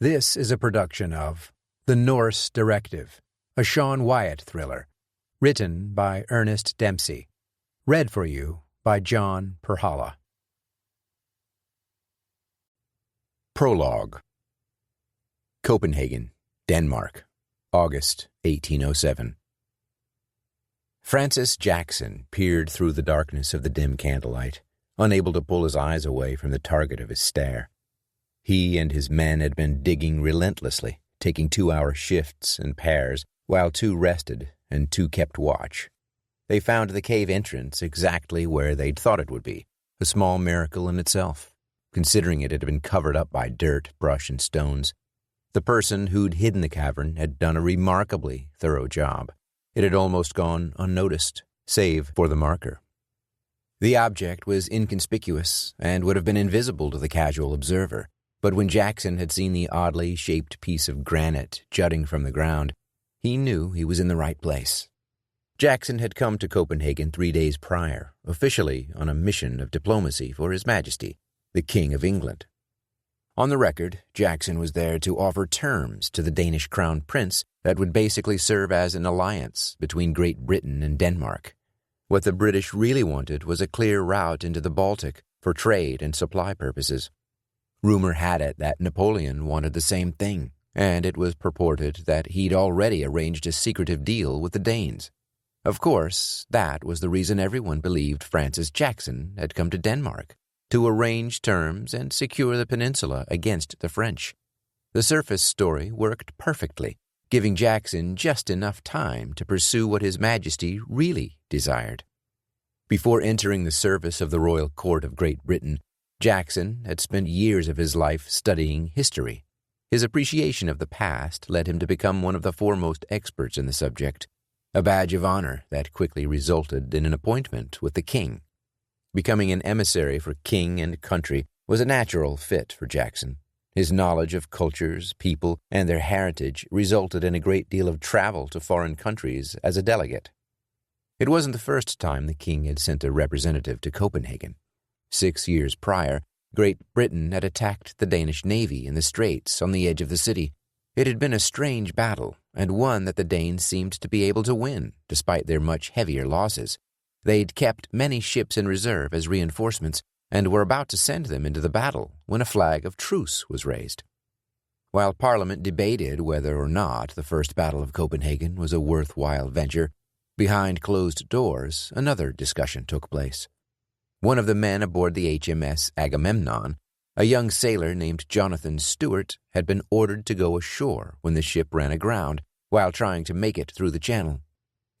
This is a production of the Norse Directive, a Sean Wyatt thriller, written by Ernest Dempsey, read for you by John Perhala. Prologue. Copenhagen, Denmark, August 1807. Francis Jackson peered through the darkness of the dim candlelight, unable to pull his eyes away from the target of his stare. He and his men had been digging relentlessly, taking 2-hour shifts in pairs, while 2 rested and 2 kept watch. They found the cave entrance exactly where they'd thought it would be, a small miracle in itself, considering it had been covered up by dirt, brush, and stones. The person who'd hidden the cavern had done a remarkably thorough job. It had almost gone unnoticed, save for the marker. The object was inconspicuous and would have been invisible to the casual observer. But when Jackson had seen the oddly shaped piece of granite jutting from the ground, he knew he was in the right place. Jackson had come to Copenhagen 3 days prior, officially on a mission of diplomacy for His Majesty, the King of England. On the record, Jackson was there to offer terms to the Danish crown prince that would basically serve as an alliance between Great Britain and Denmark. What the British really wanted was a clear route into the Baltic for trade and supply purposes. Rumor had it that Napoleon wanted the same thing, and it was purported that he'd already arranged a secretive deal with the Danes. Of course, that was the reason everyone believed Francis Jackson had come to Denmark, to arrange terms and secure the peninsula against the French. The surface story worked perfectly, giving Jackson just enough time to pursue what His Majesty really desired. Before entering the service of the royal court of Great Britain, Jackson had spent years of his life studying history. His appreciation of the past led him to become one of the foremost experts in the subject, a badge of honor that quickly resulted in an appointment with the king. Becoming an emissary for king and country was a natural fit for Jackson. His knowledge of cultures, people, and their heritage resulted in a great deal of travel to foreign countries as a delegate. It wasn't the first time the king had sent a representative to Copenhagen. 6 years prior, Great Britain had attacked the Danish navy in the straits on the edge of the city. It had been a strange battle, and one that the Danes seemed to be able to win, despite their much heavier losses. They'd kept many ships in reserve as reinforcements, and were about to send them into the battle when a flag of truce was raised. While Parliament debated whether or not the First Battle of Copenhagen was a worthwhile venture, behind closed doors another discussion took place. One of the men aboard the HMS Agamemnon, a young sailor named Jonathan Stewart, had been ordered to go ashore when the ship ran aground while trying to make it through the channel.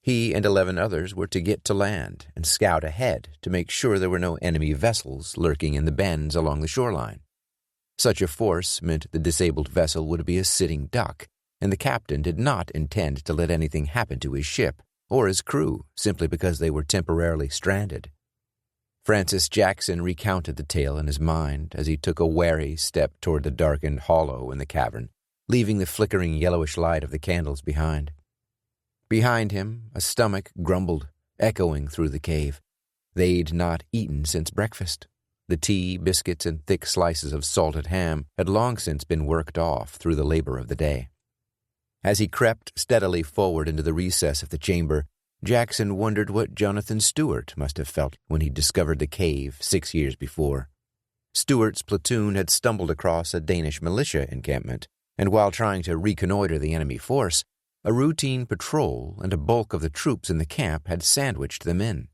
He and 11 others were to get to land and scout ahead to make sure there were no enemy vessels lurking in the bends along the shoreline. Such a force meant the disabled vessel would be a sitting duck, and the captain did not intend to let anything happen to his ship or his crew simply because they were temporarily stranded. Francis Jackson recounted the tale in his mind as he took a wary step toward the darkened hollow in the cavern, leaving the flickering yellowish light of the candles behind. Behind him, a stomach grumbled, echoing through the cave. They'd not eaten since breakfast. The tea, biscuits, and thick slices of salted ham had long since been worked off through the labor of the day. As he crept steadily forward into the recess of the chamber, Jackson wondered what Jonathan Stewart must have felt when he discovered the cave 6 years before. Stewart's platoon had stumbled across a Danish militia encampment, and while trying to reconnoiter the enemy force, a routine patrol and a bulk of the troops in the camp had sandwiched them in.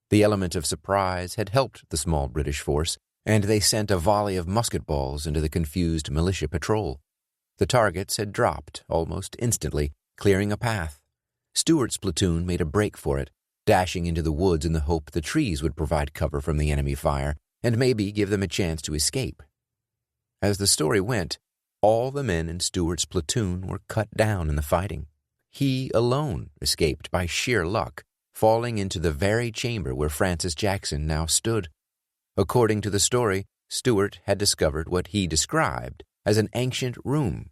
The element of surprise had helped the small British force, and they sent a volley of musket balls into the confused militia patrol. The targets had dropped almost instantly, clearing a path. Stewart's platoon made a break for it, dashing into the woods in the hope the trees would provide cover from the enemy fire and maybe give them a chance to escape. As the story went, all the men in Stewart's platoon were cut down in the fighting. He alone escaped by sheer luck, falling into the very chamber where Francis Jackson now stood. According to the story, Stewart had discovered what he described as an ancient room,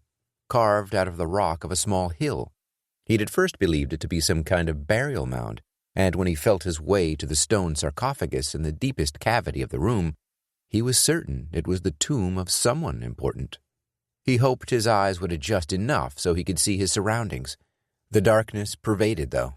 carved out of the rock of a small hill. He'd at first believed it to be some kind of burial mound, and when he felt his way to the stone sarcophagus in the deepest cavity of the room, he was certain it was the tomb of someone important. He hoped his eyes would adjust enough so he could see his surroundings. The darkness pervaded, though.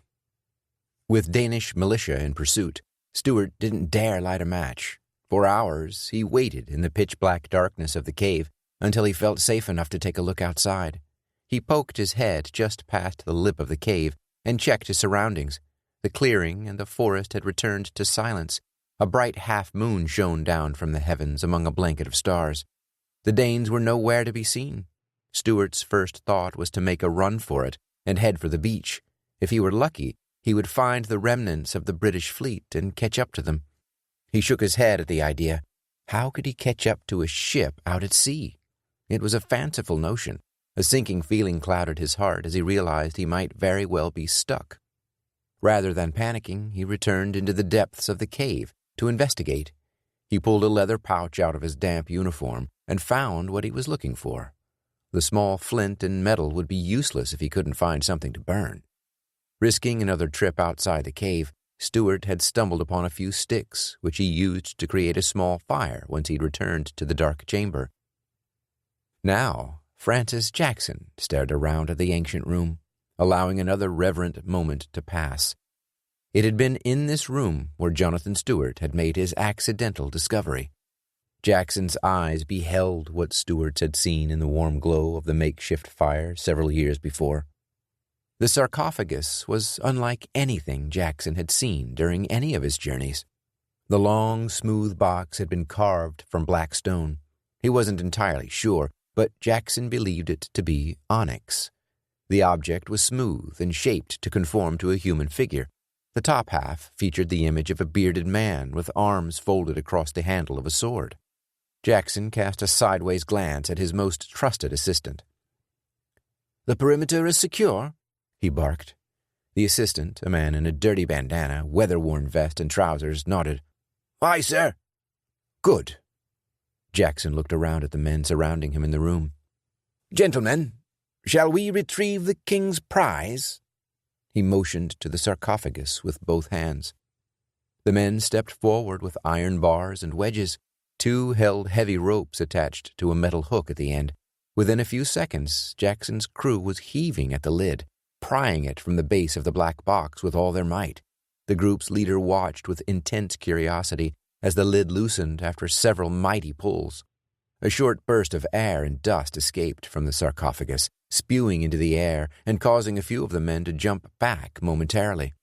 With Danish militia in pursuit, Stuart didn't dare light a match. For hours, he waited in the pitch-black darkness of the cave until he felt safe enough to take a look outside. He poked his head just past the lip of the cave and checked his surroundings. The clearing and the forest had returned to silence. A bright half-moon shone down from the heavens among a blanket of stars. The Danes were nowhere to be seen. Stuart's first thought was to make a run for it and head for the beach. If he were lucky, he would find the remnants of the British fleet and catch up to them. He shook his head at the idea. How could he catch up to a ship out at sea? It was a fanciful notion. A sinking feeling clouded his heart as he realized he might very well be stuck. Rather than panicking, he returned into the depths of the cave to investigate. He pulled a leather pouch out of his damp uniform and found what he was looking for. The small flint and metal would be useless if he couldn't find something to burn. Risking another trip outside the cave, Stuart had stumbled upon a few sticks, which he used to create a small fire once he'd returned to the dark chamber. Now, Francis Jackson stared around at the ancient room, allowing another reverent moment to pass. It had been in this room where Jonathan Stuart had made his accidental discovery. Jackson's eyes beheld what Stuart's had seen in the warm glow of the makeshift fire several years before. The sarcophagus was unlike anything Jackson had seen during any of his journeys. The long, smooth box had been carved from black stone. He wasn't entirely sure, but Jackson believed it to be onyx. The object was smooth and shaped to conform to a human figure. The top half featured the image of a bearded man with arms folded across the handle of a sword. Jackson cast a sideways glance at his most trusted assistant. "The perimeter is secure?" he barked. The assistant, a man in a dirty bandana, weather-worn vest and trousers, nodded. "Aye, sir." "Good." Jackson looked around at the men surrounding him in the room. "Gentlemen, shall we retrieve the king's prize?" He motioned to the sarcophagus with both hands. The men stepped forward with iron bars and wedges. Two held heavy ropes attached to a metal hook at the end. Within a few seconds, Jackson's crew was heaving at the lid, prying it from the base of the black box with all their might. The group's leader watched with intense curiosity as the lid loosened after several mighty pulls. A short burst of air and dust escaped from the sarcophagus, spewing into the air and causing a few of the men to jump back momentarily.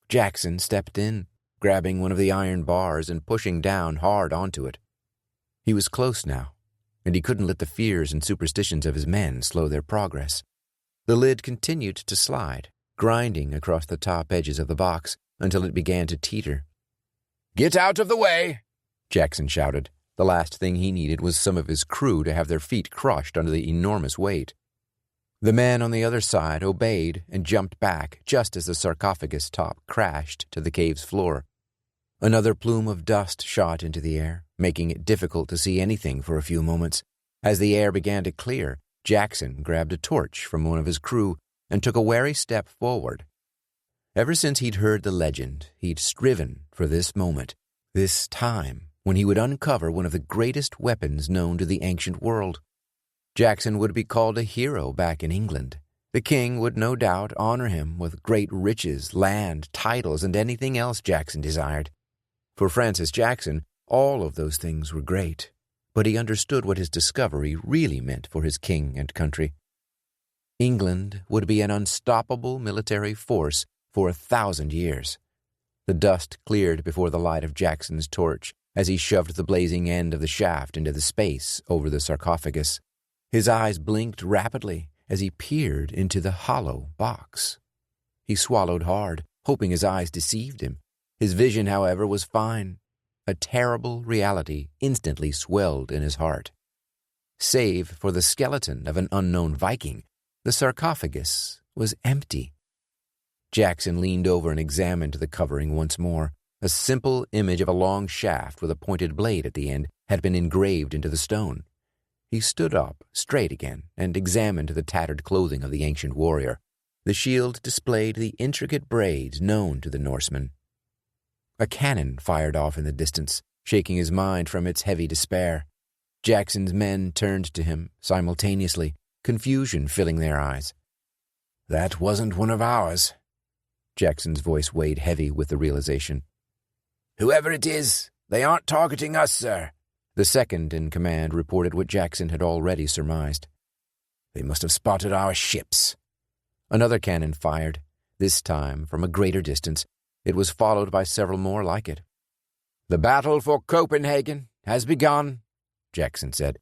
Jackson stepped in, grabbing one of the iron bars and pushing down hard onto it. He was close now, and he couldn't let the fears and superstitions of his men slow their progress. The lid continued to slide, grinding across the top edges of the box until it began to teeter. "Get out of the way!" Jackson shouted. The last thing he needed was some of his crew to have their feet crushed under the enormous weight. The man on the other side obeyed and jumped back just as the sarcophagus top crashed to the cave's floor. Another plume of dust shot into the air, making it difficult to see anything for a few moments. As the air began to clear, Jackson grabbed a torch from one of his crew and took a wary step forward. Ever since he'd heard the legend, he'd striven for this moment, this time, when he would uncover one of the greatest weapons known to the ancient world. Jackson would be called a hero back in England. The king would no doubt honor him with great riches, land, titles, and anything else Jackson desired. For Francis Jackson, all of those things were great, but he understood what his discovery really meant for his king and country. England would be an unstoppable military force for 1,000 years. The dust cleared before the light of Jackson's torch as he shoved the blazing end of the shaft into the space over the sarcophagus. His eyes blinked rapidly as he peered into the hollow box. He swallowed hard, hoping his eyes deceived him. His vision, however, was fine. A terrible reality instantly swelled in his heart. Save for the skeleton of an unknown Viking, the sarcophagus was empty. Jackson leaned over and examined the covering once more. A simple image of a long shaft with a pointed blade at the end had been engraved into the stone. He stood up straight again and examined the tattered clothing of the ancient warrior. The shield displayed the intricate braids known to the Norsemen. A cannon fired off in the distance, shaking his mind from its heavy despair. Jackson's men turned to him simultaneously, confusion filling their eyes. "That wasn't one of ours." Jackson's voice weighed heavy with the realization. "Whoever it is, they aren't targeting us, sir." The second in command reported what Jackson had already surmised. "They must have spotted our ships." Another cannon fired, this time from a greater distance. It was followed by several more like it. "The battle for Copenhagen has begun," Jackson said.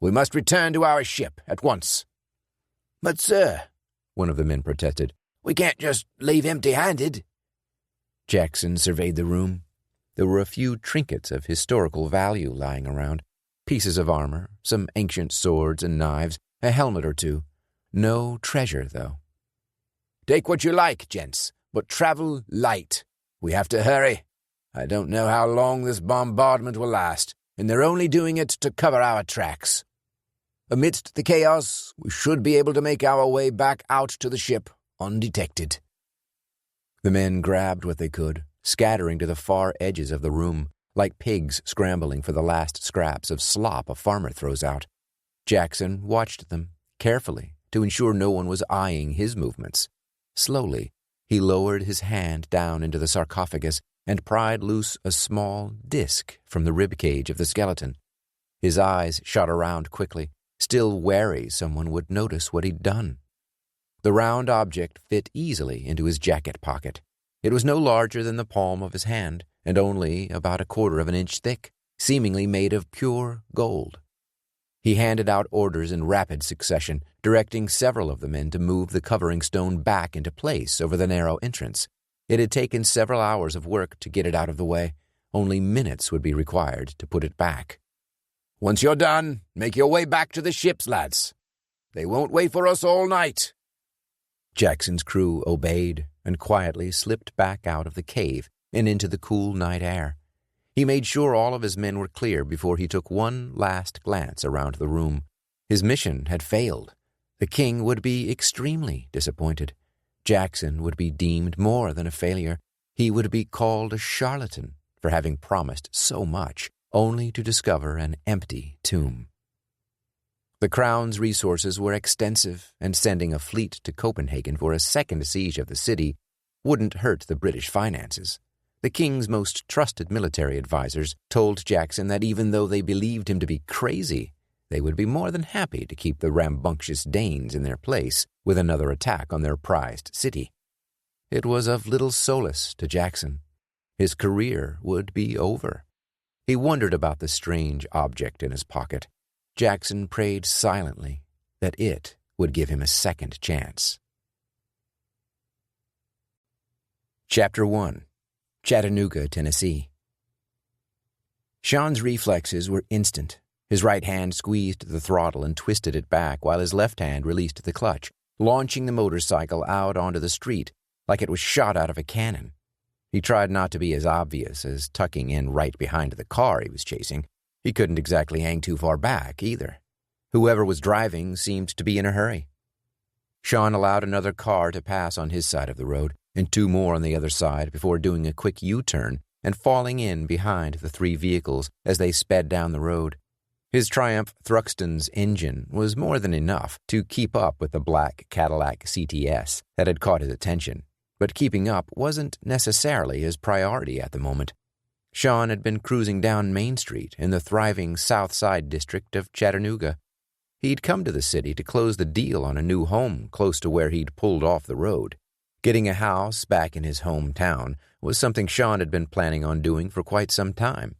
"We must return to our ship at once." "But, sir," one of the men protested, "we can't just leave empty-handed." Jackson surveyed the room. There were a few trinkets of historical value lying around, pieces of armor, some ancient swords and knives, a helmet or two. No treasure, though. "Take what you like, gents, but travel light. We have to hurry. I don't know how long this bombardment will last, and they're only doing it to cover our tracks. Amidst the chaos, we should be able to make our way back out to the ship undetected." The men grabbed what they could, scattering to the far edges of the room, like pigs scrambling for the last scraps of slop a farmer throws out. Jackson watched them carefully to ensure no one was eyeing his movements. Slowly, he lowered his hand down into the sarcophagus and pried loose a small disc from the rib cage of the skeleton. His eyes shot around quickly, still wary someone would notice what he'd done. The round object fit easily into his jacket pocket. It was no larger than the palm of his hand, and only about 1/4 of an inch thick, seemingly made of pure gold. He handed out orders in rapid succession, directing several of the men to move the covering stone back into place over the narrow entrance. It had taken several hours of work to get it out of the way. Only minutes would be required to put it back. "Once you're done, make your way back to the ships, lads. They won't wait for us all night." Jackson's crew obeyed and quietly slipped back out of the cave and into the cool night air. He made sure all of his men were clear before he took one last glance around the room. His mission had failed. The king would be extremely disappointed. Jackson would be deemed more than a failure. He would be called a charlatan for having promised so much, only to discover an empty tomb. The crown's resources were extensive, and sending a fleet to Copenhagen for a second siege of the city wouldn't hurt the British finances. The king's most trusted military advisers told Jackson that even though they believed him to be crazy, they would be more than happy to keep the rambunctious Danes in their place with another attack on their prized city. It was of little solace to Jackson. His career would be over. He wondered about the strange object in his pocket. Jackson prayed silently that it would give him a second chance. Chapter 1. Chattanooga, Tennessee. Sean's reflexes were instant. His right hand squeezed the throttle and twisted it back while his left hand released the clutch, launching the motorcycle out onto the street like it was shot out of a cannon. He tried not to be as obvious as tucking in right behind the car he was chasing. He couldn't exactly hang too far back, either. Whoever was driving seemed to be in a hurry. Sean allowed another car to pass on his side of the road, and 2 more on the other side before doing a quick U-turn and falling in behind the 3 vehicles as they sped down the road. His Triumph Thruxton's engine was more than enough to keep up with the black Cadillac CTS that had caught his attention, but keeping up wasn't necessarily his priority at the moment. Sean had been cruising down Main Street in the thriving South Side district of Chattanooga. He'd come to the city to close the deal on a new home close to where he'd pulled off the road. Getting a house back in his hometown was something Sean had been planning on doing for quite some time.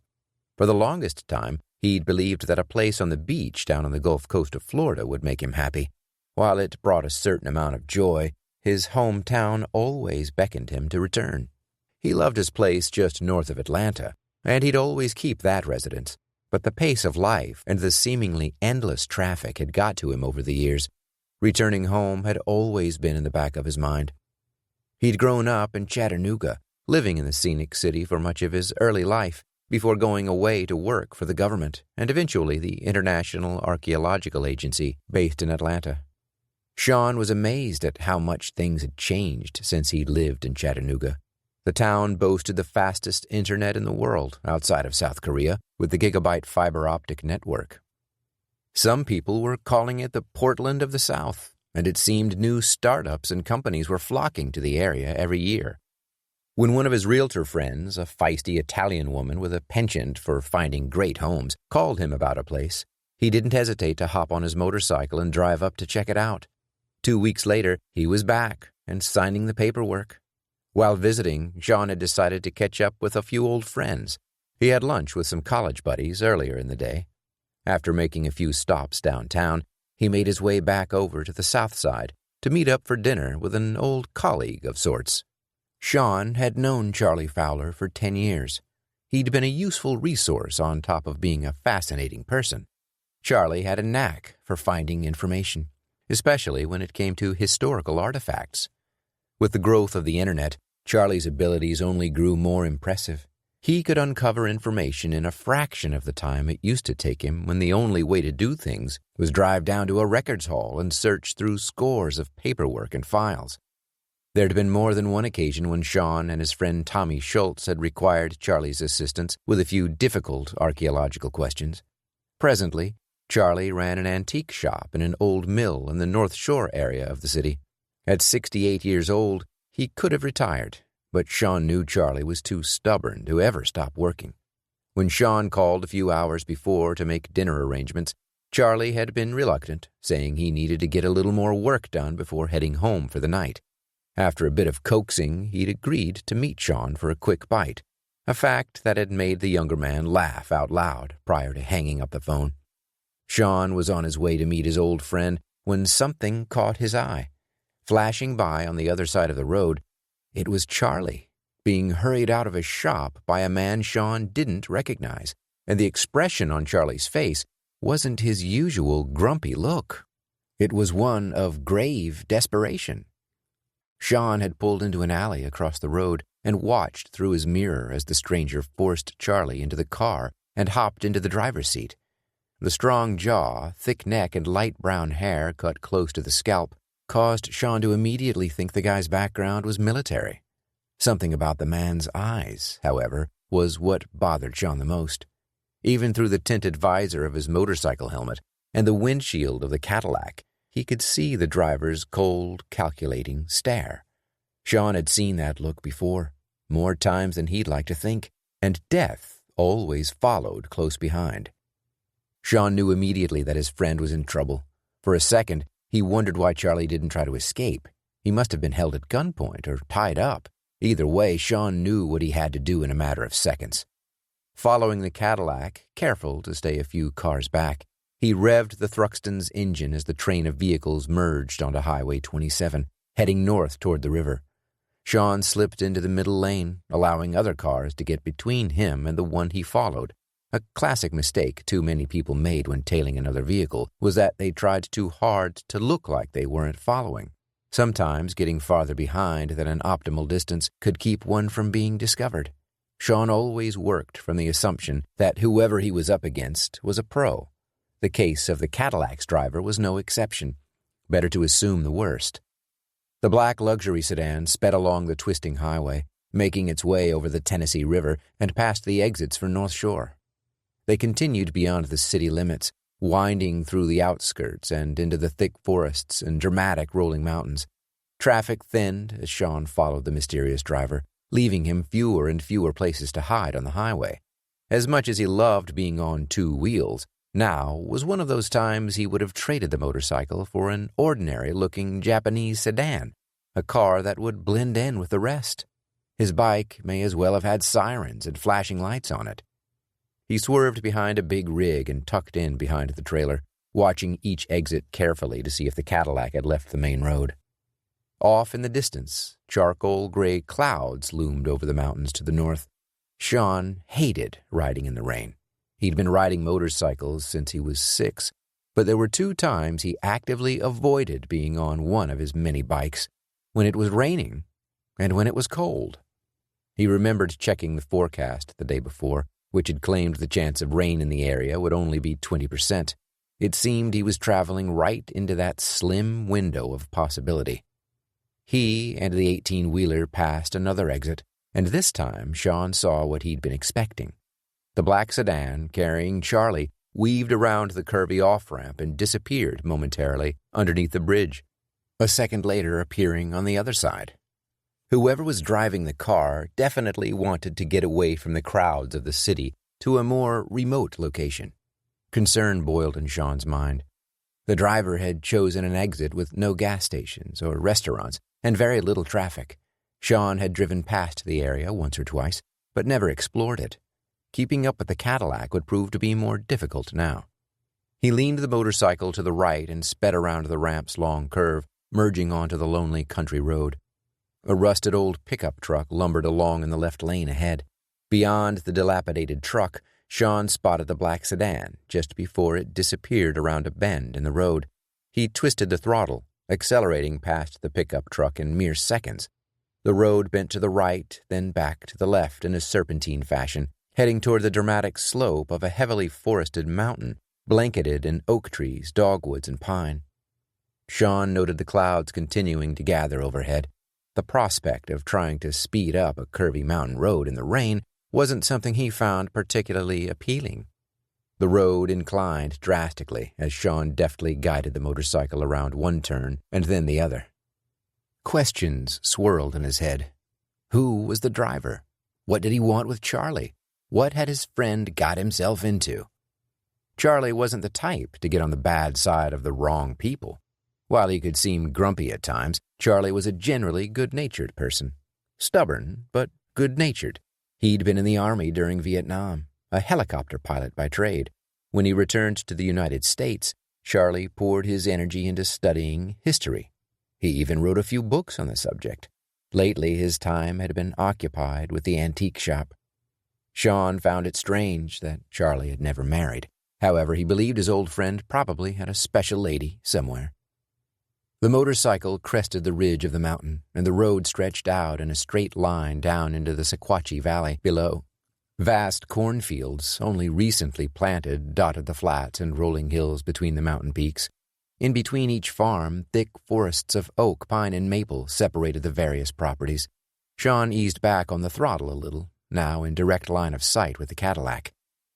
For the longest time, he'd believed that a place on the beach down on the Gulf Coast of Florida would make him happy. While it brought a certain amount of joy, his hometown always beckoned him to return. He loved his place just north of Atlanta, and he'd always keep that residence. But the pace of life and the seemingly endless traffic had got to him over the years. Returning home had always been in the back of his mind. He'd grown up in Chattanooga, living in the scenic city for much of his early life, before going away to work for the government and eventually the International Archaeological Agency based in Atlanta. Sean was amazed at how much things had changed since he'd lived in Chattanooga. The town boasted the fastest internet in the world outside of South Korea, with the gigabyte fiber optic network. Some people were calling it the Portland of the South, and it seemed new startups and companies were flocking to the area every year. When one of his realtor friends, a feisty Italian woman with a penchant for finding great homes, called him about a place, he didn't hesitate to hop on his motorcycle and drive up to check it out. 2 weeks later, he was back and signing the paperwork. While visiting, Sean had decided to catch up with a few old friends. He had lunch with some college buddies earlier in the day. After making a few stops downtown, he made his way back over to the south side to meet up for dinner with an old colleague of sorts. Sean had known Charlie Fowler for 10 years. He'd been a useful resource on top of being a fascinating person. Charlie had a knack for finding information, especially when it came to historical artifacts. With the growth of the internet, Charlie's abilities only grew more impressive. He could uncover information in a fraction of the time it used to take him when the only way to do things was drive down to a records hall and search through scores of paperwork and files. There'd been more than one occasion when Sean and his friend Tommy Schultz had required Charlie's assistance with a few difficult archaeological questions. Presently, Charlie ran an antique shop in an old mill in the North Shore area of the city. At 68 years old, he could have retired, but Sean knew Charlie was too stubborn to ever stop working. When Sean called a few hours before to make dinner arrangements, Charlie had been reluctant, saying he needed to get a little more work done before heading home for the night. After a bit of coaxing, he'd agreed to meet Sean for a quick bite, a fact that had made the younger man laugh out loud prior to hanging up the phone. Sean was on his way to meet his old friend when something caught his eye. Flashing by on the other side of the road, it was Charlie, being hurried out of his shop by a man Sean didn't recognize, and the expression on Charlie's face wasn't his usual grumpy look. It was one of grave desperation. Sean had pulled into an alley across the road and watched through his mirror as the stranger forced Charlie into the car and hopped into the driver's seat. The strong jaw, thick neck, and light brown hair cut close to the scalp caused Sean to immediately think the guy's background was military. Something about the man's eyes, however, was what bothered Sean the most. Even through the tinted visor of his motorcycle helmet and the windshield of the Cadillac, he could see the driver's cold, calculating stare. Sean had seen that look before, more times than he'd like to think, and death always followed close behind. Sean knew immediately that his friend was in trouble. For a second, he wondered why Charlie didn't try to escape. He must have been held at gunpoint or tied up. Either way, Sean knew what he had to do in a matter of seconds. Following the Cadillac, careful to stay a few cars back, he revved the Thruxton's engine as the train of vehicles merged onto Highway 27, heading north toward the river. Sean slipped into the middle lane, allowing other cars to get between him and the one he followed. A classic mistake too many people made when tailing another vehicle was that they tried too hard to look like they weren't following. Sometimes getting farther behind than an optimal distance could keep one from being discovered. Sean always worked from the assumption that whoever he was up against was a pro. The case of the Cadillac's driver was no exception. Better to assume the worst. The black luxury sedan sped along the twisting highway, making its way over the Tennessee River and past the exits for North Shore. They continued beyond the city limits, winding through the outskirts and into the thick forests and dramatic rolling mountains. Traffic thinned as Sean followed the mysterious driver, leaving him fewer and fewer places to hide on the highway. As much as he loved being on two wheels, now was one of those times he would have traded the motorcycle for an ordinary-looking Japanese sedan, a car that would blend in with the rest. His bike may as well have had sirens and flashing lights on it. He swerved behind a big rig and tucked in behind the trailer, watching each exit carefully to see if the Cadillac had left the main road. Off in the distance, charcoal gray clouds loomed over the mountains to the north. Sean hated riding in the rain. He'd been riding motorcycles since he was 6, but there were 2 times he actively avoided being on one of his many bikes, when it was raining and when it was cold. He remembered checking the forecast the day before, which had claimed the chance of rain in the area would only be 20%. It seemed he was traveling right into that slim window of possibility. He and the 18-wheeler passed another exit, and this time Sean saw what he'd been expecting. The black sedan, carrying Charlie, weaved around the curvy off-ramp and disappeared momentarily underneath the bridge, a second later appearing on the other side. Whoever was driving the car definitely wanted to get away from the crowds of the city to a more remote location. Concern boiled in Sean's mind. The driver had chosen an exit with no gas stations or restaurants and very little traffic. Sean had driven past the area once or twice, but never explored it. Keeping up with the Cadillac would prove to be more difficult now. He leaned the motorcycle to the right and sped around the ramp's long curve, merging onto the lonely country road. A rusted old pickup truck lumbered along in the left lane ahead. Beyond the dilapidated truck, Sean spotted the black sedan just before it disappeared around a bend in the road. He twisted the throttle, accelerating past the pickup truck in mere seconds. The road bent to the right, then back to the left in a serpentine fashion, heading toward the dramatic slope of a heavily forested mountain, blanketed in oak trees, dogwoods, and pine. Sean noted the clouds continuing to gather overhead. The prospect of trying to speed up a curvy mountain road in the rain wasn't something he found particularly appealing. The road inclined drastically as Sean deftly guided the motorcycle around one turn and then the other. Questions swirled in his head. Who was the driver? What did he want with Charlie? What had his friend got himself into? Charlie wasn't the type to get on the bad side of the wrong people. While he could seem grumpy at times, Charlie was a generally good-natured person. Stubborn, but good-natured. He'd been in the Army during Vietnam, a helicopter pilot by trade. When he returned to the United States, Charlie poured his energy into studying history. He even wrote a few books on the subject. Lately, his time had been occupied with the antique shop. Sean found it strange that Charlie had never married. However, he believed his old friend probably had a special lady somewhere. The motorcycle crested the ridge of the mountain, and the road stretched out in a straight line down into the Sequatchie Valley below. Vast cornfields, only recently planted, dotted the flats and rolling hills between the mountain peaks. In between each farm, thick forests of oak, pine, and maple separated the various properties. Sean eased back on the throttle a little, now in direct line of sight with the Cadillac.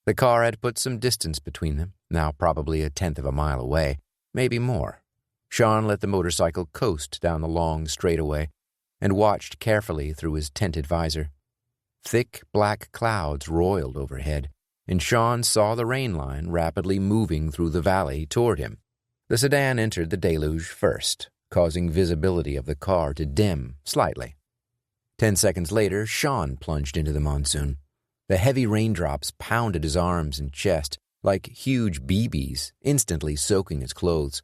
The car had put some distance between them, now probably 1/10 of a mile away, maybe more. Sean let the motorcycle coast down the long straightaway and watched carefully through his tinted visor. Thick black clouds roiled overhead, and Sean saw the rain line rapidly moving through the valley toward him. The sedan entered the deluge first, causing visibility of the car to dim slightly. 10 seconds later, Sean plunged into the monsoon. The heavy raindrops pounded his arms and chest like huge BBs, instantly soaking his clothes.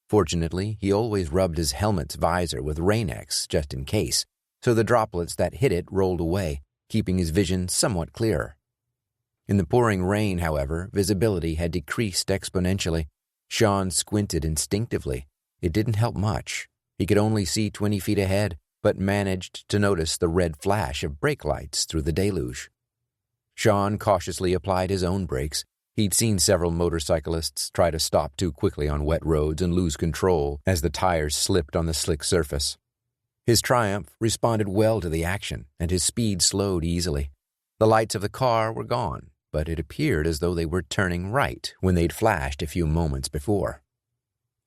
Fortunately, he always rubbed his helmet's visor with Rain-X just in case, so the droplets that hit it rolled away, keeping his vision somewhat clearer. In the pouring rain, however, visibility had decreased exponentially. Sean squinted instinctively. It didn't help much. He could only see 20 feet ahead, but managed to notice the red flash of brake lights through the deluge. Sean cautiously applied his own brakes. He'd seen several motorcyclists try to stop too quickly on wet roads and lose control as the tires slipped on the slick surface. His Triumph responded well to the action, and his speed slowed easily. The lights of the car were gone, but it appeared as though they were turning right when they'd flashed a few moments before.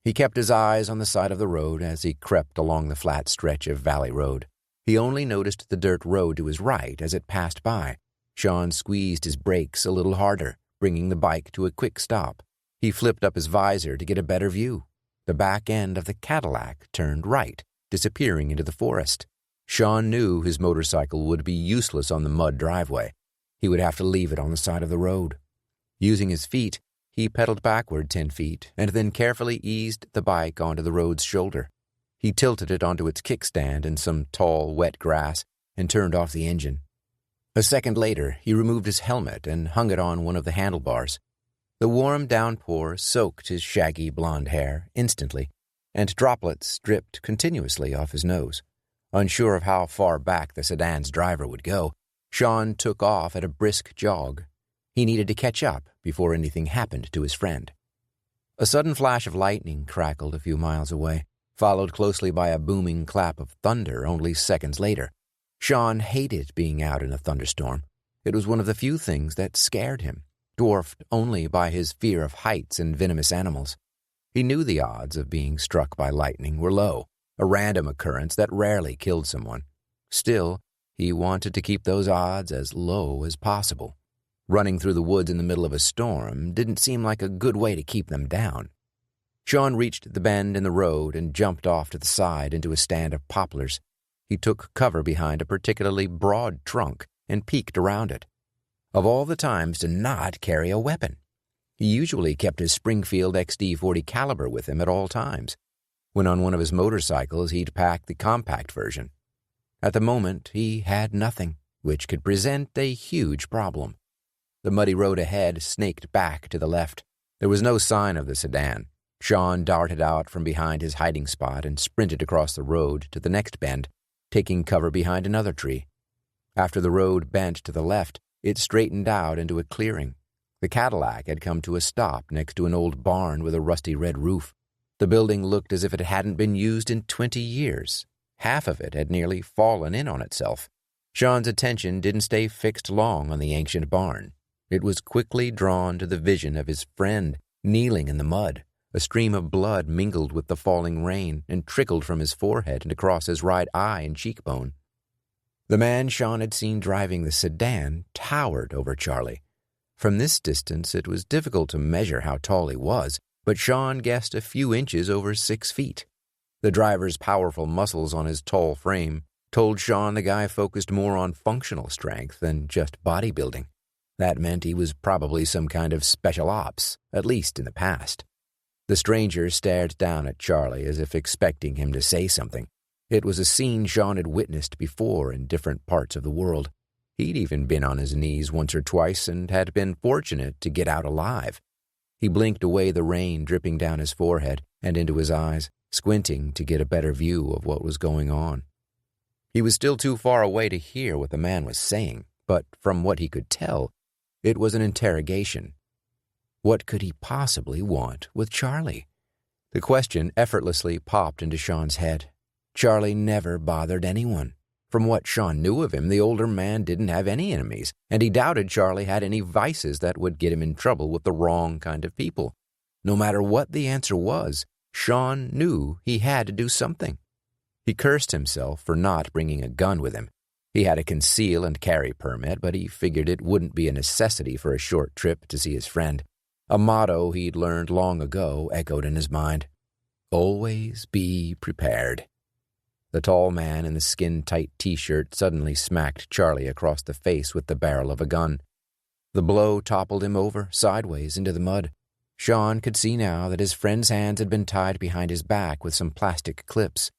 He kept his eyes on the side of the road as he crept along the flat stretch of valley road. He only noticed the dirt road to his right as it passed by. Sean squeezed his brakes a little harder, bringing the bike to a quick stop. He flipped up his visor to get a better view. The back end of the Cadillac turned right, disappearing into the forest. Sean knew his motorcycle would be useless on the mud driveway. He would have to leave it on the side of the road. Using his feet, he pedaled backward 10 feet and then carefully eased the bike onto the road's shoulder. He tilted it onto its kickstand in some tall, wet grass and turned off the engine. A second later, he removed his helmet and hung it on one of the handlebars. The warm downpour soaked his shaggy blonde hair instantly, and droplets dripped continuously off his nose. Unsure of how far back the sedan's driver would go, Sean took off at a brisk jog. He needed to catch up before anything happened to his friend. A sudden flash of lightning crackled a few miles away, followed closely by a booming clap of thunder only seconds later. Sean hated being out in a thunderstorm. It was one of the few things that scared him. dwarfed only by his fear of heights and venomous animals. He knew the odds of being struck by lightning were low, a random occurrence that rarely killed someone. Still, he wanted to keep those odds as low as possible. Running through the woods in the middle of a storm didn't seem like a good way to keep them down. Sean reached the bend in the road and jumped off to the side into a stand of poplars. He took cover behind a particularly broad trunk and peeked around it. Of all the times to not carry a weapon. He usually kept his Springfield XD-40 caliber with him at all times. When on one of his motorcycles, he'd pack the compact version. At the moment, he had nothing, which could present a huge problem. The muddy road ahead snaked back to the left. There was no sign of the sedan. Sean darted out from behind his hiding spot and sprinted across the road to the next bend, taking cover behind another tree. After the road bent to the left, it straightened out into a clearing. The Cadillac had come to a stop next to an old barn with a rusty red roof. The building looked as if it hadn't been used in 20 years. Half of it had nearly fallen in on itself. Sean's attention didn't stay fixed long on the ancient barn. It was quickly drawn to the vision of his friend kneeling in the mud. A stream of blood mingled with the falling rain and trickled from his forehead and across his right eye and cheekbone. The man Sean had seen driving the sedan towered over Charlie. From this distance, it was difficult to measure how tall he was, but Sean guessed a few inches over 6 feet. The driver's powerful muscles on his tall frame told Sean the guy focused more on functional strength than just bodybuilding. That meant he was probably some kind of special ops, at least in the past. The stranger stared down at Charlie as if expecting him to say something. It was a scene Sean had witnessed before in different parts of the world. He'd even been on his knees once or twice and had been fortunate to get out alive. He blinked away the rain dripping down his forehead and into his eyes, squinting to get a better view of what was going on. He was still too far away to hear what the man was saying, but from what he could tell, it was an interrogation. What could he possibly want with Charlie? The question effortlessly popped into Sean's head. Charlie never bothered anyone. From what Sean knew of him, the older man didn't have any enemies, and he doubted Charlie had any vices that would get him in trouble with the wrong kind of people. No matter what the answer was, Sean knew he had to do something. He cursed himself for not bringing a gun with him. He had a conceal and carry permit, but he figured it wouldn't be a necessity for a short trip to see his friend. A motto he'd learned long ago echoed in his mind. Always be prepared. The tall man in the skin-tight T-shirt suddenly smacked Charlie across the face with the barrel of a gun. The blow toppled him over, sideways, into the mud. Sean could see now that his friend's hands had been tied behind his back with some plastic clips.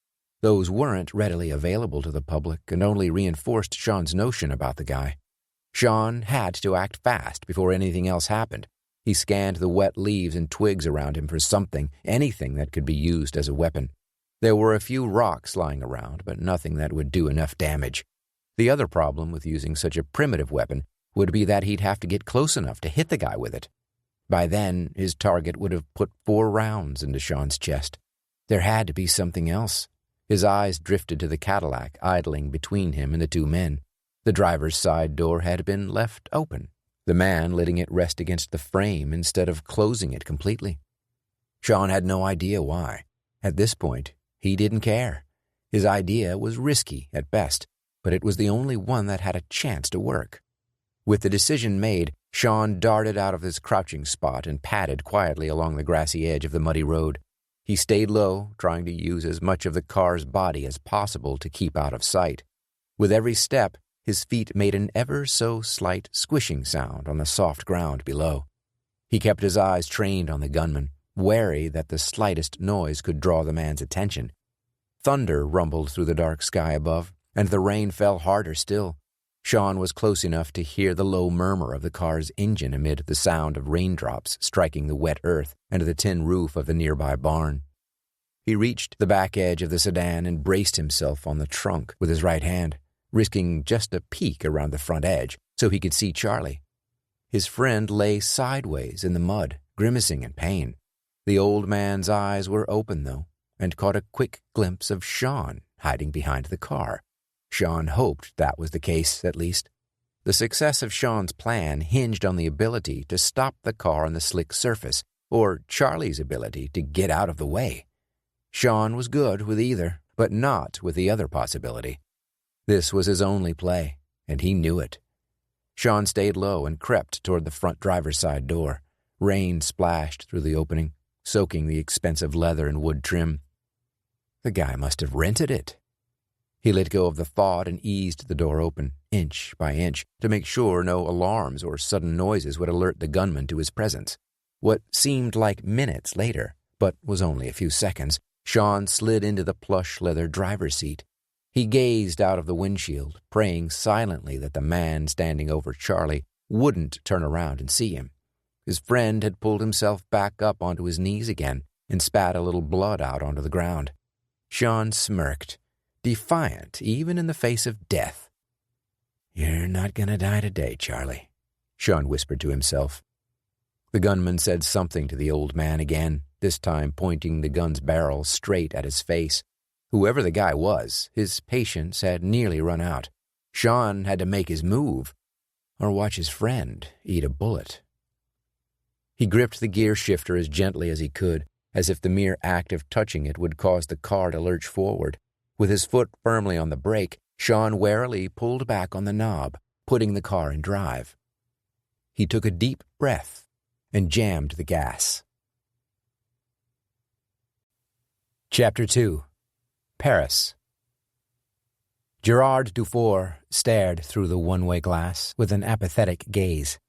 Those weren't readily available to the public and only reinforced Sean's notion about the guy. Sean had to act fast before anything else happened. He scanned the wet leaves and twigs around him for something, anything that could be used as a weapon. There were a few rocks lying around, but nothing that would do enough damage. The other problem with using such a primitive weapon would be that he'd have to get close enough to hit the guy with it. By then, his target would have put 4 rounds into Sean's chest. There had to be something else. His eyes drifted to the Cadillac idling between him and the 2 men. The driver's side door had been left open, the man letting it rest against the frame instead of closing it completely. Sean had no idea why. At this point, he didn't care. His idea was risky at best, but it was the only one that had a chance to work. With the decision made, Sean darted out of his crouching spot and padded quietly along the grassy edge of the muddy road. He stayed low, trying to use as much of the car's body as possible to keep out of sight. With every step, his feet made an ever-so-slight squishing sound on the soft ground below. He kept his eyes trained on the gunman, wary that the slightest noise could draw the man's attention. Thunder rumbled through the dark sky above, and the rain fell harder still. Sean was close enough to hear the low murmur of the car's engine amid the sound of raindrops striking the wet earth and the tin roof of the nearby barn. He reached the back edge of the sedan and braced himself on the trunk with his right hand, risking just a peek around the front edge so he could see Charlie. His friend lay sideways in the mud, grimacing in pain. The old man's eyes were open, though, and caught a quick glimpse of Sean hiding behind the car. Sean hoped that was the case, at least. The success of Sean's plan hinged on the ability to stop the car on the slick surface, or Charlie's ability to get out of the way. Sean was good with either, but not with the other possibility. This was his only play, and he knew it. Sean stayed low and crept toward the front driver's side door. Rain splashed through the opening, soaking the expensive leather and wood trim. The guy must have rented it. He let go of the thought and eased the door open, inch by inch, to make sure no alarms or sudden noises would alert the gunman to his presence. What seemed like minutes later, but was only a few seconds, Sean slid into the plush leather driver's seat. He gazed out of the windshield, praying silently that the man standing over Charlie wouldn't turn around and see him. His friend had pulled himself back up onto his knees again and spat a little blood out onto the ground. Sean smirked, defiant even in the face of death. "You're not going to die today, Charlie," Sean whispered to himself. The gunman said something to the old man again, this time pointing the gun's barrel straight at his face. Whoever the guy was, his patience had nearly run out. Sean had to make his move, or watch his friend eat a bullet. He gripped the gear shifter as gently as he could, as if the mere act of touching it would cause the car to lurch forward. With his foot firmly on the brake, Sean warily pulled back on the knob, putting the car in drive. He took a deep breath and jammed the gas. Chapter 2. Paris. Gerard Dufour stared through the one-way glass with an apathetic gaze.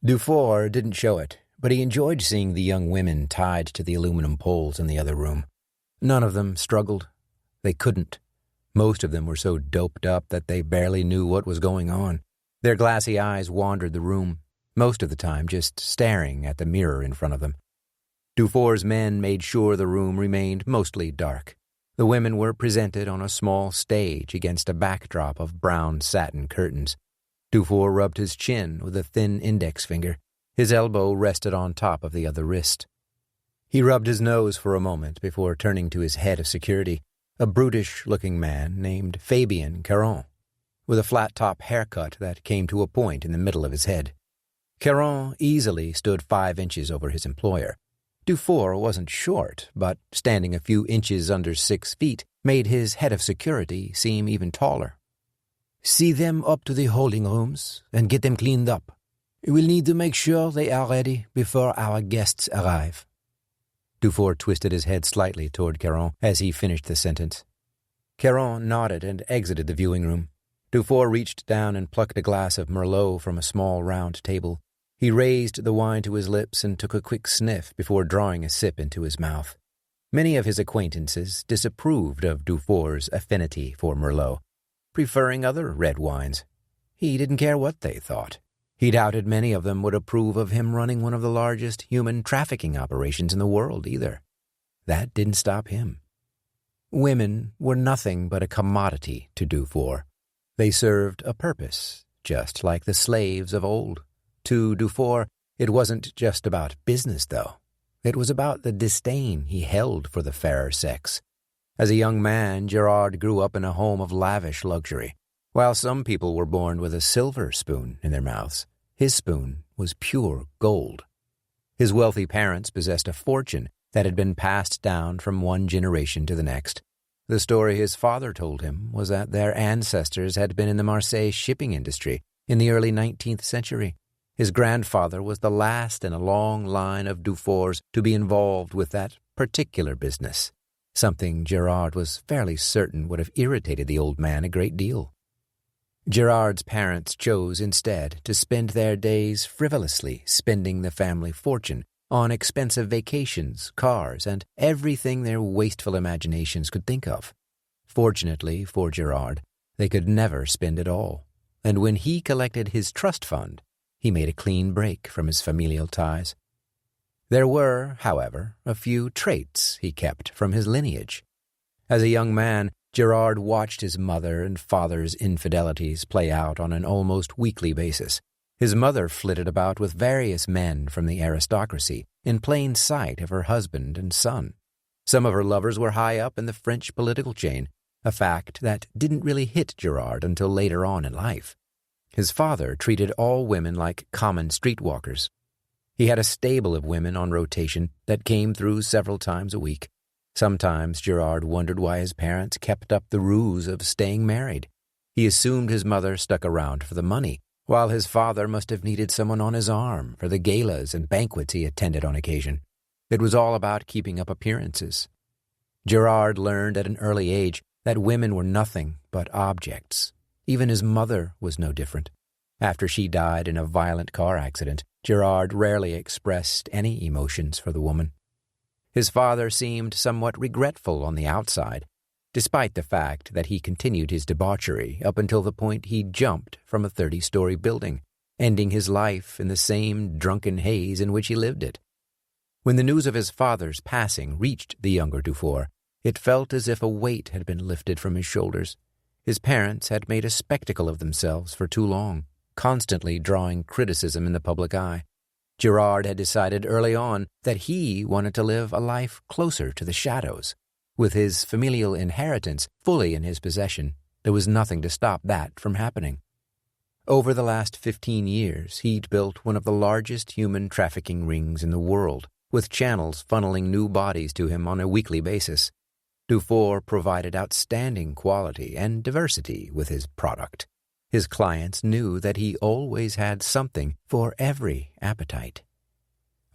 Dufour didn't show it, but he enjoyed seeing the young women tied to the aluminum poles in the other room. None of them struggled. They couldn't. Most of them were so doped up that they barely knew what was going on. Their glassy eyes wandered the room, most of the time just staring at the mirror in front of them. Dufour's men made sure the room remained mostly dark. The women were presented on a small stage against a backdrop of brown satin curtains. Dufour rubbed his chin with a thin index finger. His elbow rested on top of the other wrist. He rubbed his nose for a moment before turning to his head of security, a brutish-looking man named Fabien Caron, with a flat-top haircut that came to a point in the middle of his head. Caron easily stood 5 inches over his employer. Dufour wasn't short, but standing a few inches under 6 feet made his head of security seem even taller. "See them up to the holding rooms and get them cleaned up. We'll need to make sure they are ready before our guests arrive." Dufour twisted his head slightly toward Caron as he finished the sentence. Caron nodded and exited the viewing room. Dufour reached down and plucked a glass of Merlot from a small round table. He raised the wine to his lips and took a quick sniff before drawing a sip into his mouth. Many of his acquaintances disapproved of Dufour's affinity for Merlot, preferring other red wines. He didn't care what they thought. He doubted many of them would approve of him running one of the largest human trafficking operations in the world either. That didn't stop him. Women were nothing but a commodity to Dufour. They served a purpose, just like the slaves of old. To Dufour, it wasn't just about business, though. It was about the disdain he held for the fairer sex. As a young man, Gerard grew up in a home of lavish luxury. While some people were born with a silver spoon in their mouths, his spoon was pure gold. His wealthy parents possessed a fortune that had been passed down from one generation to the next. The story his father told him was that their ancestors had been in the Marseille shipping industry in the early 19th century. His grandfather was the last in a long line of Dufours to be involved with that particular business, something Gerard was fairly certain would have irritated the old man a great deal. Gerard's parents chose instead to spend their days frivolously spending the family fortune on expensive vacations, cars, and everything their wasteful imaginations could think of. Fortunately for Gerard, they could never spend it all, and when he collected his trust fund, he made a clean break from his familial ties. There were, however, a few traits he kept from his lineage. As a young man, Gerard watched his mother and father's infidelities play out on an almost weekly basis. His mother flitted about with various men from the aristocracy in plain sight of her husband and son. Some of her lovers were high up in the French political chain, a fact that didn't really hit Gerard until later on in life. His father treated all women like common streetwalkers. He had a stable of women on rotation that came through several times a week. Sometimes Gerard wondered why his parents kept up the ruse of staying married. He assumed his mother stuck around for the money, while his father must have needed someone on his arm for the galas and banquets he attended on occasion. It was all about keeping up appearances. Gerard learned at an early age that women were nothing but objects. Even his mother was no different. After she died in a violent car accident, Gerard rarely expressed any emotions for the woman. His father seemed somewhat regretful on the outside, despite the fact that he continued his debauchery up until the point he jumped from a 30-story building, ending his life in the same drunken haze in which he lived it. When the news of his father's passing reached the younger Dufour, it felt as if a weight had been lifted from his shoulders. His parents had made a spectacle of themselves for too long, constantly drawing criticism in the public eye. Gerard had decided early on that he wanted to live a life closer to the shadows. With his familial inheritance fully in his possession, there was nothing to stop that from happening. Over the last 15 years, he'd built one of the largest human trafficking rings in the world, with channels funneling new bodies to him on a weekly basis. Dufour provided outstanding quality and diversity with his product. His clients knew that he always had something for every appetite.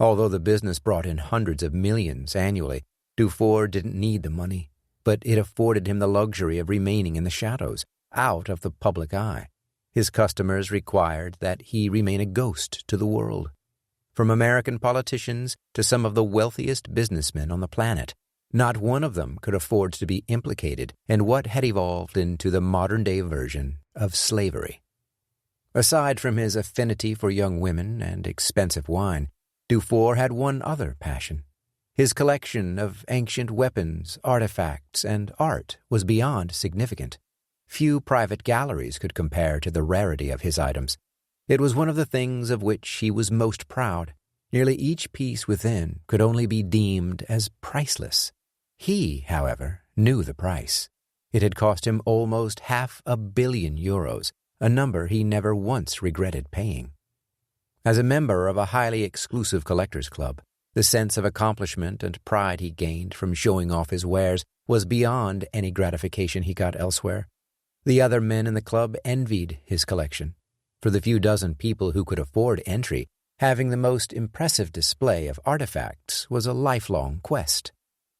Although the business brought in hundreds of millions annually, Dufour didn't need the money, but it afforded him the luxury of remaining in the shadows, out of the public eye. His customers required that he remain a ghost to the world. From American politicians to some of the wealthiest businessmen on the planet, not one of them could afford to be implicated in what had evolved into the modern-day version of slavery. Aside from his affinity for young women and expensive wine, Dufour had one other passion. His collection of ancient weapons, artifacts, and art was beyond significant. Few private galleries could compare to the rarity of his items. It was one of the things of which he was most proud. Nearly each piece within could only be deemed as priceless. He, however, knew the price. It had cost him almost €500 million, a number he never once regretted paying. As a member of a highly exclusive collectors club, the sense of accomplishment and pride he gained from showing off his wares was beyond any gratification he got elsewhere. The other men in the club envied his collection. For the few dozen people who could afford entry, having the most impressive display of artifacts was a lifelong quest.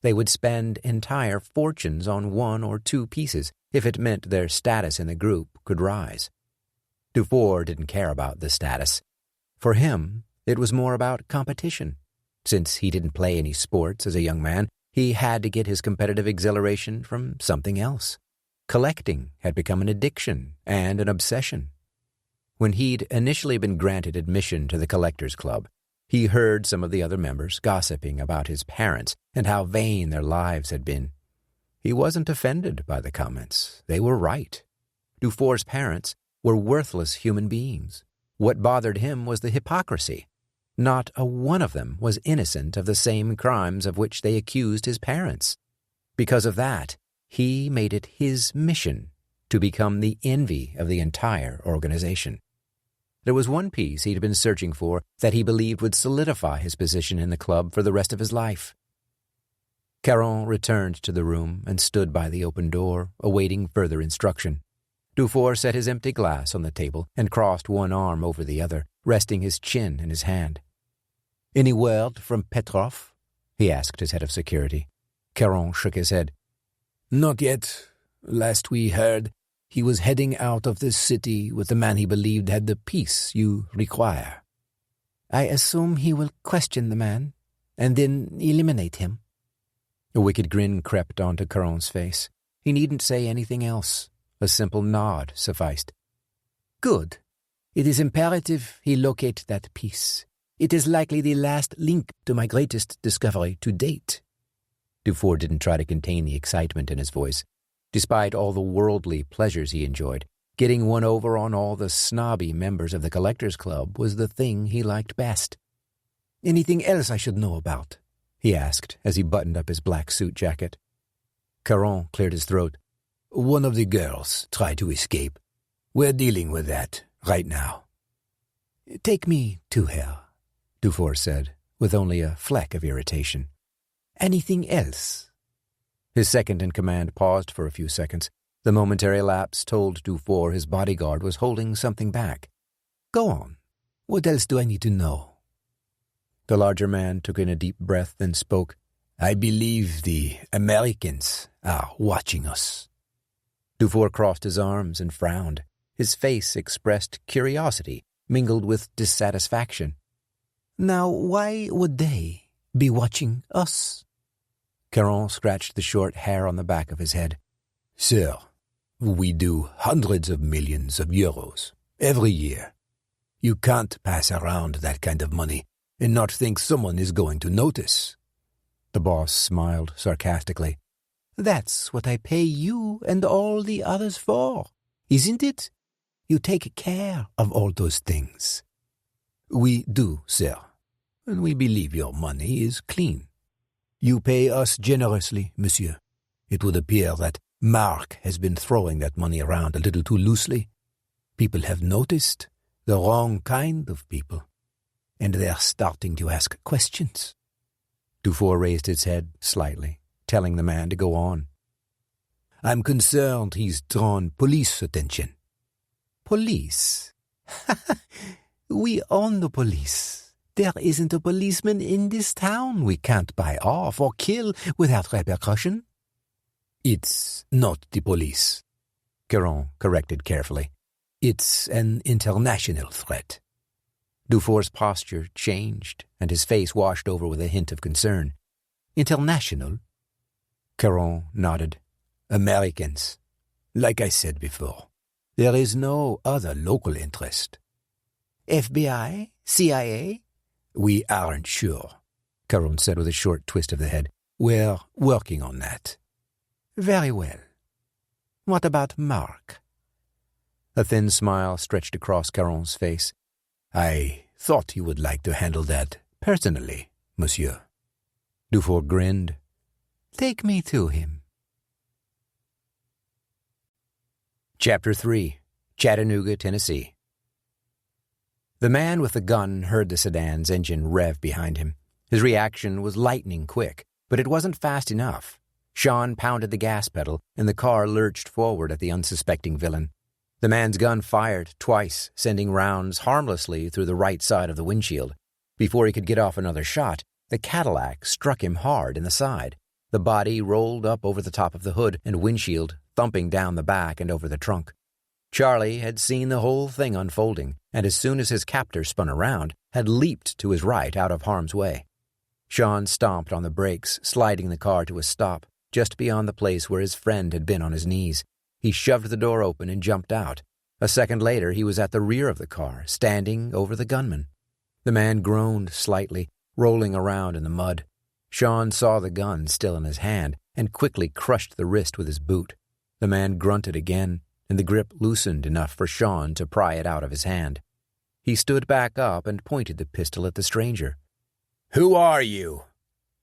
They would spend entire fortunes on one or two pieces if it meant their status in the group could rise. Dufour didn't care about the status. For him, it was more about competition. Since he didn't play any sports as a young man, he had to get his competitive exhilaration from something else. Collecting had become an addiction and an obsession. When he'd initially been granted admission to the Collectors Club, he heard some of the other members gossiping about his parents and how vain their lives had been. He wasn't offended by the comments. They were right. Dufour's parents were worthless human beings. What bothered him was the hypocrisy. Not a one of them was innocent of the same crimes of which they accused his parents. Because of that, he made it his mission to become the envy of the entire organization. There was one piece he'd been searching for that he believed would solidify his position in the club for the rest of his life. Caron returned to the room and stood by the open door, awaiting further instruction. Dufour set his empty glass on the table and crossed one arm over the other, resting his chin in his hand. "Any word from Petrov?" he asked his head of security. Caron shook his head. "Not yet. Last we heard, he was heading out of this city with the man he believed had the piece you require." "I assume he will question the man, and then eliminate him." A wicked grin crept onto Caron's face. He needn't say anything else. A simple nod sufficed. "Good. It is imperative he locate that piece. It is likely the last link to my greatest discovery to date." Dufour didn't try to contain the excitement in his voice. Despite all the worldly pleasures he enjoyed, getting one over on all the snobby members of the Collectors Club was the thing he liked best. "Anything else I should know about?" he asked as he buttoned up his black suit jacket. Caron cleared his throat. "One of the girls tried to escape. We're dealing with that. right now. Take me to her, Dufour said, with only a fleck of irritation. Anything else? His second-in-command paused for a few seconds. The momentary lapse told Dufour his bodyguard was holding something back. Go on. What else do I need to know? The larger man took in a deep breath, then spoke. I believe the Americans are watching us. Dufour crossed his arms and frowned. His face expressed curiosity, mingled with dissatisfaction. Now, why would they be watching us? Caron scratched the short hair on the back of his head. Sir, we do hundreds of millions of euros every year. You can't pass around that kind of money and not think someone is going to notice. The boss smiled sarcastically. That's what I pay you and all the others for, isn't it? You take care of all those things. We do, sir, and we believe your money is clean. You pay us generously, monsieur. It would appear that Mark has been throwing that money around a little too loosely. People have noticed, the wrong kind of people, and they're starting to ask questions. Dufour raised his head slightly, telling the man to go on. I'm concerned he's drawn police attention. Police? We own the police. There isn't a policeman in this town we can't buy off or kill without repercussion. It's not the police, Caron corrected carefully. It's an international threat. Dufour's posture changed, and his face washed over with a hint of concern. International? Caron nodded. Americans. Like I said before, there is no other local interest. FBI? CIA? We aren't sure, Caron said with a short twist of the head. We're working on that. Very well. What about Mark? A thin smile stretched across Caron's face. I thought you would like to handle that personally, monsieur. Dufour grinned. Take me to him. Chapter 3. Chattanooga, Tennessee. The man with the gun heard the sedan's engine rev behind him. His reaction was lightning quick, but it wasn't fast enough. Sean pounded the gas pedal, and the car lurched forward at the unsuspecting villain. The man's gun fired twice, sending rounds harmlessly through the right side of the windshield. Before he could get off another shot, the Cadillac struck him hard in the side. The body rolled up over the top of the hood and windshield, thumping down the back and over the trunk. Charlie had seen the whole thing unfolding, and as soon as his captor spun around, had leaped to his right out of harm's way. Sean stomped on the brakes, sliding the car to a stop, just beyond the place where his friend had been on his knees. He shoved the door open and jumped out. A second later, he was at the rear of the car, standing over the gunman. The man groaned slightly, rolling around in the mud. Sean saw the gun still in his hand and quickly crushed the wrist with his boot. The man grunted again, and the grip loosened enough for Sean to pry it out of his hand. He stood back up and pointed the pistol at the stranger. "Who are you?"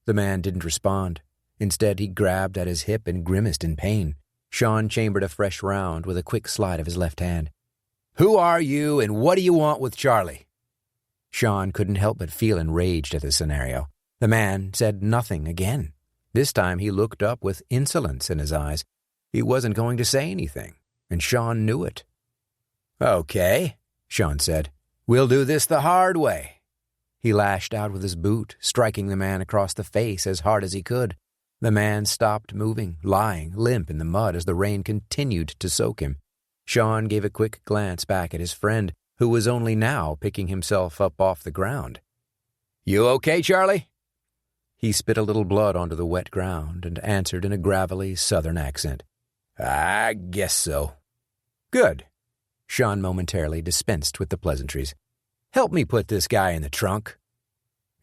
The man didn't respond. Instead, he grabbed at his hip and grimaced in pain. Sean chambered a fresh round with a quick slide of his left hand. "Who are you, and what do you want with Charlie?" Sean couldn't help but feel enraged at the scenario. The man said nothing again. This time he looked up with insolence in his eyes. He wasn't going to say anything, and Sean knew it. "Okay," Sean said. "We'll do this the hard way." He lashed out with his boot, striking the man across the face as hard as he could. The man stopped moving, lying limp in the mud as the rain continued to soak him. Sean gave a quick glance back at his friend, who was only now picking himself up off the ground. "You okay, Charlie?" He spit a little blood onto the wet ground and answered in a gravelly southern accent. "I guess so." "Good." Sean momentarily dispensed with the pleasantries. "Help me put this guy in the trunk."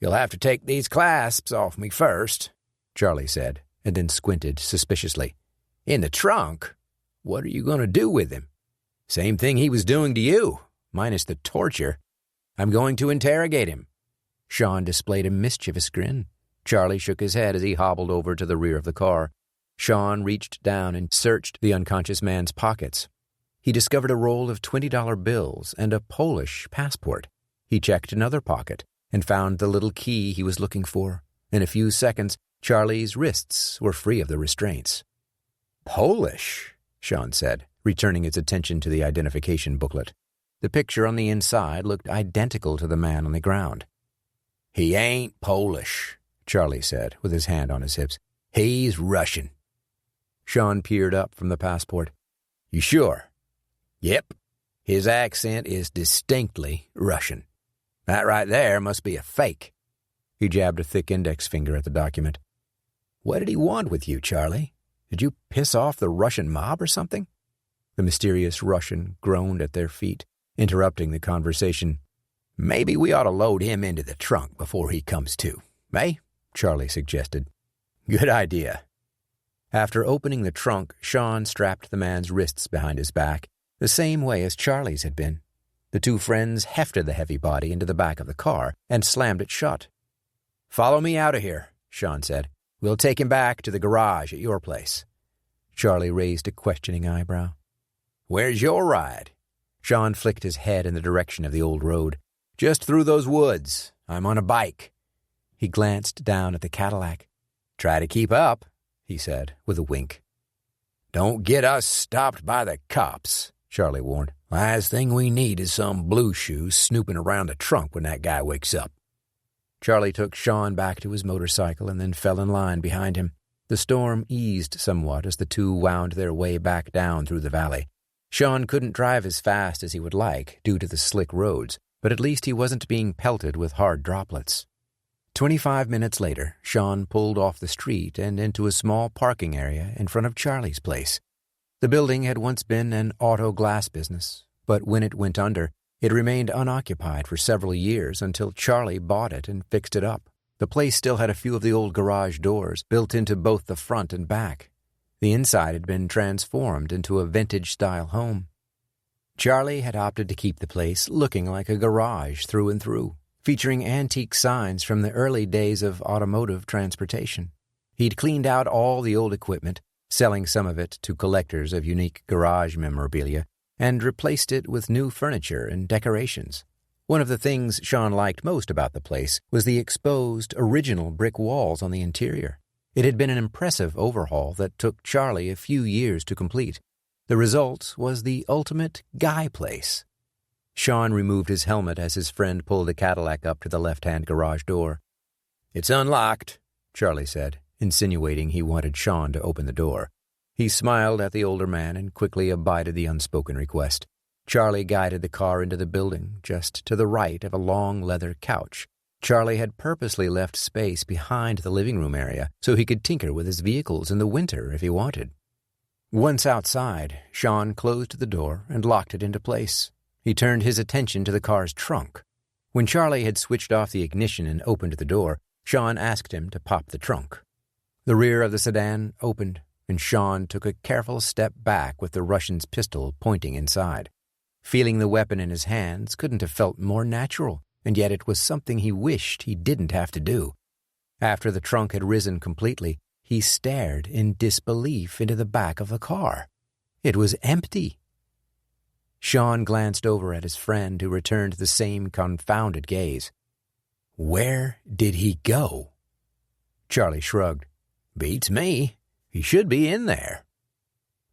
"You'll have to take these clasps off me first," Charlie said, and then squinted suspiciously. "In the trunk? What are you going to do with him?" "Same thing he was doing to you, minus the torture. I'm going to interrogate him." Sean displayed a mischievous grin. Charlie shook his head as he hobbled over to the rear of the car. Sean reached down and searched the unconscious man's pockets. He discovered a roll of $20 bills and a Polish passport. He checked another pocket and found the little key he was looking for. In a few seconds, Charlie's wrists were free of the restraints. "Polish," Sean said, returning his attention to the identification booklet. The picture on the inside looked identical to the man on the ground. "He ain't Polish," Charlie said, with his hand on his hips. "He's Russian." Sean peered up from the passport. "You sure?" "Yep. His accent is distinctly Russian. That right there must be a fake." He jabbed a thick index finger at the document. "What did he want with you, Charlie? Did you piss off the Russian mob or something?" The mysterious Russian groaned at their feet, interrupting the conversation. "Maybe we ought to load him into the trunk before he comes to, eh?" Charlie suggested. "Good idea." After opening the trunk, Sean strapped the man's wrists behind his back, the same way as Charlie's had been. The two friends hefted the heavy body into the back of the car and slammed it shut. "Follow me out of here," Sean said. "We'll take him back to the garage at your place." Charlie raised a questioning eyebrow. "Where's your ride?" Sean flicked his head in the direction of the old road. "Just through those woods. I'm on a bike." He glanced down at the Cadillac. "Try to keep up," he said, with a wink. "Don't get us stopped by the cops," Charlie warned. "Last thing we need is some blue shoes snooping around the trunk when that guy wakes up." Charlie took Sean back to his motorcycle and then fell in line behind him. The storm eased somewhat as the two wound their way back down through the valley. Sean couldn't drive as fast as he would like due to the slick roads, but at least he wasn't being pelted with hard droplets. 25 minutes later, Sean pulled off the street and into a small parking area in front of Charlie's place. The building had once been an auto glass business, but when it went under, it remained unoccupied for several years until Charlie bought it and fixed it up. The place still had a few of the old garage doors built into both the front and back. The inside had been transformed into a vintage-style home. Charlie had opted to keep the place looking like a garage through and through, featuring antique signs from the early days of automotive transportation. He'd cleaned out all the old equipment, selling some of it to collectors of unique garage memorabilia, and replaced it with new furniture and decorations. One of the things Sean liked most about the place was the exposed, original brick walls on the interior. It had been an impressive overhaul that took Charlie a few years to complete. The result was the ultimate guy place. Sean removed his helmet as his friend pulled the Cadillac up to the left-hand garage door. "It's unlocked," Charlie said, insinuating he wanted Sean to open the door. He smiled at the older man and quickly abided the unspoken request. Charlie guided the car into the building, just to the right of a long leather couch. Charlie had purposely left space behind the living room area so he could tinker with his vehicles in the winter if he wanted. Once outside, Sean closed the door and locked it into place. He turned his attention to the car's trunk. When Charlie had switched off the ignition and opened the door, Sean asked him to pop the trunk. The rear of the sedan opened, and Sean took a careful step back with the Russian's pistol pointing inside. Feeling the weapon in his hands couldn't have felt more natural, and yet it was something he wished he didn't have to do. After the trunk had risen completely, he stared in disbelief into the back of the car. It was empty. Sean glanced over at his friend, who returned the same confounded gaze. "Where did he go?" Charlie shrugged. "Beats me. He should be in there."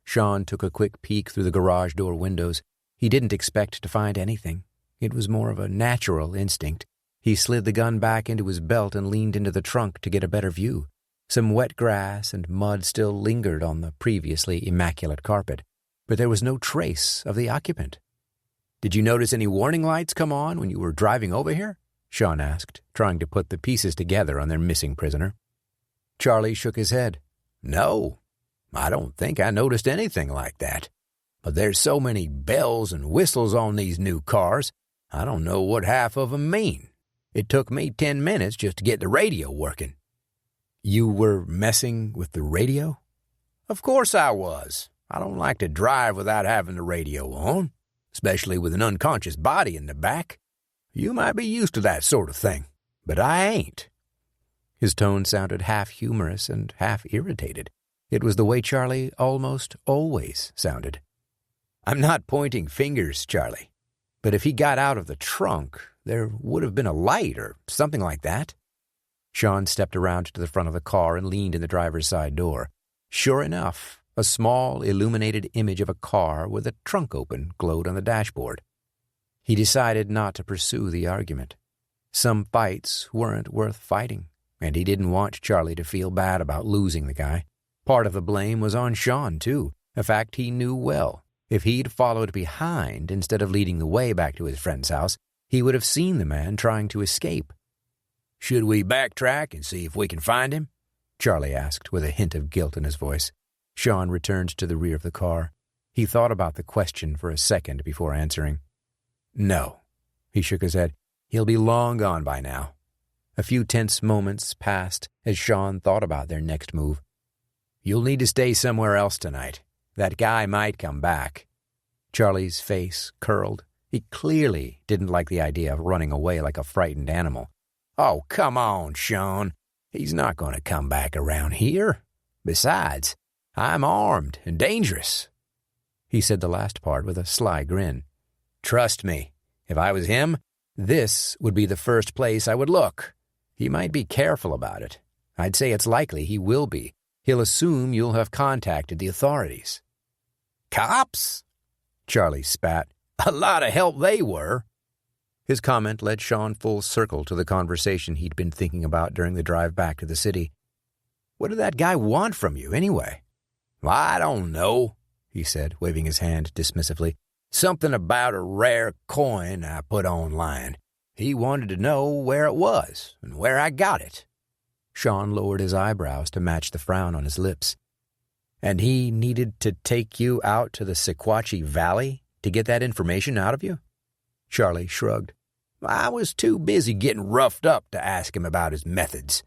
Sean took a quick peek through the garage door windows. He didn't expect to find anything. It was more of a natural instinct. He slid the gun back into his belt and leaned into the trunk to get a better view. Some wet grass and mud still lingered on the previously immaculate carpet, but there was no trace of the occupant. "Did you notice any warning lights come on when you were driving over here?" Sean asked, trying to put the pieces together on their missing prisoner. Charlie shook his head. "No, I don't think I noticed anything like that. But there's so many bells and whistles on these new cars, I don't know what half of them mean. It took me 10 minutes just to get the radio working." "You were messing with the radio?" "Of course I was. I don't like to drive without having the radio on, especially with an unconscious body in the back. You might be used to that sort of thing, but I ain't." His tone sounded half humorous and half irritated. It was the way Charlie almost always sounded. I'm not pointing fingers, Charlie. But if he got out of the trunk, there would have been a light or something like that. Sean stepped around to the front of the car and leaned in the driver's side door. Sure enough, a small, illuminated image of a car with a trunk open glowed on the dashboard. He decided not to pursue the argument. Some fights weren't worth fighting, and he didn't want Charlie to feel bad about losing the guy. Part of the blame was on Sean, too, a fact he knew well. If he'd followed behind instead of leading the way back to his friend's house, he would have seen the man trying to escape. "Should we backtrack and see if we can find him?" Charlie asked with a hint of guilt in his voice. Sean returned to the rear of the car. He thought about the question for a second before answering. "No." He shook his head. "He'll be long gone by now." A few tense moments passed as Sean thought about their next move. "You'll need to stay somewhere else tonight. That guy might come back." Charlie's face curled. He clearly didn't like the idea of running away like a frightened animal. "Oh, come on, Sean. He's not going to come back around here. Besides, I'm armed and dangerous." He said the last part with a sly grin. "Trust me, if I was him, this would be the first place I would look. He might be careful about it. I'd say it's likely he will be. He'll assume you'll have contacted the authorities." "Cops?" Charlie spat. "A lot of help they were." His comment led Sean full circle to the conversation he'd been thinking about during the drive back to the city. "What did that guy want from you, anyway?" "I don't know," he said, waving his hand dismissively. "Something about a rare coin I put online. He wanted to know where it was and where I got it." Sean lowered his eyebrows to match the frown on his lips. "And he needed to take you out to the Sequatchie Valley to get that information out of you?" Charlie shrugged. "I was too busy getting roughed up to ask him about his methods."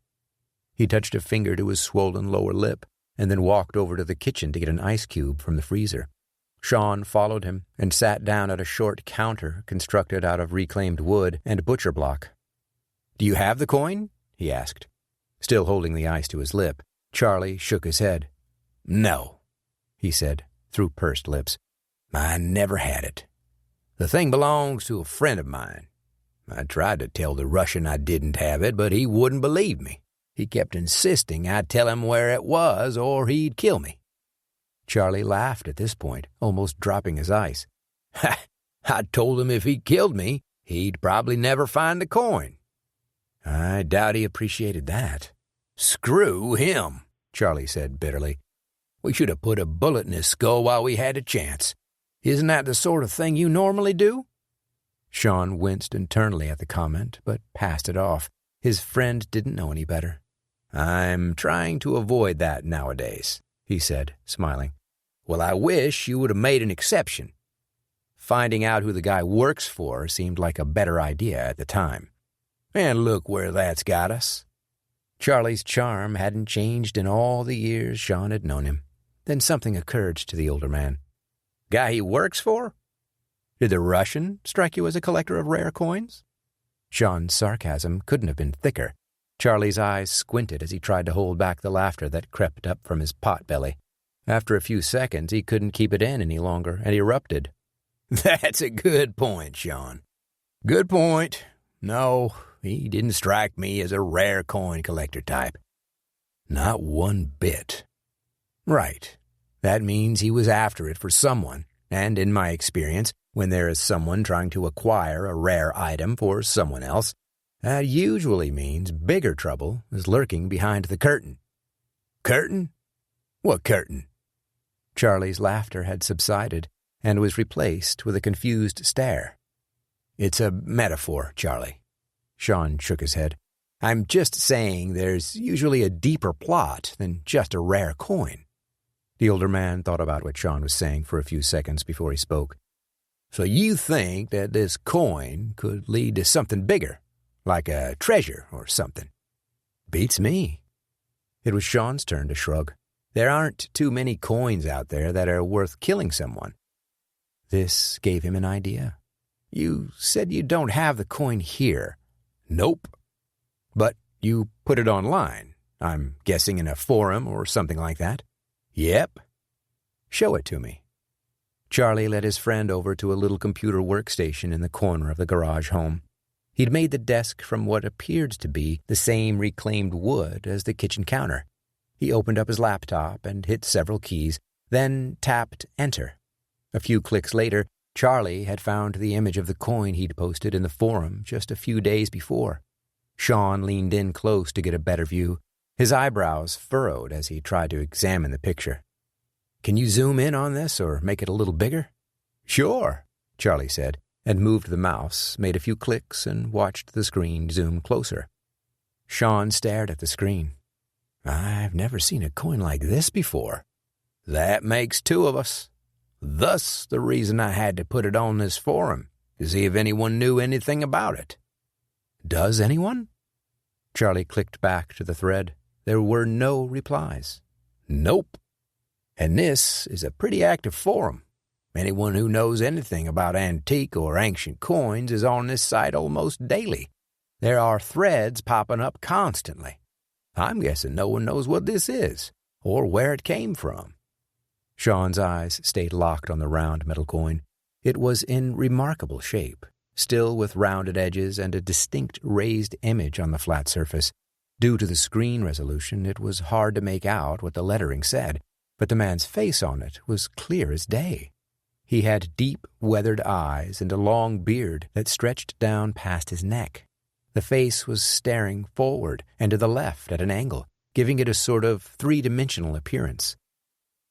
He touched a finger to his swollen lower lip and then walked over to the kitchen to get an ice cube from the freezer. Sean followed him and sat down at a short counter constructed out of reclaimed wood and butcher block. "Do you have the coin?" he asked. Still holding the ice to his lip, Charlie shook his head. "No," he said, through pursed lips. "I never had it. The thing belongs to a friend of mine. I tried to tell the Russian I didn't have it, but he wouldn't believe me. He kept insisting I'd tell him where it was or he'd kill me." Charlie laughed at this point, almost dropping his ice. "I told him if he killed me, he'd probably never find the coin." "I doubt he appreciated that." "Screw him," Charlie said bitterly. "We should have put a bullet in his skull while we had a chance. Isn't that the sort of thing you normally do?" Sean winced internally at the comment, but passed it off. His friend didn't know any better. "I'm trying to avoid that nowadays," he said, smiling. "Well, I wish you would have made an exception." Finding out who the guy works for seemed like a better idea at the time. And look where that's got us. Charlie's charm hadn't changed in all the years Sean had known him. Then something occurred to the older man. "Guy he works for? Did the Russian strike you as a collector of rare coins?" Sean's sarcasm couldn't have been thicker. Charlie's eyes squinted as he tried to hold back the laughter that crept up from his pot belly. After a few seconds, he couldn't keep it in any longer and erupted. "That's a good point, Sean. Good point. No, he didn't strike me as a rare coin collector type. Not one bit." "Right. That means he was after it for someone, and in my experience, when there is someone trying to acquire a rare item for someone else, that usually means bigger trouble is lurking behind the curtain." "Curtain? What curtain?" Charlie's laughter had subsided and was replaced with a confused stare. "It's a metaphor, Charlie." Sean shook his head. "I'm just saying there's usually a deeper plot than just a rare coin." The older man thought about what Sean was saying for a few seconds before he spoke. "So you think that this coin could lead to something bigger, like a treasure or something?" "Beats me." It was Sean's turn to shrug. There aren't too many coins out there that are worth killing someone. This gave him an idea. "You said you don't have the coin here." "Nope." "But you put it online. I'm guessing in a forum or something like that." "Yep." "Show it to me." Charlie led his friend over to a little computer workstation in the corner of the garage home. He'd made the desk from what appeared to be the same reclaimed wood as the kitchen counter. He opened up his laptop and hit several keys, then tapped Enter. A few clicks later, Charlie had found the image of the coin he'd posted in the forum just a few days before. Sean leaned in close to get a better view. His eyebrows furrowed as he tried to examine the picture. "Can you zoom in on this or make it a little bigger?" "Sure," Charlie said, and moved the mouse, made a few clicks, and watched the screen zoom closer. Sean stared at the screen. "I've never seen a coin like this before." "That makes two of us. Thus the reason I had to put it on this forum, to see if anyone knew anything about it." "Does anyone?" Charlie clicked back to the thread. There were no replies. "Nope. And this is a pretty active forum. Anyone who knows anything about antique or ancient coins is on this site almost daily. There are threads popping up constantly. I'm guessing no one knows what this is, or where it came from." Sean's eyes stayed locked on the round metal coin. It was in remarkable shape, still with rounded edges and a distinct raised image on the flat surface. Due to the screen resolution, it was hard to make out what the lettering said, but the man's face on it was clear as day. He had deep, weathered eyes and a long beard that stretched down past his neck. The face was staring forward and to the left at an angle, giving it a sort of three-dimensional appearance.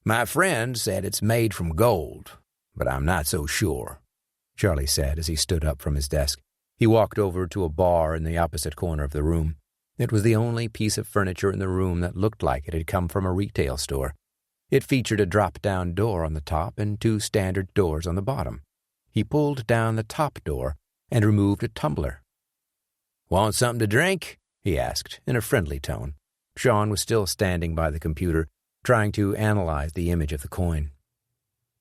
"My friend said it's made from gold, but I'm not so sure," Charlie said as he stood up from his desk. He walked over to a bar in the opposite corner of the room. It was the only piece of furniture in the room that looked like it had come from a retail store. It featured a drop-down door on the top and two standard doors on the bottom. He pulled down the top door and removed a tumbler. "Want something to drink?" he asked in a friendly tone. Sean was still standing by the computer, trying to analyze the image of the coin.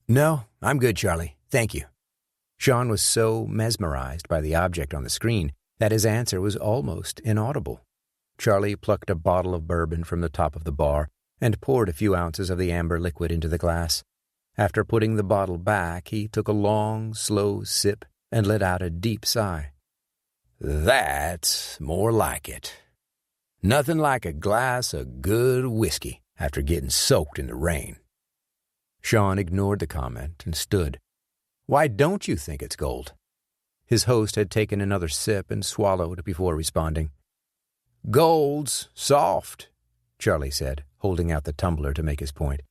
"No, I'm good, Charlie. Thank you." Sean was so mesmerized by the object on the screen that his answer was almost inaudible. Charlie plucked a bottle of bourbon from the top of the bar and poured a few ounces of the amber liquid into the glass. After putting the bottle back, he took a long, slow sip and let out a deep sigh. "That's more like it. Nothing like a glass of good whiskey after getting soaked in the rain." Sean ignored the comment and stood. "Why don't you think it's gold?" His host had taken another sip and swallowed before responding. "Gold's soft," Charlie said, holding out the tumbler to make his point.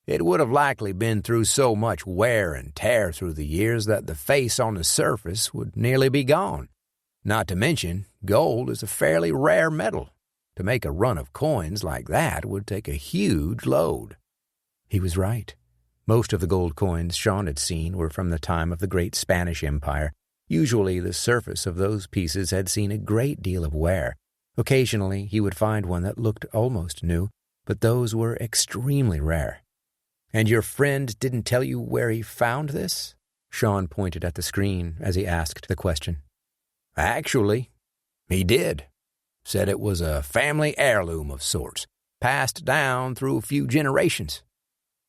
"It would have likely been through so much wear and tear through the years that the face on the surface would nearly be gone. Not to mention, gold is a fairly rare metal. To make a run of coins like that would take a huge load." He was right. Most of the gold coins Sean had seen were from the time of the Great Spanish Empire. Usually the surface of those pieces had seen a great deal of wear. Occasionally he would find one that looked almost new, but those were extremely rare. "And your friend didn't tell you where he found this?" Sean pointed at the screen as he asked the question. "Actually, he did. Said it was a family heirloom of sorts, passed down through a few generations.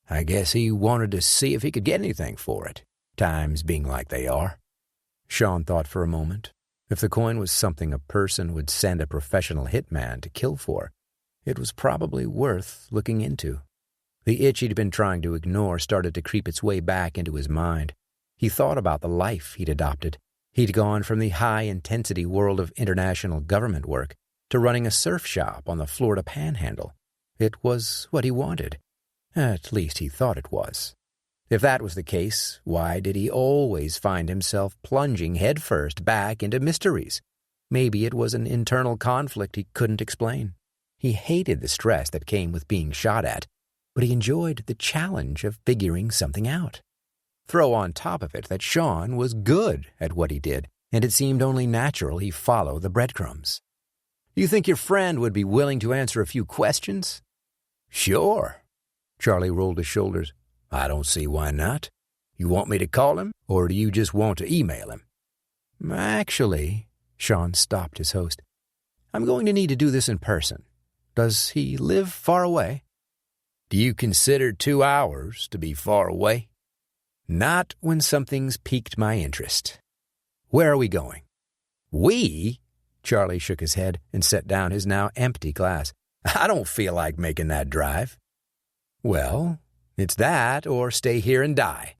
I guess he wanted to see if he could get anything for it, times being like they are." Sean thought for a moment. If the coin was something a person would send a professional hitman to kill for, it was probably worth looking into. The itch he'd been trying to ignore started to creep its way back into his mind. He thought about the life he'd adopted. He'd gone from the high-intensity world of international government work to running a surf shop on the Florida Panhandle. It was what he wanted. At least he thought it was. If that was the case, why did he always find himself plunging headfirst back into mysteries? Maybe it was an internal conflict he couldn't explain. He hated the stress that came with being shot at, but he enjoyed the challenge of figuring something out. Throw on top of it that Sean was good at what he did, and it seemed only natural he follow the breadcrumbs. "You think your friend would be willing to answer a few questions?" "Sure." Charlie rolled his shoulders. "I don't see why not. You want me to call him, or do you just want to email him?" "Actually," Sean stopped his host, "I'm going to need to do this in person. Does he live far away?" "Do you consider 2 hours to be far away?" Not when something's piqued my interest. Where are we going?" "We?" Charlie shook his head and set down his now empty glass. "I don't feel like making that drive." "Well, it's that or stay here and die."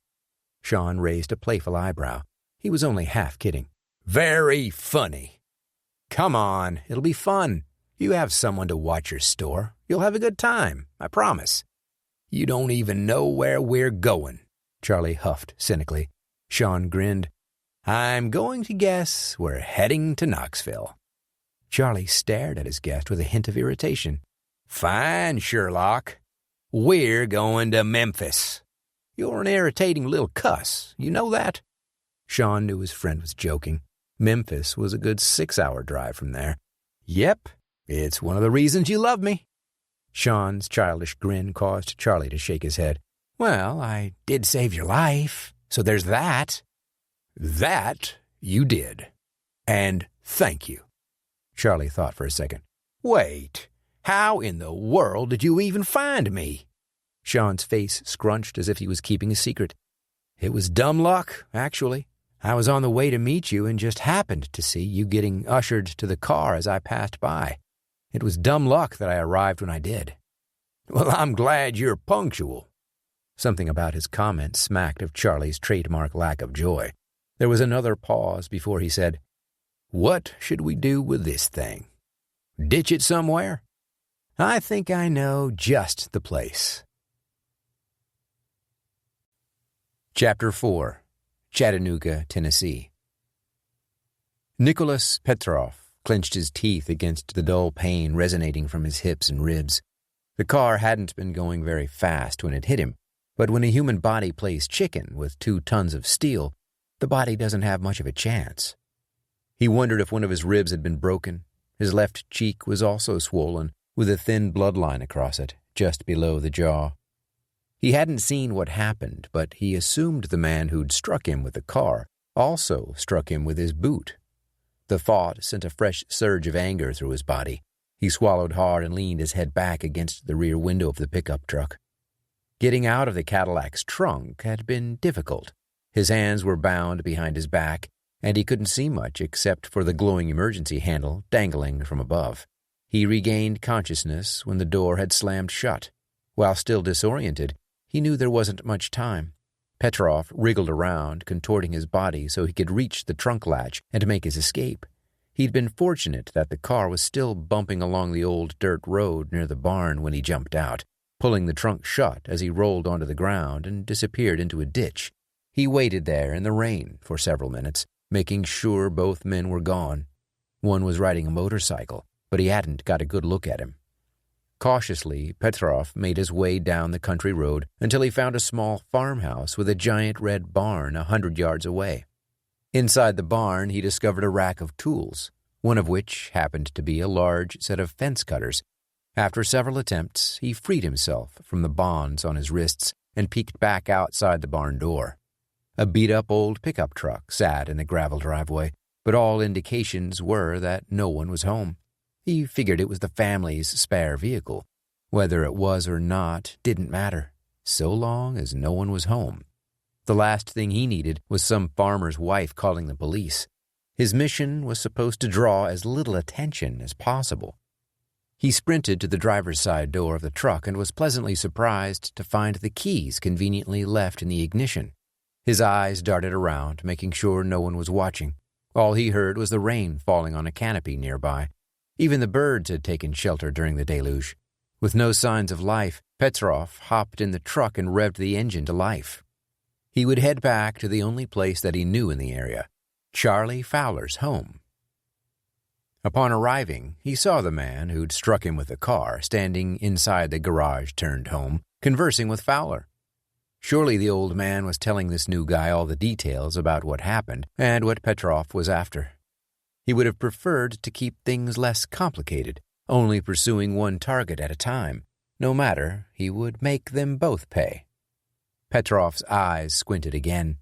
Sean raised a playful eyebrow. He was only half kidding. "Very funny." "Come on, it'll be fun. You have someone to watch your store. You'll have a good time, I promise." "You don't even know where we're going," Charlie huffed cynically. Sean grinned. "I'm going to guess we're heading to Knoxville." Charlie stared at his guest with a hint of irritation. "Fine, Sherlock. We're going to Memphis." "You're an irritating little cuss. You know that?" Sean knew his friend was joking. Memphis was a good 6-hour drive from there. "Yep, it's one of the reasons you love me." Sean's childish grin caused Charlie to shake his head. "Well, I did save your life, so there's that." "That you did. And thank you." Charlie thought for a second. "Wait, how in the world did you even find me?" Sean's face scrunched as if he was keeping a secret. "It was dumb luck, actually. I was on the way to meet you and just happened to see you getting ushered to the car as I passed by. It was dumb luck that I arrived when I did." "Well, I'm glad you're punctual." Something about his comment smacked of Charlie's trademark lack of joy. There was another pause before he said, "What should we do with this thing? Ditch it somewhere? I think I know just the place." Chapter 4. Chattanooga, Tennessee. Nicholas Petrov clenched his teeth against the dull pain resonating from his hips and ribs. The car hadn't been going very fast when it hit him, but when a human body plays chicken with 2 tons of steel, the body doesn't have much of a chance. He wondered if one of his ribs had been broken. His left cheek was also swollen, with a thin bloodline across it, just below the jaw. He hadn't seen what happened, but he assumed the man who'd struck him with the car also struck him with his boot. The thought sent a fresh surge of anger through his body. He swallowed hard and leaned his head back against the rear window of the pickup truck. Getting out of the Cadillac's trunk had been difficult. His hands were bound behind his back, and he couldn't see much except for the glowing emergency handle dangling from above. He regained consciousness when the door had slammed shut. While still disoriented, he knew there wasn't much time. Petrov wriggled around, contorting his body so he could reach the trunk latch and make his escape. He'd been fortunate that the car was still bumping along the old dirt road near the barn when he jumped out, pulling the trunk shut as he rolled onto the ground and disappeared into a ditch. He waited there in the rain for several minutes, making sure both men were gone. One was riding a motorcycle, but he hadn't got a good look at him. Cautiously, Petrov made his way down the country road until he found a small farmhouse with a giant red barn 100 yards away. Inside the barn, he discovered a rack of tools, one of which happened to be a large set of fence cutters. After several attempts, he freed himself from the bonds on his wrists and peeked back outside the barn door. A beat-up old pickup truck sat in the gravel driveway, but all indications were that no one was home. He figured it was the family's spare vehicle. Whether it was or not didn't matter, so long as no one was home. The last thing he needed was some farmer's wife calling the police. His mission was supposed to draw as little attention as possible. He sprinted to the driver's side door of the truck and was pleasantly surprised to find the keys conveniently left in the ignition. His eyes darted around, making sure no one was watching. All he heard was the rain falling on a canopy nearby. Even the birds had taken shelter during the deluge. With no signs of life, Petrov hopped in the truck and revved the engine to life. He would head back to the only place that he knew in the area, Charlie Fowler's home. Upon arriving, he saw the man who'd struck him with the car standing inside the garage-turned home, conversing with Fowler. Surely the old man was telling this new guy all the details about what happened and what Petrov was after. He would have preferred to keep things less complicated, only pursuing one target at a time. No matter, he would make them both pay. Petrov's eyes squinted again.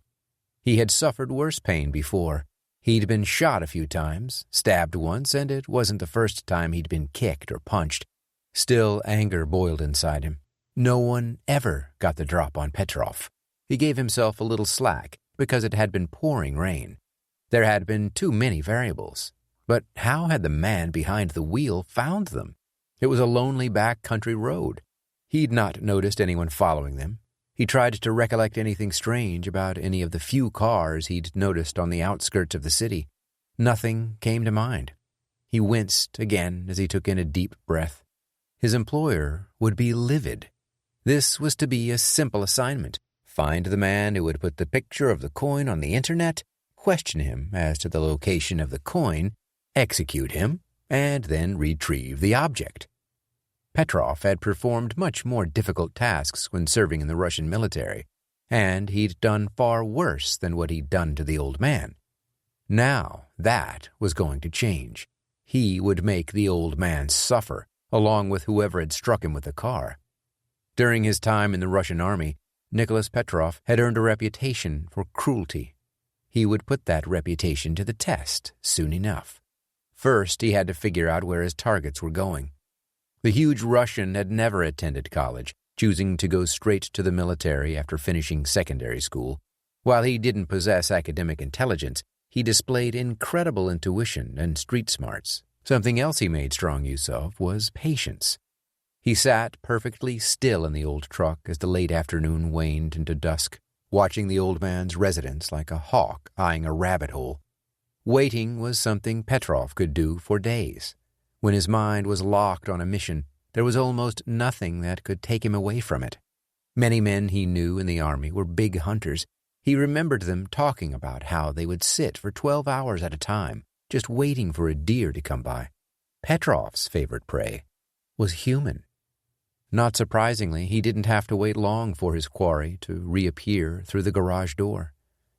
He had suffered worse pain before. He'd been shot a few times, stabbed once, and it wasn't the first time he'd been kicked or punched. Still, anger boiled inside him. No one ever got the drop on Petrov. He gave himself a little slack because it had been pouring rain. There had been too many variables. But how had the man behind the wheel found them? It was a lonely back country road. He'd not noticed anyone following them. He tried to recollect anything strange about any of the few cars he'd noticed on the outskirts of the city. Nothing came to mind. He winced again as he took in a deep breath. His employer would be livid. This was to be a simple assignment. Find the man who would put the picture of the coin on the internet, question him as to the location of the coin, execute him, and then retrieve the object. Petrov had performed much more difficult tasks when serving in the Russian military, and he'd done far worse than what he'd done to the old man. Now that was going to change. He would make the old man suffer, along with whoever had struck him with the car. During his time in the Russian army, Nicholas Petrov had earned a reputation for cruelty. He would put that reputation to the test soon enough. First, he had to figure out where his targets were going. The huge Russian had never attended college, choosing to go straight to the military after finishing secondary school. While he didn't possess academic intelligence, he displayed incredible intuition and street smarts. Something else he made strong use of was patience. He sat perfectly still in the old truck as the late afternoon waned into dusk, watching the old man's residence like a hawk eyeing a rabbit hole. Waiting was something Petrov could do for days. When his mind was locked on a mission, there was almost nothing that could take him away from it. Many men he knew in the army were big hunters. He remembered them talking about how they would sit for 12 hours at a time, just waiting for a deer to come by. Petrov's favorite prey was human. Not surprisingly, he didn't have to wait long for his quarry to reappear through the garage door.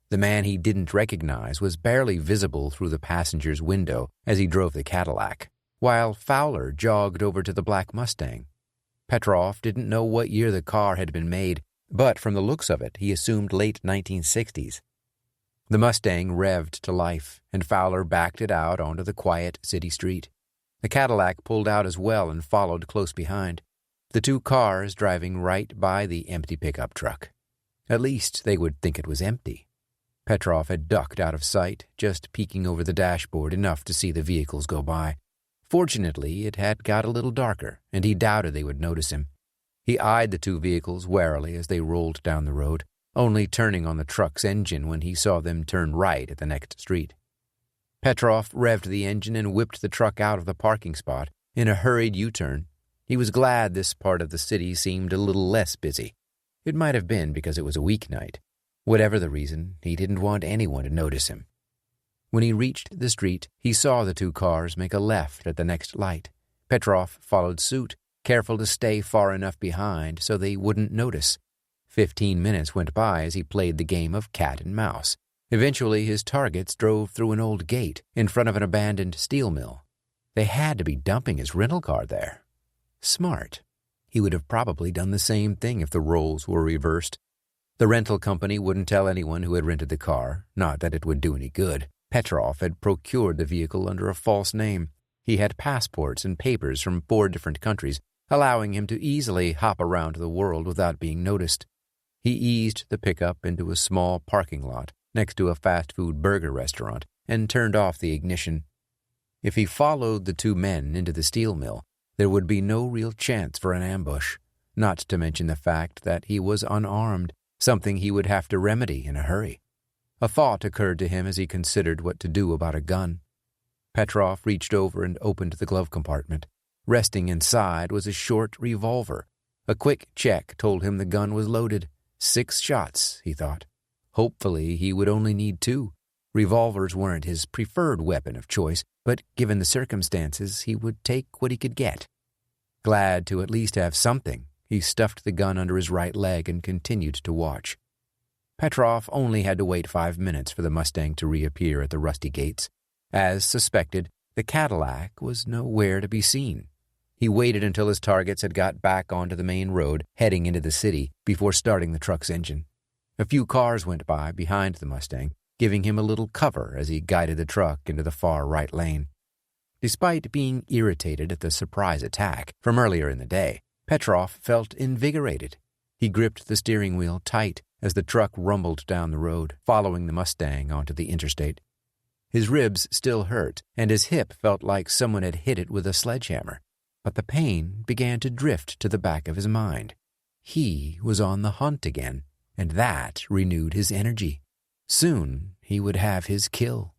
The man he didn't recognize was barely visible through the passenger's window as he drove the Cadillac, while Fowler jogged over to the black Mustang. Petrov didn't know what year the car had been made, but from the looks of it, he assumed late 1960s. The Mustang revved to life, and Fowler backed it out onto the quiet city street. The Cadillac pulled out as well and followed close behind, the two cars driving right by the empty pickup truck. At least they would think it was empty. Petrov had ducked out of sight, just peeking over the dashboard enough to see the vehicles go by. Fortunately, it had got a little darker, and he doubted they would notice him. He eyed the two vehicles warily as they rolled down the road, only turning on the truck's engine when he saw them turn right at the next street. Petrov revved the engine and whipped the truck out of the parking spot in a hurried U-turn. He was glad this part of the city seemed a little less busy. It might have been because it was a weeknight. Whatever the reason, he didn't want anyone to notice him. When he reached the street, he saw the two cars make a left at the next light. Petrov followed suit, careful to stay far enough behind so they wouldn't notice. 15 minutes went by as he played the game of cat and mouse. Eventually, his targets drove through an old gate in front of an abandoned steel mill. They had to be dumping his rental car there. Smart. He would have probably done the same thing if the roles were reversed. The rental company wouldn't tell anyone who had rented the car, not that it would do any good. Petrov had procured the vehicle under a false name. He had passports and papers from 4 different countries, allowing him to easily hop around the world without being noticed. He eased the pickup into a small parking lot next to a fast-food burger restaurant and turned off the ignition. If he followed the two men into the steel mill, there would be no real chance for an ambush, not to mention the fact that he was unarmed, something he would have to remedy in a hurry. A thought occurred to him as he considered what to do about a gun. Petrov reached over and opened the glove compartment. Resting inside was a short revolver. A quick check told him the gun was loaded. 6 shots, he thought. Hopefully, he would only need 2. Revolvers weren't his preferred weapon of choice, but given the circumstances, he would take what he could get. Glad to at least have something, he stuffed the gun under his right leg and continued to watch. Petrov only had to wait 5 minutes for the Mustang to reappear at the rusty gates. As suspected, the Cadillac was nowhere to be seen. He waited until his targets had got back onto the main road, heading into the city, before starting the truck's engine. A few cars went by behind the Mustang, giving him a little cover as he guided the truck into the far right lane. Despite being irritated at the surprise attack from earlier in the day, Petrov felt invigorated. He gripped the steering wheel tight, as the truck rumbled down the road, following the Mustang onto the interstate. His ribs still hurt, and his hip felt like someone had hit it with a sledgehammer, but the pain began to drift to the back of his mind. He was on the hunt again, and that renewed his energy. Soon he would have his kill.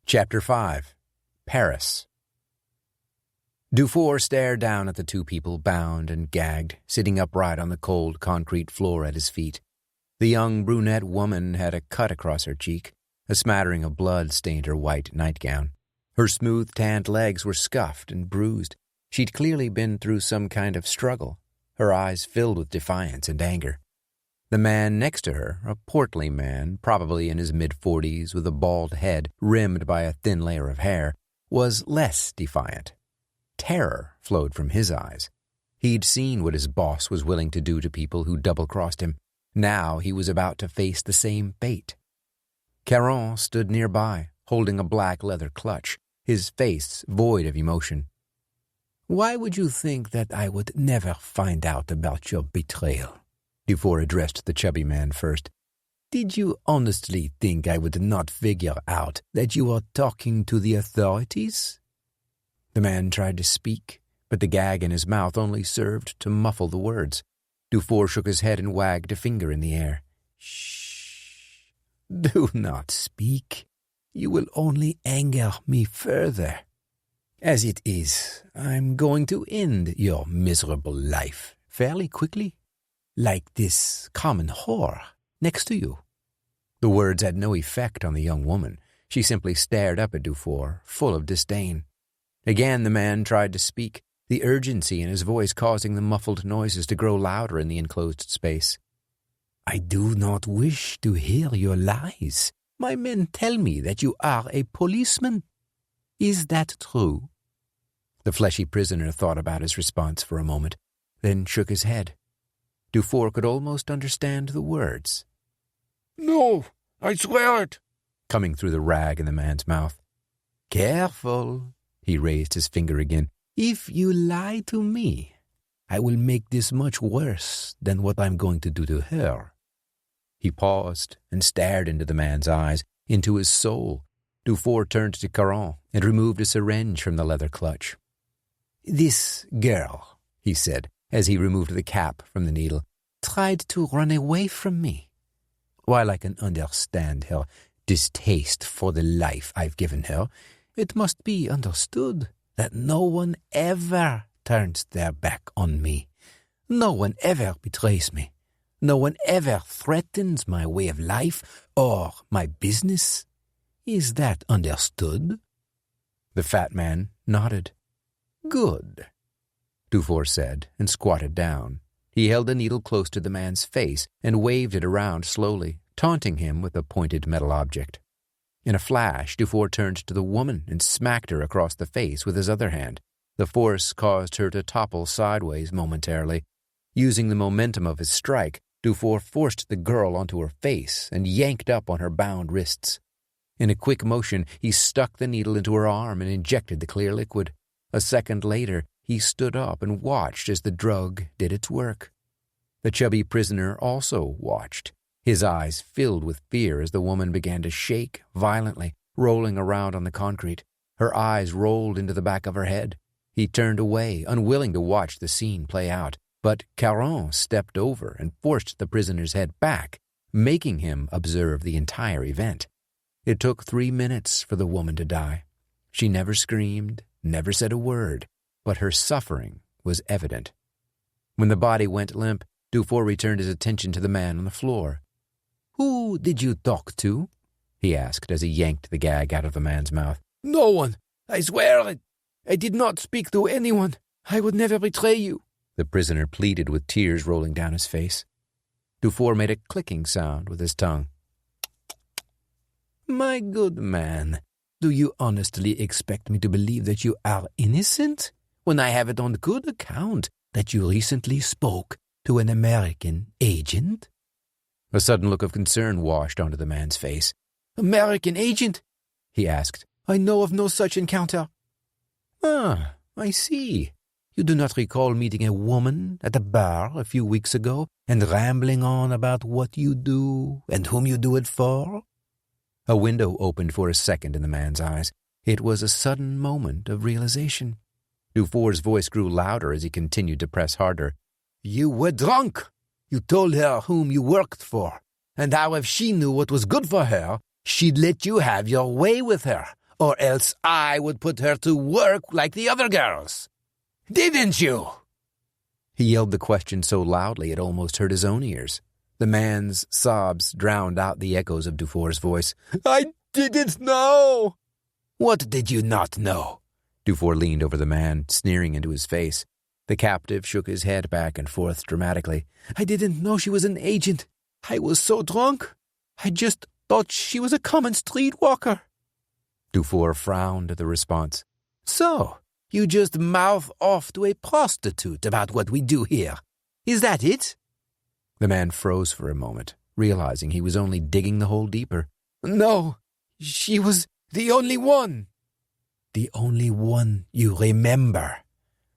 Chapter 5. Paris. Dufour stared down at the two people, bound and gagged, sitting upright on the cold concrete floor at his feet. The young brunette woman had a cut across her cheek. A smattering of blood stained her white nightgown. Her smooth, tanned legs were scuffed and bruised. She'd clearly been through some kind of struggle, her eyes filled with defiance and anger. The man next to her, a portly man, probably in his mid-40s, with a bald head rimmed by a thin layer of hair, was less defiant. Terror flowed from his eyes. He'd seen what his boss was willing to do to people who double-crossed him. Now he was about to face the same fate. Caron stood nearby, holding a black leather clutch, his face void of emotion. "Why would you think that I would never find out about your betrayal?" Dufour addressed the chubby man first. "Did you honestly think I would not figure out that you were talking to the authorities?" The man tried to speak, but the gag in his mouth only served to muffle the words. Dufour shook his head and wagged a finger in the air. "Shh. Do not speak. You will only anger me further. As it is, I'm going to end your miserable life fairly quickly. Like this common whore next to you." The words had no effect on the young woman. She simply stared up at Dufour, full of disdain. Again the man tried to speak, the urgency in his voice causing the muffled noises to grow louder in the enclosed space. "I do not wish to hear your lies. My men tell me that you are a policeman. Is that true?" The fleshy prisoner thought about his response for a moment, then shook his head. Dufour could almost understand the words. "No, I swear it," coming through the rag in the man's mouth. "Careful," he raised his finger again. "If you lie to me, I will make this much worse than what I'm going to do to her." He paused and stared into the man's eyes, into his soul. Dufour turned to Caron and removed a syringe from the leather clutch. "This girl," he said, as he removed the cap from the needle, "tried to run away from me. While I can understand her distaste for the life I've given her, it must be understood that no one ever turns their back on me. No one ever betrays me. No one ever threatens my way of life or my business. Is that understood?" The fat man nodded. "Good," Dufour said, and squatted down. He held the needle close to the man's face and waved it around slowly, taunting him with a pointed metal object. In a flash, Dufour turned to the woman and smacked her across the face with his other hand. The force caused her to topple sideways momentarily. Using the momentum of his strike, Dufour forced the girl onto her face and yanked up on her bound wrists. In a quick motion, he stuck the needle into her arm and injected the clear liquid. A second later, he stood up and watched as the drug did its work. The chubby prisoner also watched, his eyes filled with fear as the woman began to shake violently, rolling around on the concrete. Her eyes rolled into the back of her head. He turned away, unwilling to watch the scene play out, but Caron stepped over and forced the prisoner's head back, making him observe the entire event. It took 3 minutes for the woman to die. She never screamed, never said a word, but her suffering was evident. When the body went limp, Dufour returned his attention to the man on the floor. "Who did you talk to?" he asked as he yanked the gag out of the man's mouth. "No one. I swear it. I did not speak to anyone. I would never betray you," the prisoner pleaded with tears rolling down his face. Dufour made a clicking sound with his tongue. "My good man, do you honestly expect me to believe that you are innocent when I have it on good account that you recently spoke to an American agent?" A sudden look of concern washed onto the man's face. "American agent?" he asked. "I know of no such encounter." "Ah, I see. You do not recall meeting a woman at a bar a few weeks ago and rambling on about what you do and whom you do it for?" A window opened for a second in the man's eyes. It was a sudden moment of realization. Dufour's voice grew louder as he continued to press harder. "You were drunk. You told her whom you worked for, and how if she knew what was good for her, she'd let you have your way with her, or else I would put her to work like the other girls. Didn't you?" He yelled the question so loudly it almost hurt his own ears. The man's sobs drowned out the echoes of Dufour's voice. "I didn't know." "What did you not know?" Dufour leaned over the man, sneering into his face. The captive shook his head back and forth dramatically. "I didn't know she was an agent. I was so drunk. I just thought she was a common streetwalker." Dufour frowned at the response. "So, you just mouth off to a prostitute about what we do here. Is that it?" The man froze for a moment, realizing he was only digging the hole deeper. "No, she was the only one." "The only one you remember,"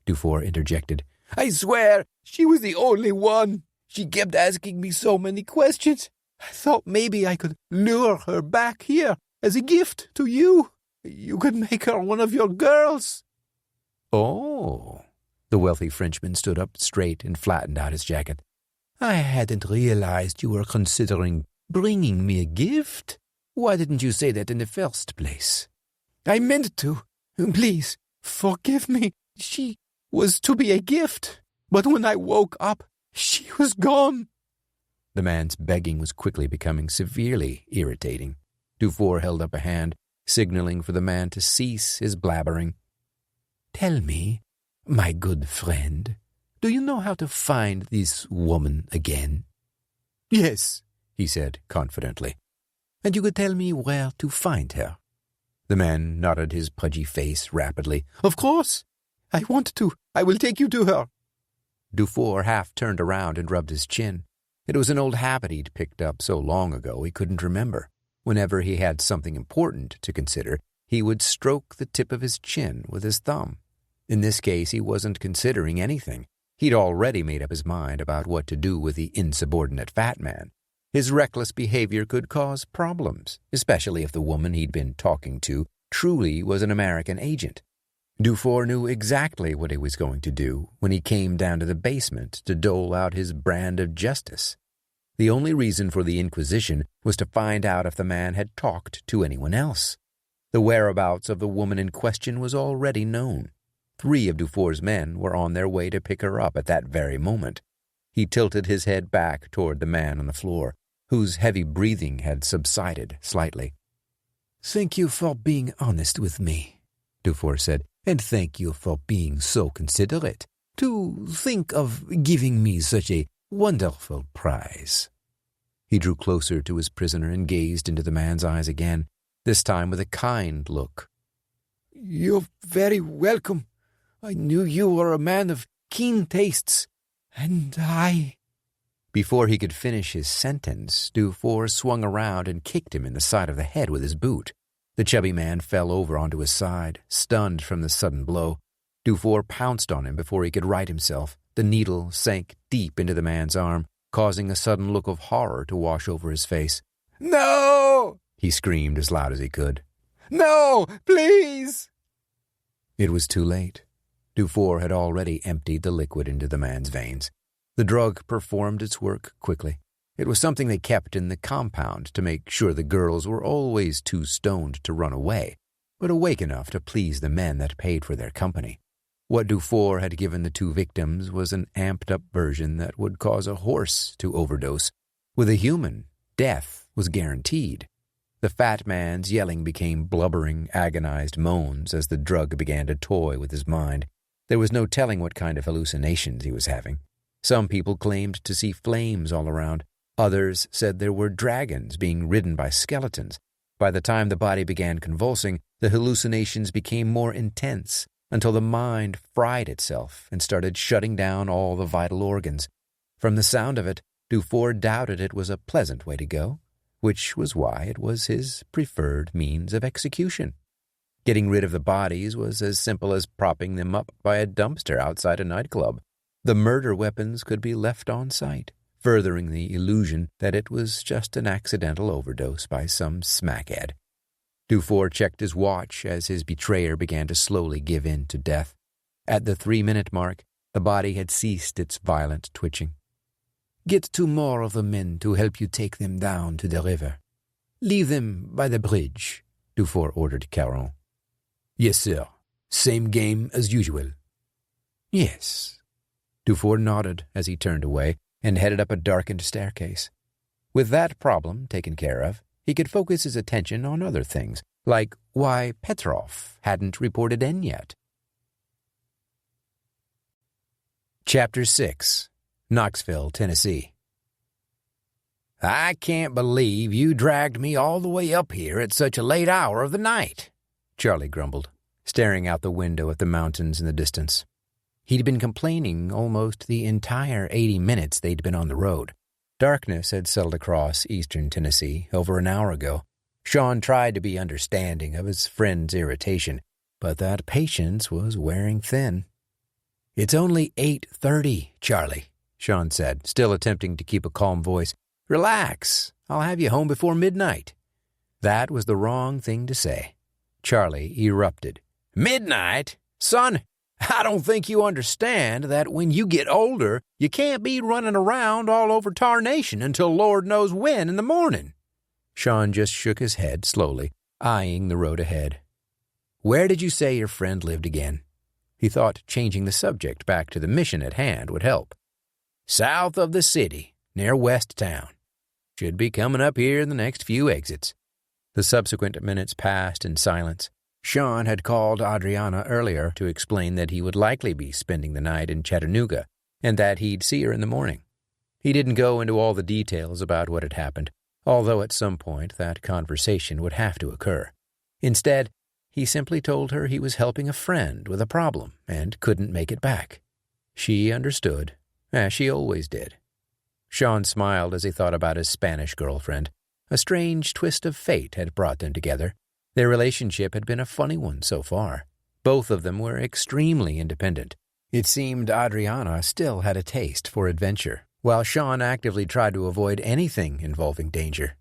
Dufour interjected. "I swear she was the only one. She kept asking me so many questions. I thought maybe I could lure her back here as a gift to you. You could make her one of your girls." "Oh." The wealthy Frenchman stood up straight and flattened out his jacket. "I hadn't realized you were considering bringing me a gift. Why didn't you say that in the first place?" "I meant to. Please, forgive me. She was to be a gift, but when I woke up, she was gone." The man's begging was quickly becoming severely irritating. Dufour held up a hand, signaling for the man to cease his blabbering. "Tell me, my good friend, do you know how to find this woman again?" "Yes," he said confidently. "And you could tell me where to find her?" The man nodded his pudgy face rapidly. "Of course. I want to. I will take you to her." Dufour half turned around and rubbed his chin. It was an old habit he'd picked up so long ago he couldn't remember. Whenever he had something important to consider, he would stroke the tip of his chin with his thumb. In this case, he wasn't considering anything. He'd already made up his mind about what to do with the insubordinate fat man. His reckless behavior could cause problems, especially if the woman he'd been talking to truly was an American agent. Dufour knew exactly what he was going to do when he came down to the basement to dole out his brand of justice. The only reason for the inquisition was to find out if the man had talked to anyone else. The whereabouts of the woman in question was already known. 3 of Dufour's men were on their way to pick her up at that very moment. He tilted his head back toward the man on the floor, whose heavy breathing had subsided slightly. "Thank you for being honest with me," Dufour said, "and thank you for being so considerate. To think of giving me such a wonderful prize." He drew closer to his prisoner and gazed into the man's eyes again, this time with a kind look. "You're very welcome. I knew you were a man of keen tastes, and I—" Before he could finish his sentence, Dufour swung around and kicked him in the side of the head with his boot. The chubby man fell over onto his side, stunned from the sudden blow. Dufour pounced on him before he could right himself. The needle sank deep into the man's arm, causing a sudden look of horror to wash over his face. "No!" he screamed as loud as he could. "No, please!" It was too late. Dufour had already emptied the liquid into the man's veins. The drug performed its work quickly. It was something they kept in the compound to make sure the girls were always too stoned to run away, but awake enough to please the men that paid for their company. What Dufour had given the 2 victims was an amped-up version that would cause a horse to overdose. With a human, death was guaranteed. The fat man's yelling became blubbering, agonized moans as the drug began to toy with his mind. There was no telling what kind of hallucinations he was having. Some people claimed to see flames all around. Others said there were dragons being ridden by skeletons. By the time the body began convulsing, the hallucinations became more intense until the mind fried itself and started shutting down all the vital organs. From the sound of it, Dufour doubted it was a pleasant way to go, which was why it was his preferred means of execution. Getting rid of the bodies was as simple as propping them up by a dumpster outside a nightclub. The murder weapons could be left on site, furthering the illusion that it was just an accidental overdose by some smackhead. Dufour checked his watch as his betrayer began to slowly give in to death. At the 3-minute mark, the body had ceased its violent twitching. "Get 2 more of the men to help you take them down to the river. Leave them by the bridge," Dufour ordered Caron. "Yes, sir. Same game as usual." "Yes." Dufour nodded as he turned away and headed up a darkened staircase. With that problem taken care of, he could focus his attention on other things, like why Petrov hadn't reported in yet. Chapter 6. Knoxville, Tennessee. "I can't believe you dragged me all the way up here at such a late hour of the night," Charlie grumbled, staring out the window at the mountains in the distance. He'd been complaining almost the entire 80 minutes they'd been on the road. Darkness had settled across eastern Tennessee over an hour ago. Sean tried to be understanding of his friend's irritation, but that patience was wearing thin. "It's only 8:30, Charlie," Sean said, still attempting to keep a calm voice. "Relax. I'll have you home before midnight." That was the wrong thing to say. Charlie erupted. "Midnight? Son, I don't think you understand that when you get older, you can't be running around all over tarnation until Lord knows when in the morning." Sean just shook his head slowly, eyeing the road ahead. "Where did you say your friend lived again?" He thought changing the subject back to the mission at hand would help. "South of the city, near West Town. Should be coming up here in the next few exits." The subsequent minutes passed in silence. Sean had called Adriana earlier to explain that he would likely be spending the night in Chattanooga and that he'd see her in the morning. He didn't go into all the details about what had happened, although at some point that conversation would have to occur. Instead, he simply told her he was helping a friend with a problem and couldn't make it back. She understood, as she always did. Sean smiled as he thought about his Spanish girlfriend. A strange twist of fate had brought them together. Their relationship had been a funny one so far. Both of them were extremely independent. It seemed Adriana still had a taste for adventure, while Sean actively tried to avoid anything involving danger.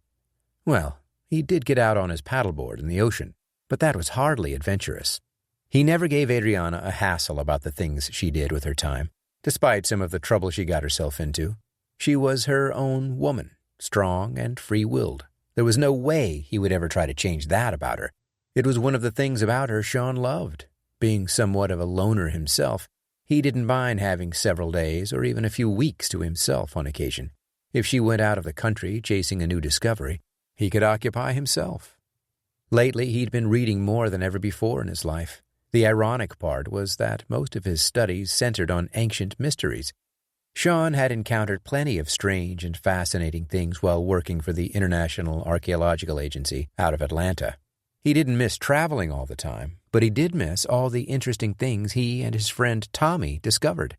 Well, he did get out on his paddleboard in the ocean, but that was hardly adventurous. He never gave Adriana a hassle about the things she did with her time, despite some of the trouble she got herself into. She was her own woman, strong and free-willed. There was no way he would ever try to change that about her. It was one of the things about her Sean loved. Being somewhat of a loner himself, he didn't mind having several days or even a few weeks to himself on occasion. If she went out of the country chasing a new discovery, he could occupy himself. Lately, he'd been reading more than ever before in his life. The ironic part was that most of his studies centered on ancient mysteries. Sean had encountered plenty of strange and fascinating things while working for the International Archaeological Agency out of Atlanta. He didn't miss traveling all the time, but he did miss all the interesting things he and his friend Tommy discovered.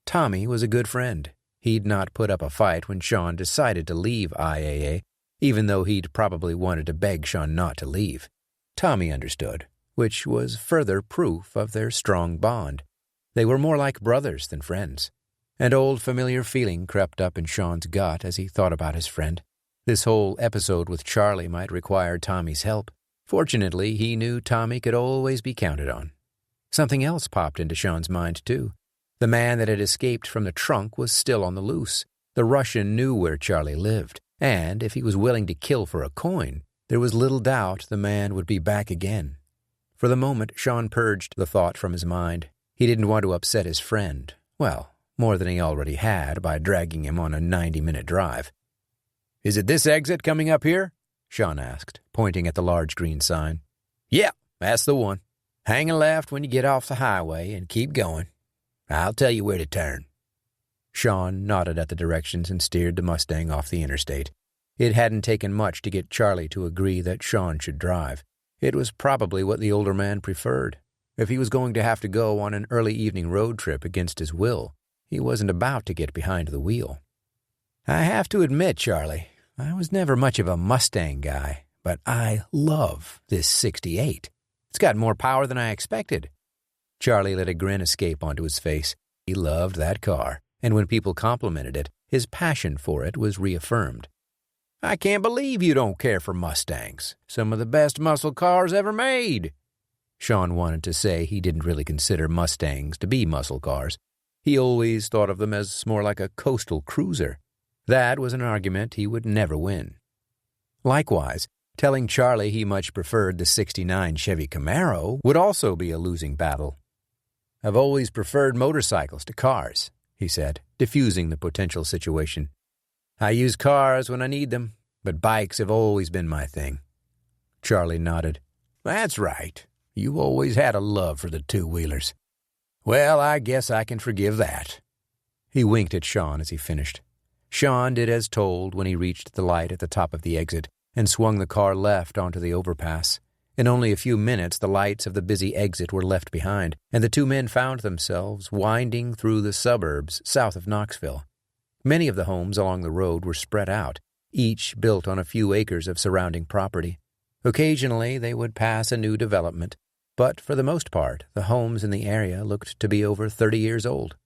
Tommy was a good friend. He'd not put up a fight when Sean decided to leave IAA, even though he'd probably wanted to beg Sean not to leave. Tommy understood, which was further proof of their strong bond. They were more like brothers than friends. An old familiar feeling crept up in Sean's gut as he thought about his friend. This whole episode with Charlie might require Tommy's help. Fortunately, he knew Tommy could always be counted on. Something else popped into Sean's mind, too. The man that had escaped from the trunk was still on the loose. The Russian knew where Charlie lived, and if he was willing to kill for a coin, there was little doubt the man would be back again. For the moment, Sean purged the thought from his mind. He didn't want to upset his friend. Well, more than he already had by dragging him on a 90-minute drive. "Is it this exit coming up here?" Sean asked, pointing at the large green sign. "Yeah, that's the one. Hang a left when you get off the highway and keep going. I'll tell you where to turn." Sean nodded at the directions and steered the Mustang off the interstate. It hadn't taken much to get Charlie to agree that Sean should drive. It was probably what the older man preferred. If he was going to have to go on an early evening road trip against his will, he wasn't about to get behind the wheel. "I have to admit, Charlie, I was never much of a Mustang guy, but I love this 68. It's got more power than I expected." Charlie let a grin escape onto his face. He loved that car, and when people complimented it, his passion for it was reaffirmed. "I can't believe you don't care for Mustangs. Some of the best muscle cars ever made." Sean wanted to say he didn't really consider Mustangs to be muscle cars. He always thought of them as more like a coastal cruiser. That was an argument he would never win. Likewise, telling Charlie he much preferred the '69 Chevy Camaro would also be a losing battle. "I've always preferred motorcycles to cars," he said, diffusing the potential situation. "I use cars when I need them, but bikes have always been my thing." Charlie nodded. "That's right. You always had a love for the two-wheelers. Well, I guess I can forgive that." He winked at Sean as he finished. Sean did as told when he reached the light at the top of the exit and swung the car left onto the overpass. In only a few minutes, the lights of the busy exit were left behind, and the two men found themselves winding through the suburbs south of Knoxville. Many of the homes along the road were spread out, each built on a few acres of surrounding property. Occasionally, they would pass a new development, but for the most part, the homes in the area looked to be over 30 years old.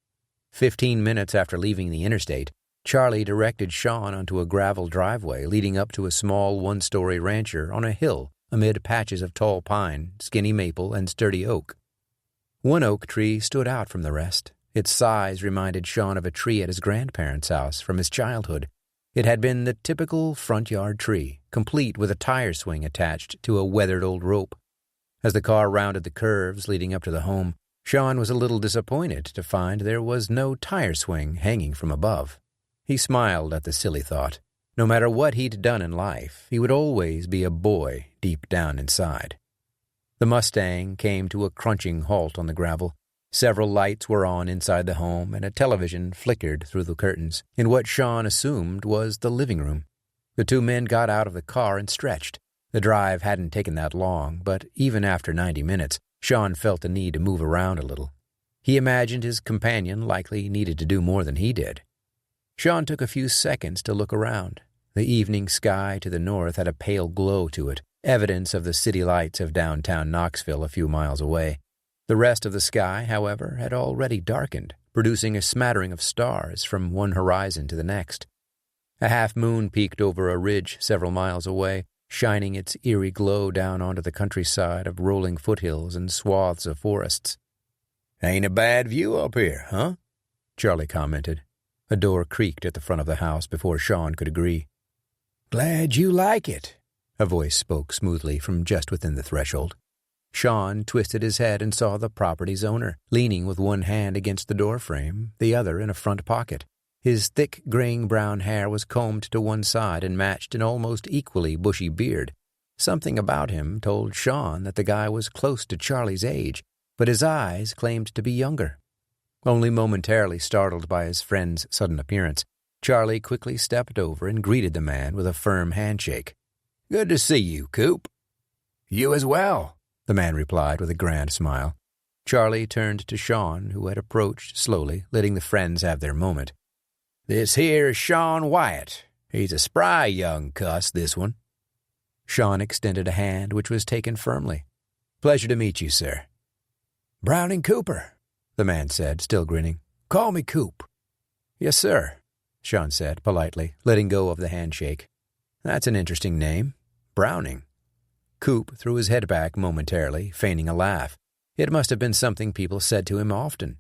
15 minutes after leaving the interstate, Charlie directed Sean onto a gravel driveway leading up to a small one-story rancher on a hill amid patches of tall pine, skinny maple, and sturdy oak. One oak tree stood out from the rest. Its size reminded Sean of a tree at his grandparents' house from his childhood. It had been the typical front yard tree, complete with a tire swing attached to a weathered old rope. As the car rounded the curves leading up to the home, Sean was a little disappointed to find there was no tire swing hanging from above. He smiled at the silly thought. No matter what he'd done in life, he would always be a boy deep down inside. The Mustang came to a crunching halt on the gravel. Several lights were on inside the home, and a television flickered through the curtains in what Sean assumed was the living room. The two men got out of the car and stretched. The drive hadn't taken that long, but even after 90 minutes, Sean felt the need to move around a little. He imagined his companion likely needed to do more than he did. Sean took a few seconds to look around. The evening sky to the north had a pale glow to it, evidence of the city lights of downtown Knoxville a few miles away. The rest of the sky, however, had already darkened, producing a smattering of stars from one horizon to the next. A half-moon peeked over a ridge several miles away, shining its eerie glow down onto the countryside of rolling foothills and swaths of forests. "Ain't a bad view up here, huh?" Charlie commented. A door creaked at the front of the house before Sean could agree. "Glad you like it," a voice spoke smoothly from just within the threshold. Sean twisted his head and saw the property's owner, leaning with one hand against the doorframe, the other in a front pocket. His thick, graying brown hair was combed to one side and matched an almost equally bushy beard. Something about him told Sean that the guy was close to Charlie's age, but his eyes claimed to be younger. Only momentarily startled by his friend's sudden appearance, Charlie quickly stepped over and greeted the man with a firm handshake. "Good to see you, Coop." "You as well," the man replied with a grand smile. Charlie turned to Sean, who had approached slowly, letting the friends have their moment. "This here is Sean Wyatt. He's a spry young cuss, this one." Sean extended a hand, which was taken firmly. "Pleasure to meet you, sir." "Browning Cooper," the man said, still grinning. "Call me Coop." "Yes, sir," Sean said politely, letting go of the handshake. "That's an interesting name. Browning." Coop threw his head back momentarily, feigning a laugh. It must have been something people said to him often.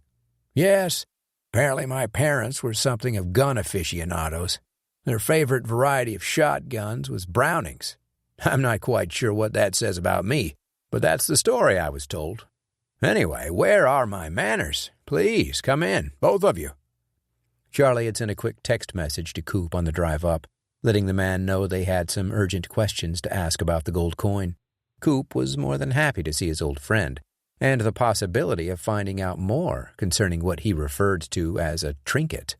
"Yes, apparently my parents were something of gun aficionados. Their favorite variety of shotguns was Brownings. I'm not quite sure what that says about me, but that's the story I was told. Anyway, where are my manners? Please, come in, both of you." Charlie had sent a quick text message to Coop on the drive up, letting the man know they had some urgent questions to ask about the gold coin. Coop was more than happy to see his old friend, and the possibility of finding out more concerning what he referred to as a trinket.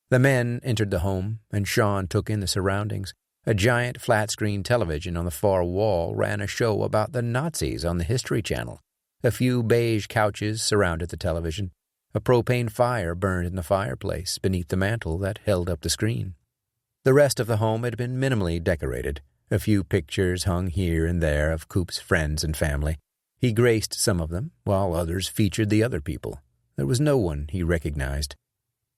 The men entered the home, and Sean took in the surroundings. A giant flat-screen television on the far wall ran a show about the Nazis on the History Channel. A few beige couches surrounded the television. A propane fire burned in the fireplace beneath the mantel that held up the screen. The rest of the home had been minimally decorated. A few pictures hung here and there of Coop's friends and family. He graced some of them, while others featured the other people. There was no one he recognized.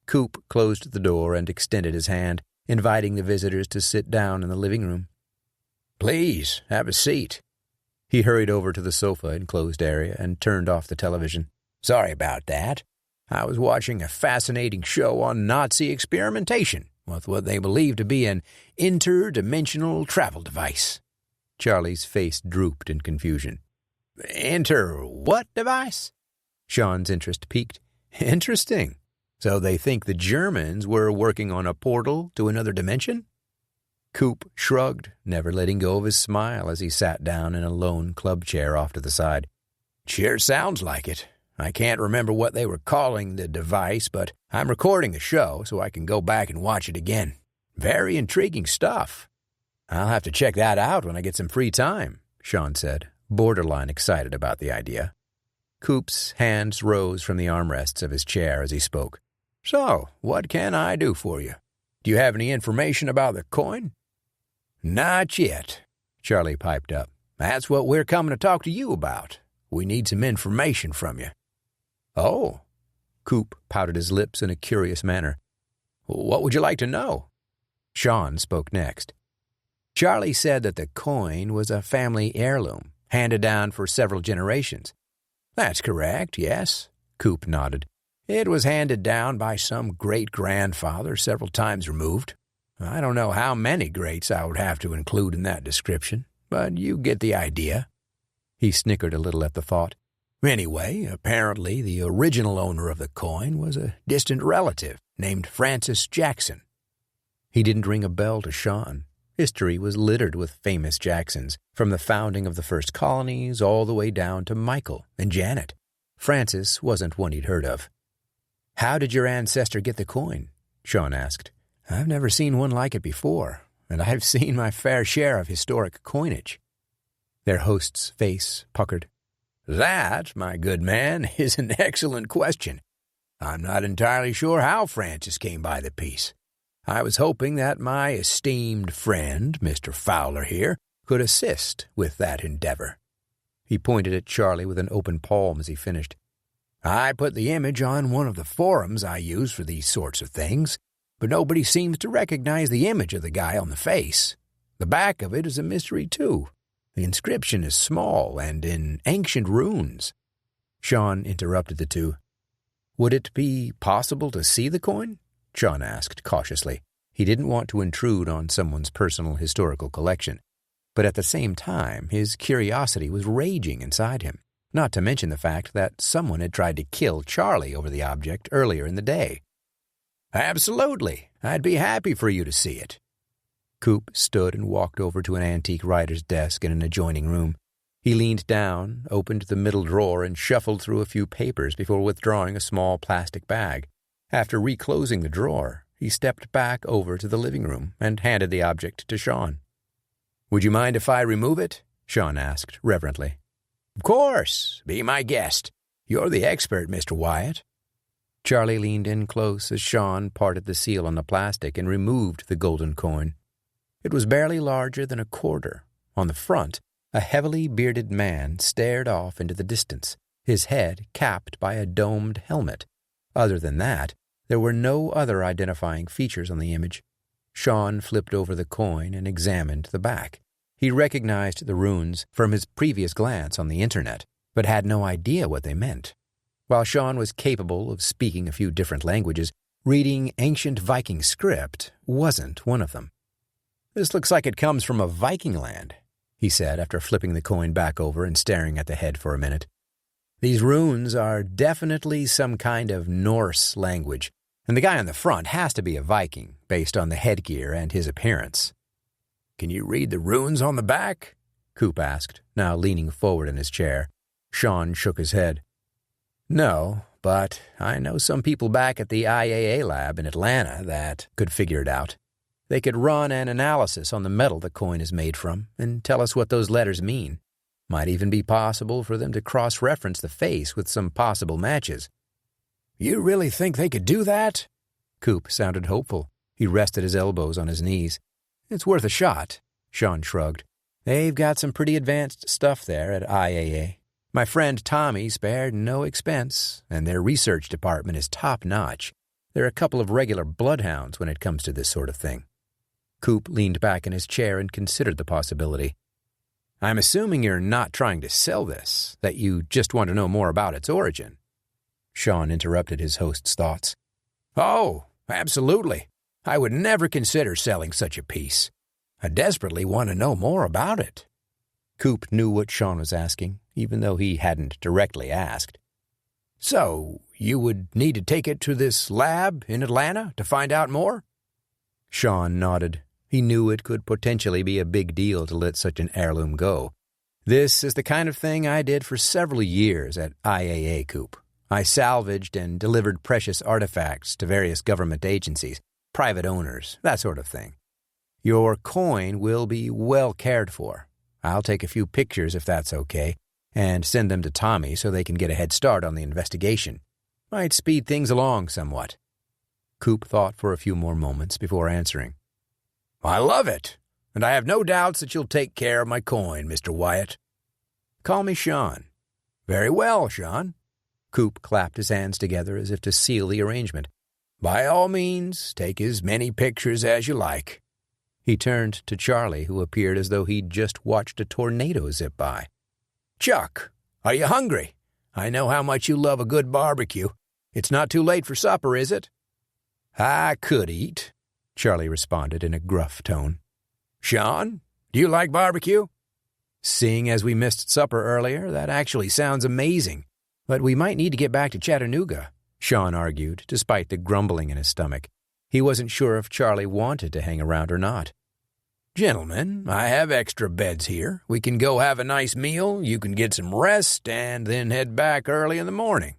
Coop closed the door and extended his hand, inviting the visitors to sit down in the living room. "Please, have a seat." He hurried over to the sofa in closed area and turned off the television. "Sorry about that. I was watching a fascinating show on Nazi experimentation with what they believe to be an interdimensional travel device." Charlie's face drooped in confusion. What device? Sean's interest piqued. Interesting. So they think the Germans were working on a portal to another dimension? Coop shrugged, never letting go of his smile as he sat down in a lone club chair off to the side. "Sure sounds like it. I can't remember what they were calling the device, but I'm recording a show so I can go back and watch it again. Very intriguing stuff." "I'll have to check that out when I get some free time," Sean said, borderline excited about the idea. Coop's hands rose from the armrests of his chair as he spoke. "So, what can I do for you? Do you have any information about the coin?" "Not yet," Charlie piped up. "That's what we're coming to talk to you about. We need some information from you." "Oh." Coop pouted his lips in a curious manner. "What would you like to know?" Sean spoke next. Charlie said that the coin was a family heirloom, handed down for several generations. "That's correct, yes," Coop nodded. "It was handed down by some great-grandfather several times removed. I don't know how many greats I would have to include in that description, but you get the idea." He snickered a little at the thought. "Anyway, apparently the original owner of the coin was a distant relative named Francis Jackson." He didn't ring a bell to Sean. History was littered with famous Jacksons, from the founding of the first colonies all the way down to Michael and Janet. Francis wasn't one he'd heard of. "How did your ancestor get the coin?" Sean asked. "I've never seen one like it before, and I've seen my fair share of historic coinage." Their host's face puckered. "That, my good man, is an excellent question. I'm not entirely sure how Francis came by the piece. I was hoping that my esteemed friend, Mr. Fowler here, could assist with that endeavor." He pointed at Charlie with an open palm as he finished. "I put the image on one of the forums I use for these sorts of things, but nobody seems to recognize the image of the guy on the face. The back of it is a mystery, too. The inscription is small and in ancient runes." Sean interrupted the two. "Would it be possible to see the coin?" Sean asked cautiously. He didn't want to intrude on someone's personal historical collection, but at the same time his curiosity was raging inside him, not to mention the fact that someone had tried to kill Charlie over the object earlier in the day. "Absolutely. I'd be happy for you to see it." Coop stood and walked over to an antique writer's desk in an adjoining room. He leaned down, opened the middle drawer, and shuffled through a few papers before withdrawing a small plastic bag. After reclosing the drawer, he stepped back over to the living room and handed the object to Sean. "Would you mind if I remove it?" Sean asked reverently. "Of course. Be my guest. You're the expert, Mr. Wyatt." Charlie leaned in close as Sean parted the seal on the plastic and removed the golden coin. It was barely larger than a quarter. On the front, a heavily bearded man stared off into the distance, his head capped by a domed helmet. Other than that, there were no other identifying features on the image. Sean flipped over the coin and examined the back. He recognized the runes from his previous glance on the internet, but had no idea what they meant. While Sean was capable of speaking a few different languages, reading ancient Viking script wasn't one of them. "This looks like it comes from a Viking land," he said after flipping the coin back over and staring at the head for a minute. "These runes are definitely some kind of Norse language, and the guy on the front has to be a Viking based on the headgear and his appearance." "Can you read the runes on the back?" Coop asked, now leaning forward in his chair. Sean shook his head. "No, but I know some people back at the IAA lab in Atlanta that could figure it out. They could run an analysis on the metal the coin is made from and tell us what those letters mean. Might even be possible for them to cross-reference the face with some possible matches." "You really think they could do that?" Coop sounded hopeful. He rested his elbows on his knees. "It's worth a shot," Sean shrugged. "They've got some pretty advanced stuff there at IAA. My friend Tommy spared no expense, and their research department is top-notch. They're a couple of regular bloodhounds when it comes to this sort of thing. Coop leaned back in his chair and considered the possibility. I'm assuming you're not trying to sell this, that you just want to know more about its origin. Sean interrupted his host's thoughts. Oh, absolutely. I would never consider selling such a piece. I desperately want to know more about it. Coop knew what Sean was asking, even though he hadn't directly asked. So, you would need to take it to this lab in Atlanta to find out more? Sean nodded. He knew it could potentially be a big deal to let such an heirloom go. This is the kind of thing I did for several years at IAA, Coop. I salvaged and delivered precious artifacts to various government agencies, private owners, that sort of thing. Your coin will be well cared for. I'll take a few pictures if that's okay, and send them to Tommy so they can get a head start on the investigation. Might speed things along somewhat. Coop thought for a few more moments before answering. I love it, and I have no doubts that you'll take care of my coin, Mr. Wyatt. Call me Sean. Very well, Sean. Coop clapped his hands together as if to seal the arrangement. By all means, take as many pictures as you like. He turned to Charlie, who appeared as though he'd just watched a tornado zip by. Chuck, are you hungry? I know how much you love a good barbecue. It's not too late for supper, is it? I could eat, Charlie responded in a gruff tone. Sean, do you like barbecue? Seeing as we missed supper earlier, that actually sounds amazing. But we might need to get back to Chattanooga, Sean argued, despite the grumbling in his stomach. He wasn't sure if Charlie wanted to hang around or not. Gentlemen, I have extra beds here. We can go have a nice meal, you can get some rest, and then head back early in the morning.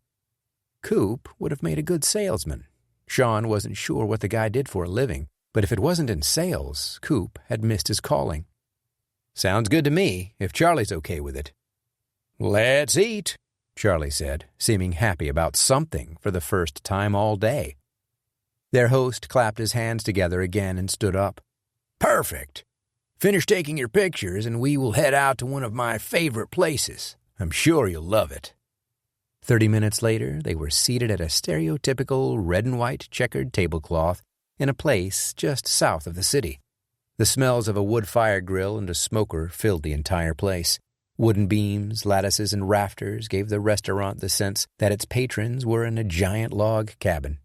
Coop would have made a good salesman. Sean wasn't sure what the guy did for a living, but if it wasn't in sales, Coop had missed his calling. Sounds good to me, if Charlie's okay with it. Let's eat, Charlie said, seeming happy about something for the first time all day. Their host clapped his hands together again and stood up. Perfect. Finish taking your pictures and we will head out to one of my favorite places. I'm sure you'll love it. 30 minutes later, they were seated at a stereotypical red and white checkered tablecloth in a place just south of the city. The smells of a wood fire grill and a smoker filled the entire place. Wooden beams, lattices, and rafters gave the restaurant the sense that its patrons were in a giant log cabin.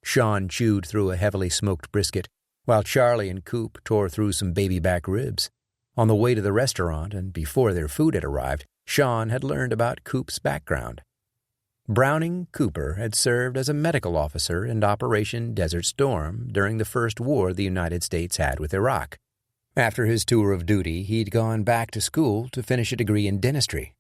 Sean chewed through a heavily smoked brisket, while Charlie and Coop tore through some baby back ribs. On the way to the restaurant, and before their food had arrived, Sean had learned about Coop's background. Browning Cooper had served as a medical officer in Operation Desert Storm during the first war the United States had with Iraq. After his tour of duty, he'd gone back to school to finish a degree in dentistry.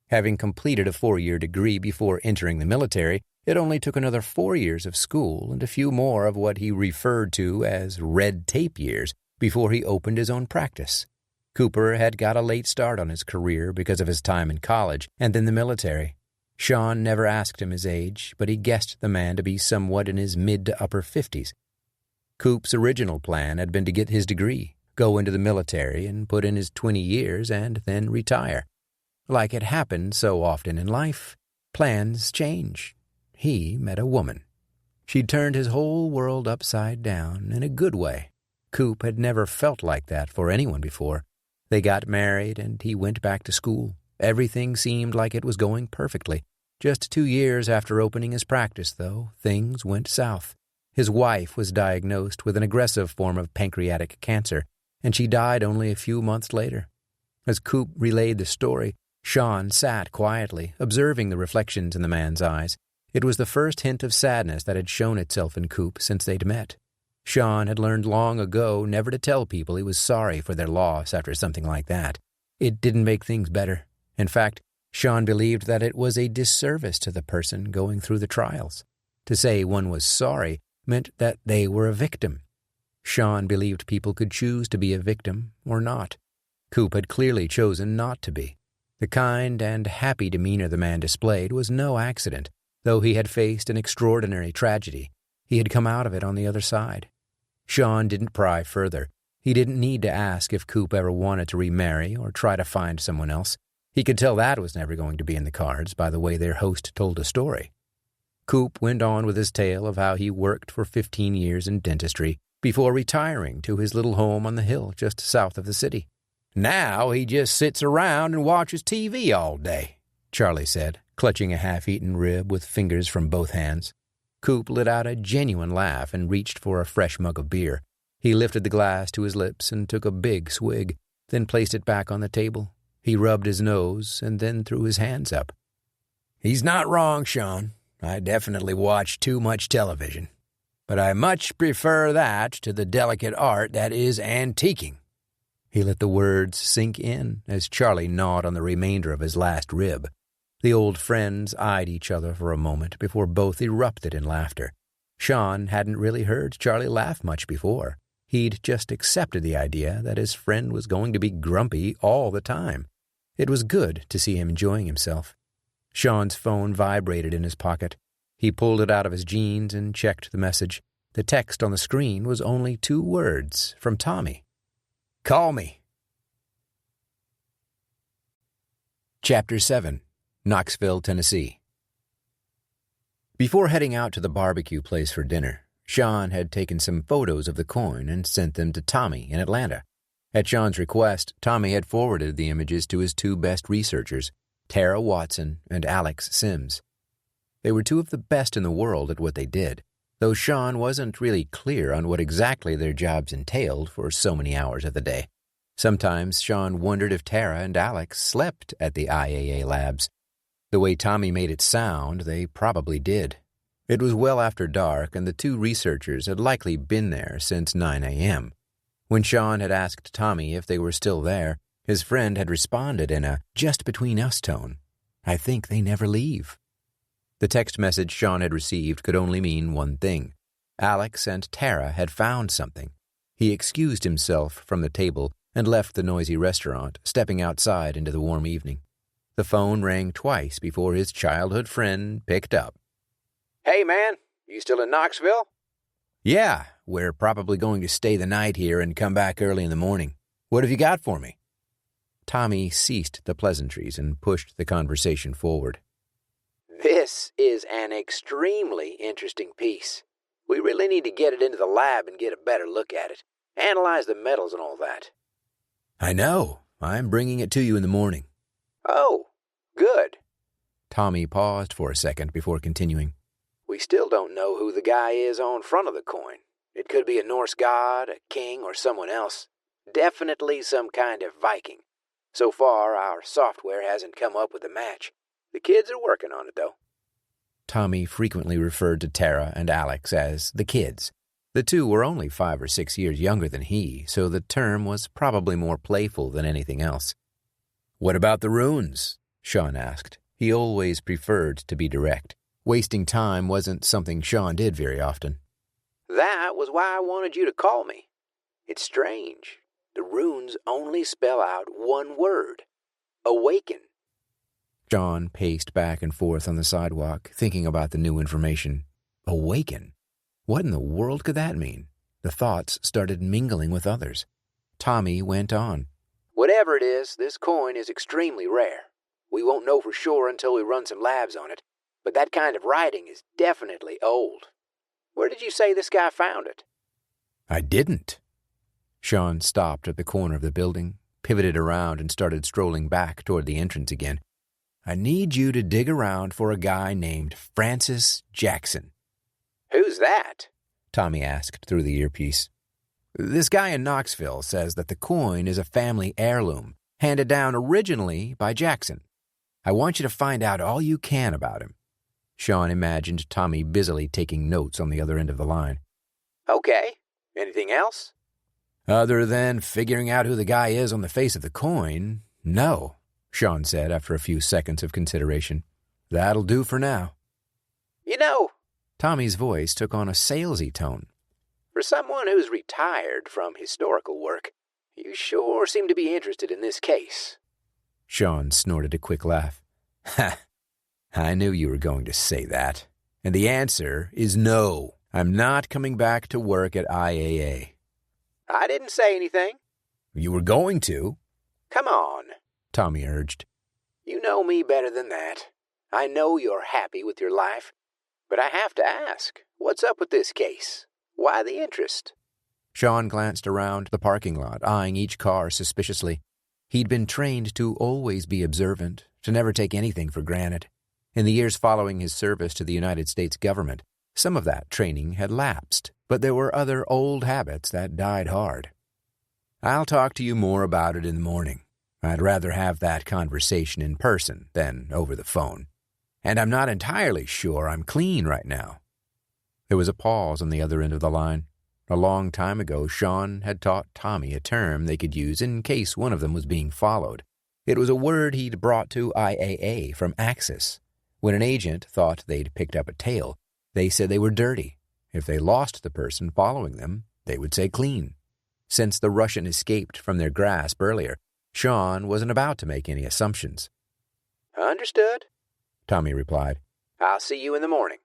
Having completed a 4-year degree before entering the military, it only took another 4 years of school and a few more of what he referred to as red tape years before he opened his own practice. Cooper had got a late start on his career because of his time in college and then the military. Sean never asked him his age, but he guessed the man to be somewhat in his mid to upper 50s. Coop's original plan had been to get his degree, go into the military and put in his 20 years and then retire. Like it happened so often in life, plans change. He met a woman. She'd turned his whole world upside down in a good way. Coop had never felt like that for anyone before. They got married and he went back to school. Everything seemed like it was going perfectly. Just 2 years after opening his practice, though, things went south. His wife was diagnosed with an aggressive form of pancreatic cancer, and she died only a few months later. As Coop relayed the story, Sean sat quietly, observing the reflections in the man's eyes. It was the first hint of sadness that had shown itself in Coop since they'd met. Sean had learned long ago never to tell people he was sorry for their loss after something like that. It didn't make things better. In fact, Sean believed that it was a disservice to the person going through the trials. To say one was sorry meant that they were a victim. Sean believed people could choose to be a victim or not. Coop had clearly chosen not to be. The kind and happy demeanor the man displayed was no accident. Though he had faced an extraordinary tragedy, he had come out of it on the other side. Sean didn't pry further. He didn't need to ask if Coop ever wanted to remarry or try to find someone else. He could tell that was never going to be in the cards by the way their host told a story. Coop went on with his tale of how he worked for 15 years in dentistry before retiring to his little home on the hill just south of the city. Now he just sits around and watches TV all day, Charlie said, clutching a half-eaten rib with fingers from both hands. Coop let out a genuine laugh and reached for a fresh mug of beer. He lifted the glass to his lips and took a big swig, then placed it back on the table. He rubbed his nose and then threw his hands up. He's not wrong, Sean. I definitely watch too much television. But I much prefer that to the delicate art that is antiquing. He let the words sink in as Charlie gnawed on the remainder of his last rib. The old friends eyed each other for a moment before both erupted in laughter. Sean hadn't really heard Charlie laugh much before. He'd just accepted the idea that his friend was going to be grumpy all the time. It was good to see him enjoying himself. Sean's phone vibrated in his pocket. He pulled it out of his jeans and checked the message. The text on the screen was only 2 words from Tommy. Call me. Chapter 7. Knoxville, Tennessee. Before heading out to the barbecue place for dinner, Sean had taken some photos of the coin and sent them to Tommy in Atlanta. At Sean's request, Tommy had forwarded the images to his 2 best researchers, Tara Watson and Alex Sims. They were 2 of the best in the world at what they did, though Sean wasn't really clear on what exactly their jobs entailed for so many hours of the day. Sometimes Sean wondered if Tara and Alex slept at the IAA labs. The way Tommy made it sound, they probably did. It was well after dark, and the 2 researchers had likely been there since 9 a.m. When Sean had asked Tommy if they were still there, his friend had responded in a just-between-us tone. I think they never leave. The text message Sean had received could only mean one thing. Alex and Tara had found something. He excused himself from the table and left the noisy restaurant, stepping outside into the warm evening. The phone rang twice before his childhood friend picked up. Hey, man, you still in Knoxville? Yeah, we're probably going to stay the night here and come back early in the morning. What have you got for me? Tommy ceased the pleasantries and pushed the conversation forward. This is an extremely interesting piece. We really need to get it into the lab and get a better look at it. Analyze the metals and all that. I know. I'm bringing it to you in the morning. Oh, good. Tommy paused for a second before continuing. We still don't know who the guy is on front of the coin. It could be a Norse god, a king, or someone else. Definitely some kind of Viking. So far, our software hasn't come up with a match. The kids are working on it, though. Tommy frequently referred to Tara and Alex as the kids. The 2 were only 5 or 6 years younger than he, so the term was probably more playful than anything else. What about the runes? Sean asked. He always preferred to be direct. Wasting time wasn't something Sean did very often. That was why I wanted you to call me. It's strange. The runes only spell out one word. Awaken. Sean paced back and forth on the sidewalk, thinking about the new information. Awaken? What in the world could that mean? The thoughts started mingling with others. Tommy went on. Whatever it is, this coin is extremely rare. We won't know for sure until we run some labs on it, but that kind of writing is definitely old. Where did you say this guy found it? I didn't. Sean stopped at the corner of the building, pivoted around, and started strolling back toward the entrance again. I need you to dig around for a guy named Francis Jackson. Who's that? Tommy asked through the earpiece. This guy in Knoxville says that the coin is a family heirloom, handed down originally by Jackson. I want you to find out all you can about him. Sean imagined Tommy busily taking notes on the other end of the line. Okay. Anything else? Other than figuring out who the guy is on the face of the coin, no, Sean said after a few seconds of consideration. That'll do for now. You know, Tommy's voice took on a salesy tone. For someone who's retired from historical work, you sure seem to be interested in this case. Sean snorted a quick laugh. Ha! I knew you were going to say that. And the answer is no. I'm not coming back to work at IAA. I didn't say anything. You were going to. Come on, Tommy urged. You know me better than that. I know you're happy with your life, but I have to ask, what's up with this case? Why the interest?" Sean glanced around the parking lot, eyeing each car suspiciously. He'd been trained to always be observant, to never take anything for granted. In the years following his service to the United States government, some of that training had lapsed, but there were other old habits that died hard. "I'll talk to you more about it in the morning. I'd rather have that conversation in person than over the phone. And I'm not entirely sure I'm clean right now." There was a pause on the other end of the line. A long time ago, Sean had taught Tommy a term they could use in case one of them was being followed. It was a word he'd brought to IAA from Axis. When an agent thought they'd picked up a tail, they said they were dirty. If they lost the person following them, they would say clean. Since the Russian escaped from their grasp earlier, Sean wasn't about to make any assumptions. "Understood," Tommy replied. "I'll see you in the morning.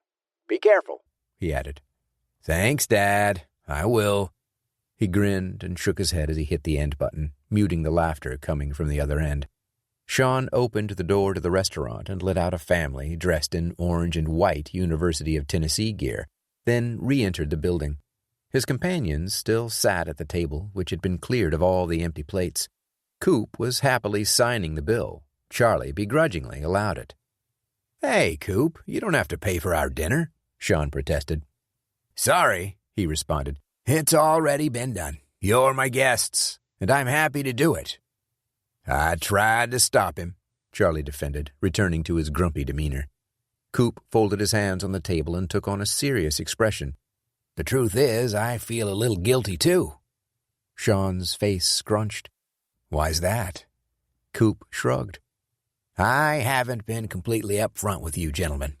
Be careful," he added. "Thanks, Dad. I will." He grinned and shook his head as he hit the end button, muting the laughter coming from the other end. Sean opened the door to the restaurant and let out a family dressed in orange and white University of Tennessee gear, then re-entered the building. His companions still sat at the table, which had been cleared of all the empty plates. Coop was happily signing the bill. Charlie begrudgingly allowed it. "Hey, Coop, you don't have to pay for our dinner," Sean protested. "Sorry," he responded. "It's already been done. You're my guests, and I'm happy to do it." "I tried to stop him," Charlie defended, returning to his grumpy demeanor. Coop folded his hands on the table and took on a serious expression. "The truth is, I feel a little guilty, too." Sean's face scrunched. "Why's that?" Coop shrugged. "I haven't been completely upfront with you, gentlemen.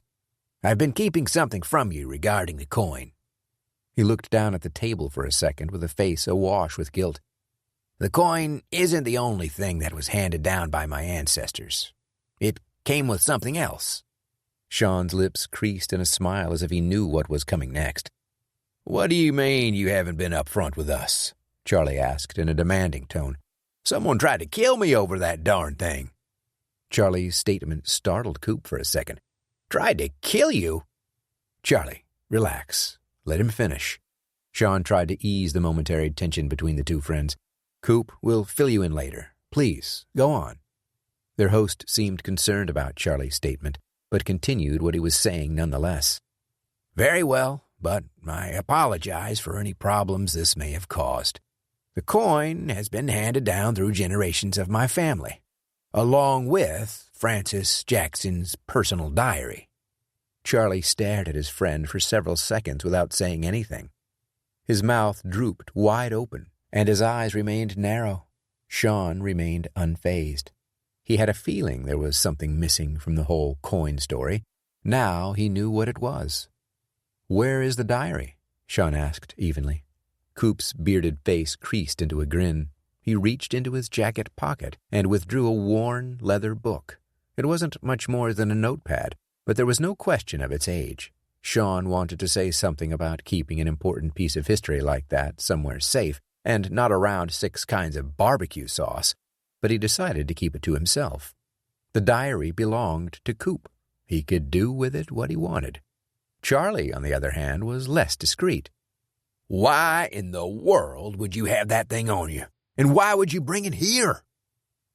I've been keeping something from you regarding the coin." He looked down at the table for a second with a face awash with guilt. "The coin isn't the only thing that was handed down by my ancestors. It came with something else." Sean's lips creased in a smile as if he knew what was coming next. "What do you mean you haven't been upfront with us?" Charlie asked in a demanding tone. "Someone tried to kill me over that darn thing." Charlie's statement startled Coop for a second. "Tried to kill you?" "Charlie, relax. Let him finish." Sean tried to ease the momentary tension between the two friends. "Coop, we'll fill you in later. Please, go on." Their host seemed concerned about Charlie's statement, but continued what he was saying nonetheless. "Very well, but I apologize for any problems this may have caused. The coin has been handed down through generations of my family, along with Francis Jackson's personal diary." Charlie stared at his friend for several seconds without saying anything. His mouth drooped wide open, and his eyes remained narrow. Sean remained unfazed. He had a feeling there was something missing from the whole coin story. Now he knew what it was. "Where is the diary?" Sean asked evenly. Coop's bearded face creased into a grin. He reached into his jacket pocket and withdrew a worn leather book. It wasn't much more than a notepad, but there was no question of its age. Sean wanted to say something about keeping an important piece of history like that somewhere safe and not around 6 kinds of barbecue sauce, but he decided to keep it to himself. The diary belonged to Coop. He could do with it what he wanted. Charlie, on the other hand, was less discreet. "Why in the world would you have that thing on you? And why would you bring it here?"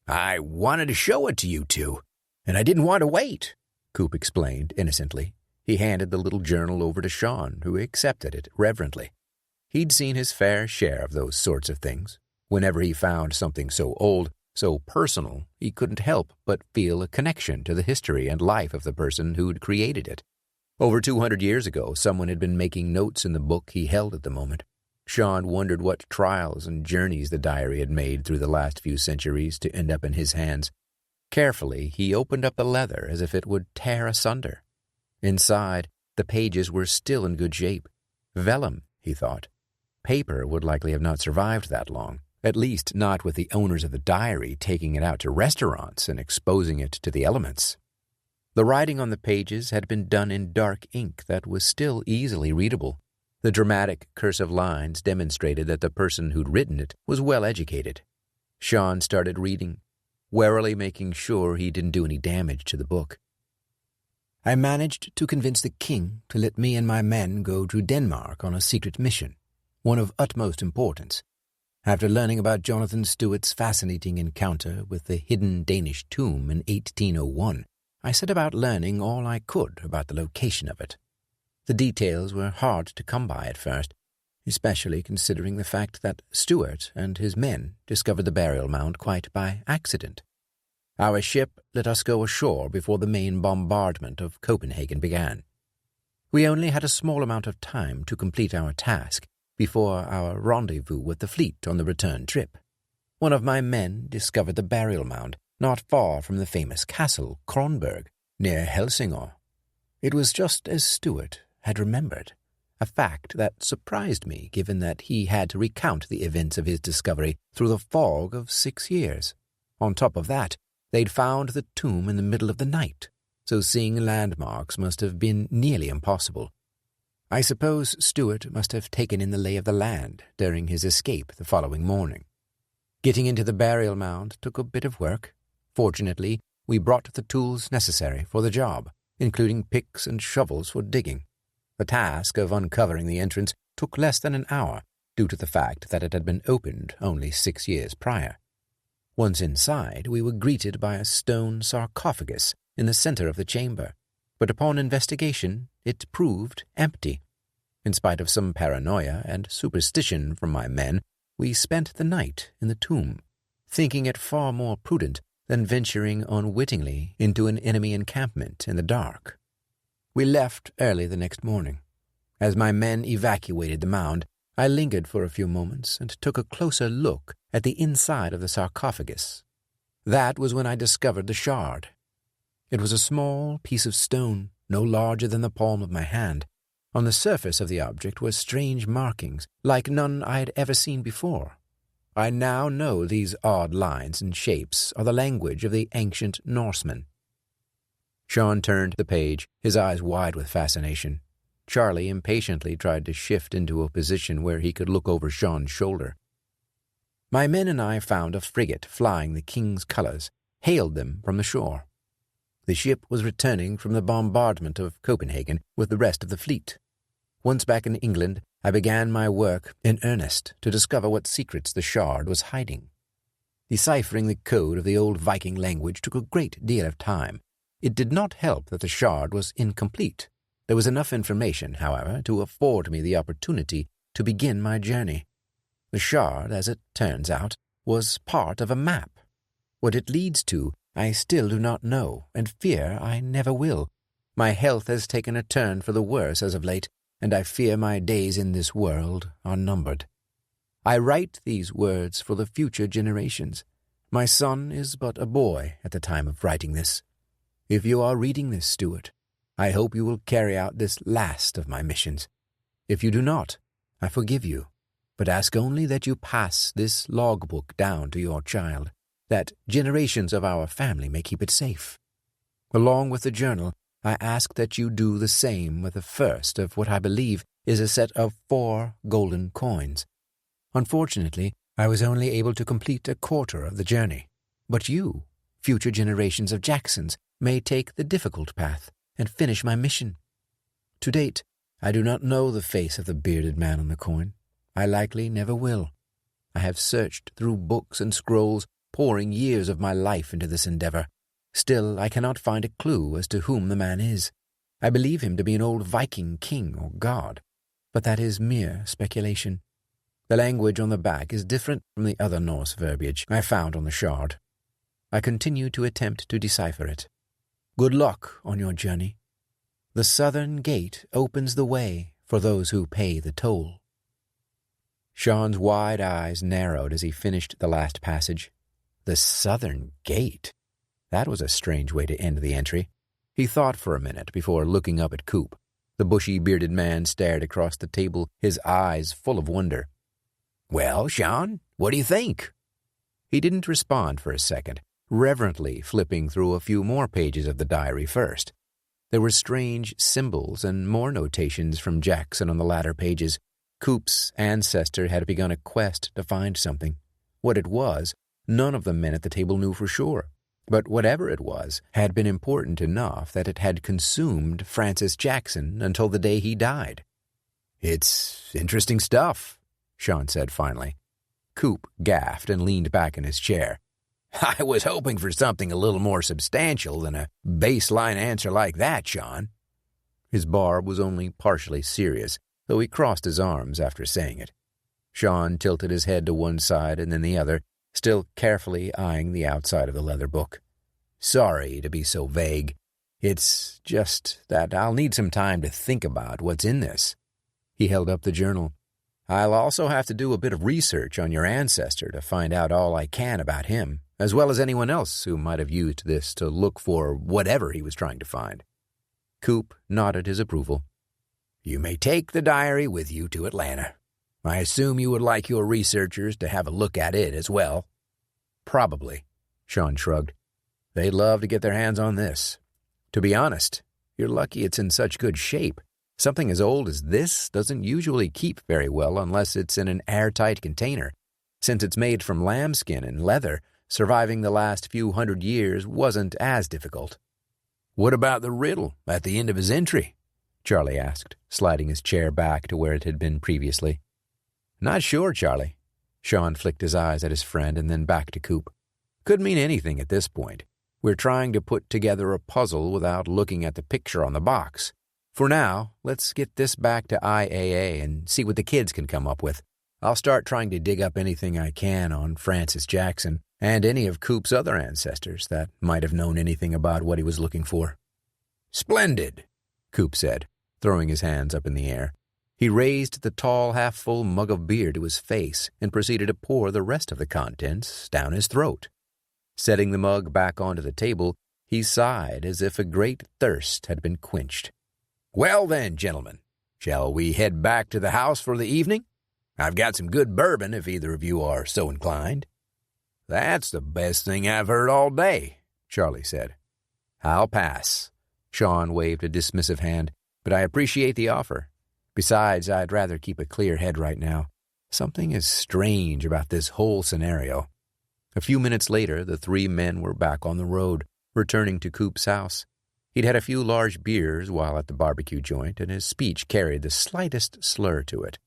"I wanted to show it to you two, and I didn't want to wait," Coop explained innocently. He handed the little journal over to Sean, who accepted it reverently. He'd seen his fair share of those sorts of things. Whenever he found something so old, so personal, he couldn't help but feel a connection to the history and life of the person who'd created it. Over 200 years ago, someone had been making notes in the book he held at the moment. Sean wondered what trials and journeys the diary had made through the last few centuries to end up in his hands. Carefully, he opened up the leather as if it would tear asunder. Inside, the pages were still in good shape. Vellum, he thought. Paper would likely have not survived that long, at least not with the owners of the diary taking it out to restaurants and exposing it to the elements. The writing on the pages had been done in dark ink that was still easily readable. The dramatic cursive lines demonstrated that the person who'd written it was well educated. Sean started reading. warily making sure he didn't do any damage to the book. I managed to convince the king to let me and my men go to Denmark on a secret mission, one of utmost importance. After learning about Jonathan Stewart's fascinating encounter with the hidden Danish tomb in 1801, I set about learning all I could about the location of it. The details were hard to come by at first, especially considering the fact that Stewart and his men discovered the burial mound quite by accident. Our ship let us go ashore before the main bombardment of Copenhagen began. We only had a small amount of time to complete our task before our rendezvous with the fleet on the return trip. One of my men discovered the burial mound not far from the famous castle Kronborg, near Helsingør. It was just as Stewart had remembered, a fact that surprised me given that he had to recount the events of his discovery through the fog of 6 years. On top of that, they'd found the tomb in the middle of the night, so seeing landmarks must have been nearly impossible. I suppose Stewart must have taken in the lay of the land during his escape the following morning. Getting into the burial mound took a bit of work. Fortunately, we brought the tools necessary for the job, including picks and shovels for digging. The task of uncovering the entrance took less than an hour due to the fact that it had been opened only 6 years prior. Once inside, we were greeted by a stone sarcophagus in the center of the chamber, but upon investigation, it proved empty. In spite of some paranoia and superstition from my men, we spent the night in the tomb, thinking it far more prudent than venturing unwittingly into an enemy encampment in the dark. We left early the next morning. As my men evacuated the mound, I lingered for a few moments and took a closer look at the inside of the sarcophagus. That was when I discovered the shard. It was a small piece of stone, no larger than the palm of my hand. On the surface of the object were strange markings, like none I had ever seen before. I now know these odd lines and shapes are the language of the ancient Norsemen. Sean turned the page, his eyes wide with fascination. Charlie impatiently tried to shift into a position where he could look over Sean's shoulder. My men and I found a frigate flying the king's colors, hailed them from the shore. The ship was returning from the bombardment of Copenhagen with the rest of the fleet. Once back in England, I began my work in earnest to discover what secrets the shard was hiding. Deciphering the code of the old Viking language took a great deal of time. It did not help that the shard was incomplete. There was enough information, however, to afford me the opportunity to begin my journey. The shard, as it turns out, was part of a map. What it leads to, I still do not know, and fear I never will. My health has taken a turn for the worse as of late, and I fear my days in this world are numbered. I write these words for the future generations. My son is but a boy at the time of writing this. If you are reading this, Stewart, I hope you will carry out this last of my missions. If you do not, I forgive you, but ask only that you pass this logbook down to your child, that generations of our family may keep it safe. Along with the journal, I ask that you do the same with the first of what I believe is a set of 4 golden coins. Unfortunately, I was only able to complete a quarter of the journey, but you, future generations of Jacksons, may take the difficult path and finish my mission. To date, I do not know the face of the bearded man on the coin. I likely never will. I have searched through books and scrolls, pouring years of my life into this endeavor. Still, I cannot find a clue as to whom the man is. I believe him to be an old Viking king or god, but that is mere speculation. The language on the back is different from the other Norse verbiage I found on the shard. I continue to attempt to decipher it. Good luck on your journey. The southern gate opens the way for those who pay the toll. Sean's wide eyes narrowed as he finished the last passage. The southern gate? That was a strange way to end the entry. He thought for a minute before looking up at Coop. The bushy, bearded man stared across the table, his eyes full of wonder. "Well, Sean, what do you think?" He didn't respond for a second, reverently flipping through a few more pages of the diary first. There were strange symbols and more notations from Jackson on the latter pages. Coop's ancestor had begun a quest to find something. What it was None of the men at the table knew for sure, but whatever it was had been important enough that it had consumed Francis Jackson until the day he died. "It's interesting stuff," Sean said finally. Coop gaffed and leaned back in his chair. "I was hoping for something a little more substantial than a baseline answer like that, Sean." His barb was only partially serious, though he crossed his arms after saying it. Sean tilted his head to one side and then the other, still carefully eyeing the outside of the leather book. "Sorry to be so vague. It's just that I'll need some time to think about what's in this." He held up the journal. "I'll also have to do a bit of research on your ancestor to find out all I can about him, as well as anyone else who might have used this to look for whatever he was trying to find." Coop nodded his approval. "You may take the diary with you to Atlanta. I assume you would like your researchers to have a look at it as well." "Probably," Sean shrugged. "They'd love to get their hands on this. To be honest, you're lucky it's in such good shape. Something as old as this doesn't usually keep very well unless it's in an airtight container. Since it's made from lambskin and leather, surviving the last few hundred years wasn't as difficult." "What about the riddle at the end of his entry?" Charlie asked, sliding his chair back to where it had been previously. "Not sure, Charlie." Sean flicked his eyes at his friend and then back to Coop. "Could mean anything at this point. We're trying to put together a puzzle without looking at the picture on the box. For now, let's get this back to IAA and see what the kids can come up with. I'll start trying to dig up anything I can on Francis Jackson and any of Coop's other ancestors that might have known anything about what he was looking for." "Splendid," Coop said, throwing his hands up in the air. He raised the tall, half-full mug of beer to his face and proceeded to pour the rest of the contents down his throat. Setting the mug back onto the table, he sighed as if a great thirst had been quenched. "Well then, gentlemen, shall we head back to the house for the evening? I've got some good bourbon if either of you are so inclined." "That's the best thing I've heard all day," Charlie said. "I'll pass." Sean waved a dismissive hand, "but I appreciate the offer. Besides, I'd rather keep a clear head right now. Something is strange about this whole scenario." A few minutes later, the three men were back on the road, returning to Coop's house. He'd had a few large beers while at the barbecue joint, and his speech carried the slightest slur to it.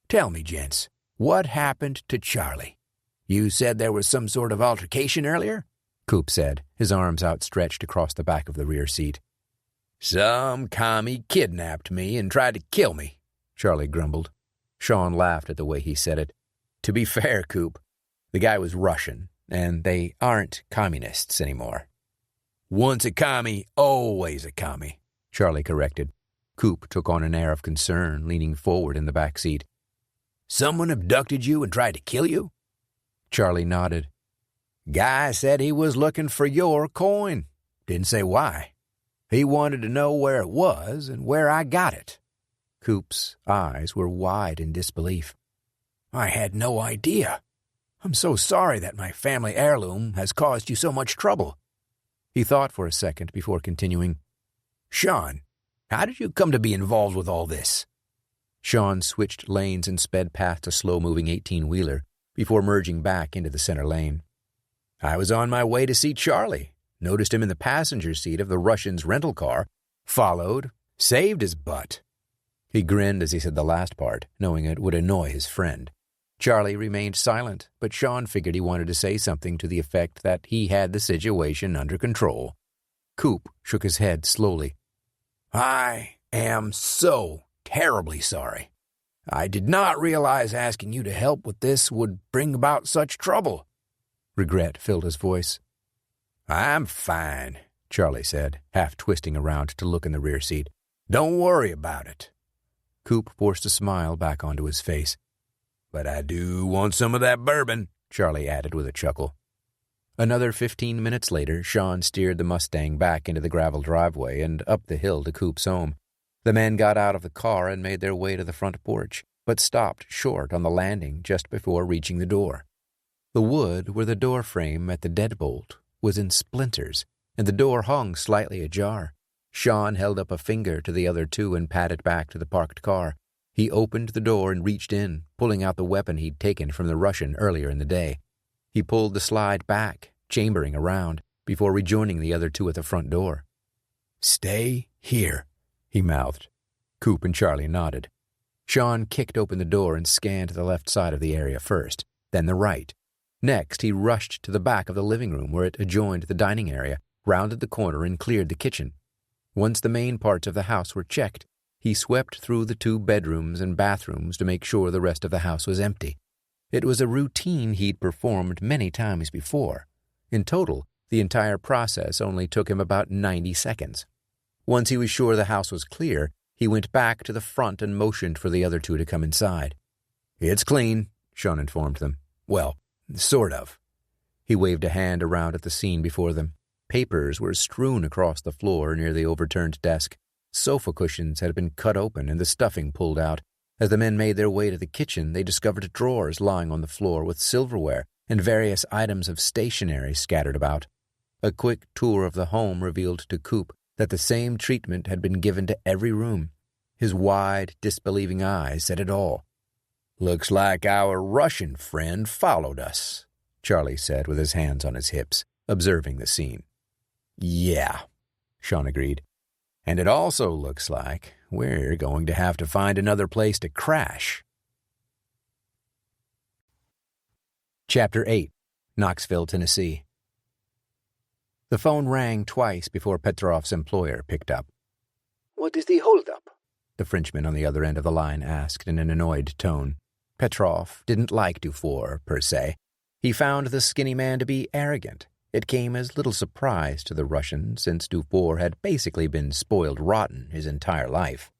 "Tell me, gents, what happened to Charlie? You said there was some sort of altercation earlier?" Coop said, his arms outstretched across the back of the rear seat. "Some commie kidnapped me and tried to kill me," Charlie grumbled. Sean laughed at the way he said it. "To be fair, Coop, the guy was Russian, and they aren't communists anymore." "Once a commie, always a commie," Charlie corrected. Coop took on an air of concern, leaning forward in the back seat. "Someone abducted you and tried to kill you?" Charlie nodded. "Guy said he was looking for your coin. Didn't say why. He wanted to know where it was and where I got it." Coop's eyes were wide in disbelief. "I had no idea. I'm so sorry that my family heirloom has caused you so much trouble." He thought for a second before continuing. "Sean, how did you come to be involved with all this?" Sean switched lanes and sped past a slow-moving 18-wheeler before merging back into the center lane. "I was on my way to see Charlie, noticed him in the passenger seat of the Russian's rental car, followed, saved his butt." He grinned as he said the last part, knowing it would annoy his friend. Charlie remained silent, but Sean figured he wanted to say something to the effect that he had the situation under control. Coop shook his head slowly. "I am so terribly sorry. I did not realize asking you to help with this would bring about such trouble." Regret filled his voice. "I'm fine," Charlie said, half twisting around to look in the rear seat. "Don't worry about it." Coop forced a smile back onto his face. "But I do want some of that bourbon," Charlie added with a chuckle. Another 15 minutes later, Sean steered the Mustang back into the gravel driveway and up the hill to Coop's home. The men got out of the car and made their way to the front porch, but stopped short on the landing just before reaching the door. The wood where the door frame met the deadbolt was in splinters, and the door hung slightly ajar. Sean held up a finger to the other two and patted back to the parked car. He opened the door and reached in, pulling out the weapon he'd taken from the Russian earlier in the day. He pulled the slide back, chambering around, before rejoining the other two at the front door. "Stay here," he mouthed. Coop and Charlie nodded. Sean kicked open the door and scanned the left side of the area first, then the right. Next, he rushed to the back of the living room where it adjoined the dining area, rounded the corner, and cleared the kitchen. Once the main parts of the house were checked, he swept through the 2 bedrooms and bathrooms to make sure the rest of the house was empty. It was a routine he'd performed many times before. In total, the entire process only took him about 90 seconds. Once he was sure the house was clear, he went back to the front and motioned for the other two to come inside. "It's clean," Sean informed them. "Well, sort of." He waved a hand around at the scene before them. Papers were strewn across the floor near the overturned desk. Sofa cushions had been cut open and the stuffing pulled out. As the men made their way to the kitchen, they discovered drawers lying on the floor with silverware and various items of stationery scattered about. A quick tour of the home revealed to Coop that the same treatment had been given to every room. His wide, disbelieving eyes said it all. "Looks like our Russian friend followed us," Charlie said with his hands on his hips, observing the scene. "Yeah," Sean agreed. "And it also looks like we're going to have to find another place to crash." Chapter 8. Knoxville, Tennessee. The phone rang twice before Petrov's employer picked up. "What is the holdup?" the Frenchman on the other end of the line asked in an annoyed tone. Petrov didn't like Dufour, per se. He found the skinny man to be arrogant. It came as little surprise to the Russian, since Dufour had basically been spoiled rotten his entire life.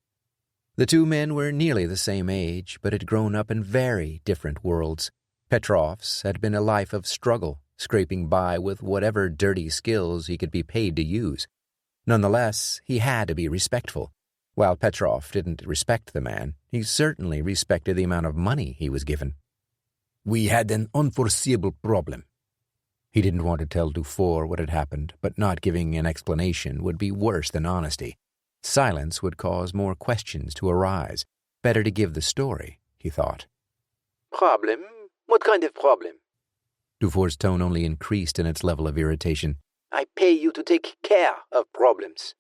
The two men were nearly the same age, but had grown up in very different worlds. Petrov's had been a life of struggle, scraping by with whatever dirty skills he could be paid to use. Nonetheless, he had to be respectful. While Petrov didn't respect the man, he certainly respected the amount of money he was given. "We had an unforeseeable problem." He didn't want to tell Dufour what had happened, but not giving an explanation would be worse than honesty. Silence would cause more questions to arise. Better to give the story, he thought. "Problem? What kind of problem?" Dufour's tone only increased in its level of irritation. "I pay you to take care of problems."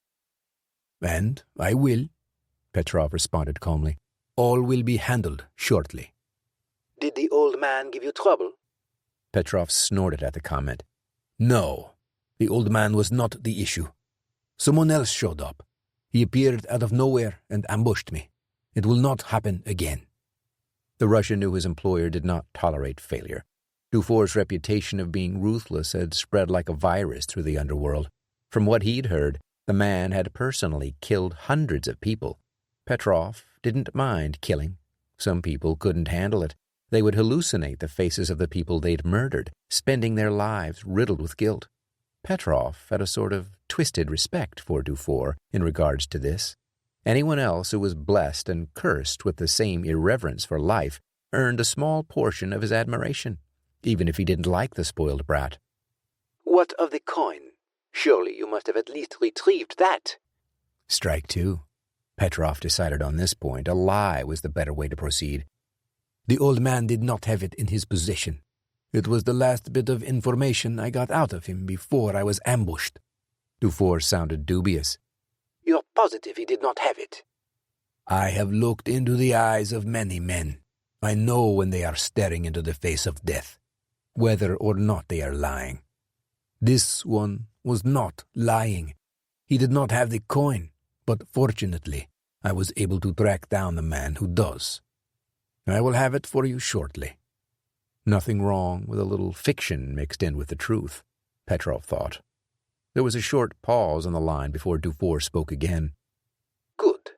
"And I will," Petrov responded calmly. "All will be handled shortly." "Did the old man give you trouble?" Petrov snorted at the comment. "No, the old man was not the issue. Someone else showed up. He appeared out of nowhere and ambushed me. It will not happen again." The Russian knew his employer did not tolerate failure. Dufour's reputation of being ruthless had spread like a virus through the underworld. From what he'd heard, the man had personally killed hundreds of people. Petrov didn't mind killing. Some people couldn't handle it. They would hallucinate the faces of the people they'd murdered, spending their lives riddled with guilt. Petrov had a sort of twisted respect for Dufour in regards to this. Anyone else who was blessed and cursed with the same irreverence for life earned a small portion of his admiration, even if he didn't like the spoiled brat. "What of the coin? Surely you must have at least retrieved that." Strike two. Petrov decided on this point a lie was the better way to proceed. "The old man did not have it in his possession. It was the last bit of information I got out of him before I was ambushed." Dufour sounded dubious. "You're positive he did not have it?" "I have looked into the eyes of many men. I know when they are staring into the face of death, whether or not they are lying. This one was not lying. He did not have the coin, but fortunately, I was able to track down the man who does. I will have it for you shortly." Nothing wrong with a little fiction mixed in with the truth, Petrov thought. There was a short pause on the line before Dufour spoke again. "Good.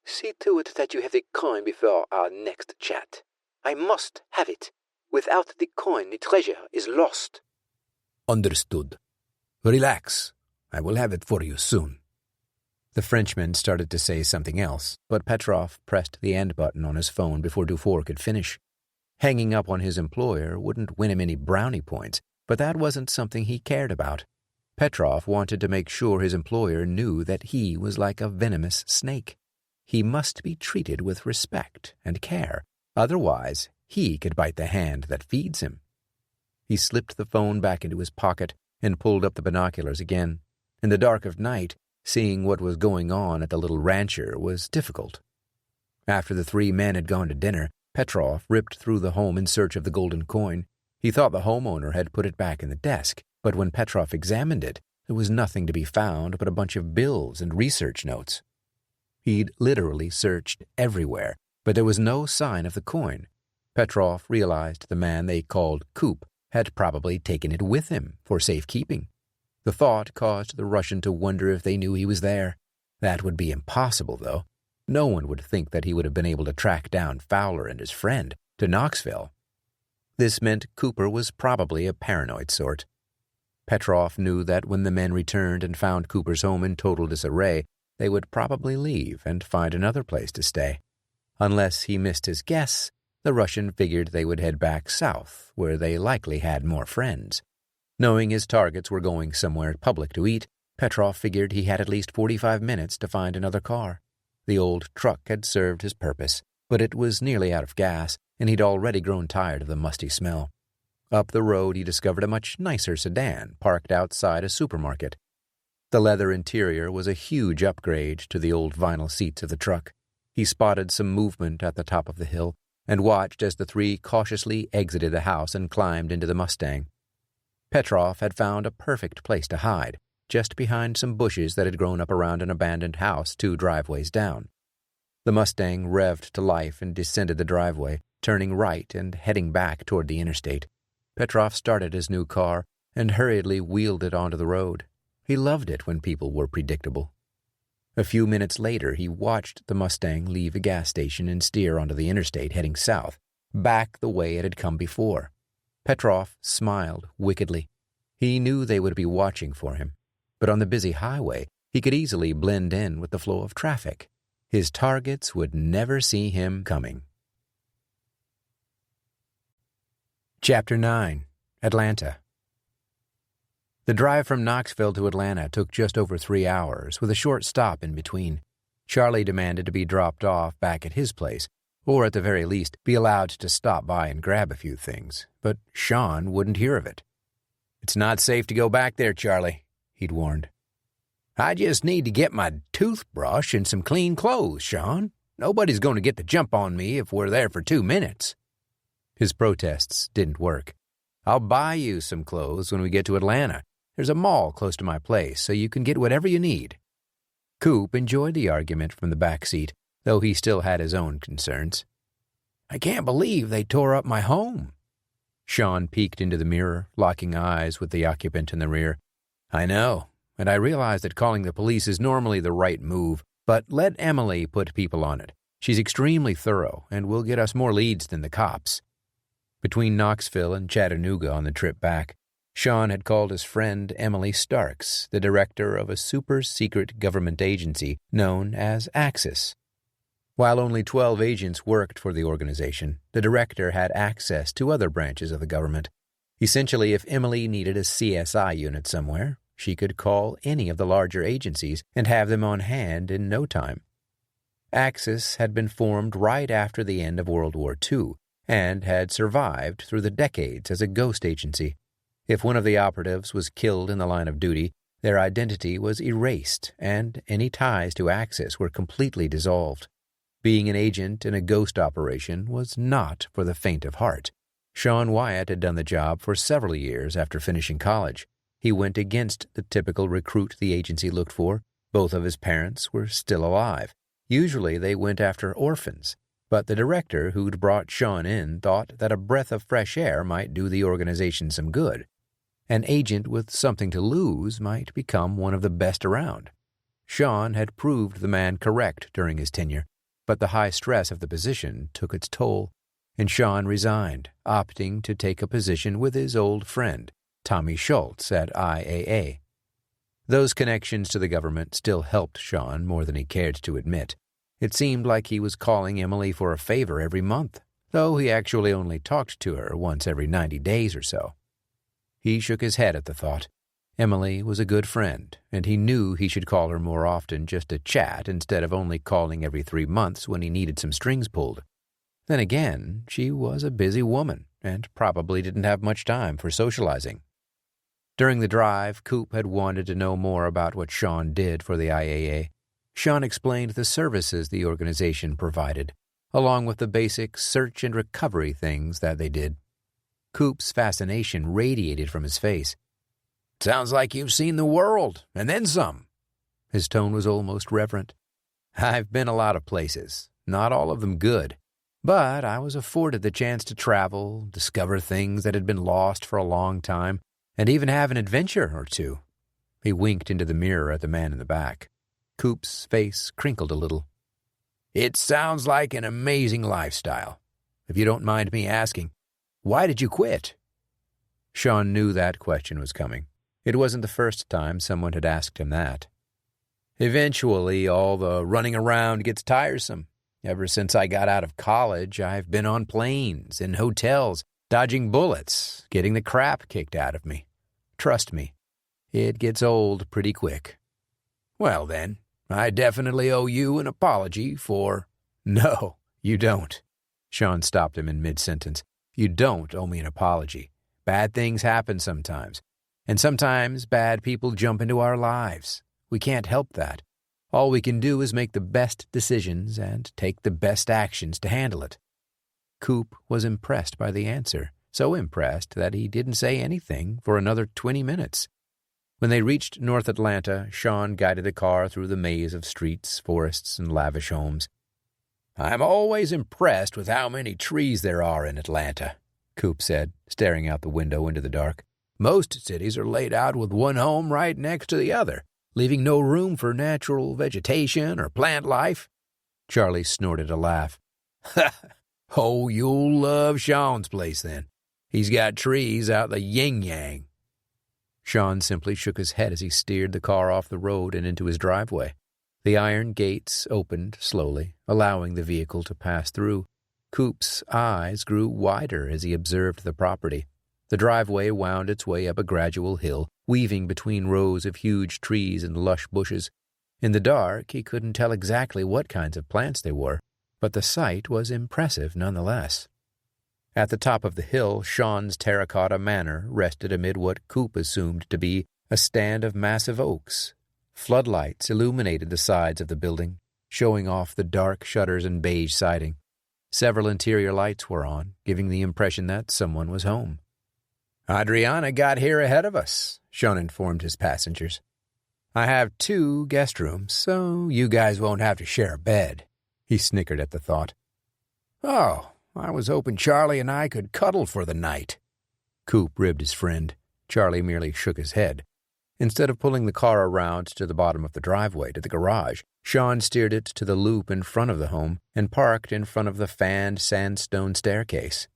See to it that you have the coin before our next chat. I must have it. Without the coin, the treasure is lost." "Understood. Relax. I will have it for you soon." The Frenchman started to say something else, but Petrov pressed the end button on his phone before Dufour could finish. Hanging up on his employer wouldn't win him any brownie points, but that wasn't something he cared about. Petrov wanted to make sure his employer knew that he was like a venomous snake. He must be treated with respect and care, otherwise he could bite the hand that feeds him. He slipped the phone back into his pocket and pulled up the binoculars again. In the dark of night, seeing what was going on at the little rancher was difficult. After the three men had gone to dinner, Petrov ripped through the home in search of the golden coin. He thought the homeowner had put it back in the desk, but when Petrov examined it, there was nothing to be found but a bunch of bills and research notes. He'd literally searched everywhere, but there was no sign of the coin. Petrov realized the man they called Coop had probably taken it with him for safekeeping. The thought caused the Russian to wonder if they knew he was there. That would be impossible, though. No one would think that he would have been able to track down Fowler and his friend to Knoxville. This meant Cooper was probably a paranoid sort. Petrov knew that when the men returned and found Cooper's home in total disarray, they would probably leave and find another place to stay. Unless he missed his guess, the Russian figured they would head back south, where they likely had more friends. Knowing his targets were going somewhere public to eat, Petrov figured he had at least 45 minutes to find another car. The old truck had served his purpose, but it was nearly out of gas, and he'd already grown tired of the musty smell. Up the road he discovered a much nicer sedan parked outside a supermarket. The leather interior was a huge upgrade to the old vinyl seats of the truck. He spotted some movement at the top of the hill and watched as the three cautiously exited the house and climbed into the Mustang. Petrov had found a perfect place to hide, just behind some bushes that had grown up around an abandoned house 2 driveways down. The Mustang revved to life and descended the driveway, turning right and heading back toward the interstate. Petrov started his new car and hurriedly wheeled it onto the road. He loved it when people were predictable. A few minutes later, he watched the Mustang leave a gas station and steer onto the interstate heading south, back the way it had come before. Petrov smiled wickedly. He knew they would be watching for him, but on the busy highway, he could easily blend in with the flow of traffic. His targets would never see him coming. Chapter 9. Atlanta. The drive from Knoxville to Atlanta took just over 3 hours, with a short stop in between. Charlie demanded to be dropped off back at his place, or at the very least be allowed to stop by and grab a few things, but Sean wouldn't hear of it. "It's not safe to go back there, Charlie," he'd warned. "I just need to get my toothbrush and some clean clothes, Sean. Nobody's going to get the jump on me if we're there for 2 minutes. His protests didn't work. "I'll buy you some clothes when we get to Atlanta. There's a mall close to my place, so you can get whatever you need." Coop enjoyed the argument from the back seat, though he still had his own concerns. "I can't believe they tore up my home." Sean peeked into the mirror, locking eyes with the occupant in the rear. "I know, and I realize that calling the police is normally the right move, but let Emily put people on it. She's extremely thorough and will get us more leads than the cops." Between Knoxville and Chattanooga on the trip back, Sean had called his friend Emily Starks, the director of a super-secret government agency known as Axis. While only 12 agents worked for the organization, the director had access to other branches of the government. Essentially, if Emily needed a CSI unit somewhere, she could call any of the larger agencies and have them on hand in no time. Axis had been formed right after the end of World War II and had survived through the decades as a ghost agency. If one of the operatives was killed in the line of duty, their identity was erased and any ties to Axis were completely dissolved. Being an agent in a ghost operation was not for the faint of heart. Sean Wyatt had done the job for several years after finishing college. He went against the typical recruit the agency looked for. Both of his parents were still alive. Usually they went after orphans, but the director who'd brought Sean in thought that a breath of fresh air might do the organization some good. An agent with something to lose might become one of the best around. Sean had proved the man correct during his tenure, but the high stress of the position took its toll, and Sean resigned, opting to take a position with his old friend, Tommy Schultz at IAA. Those connections to the government still helped Sean more than he cared to admit. It seemed like he was calling Emily for a favor every month, though he actually only talked to her once every 90 days or so. He shook his head at the thought. Emily was a good friend, and he knew he should call her more often just to chat instead of only calling every 3 months when he needed some strings pulled. Then again, she was a busy woman, and probably didn't have much time for socializing. During the drive, Coop had wanted to know more about what Sean did for the IAA. Sean explained the services the organization provided, along with the basic search and recovery things that they did. Coop's fascination radiated from his face. "Sounds like you've seen the world, and then some." His tone was almost reverent. "I've been a lot of places, not all of them good, but I was afforded the chance to travel, discover things that had been lost for a long time, and even have an adventure or two." He winked into the mirror at the man in the back. Coop's face crinkled a little. "It sounds like an amazing lifestyle. If you don't mind me asking, why did you quit?" Sean knew that question was coming. It wasn't the first time someone had asked him that. "Eventually, all the running around gets tiresome. Ever since I got out of college, I've been on planes, in hotels, dodging bullets, getting the crap kicked out of me. Trust me, it gets old pretty quick." "Well then, I definitely owe you an apology for—" "No, you don't." Sean stopped him in mid-sentence. "You don't owe me an apology. Bad things happen sometimes, and sometimes bad people jump into our lives. We can't help that. All we can do is make the best decisions and take the best actions to handle it." Coop was impressed by the answer, so impressed that he didn't say anything for another 20 minutes. When they reached North Atlanta, Sean guided the car through the maze of streets, forests, and lavish homes. "I'm always impressed with how many trees there are in Atlanta," Coop said, staring out the window into the dark. "Most cities are laid out with one home right next to the other, leaving no room for natural vegetation or plant life." Charlie snorted a laugh. "Oh, you'll love Sean's place then. He's got trees out the yin-yang." Sean simply shook his head as he steered the car off the road and into his driveway. The iron gates opened slowly, allowing the vehicle to pass through. Coop's eyes grew wider as he observed the property. The driveway wound its way up a gradual hill, weaving between rows of huge trees and lush bushes. In the dark, he couldn't tell exactly what kinds of plants they were, but the sight was impressive nonetheless. At the top of the hill, Sean's terracotta manor rested amid what Coop assumed to be a stand of massive oaks. Floodlights illuminated the sides of the building, showing off the dark shutters and beige siding. Several interior lights were on, giving the impression that someone was home. "Adriana got here ahead of us," Sean informed his passengers. "I have 2 guest rooms, so you guys won't have to share a bed." He snickered at the thought. "Oh, I was hoping Charlie and I could cuddle for the night." Coop ribbed his friend. Charlie merely shook his head. Instead of pulling the car around to the bottom of the driveway to the garage, Sean steered it to the loop in front of the home and parked in front of the fanned sandstone staircase.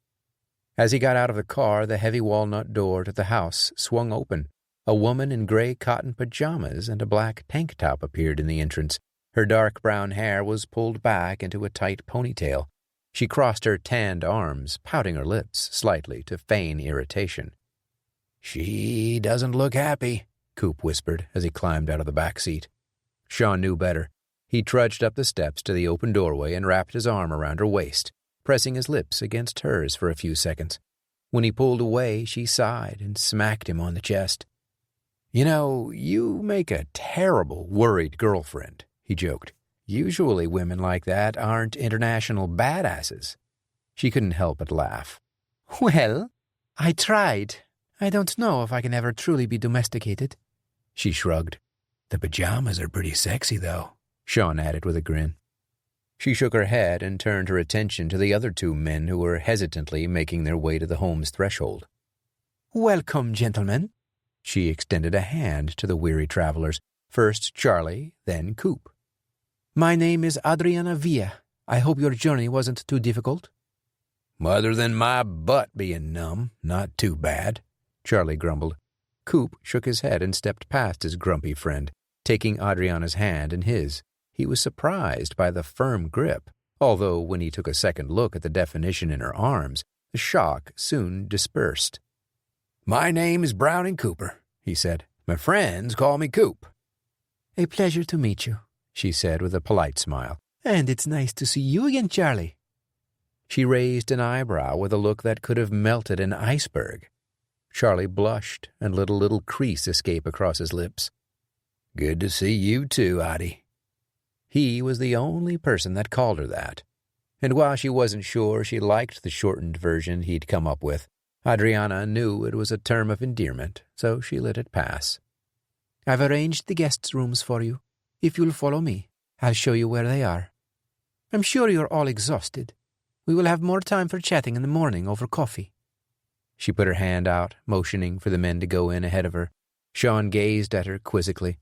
As he got out of the car, the heavy walnut door to the house swung open. A woman in gray cotton pajamas and a black tank top appeared in the entrance. Her dark brown hair was pulled back into a tight ponytail. She crossed her tanned arms, pouting her lips slightly to feign irritation. "She doesn't look happy," Coop whispered as he climbed out of the back seat. Sean knew better. He trudged up the steps to the open doorway and wrapped his arm around her waist, pressing his lips against hers for a few seconds. When he pulled away, she sighed and smacked him on the chest. "You know, you make a terrible worried girlfriend," he joked. "Usually women like that aren't international badasses." She couldn't help but laugh. "Well, I tried. I don't know if I can ever truly be domesticated." She shrugged. "The pajamas are pretty sexy, though," Sean added with a grin. She shook her head and turned her attention to the other 2 men who were hesitantly making their way to the home's threshold. "Welcome, gentlemen." She extended a hand to the weary travelers, first Charlie, then Coop. "My name is Adriana Villa. I hope your journey wasn't too difficult." "Other than my butt being numb, not too bad," Charlie grumbled. Coop shook his head and stepped past his grumpy friend, taking Adriana's hand in his. He was surprised by the firm grip, although when he took a second look at the definition in her arms, the shock soon dispersed. "My name is Browning Cooper," he said. "My friends call me Coop." "A pleasure to meet you," she said with a polite smile. "And it's nice to see you again, Charlie." She raised an eyebrow with a look that could have melted an iceberg. Charlie blushed and let a little crease escape across his lips. Good to see you too, Audie. He was the only person that called her that, and while she wasn't sure she liked the shortened version he'd come up with, Adriana knew it was a term of endearment, so she let it pass. I've arranged the guests' rooms for you. If you'll follow me, I'll show you where they are. I'm sure you're all exhausted. We will have more time for chatting in the morning over coffee. She put her hand out, motioning for the men to go in ahead of her. Sean gazed at her quizzically.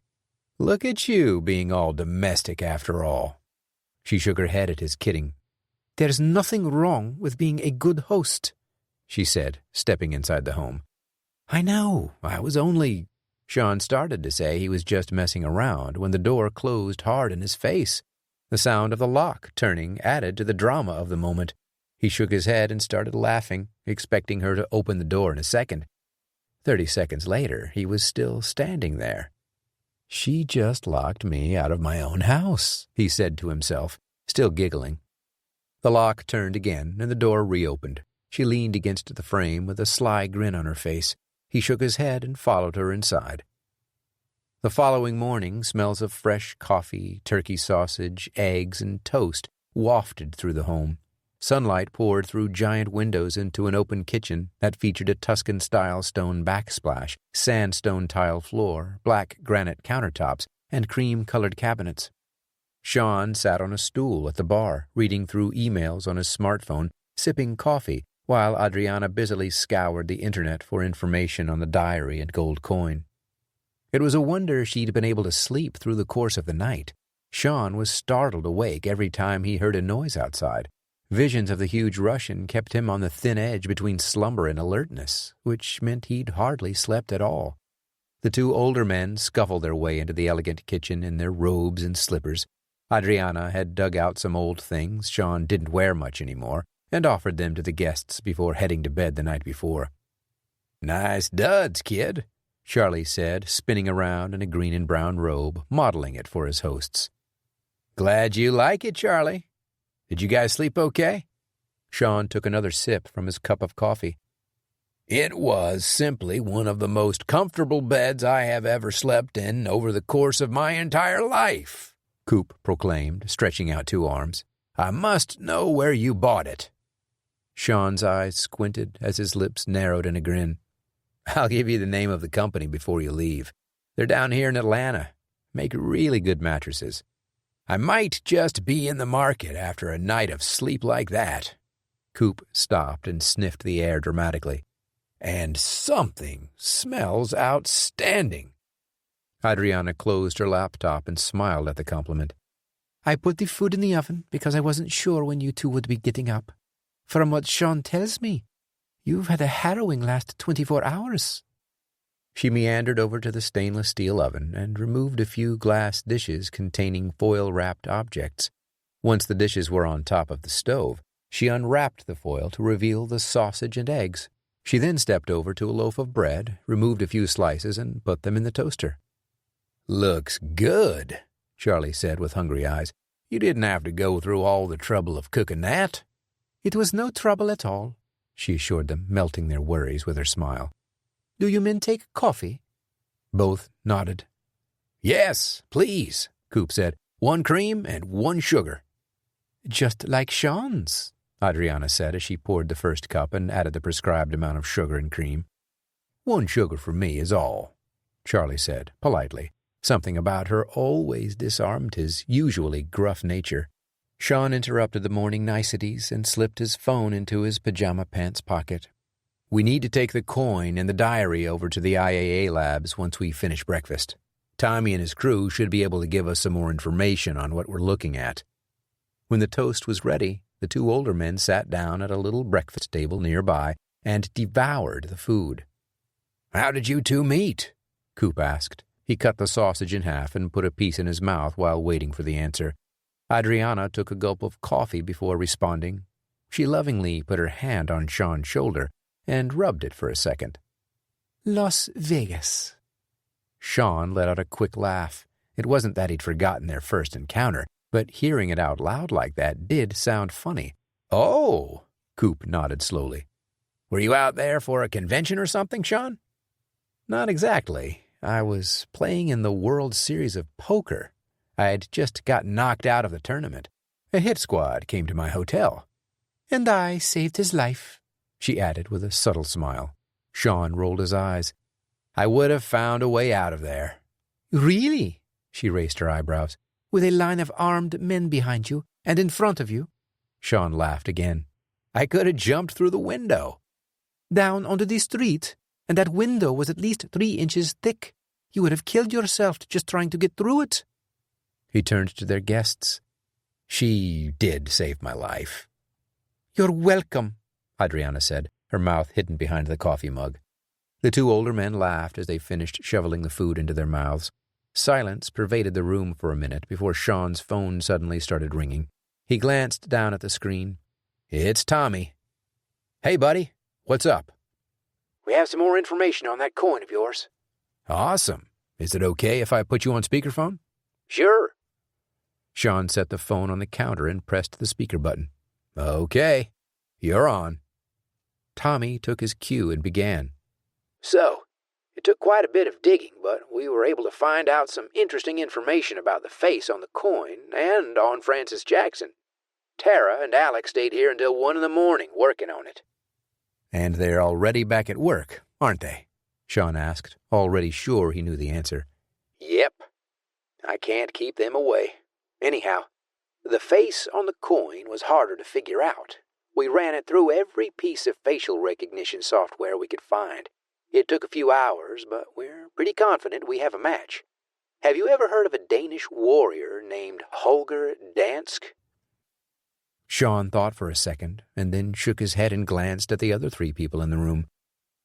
Look at you being all domestic after all. She shook her head at his kidding. There's nothing wrong with being a good host, she said, stepping inside the home. I know, I was only... Sean started to say he was just messing around when the door closed hard in his face. The sound of the lock turning added to the drama of the moment. He shook his head and started laughing, expecting her to open the door in a second. 30 seconds later, he was still standing there. She just locked me out of my own house, he said to himself, still giggling. The lock turned again, and the door reopened. She leaned against the frame with a sly grin on her face. He shook his head and followed her inside. The following morning, smells of fresh coffee, turkey sausage, eggs, and toast wafted through the home. Sunlight poured through giant windows into an open kitchen that featured a Tuscan-style stone backsplash, sandstone tile floor, black granite countertops, and cream-colored cabinets. Sean sat on a stool at the bar, reading through emails on his smartphone, sipping coffee, while Adriana busily scoured the internet for information on the diary and gold coin. It was a wonder she'd been able to sleep through the course of the night. Sean was startled awake every time he heard a noise outside. Visions of the huge Russian kept him on the thin edge between slumber and alertness, which meant he'd hardly slept at all. The two older men scuffled their way into the elegant kitchen in their robes and slippers. Adriana had dug out some old things Sean didn't wear much anymore, and offered them to the guests before heading to bed the night before. Nice duds, kid, Charlie said, spinning around in a green and brown robe, modeling it for his hosts. Glad you like it, Charlie. Did you guys sleep okay? Sean took another sip from his cup of coffee. It was simply one of the most comfortable beds I have ever slept in over the course of my entire life, Coop proclaimed, stretching out 2 arms. I must know where you bought it. Sean's eyes squinted as his lips narrowed in a grin. I'll give you the name of the company before you leave. They're down here in Atlanta. Make really good mattresses. I might just be in the market after a night of sleep like that. Coop stopped and sniffed the air dramatically. And something smells outstanding. Adriana closed her laptop and smiled at the compliment. I put the food in the oven because I wasn't sure when you two would be getting up. From what Sean tells me, you've had a harrowing last 24 hours. She meandered over to the stainless steel oven and removed a few glass dishes containing foil-wrapped objects. Once the dishes were on top of the stove, she unwrapped the foil to reveal the sausage and eggs. She then stepped over to a loaf of bread, removed a few slices, and put them in the toaster. Looks good, Charlie said with hungry eyes. You didn't have to go through all the trouble of cooking that. It was no trouble at all, she assured them, melting their worries with her smile. Do you men take coffee? Both nodded. Yes, please, Coop said. 1 cream and 1 sugar. Just like Sean's, Adriana said as she poured the first cup and added the prescribed amount of sugar and cream. 1 sugar for me is all, Charlie said, politely. Something about her always disarmed his usually gruff nature. Sean interrupted the morning niceties and slipped his phone into his pajama pants pocket. We need to take the coin and the diary over to the IAA labs once we finish breakfast. Tommy and his crew should be able to give us some more information on what we're looking at. When the toast was ready, the 2 older men sat down at a little breakfast table nearby and devoured the food. How did you two meet? Coop asked. He cut the sausage in half and put a piece in his mouth while waiting for the answer. Adriana took a gulp of coffee before responding. She lovingly put her hand on Sean's shoulder and rubbed it for a second. Las Vegas. Sean let out a quick laugh. It wasn't that he'd forgotten their first encounter, but hearing it out loud like that did sound funny. Oh, Coop nodded slowly. Were you out there for a convention or something, Sean? Not exactly. I was playing in the World Series of Poker. I had just got knocked out of the tournament. A hit squad came to my hotel. And I saved his life, she added with a subtle smile. Sean rolled his eyes. I would have found a way out of there. Really? She raised her eyebrows. With a line of armed men behind you and in front of you? Sean laughed again. I could have jumped through the window. Down onto the street, and that window was at least 3 inches thick. You would have killed yourself just trying to get through it. He turned to their guests. She did save my life. You're welcome, Adriana said, her mouth hidden behind the coffee mug. The 2 older men laughed as they finished shoveling the food into their mouths. Silence pervaded the room for a minute before Sean's phone suddenly started ringing. He glanced down at the screen. It's Tommy. Hey, buddy. What's up? We have some more information on that coin of yours. Awesome. Is it okay if I put you on speakerphone? Sure. Sean set the phone on the counter and pressed the speaker button. Okay. You're on. Tommy took his cue and began. So, it took quite a bit of digging, but we were able to find out some interesting information about the face on the coin and on Francis Jackson. Tara and Alex stayed here until 1 a.m. working on it. And they're already back at work, aren't they? Sean asked, already sure he knew the answer. Yep. I can't keep them away. Anyhow, the face on the coin was harder to figure out. We ran it through every piece of facial recognition software we could find. It took a few hours, but we're pretty confident we have a match. Have you ever heard of a Danish warrior named Holger Dansk? Sean thought for a second, and then shook his head and glanced at the other 3 people in the room.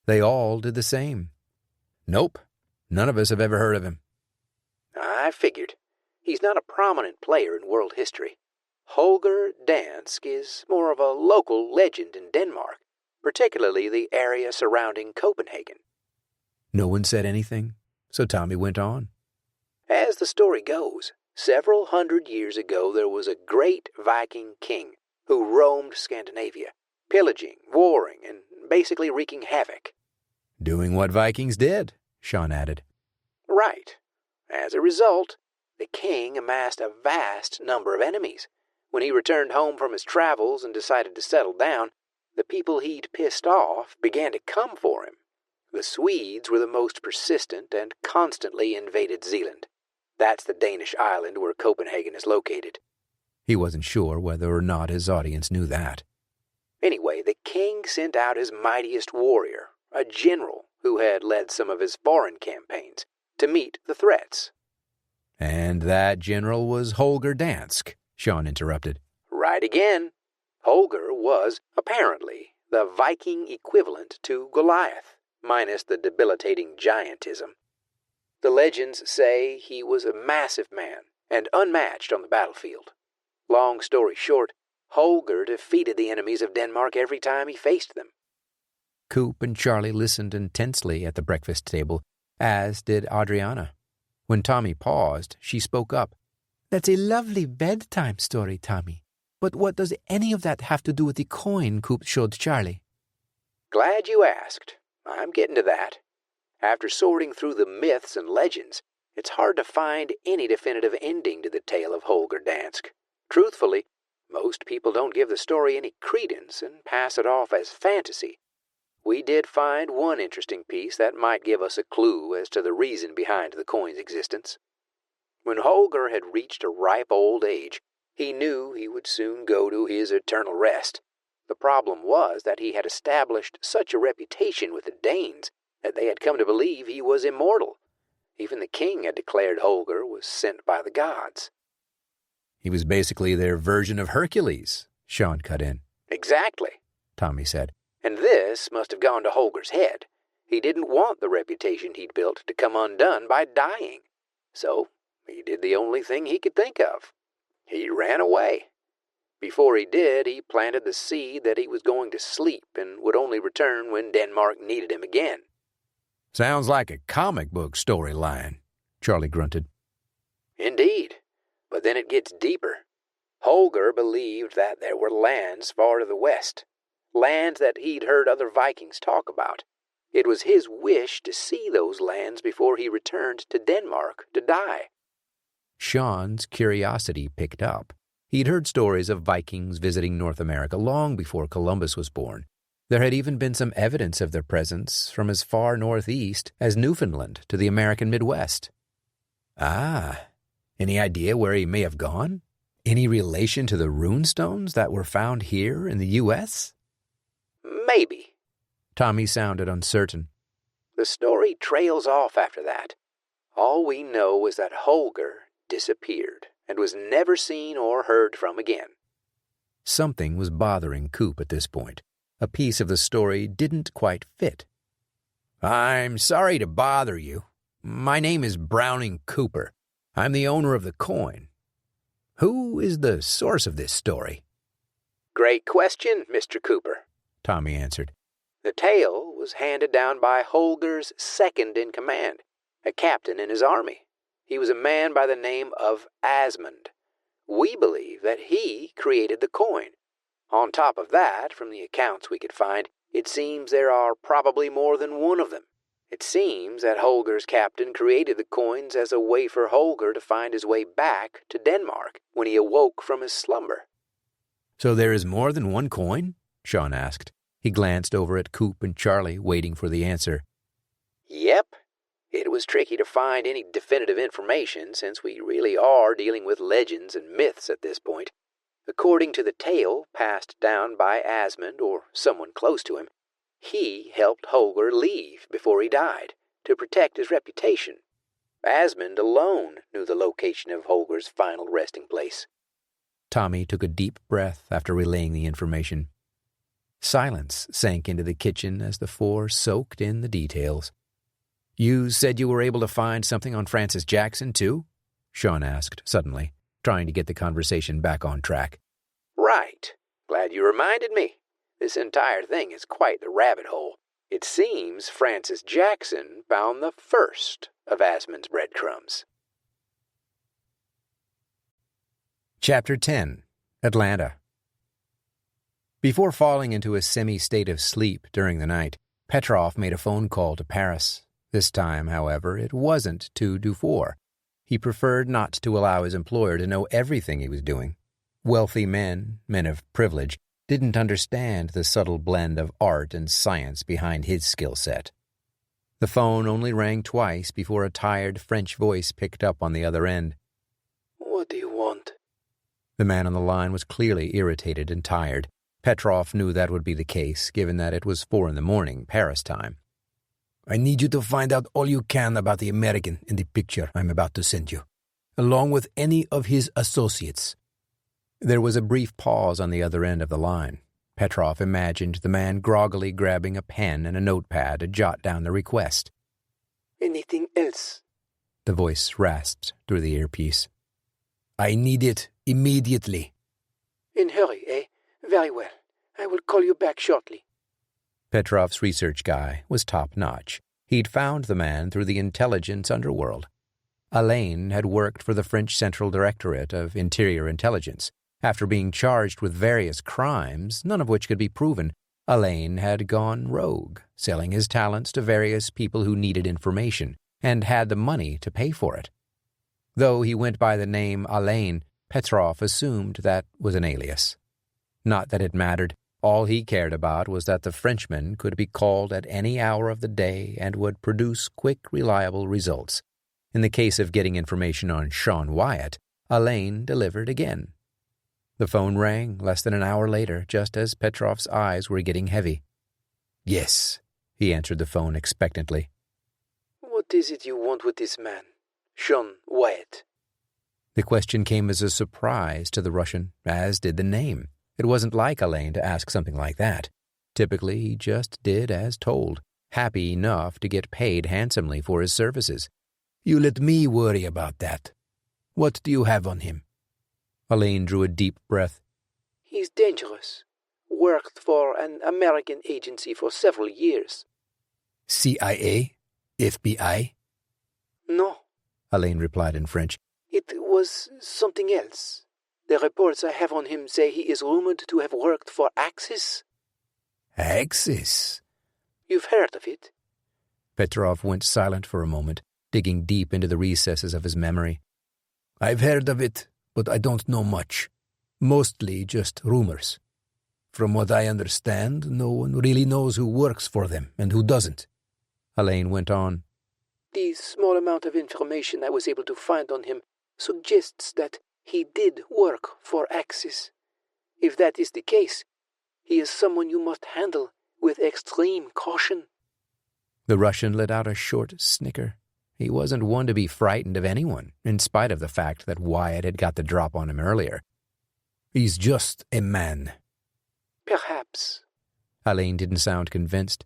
They all did the same. Nope, none of us have ever heard of him. I figured. He's not a prominent player in world history. Holger Dansk is more of a local legend in Denmark, particularly the area surrounding Copenhagen. No one said anything, so Tommy went on. As the story goes, several hundred years ago there was a great Viking king who roamed Scandinavia, pillaging, warring, and basically wreaking havoc. Doing what Vikings did, Sean added. Right. As a result, the king amassed a vast number of enemies. When he returned home from his travels and decided to settle down, the people he'd pissed off began to come for him. The Swedes were the most persistent and constantly invaded Zealand. That's the Danish island where Copenhagen is located. He wasn't sure whether or not his audience knew that. Anyway, the king sent out his mightiest warrior, a general who had led some of his foreign campaigns, to meet the threats. And that general was Holger Dansk, Sean interrupted. Right again. Holger was, apparently, the Viking equivalent to Goliath, minus the debilitating giantism. The legends say he was a massive man and unmatched on the battlefield. Long story short, Holger defeated the enemies of Denmark every time he faced them. Coop and Charlie listened intensely at the breakfast table, as did Adriana. When Tommy paused, she spoke up. That's a lovely bedtime story, Tommy. But what does any of that have to do with the coin Coop showed Charlie? Glad you asked. I'm getting to that. After sorting through the myths and legends, it's hard to find any definitive ending to the tale of Holger Dansk. Truthfully, most people don't give the story any credence and pass it off as fantasy. We did find one interesting piece that might give us a clue as to the reason behind the coin's existence. When Holger had reached a ripe old age, he knew he would soon go to his eternal rest. The problem was that he had established such a reputation with the Danes that they had come to believe he was immortal. Even the king had declared Holger was sent by the gods. He was basically their version of Hercules, Sean cut in. Exactly, Tommy said. And this must have gone to Holger's head. He didn't want the reputation he'd built to come undone by dying. So he did the only thing he could think of. He ran away. Before he did, he planted the seed that he was going to sleep and would only return when Denmark needed him again. Sounds like a comic book storyline, Charlie grunted. Indeed. But then it gets deeper. Holger believed that there were lands far to the west, lands that he'd heard other Vikings talk about. It was his wish to see those lands before he returned to Denmark to die. Sean's curiosity picked up. He'd heard stories of Vikings visiting North America long before Columbus was born. There had even been some evidence of their presence from as far northeast as Newfoundland to the American Midwest. Ah, any idea where he may have gone? Any relation to the runestones that were found here in the U.S.? Maybe. Tommy sounded uncertain. The story trails off after that. All we know is that Holger disappeared and was never seen or heard from again. Something was bothering Coop at this point. A piece of the story didn't quite fit. I'm sorry to bother you. My name is Browning Cooper. I'm the owner of the coin. Who is the source of this story? Great question, Mr. Cooper, Tommy answered. The tale was handed down by Holger's second-in-command, a captain in his army. He was a man by the name of Asmund. We believe that he created the coin. On top of that, from the accounts we could find, it seems there are probably more than one of them. It seems that Holger's captain created the coins as a way for Holger to find his way back to Denmark when he awoke from his slumber. So there is more than one coin? Sean asked. He glanced over at Coop and Charlie, waiting for the answer. Yep. It was tricky to find any definitive information since we really are dealing with legends and myths at this point. According to the tale passed down by Asmund or someone close to him, he helped Holger leave before he died to protect his reputation. Asmund alone knew the location of Holger's final resting place. Tommy took a deep breath after relaying the information. Silence sank into the kitchen as the four soaked in the details. You said you were able to find something on Francis Jackson, too? Sean asked suddenly, trying to get the conversation back on track. Right. Glad you reminded me. This entire thing is quite the rabbit hole. It seems Francis Jackson found the first of Asmund's breadcrumbs. Chapter 10. Atlanta. Before falling into a semi-state of sleep during the night, Petrov made a phone call to Paris. This time, however, it wasn't to Dufour. He preferred not to allow his employer to know everything he was doing. Wealthy men of privilege, didn't understand the subtle blend of art and science behind his skill set. The phone only rang twice before a tired French voice picked up on the other end. What do you want? The man on the line was clearly irritated and tired. Petrov knew that would be the case, given that it was 4 a.m, Paris time. I need you to find out all you can about the American in the picture I'm about to send you, along with any of his associates. There was a brief pause on the other end of the line. Petrov imagined the man groggily grabbing a pen and a notepad to jot down the request. Anything else? The voice rasped through the earpiece. I need it immediately. In hurry, eh? Very well. I will call you back shortly. Petrov's research guy was top-notch. He'd found the man through the intelligence underworld. Alain had worked for the French Central Directorate of Interior Intelligence. After being charged with various crimes, none of which could be proven, Alain had gone rogue, selling his talents to various people who needed information and had the money to pay for it. Though he went by the name Alain, Petrov assumed that was an alias. Not that it mattered. All he cared about was that the Frenchman could be called at any hour of the day and would produce quick, reliable results. In the case of getting information on Sean Wyatt, Alain delivered again. The phone rang less than an hour later, just as Petrov's eyes were getting heavy. Yes, he answered the phone expectantly. What is it you want with this man, Sean Wyatt? The question came as a surprise to the Russian, as did the name. It wasn't like Alain to ask something like that. Typically, he just did as told, happy enough to get paid handsomely for his services. You let me worry about that. What do you have on him? Alain drew a deep breath. He's dangerous. Worked for an American agency for several years. CIA? FBI? No, Alain replied in French. it was something else. The reports I have on him say he is rumored to have worked for Axis. Axis? You've heard of it? Petrov went silent for a moment, digging deep into the recesses of his memory. I've heard of it, but I don't know much. Mostly just rumors. From what I understand, no one really knows who works for them and who doesn't. Elaine went on. The small amount of information I was able to find on him suggests that he did work for Axis. If that is the case, he is someone you must handle with extreme caution. The Russian let out a short snicker. He wasn't one to be frightened of anyone, in spite of the fact that Wyatt had got the drop on him earlier. He's just a man. Perhaps. Elaine didn't sound convinced.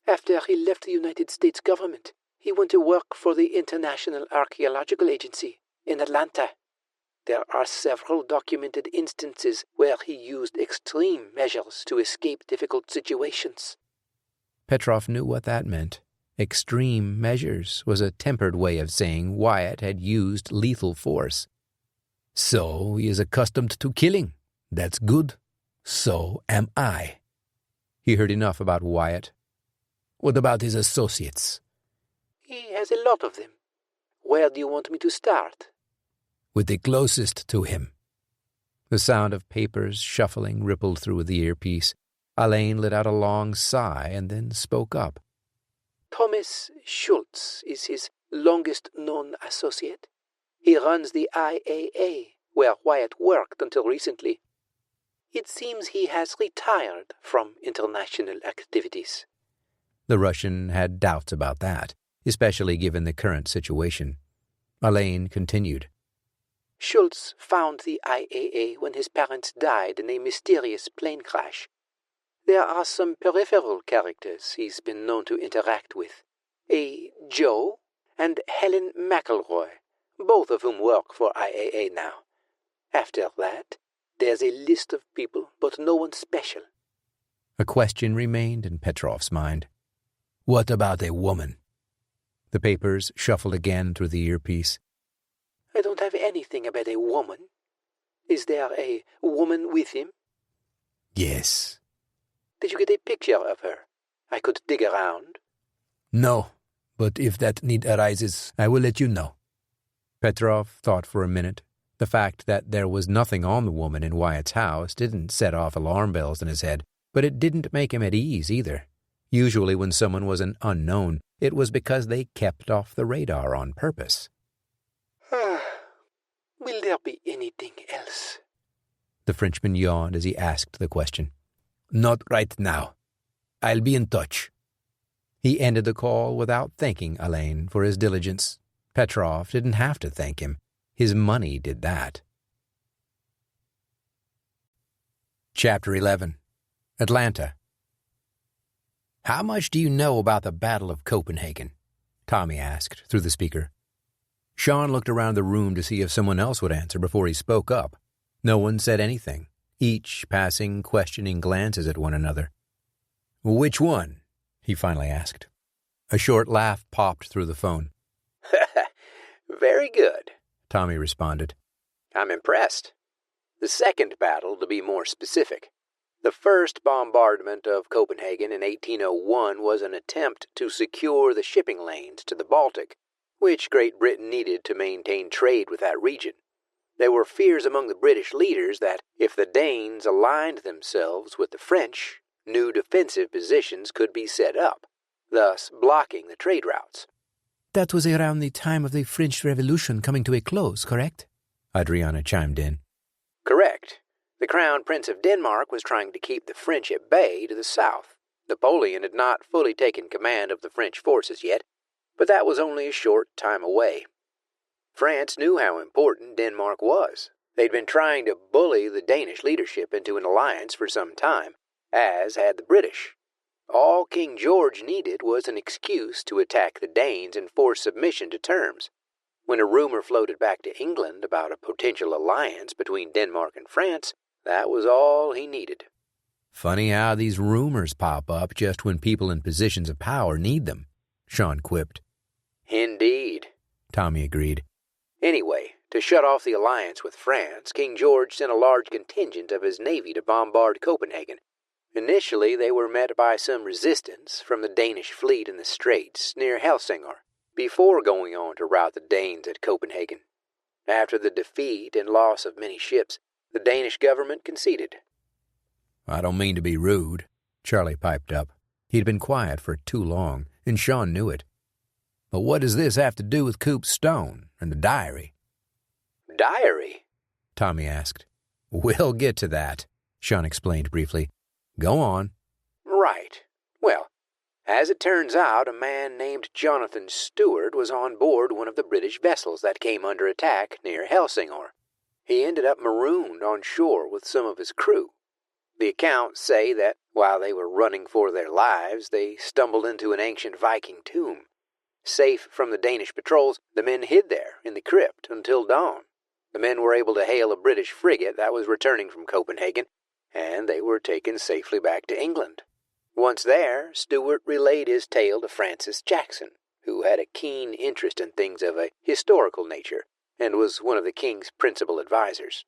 After he left the United States government, he went to work for the International Archaeological Agency in Atlanta. There are several documented instances where he used extreme measures to escape difficult situations. Petrov knew what that meant. Extreme measures was a tempered way of saying Wyatt had used lethal force. So he is accustomed to killing. That's good. So am I. He heard enough about Wyatt. What about his associates? He has a lot of them. Where do you want me to start? With the closest to him. The sound of papers shuffling rippled through the earpiece. Elaine let out a long sigh and then spoke up. Thomas Schultz is his longest-known associate. He runs the IAA, where Wyatt worked until recently. It seems he has retired from international activities. The Russian had doubts about that, especially given the current situation. Elaine continued. Schultz found the IAA when his parents died in a mysterious plane crash. There are some peripheral characters he's been known to interact with. A Joe and Helen McElroy, both of whom work for IAA now. After that, there's a list of people, but no one special. A question remained in Petrov's mind. What about a woman? The papers shuffled again through the earpiece. I don't have anything about a woman. Is there a woman with him? Yes. Did you get a picture of her? I could dig around. No, but if that need arises, I will let you know. Petrov thought for a minute. The fact that there was nothing on the woman in Wyatt's house didn't set off alarm bells in his head, but it didn't make him at ease either. Usually when someone was an unknown, it was because they kept off the radar on purpose. Will there be anything else? The Frenchman yawned as he asked the question. Not right now. I'll be in touch. He ended the call without thanking Elaine for his diligence. Petrov didn't have to thank him. His money did that. Chapter 11. Atlanta. "How much do you know about the Battle of Copenhagen?" Tommy asked through the speaker. Sean looked around the room to see if someone else would answer before he spoke up. No one said anything, each passing questioning glances at one another. "Which one?" he finally asked. A short laugh popped through the phone. Very good, Tommy responded. I'm impressed. The second battle, to be more specific. The first bombardment of Copenhagen in 1801 was an attempt to secure the shipping lanes to the Baltic, which Great Britain needed to maintain trade with that region. There were fears among the British leaders that if the Danes aligned themselves with the French, new defensive positions could be set up, thus blocking the trade routes. That was around the time of the French Revolution coming to a close, correct? Adriana chimed in. Correct. The Crown Prince of Denmark was trying to keep the French at bay to the south. Napoleon had not fully taken command of the French forces yet, but that was only a short time away. France knew how important Denmark was. They'd been trying to bully the Danish leadership into an alliance for some time, as had the British. All King George needed was an excuse to attack the Danes and force submission to terms. When a rumor floated back to England about a potential alliance between Denmark and France, that was all he needed. Funny how these rumors pop up just when people in positions of power need them, Sean quipped. Indeed, Tommy agreed. Anyway, To shut off the alliance with France, King George sent a large contingent of his navy to bombard Copenhagen. Initially, they were met by some resistance from the Danish fleet in the straits near Helsingør, before going on to rout the Danes at Copenhagen. After the defeat and loss of many ships, the Danish government conceded. "I don't mean to be rude," Charlie piped up. He'd been quiet for too long, and Sean knew it. "But what does this have to do with Coop's stone and the diary?" "Diary?" Tommy asked. "We'll get to that," Sean explained briefly. "Go on." "Right. Well, as it turns out, a man named Jonathan Stewart was on board one of the British vessels that came under attack near Helsingør. He ended up marooned on shore with some of his crew. The accounts say that while they were running for their lives, they stumbled into an ancient Viking tomb. Safe from the Danish patrols, the men hid there in the crypt until dawn. The men were able to hail a British frigate that was returning from Copenhagen, and they were taken safely back to England. Once there, Stewart relayed his tale to Francis Jackson, who had a keen interest in things of a historical nature and was one of the king's principal advisors.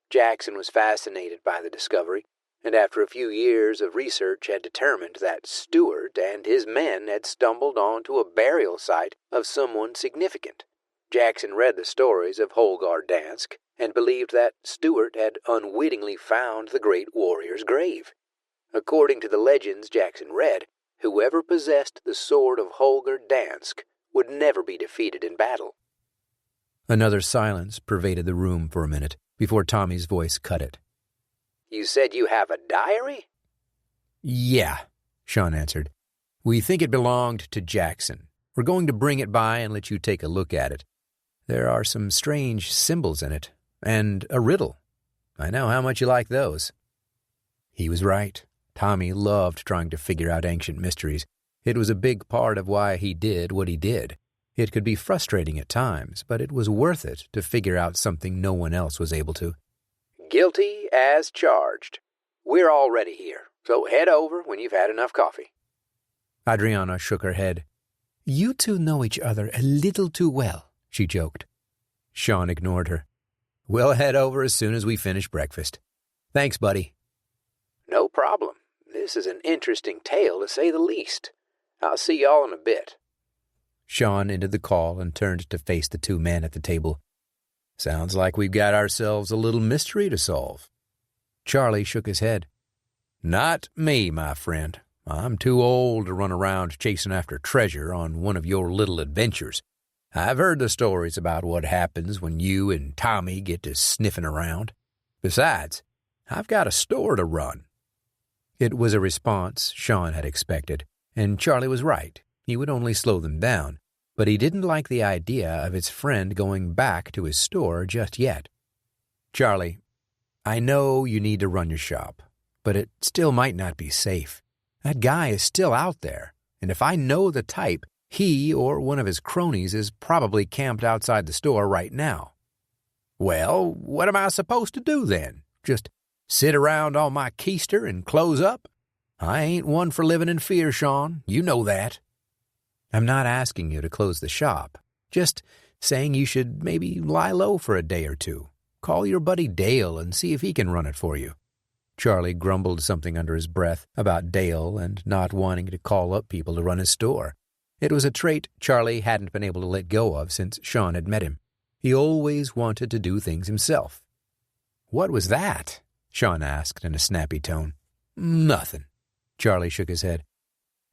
Jackson was fascinated by the discovery, and after a few years of research had determined that Stewart and his men had stumbled onto a burial site of someone significant. Jackson read the stories of Holger Dansk and believed that Stewart had unwittingly found the great warrior's grave. According to the legends Jackson read, whoever possessed the sword of Holger Dansk would never be defeated in battle. Another silence pervaded the room for a minute before Tommy's voice cut it. "You said you have a diary?" "Yeah," Sean answered. "We think it belonged to Jackson. We're going to bring it by and let you take a look at it. There are some strange symbols in it, and a riddle. I know how much you like those." He was right. Tommy loved trying to figure out ancient mysteries. It was a big part of why he did what he did. It could be frustrating at times, but it was worth it to figure out something no one else was able to. "Guilty as charged. We're already here, so head over when you've had enough coffee." Adriana shook her head. "You two know each other a little too well," she joked. Sean ignored her. "We'll head over as soon as we finish breakfast. Thanks, buddy." "No problem. This is an interesting tale, to say the least. I'll see y'all in a bit." Sean ended the call and turned to face the two men at the table. "Sounds like we've got ourselves a little mystery to solve." Charlie shook his head. "Not me, my friend. I'm too old to run around chasing after treasure on one of your little adventures. I've heard the stories about what happens when you and Tommy get to sniffing around. Besides, I've got a store to run." It was a response Sean had expected, and Charlie was right. He would only slow them down, but he didn't like the idea of his friend going back to his store just yet. "Charlie, I know you need to run your shop, but it still might not be safe. That guy is still out there, and if I know the type, he or one of his cronies is probably camped outside the store right now." "Well, what am I supposed to do then? Just sit around on my keister and close up? I ain't one for living in fear, Sean. You know that." "I'm not asking you to close the shop. Just saying you should maybe lie low for a day or two. Call your buddy Dale and see if he can run it for you." Charlie grumbled something under his breath about Dale and not wanting to call up people to run his store. It was a trait Charlie hadn't been able to let go of since Sean had met him. He always wanted to do things himself. "What was that?" Sean asked in a snappy tone. "Nothing." Charlie shook his head.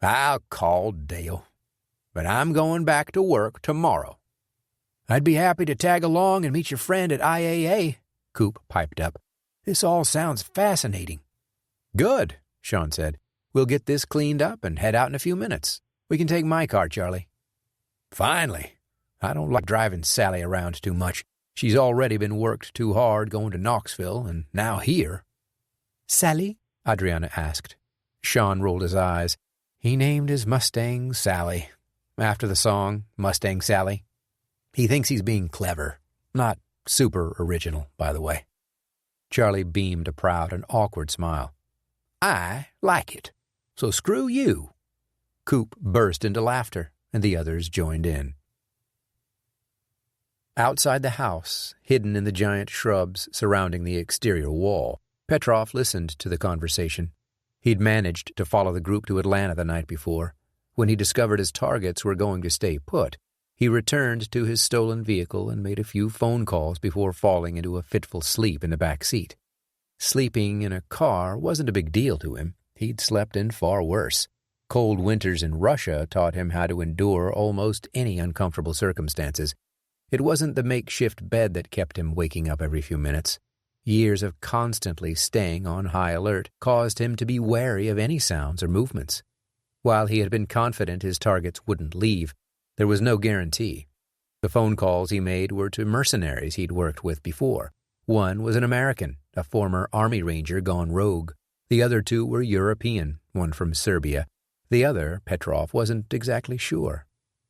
"I'll call Dale. But I'm going back to work tomorrow." "I'd be happy to tag along and meet your friend at IAA," Coop piped up. "This all sounds fascinating." "Good," Sean said. "We'll get this cleaned up and head out in a few minutes. We can take my car, Charlie." "Finally. I don't like driving Sally around too much. She's already been worked too hard going to Knoxville, and now here." "Sally?" Adriana asked. Sean rolled his eyes. He named his Mustang Sally, after the song Mustang Sally. He thinks he's being clever. Not super original, by the way. Charlie beamed a proud and awkward smile. "I like it. So screw you." Coop burst into laughter, and the others joined in. Outside the house, hidden in the giant shrubs surrounding the exterior wall, Petrov listened to the conversation. He'd managed to follow the group to Atlanta the night before. When he discovered his targets were going to stay put, he returned to his stolen vehicle and made a few phone calls before falling into a fitful sleep in the back seat. Sleeping in a car wasn't a big deal to him. He'd slept in far worse. Cold winters in Russia taught him how to endure almost any uncomfortable circumstances. It wasn't the makeshift bed that kept him waking up every few minutes. Years of constantly staying on high alert caused him to be wary of any sounds or movements. While he had been confident his targets wouldn't leave, there was no guarantee. The phone calls he made were to mercenaries he'd worked with before. One was an American, a former Army Ranger gone rogue. The other two were European, one from Serbia. The other, Petrov wasn't exactly sure.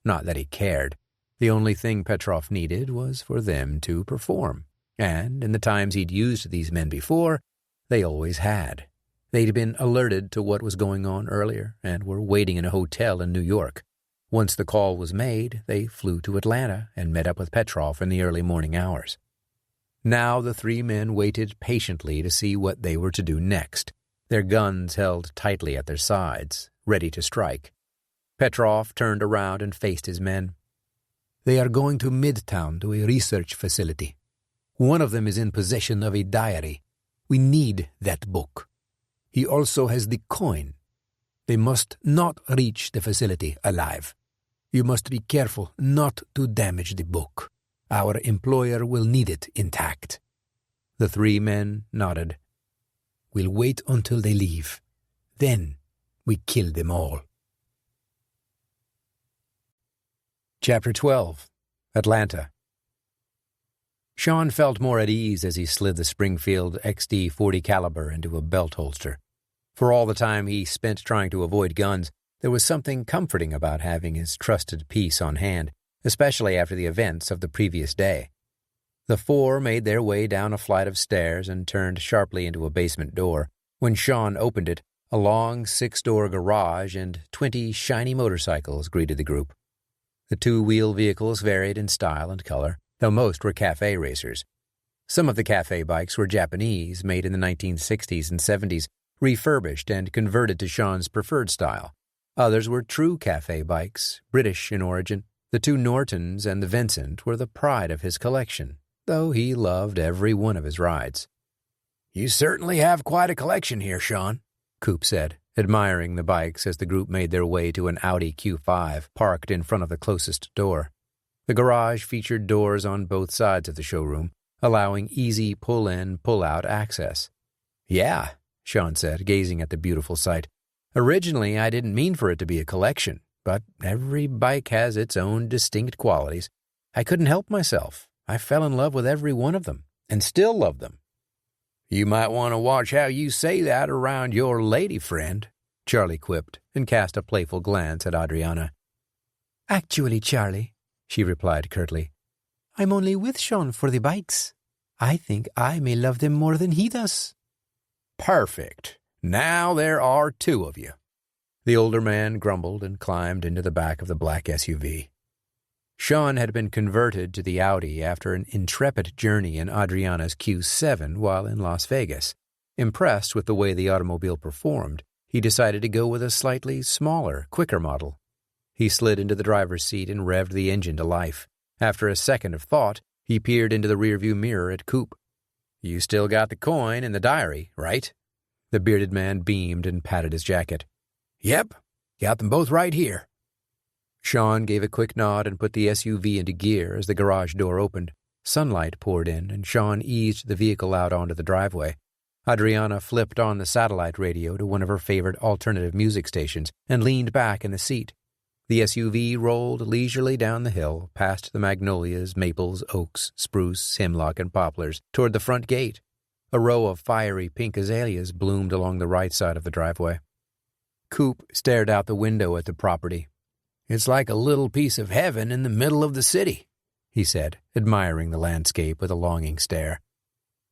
Not that he cared. The only thing Petrov needed was for them to perform. And in the times he'd used these men before, they always had. They'd been alerted to what was going on earlier and were waiting in a hotel in New York. Once the call was made, they flew to Atlanta and met up with Petrov in the early morning hours. Now the three men waited patiently to see what they were to do next, their guns held tightly at their sides, ready to strike. Petrov turned around and faced his men. "They are going to Midtown to a research facility. One of them is in possession of a diary. We need that book. He also has the coin. They must not reach the facility alive. You must be careful not to damage the book. Our employer will need it intact." The three men nodded. "We'll wait until they leave. Then we kill them all." Chapter 12. Atlanta. Sean felt more at ease as he slid the Springfield XD 40 caliber into a belt holster. For all the time he spent trying to avoid guns, there was something comforting about having his trusted piece on hand, especially after the events of the previous day. The four made their way down a flight of stairs and turned sharply into a basement door. When Sean opened it, a long 6-door garage and 20 shiny motorcycles greeted the group. The two-wheel vehicles varied in style and color, though most were cafe racers. Some of the cafe bikes were Japanese, made in the 1960s and 70s, refurbished and converted to Sean's preferred style. Others were true cafe bikes, British in origin. The two Nortons and the Vincent were the pride of his collection, though he loved every one of his rides. "You certainly have quite a collection here, Sean," Coop said, admiring the bikes as the group made their way to an Audi Q5 parked in front of the closest door. The garage featured doors on both sides of the showroom, allowing easy pull-in, pull-out access. "Yeah," Sean said, gazing at the beautiful sight. "Originally, I didn't mean for it to be a collection, but every bike has its own distinct qualities. I couldn't help myself. I fell in love with every one of them, and still love them." "You might want to watch how you say that around your lady friend," Charlie quipped, and cast a playful glance at Adriana. "Actually, Charlie," she replied curtly, "I'm only with Sean for the bikes. I think I may love them more than he does." "Perfect. Now there are two of you." The older man grumbled and climbed into the back of the black SUV. Sean had been converted to the Audi after an intrepid journey in Adriana's Q7 while in Las Vegas. Impressed with the way the automobile performed, he decided to go with a slightly smaller, quicker model. He slid into the driver's seat and revved the engine to life. After a second of thought, he peered into the rearview mirror at Coop. "You still got the coin and the diary, right?" The bearded man beamed and patted his jacket. "Yep, got them both right here." Sean gave a quick nod and put the SUV into gear as the garage door opened. Sunlight poured in, and Sean eased the vehicle out onto the driveway. Adriana flipped on the satellite radio to one of her favorite alternative music stations and leaned back in the seat. The SUV rolled leisurely down the hill, past the magnolias, maples, oaks, spruce, hemlock, and poplars, toward the front gate. A row of fiery pink azaleas bloomed along the right side of the driveway. Coop stared out the window at the property. "It's like a little piece of heaven in the middle of the city," he said, admiring the landscape with a longing stare.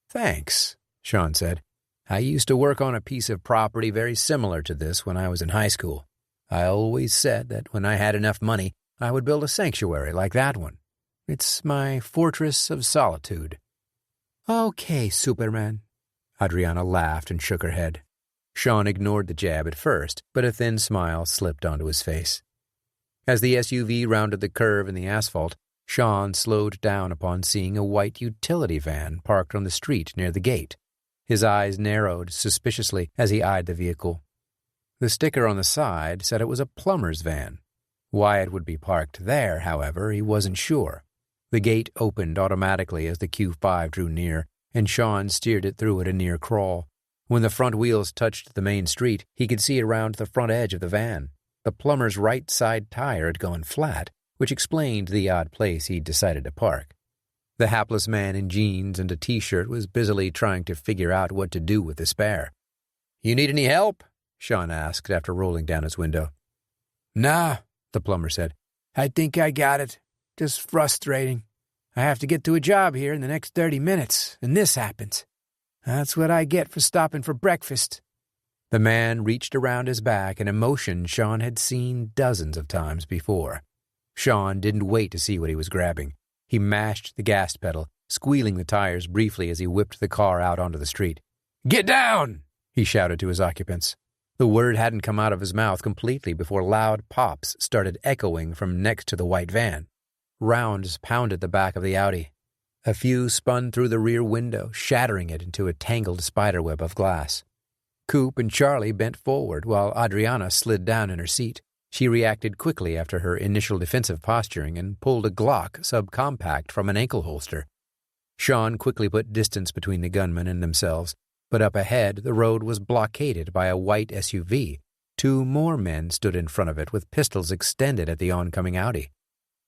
"Thanks," Sean said. "I used to work on a piece of property very similar to this when I was in high school. I always said that when I had enough money, I would build a sanctuary like that one. It's my fortress of solitude." "Okay, Superman." Adriana laughed and shook her head. Sean ignored the jab at first, but a thin smile slipped onto his face. As the SUV rounded the curve in the asphalt, Sean slowed down upon seeing a white utility van parked on the street near the gate. His eyes narrowed suspiciously as he eyed the vehicle. The sticker on the side said it was a plumber's van. Why it would be parked there, however, he wasn't sure. The gate opened automatically as the Q5 drew near, and Sean steered it through at a near crawl. When the front wheels touched the main street, he could see around the front edge of the van. The plumber's right side tire had gone flat, which explained the odd place he'd decided to park. The hapless man in jeans and a T-shirt was busily trying to figure out what to do with the spare. "You need any help?" Sean asked after rolling down his window. "Nah," the plumber said. "I think I got it. Just frustrating. I have to get to a job here in the next 30 minutes, and this happens. That's what I get for stopping for breakfast." The man reached around his back, an emotion Sean had seen dozens of times before. Sean didn't wait to see what he was grabbing. He mashed the gas pedal, squealing the tires briefly as he whipped the car out onto the street. "Get down!" he shouted to his occupants. The word hadn't come out of his mouth completely before loud pops started echoing from next to the white van. Rounds pounded the back of the Audi. A few spun through the rear window, shattering it into a tangled spiderweb of glass. Coop and Charlie bent forward while Adriana slid down in her seat. She reacted quickly after her initial defensive posturing and pulled a Glock subcompact from an ankle holster. Sean quickly put distance between the gunman and themselves, but up ahead the road was blockaded by a white SUV. 2 more men stood in front of it with pistols extended at the oncoming Audi.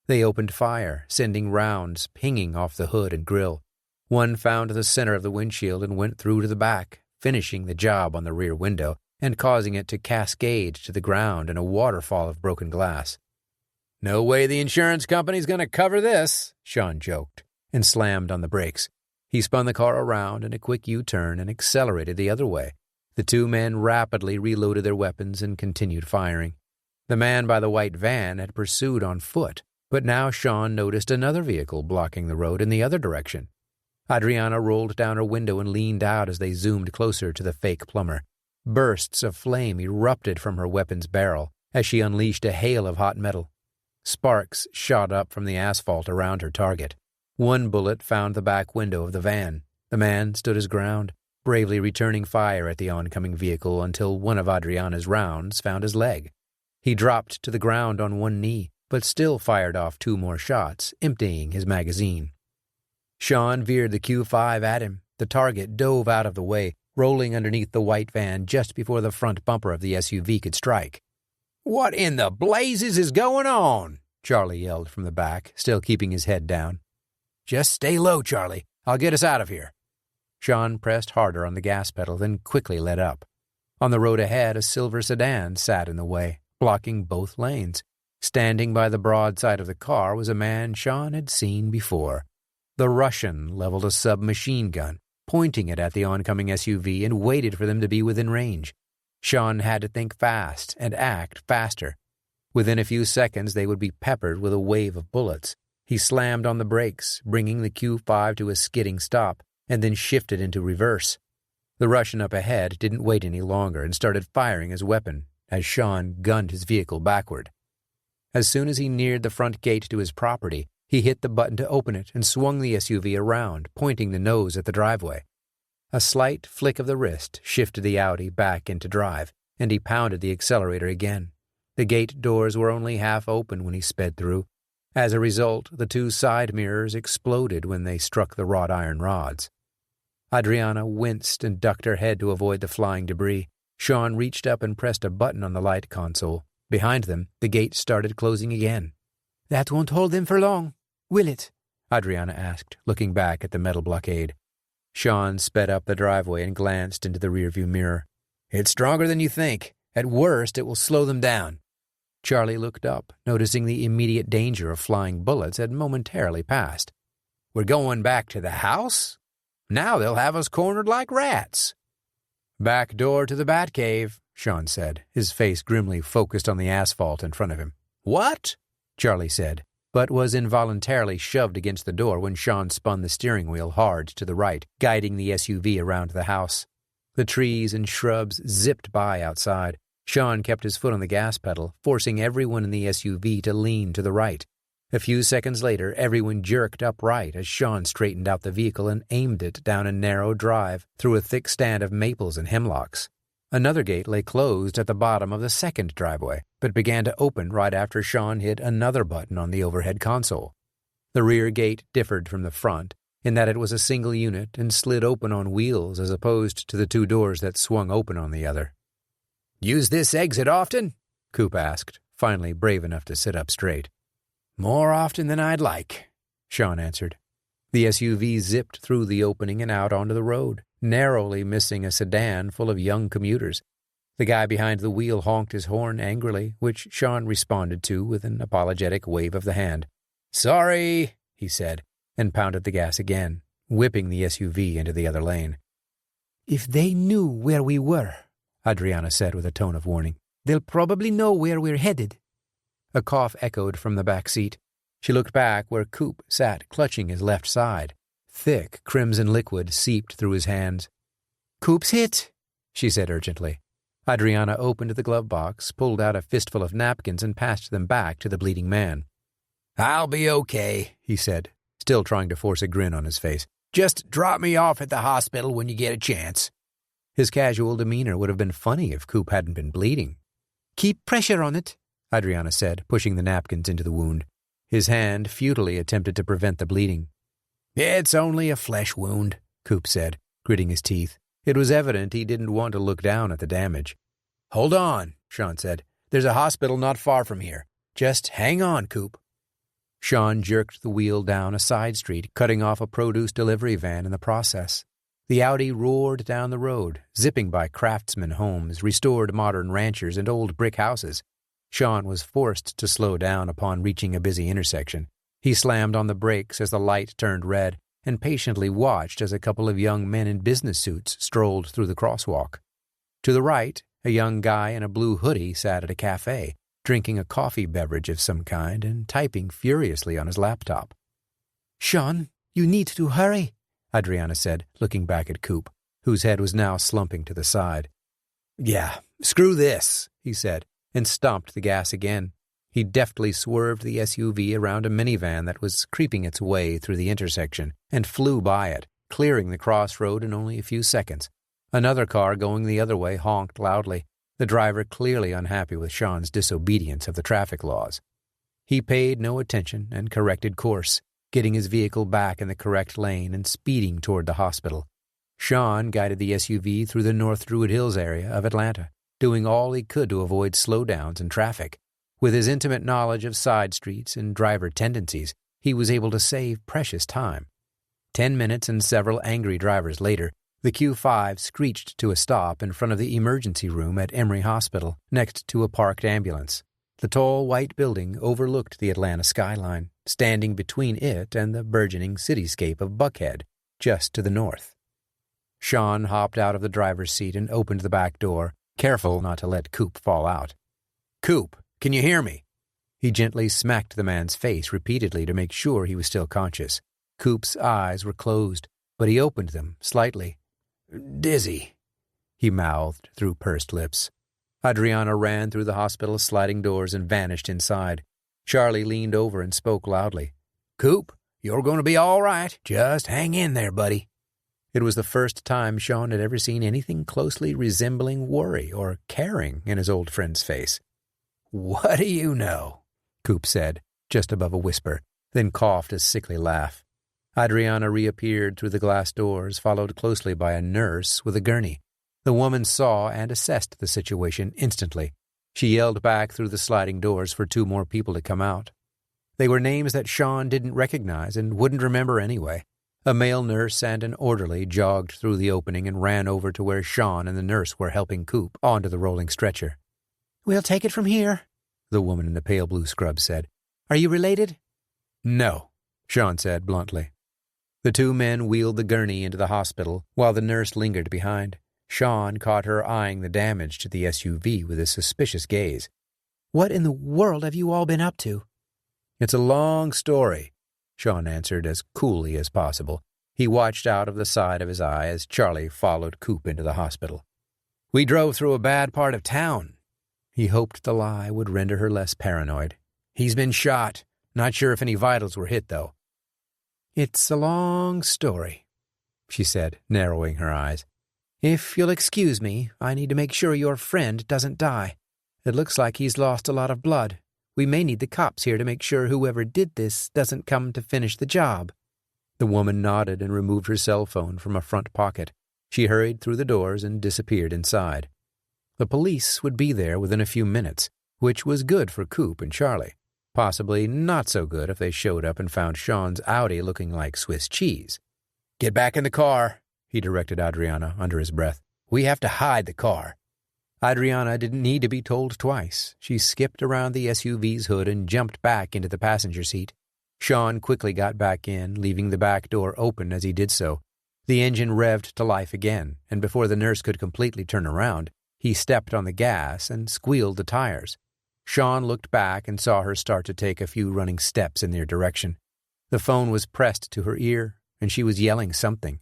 They opened fire, sending rounds pinging off the hood and grille. One found the center of the windshield and went through to the back, finishing the job on the rear window and causing it to cascade to the ground in a waterfall of broken glass. "No way the insurance company's going to cover this," Sean joked, and slammed on the brakes. He spun the car around in a quick U-turn and accelerated the other way. The 2 men rapidly reloaded their weapons and continued firing. The man by the white van had pursued on foot, but now Sean noticed another vehicle blocking the road in the other direction. Adriana rolled down her window and leaned out as they zoomed closer to the fake plumber. Bursts of flame erupted from her weapon's barrel as she unleashed a hail of hot metal. Sparks shot up from the asphalt around her target. One bullet found the back window of the van. The man stood his ground, bravely returning fire at the oncoming vehicle until one of Adriana's rounds found his leg. He dropped to the ground on one knee, but still fired off 2 more shots, emptying his magazine. Sean veered the Q5 at him. The target dove out of the way, rolling underneath the white van just before the front bumper of the SUV could strike. "What in the blazes is going on?" Charlie yelled from the back, still keeping his head down. "Just stay low, Charlie. I'll get us out of here." Sean pressed harder on the gas pedal, then quickly let up. On the road ahead, a silver sedan sat in the way, blocking both lanes. Standing by the broad side of the car was a man Sean had seen before. The Russian leveled a submachine gun, pointing it at the oncoming SUV, and waited for them to be within range. Sean had to think fast and act faster. Within a few seconds, they would be peppered with a wave of bullets. He slammed on the brakes, bringing the Q5 to a skidding stop, and then shifted into reverse. The Russian up ahead didn't wait any longer and started firing his weapon as Sean gunned his vehicle backward. As soon as he neared the front gate to his property, he hit the button to open it and swung the SUV around, pointing the nose at the driveway. A slight flick of the wrist shifted the Audi back into drive, and he pounded the accelerator again. The gate doors were only half open when he sped through. As a result, the 2 side mirrors exploded when they struck the wrought iron rods. Adriana winced and ducked her head to avoid the flying debris. Sean reached up and pressed a button on the light console. Behind them, the gate started closing again. "That won't hold them for long, will it?" Adriana asked, looking back at the metal blockade. Sean sped up the driveway and glanced into the rearview mirror. "It's stronger than you think. At worst, it will slow them down." Charlie looked up, noticing the immediate danger of flying bullets had momentarily passed. "We're going back to the house? Now they'll have us cornered like rats." "Back door to the Batcave," Sean said, his face grimly focused on the asphalt in front of him. "What?" Charlie said. but was involuntarily shoved against the door when Sean spun the steering wheel hard to the right, guiding the SUV around the house. The trees and shrubs zipped by outside. Sean kept his foot on the gas pedal, forcing everyone in the SUV to lean to the right. A few seconds later, everyone jerked upright as Sean straightened out the vehicle and aimed it down a narrow drive through a thick stand of maples and hemlocks. Another gate lay closed at the bottom of the second driveway, but began to open right after Sean hit another button on the overhead console. The rear gate differed from the front in that it was a single unit and slid open on wheels as opposed to the two doors that swung open on the other. "Use this exit often?" Coop asked, finally brave enough to sit up straight. "More often than I'd like," Sean answered. The SUV zipped through the opening and out onto the road, narrowly missing a sedan full of young commuters. The guy behind the wheel honked his horn angrily, which Sean responded to with an apologetic wave of the hand. "Sorry," he said, and pounded the gas again, whipping the SUV into the other lane. "If they knew where we were," Adriana said with a tone of warning, "they'll probably know where we're headed." A cough echoed from the back seat. She looked back where Coop sat clutching his left side. Thick crimson liquid seeped through his hands. "Coop's hit," she said urgently. Adriana opened the glove box, pulled out a fistful of napkins, and passed them back to the bleeding man. "I'll be okay," he said, still trying to force a grin on his face. "Just drop me off at the hospital when you get a chance." His casual demeanor would have been funny if Coop hadn't been bleeding. "Keep pressure on it," Adriana said, pushing the napkins into the wound. His hand futilely attempted to prevent the bleeding. "It's only a flesh wound," Coop said, gritting his teeth. It was evident he didn't want to look down at the damage. "Hold on," Sean said. "There's a hospital not far from here. Just hang on, Coop." Sean jerked the wheel down a side street, cutting off a produce delivery van in the process. The Audi roared down the road, zipping by craftsman homes, restored modern ranchers, and old brick houses. Sean was forced to slow down upon reaching a busy intersection. He slammed on the brakes as the light turned red and patiently watched as a couple of young men in business suits strolled through the crosswalk. To the right, a young guy in a blue hoodie sat at a cafe, drinking a coffee beverage of some kind and typing furiously on his laptop. "Sean, you need to hurry," Adriana said, looking back at Coop, whose head was now slumping to the side. "Yeah, screw this," he said, and stomped the gas again. He deftly swerved the SUV around a minivan that was creeping its way through the intersection and flew by it, clearing the crossroad in only a few seconds. Another car going the other way honked loudly, the driver clearly unhappy with Sean's disobedience of the traffic laws. He paid no attention and corrected course, getting his vehicle back in the correct lane and speeding toward the hospital. Sean guided the SUV through the North Druid Hills area of Atlanta, doing all he could to avoid slowdowns and traffic. With his intimate knowledge of side streets and driver tendencies, he was able to save precious time. 10 minutes and several angry drivers later, the Q5 screeched to a stop in front of the emergency room at Emory Hospital, next to a parked ambulance. The tall white building overlooked the Atlanta skyline, standing between it and the burgeoning cityscape of Buckhead, just to the north. Sean hopped out of the driver's seat and opened the back door, careful not to let Coop fall out. "Coop, can you hear me?" He gently smacked the man's face repeatedly to make sure he was still conscious. Coop's eyes were closed, but he opened them slightly. "Dizzy," he mouthed through pursed lips. Adriana ran through the hospital's sliding doors and vanished inside. Charlie leaned over and spoke loudly. "Coop, you're going to be all right. Just hang in there, buddy." It was the first time Sean had ever seen anything closely resembling worry or caring in his old friend's face. "What do you know?" Coop said, just above a whisper, then coughed a sickly laugh. Adriana reappeared through the glass doors, followed closely by a nurse with a gurney. The woman saw and assessed the situation instantly. She yelled back through the sliding doors for 2 more people to come out. They were names that Sean didn't recognize and wouldn't remember anyway. A male nurse and an orderly jogged through the opening and ran over to where Sean and the nurse were helping Coop onto the rolling stretcher. "We'll take it from here," the woman in the pale blue scrub said. "Are you related?" "No," Sean said bluntly. The 2 men wheeled the gurney into the hospital while the nurse lingered behind. Sean caught her eyeing the damage to the SUV with a suspicious gaze. "What in the world have you all been up to?" "It's a long story," Sean answered as coolly as possible. He watched out of the side of his eye as Charlie followed Coop into the hospital. "We drove through a bad part of town." He hoped the lie would render her less paranoid. "He's been shot. Not sure if any vitals were hit, though." "It's a long story," she said, narrowing her eyes. "If you'll excuse me, I need to make sure your friend doesn't die. It looks like he's lost a lot of blood. We may need the cops here to make sure whoever did this doesn't come to finish the job." The woman nodded and removed her cell phone from a front pocket. She hurried through the doors and disappeared inside. The police would be there within a few minutes, which was good for Coop and Charlie. Possibly not so good if they showed up and found Sean's Audi looking like Swiss cheese. "Get back in the car," he directed Adriana under his breath. "We have to hide the car." Adriana didn't need to be told twice. She skipped around the SUV's hood and jumped back into the passenger seat. Sean quickly got back in, leaving the back door open as he did so. The engine revved to life again, and before the nurse could completely turn around, he stepped on the gas and squealed the tires. Sean looked back and saw her start to take a few running steps in their direction. The phone was pressed to her ear, and she was yelling something.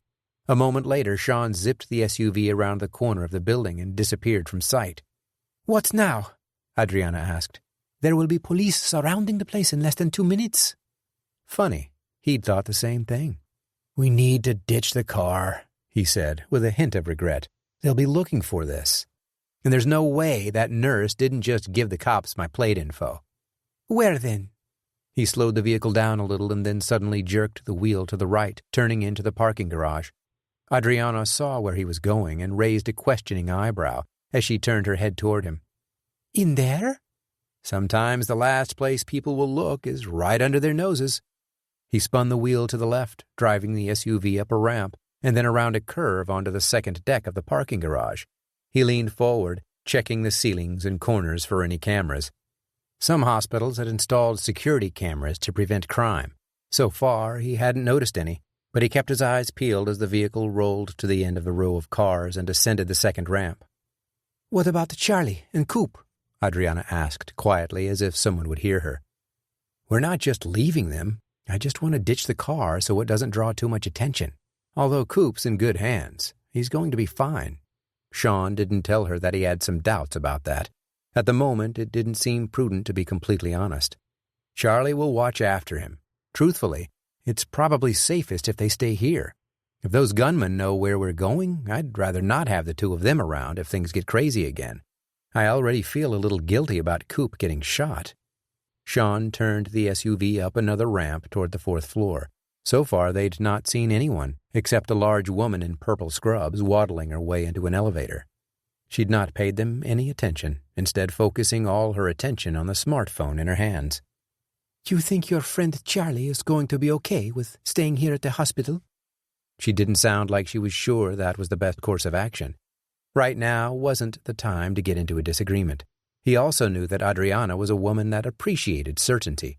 A moment later, Sean zipped the SUV around the corner of the building and disappeared from sight. "What now?" Adriana asked. "There will be police surrounding the place in less than 2 minutes." Funny, he'd thought the same thing. "We need to ditch the car," he said, with a hint of regret. "They'll be looking for this. And there's no way that nurse didn't just give the cops my plate info." "Where then?" He slowed the vehicle down a little and then suddenly jerked the wheel to the right, turning into the parking garage. Adriana saw where he was going and raised a questioning eyebrow as she turned her head toward him. "In there?" "Sometimes the last place people will look is right under their noses." He spun the wheel to the left, driving the SUV up a ramp and then around a curve onto the second deck of the parking garage. He leaned forward, checking the ceilings and corners for any cameras. Some hospitals had installed security cameras to prevent crime. So far, he hadn't noticed any, but he kept his eyes peeled as the vehicle rolled to the end of the row of cars and descended the second ramp. "What about Charlie and Coop?" Adriana asked quietly as if someone would hear her. "We're not just leaving them. I just want to ditch the car so it doesn't draw too much attention. Although Coop's in good hands, he's going to be fine." Sean didn't tell her that he had some doubts about that. At the moment, it didn't seem prudent to be completely honest. "Charlie will watch after him. Truthfully, it's probably safest if they stay here. If those gunmen know where we're going, I'd rather not have the two of them around if things get crazy again. I already feel a little guilty about Coop getting shot." Sean turned the SUV up another ramp toward the 4th floor. So far, they'd not seen anyone, except a large woman in purple scrubs waddling her way into an elevator. She'd not paid them any attention, instead focusing all her attention on the smartphone in her hands. "You think your friend Charlie is going to be okay with staying here at the hospital?" She didn't sound like she was sure that was the best course of action. Right now wasn't the time to get into a disagreement. He also knew that Adriana was a woman that appreciated certainty.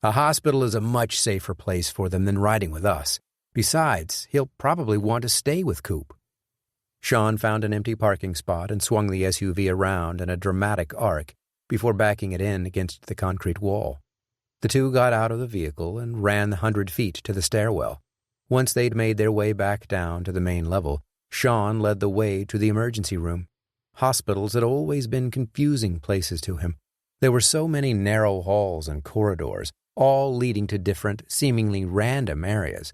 "A hospital is a much safer place for them than riding with us. Besides, he'll probably want to stay with Coop." Sean found an empty parking spot and swung the SUV around in a dramatic arc before backing it in against the concrete wall. The two got out of the vehicle and ran the 100 feet to the stairwell. Once they'd made their way back down to the main level, Sean led the way to the emergency room. Hospitals had always been confusing places to him. There were so many narrow halls and corridors, all leading to different, seemingly random areas.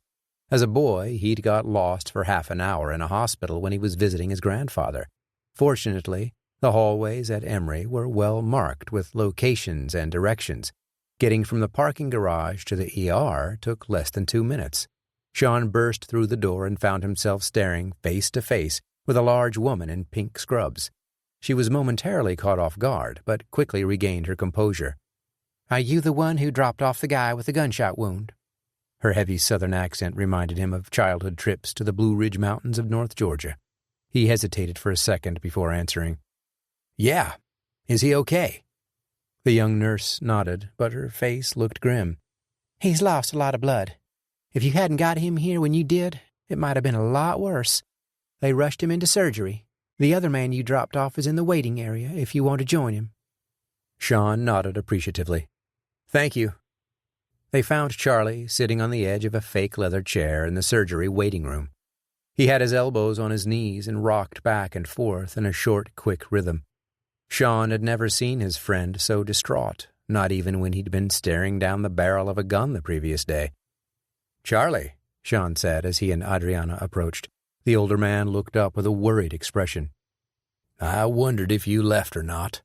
As a boy, he'd got lost for half an hour in a hospital when he was visiting his grandfather. Fortunately, the hallways at Emory were well marked with locations and directions. Getting from the parking garage to the ER took less than 2 minutes. Sean burst through the door and found himself staring face to face with a large woman in pink scrubs. She was momentarily caught off guard, but quickly regained her composure. "Are you the one who dropped off the guy with the gunshot wound?" Her heavy southern accent reminded him of childhood trips to the Blue Ridge Mountains of North Georgia. He hesitated for a second before answering. "Yeah. Is he okay?" The young nurse nodded, but her face looked grim. "He's lost a lot of blood. If you hadn't got him here when you did, it might have been a lot worse. They rushed him into surgery. The other man you dropped off is in the waiting area if you want to join him." Sean nodded appreciatively. "Thank you. They found Charlie sitting on the edge of a fake leather chair in the surgery waiting room. He had his elbows on his knees and rocked back and forth in a short, quick rhythm. Sean had never seen his friend so distraught, not even when he'd been staring down the barrel of a gun the previous day. "Charlie," Sean said as he and Adriana approached. The older man looked up with a worried expression. "I wondered if you left or not."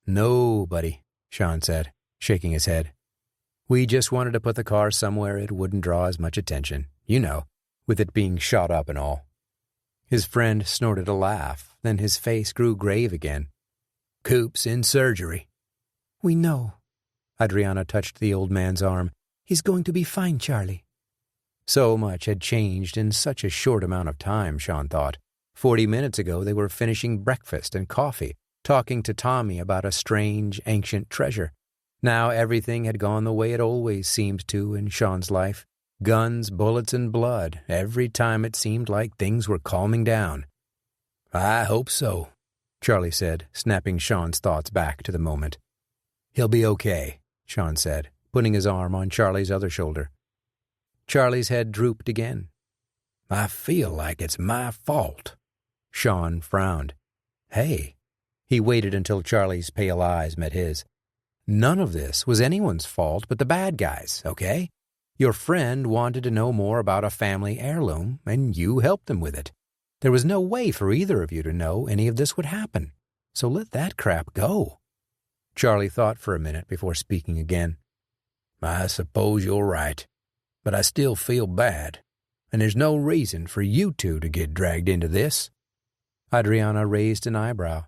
"No, buddy," Sean said, shaking his head. "We just wanted to put the car somewhere it wouldn't draw as much attention, you know, with it being shot up and all." His friend snorted a laugh, then his face grew grave again. "Coop's in surgery." "We know." Adriana touched the old man's arm. "He's going to be fine, Charlie." So much had changed in such a short amount of time, Sean thought. 40 minutes ago they were finishing breakfast and coffee, talking to Tommy about a strange, ancient treasure. Now everything had gone the way it always seemed to in Sean's life. Guns, bullets, and blood, every time it seemed like things were calming down. "I hope so," Charlie said, snapping Sean's thoughts back to the moment. "He'll be okay," Sean said, putting his arm on Charlie's other shoulder. Charlie's head drooped again. "I feel like it's my fault." Sean frowned. "Hey." He waited until Charlie's pale eyes met his. "None of this was anyone's fault but the bad guys, okay? Your friend wanted to know more about a family heirloom, and you helped him with it. There was no way for either of you to know any of this would happen, so let that crap go." Charlie thought for a minute before speaking again. "I suppose you're right, but I still feel bad, and there's no reason for you two to get dragged into this." Adriana raised an eyebrow.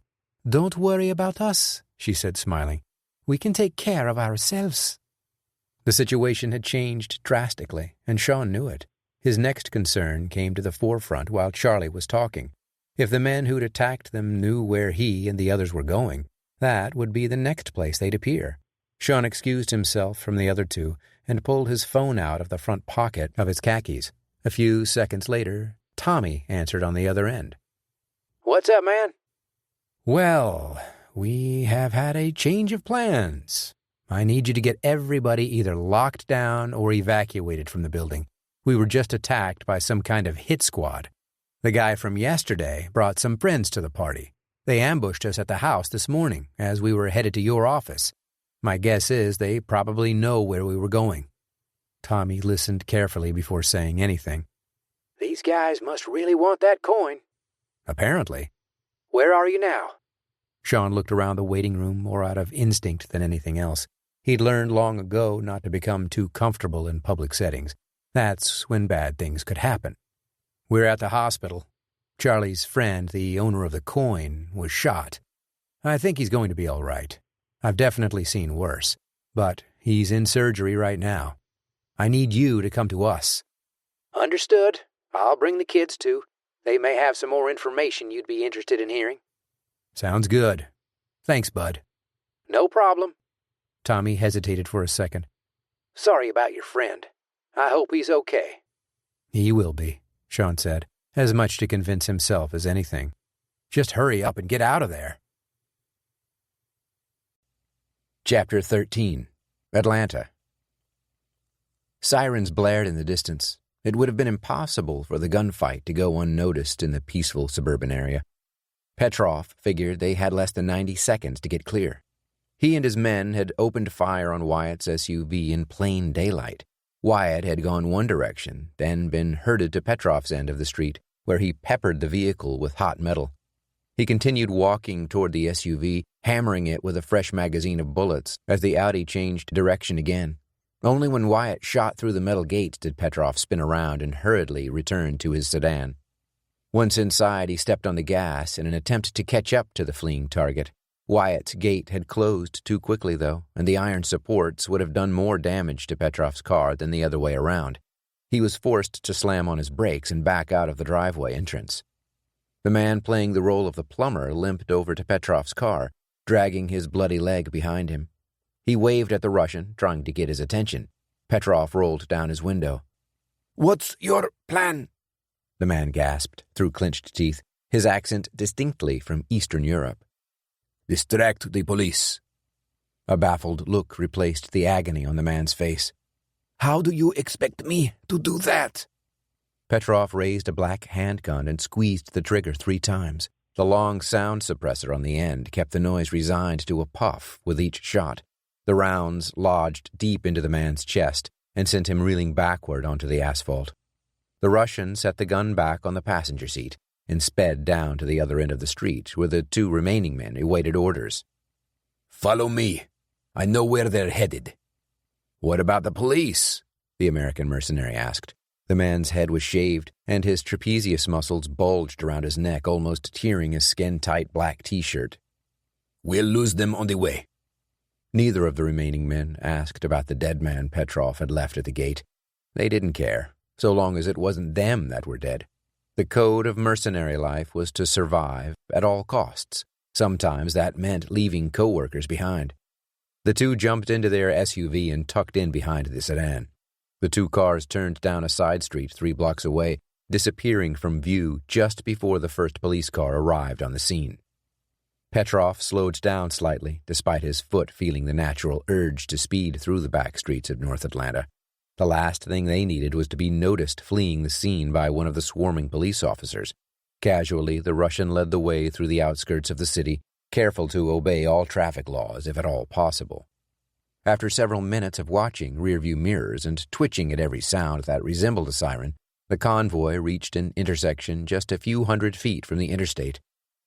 "Don't worry about us," she said, smiling. "We can take care of ourselves." The situation had changed drastically, and Sean knew it. His next concern came to the forefront while Charlie was talking. If the men who'd attacked them knew where he and the others were going, that would be the next place they'd appear. Sean excused himself from the other two and pulled his phone out of the front pocket of his khakis. A few seconds later, Tommy answered on the other end. "What's up, man?" "Well, we have had a change of plans. I need you to get everybody either locked down or evacuated from the building. We were just attacked by some kind of hit squad. The guy from yesterday brought some friends to the party. They ambushed us at the house this morning as we were headed to your office. My guess is they probably know where we were going." Tommy listened carefully before saying anything. "These guys must really want that coin." "Apparently." "Where are you now?" Sean looked around the waiting room more out of instinct than anything else. He'd learned long ago not to become too comfortable in public settings. That's when bad things could happen. "We're at the hospital. Charlie's friend, the owner of the coin, was shot. I think he's going to be all right. I've definitely seen worse, but he's in surgery right now. I need you to come to us." "Understood. I'll bring the kids too. They may have some more information you'd be interested in hearing." "Sounds good. Thanks, bud." "No problem." Tommy hesitated for a second. "Sorry about your friend. I hope he's okay." "He will be," Sean said, as much to convince himself as anything. "Just hurry up and get out of there." Chapter 13. Atlanta. Sirens blared in the distance. It would have been impossible for the gunfight to go unnoticed in the peaceful suburban area. Petrov figured they had less than 90 seconds to get clear. He and his men had opened fire on Wyatt's SUV in plain daylight. Wyatt had gone one direction, then been herded to Petrov's end of the street, where he peppered the vehicle with hot metal. He continued walking toward the SUV, hammering it with a fresh magazine of bullets as the Audi changed direction again. Only when Wyatt shot through the metal gate did Petrov spin around and hurriedly return to his sedan. Once inside, he stepped on the gas in an attempt to catch up to the fleeing target. Wyatt's gate had closed too quickly, though, and the iron supports would have done more damage to Petrov's car than the other way around. He was forced to slam on his brakes and back out of the driveway entrance. The man playing the role of the plumber limped over to Petrov's car, dragging his bloody leg behind him. He waved at the Russian, trying to get his attention. Petrov rolled down his window. "What's your plan?" the man gasped through clenched teeth, his accent distinctly from Eastern Europe. "Distract the police." A baffled look replaced the agony on the man's face. How do you expect me to do that? Petrov raised a black handgun and squeezed the trigger 3 times. The long sound suppressor on the end kept the noise resigned to a puff with each shot. The rounds lodged deep into the man's chest and sent him reeling backward onto the asphalt. The Russian set the gun back on the passenger seat and sped down to the other end of the street where the 2 remaining men awaited orders. Follow me. I know where they're headed. What about the police? The American mercenary asked. The man's head was shaved, and his trapezius muscles bulged around his neck, almost tearing his skin-tight black T-shirt. We'll lose them on the way. Neither of the remaining men asked about the dead man Petrov had left at the gate. They didn't care, so long as it wasn't them that were dead. The code of mercenary life was to survive at all costs. Sometimes that meant leaving co-workers behind. The 2 jumped into their SUV and tucked in behind the sedan. The 2 cars turned down a side street 3 blocks away, disappearing from view just before the first police car arrived on the scene. Petrov slowed down slightly, despite his foot feeling the natural urge to speed through the back streets of North Atlanta. The last thing they needed was to be noticed fleeing the scene by one of the swarming police officers. Casually, the Russian led the way through the outskirts of the city, careful to obey all traffic laws if at all possible. After several minutes of watching rearview mirrors and twitching at every sound that resembled a siren, the convoy reached an intersection just a few hundred feet from the interstate.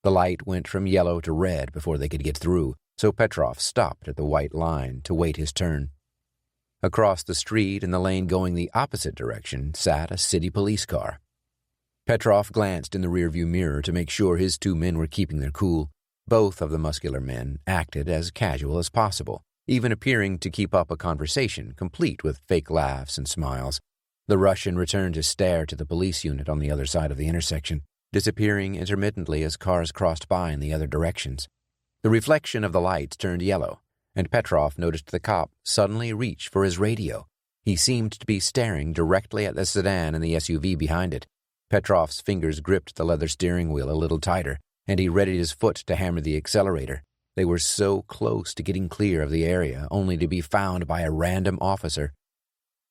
The light went from yellow to red before they could get through, so Petrov stopped at the white line to wait his turn. Across the street, in the lane going the opposite direction, sat a city police car. Petrov glanced in the rearview mirror to make sure his 2 men were keeping their cool. Both of the muscular men acted as casual as possible, even appearing to keep up a conversation complete with fake laughs and smiles. The Russian returned to stare to the police unit on the other side of the intersection, disappearing intermittently as cars crossed by in the other directions. The reflection of the lights turned yellow, and Petrov noticed the cop suddenly reach for his radio. He seemed to be staring directly at the sedan and the SUV behind it. Petrov's fingers gripped the leather steering wheel a little tighter, and he readied his foot to hammer the accelerator. They were so close to getting clear of the area, only to be found by a random officer.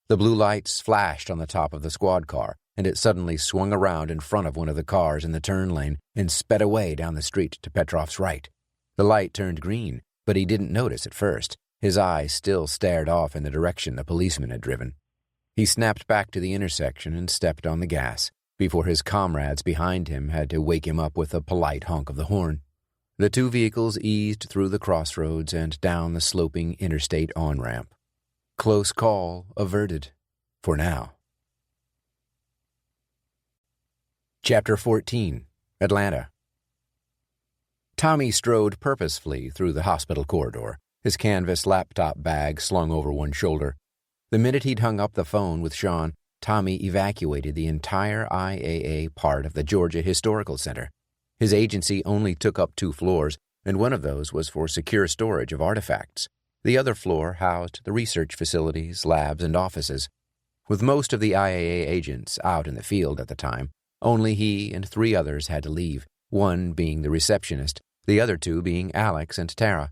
The blue lights flashed on the top of the squad car, and it suddenly swung around in front of one of the cars in the turn lane and sped away down the street to Petrov's right. The light turned green, but he didn't notice at first. His eyes still stared off in the direction the policeman had driven. He snapped back to the intersection and stepped on the gas, before his comrades behind him had to wake him up with a polite honk of the horn. The 2 vehicles eased through the crossroads and down the sloping interstate on-ramp. Close call averted, for now. Chapter 14. Atlanta. Tommy strode purposefully through the hospital corridor, his canvas laptop bag slung over one shoulder. The minute he'd hung up the phone with Sean, Tommy evacuated the entire IAA part of the Georgia Historical Center. His agency only took up 2 floors, and one of those was for secure storage of artifacts. The other floor housed the research facilities, labs, and offices. With most of the IAA agents out in the field at the time, only he and 3 others had to leave, one being the receptionist, the other 2 being Alex and Tara.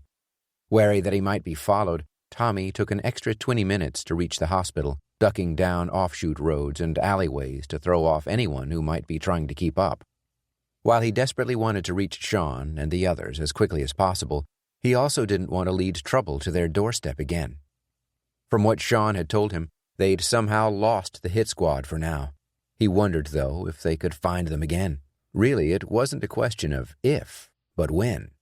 Wary that he might be followed, Tommy took an extra 20 minutes to reach the hospital, ducking down offshoot roads and alleyways to throw off anyone who might be trying to keep up. While he desperately wanted to reach Sean and the others as quickly as possible, he also didn't want to lead trouble to their doorstep again. From what Sean had told him, they'd somehow lost the hit squad for now. He wondered, though, if they could find them again. Really, it wasn't a question of if, but when.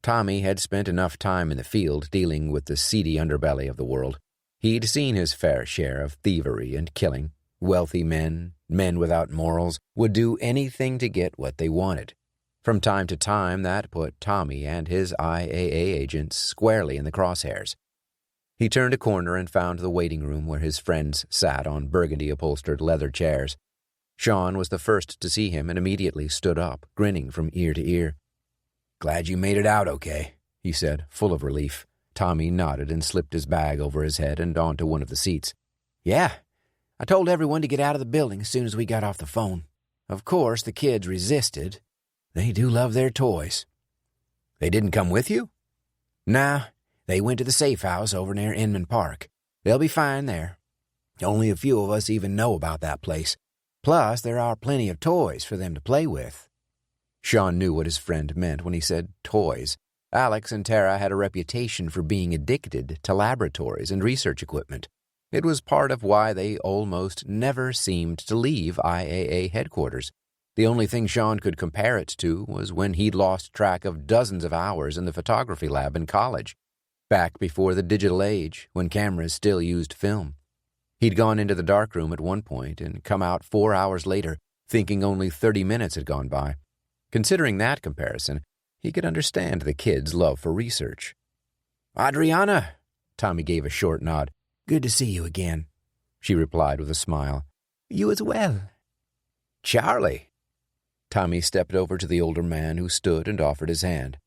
Tommy had spent enough time in the field dealing with the seedy underbelly of the world. He'd seen his fair share of thievery and killing. Wealthy men, men without morals, would do anything to get what they wanted. From time to time, that put Tommy and his IAA agents squarely in the crosshairs. He turned a corner and found the waiting room where his friends sat on burgundy-upholstered leather chairs. Sean was the first to see him and immediately stood up, grinning from ear to ear. "Glad you made it out okay," he said, full of relief. Tommy nodded and slipped his bag over his head and onto one of the seats. "Yeah. I told everyone to get out of the building as soon as we got off the phone. Of course, the kids resisted. They do love their toys." "They didn't come with you?" "Nah, they went to the safe house over near Inman Park. They'll be fine there." Only a few of us even know about that place. Plus, there are plenty of toys for them to play with." Sean knew what his friend meant when he said toys. Alex and Tara had a reputation for being addicted to laboratories and research equipment. It was part of why they almost never seemed to leave IAA headquarters. The only thing Sean could compare it to was when he'd lost track of dozens of hours in the photography lab in college, back before the digital age, when cameras still used film. He'd gone into the darkroom at one point and come out 4 hours later, thinking only 30 minutes had gone by. Considering that comparison, he could understand the kid's love for research. "Adriana," Tommy gave a short nod. "Good to see you again," she replied with a smile. "You as well." "Charlie." Tommy stepped over to the older man who stood and offered his hand.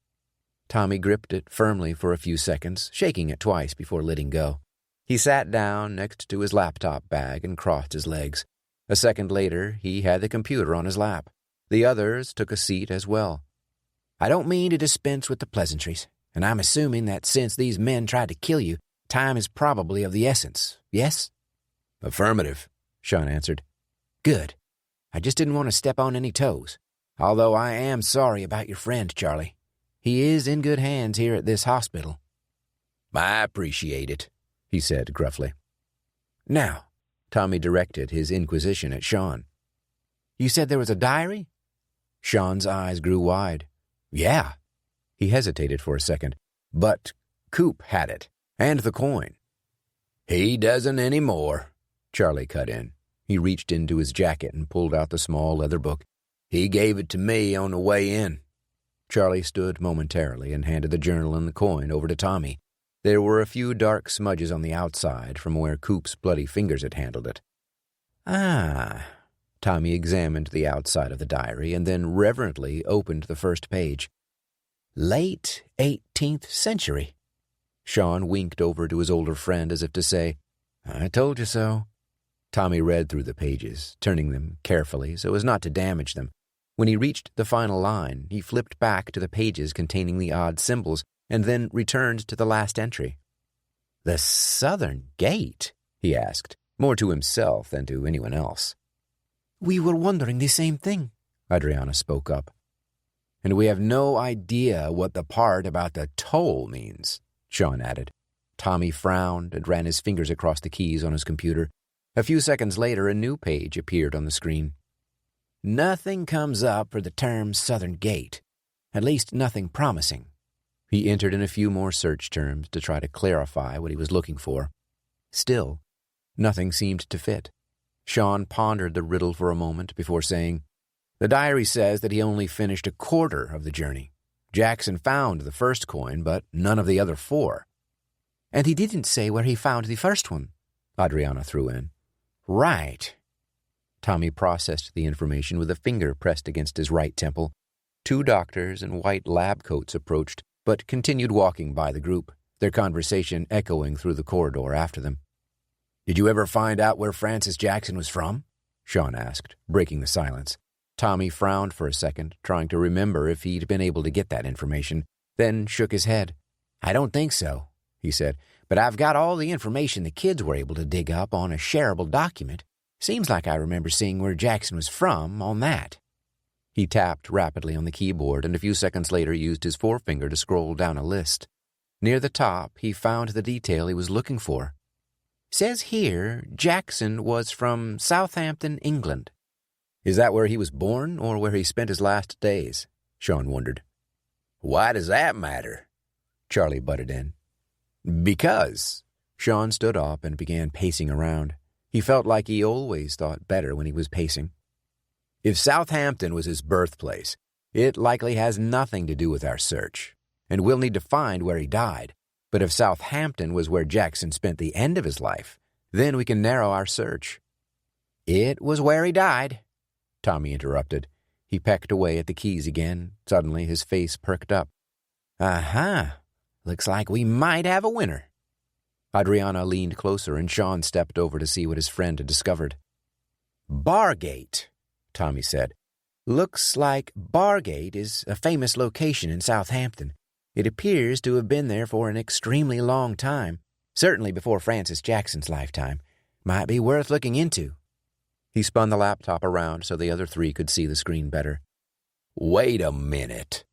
Tommy gripped it firmly for a few seconds, shaking it twice before letting go. He sat down next to his laptop bag and crossed his legs. A second later, he had the computer on his lap. The others took a seat as well. "I don't mean to dispense with the pleasantries, and I'm assuming that since these men tried to kill you, time is probably of the essence, yes?" "Affirmative," Sean answered. "Good. I just didn't want to step on any toes. Although I am sorry about your friend, Charlie. He is in good hands here at this hospital." "I appreciate it," he said gruffly. "Now," Tommy directed his inquisition at Sean. "You said there was a diary?" Sean's eyes grew wide. "Yeah." He hesitated for a second. "But Coop had it, and the coin." "He doesn't anymore," Charlie cut in. He reached into his jacket and pulled out the small leather book. "He gave it to me on the way in." Charlie stood momentarily and handed the journal and the coin over to Tommy. There were a few dark smudges on the outside from where Coop's bloody fingers had handled it. "Ah." Tommy examined the outside of the diary and then reverently opened the first page. "Late 18th century. Sean winked over to his older friend as if to say, "I told you so." Tommy read through the pages, turning them carefully so as not to damage them. When he reached the final line, he flipped back to the pages containing the odd symbols and then returned to the last entry. "The Southern Gate?" he asked, more to himself than to anyone else. "We were wondering the same thing," Adriana spoke up. "And we have no idea what the part about the toll means," Sean added. Tommy frowned and ran his fingers across the keys on his computer. A few seconds later, a new page appeared on the screen. "Nothing comes up for the term Southern Gate. At least nothing promising." He entered in a few more search terms to try to clarify what he was looking for. Still, nothing seemed to fit. Sean pondered the riddle for a moment before saying, "The diary says that he only finished a quarter of the journey. Jackson found the first coin, but none of the other 4. "And he didn't say where he found the first one," Adriana threw in. "Right." Tommy processed the information with a finger pressed against his right temple. 2 doctors in white lab coats approached, but continued walking by the group, their conversation echoing through the corridor after them. "Did you ever find out where Francis Jackson was from?" Sean asked, breaking the silence. Tommy frowned for a second, trying to remember if he'd been able to get that information, then shook his head. "I don't think so," he said, "but I've got all the information the kids were able to dig up on a shareable document. Seems like I remember seeing where Jackson was from on that." He tapped rapidly on the keyboard and a few seconds later used his forefinger to scroll down a list. Near the top, he found the detail he was looking for. "Says here Jackson was from Southampton, England." "Is that where he was born or where he spent his last days?" Sean wondered. "Why does that matter?" Charlie butted in. "Because." Sean stood up and began pacing around. He felt like he always thought better when he was pacing. "If Southampton was his birthplace, it likely has nothing to do with our search, and we'll need to find where he died. But if Southampton was where Jackson spent the end of his life, then we can narrow our search." "It was where he died," Tommy interrupted. He pecked away at the keys again. Suddenly his face perked up. "Uh-huh. Looks like we might have a winner." Adriana leaned closer and Sean stepped over to see what his friend had discovered. "Bargate," Tommy said. "Looks like Bargate is a famous location in Southampton. It appears to have been there for an extremely long time, certainly before Francis Jackson's lifetime. Might be worth looking into. He spun the laptop around so the other three could see the screen better. Wait a minute,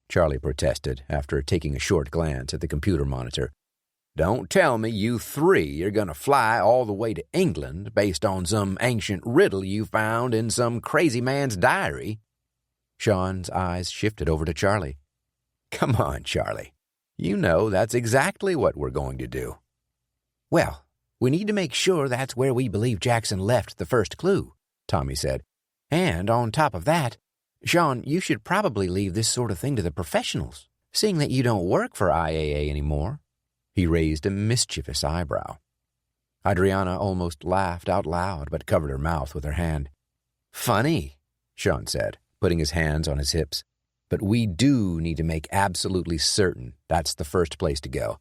Charlie protested after taking a short glance at the computer monitor. Don't tell me you three are going to fly all the way to England based on some ancient riddle you found in some crazy man's diary. Sean's eyes shifted over to Charlie. Come on, Charlie. You know that's exactly what we're going to do. Well, we need to make sure that's where we believe Jackson left the first clue, Tommy said. And on top of that, Sean, you should probably leave this sort of thing to the professionals, seeing that you don't work for IAA anymore. He raised a mischievous eyebrow. Adriana almost laughed out loud but covered her mouth with her hand. Funny, Sean said, putting his hands on his hips. But we do need to make absolutely certain that's the first place to go.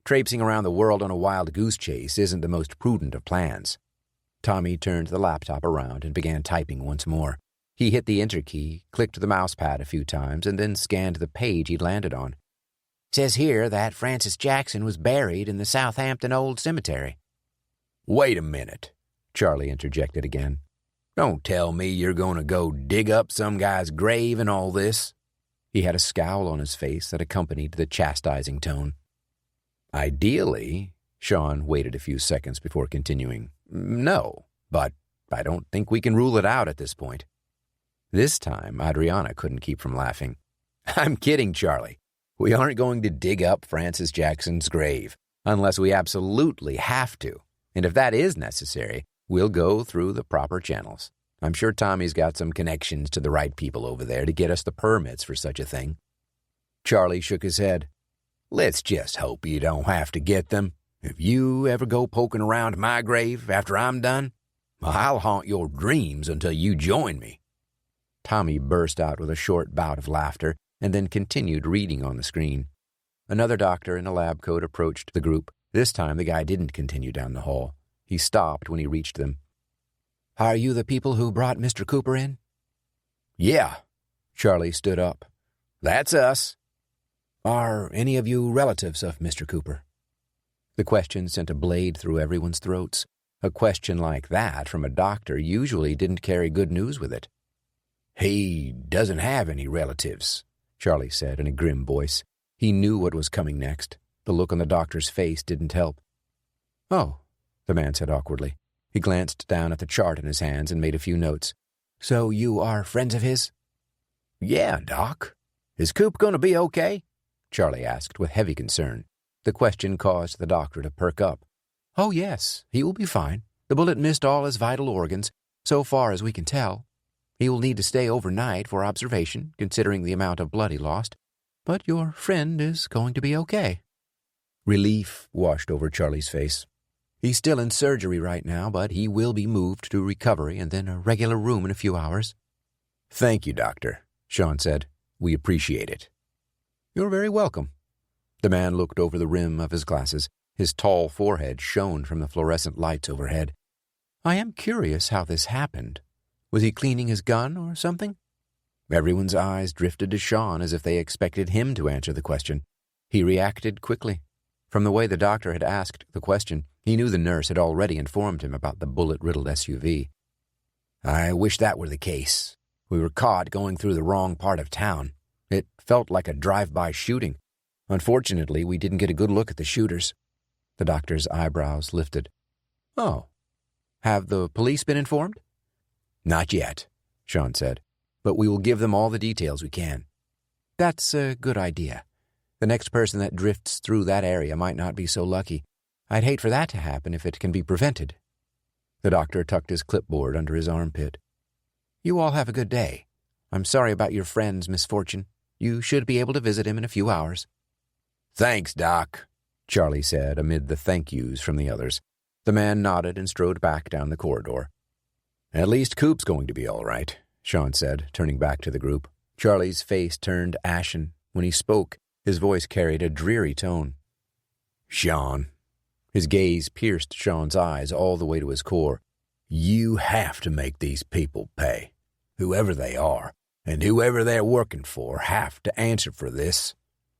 Traipsing around the world on a wild goose chase isn't the most prudent of plans. Tommy turned the laptop around and began typing once more. He hit the enter key, clicked the mouse pad a few times, and then scanned the page he'd landed on. Says here that Francis Jackson was buried in the Southampton Old Cemetery. Wait a minute, Charlie interjected again. Don't tell me you're going to go dig up some guy's grave and all this. He had a scowl on his face that accompanied the chastising tone. Ideally, Sean waited a few seconds before continuing. No, but I don't think we can rule it out at this point. This time, Adriana couldn't keep from laughing. I'm kidding, Charlie. We aren't going to dig up Francis Jackson's grave, unless we absolutely have to. And if that is necessary, we'll go through the proper channels. I'm sure Tommy's got some connections to the right people over there to get us the permits for such a thing. Charlie shook his head. Let's just hope you don't have to get them. If you ever go poking around my grave after I'm done, I'll haunt your dreams until you join me. Tommy burst out with a short bout of laughter and then continued reading on the screen. Another doctor in a lab coat approached the group. This time the guy didn't continue down the hall. He stopped when he reached them. Are you the people who brought Mr. Cooper in? Yeah. Charlie stood up. That's us. Are any of you relatives of Mr. Cooper? The question sent a blade through everyone's throats. A question like that from a doctor usually didn't carry good news with it. He doesn't have any relatives, Charlie said in a grim voice. He knew what was coming next. The look on the doctor's face didn't help. Oh, the man said awkwardly. He glanced down at the chart in his hands and made a few notes. So you are friends of his? Yeah, Doc. Is Coop going to be okay? Charlie asked with heavy concern. The question caused the doctor to perk up. Oh, yes, he will be fine. The bullet missed all his vital organs, so far as we can tell. He will need to stay overnight for observation, considering the amount of blood he lost. But your friend is going to be okay. Relief washed over Charlie's face. He's still in surgery right now, but he will be moved to recovery and then a regular room in a few hours. Thank you, Doctor, Sean said. We appreciate it. You're very welcome. The man looked over the rim of his glasses. His tall forehead shone from the fluorescent lights overhead. I am curious how this happened. Was he cleaning his gun or something? Everyone's eyes drifted to Sean as if they expected him to answer the question. He reacted quickly. From the way the doctor had asked the question, he knew the nurse had already informed him about the bullet-riddled SUV. I wish that were the case. We were caught going through the wrong part of town. It felt like a drive-by shooting. Unfortunately, we didn't get a good look at the shooters. The doctor's eyebrows lifted. Oh. Have the police been informed? Not yet, Sean said, but we will give them all the details we can. That's a good idea. The next person that drifts through that area might not be so lucky. I'd hate for that to happen if it can be prevented. The doctor tucked his clipboard under his armpit. You all have a good day. I'm sorry about your friend's misfortune. You should be able to visit him in a few hours. Thanks, Doc, Charlie said amid the thank yous from the others. The man nodded and strode back down the corridor. At least Coop's going to be all right, Sean said, turning back to the group. Charlie's face turned ashen. When he spoke, his voice carried a dreary tone. Sean. His gaze pierced Sean's eyes all the way to his core. You have to make these people pay. Whoever they are, and whoever they're working for have to answer for this.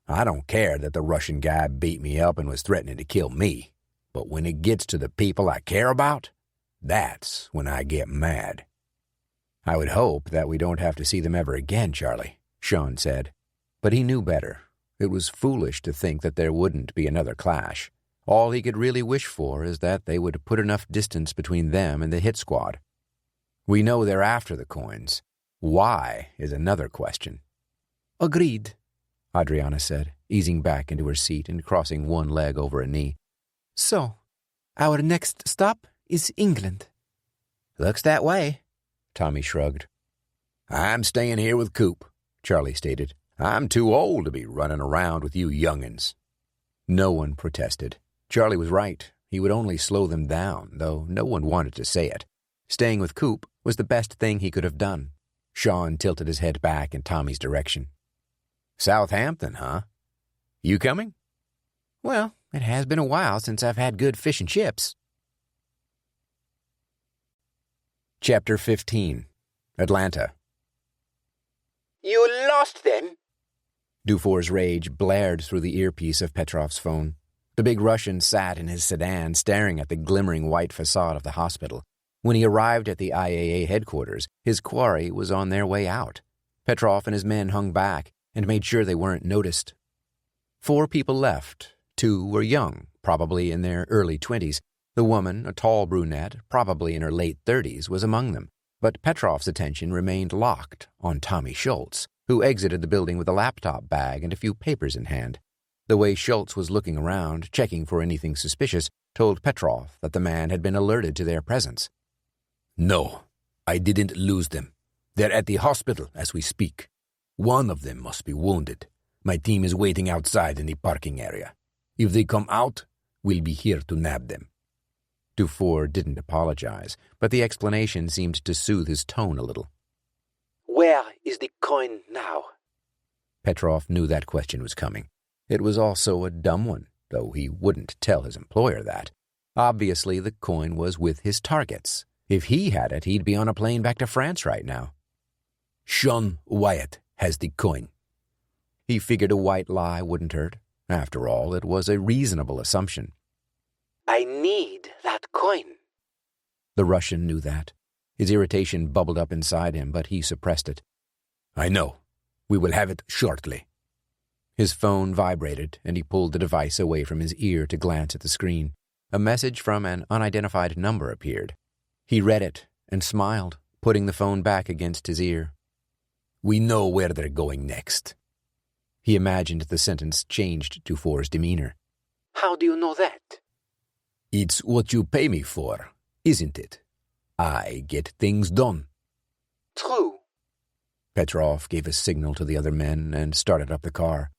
I don't care that the Russian guy beat me up and was threatening to kill me, but when it gets to the people I care about, That's when I get mad. I would hope that we don't have to see them ever again, Charlie, Sean said. But he knew better. It was foolish to think that there wouldn't be another clash. All he could really wish for is that they would put enough distance between them and the hit squad. We know they're after the coins. Why is another question. Agreed, Adriana said, easing back into her seat and crossing one leg over a knee. So, our next stop is England. Looks that way, Tommy shrugged. I'm staying here with Coop, Charlie stated. I'm too old to be running around with you young'uns. No one protested. Charlie was right. He would only slow them down, though no one wanted to say it. Staying with Coop was the best thing he could have done. Sean tilted his head back in Tommy's direction. Southampton, huh? You coming? Well, it has been a while since I've had good fish and chips. Chapter 15. Atlanta. You lost them? Dufour's rage blared through the earpiece of Petrov's phone. The big Russian sat in his sedan staring at the glimmering white facade of the hospital. When he arrived at the IAA headquarters, his quarry was on their way out. Petrov and his men hung back and made sure they weren't noticed. 4 people left. 2 were young, probably in their early 20s. The woman, a tall brunette, probably in her late 30s, was among them. But Petrov's attention remained locked on Tommy Schultz, who exited the building with a laptop bag and a few papers in hand. The way Schultz was looking around, checking for anything suspicious, told Petrov that the man had been alerted to their presence. No, I didn't lose them. They're at the hospital as we speak. One of them must be wounded. My team is waiting outside in the parking area. If they come out, we'll be here to nab them. Dufour didn't apologize, but the explanation seemed to soothe his tone a little. Where is the coin now? Petrov knew that question was coming. It was also a dumb one, though he wouldn't tell his employer that. Obviously, the coin was with his targets. If he had it, he'd be on a plane back to France right now. Sean Wyatt has the coin. He figured a white lie wouldn't hurt. After all, it was a reasonable assumption. I need that coin. The Russian knew that. His irritation bubbled up inside him, but he suppressed it. I know. We will have it shortly. His phone vibrated, and he pulled the device away from his ear to glance at the screen. A message from an unidentified number appeared. He read it and smiled, putting the phone back against his ear. We know where they're going next. He imagined the sentence changed Dufour's demeanor. How do you know that? It's what you pay me for, isn't it? I get things done. True. Petrov gave a signal to the other men and started up the car.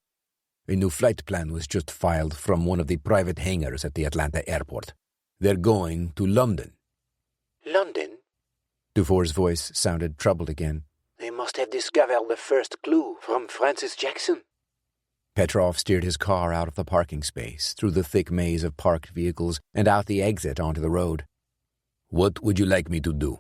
A new flight plan was just filed from one of the private hangars at the Atlanta airport. They're going to London. London? Dufour's voice sounded troubled again. They must have discovered the first clue from Francis Jackson. Petrov steered his car out of the parking space, through the thick maze of parked vehicles, and out the exit onto the road. What would you like me to do?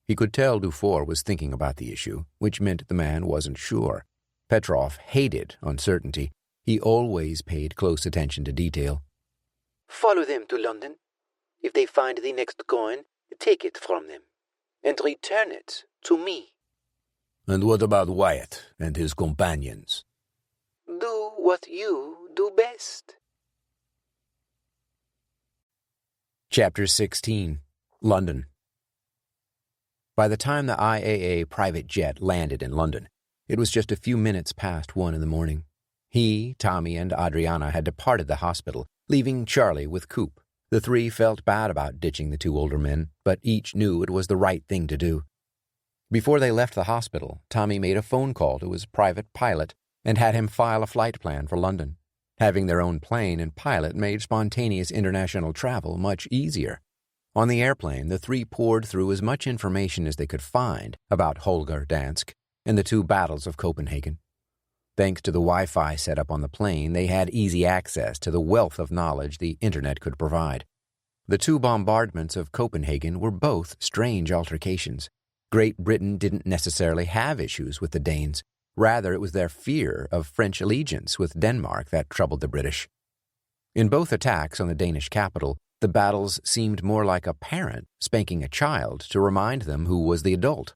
He could tell Dufour was thinking about the issue, which meant the man wasn't sure. Petrov hated uncertainty. He always paid close attention to detail. Follow them to London. If they find the next coin, take it from them, and return it to me. And what about Wyatt and his companions? Do what you do best. Chapter 16. London. By the time the IAA private jet landed in London, it was just a few minutes past 1 in the morning. He, Tommy, and Adriana had departed the hospital, leaving Charlie with Coop. The 3 felt bad about ditching the 2 older men, but each knew it was the right thing to do. Before they left the hospital, Tommy made a phone call to his private pilot and had him file a flight plan for London. Having their own plane and pilot made spontaneous international travel much easier. On the airplane, the 3 poured through as much information as they could find about Holger Dansk and the 2 battles of Copenhagen. Thanks to the Wi-Fi set up on the plane, they had easy access to the wealth of knowledge the internet could provide. The 2 bombardments of Copenhagen were both strange altercations. Great Britain didn't necessarily have issues with the Danes. Rather, it was their fear of French allegiance with Denmark that troubled the British. In both attacks on the Danish capital, The battles seemed more like a parent spanking a child to remind them who was the adult.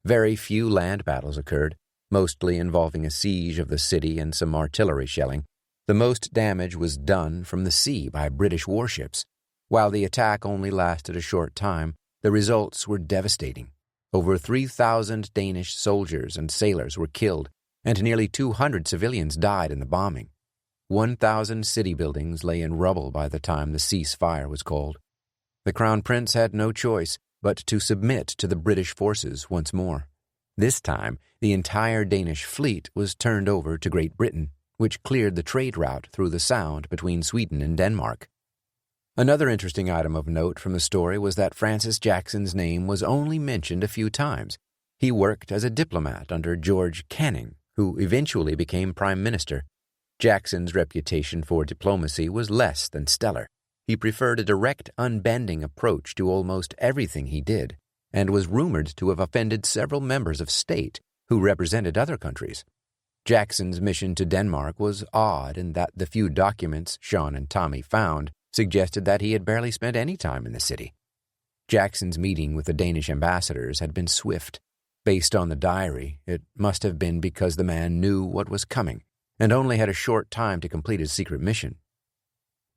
Very few land battles occurred, mostly involving a siege of the city and some artillery shelling. The most damage was done from the sea by British warships. While the attack only lasted a short time, the results were devastating. Over 3,000 Danish soldiers and sailors were killed, and nearly 200 civilians died in the bombing. 1,000 city buildings lay in rubble by the time the ceasefire was called. The Crown Prince had no choice but to submit to the British forces once more. This time, the entire Danish fleet was turned over to Great Britain, which cleared the trade route through the Sound between Sweden and Denmark. Another interesting item of note from the story was that Francis Jackson's name was only mentioned a few times. He worked as a diplomat under George Canning, who eventually became Prime Minister. Jackson's reputation for diplomacy was less than stellar. He preferred a direct, unbending approach to almost everything he did, and was rumored to have offended several members of state who represented other countries. Jackson's mission to Denmark was odd in that the few documents Sean and Tommy found suggested that he had barely spent any time in the city. Jackson's meeting with the Danish ambassadors had been swift. Based on the diary, it must have been because the man knew what was coming and only had a short time to complete his secret mission.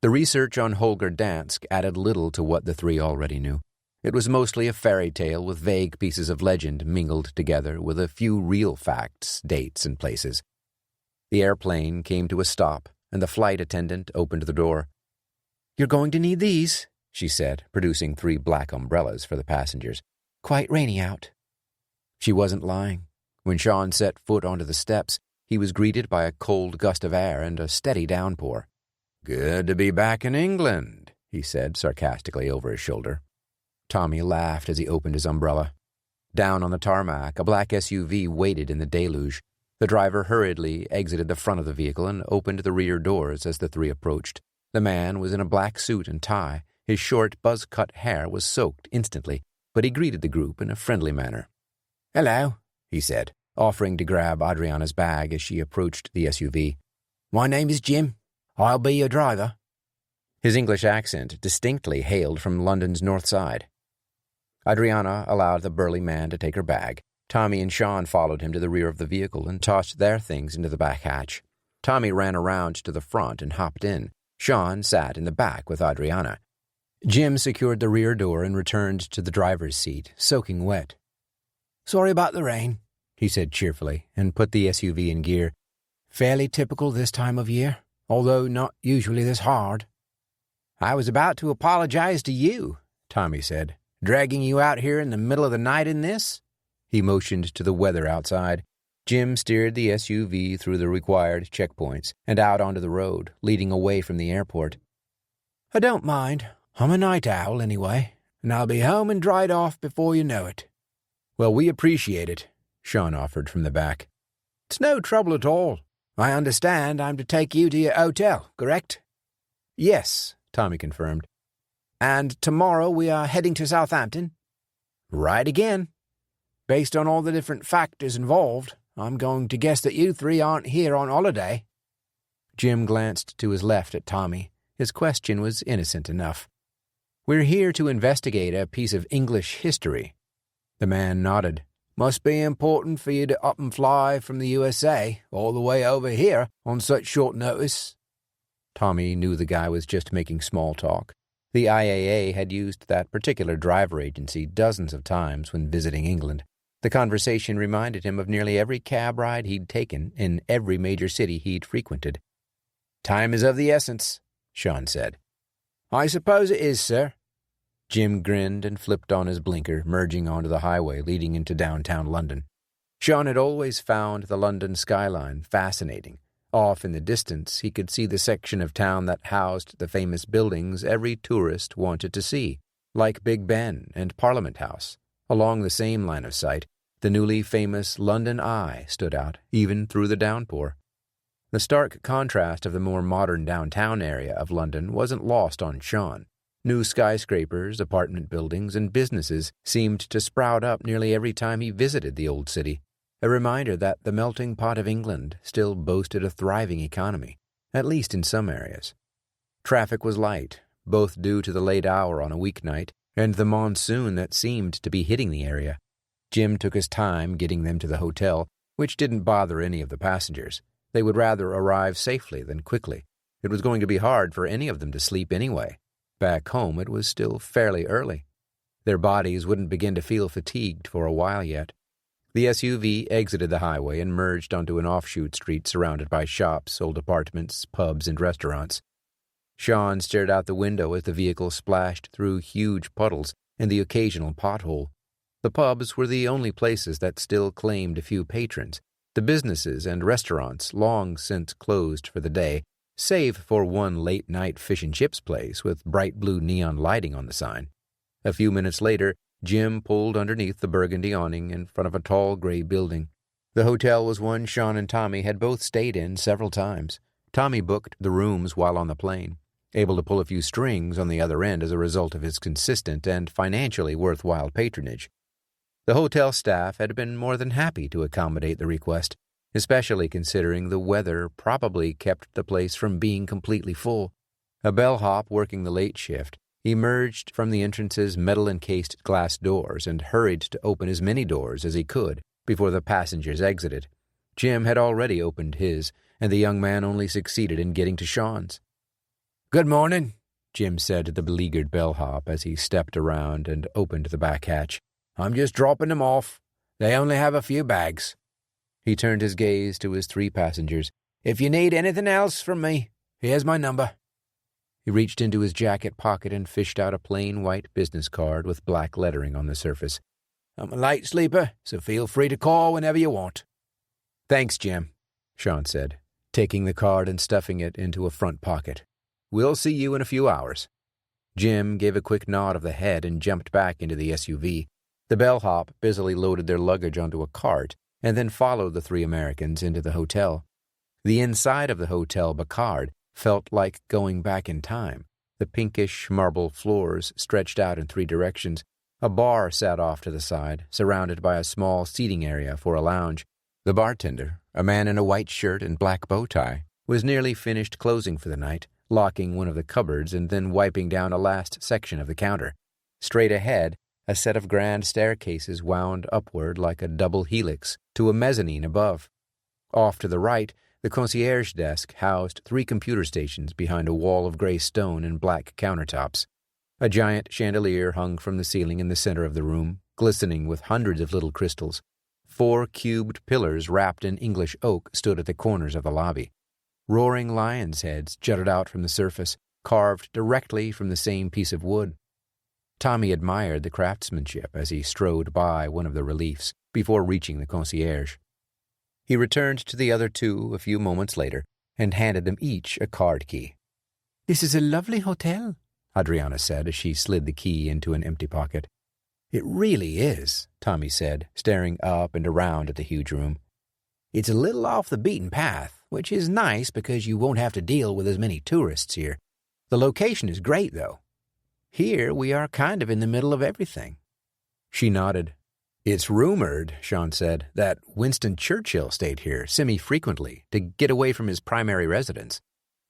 The research on Holger Dansk added little to what the three already knew. It was mostly a fairy tale with vague pieces of legend mingled together with a few real facts, dates, and places. The airplane came to a stop, and the flight attendant opened the door. "You're going to need these," she said, producing 3 black umbrellas for the passengers. "Quite rainy out." She wasn't lying. When Sean set foot onto the steps, he was greeted by a cold gust of air and a steady downpour. "Good to be back in England," he said sarcastically over his shoulder. Tommy laughed as he opened his umbrella. Down on the tarmac, a black SUV waited in the deluge. The driver hurriedly exited the front of the vehicle and opened the rear doors as the three approached. The man was in a black suit and tie. His short, buzz-cut hair was soaked instantly, but he greeted the group in a friendly manner. "Hello," he said, offering to grab Adriana's bag as she approached the SUV. "My name is Jim. I'll be your driver." His English accent distinctly hailed from London's north side. Adriana allowed the burly man to take her bag. Tommy and Sean followed him to the rear of the vehicle and tossed their things into the back hatch. Tommy ran around to the front and hopped in. Sean sat in the back with Adriana. Jim secured the rear door and returned to the driver's seat, soaking wet. "Sorry about the rain," he said cheerfully, and put the SUV in gear. "Fairly typical this time of year, although not usually this hard." "I was about to apologize to you," Tommy said. "Dragging you out here in the middle of the night in this?" He motioned to the weather outside. Jim steered the SUV through the required checkpoints and out onto the road, leading away from the airport. "I don't mind. I'm a night owl anyway, and I'll be home and dried off before you know it." "Well, we appreciate it," Sean offered from the back. "It's no trouble at all. I understand I'm to take you to your hotel, correct?" "Yes," Tommy confirmed. "And tomorrow we are heading to Southampton?" "Right again. Based on all the different factors involved, I'm going to guess that you three aren't here on holiday." Jim glanced to his left at Tommy. His question was innocent enough. "We're here to investigate a piece of English history." The man nodded. "Must be important for you to up and fly from the USA all the way over here on such short notice." Tommy knew the guy was just making small talk. The IAA had used that particular driver agency dozens of times when visiting England. The conversation reminded him of nearly every cab ride he'd taken in every major city he'd frequented. "Time is of the essence," Sean said. "I suppose it is, sir." Jim grinned and flipped on his blinker, merging onto the highway leading into downtown London. Sean had always found the London skyline fascinating. Off in the distance, he could see the section of town that housed the famous buildings every tourist wanted to see, like Big Ben and Parliament House. Along the same line of sight, the newly famous London Eye stood out, even through the downpour. The stark contrast of the more modern downtown area of London wasn't lost on Sean. New skyscrapers, apartment buildings, and businesses seemed to sprout up nearly every time he visited the old city, a reminder that the melting pot of England still boasted a thriving economy, at least in some areas. Traffic was light, both due to the late hour on a weeknight and the monsoon that seemed to be hitting the area. Jim took his time getting them to the hotel, which didn't bother any of the passengers. They would rather arrive safely than quickly. It was going to be hard for any of them to sleep anyway. Back home, it was still fairly early. Their bodies wouldn't begin to feel fatigued for a while yet. The SUV exited the highway and merged onto an offshoot street surrounded by shops, old apartments, pubs, and restaurants. Sean stared out the window as the vehicle splashed through huge puddles and the occasional pothole. The pubs were the only places that still claimed a few patrons. The businesses and restaurants long since closed for the day, save for one late-night fish and chips place with bright blue neon lighting on the sign. A few minutes later, Jim pulled underneath the burgundy awning in front of a tall gray building. The hotel was one Sean and Tommy had both stayed in several times. Tommy booked the rooms while on the plane, able to pull a few strings on the other end as a result of his consistent and financially worthwhile patronage. The hotel staff had been more than happy to accommodate the request, especially considering the weather probably kept the place from being completely full. A bellhop working the late shift emerged from the entrance's metal-encased glass doors and hurried to open as many doors as he could before the passengers exited. Jim had already opened his, and the young man only succeeded in getting to Sean's. "Good morning," Jim said to the beleaguered bellhop as he stepped around and opened the back hatch. "I'm just dropping them off. They only have a few bags." He turned his gaze to his three passengers. "If you need anything else from me, here's my number." He reached into his jacket pocket and fished out a plain white business card with black lettering on the surface. "I'm a light sleeper, so feel free to call whenever you want." "Thanks, Jim," Sean said, taking the card and stuffing it into a front pocket. "We'll see you in a few hours." Jim gave a quick nod of the head and jumped back into the SUV. The bellhop busily loaded their luggage onto a cart and then followed the three Americans into the hotel. The inside of the Hotel Bacard felt like going back in time. The pinkish marble floors stretched out in three directions. A bar sat off to the side, surrounded by a small seating area for a lounge. The bartender, a man in a white shirt and black bow tie, was nearly finished closing for the night, locking one of the cupboards and then wiping down a last section of the counter. Straight ahead, a set of grand staircases wound upward like a double helix to a mezzanine above. Off to the right, the concierge desk housed three computer stations behind a wall of gray stone and black countertops. A giant chandelier hung from the ceiling in the center of the room, glistening with hundreds of little crystals. 4 cubed pillars wrapped in English oak stood at the corners of the lobby. Roaring lions' heads jutted out from the surface, carved directly from the same piece of wood. Tommy admired the craftsmanship as he strode by one of the reliefs before reaching the concierge. He returned to the other two a few moments later and handed them each a card key. "This is a lovely hotel," Adriana said as she slid the key into an empty pocket. "It really is," Tommy said, staring up and around at the huge room. "It's a little off the beaten path, which is nice because you won't have to deal with as many tourists here. The location is great, though. Here we are kind of in the middle of everything." She nodded. "It's rumored," Sean said, "that Winston Churchill stayed here semi-frequently to get away from his primary residence."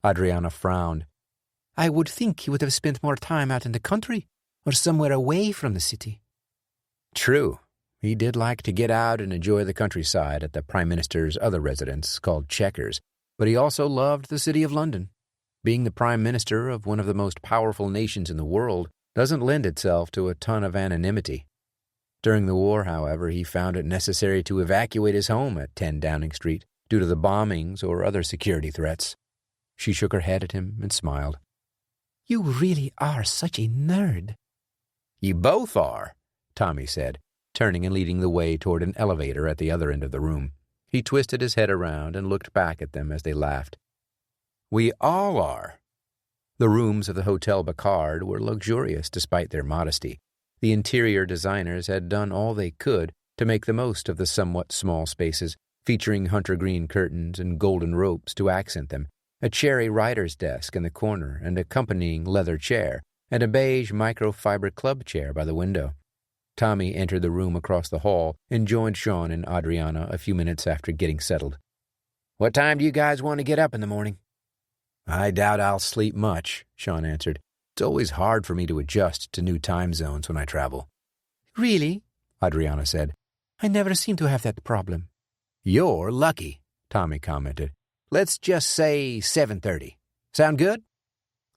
Adriana frowned. "I would think he would have spent more time out in the country or somewhere away from the city." True. He did like to get out and enjoy the countryside at the Prime Minister's other residence called Chequers, but he also loved the city of London. Being the Prime Minister of one of the most powerful nations in the world doesn't lend itself to a ton of anonymity. During the war, however, he found it necessary to evacuate his home at 10 Downing Street due to the bombings or other security threats. She shook her head at him and smiled. "You really are such a nerd." "You both are," Tommy said, turning and leading the way toward an elevator at the other end of the room. He twisted his head around and looked back at them as they laughed. "We all are." The rooms of the Hotel Bacard were luxurious despite their modesty. The interior designers had done all they could to make the most of the somewhat small spaces, featuring hunter green curtains and golden ropes to accent them, a cherry writer's desk in the corner, and accompanying leather chair, and a beige microfiber club chair by the window. Tommy entered the room across the hall and joined Sean and Adriana a few minutes after getting settled. "What time do you guys want to get up in the morning?" "I doubt I'll sleep much," Sean answered. It's always hard for me to adjust to new time zones when I travel." "Really?" Adriana said. "I never seem to have that problem." "You're lucky," Tommy commented. "Let's just say 7:30. Sound good?"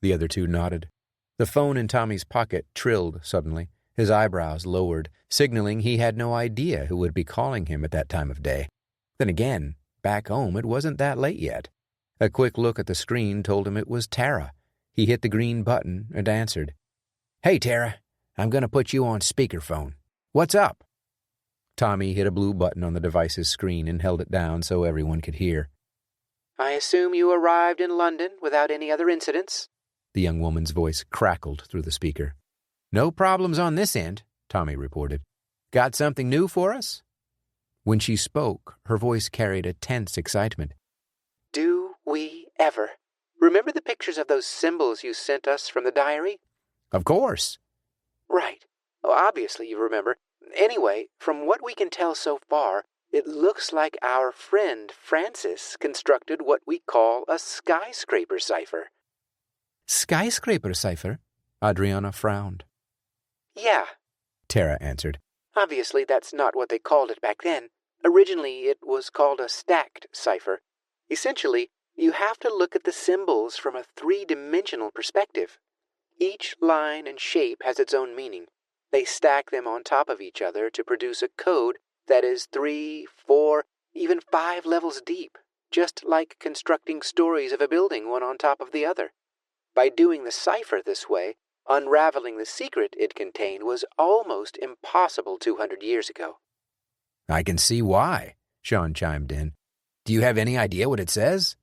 The other two nodded. The phone in Tommy's pocket trilled suddenly. His eyebrows lowered, signaling he had no idea who would be calling him at that time of day. Then again, back home it wasn't that late yet. A quick look at the screen told him it was Tara. He hit the green button and answered. "Hey, Tara, I'm going to put you on speakerphone. What's up?" Tommy hit a blue button on the device's screen and held it down so everyone could hear. "I assume you arrived in London without any other incidents?" The young woman's voice crackled through the speaker. "No problems on this end," Tommy reported. "Got something new for us?" When she spoke, her voice carried a tense excitement. "Do we ever? Remember the pictures of those symbols you sent us from the diary?" "Of course." "Right. Well, obviously you remember. Anyway, from what we can tell so far, it looks like our friend Francis constructed what we call a skyscraper cipher." "Skyscraper cipher?" Adriana frowned. "Yeah," Tara answered. "Obviously that's not what they called it back then. Originally it was called a stacked cipher. Essentially, you have to look at the symbols from a three-dimensional perspective. Each line and shape has its own meaning. They stack them on top of each other to produce a code that is 3, 4, even 5 levels deep, just like constructing stories of a building one on top of the other. By doing the cipher this way, unraveling the secret it contained was almost impossible 200 years ago." "I can see why," Sean chimed in. "Do you have any idea what it says?"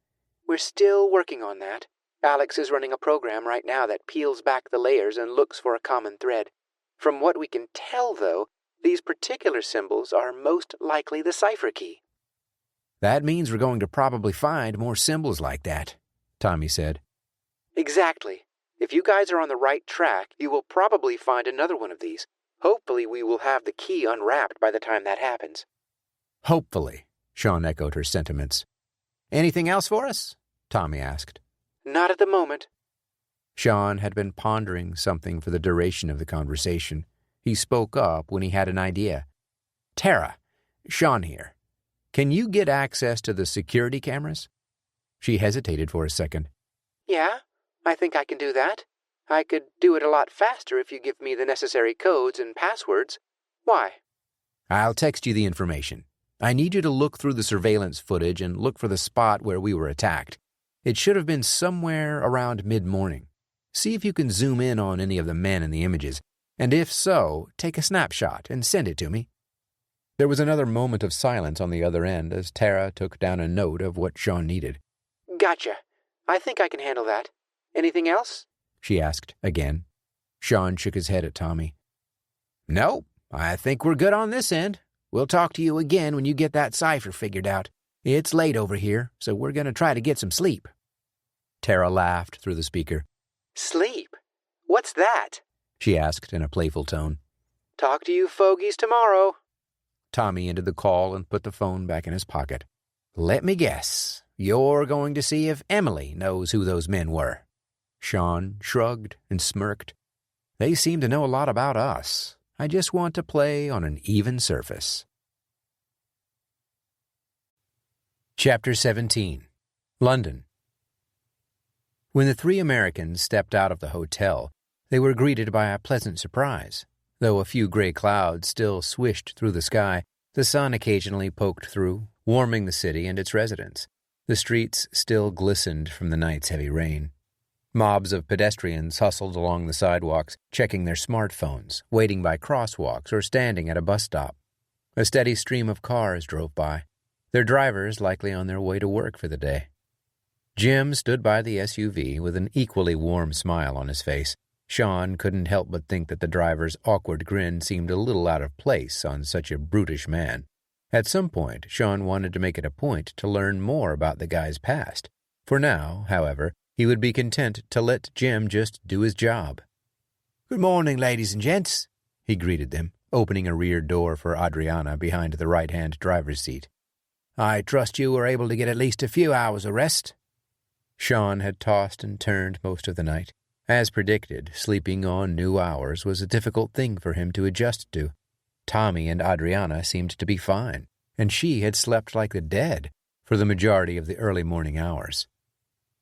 "We're still working on that. Alex is running a program right now that peels back the layers and looks for a common thread. From what we can tell, though, these particular symbols are most likely the cipher key." "That means we're going to probably find more symbols like that," Tommy said. "Exactly. If you guys are on the right track, you will probably find another one of these. Hopefully we will have the key unwrapped by the time that happens." "Hopefully," Sean echoed her sentiments. "Anything else for us?" Tommy asked. "Not at the moment." Sean had been pondering something for the duration of the conversation. He spoke up when he had an idea. "Tara, Sean here. Can you get access to the security cameras?" She hesitated for a second. "Yeah, I think I can do that. I could do it a lot faster if you give me the necessary codes and passwords. Why?" "I'll text you the information. I need you to look through the surveillance footage and look for the spot where we were attacked. It should have been somewhere around mid-morning. See if you can zoom in on any of the men in the images, and if so, take a snapshot and send it to me." There was another moment of silence on the other end as Tara took down a note of what Sean needed. "Gotcha. I think I can handle that. Anything else?" she asked again. Sean shook his head at Tommy. "Nope, I think we're good on this end. We'll talk to you again when you get that cipher figured out. It's late over here, so we're going to try to get some sleep." Tara laughed through the speaker. "Sleep? What's that?" she asked in a playful tone. "Talk to you fogies tomorrow." Tommy ended the call and put the phone back in his pocket. "Let me guess. You're going to see if Emily knows who those men were." Sean shrugged and smirked. "They seem to know a lot about us. I just want to play on an even surface." Chapter 17. London. When the three Americans stepped out of the hotel, they were greeted by a pleasant surprise. Though a few gray clouds still swished through the sky, the sun occasionally poked through, warming the city and its residents. The streets still glistened from the night's heavy rain. Mobs of pedestrians hustled along the sidewalks, checking their smartphones, waiting by crosswalks, or standing at a bus stop. A steady stream of cars drove by, their drivers likely on their way to work for the day. Jim stood by the SUV with an equally warm smile on his face. Sean couldn't help but think that the driver's awkward grin seemed a little out of place on such a brutish man. At some point, Sean wanted to make it a point to learn more about the guy's past. For now, however, he would be content to let Jim just do his job. "Good morning, ladies and gents," he greeted them, opening a rear door for Adriana behind the right-hand driver's seat. "I trust you were able to get at least a few hours of rest." Sean had tossed and turned most of the night. As predicted, sleeping on new hours was a difficult thing for him to adjust to. Tommy and Adriana seemed to be fine, and she had slept like the dead for the majority of the early morning hours.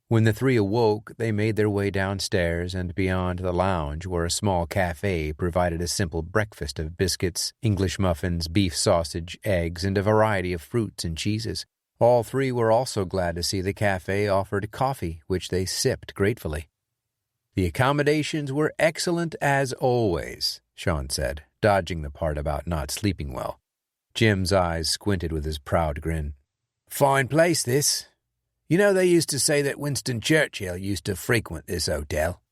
When the three awoke, they made their way downstairs and beyond the lounge where a small cafe provided a simple breakfast of biscuits, English muffins, beef sausage, eggs, and a variety of fruits and cheeses. All three were also glad to see the cafe offered coffee, which they sipped gratefully. "The accommodations were excellent as always," Sean said, dodging the part about not sleeping well. Jim's eyes squinted with his proud grin. "Fine place, this. You know, they used to say that Winston Churchill used to frequent this hotel."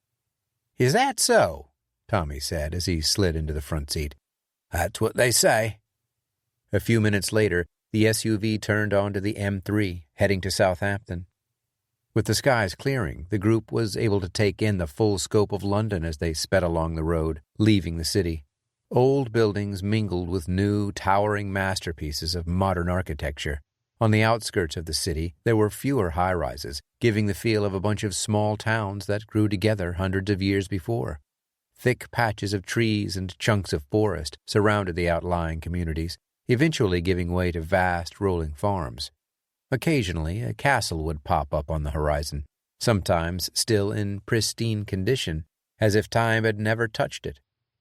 "Is that so?" Tommy said as he slid into the front seat. "That's what they say." A few minutes later, the SUV turned onto the M3, heading to Southampton. With the skies clearing, the group was able to take in the full scope of London as they sped along the road, leaving the city. Old buildings mingled with new, towering masterpieces of modern architecture. On the outskirts of the city, there were fewer high-rises, giving the feel of a bunch of small towns that grew together hundreds of years before. Thick patches of trees and chunks of forest surrounded the outlying communities, eventually giving way to vast, rolling farms. Occasionally, a castle would pop up on the horizon, sometimes still in pristine condition, as if time had never touched it.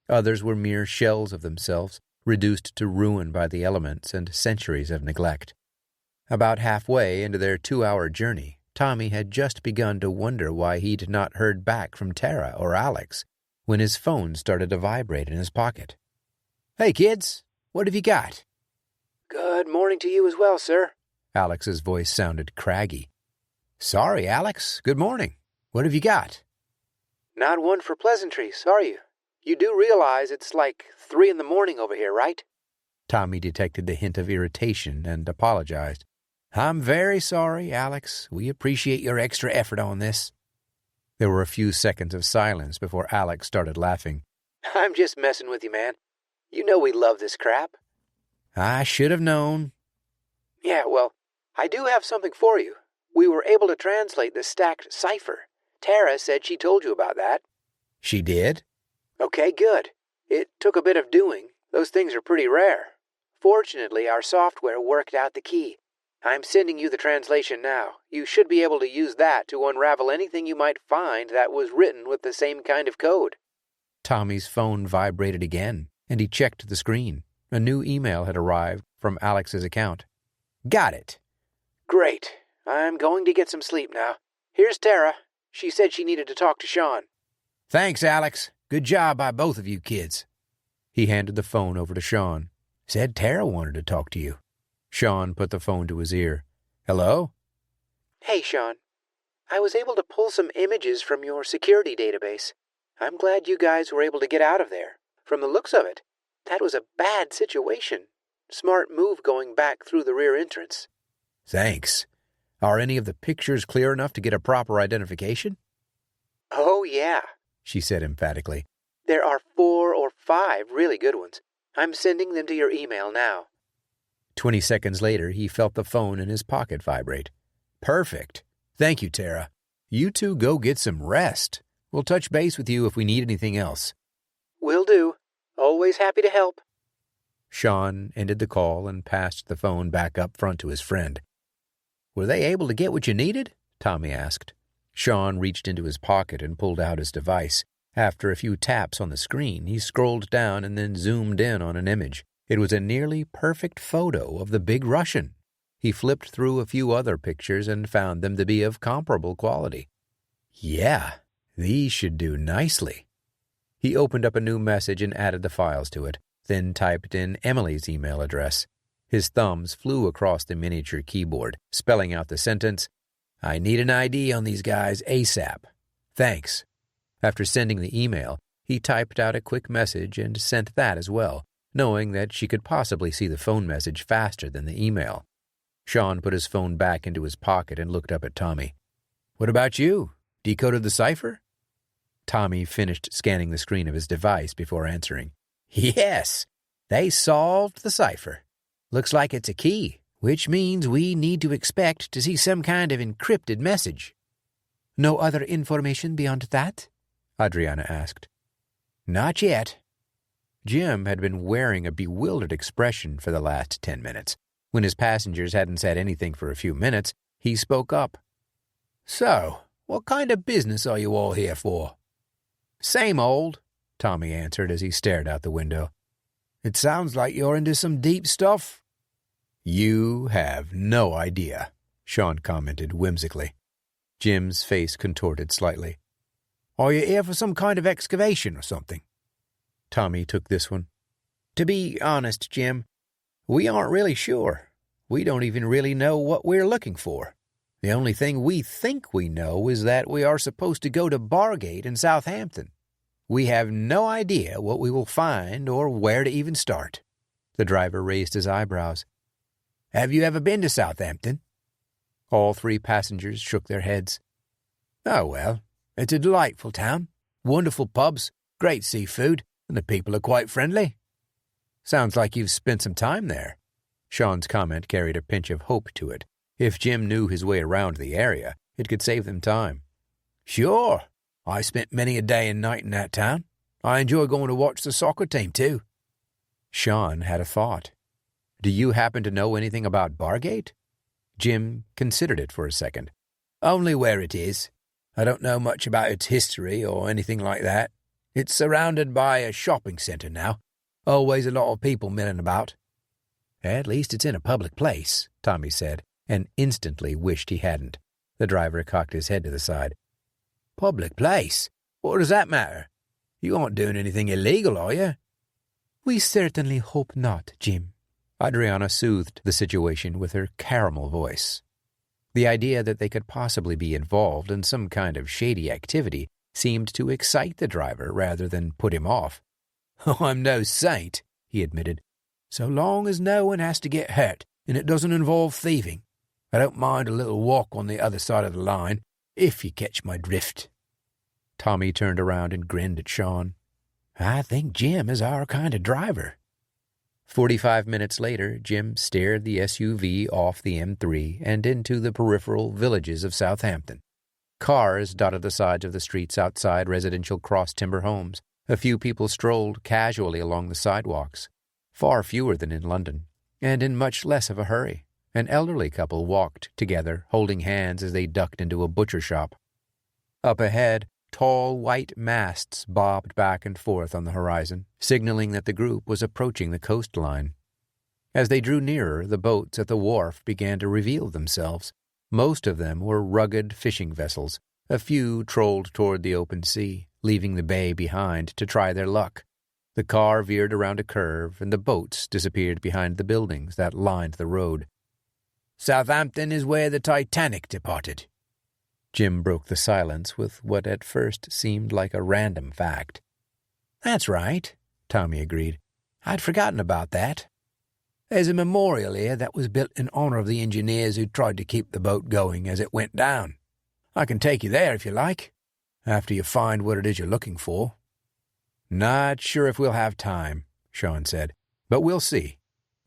Others were mere shells of themselves, reduced to ruin by the elements and centuries of neglect. About halfway into their 2-hour journey, Tommy had just begun to wonder why he'd not heard back from Tara or Alex when his phone started to vibrate in his pocket. "Hey, kids, what have you got?" "Good morning to you as well, sir." Alex's voice sounded craggy. "Sorry, Alex. Good morning. What have you got?" "Not one for pleasantries, are you? You do realize it's like 3 in the morning over here, right?" Tommy detected the hint of irritation and apologized. "I'm very sorry, Alex. We appreciate your extra effort on this." There were a few seconds of silence before Alex started laughing. "I'm just messing with you, man. You know we love this crap." "I should have known." "Yeah, well, I do have something for you. We were able to translate the stacked cipher. Tara said she told you about that." "She did?" "Okay, good. It took a bit of doing. Those things are pretty rare. Fortunately, our software worked out the key. I'm sending you the translation now. You should be able to use that to unravel anything you might find that was written with the same kind of code." Tommy's phone vibrated again, and he checked the screen. A new email had arrived from Alex's account. "Got it." "Great. I'm going to get some sleep now. Here's Tara. She said she needed to talk to Sean." "Thanks, Alex. Good job by both of you kids." He handed the phone over to Sean. "Said Tara wanted to talk to you." Sean put the phone to his ear. "Hello?" "Hey, Sean. I was able to pull some images from your security database. I'm glad you guys were able to get out of there. From the looks of it, that was a bad situation. Smart move going back through the rear entrance." "Thanks. Are any of the pictures clear enough to get a proper identification?" "Oh, yeah," she said emphatically. "There are 4 or 5 really good ones. I'm sending them to your email now." 20 seconds later, he felt the phone in his pocket vibrate. "Perfect. Thank you, Tara. You two go get some rest. We'll touch base with you if we need anything else." "Will do. Always happy to help." Sean ended the call and passed the phone back up front to his friend. "Were they able to get what you needed?" Tommy asked. Sean reached into his pocket and pulled out his device. After a few taps on the screen, he scrolled down and then zoomed in on an image. It was a nearly perfect photo of the Big Russian. He flipped through a few other pictures and found them to be of comparable quality. "Yeah, these should do nicely." He opened up a new message and added the files to it, then typed in Emily's email address. His thumbs flew across the miniature keyboard, spelling out the sentence, "I need an ID on these guys ASAP. Thanks." After sending the email, he typed out a quick message and sent that as well, knowing that she could possibly see the phone message faster than the email. Sean put his phone back into his pocket and looked up at Tommy. "What about you? Decoded the cipher?" Tommy finished scanning the screen of his device before answering. "Yes, they solved the cipher. Looks like it's a key, which means we need to expect to see some kind of encrypted message." "No other information beyond that?" Adriana asked. Not yet. Jim had been wearing a bewildered expression for the last 10 minutes. When his passengers hadn't said anything for a few minutes, he spoke up. So, what kind of business are you all here for? Same old, Tommy answered as he stared out the window. It sounds like you're into some deep stuff. You have no idea, Sean commented whimsically. Jim's face contorted slightly. Are you here for some kind of excavation or something? Tommy took this one. To be honest, Jim, we aren't really sure. We don't even really know what we're looking for. The only thing we think we know is that we are supposed to go to Bargate in Southampton. We have no idea what we will find or where to even start. The driver raised his eyebrows. Have you ever been to Southampton? All 3 passengers shook their heads. Oh, well, it's a delightful town. Wonderful pubs, great seafood, and the people are quite friendly. Sounds like you've spent some time there. Sean's comment carried a pinch of hope to it. If Jim knew his way around the area, it could save them time. Sure. I spent many a day and night in that town. I enjoy going to watch the soccer team, too. Sean had a thought. Do you happen to know anything about Bargate? Jim considered it for a second. Only where it is. I don't know much about its history or anything like that. It's surrounded by a shopping centre now. Always a lot of people milling about. At least it's in a public place, Tommy said, and instantly wished he hadn't. The driver cocked his head to the side. Public place? What does that matter? You aren't doing anything illegal, are you? We certainly hope not, Jim. Adriana soothed the situation with her caramel voice. The idea that they could possibly be involved in some kind of shady activity seemed to excite the driver rather than put him off. Oh, I'm no saint, he admitted. So long as no one has to get hurt and it doesn't involve thieving. I don't mind a little walk on the other side of the line, if you catch my drift. Tommy turned around and grinned at Sean. I think Jim is our kind of driver. 45 minutes later, Jim steered the SUV off the M3 and into the peripheral villages of Southampton. Cars dotted the sides of the streets outside residential cross-timber homes. A few people strolled casually along the sidewalks. Far fewer than in London, and in much less of a hurry. An elderly couple walked together, holding hands as they ducked into a butcher shop. Up ahead, tall white masts bobbed back and forth on the horizon, signaling that the group was approaching the coastline. As they drew nearer, the boats at the wharf began to reveal themselves. Most of them were rugged fishing vessels. A few trolled toward the open sea, leaving the bay behind to try their luck. The car veered around a curve, and the boats disappeared behind the buildings that lined the road. Southampton is where the Titanic departed. Jim broke the silence with what at first seemed like a random fact. That's right, Tommy agreed. I'd forgotten about that. There's a memorial here that was built in honor of the engineers who tried to keep the boat going as it went down. I can take you there if you like, after you find what it is you're looking for. Not sure if we'll have time, Sean said, but we'll see.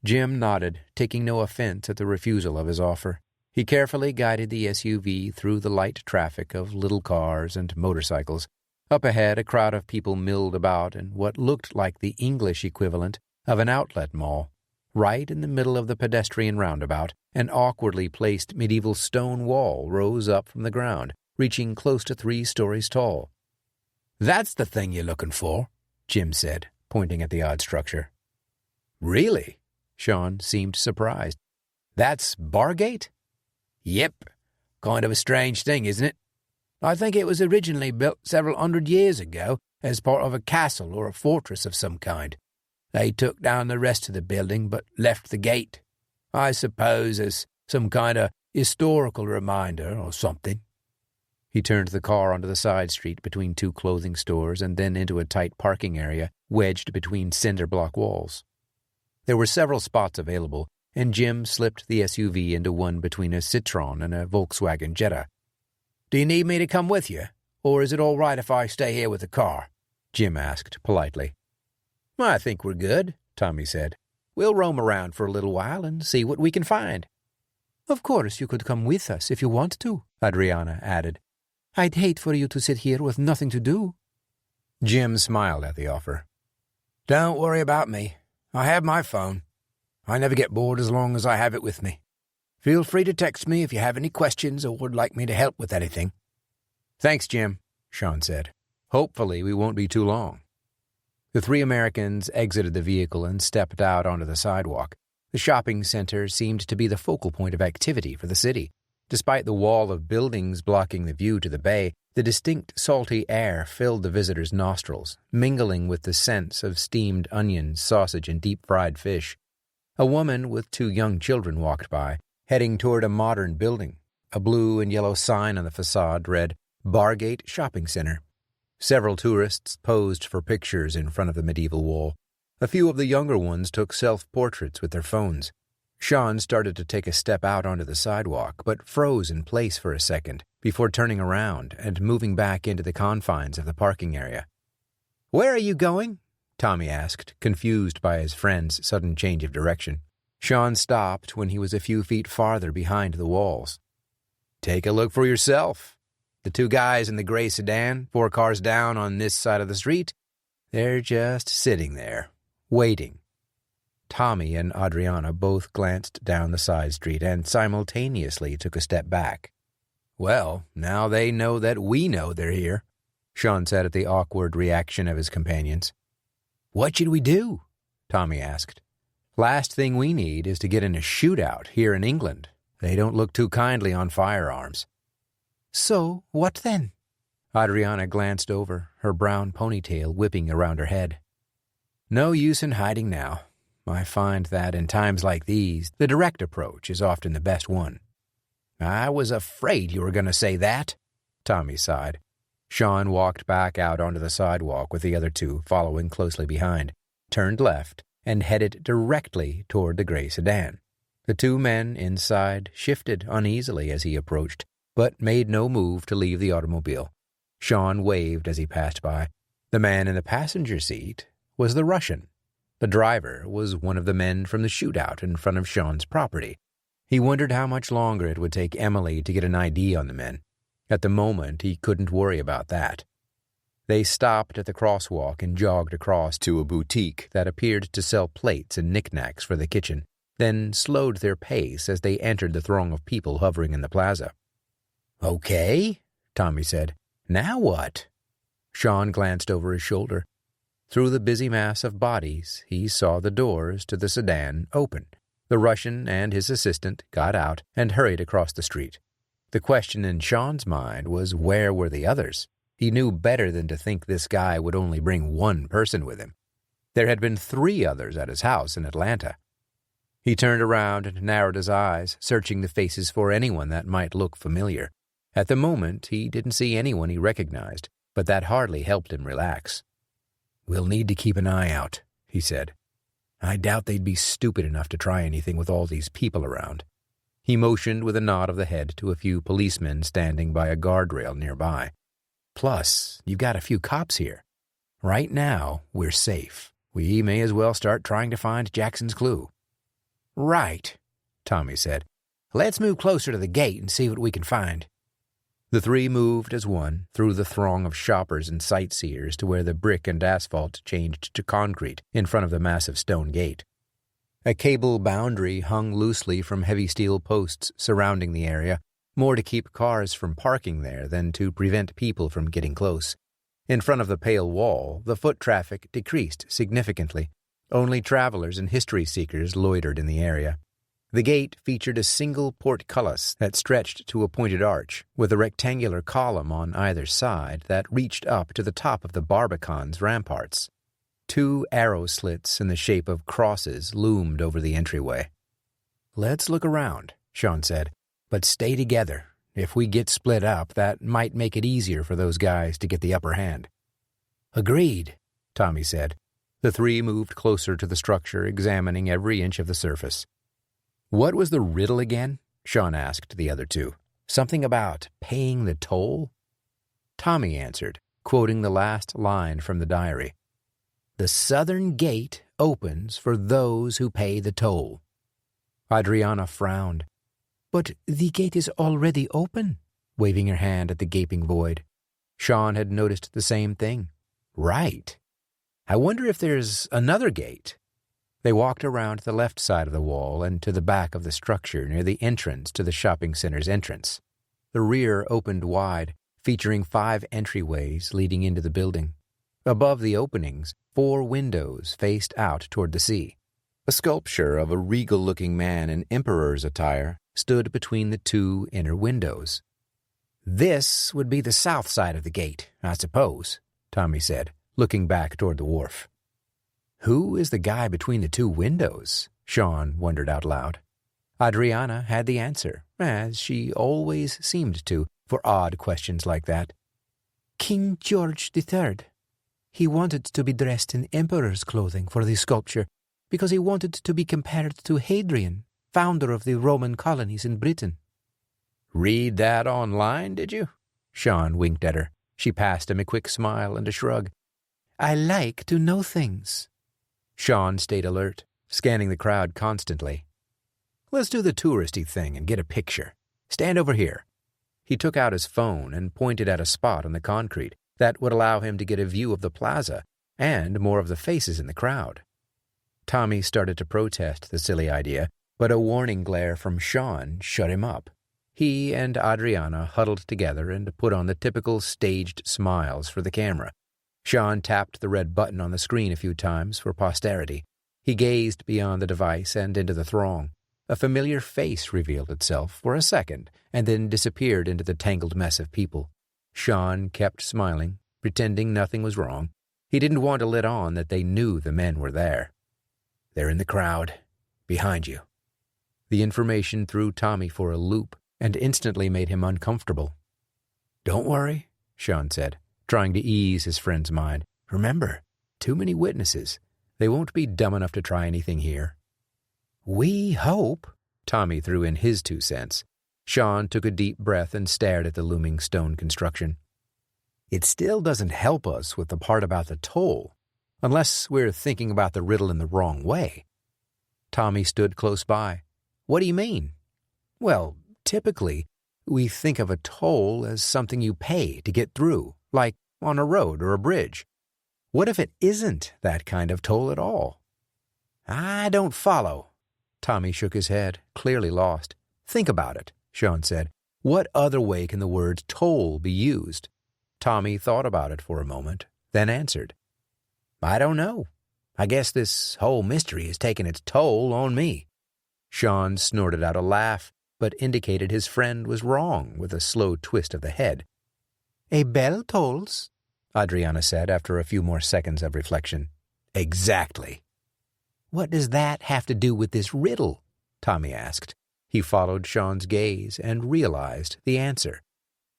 Jim nodded, taking no offense at the refusal of his offer. He carefully guided the SUV through the light traffic of little cars and motorcycles. Up ahead, a crowd of people milled about in what looked like the English equivalent of an outlet mall. Right in the middle of the pedestrian roundabout, an awkwardly placed medieval stone wall rose up from the ground, reaching close to 3 stories tall. That's the thing you're looking for, Jim said, pointing at the odd structure. Really? Sean seemed surprised. That's Bargate? Yep. Kind of a strange thing, isn't it? I think it was originally built several hundred years ago as part of a castle or a fortress of some kind. They took down the rest of the building but left the gate. I suppose as some kind of historical reminder or something. He turned the car onto the side street between 2 clothing stores and then into a tight parking area wedged between cinder block walls. There were several spots available, and Jim slipped the SUV into one between a Citroën and a Volkswagen Jetta. Do you need me to come with you, or is it all right if I stay here with the car? Jim asked politely. I think we're good, Tommy said. We'll roam around for a little while and see what we can find. Of course you could come with us if you want to, Adriana added. I'd hate for you to sit here with nothing to do. Jim smiled at the offer. "Don't worry about me. I have my phone. I never get bored as long as I have it with me. Feel free to text me if you have any questions or would like me to help with anything." "Thanks, Jim," Sean said. "Hopefully we won't be too long." The three Americans exited the vehicle and stepped out onto the sidewalk. The shopping center seemed to be the focal point of activity for the city. Despite the wall of buildings blocking the view to the bay, the distinct salty air filled the visitors' nostrils, mingling with the scents of steamed onions, sausage, and deep-fried fish. A woman with 2 young children walked by, heading toward a modern building. A blue and yellow sign on the facade read, "Bargate Shopping Center." Several tourists posed for pictures in front of the medieval wall. A few of the younger ones took self-portraits with their phones. Sean started to take a step out onto the sidewalk, but froze in place for a second before turning around and moving back into the confines of the parking area. "Where are you going?" Tommy asked, confused by his friend's sudden change of direction. Sean stopped when he was a few feet farther behind the walls. "Take a look for yourself. The 2 guys in the gray sedan, 4 cars down on this side of the street, they're just sitting there, waiting." Tommy and Adriana both glanced down the side street and simultaneously took a step back. "Well, now they know that we know they're here," Sean said at the awkward reaction of his companions. "What should we do?" Tommy asked. "Last thing we need is to get in a shootout here in England. They don't look too kindly on firearms." "So, what then?" Adriana glanced over, her brown ponytail whipping around her head. "No use in hiding now. I find that in times like these, the direct approach is often the best one." "I was afraid you were going to say that," Tommy sighed. Sean walked back out onto the sidewalk with the other 2 following closely behind, turned left, and headed directly toward the gray sedan. The 2 men inside shifted uneasily as he approached, but made no move to leave the automobile. Sean waved as he passed by. The man in the passenger seat was the Russian. The driver was one of the men from the shootout in front of Sean's property. He wondered how much longer it would take Emily to get an ID on the men. At the moment, he couldn't worry about that. They stopped at the crosswalk and jogged across to a boutique that appeared to sell plates and knickknacks for the kitchen, then slowed their pace as they entered the throng of people hovering in the plaza. "Okay," Tommy said. "Now what?" Sean glanced over his shoulder. Through the busy mass of bodies, he saw the doors to the sedan open. The Russian and his assistant got out and hurried across the street. The question in Sean's mind was, where were the others? He knew better than to think this guy would only bring 1 person with him. There had been 3 others at his house in Atlanta. He turned around and narrowed his eyes, searching the faces for anyone that might look familiar. At the moment, he didn't see anyone he recognized, but that hardly helped him relax. "We'll need to keep an eye out," he said. "I doubt they'd be stupid enough to try anything with all these people around." He motioned with a nod of the head to a few policemen standing by a guardrail nearby. "Plus, you've got a few cops here. Right now, we're safe. We may as well start trying to find Jackson's clue." "Right," Tommy said. "Let's move closer to the gate and see what we can find." The 3 moved as one through the throng of shoppers and sightseers to where the brick and asphalt changed to concrete in front of the massive stone gate. A cable boundary hung loosely from heavy steel posts surrounding the area, more to keep cars from parking there than to prevent people from getting close. In front of the pale wall, the foot traffic decreased significantly. Only travelers and history seekers loitered in the area. The gate featured a single portcullis that stretched to a pointed arch, with a rectangular column on either side that reached up to the top of the Barbican's ramparts. 2 arrow slits in the shape of crosses loomed over the entryway. "Let's look around," Sean said, "but stay together. If we get split up, that might make it easier for those guys to get the upper hand." "Agreed," Tommy said. The 3 moved closer to the structure, examining every inch of the surface. "What was the riddle again?" Sean asked the other 2. "Something about paying the toll?" Tommy answered, quoting the last line from the diary. "The southern gate opens for those who pay the toll." Adriana frowned. "But the gate is already open," waving her hand at the gaping void. Sean had noticed the same thing. Right. I wonder if there's another gate. They walked around the left side of the wall and to the back of the structure near the entrance to the shopping center's entrance. The rear opened wide, featuring 5 entryways leading into the building. Above the openings, 4 windows faced out toward the sea. A sculpture of a regal-looking man in emperor's attire stood between the 2 inner windows. "This would be the south side of the gate, I suppose," Tommy said, looking back toward the wharf. Who is the guy between the 2 windows? Sean wondered out loud. Adriana had the answer, as she always seemed to, for odd questions like that. King George III. He wanted to be dressed in emperor's clothing for the sculpture because he wanted to be compared to Hadrian, founder of the Roman colonies in Britain. Read that online, did you? Sean winked at her. She passed him a quick smile and a shrug. I like to know things. Sean stayed alert, scanning the crowd constantly. Let's do the touristy thing and get a picture. Stand over here. He took out his phone and pointed at a spot on the concrete that would allow him to get a view of the plaza and more of the faces in the crowd. Tommy started to protest the silly idea, but a warning glare from Sean shut him up. He and Adriana huddled together and put on the typical staged smiles for the camera. Sean tapped the red button on the screen a few times for posterity. He gazed beyond the device and into the throng. A familiar face revealed itself for a second and then disappeared into the tangled mess of people. Sean kept smiling, pretending nothing was wrong. He didn't want to let on that they knew the men were there. They're in the crowd, behind you. The information threw Tommy for a loop and instantly made him uncomfortable. Don't worry, Sean said, trying to ease his friend's mind. Remember, too many witnesses. They won't be dumb enough to try anything here. We hope, Tommy threw in his 2 cents. Sean took a deep breath and stared at the looming stone construction. It still doesn't help us with the part about the toll, unless we're thinking about the riddle in the wrong way. Tommy stood close by. What do you mean? Well, typically, we think of a toll as something you pay to get through, like on a road or a bridge. What if it isn't that kind of toll at all? I don't follow. Tommy shook his head, clearly lost. Think about it, Sean said. What other way can the word toll be used? Tommy thought about it for a moment, then answered. I don't know. I guess this whole mystery has taken its toll on me. Sean snorted out a laugh, but indicated his friend was wrong with a slow twist of the head. A bell tolls, Adriana said after a few more seconds of reflection. Exactly. What does that have to do with this riddle? Tommy asked. He followed Sean's gaze and realized the answer.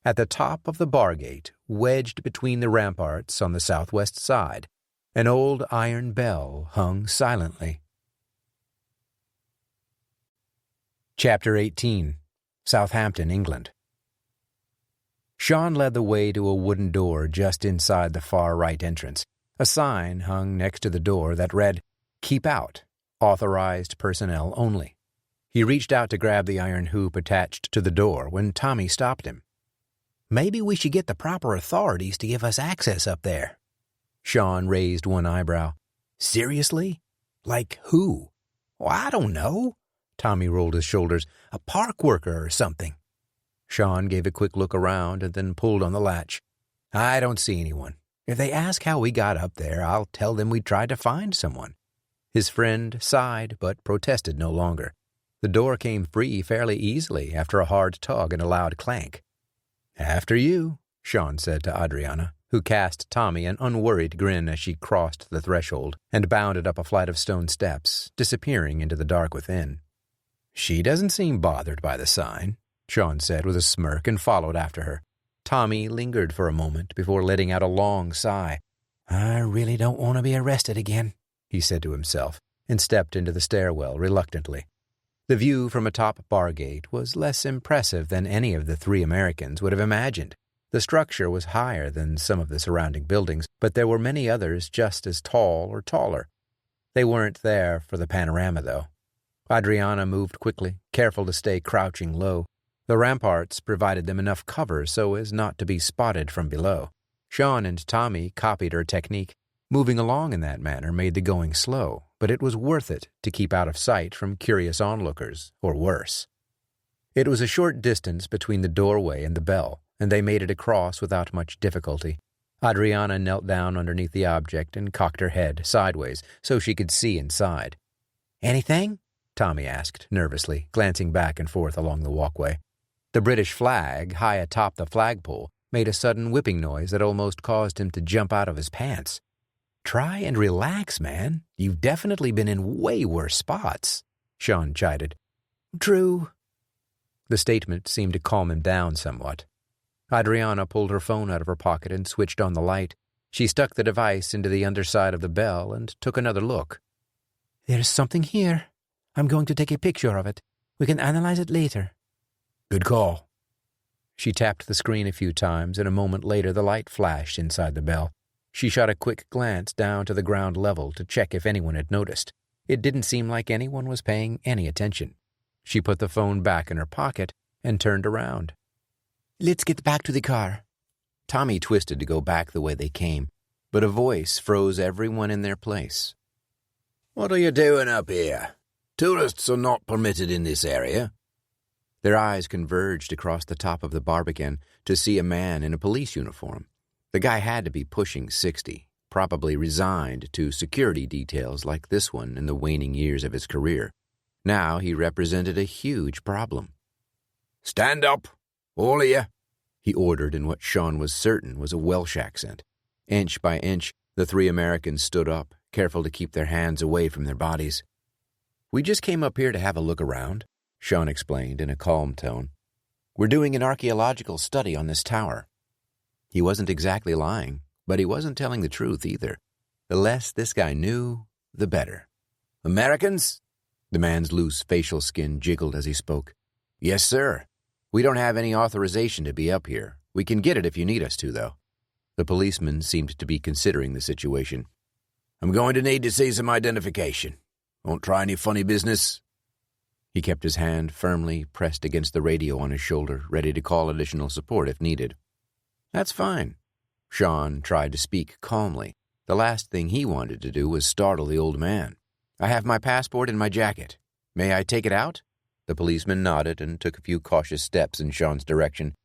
At the top of the bar gate, wedged between the ramparts on the southwest side, an old iron bell hung silently. Chapter 18. Southampton, England. Sean led the way to a wooden door just inside the far right entrance. A sign hung next to the door that read, Keep out. Authorized personnel only. He reached out to grab the iron hoop attached to the door when Tommy stopped him. Maybe we should get the proper authorities to give us access up there. Sean raised one eyebrow. Seriously? Like who? Well, I don't know. Tommy rolled his shoulders. A park worker or something. Sean gave a quick look around and then pulled on the latch. I don't see anyone. If they ask how we got up there, I'll tell them we tried to find someone. His friend sighed but protested no longer. The door came free fairly easily after a hard tug and a loud clank. After you, Sean said to Adriana, who cast Tommy an unworried grin as she crossed the threshold and bounded up a flight of stone steps, disappearing into the dark within. She doesn't seem bothered by the sign, Sean said with a smirk and followed after her. Tommy lingered for a moment before letting out a long sigh. I really don't want to be arrested again, he said to himself, and stepped into the stairwell reluctantly. The view from atop bar gate was less impressive than any of the 3 Americans would have imagined. The structure was higher than some of the surrounding buildings, but there were many others just as tall or taller. They weren't there for the panorama, though. Adriana moved quickly, careful to stay crouching low. The ramparts provided them enough cover so as not to be spotted from below. Sean and Tommy copied her technique. Moving along in that manner made the going slow, but it was worth it to keep out of sight from curious onlookers, or worse. It was a short distance between the doorway and the bell, and they made it across without much difficulty. Adriana knelt down underneath the object and cocked her head sideways so she could see inside. "Anything?" Tommy asked nervously, glancing back and forth along the walkway. The British flag, high atop the flagpole, made a sudden whipping noise that almost caused him to jump out of his pants. "Try and relax, man. You've definitely been in way worse spots," Sean chided. "True." The statement seemed to calm him down somewhat. Adriana pulled her phone out of her pocket and switched on the light. She stuck the device into the underside of the bell and took another look. "There's something here. I'm going to take a picture of it. We can analyze it later." Good call. She tapped the screen a few times, and a moment later the light flashed inside the bell. She shot a quick glance down to the ground level to check if anyone had noticed. It didn't seem like anyone was paying any attention. She put the phone back in her pocket and turned around. "Let's get back to the car." Tommy twisted to go back the way they came, but a voice froze everyone in their place. What are you doing up here? Tourists are not permitted in this area. Their eyes converged across the top of the barbican to see a man in a police uniform. The guy had to be pushing 60, probably resigned to security details like this one in the waning years of his career. Now he represented a huge problem. Stand up, all of you, he ordered in what Sean was certain was a Welsh accent. Inch by inch, the three Americans stood up, careful to keep their hands away from their bodies. "We just came up here to have a look around," Sean explained in a calm tone. "We're doing an archaeological study on this tower." He wasn't exactly lying, but he wasn't telling the truth either. The less this guy knew, the better. Americans? The man's loose facial skin jiggled as he spoke. Yes, sir. We don't have any authorization to be up here. We can get it if you need us to, though. The policeman seemed to be considering the situation. I'm going to need to see some identification. Won't try any funny business. He kept his hand firmly pressed against the radio on his shoulder, ready to call additional support if needed. "That's fine." Sean tried to speak calmly. The last thing he wanted to do was startle the old man. "I have my passport in my jacket. May I take it out?" The policeman nodded and took a few cautious steps in Sean's direction.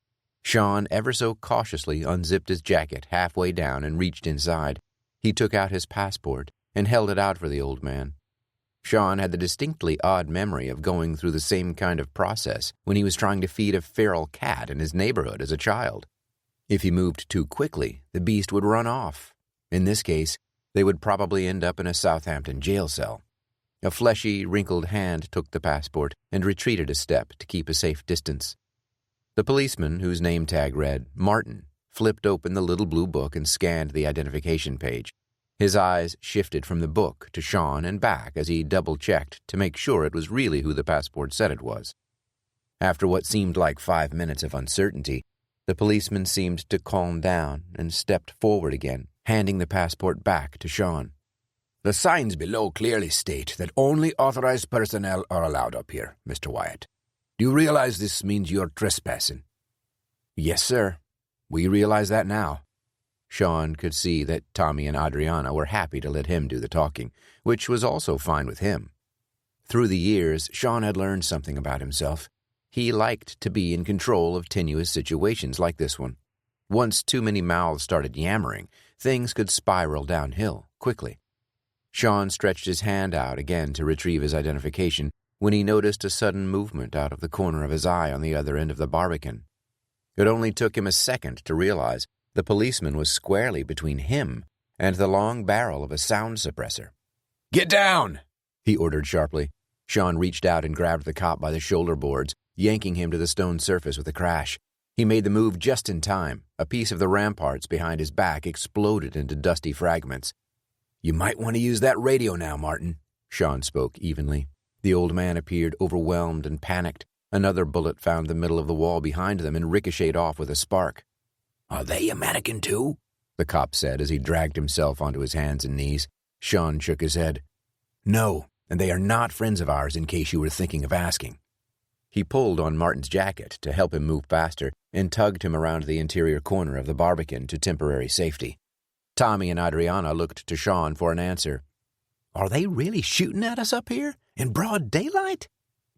Sean ever so cautiously unzipped his jacket halfway down and reached inside. He took out his passport and held it out for the old man. Sean had the distinctly odd memory of going through the same kind of process when he was trying to feed a feral cat in his neighborhood as a child. If he moved too quickly, the beast would run off. In this case, they would probably end up in a Southampton jail cell. A fleshy, wrinkled hand took the passport and retreated a step to keep a safe distance. The policeman, whose name tag read Martin, flipped open the little blue book and scanned the identification page. His eyes shifted from the book to Sean and back as he double-checked to make sure it was really who the passport said it was. After what seemed like 5 minutes of uncertainty, the policeman seemed to calm down and stepped forward again, handing the passport back to Sean. The signs below clearly state that only authorized personnel are allowed up here, Mr. Wyatt. Do you realize this means you're trespassing? Yes, sir. We realize that now. Sean could see that Tommy and Adriana were happy to let him do the talking, which was also fine with him. Through the years, Sean had learned something about himself. He liked to be in control of tenuous situations like this one. Once too many mouths started yammering, things could spiral downhill quickly. Sean stretched his hand out again to retrieve his identification when he noticed a sudden movement out of the corner of his eye on the other end of the barbican. It only took him a second to realize the policeman was squarely between him and the long barrel of a sound suppressor. "Get down!" he ordered sharply. Sean reached out and grabbed the cop by the shoulder boards, yanking him to the stone surface with a crash. He made the move just in time. A piece of the ramparts behind his back exploded into dusty fragments. You might want to use that radio now, Martin. Sean spoke evenly. The old man appeared overwhelmed and panicked. Another bullet found the middle of the wall behind them and ricocheted off with a spark. Are they American too? The cop said as he dragged himself onto his hands and knees. Sean shook his head. No, and they are not friends of ours in case you were thinking of asking. He pulled on Martin's jacket to help him move faster and tugged him around the interior corner of the barbican to temporary safety. Tommy and Adriana looked to Sean for an answer. "Are they really shooting at us up here? In broad daylight?"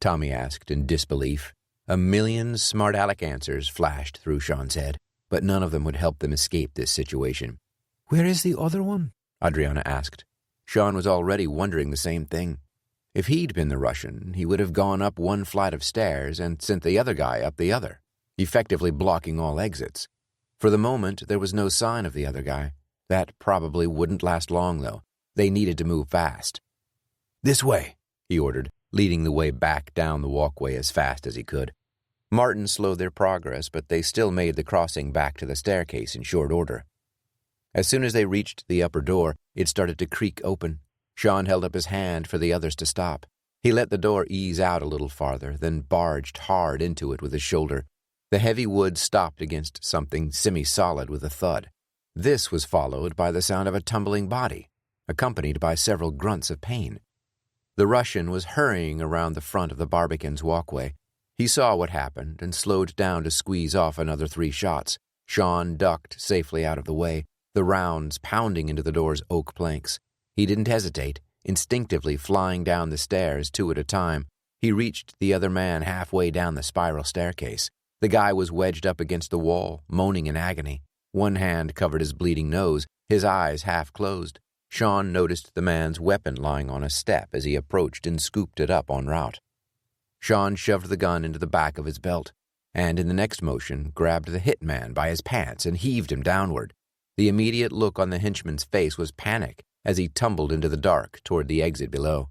Tommy asked in disbelief. A million smart-aleck answers flashed through Sean's head, but none of them would help them escape this situation. "Where is the other one?" Adriana asked. Sean was already wondering the same thing. If he'd been the Russian, he would have gone up one flight of stairs and sent the other guy up the other, effectively blocking all exits. For the moment, there was no sign of the other guy. That probably wouldn't last long, though. They needed to move fast. "This way," he ordered, leading the way back down the walkway as fast as he could. Martin slowed their progress, but they still made the crossing back to the staircase in short order. As soon as they reached the upper door, it started to creak open. Sean held up his hand for the others to stop. He let the door ease out a little farther, then barged hard into it with his shoulder. The heavy wood stopped against something semi-solid with a thud. This was followed by the sound of a tumbling body, accompanied by several grunts of pain. The Russian was hurrying around the front of the barbican's walkway. He saw what happened and slowed down to squeeze off another 3 shots. Sean ducked safely out of the way, the rounds pounding into the door's oak planks. He didn't hesitate, instinctively flying down the stairs 2 at a time. He reached the other man halfway down the spiral staircase. The guy was wedged up against the wall, moaning in agony. One hand covered his bleeding nose, his eyes half closed. Sean noticed the man's weapon lying on a step as he approached and scooped it up en route. Sean shoved the gun into the back of his belt, and in the next motion grabbed the hit man by his pants and heaved him downward. The immediate look on the henchman's face was panic as he tumbled into the dark toward the exit below.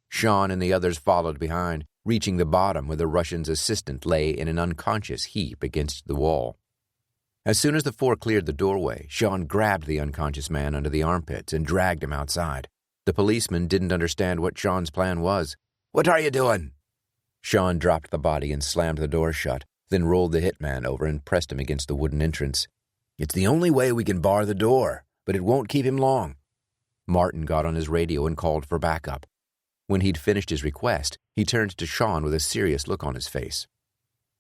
Sean and the others followed behind, reaching the bottom where the Russian's assistant lay in an unconscious heap against the wall. As soon as the 4 cleared the doorway, Sean grabbed the unconscious man under the armpits and dragged him outside. The policeman didn't understand what Sean's plan was. "What are you doing?" Sean dropped the body and slammed the door shut, then rolled the hitman over and pressed him against the wooden entrance. "It's the only way we can bar the door, but it won't keep him long." Martin got on his radio and called for backup. When he'd finished his request, he turned to Sean with a serious look on his face.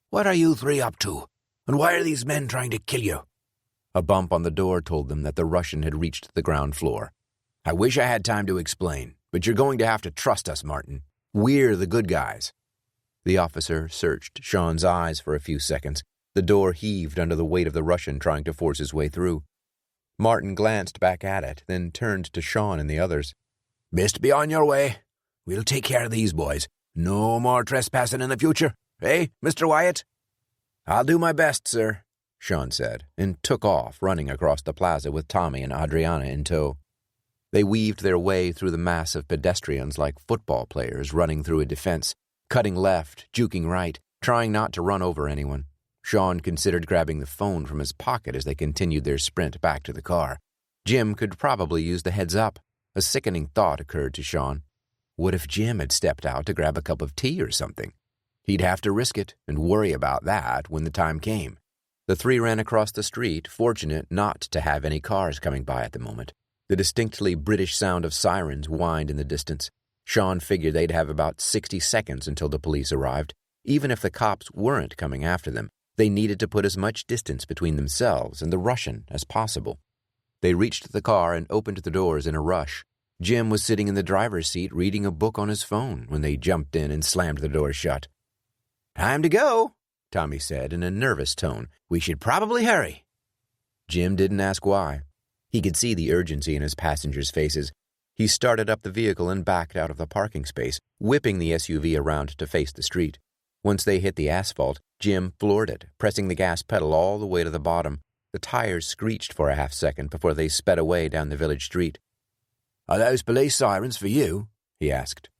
"What are you 3 up to? And why are these men trying to kill you?" A bump on the door told them that the Russian had reached the ground floor. "I wish I had time to explain, but you're going to have to trust us, Martin. We're the good guys." The officer searched Sean's eyes for a few seconds. The door heaved under the weight of the Russian trying to force his way through. Martin glanced back at it, then turned to Sean and the others. "Best be on your way. We'll take care of these boys. No more trespassing in the future. Eh, Mr. Wyatt?" "I'll do my best, sir," Sean said, and took off, running across the plaza with Tommy and Adriana in tow. They weaved their way through the mass of pedestrians like football players running through a defense, cutting left, juking right, trying not to run over anyone. Sean considered grabbing the phone from his pocket as they continued their sprint back to the car. Jim could probably use the heads-up. A sickening thought occurred to Sean. What if Jim had stepped out to grab a cup of tea or something? He'd have to risk it and worry about that when the time came. The 3 ran across the street, fortunate not to have any cars coming by at the moment. The distinctly British sound of sirens whined in the distance. Sean figured they'd have about 60 seconds until the police arrived. Even if the cops weren't coming after them, they needed to put as much distance between themselves and the Russian as possible. They reached the car and opened the doors in a rush. Jim was sitting in the driver's seat reading a book on his phone when they jumped in and slammed the door shut. "Time to go," Tommy said in a nervous tone. "We should probably hurry." Jim didn't ask why. He could see the urgency in his passengers' faces. He started up the vehicle and backed out of the parking space, whipping the SUV around to face the street. Once they hit the asphalt, Jim floored it, pressing the gas pedal all the way to the bottom. The tires screeched for a half-second before they sped away down the village street. "Are those police sirens for you?" he asked.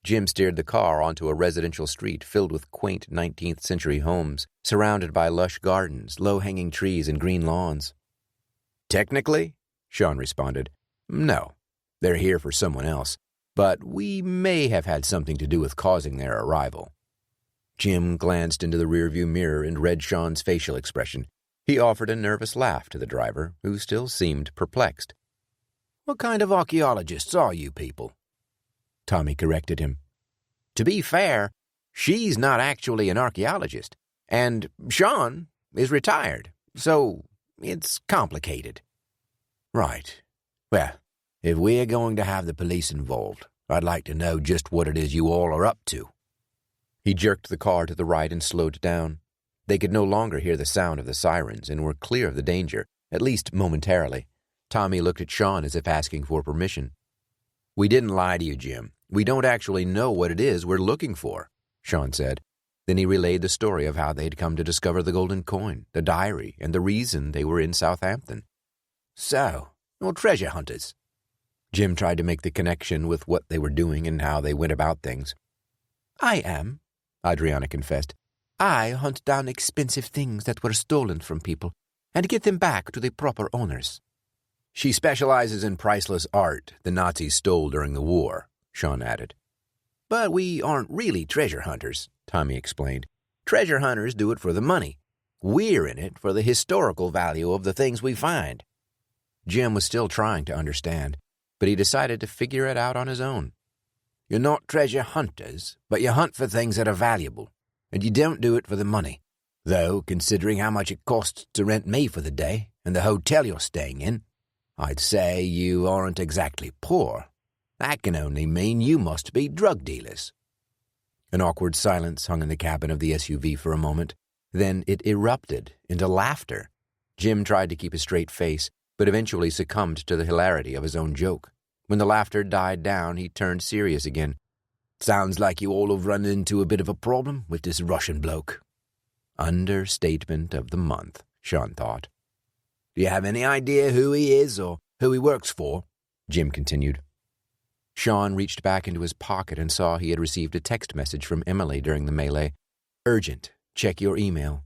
Jim steered the car onto a residential street filled with quaint 19th-century homes, surrounded by lush gardens, low-hanging trees, and green lawns. "Technically," Sean responded, "no. They're here for someone else, but we may have had something to do with causing their arrival." Jim glanced into the rearview mirror and read Sean's facial expression. He offered a nervous laugh to the driver, who still seemed perplexed. "What kind of archaeologists are you people?" Tommy corrected him. "To be fair," She's not actually an archaeologist, and Sean is retired, so it's complicated. Right. Well, if we're going to have the police involved, I'd like to know just what it is you all are up to. He jerked the car to the right and slowed down. They could no longer hear the sound of the sirens and were clear of the danger, at least momentarily. Tommy looked at Sean as if asking for permission. We didn't lie to you, Jim. We don't actually know what it is we're looking for, Sean said. Then he relayed the story of how they'd come to discover the golden coin, the diary, and the reason they were in Southampton. So, you're treasure hunters. Jim tried to make the connection with what they were doing and how they went about things. I am, Adriana confessed. I hunt down expensive things that were stolen from people and get them back to the proper owners. She specializes in priceless art the Nazis stole during the war, Sean added. But we aren't really treasure hunters, Tommy explained. Treasure hunters do it for the money. We're in it for the historical value of the things we find. Jim was still trying to understand, but he decided to figure it out on his own. You're not treasure hunters, but you hunt for things that are valuable, and you don't do it for the money. Though, considering how much it costs to rent me for the day and the hotel you're staying in, I'd say you aren't exactly poor. That can only mean you must be drug dealers. An awkward silence hung in the cabin of the SUV for a moment. Then it erupted into laughter. Jim tried to keep a straight face, but eventually succumbed to the hilarity of his own joke. When the laughter died down, he turned serious again. Sounds like you all have run into a bit of a problem with this Russian bloke. Understatement of the month, Sean thought. Do you have any idea who he is or who he works for? Jim continued. Sean reached back into his pocket and saw he had received a text message from Emily during the melee. Urgent. Check your email.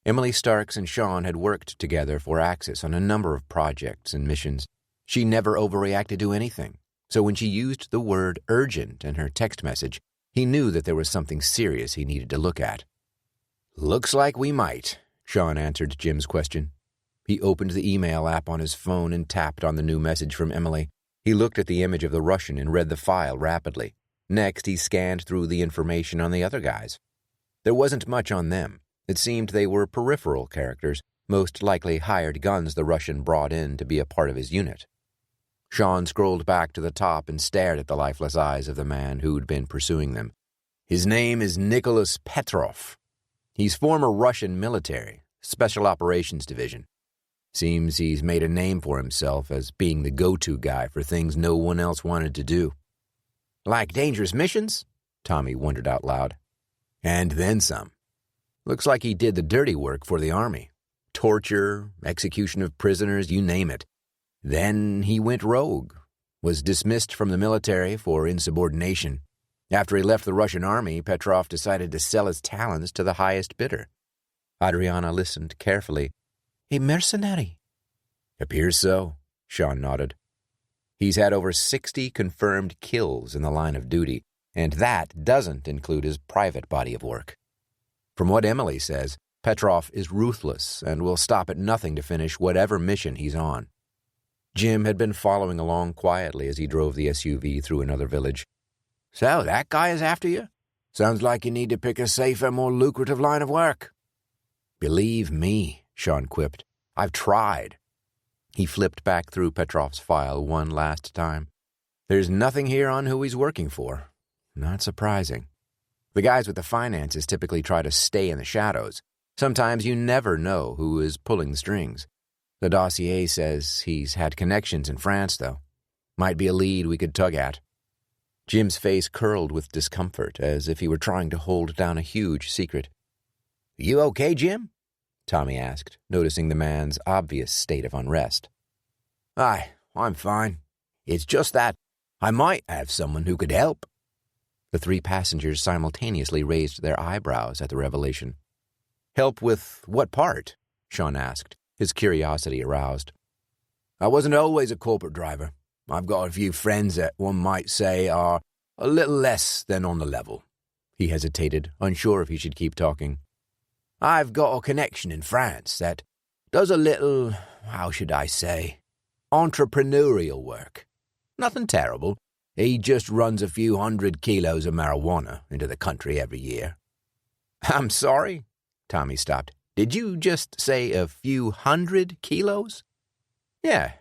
Emily Starks and Sean had worked together for Axis on a number of projects and missions. She never overreacted to anything, so when she used the word urgent in her text message, he knew that there was something serious he needed to look at. Looks like we might, Sean answered Jim's question. He opened the email app on his phone and tapped on the new message from Emily. He looked at the image of the Russian and read the file rapidly. Next, he scanned through the information on the other guys. There wasn't much on them. It seemed they were peripheral characters, most likely hired guns the Russian brought in to be a part of his unit. Sean scrolled back to the top and stared at the lifeless eyes of the man who'd been pursuing them. His name is Nicholas Petrov. He's former Russian military, Special Operations Division. Seems he's made a name for himself as being the go-to guy for things no one else wanted to do. Like dangerous missions? Tommy wondered out loud. And then some. Looks like he did the dirty work for the army. Torture, execution of prisoners, you name it. Then he went rogue, was dismissed from the military for insubordination. After he left the Russian army, Petrov decided to sell his talents to the highest bidder. Adriana listened carefully. A mercenary? Appears so, Sean nodded. He's had over 60 confirmed kills in the line of duty, and that doesn't include his private body of work. From what Emily says, Petrov is ruthless and will stop at nothing to finish whatever mission he's on. Jim had been following along quietly as he drove the SUV through another village. So that guy is after you? Sounds like you need to pick a safer, more lucrative line of work. Believe me, Sean quipped. I've tried. He flipped back through Petrov's file one last time. There's nothing here on who he's working for. Not surprising. The guys with the finances typically try to stay in the shadows. Sometimes you never know who is pulling the strings. The dossier says he's had connections in France, though. Might be a lead we could tug at. Jim's face curled with discomfort, as if he were trying to hold down a huge secret. You okay, Jim? Tommy asked, noticing the man's obvious state of unrest. Aye, I'm fine. It's just that I might have someone who could help. The three passengers simultaneously raised their eyebrows at the revelation. Help with what part? Sean asked, his curiosity aroused. I wasn't always a corporate driver. I've got a few friends that one might say are a little less than on the level. He hesitated, unsure if he should keep talking. I've got a connection in France that does a little, how should I say, entrepreneurial work. Nothing terrible, He just runs a few 100 kilos of marijuana into the country every year." "I'm sorry?" Tommy stopped. "Did you just say a few 100 kilos?" "Yeah,"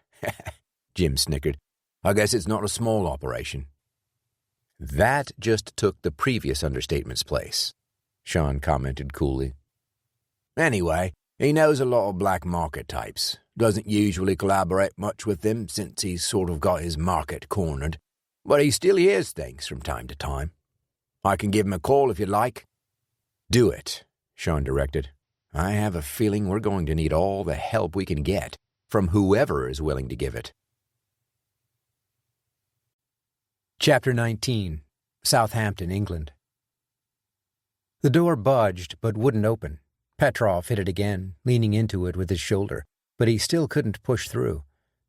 Jim snickered. "I guess it's not a small operation." "That just took the previous understatement's place," Sean commented coolly. "Anyway, he knows a lot of black market types. Doesn't usually collaborate much with them since he's sort of got his market cornered. But he still hears things from time to time. I can give him a call if you'd like." "Do it," Sean directed. "I have a feeling we're going to need all the help we can get, from whoever is willing to give it." Chapter 19. Southampton, England. The door budged but wouldn't open. Petrov hit it again, leaning into it with his shoulder, but he still couldn't push through.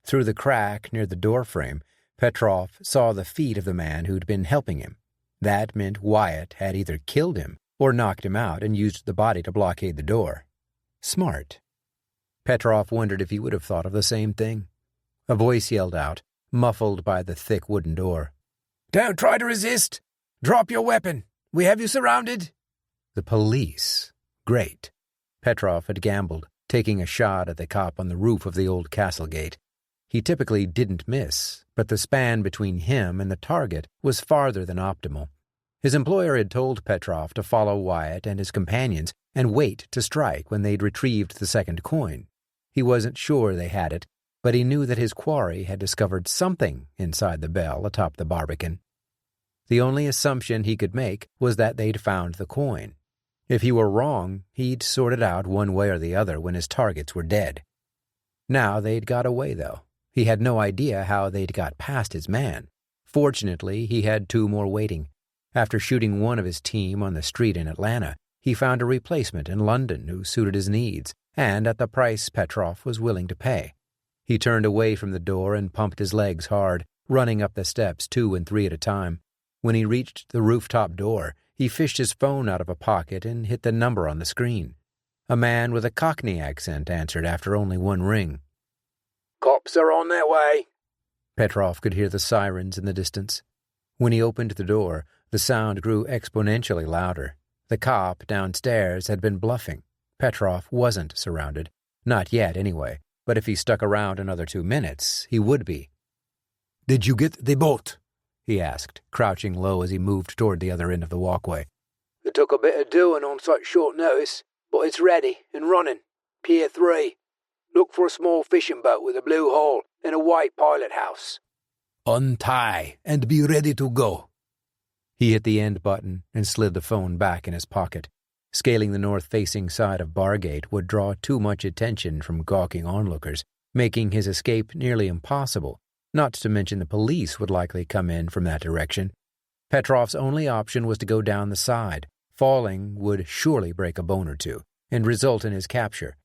Through the crack near the doorframe, Petrov saw the feet of the man who'd been helping him. That meant Wyatt had either killed him or knocked him out and used the body to blockade the door. Smart. Petrov wondered if he would have thought of the same thing. A voice yelled out, muffled by the thick wooden door. "Don't try to resist! Drop your weapon! We have you surrounded!" The police. Great. Petrov had gambled, taking a shot at the cop on the roof of the old castle gate. He typically didn't miss, but the span between him and the target was farther than optimal. His employer had told Petrov to follow Wyatt and his companions and wait to strike when they'd retrieved the second coin. He wasn't sure they had it, but he knew that his quarry had discovered something inside the bell atop the barbican. The only assumption he could make was that they'd found the coin. If he were wrong, he'd sort it out one way or the other when his targets were dead. Now they'd got away, though. He had no idea how they'd got past his man. Fortunately, he had two more waiting. After shooting one of his team on the street in Atlanta, he found a replacement in London who suited his needs, and at the price Petrov was willing to pay. He turned away from the door and pumped his legs hard, running up the steps 2 and 3 at a time. When he reached the rooftop door, he fished his phone out of a pocket and hit the number on the screen. A man with a Cockney accent answered after only one ring. "Cops are on their way." Petrov could hear the sirens in the distance. When he opened the door, the sound grew exponentially louder. The cop downstairs had been bluffing. Petrov wasn't surrounded. Not yet, anyway, but if he stuck around another 2 minutes, he would be. "Did you get the boat?" he asked, crouching low as he moved toward the other end of the walkway. "It took a bit of doing on such short notice, but it's ready and running. Pier 3. Look for a small fishing boat with a blue hull and a white pilot house." "Untie and be ready to go." He hit the end button and slid the phone back in his pocket. Scaling the north-facing side of Bargate would draw too much attention from gawking onlookers, making his escape nearly impossible, not to mention the police would likely come in from that direction. Petrov's only option was to go down the side. Falling would surely break a bone or two, and result in his capture.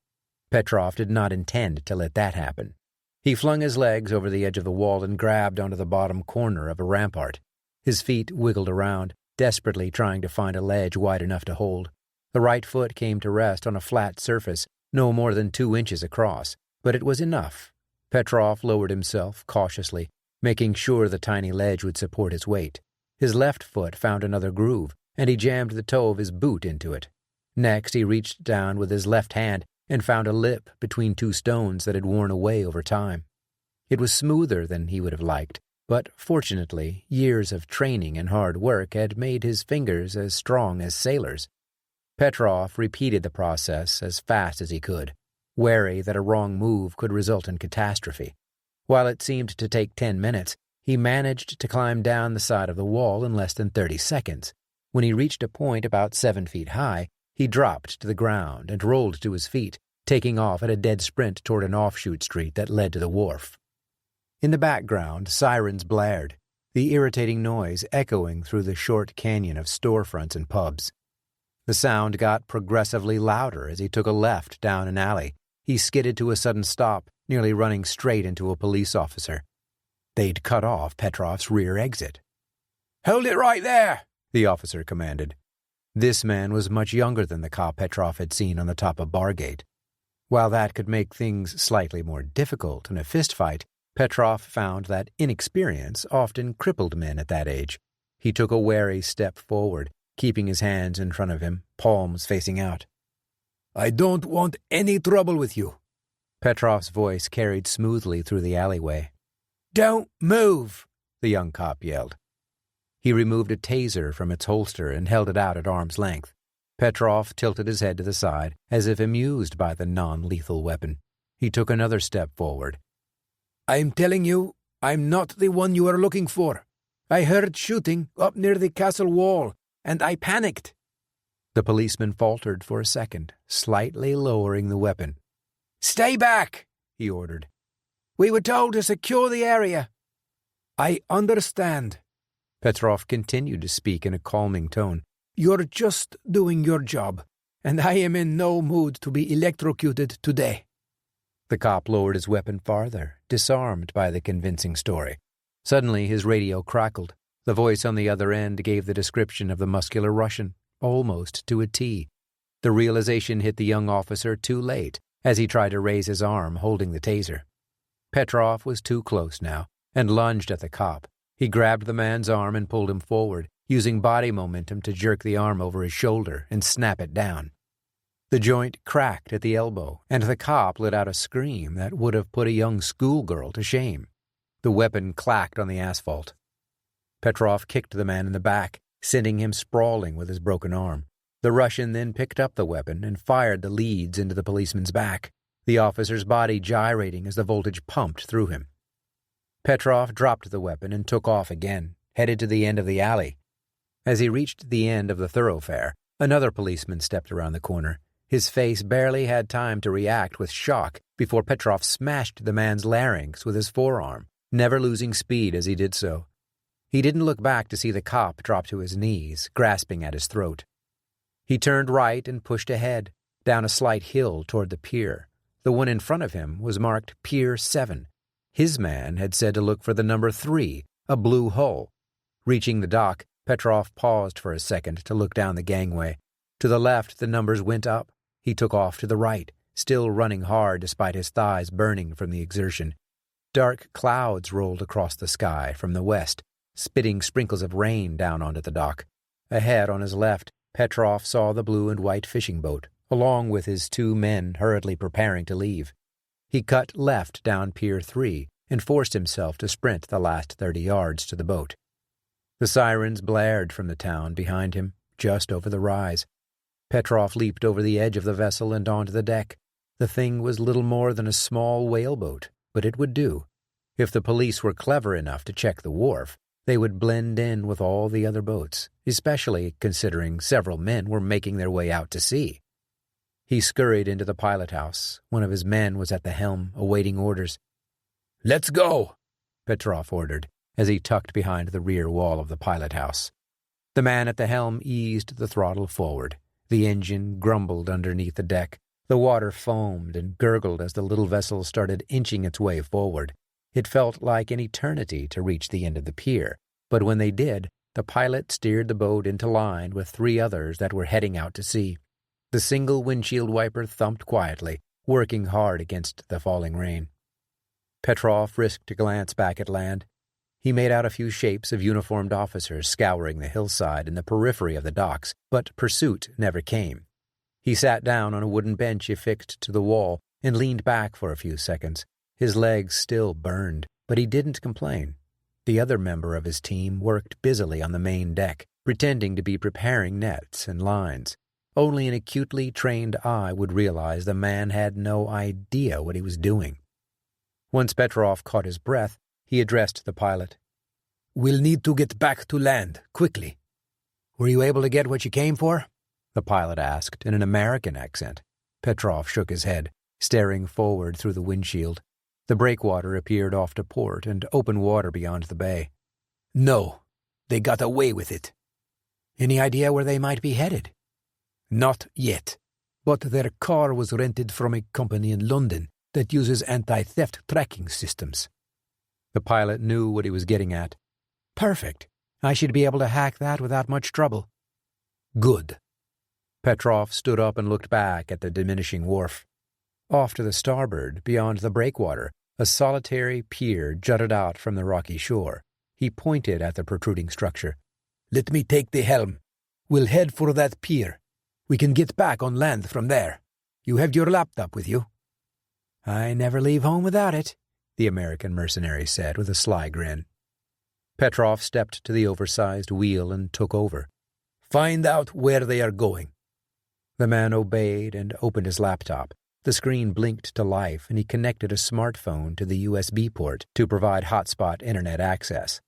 Petrov did not intend to let that happen. He flung his legs over the edge of the wall and grabbed onto the bottom corner of a rampart. His feet wiggled around, desperately trying to find a ledge wide enough to hold. The right foot came to rest on a flat surface, no more than 2 inches across, but it was enough. Petrov lowered himself cautiously, making sure the tiny ledge would support his weight. His left foot found another groove, and he jammed the toe of his boot into it. Next, he reached down with his left hand and found a lip between 2 stones that had worn away over time. It was smoother than he would have liked, but fortunately, years of training and hard work had made his fingers as strong as sailors. Petrov repeated the process as fast as he could, wary that a wrong move could result in catastrophe. While it seemed to take 10 minutes, he managed to climb down the side of the wall in less than 30 seconds. When he reached a point about 7 feet high, he dropped to the ground and rolled to his feet, taking off at a dead sprint toward an offshoot street that led to the wharf. In the background, sirens blared, the irritating noise echoing through the short canyon of storefronts and pubs. The sound got progressively louder as he took a left down an alley. He skidded to a sudden stop, nearly running straight into a police officer. They'd cut off Petrov's rear exit. "Hold it right there," the officer commanded. This man was much younger than the cop Petrov had seen on the top of Bargate. While that could make things slightly more difficult in a fistfight, Petrov found that inexperience often crippled men at that age. He took a wary step forward, keeping his hands in front of him, palms facing out. "I don't want any trouble with you." Petrov's voice carried smoothly through the alleyway. "Don't move," the young cop yelled. He removed a taser from its holster and held it out at arm's length. Petrov tilted his head to the side, as if amused by the non-lethal weapon. He took another step forward. "I'm telling you, I'm not the one you are looking for. I heard shooting up near the castle wall, and I panicked." The policeman faltered for a second, slightly lowering the weapon. "Stay back," he ordered. "We were told to secure the area." "I understand." Petrov continued to speak in a calming tone. "You're just doing your job, and I am in no mood to be electrocuted today." The cop lowered his weapon farther, disarmed by the convincing story. Suddenly his radio crackled. The voice on the other end gave the description of the muscular Russian, almost to a T. The realization hit the young officer too late, as he tried to raise his arm holding the taser. Petrov was too close now, and lunged at the cop. He grabbed the man's arm and pulled him forward, using body momentum to jerk the arm over his shoulder and snap it down. The joint cracked at the elbow, and the cop let out a scream that would have put a young schoolgirl to shame. The weapon clacked on the asphalt. Petrov kicked the man in the back, sending him sprawling with his broken arm. The Russian then picked up the weapon and fired the leads into the policeman's back, the officer's body gyrating as the voltage pumped through him. Petrov dropped the weapon and took off again, headed to the end of the alley. As he reached the end of the thoroughfare, another policeman stepped around the corner. His face barely had time to react with shock before Petrov smashed the man's larynx with his forearm, never losing speed as he did so. He didn't look back to see the cop drop to his knees, grasping at his throat. He turned right and pushed ahead, down a slight hill toward the pier. The one in front of him was marked Pier 7. His man had said to look for the number 3, a blue hull. Reaching the dock, Petrov paused for a second to look down the gangway. To the left, the numbers went up. He took off to the right, still running hard despite his thighs burning from the exertion. Dark clouds rolled across the sky from the west, spitting sprinkles of rain down onto the dock. Ahead on his left, Petrov saw the blue and white fishing boat, along with his 2 men hurriedly preparing to leave. He cut left down Pier 3 and forced himself to sprint the last 30 yards to the boat. The sirens blared from the town behind him, just over the rise. Petrov leaped over the edge of the vessel and onto the deck. The thing was little more than a small whaleboat, but it would do. If the police were clever enough to check the wharf, they would blend in with all the other boats, especially considering several men were making their way out to sea. He scurried into the pilot house. One of his men was at the helm, awaiting orders. "Let's go," Petrov ordered, as he tucked behind the rear wall of the pilot house. The man at the helm eased the throttle forward. The engine grumbled underneath the deck. The water foamed and gurgled as the little vessel started inching its way forward. It felt like an eternity to reach the end of the pier, but when they did, the pilot steered the boat into line with 3 others that were heading out to sea. The single windshield wiper thumped quietly, working hard against the falling rain. Petrov risked a glance back at land. He made out a few shapes of uniformed officers scouring the hillside in the periphery of the docks, but pursuit never came. He sat down on a wooden bench affixed to the wall and leaned back for a few seconds. His legs still burned, but he didn't complain. The other member of his team worked busily on the main deck, pretending to be preparing nets and lines. Only an acutely trained eye would realize the man had no idea what he was doing. Once Petrov caught his breath, he addressed the pilot. "We'll need to get back to land, quickly." "Were you able to get what you came for?" the pilot asked in an American accent. Petrov shook his head, staring forward through the windshield. The breakwater appeared off to port and open water beyond the bay. "No, they got away with it." "Any idea where they might be headed?" "Not yet, but their car was rented from a company in London that uses anti-theft tracking systems." The pilot knew what he was getting at. "Perfect. I should be able to hack that without much trouble." "Good." Petrov stood up and looked back at the diminishing wharf. Off to the starboard, beyond the breakwater, A solitary pier jutted out from the rocky shore. He pointed at the protruding structure. "Let me take the helm. We'll head for that pier. We can get back on land from there. You have your laptop with you?" "I never leave home without it," the American mercenary said with a sly grin. Petrov stepped to the oversized wheel and took over. "Find out where they are going." The man obeyed and opened his laptop. The screen blinked to life, and he connected a smartphone to the USB port to provide hotspot internet access.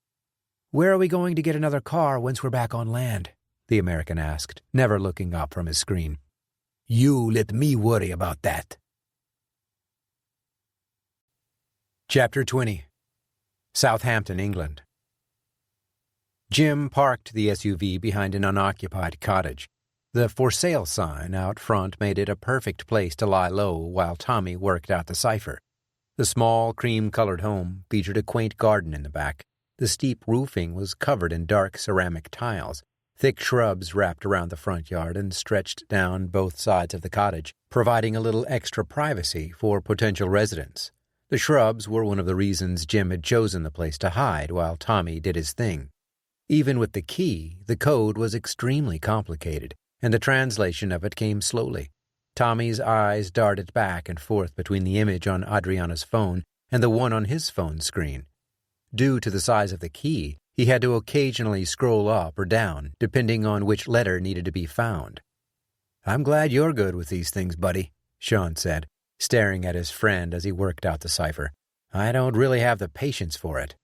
"Where are we going to get another car once we're back on land?" the American asked, never looking up from his screen. "You let me worry about that." Chapter 20. Southampton, England. Jim parked the SUV behind an unoccupied cottage. The for sale sign out front made it a perfect place to lie low while Tommy worked out the cipher. The small, cream-colored home featured a quaint garden in the back. The steep roofing was covered in dark ceramic tiles. Thick shrubs wrapped around the front yard and stretched down both sides of the cottage, providing a little extra privacy for potential residents. The shrubs were one of the reasons Jim had chosen the place to hide while Tommy did his thing. Even with the key, the code was extremely complicated, and the translation of it came slowly. Tommy's eyes darted back and forth between the image on Adriana's phone and the one on his phone screen. Due to the size of the key, he had to occasionally scroll up or down, depending on which letter needed to be found. "I'm glad you're good with these things, buddy," Sean said, staring at his friend as he worked out the cipher. "I don't really have the patience for it."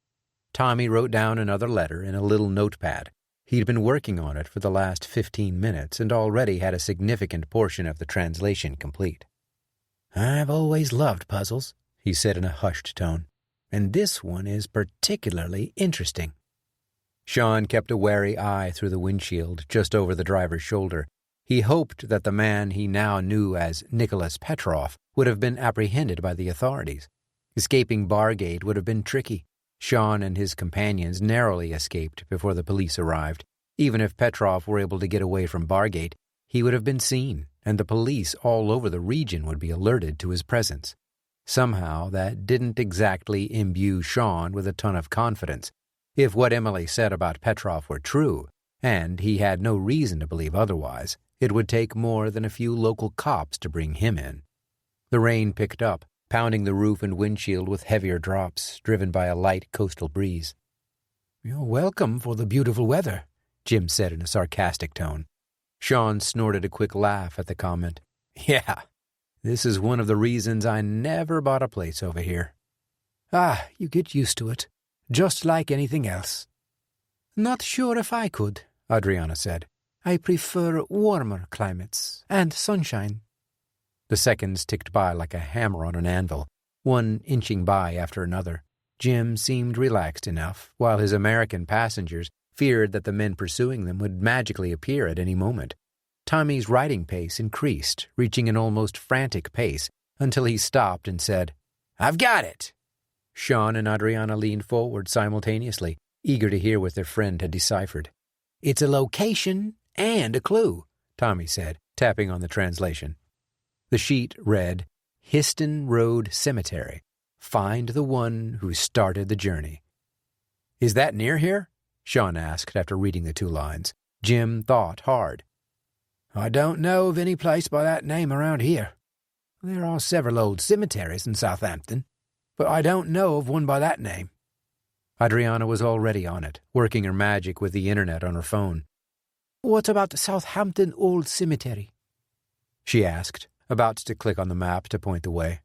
Tommy wrote down another letter in a little notepad. He'd been working on it for the last 15 minutes and already had a significant portion of the translation complete. "I've always loved puzzles," he said in a hushed tone, "and this one is particularly interesting." Sean kept a wary eye through the windshield just over the driver's shoulder. He hoped that the man he now knew as Nicholas Petrov would have been apprehended by the authorities. Escaping Bargate would have been tricky. Sean and his companions narrowly escaped before the police arrived. Even if Petrov were able to get away from Bargate, he would have been seen, and the police all over the region would be alerted to his presence. Somehow, that didn't exactly imbue Sean with a ton of confidence. If what Emily said about Petrov were true, and he had no reason to believe otherwise, it would take more than a few local cops to bring him in. The rain picked up, pounding the roof and windshield with heavier drops, driven by a light coastal breeze. "You're welcome for the beautiful weather," Jim said in a sarcastic tone. Sean snorted a quick laugh at the comment. "Yeah, this is one of the reasons I never bought a place over here." "Ah, you get used to it, just like anything else." "Not sure if I could," Adriana said. "I prefer warmer climates and sunshine." The seconds ticked by like a hammer on an anvil, one inching by after another. Jim seemed relaxed enough, while his American passengers feared that the men pursuing them would magically appear at any moment. Tommy's writing pace increased, reaching an almost frantic pace, until he stopped and said, "I've got it!" Sean and Adriana leaned forward simultaneously, eager to hear what their friend had deciphered. "It's a location and a clue," Tommy said, tapping on the translation. The sheet read, "Histon Road Cemetery. Find the one who started the journey." "Is that near here?" Sean asked after reading the 2 lines. Jim thought hard. "I don't know of any place by that name around here. There are several old cemeteries in Southampton, but I don't know of one by that name." Adriana was already on it, working her magic with the internet on her phone. "What about Southampton Old Cemetery?" she asked, about to click on the map to point the way.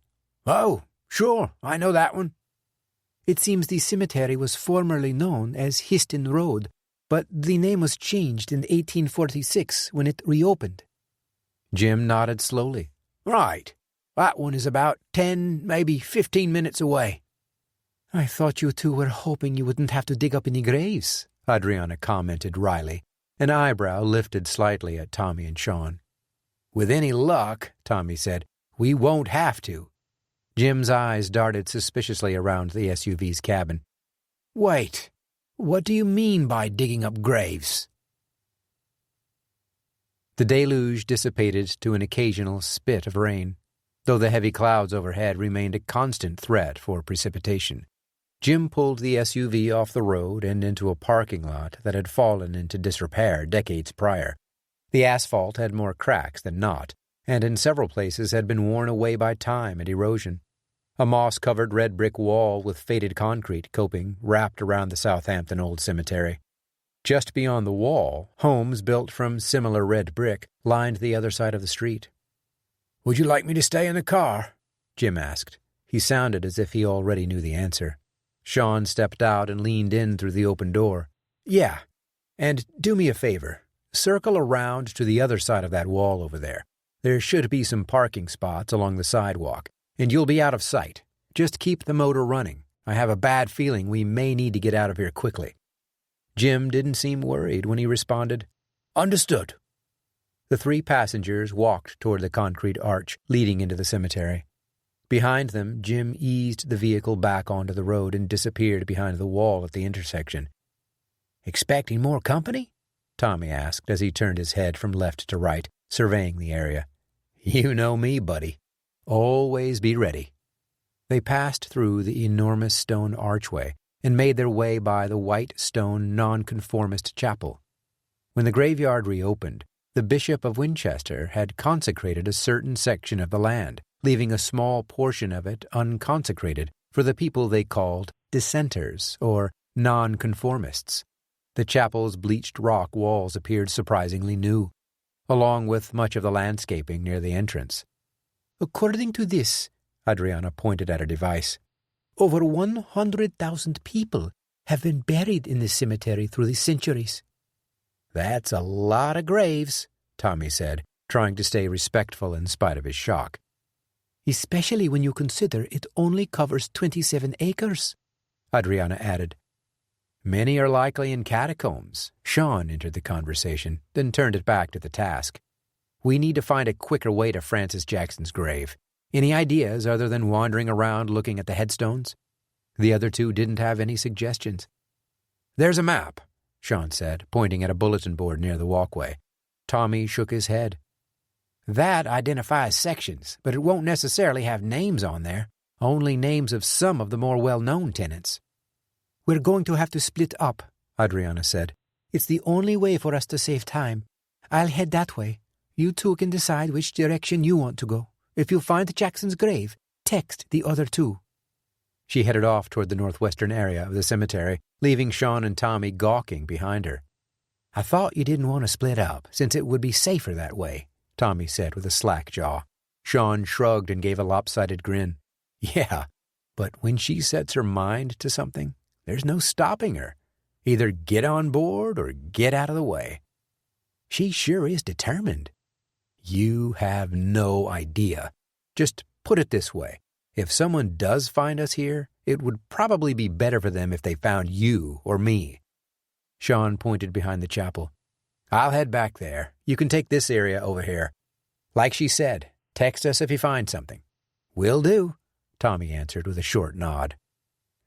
"Oh, sure, I know that one." "It seems the cemetery was formerly known as Histon Road, but the name was changed in 1846 when it reopened." Jim nodded slowly. "Right. That one is about 10, maybe 15 minutes away." "I thought you two were hoping you wouldn't have to dig up any graves," Adriana commented wryly. An eyebrow lifted slightly at Tommy and Sean. "With any luck," Tommy said, "we won't have to." Jim's eyes darted suspiciously around the SUV's cabin. "Wait, what do you mean by digging up graves?" The deluge dissipated to an occasional spit of rain. though the heavy clouds overhead remained a constant threat for precipitation. Jim pulled the SUV off the road and into a parking lot that had fallen into disrepair decades prior. The asphalt had more cracks than not, and in several places had been worn away by time and erosion. A moss-covered red brick wall with faded concrete coping wrapped around the Southampton Old Cemetery. Just beyond the wall, homes built from similar red brick lined the other side of the street. "Would you like me to stay in the car?" Jim asked. He sounded as if he already knew the answer. Sean stepped out and leaned in through the open door. "Yeah, and do me a favor. Circle around to the other side of that wall over there. There should be some parking spots along the sidewalk, and you'll be out of sight. Just keep the motor running. I have a bad feeling we may need to get out of here quickly." Jim didn't seem worried when he responded, "Understood." The three passengers walked toward the concrete arch leading into the cemetery. Behind them, Jim eased the vehicle back onto the road and disappeared behind the wall at the intersection. "Expecting more company?" Tommy asked as he turned his head from left to right, surveying the area. "You know me, buddy. Always be ready." They passed through the enormous stone archway and made their way by the white stone nonconformist chapel. When the graveyard reopened, the Bishop of Winchester had consecrated a certain section of the land, leaving a small portion of it unconsecrated for the people they called dissenters or nonconformists. The chapel's bleached rock walls appeared surprisingly new, along with much of the landscaping near the entrance. "According to this," Adriana pointed at her device, "over 100,000 people have been buried in this cemetery through the centuries." "That's a lot of graves," Tommy said, trying to stay respectful in spite of his shock. "Especially when you consider it only covers 27 acres, Adriana added. "Many are likely in catacombs." Sean entered the conversation, then turned it back to the task. "We need to find a quicker way to Francis Jackson's grave. Any ideas other than wandering around looking at the headstones?" The other two didn't have any suggestions. "There's a map," Sean said, pointing at a bulletin board near the walkway. Tommy shook his head. "That identifies sections, but it won't necessarily have names on there, only names of some of the more well-known tenants." "We're going to have to split up," Adriana said. "It's the only way for us to save time. I'll head that way. You two can decide which direction you want to go. If you find Jackson's grave, text the other two." She headed off toward the northwestern area of the cemetery, leaving Sean and Tommy gawking behind her. "I thought you didn't want to split up, since it would be safer that way," Tommy said with a slack jaw. Sean shrugged and gave a lopsided grin. "Yeah, but when she sets her mind to something, there's no stopping her. Either get on board or get out of the way. She sure is determined." "You have no idea. Just put it this way. If someone does find us here, it would probably be better for them if they found you or me." Sean pointed behind the chapel. "I'll head back there. You can take this area over here. Like she said, text us if you find something." "Will do," Tommy answered with a short nod.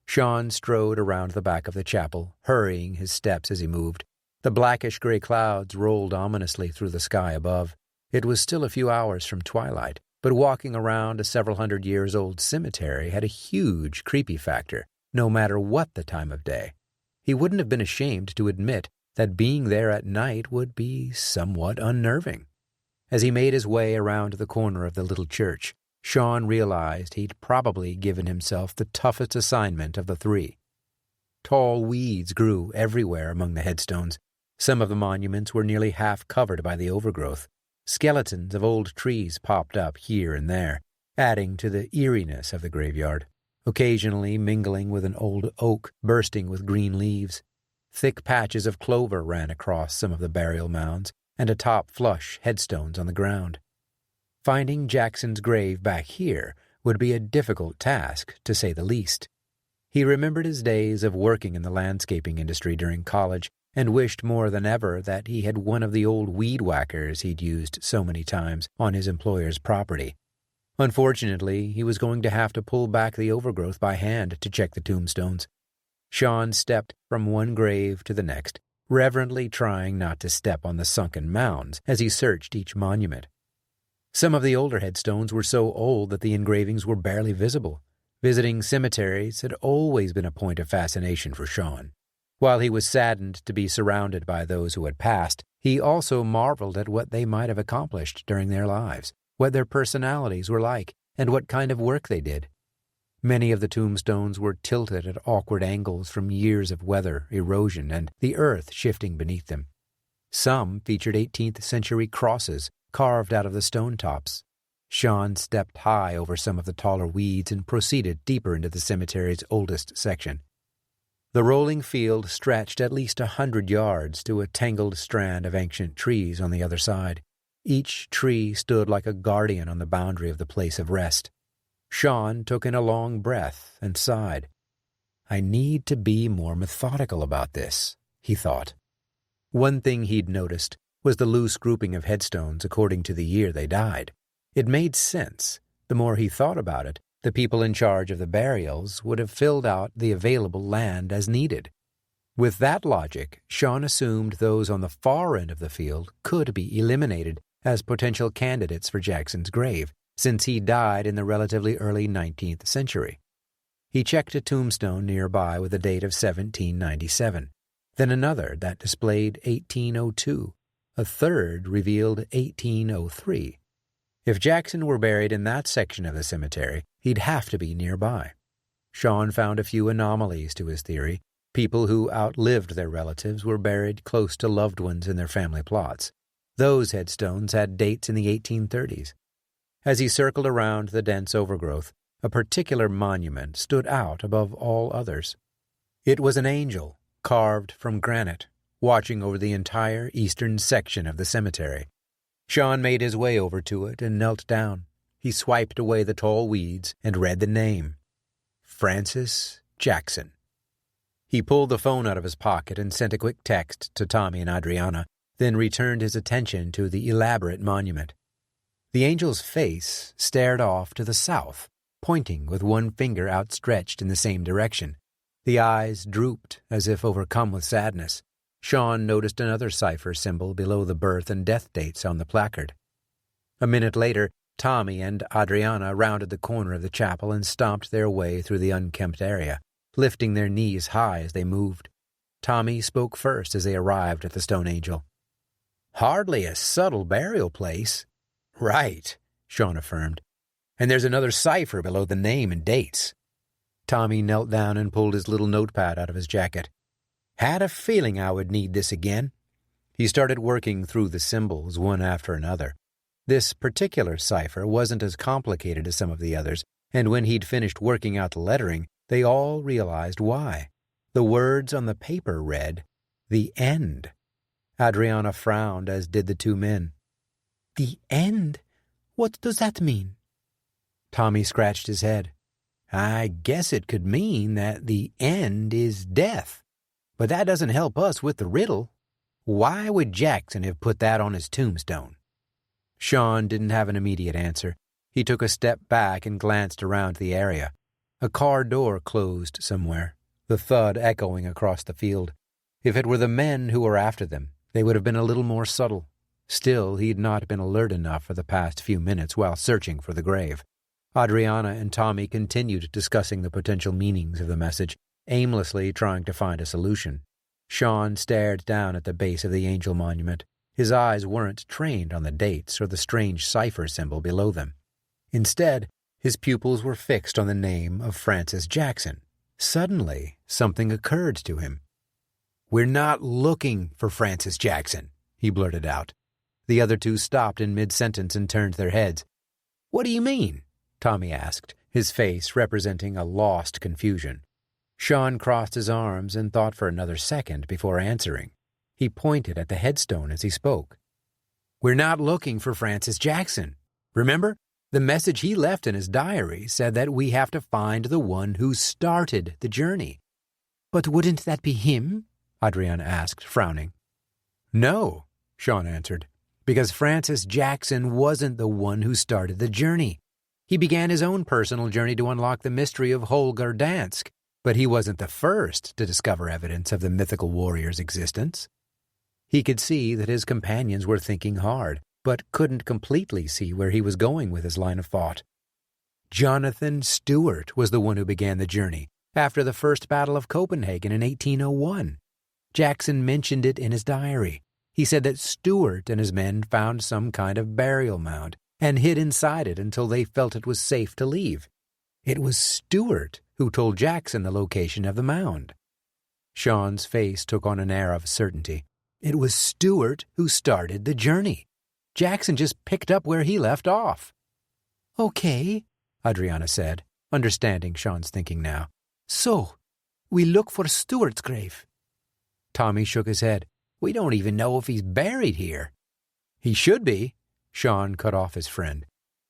Sean strode around the back of the chapel, hurrying his steps as he moved. The blackish-gray clouds rolled ominously through the sky above. It was still a few hours from twilight, but walking around a several-hundred-years-old cemetery had a huge creepy factor, no matter what the time of day. He wouldn't have been ashamed to admit that being there at night would be somewhat unnerving. As he made his way around the corner of the little church, Sean realized he'd probably given himself the toughest assignment of the three. Tall weeds grew everywhere among the headstones. Some of the monuments were nearly half covered by the overgrowth. Skeletons of old trees popped up here and there, adding to the eeriness of the graveyard, occasionally mingling with an old oak bursting with green leaves. Thick patches of clover ran across some of the burial mounds, and atop flush headstones on the ground. Finding Jackson's grave back here would be a difficult task, to say the least. He remembered his days of working in the landscaping industry during college and wished more than ever that he had one of the old weed whackers he'd used so many times on his employer's property. Unfortunately, he was going to have to pull back the overgrowth by hand to check the tombstones. Sean stepped from one grave to the next, reverently trying not to step on the sunken mounds as he searched each monument. Some of the older headstones were so old that the engravings were barely visible. Visiting cemeteries had always been a point of fascination for Sean. While he was saddened to be surrounded by those who had passed, he also marveled at what they might have accomplished during their lives, what their personalities were like, and what kind of work they did. Many of the tombstones were tilted at awkward angles from years of weather, erosion, and the earth shifting beneath them. Some featured 18th century crosses carved out of the stone tops. Sean stepped high over some of the taller weeds and proceeded deeper into the cemetery's oldest section. The rolling field stretched at least 100 yards to a tangled strand of ancient trees on the other side. Each tree stood like a guardian on the boundary of the place of rest. Sean took in a long breath and sighed. I need to be more methodical about this, he thought. One thing he'd noticed was the loose grouping of headstones according to the year they died. It made sense. The more he thought about it, the people in charge of the burials would have filled out the available land as needed. With that logic, Sean assumed those on the far end of the field could be eliminated as potential candidates for Jackson's grave, since he died in the relatively early 19th century. He checked a tombstone nearby with a date of 1797, then another that displayed 1802. A third revealed 1803. If Jackson were buried in that section of the cemetery, he'd have to be nearby. Sean found a few anomalies to his theory. People who outlived their relatives were buried close to loved ones in their family plots. Those headstones had dates in the 1830s. As he circled around the dense overgrowth, a particular monument stood out above all others. It was an angel, carved from granite, watching over the entire eastern section of the cemetery. Sean made his way over to it and knelt down. He swiped away the tall weeds and read the name. Francis Jackson. He pulled the phone out of his pocket and sent a quick text to Tommy and Adriana, then returned his attention to the elaborate monument. The angel's face stared off to the south, pointing with one finger outstretched in the same direction. The eyes drooped as if overcome with sadness. Sean noticed another cipher symbol below the birth and death dates on the placard. A minute later, Tommy and Adriana rounded the corner of the chapel and stomped their way through the unkempt area, lifting their knees high as they moved. Tommy spoke first as they arrived at the stone angel. Hardly a subtle burial place. Right, Sean affirmed. And there's another cipher below the name and dates. Tommy knelt down and pulled his little notepad out of his jacket. Had a feeling I would need this again. He started working through the symbols one after another. This particular cipher wasn't as complicated as some of the others, and when he'd finished working out the lettering, they all realized why. The words on the paper read, "The End." Adriana frowned, as did the two men. The end? What does that mean? Tommy scratched his head. I guess it could mean that the end is death. But that doesn't help us with the riddle. Why would Jackson have put that on his tombstone? Sean didn't have an immediate answer. He took a step back and glanced around the area. A car door closed somewhere, the thud echoing across the field. If it were the men who were after them, they would have been a little more subtle. Still, he'd not been alert enough for the past few minutes while searching for the grave. Adriana and Tommy continued discussing the potential meanings of the message, aimlessly trying to find a solution. Sean stared down at the base of the angel monument. His eyes weren't trained on the dates or the strange cipher symbol below them. Instead, his pupils were fixed on the name of Francis Jackson. Suddenly, something occurred to him. We're not looking for Francis Jackson, he blurted out. The other two stopped in mid-sentence and turned their heads. What do you mean? Tommy asked, his face representing a lost confusion. Sean crossed his arms and thought for another second before answering. He pointed at the headstone as he spoke. We're not looking for Francis Jackson. Remember? The message he left in his diary said that we have to find the one who started the journey. But wouldn't that be him? Adriana asked, frowning. No, Sean answered, because Francis Jackson wasn't the one who started the journey. He began his own personal journey to unlock the mystery of Holger Dansk, but he wasn't the first to discover evidence of the mythical warrior's existence. He could see that his companions were thinking hard, but couldn't completely see where he was going with his line of thought. Jonathan Stewart was the one who began the journey after the First Battle of Copenhagen in 1801. Jackson mentioned it in his diary. He said that Stewart and his men found some kind of burial mound and hid inside it until they felt it was safe to leave. It was Stewart who told Jackson the location of the mound. Sean's face took on an air of certainty. It was Stewart who started the journey. Jackson just picked up where he left off. Okay, Adriana said, understanding Sean's thinking now. So, we look for Stewart's grave. Tommy shook his head. We don't even know if he's buried here. He should be, Sean cut off his friend.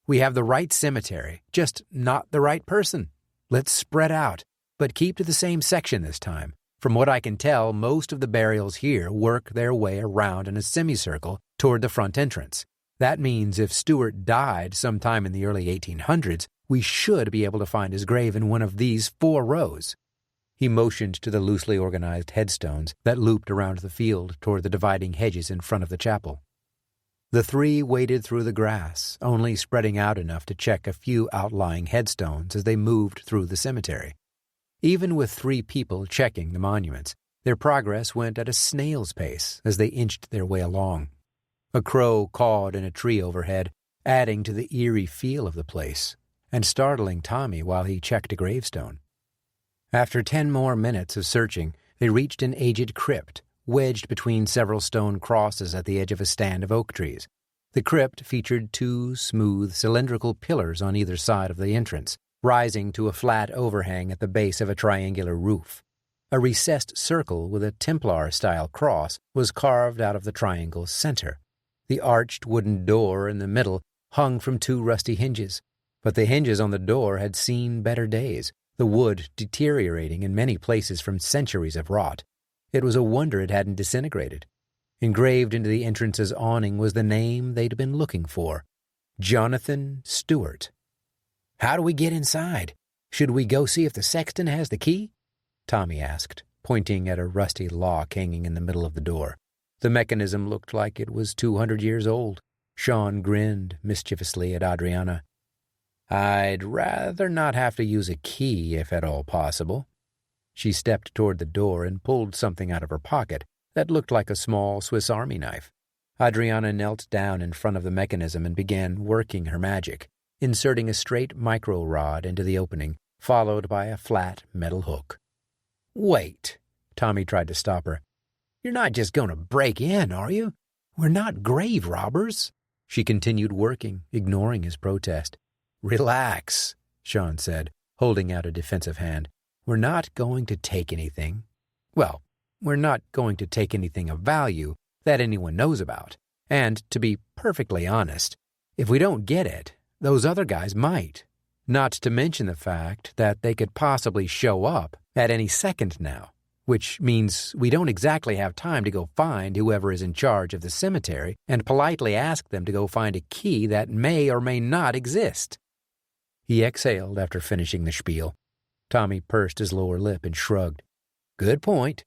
We have the right cemetery, just not the right person. Let's spread out, but keep to the same section this time. From what I can tell, most of the burials here work their way around in a semicircle toward the front entrance. That means if Stewart died sometime in the early 1800s, we should be able to find his grave in one of these 4 rows. He motioned to the loosely organized headstones that looped around the field toward the dividing hedges in front of the chapel. The 3 waded through the grass, only spreading out enough to check a few outlying headstones as they moved through the cemetery. Even with 3 people checking the monuments, their progress went at a snail's pace as they inched their way along. A crow cawed in a tree overhead, adding to the eerie feel of the place, and startling Tommy while he checked a gravestone. After 10 more minutes of searching, they reached an aged crypt, wedged between several stone crosses at the edge of a stand of oak trees. The crypt featured 2 smooth, cylindrical pillars on either side of the entrance, rising to a flat overhang at the base of a triangular roof. A recessed circle with a Templar-style cross was carved out of the triangle's center. The arched wooden door in the middle hung from 2 rusty hinges, but the hinges on the door had seen better days, the wood deteriorating in many places from centuries of rot. It was a wonder it hadn't disintegrated. Engraved into the entrance's awning was the name they'd been looking for, Jonathan Stewart. "How do we get inside? Should we go see if the sexton has the key?" Tommy asked, pointing at a rusty lock hanging in the middle of the door. The mechanism looked like it was 200 years old. Sean grinned mischievously at Adriana. "I'd rather not have to use a key if at all possible." She stepped toward the door and pulled something out of her pocket that looked like a small Swiss Army knife. Adriana knelt down in front of the mechanism and began working her magic, inserting a straight micro rod into the opening, followed by a flat metal hook. "Wait," Tommy tried to stop her. "You're not just going to break in, are you? We're not grave robbers." She continued working, ignoring his protest. "Relax," Sean said, holding out a defensive hand. "We're not going to take anything. Well, we're not going to take anything of value that anyone knows about. And, to be perfectly honest, if we don't get it, those other guys might. Not to mention the fact that they could possibly show up at any second now, which means we don't exactly have time to go find whoever is in charge of the cemetery and politely ask them to go find a key that may or may not exist." He exhaled after finishing the spiel. Tommy pursed his lower lip and shrugged. "Good point."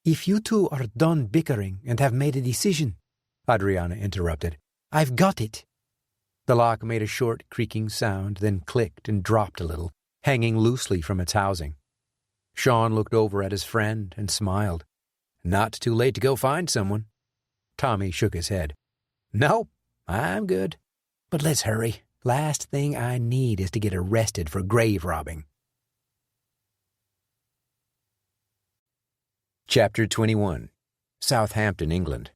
"If you 2 are done bickering and have made a decision," Adriana interrupted, "I've got it." The lock made a short, creaking sound, then clicked and dropped a little, hanging loosely from its housing. Sean looked over at his friend and smiled. "Not too late to go find someone." Tommy shook his head. "Nope, I'm good. But let's hurry. Last thing I need is to get arrested for grave robbing." Chapter 21. Southampton, England.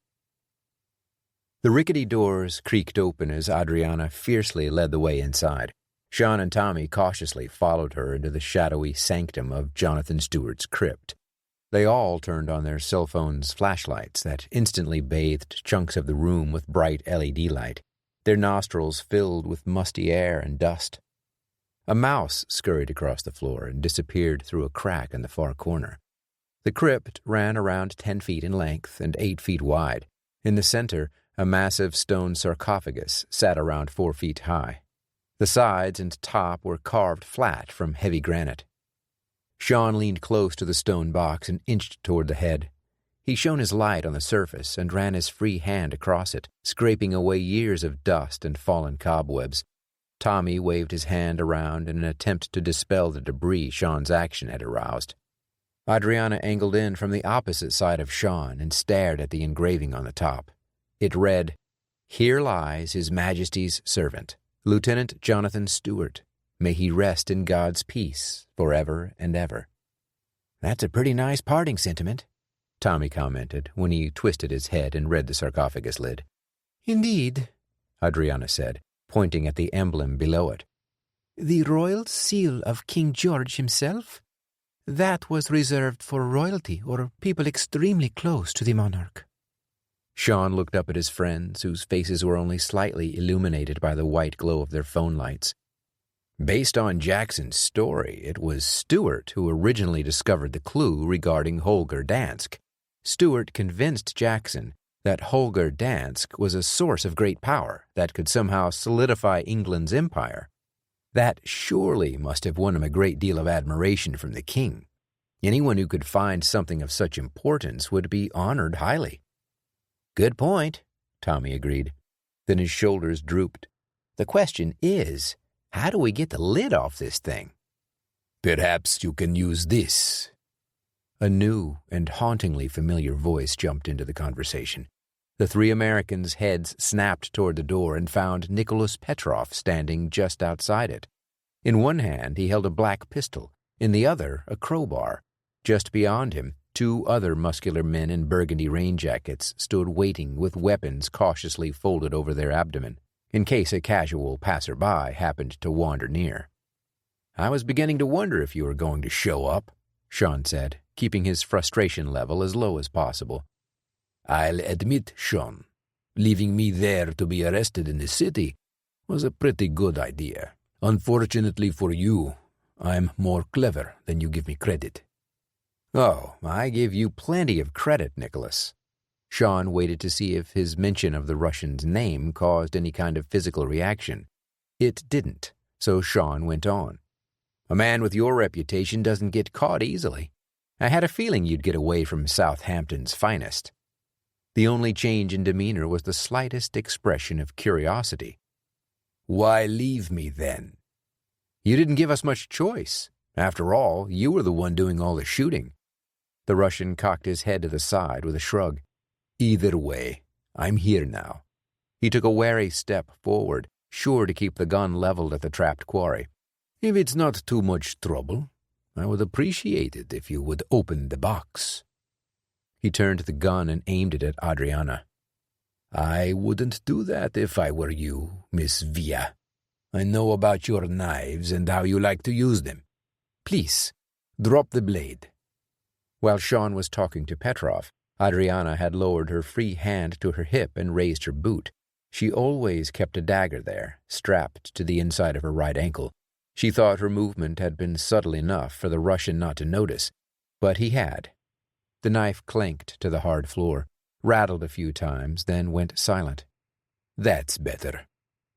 The rickety doors creaked open as Adriana fiercely led the way inside. Sean and Tommy cautiously followed her into the shadowy sanctum of Jonathan Stewart's crypt. They all turned on their cell phones' flashlights that instantly bathed chunks of the room with bright LED light, their nostrils filled with musty air and dust. A mouse scurried across the floor and disappeared through a crack in the far corner. The crypt ran around 10 feet in length and 8 feet wide. In the center, a massive stone sarcophagus sat around 4 feet high. The sides and top were carved flat from heavy granite. Sean leaned close to the stone box and inched toward the head. He shone his light on the surface and ran his free hand across it, scraping away years of dust and fallen cobwebs. Tommy waved his hand around in an attempt to dispel the debris Sean's action had aroused. Adriana angled in from the opposite side of Sean and stared at the engraving on the top. It read, "Here lies His Majesty's servant, Lieutenant Jonathan Stewart. May he rest in God's peace forever and ever." "That's a pretty nice parting sentiment," Tommy commented when he twisted his head and read the sarcophagus lid. "Indeed," Adriana said, pointing at the emblem below it. "The royal seal of King George himself? That was reserved for royalty or people extremely close to the monarch." Sean looked up at his friends, whose faces were only slightly illuminated by the white glow of their phone lights. Based on Jackson's story, it was Stewart who originally discovered the clue regarding Holger Dansk. Stewart convinced Jackson that Holger Dansk was a source of great power that could somehow solidify England's empire. That surely must have won him a great deal of admiration from the king. Anyone who could find something of such importance would be honored highly. "Good point," Tommy agreed. Then his shoulders drooped. "The question is, how do we get the lid off this thing?" "Perhaps you can use this." A new and hauntingly familiar voice jumped into the conversation. The three Americans' heads snapped toward the door and found Nicholas Petrov standing just outside it. In one hand he held a black pistol, in the other a crowbar. Just beyond him, two other muscular men in burgundy rain jackets stood waiting with weapons cautiously folded over their abdomen, in case a casual passerby happened to wander near. "I was beginning to wonder if you were going to show up," Sean said, keeping his frustration level as low as possible. "I'll admit, Sean, leaving me there to be arrested in the city was a pretty good idea. Unfortunately for you, I'm more clever than you give me credit." "Oh, I give you plenty of credit, Nicholas." Sean waited to see if his mention of the Russian's name caused any kind of physical reaction. It didn't, so Sean went on. "A man with your reputation doesn't get caught easily. I had a feeling you'd get away from Southampton's finest." The only change in demeanor was the slightest expression of curiosity. "Why leave me, then?" "You didn't give us much choice. After all, you were the one doing all the shooting." The Russian cocked his head to the side with a shrug. "Either way, I'm here now." He took a wary step forward, sure to keep the gun leveled at the trapped quarry. "If it's not too much trouble, I would appreciate it if you would open the box." He turned the gun and aimed it at Adriana. "I wouldn't do that if I were you, Miss Via. I know about your knives and how you like to use them. Please, drop the blade." While Sean was talking to Petrov, Adriana had lowered her free hand to her hip and raised her boot. She always kept a dagger there, strapped to the inside of her right ankle. She thought her movement had been subtle enough for the Russian not to notice, but he had. The knife clanked to the hard floor, rattled a few times, then went silent. "That's better,"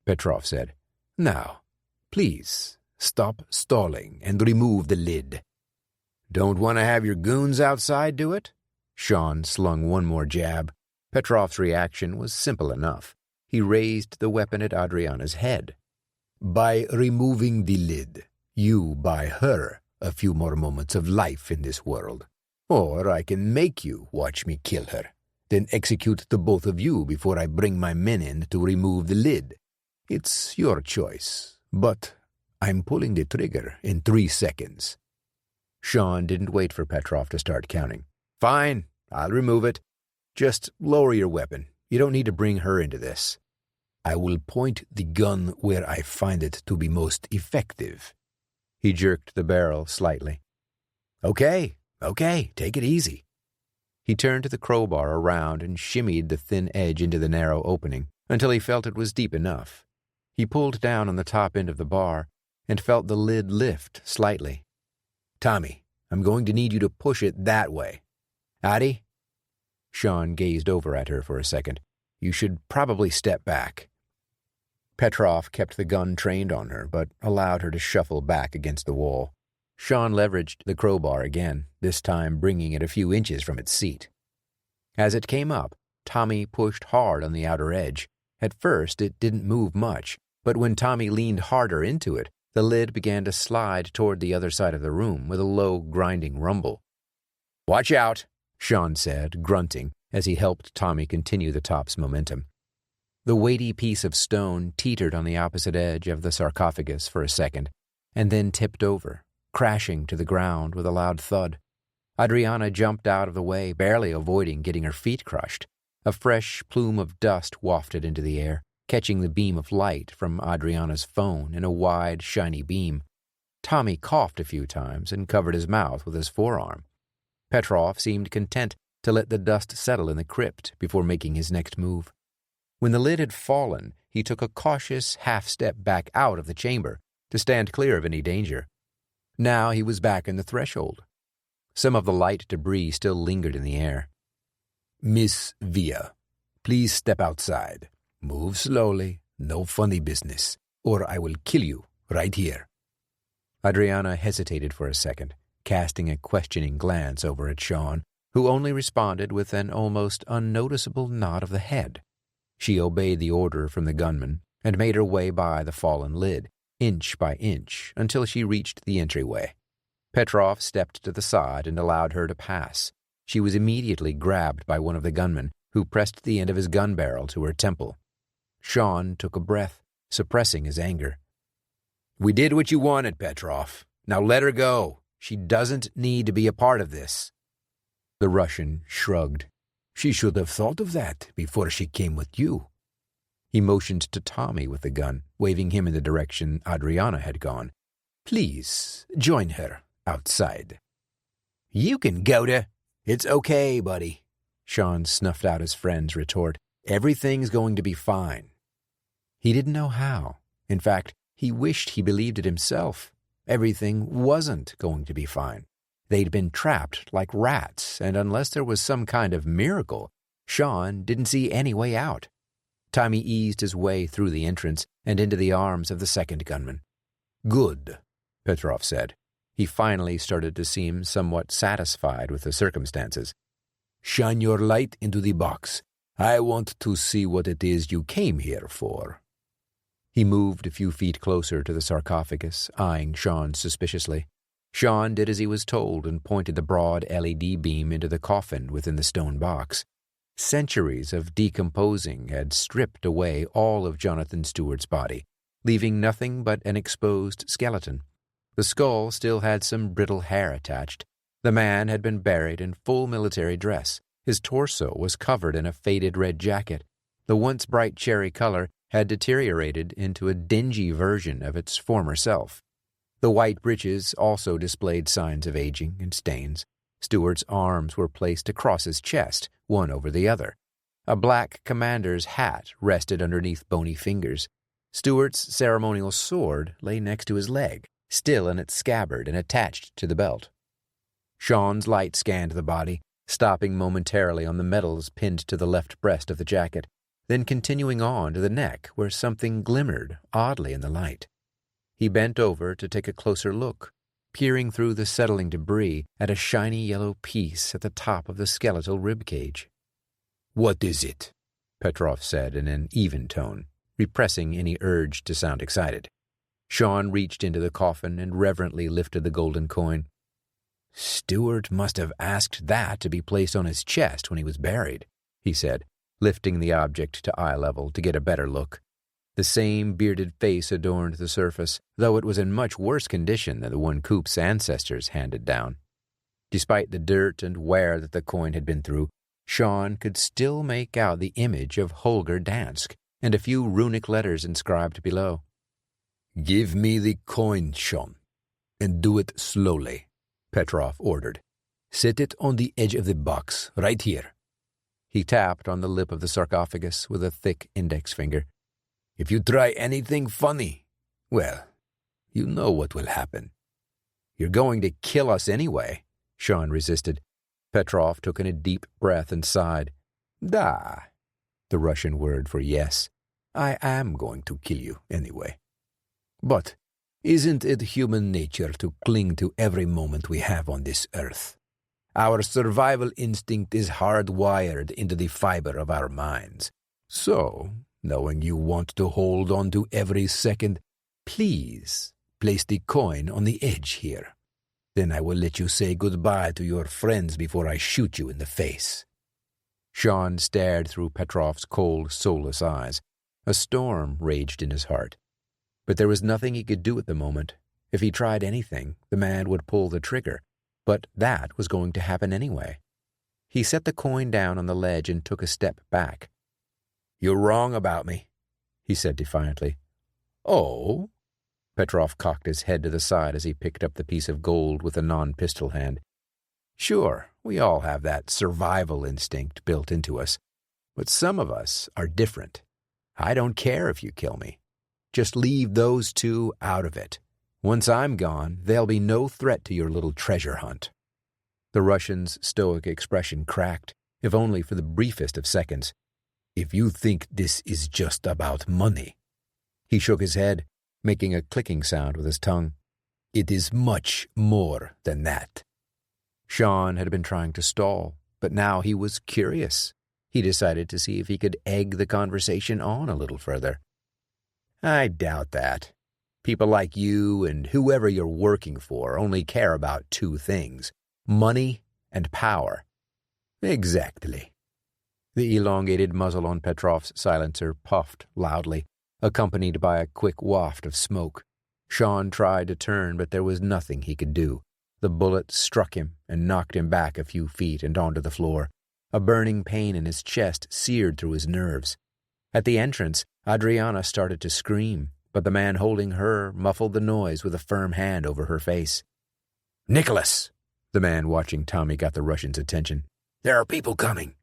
Petrov said. "Now, please, stop stalling and remove the lid." "Don't want to have your goons outside do it?" Sean slung one more jab. Petrov's reaction was simple enough. He raised the weapon at Adriana's head. "By removing the lid, you buy her a few more moments of life in this world. Or I can make you watch me kill her, then execute the both of you before I bring my men in to remove the lid. It's your choice, but I'm pulling the trigger in 3 seconds." Sean didn't wait for Petrov to start counting. "Fine, I'll remove it. Just lower your weapon. You don't need to bring her into this." "I will point the gun where I find it to be most effective." He jerked the barrel slightly. Okay, take it easy." He turned the crowbar around and shimmied the thin edge into the narrow opening until he felt it was deep enough. He pulled down on the top end of the bar and felt the lid lift slightly. "Tommy, I'm going to need you to push it that way." "Addie?" Sean gazed over at her for a second. "You should probably step back." Petrov kept the gun trained on her, but allowed her to shuffle back against the wall. Sean leveraged the crowbar again, this time bringing it a few inches from its seat. As it came up, Tommy pushed hard on the outer edge. At first, it didn't move much, but when Tommy leaned harder into it, the lid began to slide toward the other side of the room with a low, grinding rumble. "Watch out," Sean said, grunting, as he helped Tommy continue the top's momentum. The weighty piece of stone teetered on the opposite edge of the sarcophagus for a second, and then tipped over, crashing to the ground with a loud thud. Adriana jumped out of the way, barely avoiding getting her feet crushed. A fresh plume of dust wafted into the air, catching the beam of light from Adriana's phone in a wide, shiny beam. Tommy coughed a few times and covered his mouth with his forearm. Petrov seemed content to let the dust settle in the crypt before making his next move. When the lid had fallen, he took a cautious half-step back out of the chamber to stand clear of any danger. Now he was back in the threshold. Some of the light debris still lingered in the air. "Miss Via, please step outside. Move slowly, no funny business, or I will kill you right here." Adriana hesitated for a second, casting a questioning glance over at Sean, who only responded with an almost unnoticeable nod of the head. She obeyed the order from the gunman and made her way by the fallen lid, inch by inch, until she reached the entryway. Petrov stepped to the side and allowed her to pass. She was immediately grabbed by one of the gunmen, who pressed the end of his gun barrel to her temple. Sean took a breath, suppressing his anger. "We did what you wanted, Petrov. Now let her go. She doesn't need to be a part of this." The Russian shrugged. "She should have thought of that before she came with you." He motioned to Tommy with the gun, waving him in the direction Adriana had gone. "Please, join her outside." "You can go to—" "It's okay, buddy." Sean snuffed out his friend's retort. "Everything's going to be fine." He didn't know how. In fact, he wished he believed it himself. Everything wasn't going to be fine. They'd been trapped like rats, and unless there was some kind of miracle, Sean didn't see any way out. Tommy eased his way through the entrance and into the arms of the second gunman. "Good," Petrov said. He finally started to seem somewhat satisfied with the circumstances. "Shine your light into the box. I want to see what it is you came here for." He moved a few feet closer to the sarcophagus, eyeing Sean suspiciously. Sean did as he was told and pointed the broad LED beam into the coffin within the stone box. Centuries of decomposing had stripped away all of Jonathan Stewart's body, leaving nothing but an exposed skeleton. The skull still had some brittle hair attached. The man had been buried in full military dress. His torso was covered in a faded red jacket. The once bright cherry color had deteriorated into a dingy version of its former self. The white breeches also displayed signs of aging and stains. Stewart's arms were placed across his chest, one over the other. A black commander's hat rested underneath bony fingers. Stewart's ceremonial sword lay next to his leg, still in its scabbard and attached to the belt. Sean's light scanned the body, stopping momentarily on the medals pinned to the left breast of the jacket, then continuing on to the neck where something glimmered oddly in the light. He bent over to take a closer look, peering through the settling debris at a shiny yellow piece at the top of the skeletal ribcage. "What is it?" Petrov said in an even tone, repressing any urge to sound excited. Sean reached into the coffin and reverently lifted the golden coin. "Stewart must have asked that to be placed on his chest when he was buried," he said, lifting the object to eye level to get a better look. The same bearded face adorned the surface, though it was in much worse condition than the one Coop's ancestors handed down. Despite the dirt and wear that the coin had been through, Sean could still make out the image of Holger Dansk and a few runic letters inscribed below. "Give me the coin, Sean, and do it slowly," Petrov ordered. "Set it on the edge of the box, right here." He tapped on the lip of the sarcophagus with a thick index finger. "If you try anything funny, well, you know what will happen." "You're going to kill us anyway," Sean resisted. Petrov took in a deep breath and sighed. "Da," the Russian word for yes. "I am going to kill you anyway. But isn't it human nature to cling to every moment we have on this earth? Our survival instinct is hardwired into the fiber of our minds. So, knowing you want to hold on to every second, please place the coin on the edge here. Then I will let you say goodbye to your friends before I shoot you in the face." Sean stared through Petrov's cold, soulless eyes. A storm raged in his heart. But there was nothing he could do at the moment. If he tried anything, the man would pull the trigger. But that was going to happen anyway. He set the coin down on the ledge and took a step back. "You're wrong about me," he said defiantly. "Oh?" Petrov cocked his head to the side as he picked up the piece of gold with a non-pistol hand. "Sure, we all have that survival instinct built into us. But some of us are different. I don't care if you kill me. Just leave those two out of it. Once I'm gone, there'll be no threat to your little treasure hunt." The Russian's stoic expression cracked, if only for the briefest of seconds. "If you think this is just about money," he shook his head, making a clicking sound with his tongue, "it is much more than that." Sean had been trying to stall, but now he was curious. He decided to see if he could egg the conversation on a little further. "I doubt that. People like you and whoever you're working for only care about two things, money and power." "Exactly." The elongated muzzle on Petrov's silencer puffed loudly, accompanied by a quick waft of smoke. Sean tried to turn, but there was nothing he could do. The bullet struck him and knocked him back a few feet and onto the floor. A burning pain in his chest seared through his nerves. At the entrance, Adriana started to scream, but the man holding her muffled the noise with a firm hand over her face. "Nicholas!" The man watching Tommy got the Russian's attention. "There are people coming."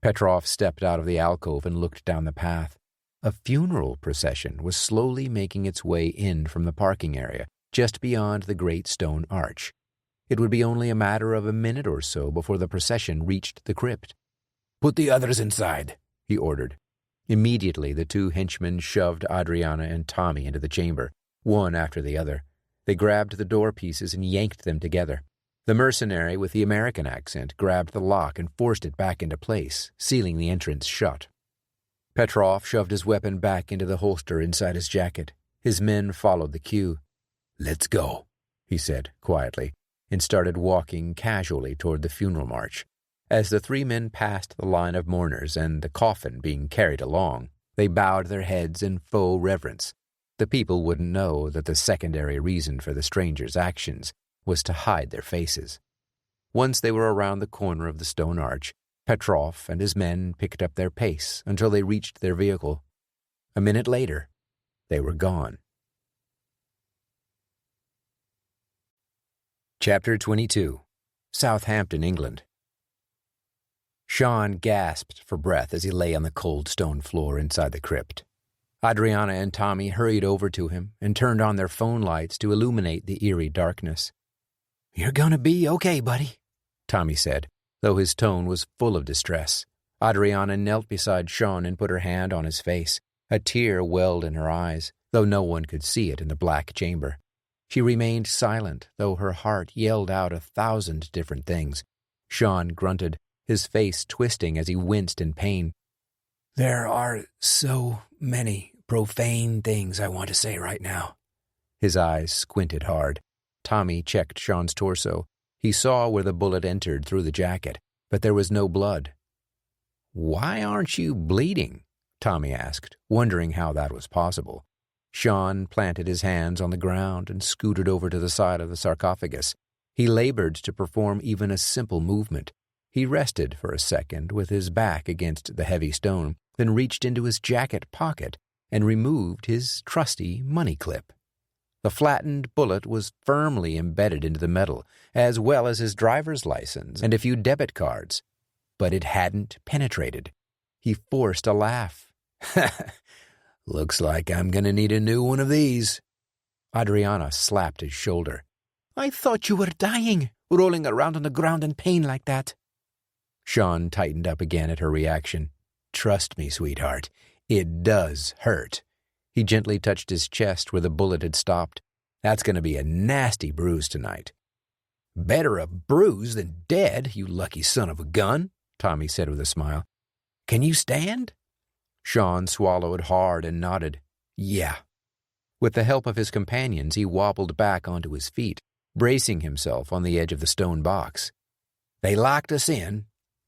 Petrov stepped out of the alcove and looked down the path. A funeral procession was slowly making its way in from the parking area, just beyond the great stone arch. It would be only a matter of a minute or so before the procession reached the crypt. "Put the others inside," he ordered. Immediately, the two henchmen shoved Adriana and Tommy into the chamber, one after the other. They grabbed the door pieces and yanked them together. The mercenary with the American accent grabbed the lock and forced it back into place, sealing the entrance shut. Petrov shoved his weapon back into the holster inside his jacket. His men followed the cue. "Let's go," he said quietly, and started walking casually toward the funeral march. As the three men passed the line of mourners and the coffin being carried along, they bowed their heads in faux reverence. The people wouldn't know that the secondary reason for the strangers' actions was to hide their faces. Once they were around the corner of the stone arch, Petrov and his men picked up their pace until they reached their vehicle. A minute later, they were gone. Chapter 22. Southampton, England. Sean gasped for breath as he lay on the cold stone floor inside the crypt. Adriana and Tommy hurried over to him and turned on their phone lights to illuminate the eerie darkness. "You're gonna be okay, buddy," Tommy said, though his tone was full of distress. Adriana knelt beside Sean and put her hand on his face. A tear welled in her eyes, though no one could see it in the black chamber. She remained silent, though her heart yelled out 1,000 different things. Sean grunted, his face twisting as he winced in pain. "There are so many profane things I want to say right now." His eyes squinted hard. Tommy checked Sean's torso. He saw where the bullet entered through the jacket, but there was no blood. "Why aren't you bleeding?" Tommy asked, wondering how that was possible. Sean planted his hands on the ground and scooted over to the side of the sarcophagus. He labored to perform even a simple movement. He rested for a second with his back against the heavy stone, then reached into his jacket pocket and removed his trusty money clip. The flattened bullet was firmly embedded into the metal, as well as his driver's license and a few debit cards. But it hadn't penetrated. He forced a laugh. "Looks like I'm going to need a new one of these." Adriana slapped his shoulder. "I thought you were dying, rolling around on the ground in pain like that." Sean tightened up again at her reaction. "Trust me, sweetheart, it does hurt." He gently touched his chest where the bullet had stopped. "That's going to be a nasty bruise tonight." Better a bruise than dead, you lucky son of a gun, Tommy said with a smile. Can you stand? Sean swallowed hard and nodded. Yeah. With the help of his companions, he wobbled back onto his feet, bracing himself on the edge of the stone box. They locked us in.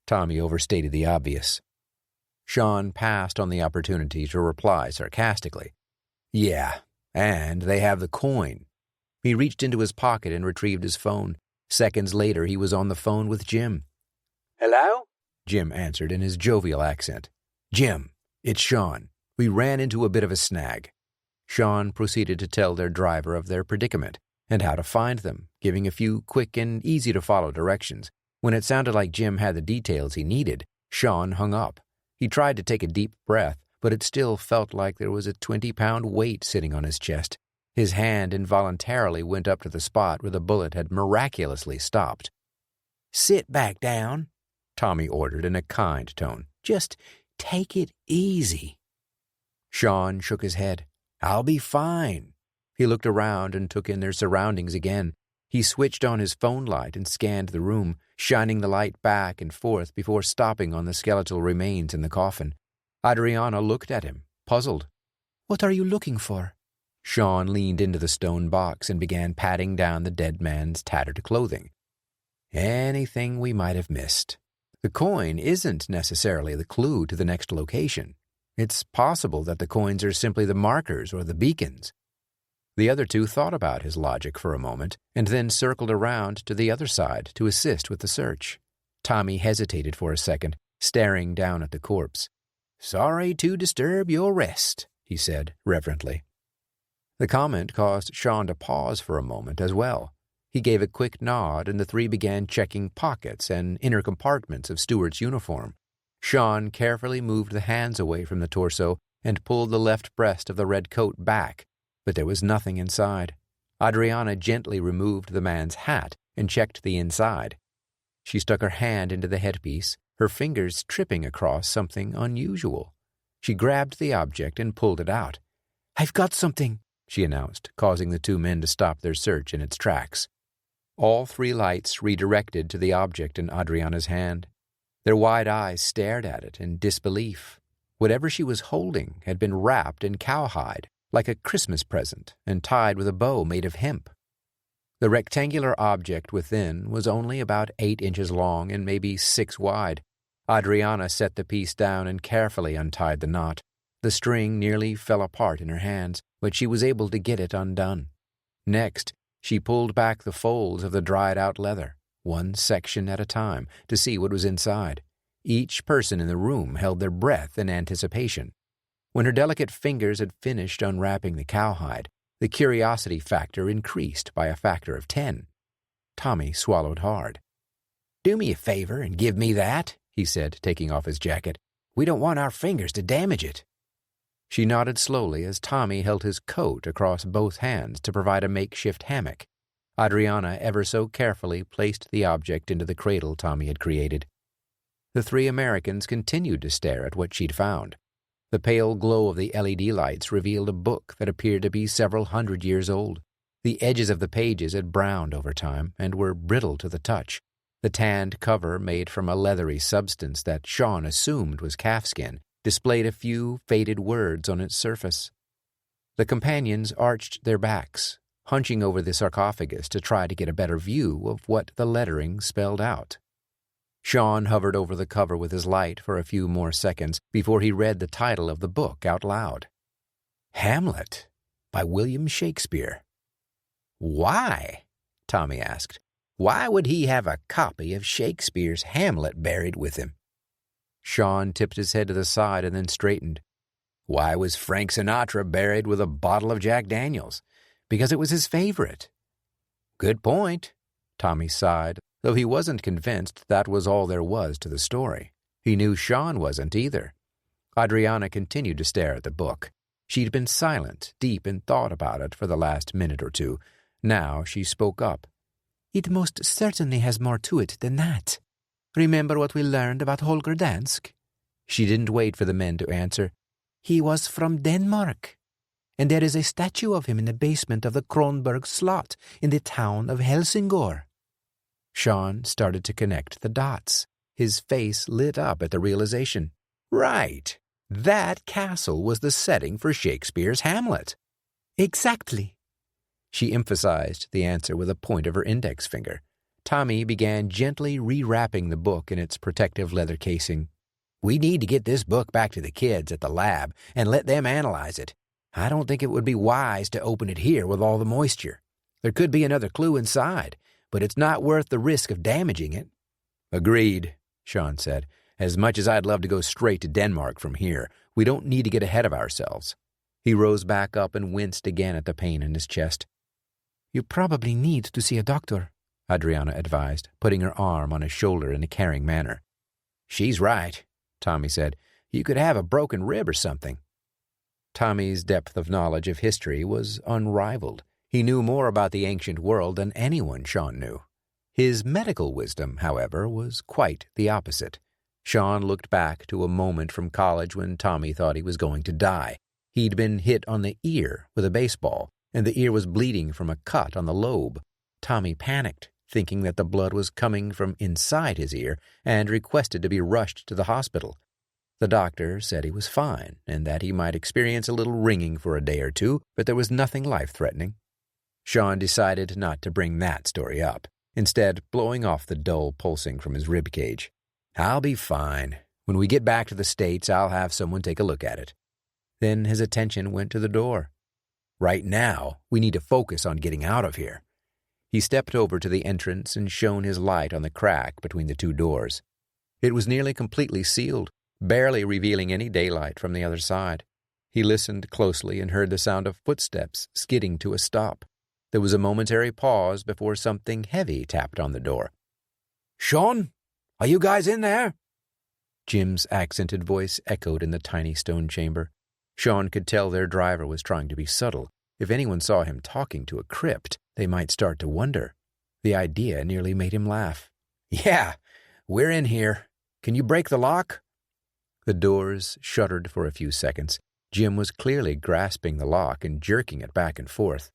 Tommy overstated the obvious. Sean passed on the opportunity to reply sarcastically. Yeah, and they have the coin. He reached into his pocket and retrieved his phone. Seconds later, he was on the phone with Jim. Hello? Jim answered in his jovial accent. Jim, it's Sean. We ran into a bit of a snag. Sean proceeded to tell their driver of their predicament and how to find them, giving a few quick and easy-to-follow directions. When it sounded like Jim had the details he needed, Sean hung up. He tried to take a deep breath, but it still felt like there was a 20-pound weight sitting on his chest. His hand involuntarily went up to the spot where the bullet had miraculously stopped. Sit back down, Tommy ordered in a kind tone. Just take it easy. Sean shook his head. I'll be fine. He looked around and took in their surroundings again. He switched on his phone light and scanned the room, shining the light back and forth before stopping on the skeletal remains in the coffin. Adriana looked at him, puzzled. What are you looking for? Sean leaned into the stone box and began patting down the dead man's tattered clothing. Anything we might have missed. The coin isn't necessarily the clue to the next location. It's possible that the coins are simply the markers or the beacons. The other two thought about his logic for a moment and then circled around to the other side to assist with the search. Tommy hesitated for a second, staring down at the corpse. Sorry to disturb your rest, he said reverently. The comment caused Sean to pause for a moment as well. He gave a quick nod, and the three began checking pockets and inner compartments of Stewart's uniform. Sean carefully moved the hands away from the torso and pulled the left breast of the red coat back, but there was nothing inside. Adriana gently removed the man's hat and checked the inside. She stuck her hand into the headpiece, her fingers tripping across something unusual. She grabbed the object and pulled it out. I've got something, she announced, causing the two men to stop their search in its tracks. All three lights redirected to the object in Adriana's hand. Their wide eyes stared at it in disbelief. Whatever she was holding had been wrapped in cowhide, like a Christmas present, and tied with a bow made of hemp. The rectangular object within was only about 8 inches long and maybe 6 wide. Adriana set the piece down and carefully untied the knot. The string nearly fell apart in her hands, but she was able to get it undone. Next, she pulled back the folds of the dried-out leather, one section at a time, to see what was inside. Each person in the room held their breath in anticipation. When her delicate fingers had finished unwrapping the cowhide, the curiosity factor increased by a factor of 10. Tommy swallowed hard. Do me a favor and give me that, he said, taking off his jacket. We don't want our fingers to damage it. She nodded slowly as Tommy held his coat across both hands to provide a makeshift hammock. Adriana ever so carefully placed the object into the cradle Tommy had created. The three Americans continued to stare at what she'd found. The pale glow of the LED lights revealed a book that appeared to be several hundred years old. The edges of the pages had browned over time and were brittle to the touch. The tanned cover, made from a leathery substance that Sean assumed was calfskin, displayed a few faded words on its surface. The companions arched their backs, hunching over the sarcophagus to try to get a better view of what the lettering spelled out. Sean hovered over the cover with his light for a few more seconds before he read the title of the book out loud. Hamlet, by William Shakespeare. Why? Tommy asked. Why would he have a copy of Shakespeare's Hamlet buried with him? Sean tipped his head to the side and then straightened. Why was Frank Sinatra buried with a bottle of Jack Daniels? Because it was his favorite. Good point, Tommy sighed, though he wasn't convinced that was all there was to the story. He knew Sean wasn't either. Adriana continued to stare at the book. She'd been silent, deep in thought about it for the last minute or two. Now she spoke up. It most certainly has more to it than that. Remember what we learned about Holger Dansk? She didn't wait for the men to answer. He was from Denmark, and there is a statue of him in the basement of the Kronborg slot in the town of Helsingør. Sean started to connect the dots. His face lit up at the realization. Right. That castle was the setting for Shakespeare's Hamlet. Exactly. She emphasized the answer with a point of her index finger. Tommy began gently rewrapping the book in its protective leather casing. We need to get this book back to the kids at the lab and let them analyze it. I don't think it would be wise to open it here with all the moisture. There could be another clue inside, but it's not worth the risk of damaging it. Agreed, Sean said. As much as I'd love to go straight to Denmark from here, we don't need to get ahead of ourselves. He rose back up and winced again at the pain in his chest. You probably need to see a doctor, Adriana advised, putting her arm on his shoulder in a caring manner. She's right, Tommy said. You could have a broken rib or something. Tommy's depth of knowledge of history was unrivaled. He knew more about the ancient world than anyone Sean knew. His medical wisdom, however, was quite the opposite. Sean looked back to a moment from college when Tommy thought he was going to die. He'd been hit on the ear with a baseball, and the ear was bleeding from a cut on the lobe. Tommy panicked, thinking that the blood was coming from inside his ear, and requested to be rushed to the hospital. The doctor said he was fine, and that he might experience a little ringing for a day or two, but there was nothing life-threatening. Sean decided not to bring that story up, instead blowing off the dull pulsing from his rib cage. I'll be fine. When we get back to the States, I'll have someone take a look at it. Then his attention went to the door. Right now, we need to focus on getting out of here. He stepped over to the entrance and shone his light on the crack between the two doors. It was nearly completely sealed, barely revealing any daylight from the other side. He listened closely and heard the sound of footsteps skidding to a stop. There was a momentary pause before something heavy tapped on the door. "Sean? Are you guys in there?" Jim's accented voice echoed in the tiny stone chamber. Sean could tell their driver was trying to be subtle. If anyone saw him talking to a crypt, they might start to wonder. The idea nearly made him laugh. "Yeah, we're in here. Can you break the lock?" The doors shuddered for a few seconds. Jim was clearly grasping the lock and jerking it back and forth.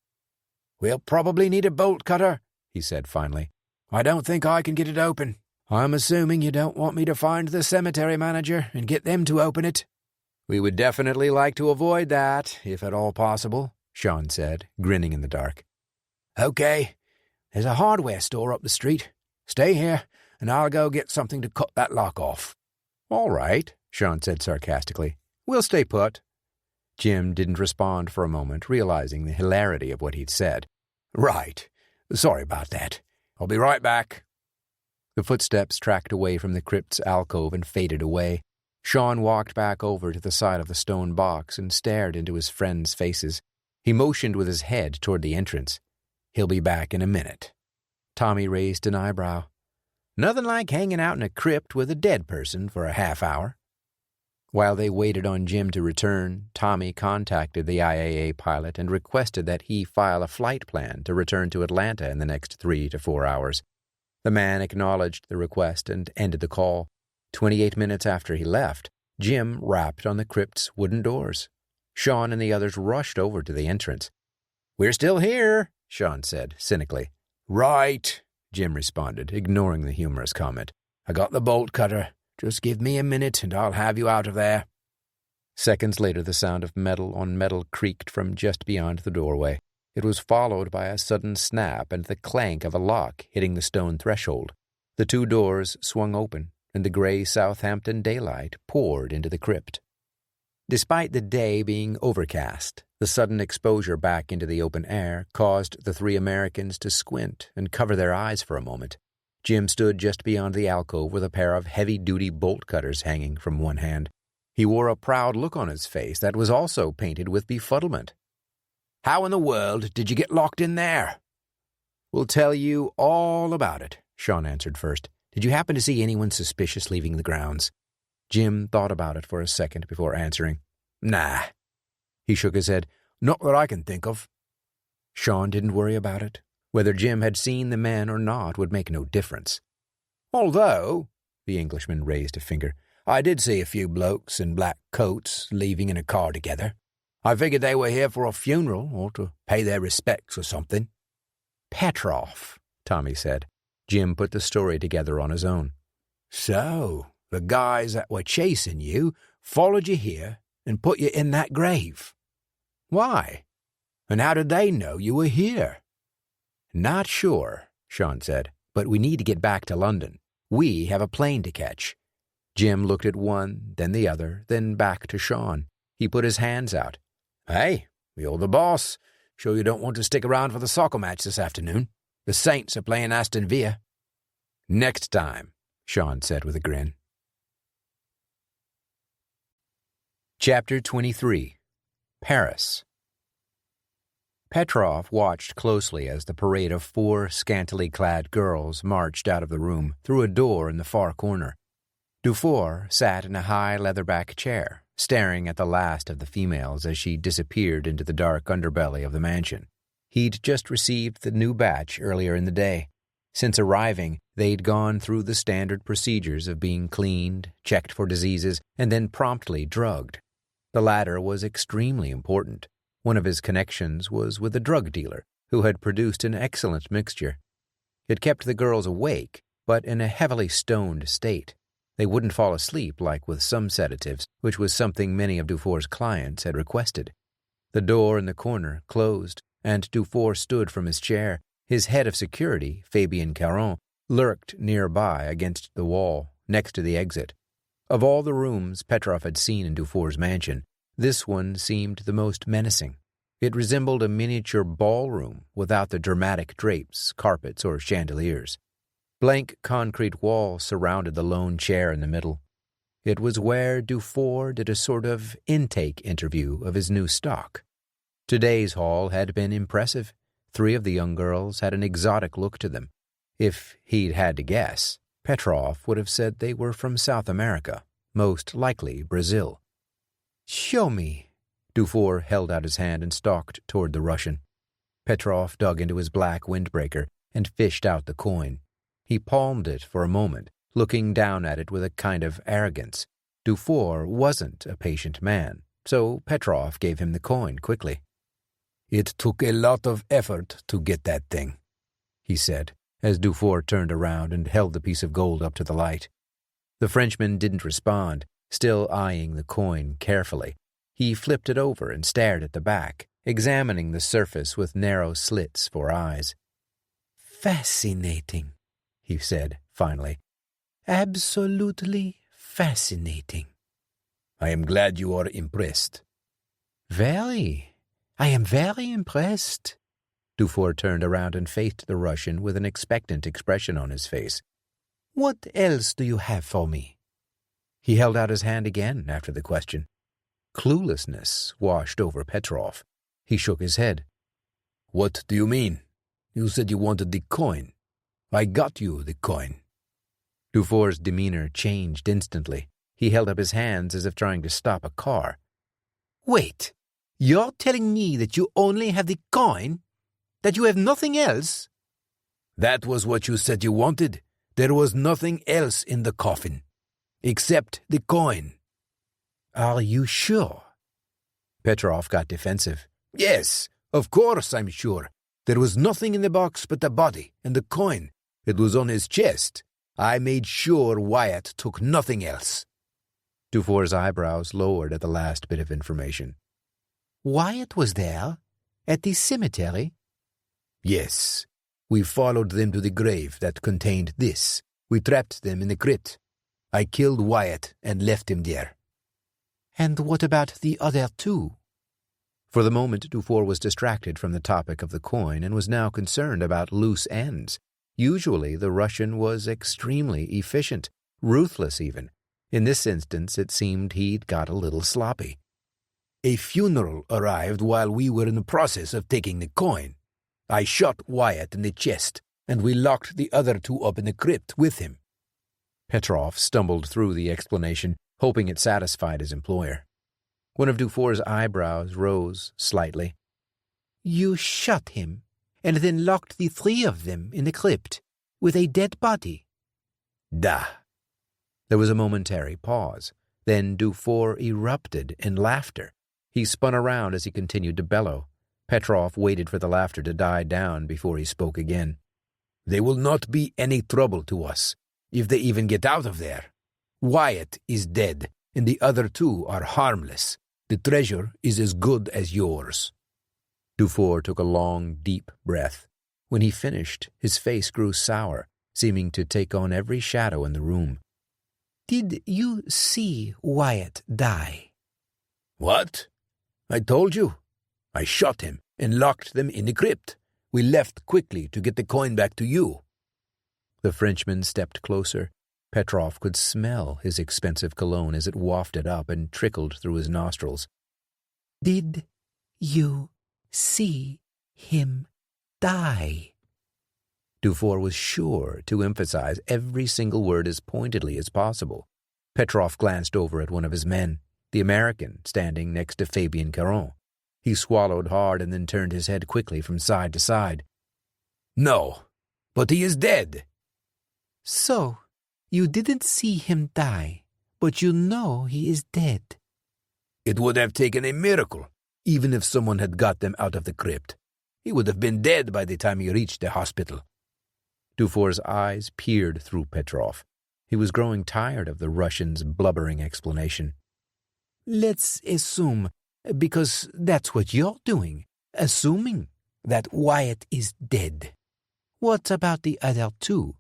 "We'll probably need a bolt cutter," he said finally. "I don't think I can get it open. I'm assuming you don't want me to find the cemetery manager and get them to open it." "We would definitely like to avoid that, if at all possible," Sean said, grinning in the dark. "Okay, there's a hardware store up the street. Stay here, and I'll go get something to cut that lock off." "All right," Sean said sarcastically. "We'll stay put." Jim didn't respond for a moment, realizing the hilarity of what he'd said. "Right. Sorry about that. I'll be right back." The footsteps tracked away from the crypt's alcove and faded away. Sean walked back over to the side of the stone box and stared into his friends' faces. He motioned with his head toward the entrance. "He'll be back in a minute." Tommy raised an eyebrow. "Nothing like hanging out in a crypt with a dead person for a half hour." While they waited on Jim to return, Tommy contacted the IAA pilot and requested that he file a flight plan to return to Atlanta in the next 3 to 4 hours. The man acknowledged the request and ended the call. 28 minutes after he left, Jim rapped on the crypt's wooden doors. Sean and the others rushed over to the entrance. "We're still here," Sean said, cynically. "Right," Jim responded, ignoring the humorous comment. "I got the bolt cutter. Just give me a minute and I'll have you out of there." Seconds later, the sound of metal on metal creaked from just beyond the doorway. It was followed by a sudden snap and the clank of a lock hitting the stone threshold. The two doors swung open, and the gray Southampton daylight poured into the crypt. Despite the day being overcast, the sudden exposure back into the open air caused the three Americans to squint and cover their eyes for a moment. Jim stood just beyond the alcove with a pair of heavy-duty bolt cutters hanging from one hand. He wore a proud look on his face that was also painted with befuddlement. "How in the world did you get locked in there?" "We'll tell you all about it," Sean answered first. "Did you happen to see anyone suspicious leaving the grounds?" Jim thought about it for a second before answering. "Nah." He shook his head. "Not that I can think of." Sean didn't worry about it. Whether Jim had seen the men or not would make no difference. "Although," the Englishman raised a finger, "I did see a few blokes in black coats leaving in a car together. I figured they were here for a funeral or to pay their respects or something." "Petrov," Tommy said. Jim put the story together on his own. So, the guys that were chasing you followed you here and put you in that grave. Why? And how did they know you were here? Not sure, Sean said, but we need to get back to London. We have a plane to catch. Jim looked at one, then the other, then back to Sean. He put his hands out. Hey, you're the boss. Sure you don't want to stick around for the soccer match this afternoon? The Saints are playing Aston Villa. Next time, Sean said with a grin. Chapter 23. Paris. Petrov watched closely as the parade of 4 scantily clad girls marched out of the room through a door in the far corner. Dufour sat in a high leatherback chair, staring at the last of the females as she disappeared into the dark underbelly of the mansion. He'd just received the new batch earlier in the day. Since arriving, they'd gone through the standard procedures of being cleaned, checked for diseases, and then promptly drugged. The latter was extremely important. One of his connections was with a drug dealer who had produced an excellent mixture. It kept the girls awake, but in a heavily stoned state. They wouldn't fall asleep like with some sedatives, which was something many of Dufour's clients had requested. The door in the corner closed, and Dufour stood from his chair. His head of security, Fabien Caron, lurked nearby against the wall, next to the exit. Of all the rooms Petrov had seen in Dufour's mansion, this one seemed the most menacing. It resembled a miniature ballroom without the dramatic drapes, carpets, or chandeliers. Blank concrete walls surrounded the lone chair in the middle. It was where Dufour did a sort of intake interview of his new stock. Today's haul had been impressive. 3 of the young girls had an exotic look to them. If he'd had to guess, Petrov would have said they were from South America, most likely Brazil. "Show me." Dufour held out his hand and stalked toward the Russian. Petrov dug into his black windbreaker and fished out the coin. He palmed it for a moment, looking down at it with a kind of arrogance. Dufour wasn't a patient man, so Petrov gave him the coin quickly. "It took a lot of effort to get that thing," he said, as Dufour turned around and held the piece of gold up to the light. The Frenchman didn't respond, still eyeing the coin carefully. He flipped it over and stared at the back, examining the surface with narrow slits for eyes. "Fascinating," he said, finally. "Absolutely fascinating." "I am glad you are impressed." "Very. I am very impressed." Dufour turned around and faced the Russian with an expectant expression on his face. "What else do you have for me?" He held out his hand again after the question. Cluelessness washed over Petrov. He shook his head. "What do you mean? You said you wanted the coin. I got you the coin." Dufour's demeanor changed instantly. He held up his hands as if trying to stop a car. "Wait, you're telling me that you only have the coin? That you have nothing else?" "That was what you said you wanted. There was nothing else in the coffin, except the coin." "Are you sure?" Petrov got defensive. "Yes, of course I'm sure. There was nothing in the box but the body and the coin. It was on his chest. I made sure Wyatt took nothing else." Dufour's eyebrows lowered at the last bit of information. "Wyatt was there? At the cemetery?" "Yes. We followed them to the grave that contained this. We trapped them in the crypt. I killed Wyatt and left him there." "And what about the other 2? For the moment, Dufour was distracted from the topic of the coin and was now concerned about loose ends. Usually, the Russian was extremely efficient, ruthless even. In this instance, it seemed he'd got a little sloppy. "A funeral arrived while we were in the process of taking the coin. I shot Wyatt in the chest, and we locked the other 2 up in the crypt with him." Petrov stumbled through the explanation, hoping it satisfied his employer. One of Dufour's eyebrows rose slightly. "You shot him, and then locked the 3 of them in the crypt, with a dead body?" "Da." There was a momentary pause. Then Dufour erupted in laughter. He spun around as he continued to bellow. Petrov waited for the laughter to die down before he spoke again. They will not be any trouble to us, if they even get out of there. Wyatt is dead, and the other two are harmless. The treasure is as good as yours." Dufour took a long, deep breath. When he finished, his face grew sour, seeming to take on every shadow in the room. "Did you see Wyatt die?" "What? I told you. I shot him and locked them in the crypt. We left quickly to get the coin back to you." The Frenchman stepped closer. Petrov could smell his expensive cologne as it wafted up and trickled through his nostrils. "Did you see him die?" Dufour was sure to emphasize every single word as pointedly as possible. Petrov glanced over at one of his men, the American standing next to Fabien Caron. He swallowed hard and then turned his head quickly from side to side. "No, but he is dead." "So, you didn't see him die, but you know he is dead." "It would have taken a miracle, even if someone had got them out of the crypt. He would have been dead by the time he reached the hospital." Dufour's eyes peered through Petrov. He was growing tired of the Russian's blubbering explanation. "Let's assume, because that's what you're doing, assuming that Wyatt is dead. What about the other two?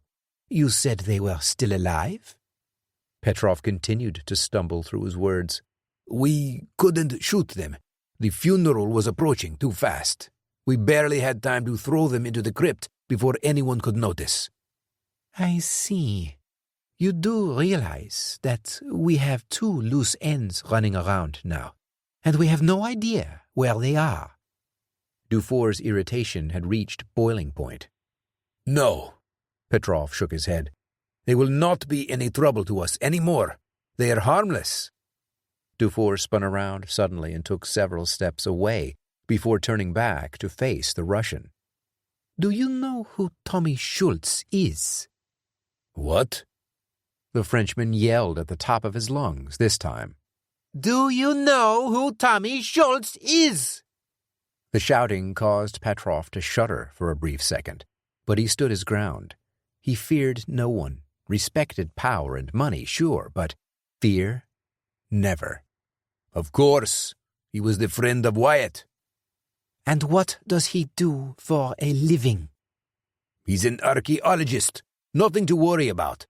You said they were still alive?" Petrov continued to stumble through his words. "We couldn't shoot them. The funeral was approaching too fast. We barely had time to throw them into the crypt before anyone could notice." "I see. You do realize that we have two loose ends running around now, and we have no idea where they are." Dufour's irritation had reached boiling point. "No," Petrov shook his head. "They will not be any trouble to us any more. They are harmless." Dufour spun around suddenly and took several steps away before turning back to face the Russian. "Do you know who Tommy Schultz is?" "What?" The Frenchman yelled at the top of his lungs this time. "Do you know who Tommy Schultz is?" The shouting caused Petrov to shudder for a brief second, but he stood his ground. He feared no one, respected power and money, sure, but fear? Never. "Of course. He was the friend of Wyatt." "And what does he do for a living?" "He's an archaeologist. Nothing to worry about."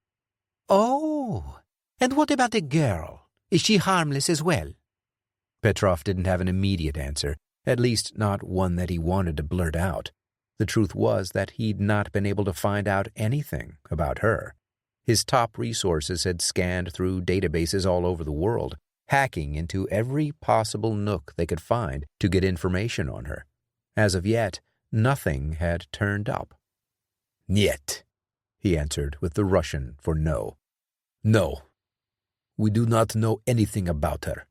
"Oh, and what about the girl? Is she harmless as well?" Petrov didn't have an immediate answer, at least not one that he wanted to blurt out. The truth was that he'd not been able to find out anything about her. His top resources had scanned through databases all over the world, hacking into every possible nook they could find to get information on her. As of yet, nothing had turned up. "Niet," he answered with the Russian for no. "No. We do not know anything about her."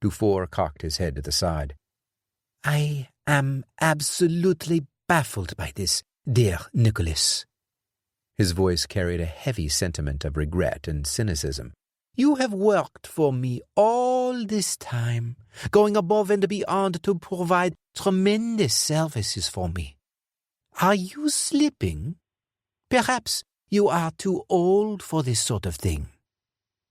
Dufour cocked his head to the side. "I am absolutely baffled by this, dear Nicholas." His voice carried a heavy sentiment of regret and cynicism. "You have worked for me all this time, going above and beyond to provide tremendous services for me. Are you slipping? Perhaps you are too old for this sort of thing."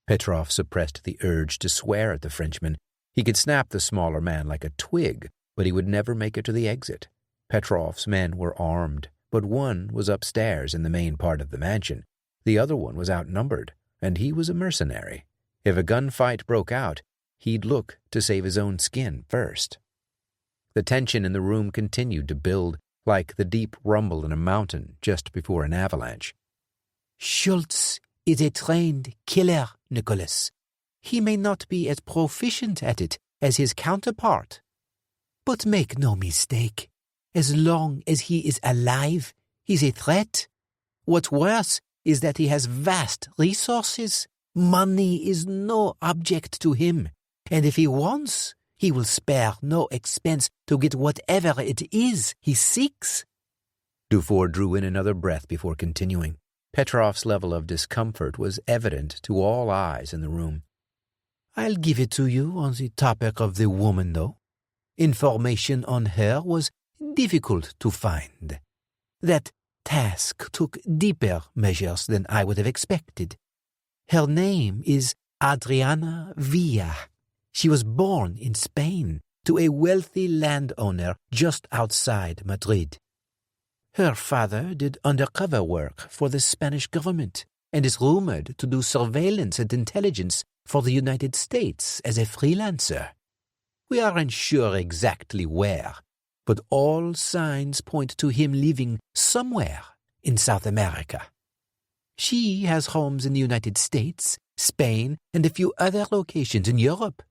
Petrov suppressed the urge to swear at the Frenchman. He could snap the smaller man like a twig, but he would never make it to the exit. Petrov's men were armed, but one was upstairs in the main part of the mansion. The other one was outnumbered, and he was a mercenary. If a gunfight broke out, he'd look to save his own skin first. The tension in the room continued to build, like the deep rumble in a mountain just before an avalanche. "Schultz is a trained killer, Nicholas. He may not be as proficient at it as his counterpart. But make no mistake, as long as he is alive, he's a threat. What's worse is that he has vast resources. Money is no object to him, and if he wants, he will spare no expense to get whatever it is he seeks." Dufour drew in another breath before continuing. Petrov's level of discomfort was evident to all eyes in the room. "I'll give it to you on the topic of the woman, though. Information on her was difficult to find. That task took deeper measures than I would have expected. Her name is Adriana Villa. She was born in Spain to a wealthy landowner just outside Madrid. Her father did undercover work for the Spanish government and is rumored to do surveillance and intelligence for the United States as a freelancer. We aren't sure exactly where, but all signs point to him living somewhere in South America. She has homes in the United States, Spain, and a few other locations in Europe.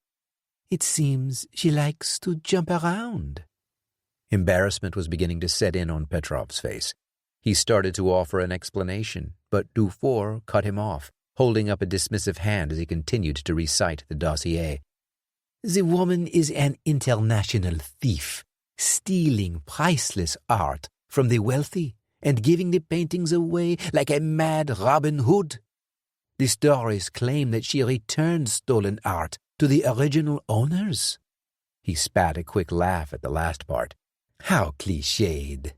It seems she likes to jump around. Embarrassment was beginning to set in on Petrov's face. He started to offer an explanation, but Dufour cut him off, holding up a dismissive hand as he continued to recite the dossier. The woman is an international thief, stealing priceless art from the wealthy and giving the paintings away like a mad Robin Hood. The stories claim that she returned stolen art to the original owners. He spat a quick laugh at the last part. How cliched.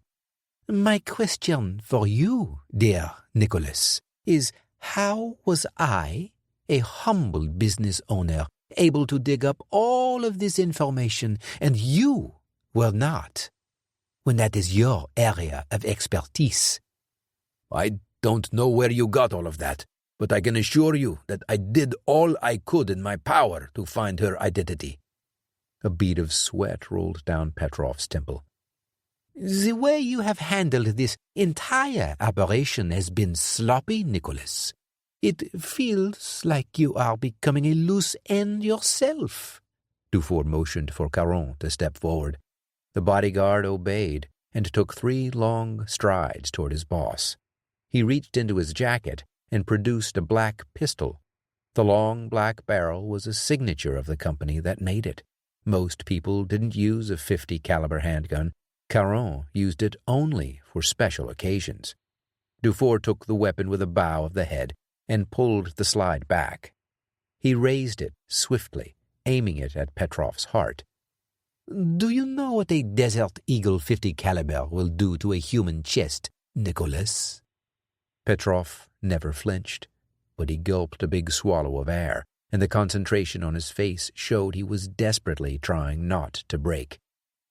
My question for you, dear Nicholas, is how was I, a humble business owner, able to dig up all of this information and you were not, when that is your area of expertise? I don't know where you got all of that, but I can assure you that I did all I could in my power to find her identity. A bead of sweat rolled down Petrov's temple. The way you have handled this entire operation has been sloppy, Nicholas. It feels like you are becoming a loose end yourself. Dufour motioned for Caron to step forward. The bodyguard obeyed and took 3 long strides toward his boss. He reached into his jacket and produced a black pistol. The long black barrel was a signature of the company that made it. Most people didn't use a .50 caliber handgun. Caron used it only for special occasions. Dufour took the weapon with a bow of the head and pulled the slide back. He raised it swiftly, aiming it at Petrov's heart. Do you know what a Desert Eagle .50 caliber will do to a human chest, Nicholas? Petrov never flinched, but he gulped a big swallow of air, and the concentration on his face showed he was desperately trying not to break.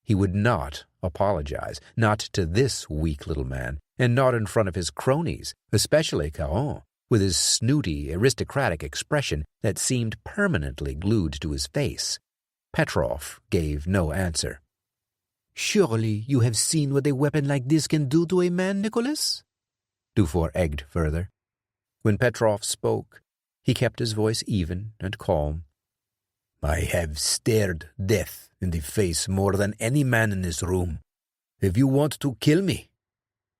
He would not apologize, not to this weak little man, and not in front of his cronies, especially Caron, with his snooty, aristocratic expression that seemed permanently glued to his face. Petrov gave no answer. Surely you have seen what a weapon like this can do to a man, Nicholas? Dufour egged further. When Petrov spoke, he kept his voice even and calm. I have stared death in the face more than any man in this room. If you want to kill me,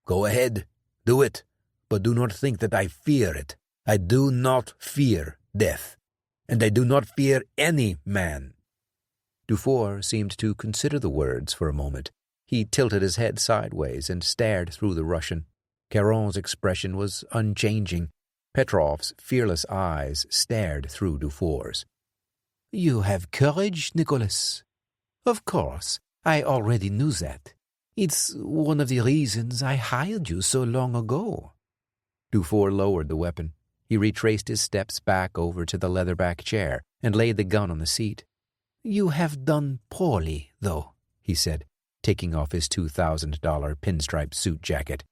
go ahead, do it, but do not think that I fear it. I do not fear death, and I do not fear any man. Dufour seemed to consider the words for a moment. He tilted his head sideways and stared through the Russian. Caron's expression was unchanging. Petrov's fearless eyes stared through Dufour's. You have courage, Nicholas. Of course, I already knew that. It's one of the reasons I hired you so long ago. Dufour lowered the weapon. He retraced his steps back over to the leatherback chair and laid the gun on the seat. You have done poorly, though, he said, taking off his $2,000 pinstripe suit jacket.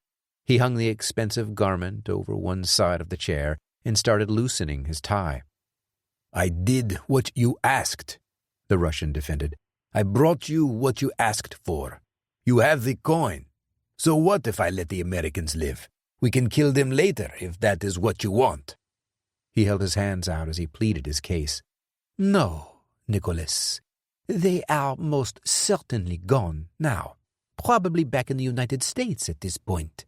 He hung the expensive garment over one side of the chair and started loosening his tie. I did what you asked, the Russian defended. I brought you what you asked for. You have the coin. So what if I let the Americans live? We can kill them later if that is what you want. He held his hands out as he pleaded his case. No, Nicholas. They are most certainly gone now, probably back in the United States at this point.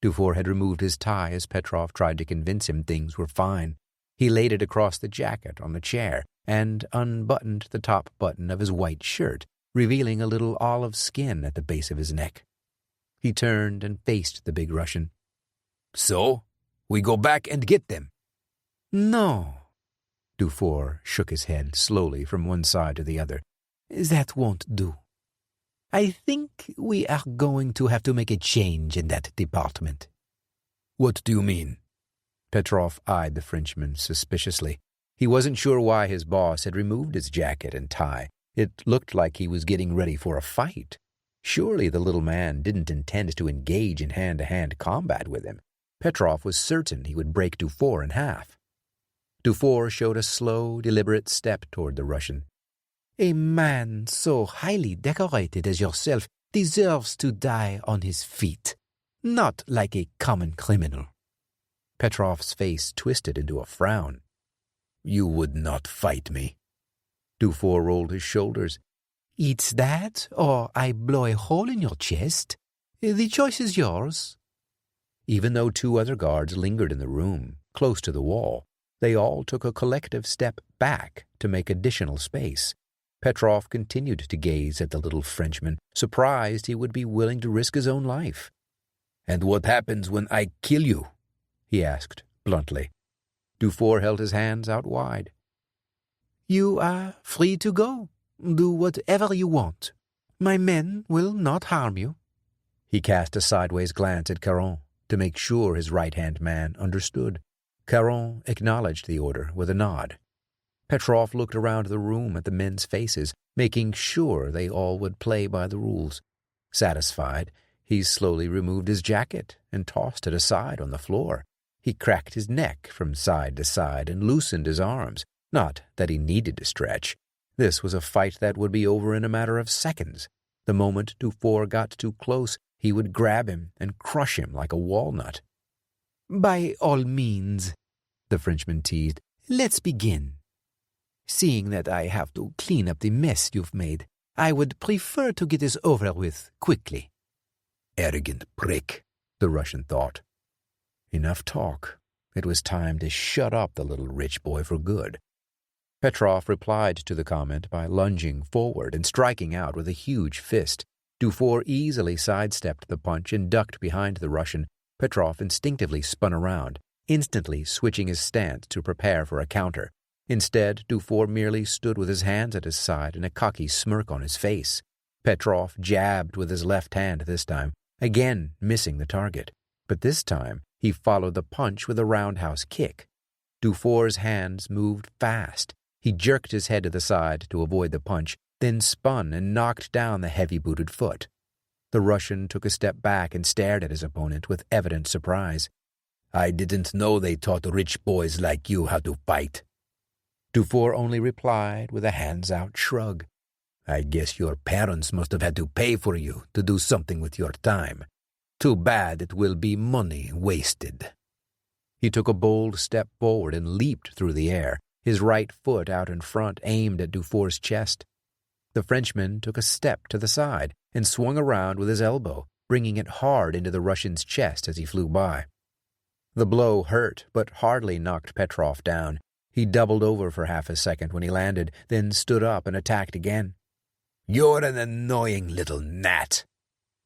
Dufour had removed his tie as Petrov tried to convince him things were fine. He laid it across the jacket on the chair and unbuttoned the top button of his white shirt, revealing a little olive skin at the base of his neck. He turned and faced the big Russian. So, we go back and get them? No. Dufour shook his head slowly from one side to the other. That won't do. I think we are going to have to make a change in that department. What do you mean? Petrov eyed the Frenchman suspiciously. He wasn't sure why his boss had removed his jacket and tie. It looked like he was getting ready for a fight. Surely the little man didn't intend to engage in hand-to-hand combat with him. Petrov was certain he would break Dufour in half. Dufour showed a slow, deliberate step toward the Russian. A man so highly decorated as yourself deserves to die on his feet, not like a common criminal. Petrov's face twisted into a frown. You would not fight me. Dufour rolled his shoulders. It's that, or I blow a hole in your chest. The choice is yours. Even though two other guards lingered in the room, close to the wall, they all took a collective step back to make additional space. Petrov continued to gaze at the little Frenchman, surprised he would be willing to risk his own life. And what happens when I kill you? He asked bluntly. Dufour held his hands out wide. You are free to go. Do whatever you want. My men will not harm you. He cast a sideways glance at Caron to make sure his right-hand man understood. Caron acknowledged the order with a nod. Petrov looked around the room at the men's faces, making sure they all would play by the rules. Satisfied, he slowly removed his jacket and tossed it aside on the floor. He cracked his neck from side to side and loosened his arms. Not that he needed to stretch. This was a fight that would be over in a matter of seconds. The moment Dufour got too close, he would grab him and crush him like a walnut. By all means, the Frenchman teased, let's begin. Seeing that I have to clean up the mess you've made, I would prefer to get this over with quickly. Arrogant prick, the Russian thought. Enough talk. It was time to shut up the little rich boy for good. Petrov replied to the comment by lunging forward and striking out with a huge fist. Dufour easily sidestepped the punch and ducked behind the Russian. Petrov instinctively spun around, instantly switching his stance to prepare for a counter. Instead, Dufour merely stood with his hands at his side and a cocky smirk on his face. Petrov jabbed with his left hand this time, again missing the target. But this time, he followed the punch with a roundhouse kick. Dufour's hands moved fast. He jerked his head to the side to avoid the punch, then spun and knocked down the heavy-booted foot. The Russian took a step back and stared at his opponent with evident surprise. I didn't know they taught rich boys like you how to fight. Dufour only replied with a hands-out shrug. I guess your parents must have had to pay for you to do something with your time. Too bad it will be money wasted. He took a bold step forward and leaped through the air, his right foot out in front, aimed at Dufour's chest. The Frenchman took a step to the side and swung around with his elbow, bringing it hard into the Russian's chest as he flew by. The blow hurt, but hardly knocked Petrov down. He doubled over for half a second when he landed, then stood up and attacked again. You're an annoying little gnat.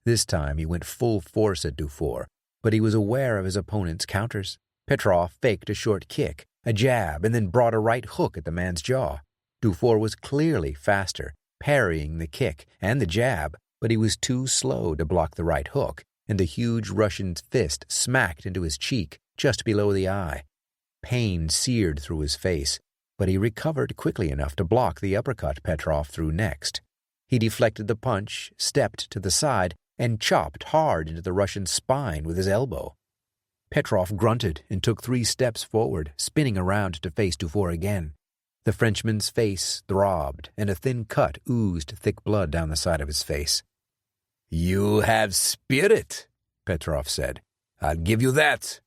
This time he went full force at Dufour, but he was aware of his opponent's counters. Petrov faked a short kick, a jab, and then brought a right hook at the man's jaw. Dufour was clearly faster, parrying the kick and the jab, but he was too slow to block the right hook, and the huge Russian's fist smacked into his cheek just below the eye. Pain seared through his face, but he recovered quickly enough to block the uppercut Petrov threw next. He deflected the punch, stepped to the side, and chopped hard into the Russian's spine with his elbow. Petrov grunted and took 3 steps forward, spinning around to face Dufour again. The Frenchman's face throbbed, and a thin cut oozed thick blood down the side of his face. You have spirit, Petrov said. I'll give you that.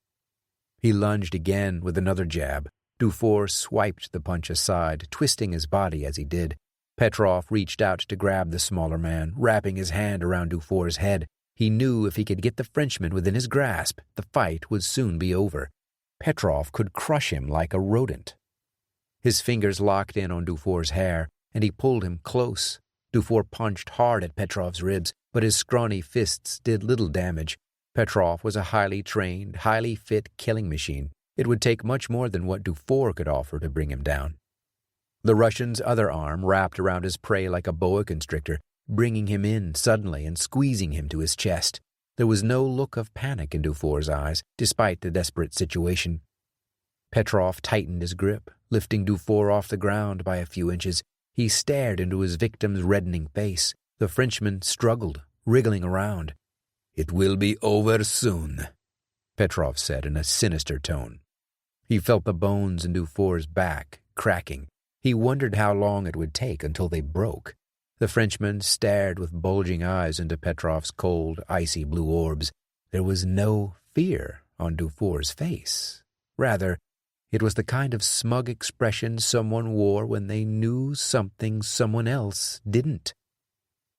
He lunged again with another jab. Dufour swiped the punch aside, twisting his body as he did. Petrov reached out to grab the smaller man, wrapping his hand around Dufour's head. He knew if he could get the Frenchman within his grasp, the fight would soon be over. Petrov could crush him like a rodent. His fingers locked in on Dufour's hair, and he pulled him close. Dufour punched hard at Petrov's ribs, but his scrawny fists did little damage. Petrov was a highly trained, highly fit killing machine. It would take much more than what Dufour could offer to bring him down. The Russian's other arm wrapped around his prey like a boa constrictor, bringing him in suddenly and squeezing him to his chest. There was no look of panic in Dufour's eyes, despite the desperate situation. Petrov tightened his grip, lifting Dufour off the ground by a few inches. He stared into his victim's reddening face. The Frenchman struggled, wriggling around. "It will be over soon," Petrov said in a sinister tone. He felt the bones in Dufour's back cracking. He wondered how long it would take until they broke. The Frenchman stared with bulging eyes into Petrov's cold, icy blue orbs. There was no fear on Dufour's face. Rather, it was the kind of smug expression someone wore when they knew something someone else didn't.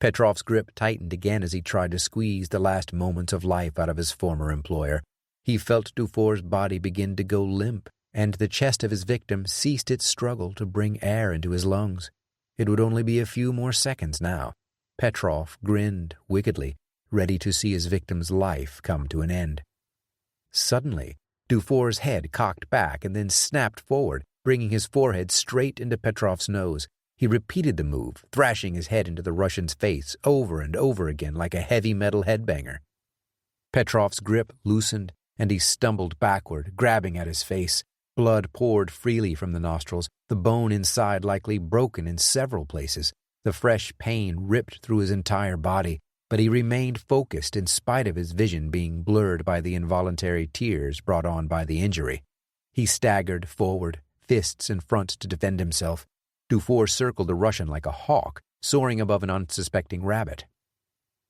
Petrov's grip tightened again as he tried to squeeze the last moments of life out of his former employer. He felt Dufour's body begin to go limp, and the chest of his victim ceased its struggle to bring air into his lungs. It would only be a few more seconds now. Petrov grinned wickedly, ready to see his victim's life come to an end. Suddenly, Dufour's head cocked back and then snapped forward, bringing his forehead straight into Petrov's nose. He repeated the move, thrashing his head into the Russian's face over and over again like a heavy metal headbanger. Petrov's grip loosened, and he stumbled backward, grabbing at his face. Blood poured freely from the nostrils, the bone inside likely broken in several places. The fresh pain ripped through his entire body, but he remained focused in spite of his vision being blurred by the involuntary tears brought on by the injury. He staggered forward, fists in front to defend himself. Dufour circled the Russian like a hawk, soaring above an unsuspecting rabbit.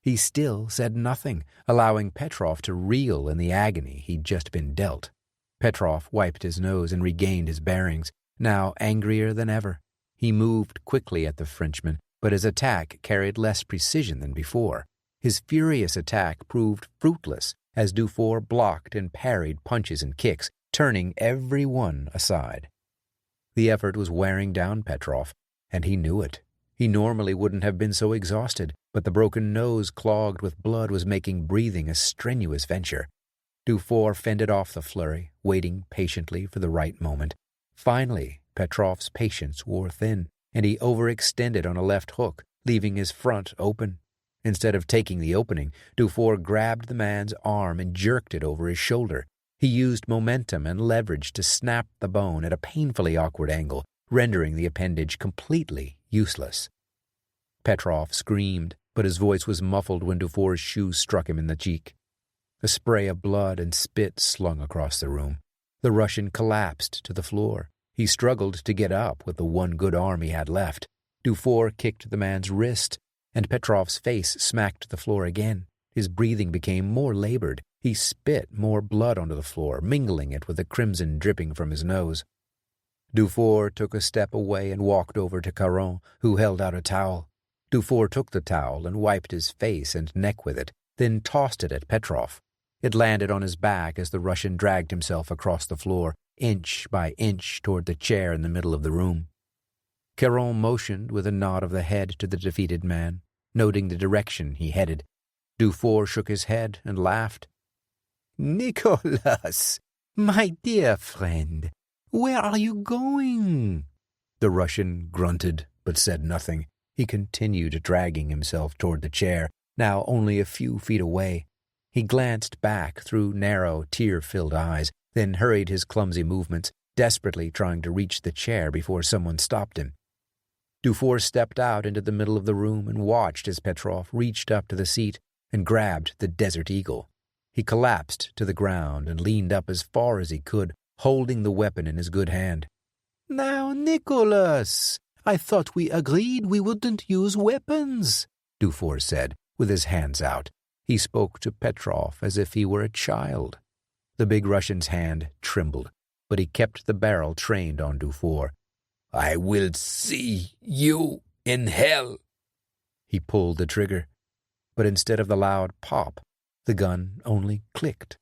He still said nothing, allowing Petrov to reel in the agony he'd just been dealt. Petrov wiped his nose and regained his bearings, now angrier than ever. He moved quickly at the Frenchman, but his attack carried less precision than before. His furious attack proved fruitless as Dufour blocked and parried punches and kicks, turning every one aside. The effort was wearing down Petrov, and he knew it. He normally wouldn't have been so exhausted, but the broken nose clogged with blood was making breathing a strenuous venture. Dufour fended off the flurry, waiting patiently for the right moment. Finally, Petrov's patience wore thin, and he overextended on a left hook, leaving his front open. Instead of taking the opening, Dufour grabbed the man's arm and jerked it over his shoulder. He used momentum and leverage to snap the bone at a painfully awkward angle, rendering the appendage completely useless. Petrov screamed, but his voice was muffled when Dufour's shoe struck him in the cheek. A spray of blood and spit slung across the room. The Russian collapsed to the floor. He struggled to get up with the one good arm he had left. Dufour kicked the man's wrist, and Petrov's face smacked the floor again. His breathing became more labored. He spit more blood onto the floor, mingling it with the crimson dripping from his nose. Dufour took a step away and walked over to Caron, who held out a towel. Dufour took the towel and wiped his face and neck with it, then tossed it at Petrov. It landed on his back as the Russian dragged himself across the floor, inch by inch toward the chair in the middle of the room. Caron motioned with a nod of the head to the defeated man, noting the direction he headed. Dufour shook his head and laughed. "Nicholas, my dear friend, where are you going?" The Russian grunted, but said nothing. He continued dragging himself toward the chair, now only a few feet away. He glanced back through narrow, tear-filled eyes, then hurried his clumsy movements, desperately trying to reach the chair before someone stopped him. Dufour stepped out into the middle of the room and watched as Petrov reached up to the seat and grabbed the Desert Eagle. He collapsed to the ground and leaned up as far as he could, holding the weapon in his good hand. "Now, Nicholas, I thought we agreed we wouldn't use weapons," Dufour said, with his hands out. He spoke to Petrov as if he were a child. The big Russian's hand trembled, but he kept the barrel trained on Dufour. "I will see you in hell." He pulled the trigger, but instead of the loud pop, the gun only clicked.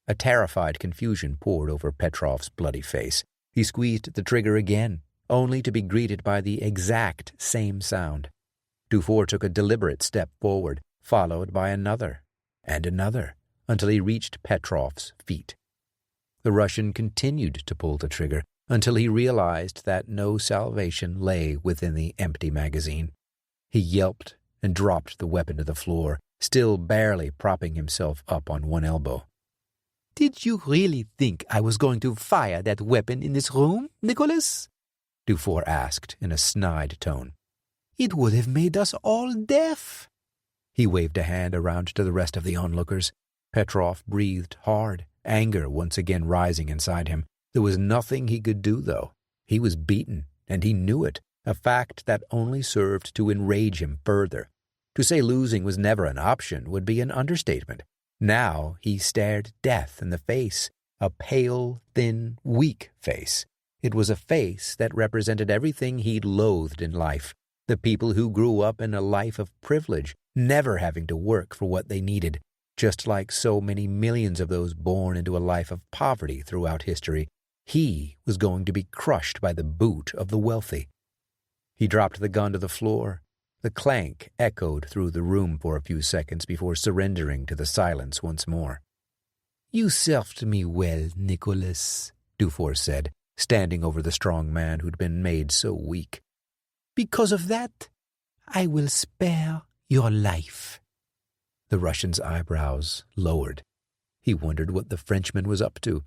A terrified confusion poured over Petrov's bloody face. He squeezed the trigger again, only to be greeted by the exact same sound. Dufour took a deliberate step forward, followed by another and another, until he reached Petrov's feet. The Russian continued to pull the trigger until he realized that no salvation lay within the empty magazine. He yelped and dropped the weapon to the floor, still barely propping himself up on one elbow. "Did you really think I was going to fire that weapon in this room, Nicholas?" Dufour asked in a snide tone. "It would have made us all deaf." He waved a hand around to the rest of the onlookers. Petrov breathed hard, anger once again rising inside him. There was nothing he could do, though. He was beaten, and he knew it, a fact that only served to enrage him further. To say losing was never an option would be an understatement. Now he stared death in the face, a pale, thin, weak face. It was a face that represented everything he'd loathed in life, the people who grew up in a life of privilege, never having to work for what they needed, just like so many millions of those born into a life of poverty throughout history. He was going to be crushed by the boot of the wealthy. He dropped the gun to the floor. The clank echoed through the room for a few seconds before surrendering to the silence once more. "You served me well, Nicholas," Dufour said, standing over the strong man who'd been made so weak. "Because of that, I will spare your life." The Russian's eyebrows lowered. He wondered what the Frenchman was up to.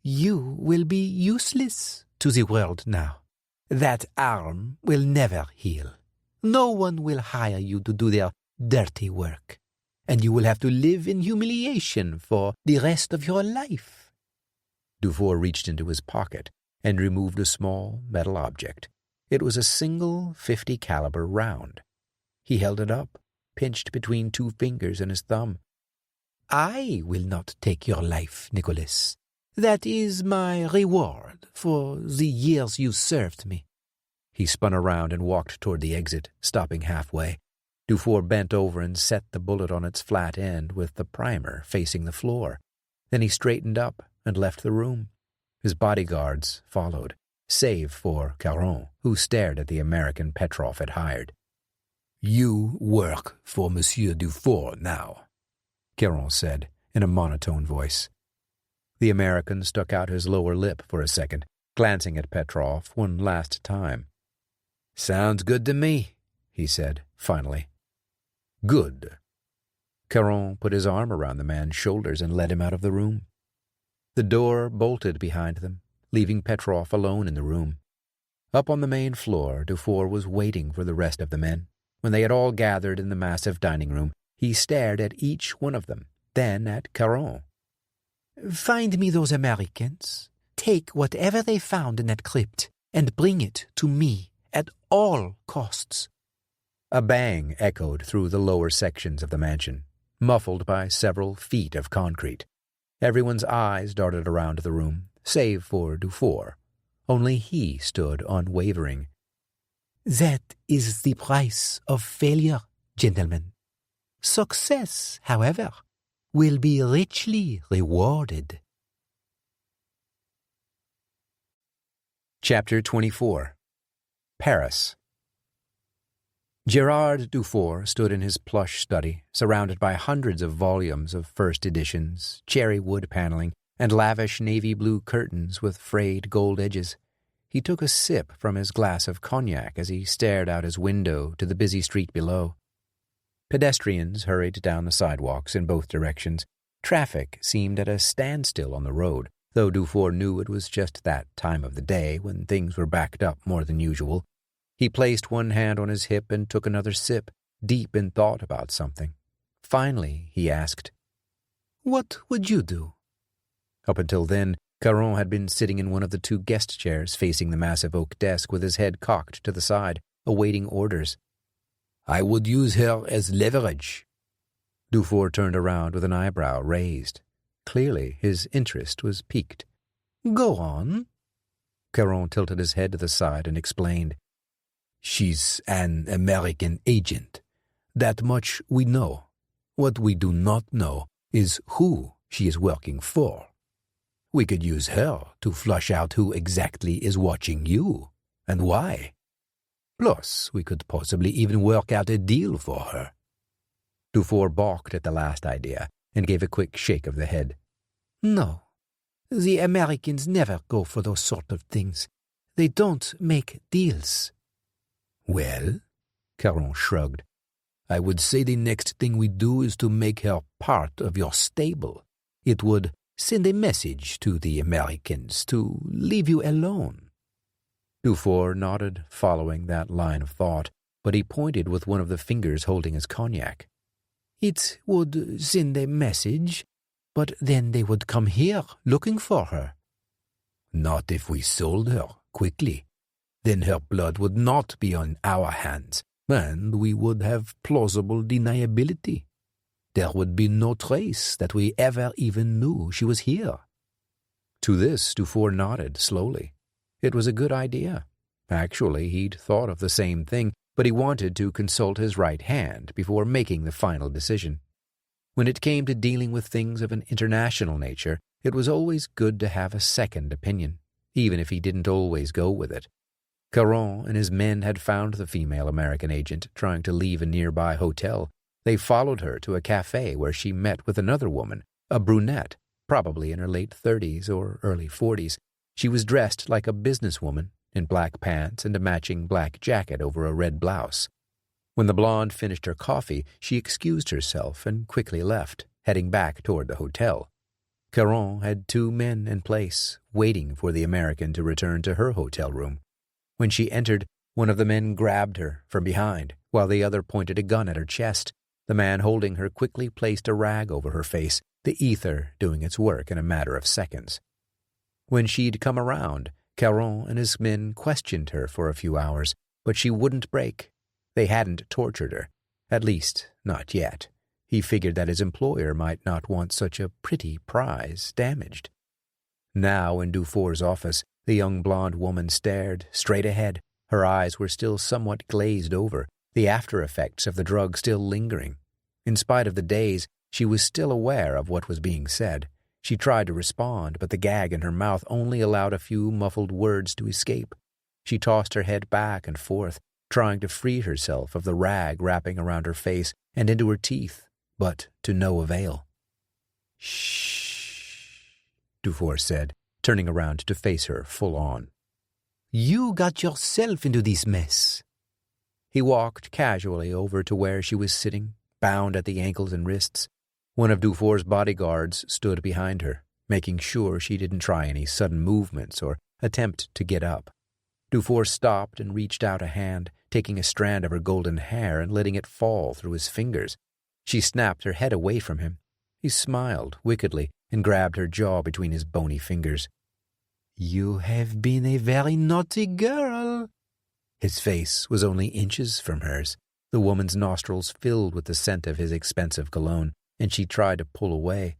"You will be useless to the world now. That arm will never heal. No one will hire you to do their dirty work, and you will have to live in humiliation for the rest of your life." Dufour reached into his pocket and removed a small metal object. It was a single .50 caliber round. He held it up, pinched between two fingers and his thumb. "I will not take your life, Nicholas. That is my reward for the years you served me." He spun around and walked toward the exit, stopping halfway. Dufour bent over and set the bullet on its flat end with the primer facing the floor. Then he straightened up and left the room. His bodyguards followed, save for Caron, who stared at the American Petrov had hired. "You work for Monsieur Dufour now," Caron said in a monotone voice. The American stuck out his lower lip for a second, glancing at Petrov one last time. "Sounds good to me," he said, finally. "Good." Caron put his arm around the man's shoulders and led him out of the room. The door bolted behind them, leaving Petrov alone in the room. Up on the main floor, Dufour was waiting for the rest of the men. When they had all gathered in the massive dining room, he stared at each one of them, then at Caron. "Find me those Americans. Take whatever they found in that crypt and bring it to me at all costs." A bang echoed through the lower sections of the mansion, muffled by several feet of concrete. Everyone's eyes darted around the room, save for Dufour. Only he stood unwavering. "That is the price of failure, gentlemen. Success, however, will be richly rewarded." Chapter 24. Paris. Gerard Dufour stood in his plush study, surrounded by hundreds of volumes of first editions, cherry wood paneling, and lavish navy blue curtains with frayed gold edges. He took a sip from his glass of cognac as he stared out his window to the busy street below. Pedestrians hurried down the sidewalks in both directions. Traffic seemed at a standstill on the road, though Dufour knew it was just that time of the day when things were backed up more than usual. He placed one hand on his hip and took another sip, deep in thought about something. Finally, he asked, "What would you do?" Up until then, Caron had been sitting in one of the two guest chairs facing the massive oak desk with his head cocked to the side, awaiting orders. "I would use her as leverage." Dufour turned around with an eyebrow raised. Clearly, his interest was piqued. "Go on." Caron tilted his head to the side and explained. "She's an American agent. That much we know. What we do not know is who she is working for. We could use her to flush out who exactly is watching you, and why. Plus, we could possibly even work out a deal for her." Dufour balked at the last idea and gave a quick shake of the head. "No, the Americans never go for those sort of things. They don't make deals." "Well," Caron shrugged, I would say the next thing we do is to make her part of your stable. It would send a message to the Americans to leave you alone." Dufour nodded, following that line of thought, but he pointed with one of the fingers holding his cognac. "It would send a message, but then they would come here looking for her." "Not if we sold her quickly. Then her blood would not be on our hands, and we would have plausible deniability. There would be no trace that we ever even knew she was here." To this, Dufour nodded slowly. It was a good idea. Actually, he'd thought of the same thing, but he wanted to consult his right hand before making the final decision. When it came to dealing with things of an international nature, it was always good to have a second opinion, even if he didn't always go with it. Caron and his men had found the female American agent trying to leave a nearby hotel. They followed her to a cafe where she met with another woman, a brunette, probably in her late 30s or early 40s. She was dressed like a businesswoman, in black pants and a matching black jacket over a red blouse. When the blonde finished her coffee, she excused herself and quickly left, heading back toward the hotel. Caron had 2 men in place, waiting for the American to return to her hotel room. When she entered, one of the men grabbed her from behind, while the other pointed a gun at her chest. The man holding her quickly placed a rag over her face, the ether doing its work in a matter of seconds. When she'd come around, Caron and his men questioned her for a few hours, but she wouldn't break. They hadn't tortured her, at least not yet. He figured that his employer might not want such a pretty prize damaged. Now in Dufour's office, the young blonde woman stared straight ahead. Her eyes were still somewhat glazed over, the after-effects of the drug still lingering. In spite of the daze, she was still aware of what was being said. She tried to respond, but the gag in her mouth only allowed a few muffled words to escape. She tossed her head back and forth, trying to free herself of the rag wrapping around her face and into her teeth, but to no avail. "Shh," Dufour said, turning around to face her full on. "You got yourself into this mess." He walked casually over to where she was sitting, bound at the ankles and wrists. One of Dufour's bodyguards stood behind her, making sure she didn't try any sudden movements or attempt to get up. Dufour stopped and reached out a hand, taking a strand of her golden hair and letting it fall through his fingers. She snapped her head away from him. He smiled wickedly and grabbed her jaw between his bony fingers. "You have been a very naughty girl." His face was only inches from hers. The woman's nostrils filled with the scent of his expensive cologne, and she tried to pull away.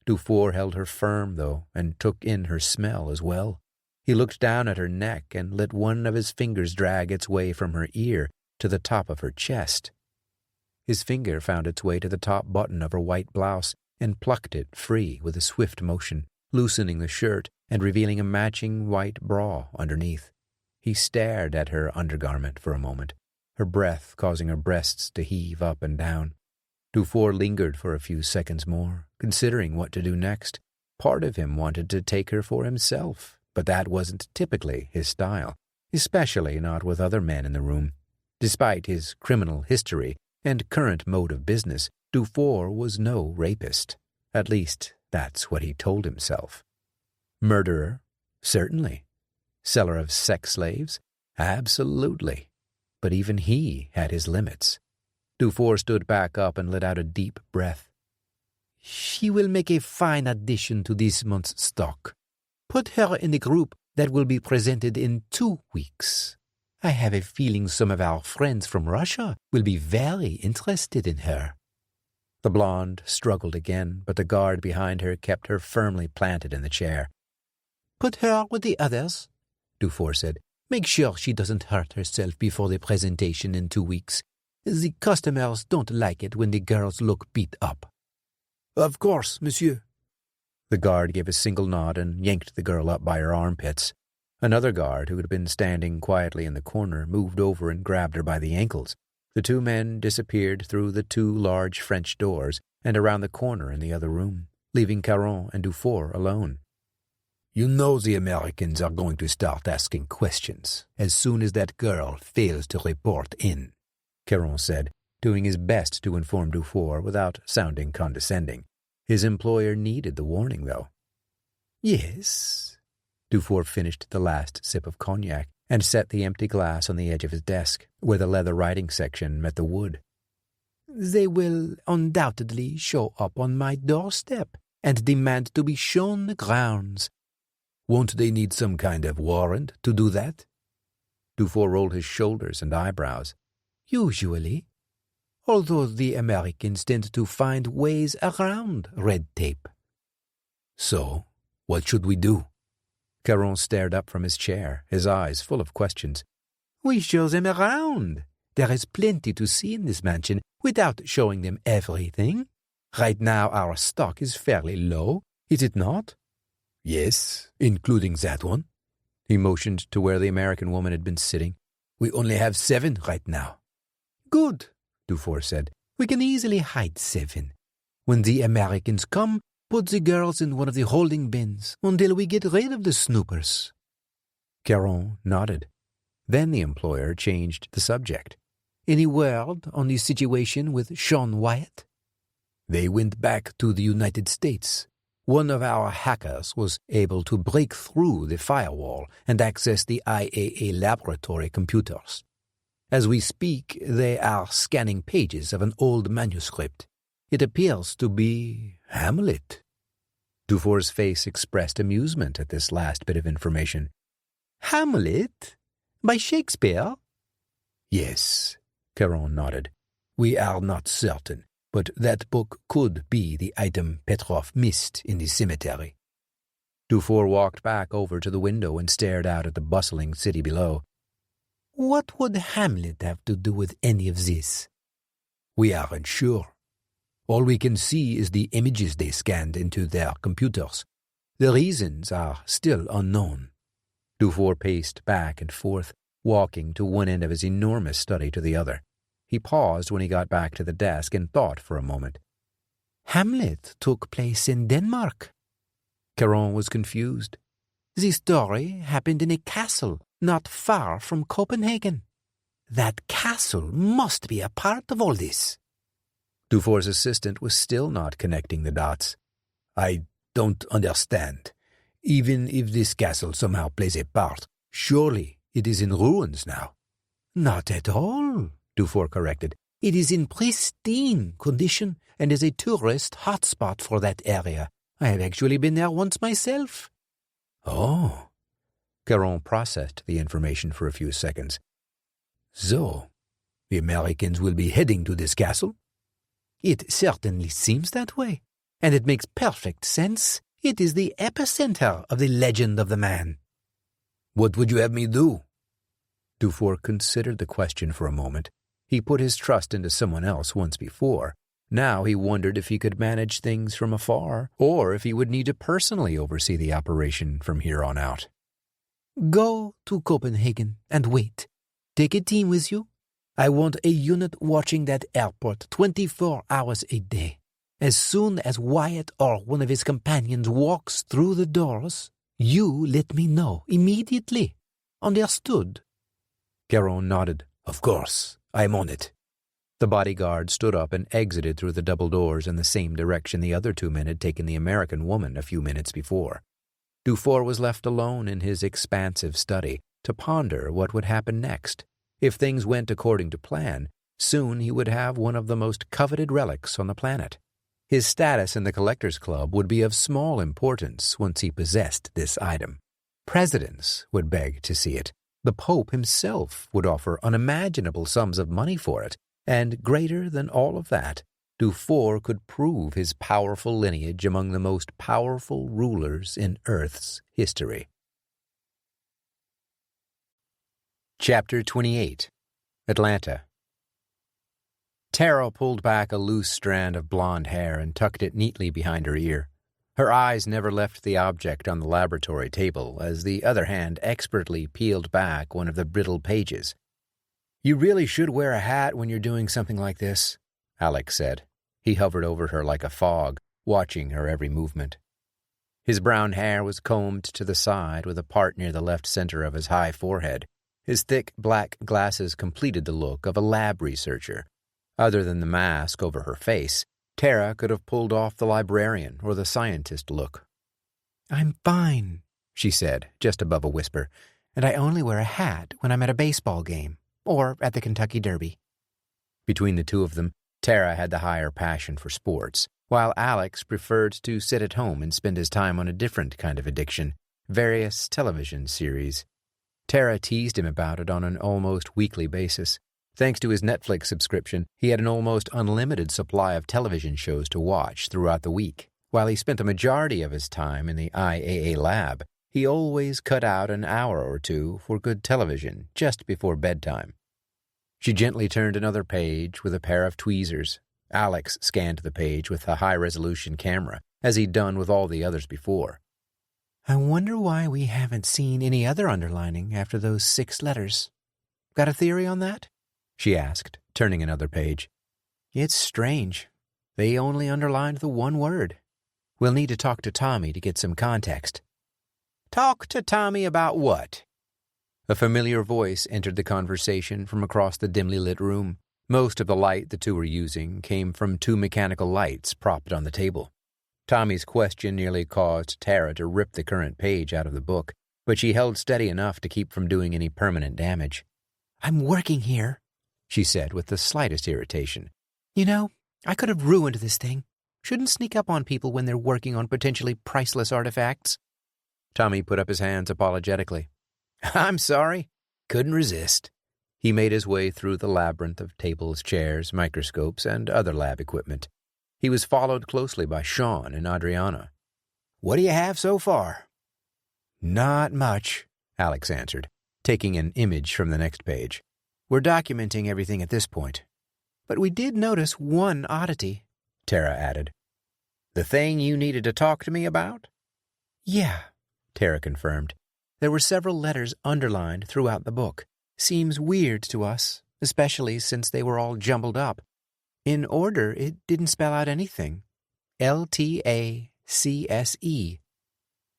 Dufour held her firm, though, and took in her smell as well. He looked down at her neck and let one of his fingers drag its way from her ear to the top of her chest. His finger found its way to the top button of her white blouse and plucked it free with a swift motion, loosening the shirt and revealing a matching white bra underneath. He stared at her undergarment for a moment, her breath causing her breasts to heave up and down. Dufour lingered for a few seconds more, considering what to do next. Part of him wanted to take her for himself, but that wasn't typically his style, especially not with other men in the room. Despite his criminal history and current mode of business, Dufour was no rapist. At least, that's what he told himself. Murderer? Certainly. Seller of sex slaves? Absolutely. But even he had his limits. Dufour stood back up and let out a deep breath. "She will make a fine addition to this month's stock. Put her in the group that will be presented in 2 weeks. I have a feeling some of our friends from Russia will be very interested in her." The blonde struggled again, but the guard behind her kept her firmly planted in the chair. "Put her with the others," Dufour said. "Make sure she doesn't hurt herself before the presentation in 2 weeks. The customers don't like it when the girls look beat up." "Of course, monsieur." The guard gave a single nod and yanked the girl up by her armpits. Another guard, who had been standing quietly in the corner, moved over and grabbed her by the ankles. The 2 men disappeared through the 2 large French doors and around the corner in the other room, leaving Caron and Dufour alone. "You know the Americans are going to start asking questions as soon as that girl fails to report in," Caron said, doing his best to inform Dufour without sounding condescending. His employer needed the warning, though. Yes. Dufour finished the last sip of cognac and set the empty glass on the edge of his desk, where the leather writing section met the wood. They will undoubtedly show up on my doorstep and demand to be shown the grounds. Won't they need some kind of warrant to do that? Dufour rolled his shoulders and eyebrows. Usually. Although the Americans tend to find ways around red tape. So, what should we do? Caron stared up from his chair, his eyes full of questions. We show them around. There is plenty to see in this mansion without showing them everything. Right now our stock is fairly low, is it not? Yes, including that one. He motioned to where the American woman had been sitting. We only have 7 right now. Good, Dufour said. We can easily hide 7. When the Americans come, put the girls in one of the holding bins until we get rid of the snoopers. Caron nodded. Then the employer changed the subject. Any word on the situation with Sean Wyatt? They went back to the United States. One of our hackers was able to break through the firewall and access the IAA laboratory computers. As we speak, they are scanning pages of an old manuscript. It appears to be Hamlet. Dufour's face expressed amusement at this last bit of information. Hamlet? By Shakespeare? Yes, Caron nodded. We are not certain, but that book could be the item Petrov missed in the cemetery. Dufour walked back over to the window and stared out at the bustling city below. What would Hamlet have to do with any of this? We aren't sure. All we can see is the images they scanned into their computers. The reasons are still unknown. Dufour paced back and forth, walking to one end of his enormous study to the other. He paused when he got back to the desk and thought for a moment. Hamlet took place in Denmark. Caron was confused. The story happened in a castle not far from Copenhagen. That castle must be a part of all this. Dufour's assistant was still not connecting the dots. I don't understand. Even if this castle somehow plays a part, surely it is in ruins now. Not at all, Dufour corrected. It is in pristine condition and is a tourist hotspot for that area. I have actually been there once myself. Oh. Caron processed the information for a few seconds. So, the Americans will be heading to this castle? It certainly seems that way, and it makes perfect sense. It is the epicenter of the legend of the man. What would you have me do? Dufour considered the question for a moment. He put his trust into someone else once before. Now he wondered if he could manage things from afar, or if he would need to personally oversee the operation from here on out. Go to Copenhagen and wait. Take a team with you. I want a unit watching that airport 24 hours a day. As soon as Wyatt or one of his companions walks through the doors, you let me know immediately. Understood? Caron nodded. Of course, I'm on it. The bodyguard stood up and exited through the double doors in the same direction the other 2 men had taken the American woman a few minutes before. Dufour was left alone in his expansive study to ponder what would happen next. If things went according to plan, soon he would have one of the most coveted relics on the planet. His status in the Collectors Club would be of small importance once he possessed this item. Presidents would beg to see it. The Pope himself would offer unimaginable sums of money for it, and greater than all of that, Dufour could prove his powerful lineage among the most powerful rulers in Earth's history. Chapter 28. Atlanta. Tara pulled back a loose strand of blonde hair and tucked it neatly behind her ear. Her eyes never left the object on the laboratory table, as the other hand expertly peeled back one of the brittle pages. "You really should wear a hat when you're doing something like this," Alex said. He hovered over her like a fog, watching her every movement. His brown hair was combed to the side with a part near the left center of his high forehead. His thick black glasses completed the look of a lab researcher. Other than the mask over her face, Tara could have pulled off the librarian or the scientist look. "I'm fine," she said, just above a whisper, "and I only wear a hat when I'm at a baseball game or at the Kentucky Derby." Between the two of them, Tara had the higher passion for sports, while Alex preferred to sit at home and spend his time on a different kind of addiction, various television series. Tara teased him about it on an almost weekly basis. Thanks to his Netflix subscription, he had an almost unlimited supply of television shows to watch throughout the week. While he spent the majority of his time in the IAA lab, he always cut out an hour or two for good television just before bedtime. She gently turned another page with a pair of tweezers. Alex scanned the page with a high-resolution camera, as he'd done with all the others before. "I wonder why we haven't seen any other underlining after those 6 letters. Got a theory on that?" she asked, turning another page. "It's strange. They only underlined the one word. We'll need to talk to Tommy to get some context." "Talk to Tommy about what?" A familiar voice entered the conversation from across the dimly lit room. Most of the light the two were using came from 2 mechanical lights propped on the table. Tommy's question nearly caused Tara to rip the current page out of the book, but she held steady enough to keep from doing any permanent damage. "I'm working here," she said with the slightest irritation. "You know, I could have ruined this thing. Shouldn't sneak up on people when they're working on potentially priceless artifacts." Tommy put up his hands apologetically. "I'm sorry. Couldn't resist." He made his way through the labyrinth of tables, chairs, microscopes, and other lab equipment. He was followed closely by Sean and Adriana. "What do you have so far?" "Not much," Alex answered, taking an image from the next page. "We're documenting everything at this point. But we did notice one oddity," Tara added. "The thing you needed to talk to me about?" "Yeah," Tara confirmed. "There were several letters underlined throughout the book. Seems weird to us, especially since they were all jumbled up. In order, it didn't spell out anything. LTACSE.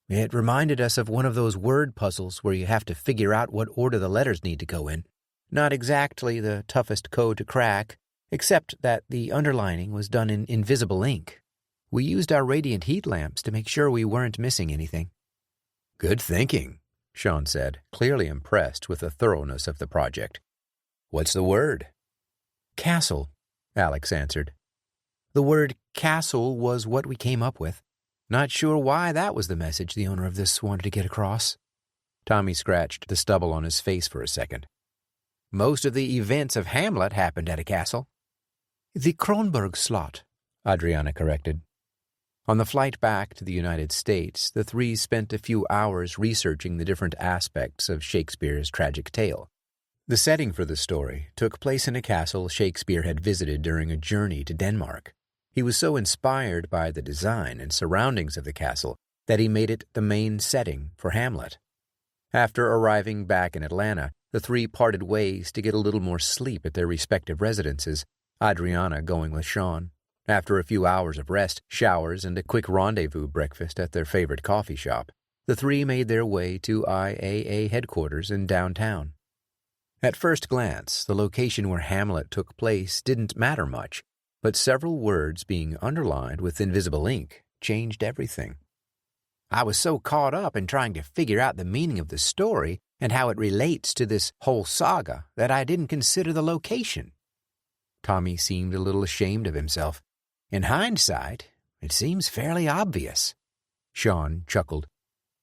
It reminded us of one of those word puzzles where you have to figure out what order the letters need to go in. Not exactly the toughest code to crack, except that the underlining was done in invisible ink. We used our radiant heat lamps to make sure we weren't missing anything." "Good thinking," Sean said, clearly impressed with the thoroughness of the project. "What's the word?" "Castle," Alex answered. "The word castle was what we came up with. Not sure why that was the message the owner of this wanted to get across." Tommy scratched the stubble on his face for a second. "Most of the events of Hamlet happened at a castle." "The Kronborg slot," Adriana corrected. On the flight back to the United States, the three spent a few hours researching the different aspects of Shakespeare's tragic tale. The setting for the story took place in a castle Shakespeare had visited during a journey to Denmark. He was so inspired by the design and surroundings of the castle that he made it the main setting for Hamlet. After arriving back in Atlanta, the three parted ways to get a little more sleep at their respective residences, Adriana going with Sean. After a few hours of rest, showers, and a quick rendezvous breakfast at their favorite coffee shop, the three made their way to IAA headquarters in downtown. At first glance, the location where Hamlet took place didn't matter much, but several words being underlined with invisible ink changed everything. "I was so caught up in trying to figure out the meaning of the story and how it relates to this whole saga that I didn't consider the location." Tommy seemed a little ashamed of himself. "In hindsight, it seems fairly obvious." Sean chuckled.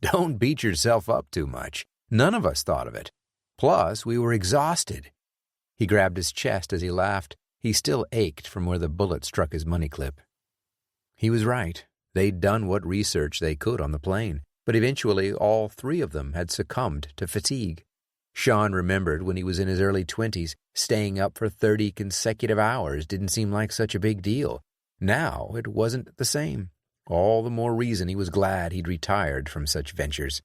"Don't beat yourself up too much. None of us thought of it. Plus, we were exhausted." He grabbed his chest as he laughed. He still ached from where the bullet struck his money clip. He was right. They'd done what research they could on the plane, but eventually all three of them had succumbed to fatigue. Sean remembered when he was in his early 20s, staying up for 30 consecutive hours didn't seem like such a big deal. Now it wasn't the same. All the more reason he was glad he'd retired from such ventures.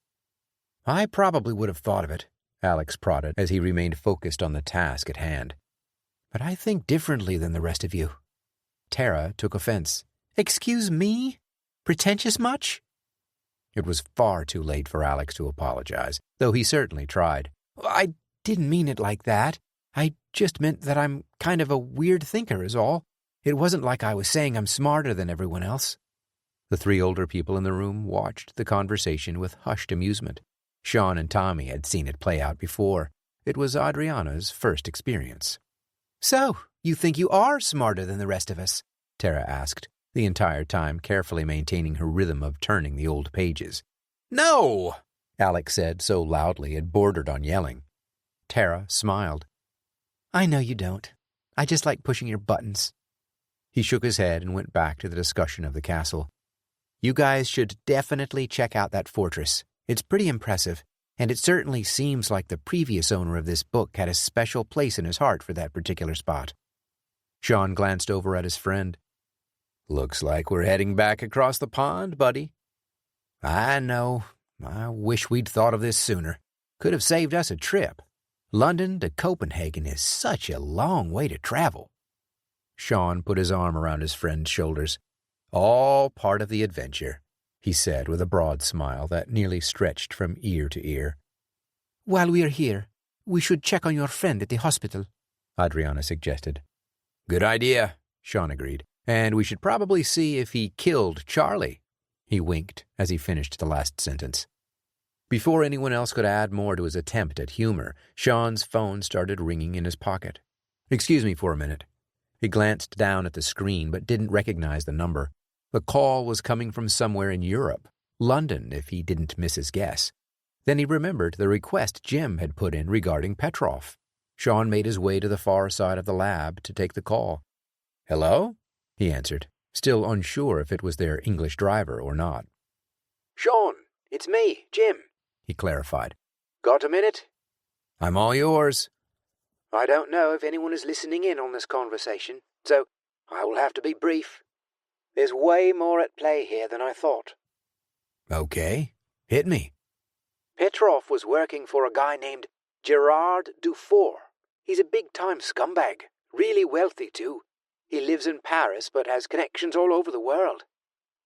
"I probably would have thought of it," Alex prodded as he remained focused on the task at hand. "But I think differently than the rest of you." Tara took offense. "Excuse me? Pretentious much?" It was far too late for Alex to apologize, though he certainly tried. "I didn't mean it like that. I just meant that I'm kind of a weird thinker is all. It wasn't like I was saying I'm smarter than everyone else." The three older people in the room watched the conversation with hushed amusement. Sean and Tommy had seen it play out before. It was Adriana's first experience. "So, you think you are smarter than the rest of us?" Tara asked, the entire time carefully maintaining her rhythm of turning the old pages. "No!" Alex said so loudly it bordered on yelling. Tara smiled. "I know you don't. I just like pushing your buttons." He shook his head and went back to the discussion of the castle. "You guys should definitely check out that fortress. It's pretty impressive, and it certainly seems like the previous owner of this book had a special place in his heart for that particular spot." Sean glanced over at his friend. "Looks like we're heading back across the pond, buddy." "I know. I wish we'd thought of this sooner. Could have saved us a trip. London to Copenhagen is such a long way to travel." Sean put his arm around his friend's shoulders. "All part of the adventure," he said with a broad smile that nearly stretched from ear to ear. "While we are here, we should check on your friend at the hospital," Adriana suggested. "Good idea," Sean agreed. "And we should probably see if he killed Charlie." He winked as he finished the last sentence. Before anyone else could add more to his attempt at humor, Sean's phone started ringing in his pocket. "Excuse me for a minute." He glanced down at the screen but didn't recognize the number. The call was coming from somewhere in Europe, London if he didn't miss his guess. Then he remembered the request Jim had put in regarding Petrov. Sean made his way to the far side of the lab to take the call. "Hello?" he answered, still unsure if it was their English driver or not. "Sean, it's me, Jim," he clarified. "Got a minute?" "I'm all yours." "I don't know if anyone is listening in on this conversation, so I will have to be brief. There's way more at play here than I thought." "Okay, hit me." Petrov was working for a guy named Gerard Dufour. He's a big-time scumbag, really wealthy too. He lives in Paris but has connections all over the world.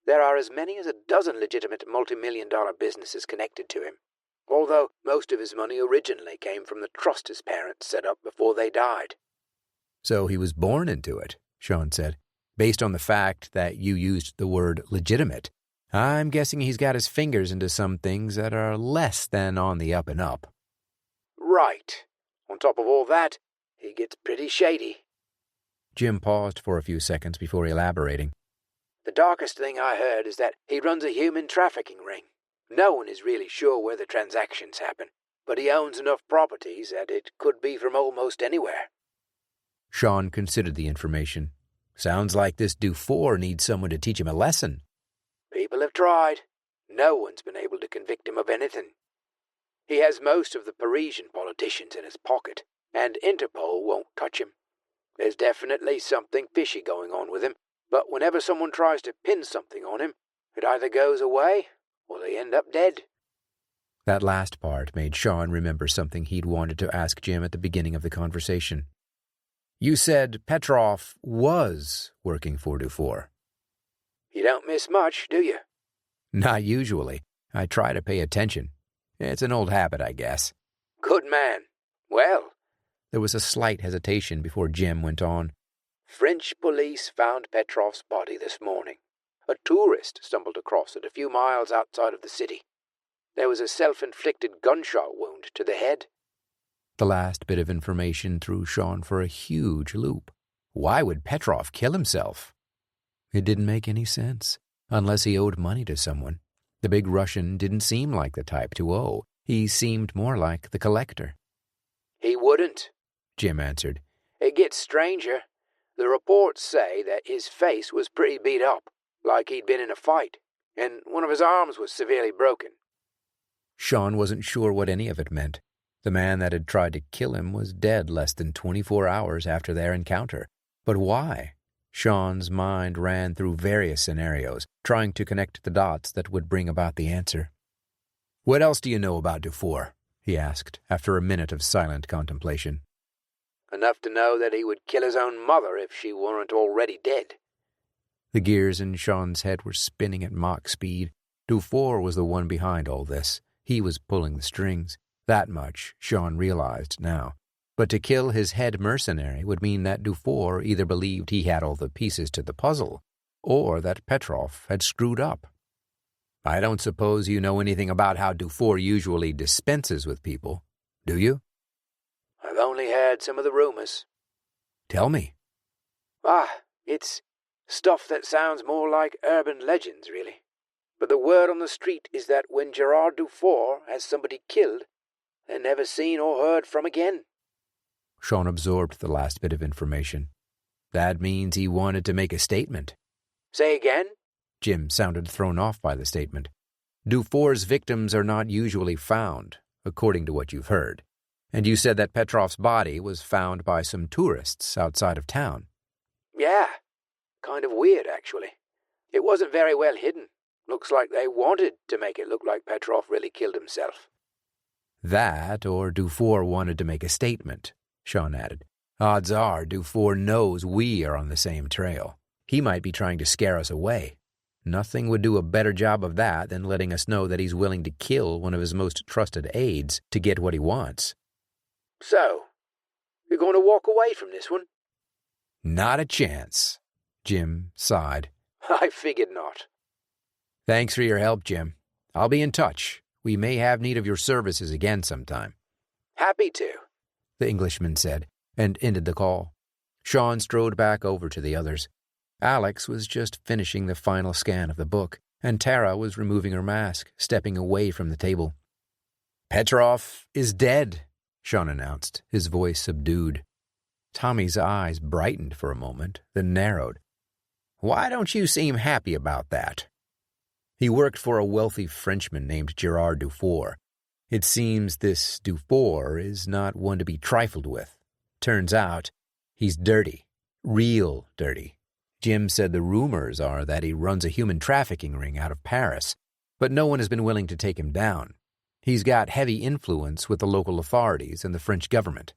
There are as many as a dozen legitimate multi-million-dollar businesses connected to him, although most of his money originally came from the trust his parents set up before they died. "So he was born into it," Sean said. "Based on the fact that you used the word legitimate, I'm guessing he's got his fingers into some things that are less than on the up and up." "Right. On top of all that, he gets pretty shady." Jim paused for a few seconds before elaborating. "The darkest thing I heard is that he runs a human trafficking ring. No one is really sure where the transactions happen, but he owns enough properties that it could be from almost anywhere." Sean considered the information. "Sounds like this Dufour needs someone to teach him a lesson." "People have tried. No one's been able to convict him of anything. He has most of the Parisian politicians in his pocket, and Interpol won't touch him. There's definitely something fishy going on with him, but whenever someone tries to pin something on him, it either goes away or they end up dead." That last part made Sean remember something he'd wanted to ask Jim at the beginning of the conversation. "You said Petrov was working for Dufour." "You don't miss much, do you?" "Not usually. I try to pay attention. It's an old habit, I guess." "Good man. Well," there was a slight hesitation before Jim went on, "French police found Petrov's body this morning. A tourist stumbled across it a few miles outside of the city. There was a self-inflicted gunshot wound to the head." The last bit of information threw Sean for a huge loop. Why would Petrov kill himself? It didn't make any sense, unless he owed money to someone. The big Russian didn't seem like the type to owe. He seemed more like the collector. "He wouldn't," Jim answered. "It gets stranger. The reports say that his face was pretty beat up, like he'd been in a fight, and one of his arms was severely broken." Sean wasn't sure what any of it meant. The man that had tried to kill him was dead less than 24 hours after their encounter. But why? Sean's mind ran through various scenarios, trying to connect the dots that would bring about the answer. "What else do you know about Dufour?" he asked, after a minute of silent contemplation. "Enough to know that he would kill his own mother if she weren't already dead." The gears in Sean's head were spinning at Mach speed. Dufour was the one behind all this. He was pulling the strings. That much Sean realized now. But to kill his head mercenary would mean that Dufour either believed he had all the pieces to the puzzle, or that Petrov had screwed up. I don't suppose you know anything about how Dufour usually dispenses with people, do you? I've only heard some of the rumors. Tell me. It's stuff that sounds more like urban legends, really. But the word on the street is that when Gerard Dufour has somebody killed, they're never seen or heard from again. Sean absorbed the last bit of information. That means he wanted to make a statement. Say again? Jim sounded thrown off by the statement. Dufour's victims are not usually found, according to what you've heard. And you said that Petrov's body was found by some tourists outside of town. Yeah. Kind of weird, actually. It wasn't very well hidden. Looks like they wanted to make it look like Petrov really killed himself. That, or Dufour wanted to make a statement, Sean added. Odds are Dufour knows we are on the same trail. He might be trying to scare us away. Nothing would do a better job of that than letting us know that he's willing to kill one of his most trusted aides to get what he wants. So, you're going to walk away from this one? Not a chance, Jim sighed. I figured not. Thanks for your help, Jim. I'll be in touch. We may have need of your services again sometime. Happy to, the Englishman said, and ended the call. Sean strode back over to the others. Alex was just finishing the final scan of the book, and Tara was removing her mask, stepping away from the table. Petrov is dead, Sean announced, his voice subdued. Tommy's eyes brightened for a moment, then narrowed. Why don't you seem happy about that? He worked for a wealthy Frenchman named Gerard Dufour. It seems this Dufour is not one to be trifled with. Turns out, he's dirty. Real dirty. Jim said the rumors are that he runs a human trafficking ring out of Paris, but no one has been willing to take him down. He's got heavy influence with the local authorities and the French government.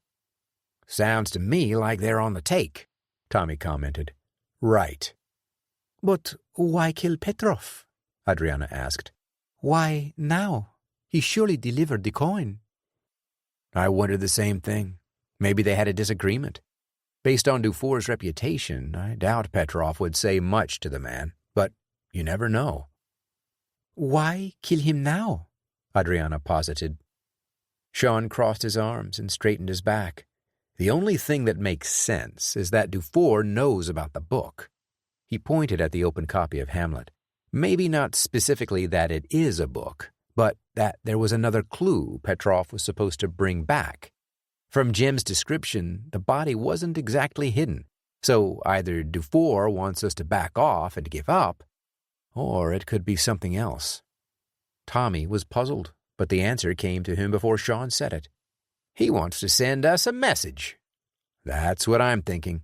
Sounds to me like they're on the take, Tommy commented. Right. But why kill Petrov? Adriana asked. Why now? He surely delivered the coin. I wondered the same thing. Maybe they had a disagreement. Based on Dufour's reputation, I doubt Petrov would say much to the man, but you never know. Why kill him now? Adriana posited. Sean crossed his arms and straightened his back. The only thing that makes sense is that Dufour knows about the book. He pointed at the open copy of Hamlet. Maybe not specifically that it is a book, but that there was another clue Petrov was supposed to bring back. From Jim's description, the body wasn't exactly hidden, so either Dufour wants us to back off and give up, or it could be something else. Tommy was puzzled, but the answer came to him before Sean said it. He wants to send us a message. That's what I'm thinking.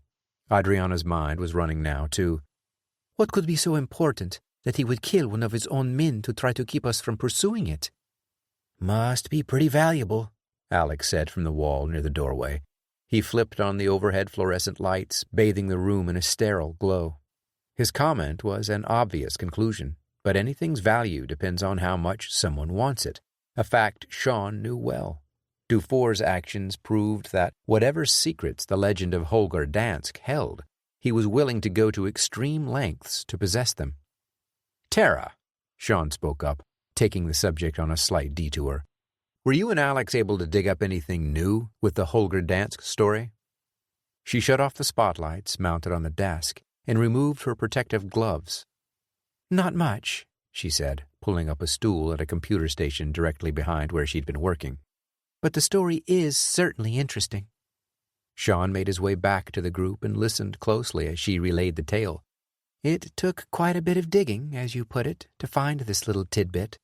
Adriana's mind was running now, too. What could be so important that he would kill one of his own men to try to keep us from pursuing it? Must be pretty valuable, Alex said from the wall near the doorway. He flipped on the overhead fluorescent lights, bathing the room in a sterile glow. His comment was an obvious conclusion, but anything's value depends on how much someone wants it, a fact Sean knew well. Dufour's actions proved that whatever secrets the legend of Holger Dansk held, he was willing to go to extreme lengths to possess them. Tara, Sean spoke up, taking the subject on a slight detour. Were you and Alex able to dig up anything new with the Holger Dansk story? She shut off the spotlights mounted on the desk and removed her protective gloves. Not much, she said, pulling up a stool at a computer station directly behind where she'd been working. But the story is certainly interesting. Sean made his way back to the group and listened closely as she relayed the tale. It took quite a bit of digging, as you put it, to find this little tidbit.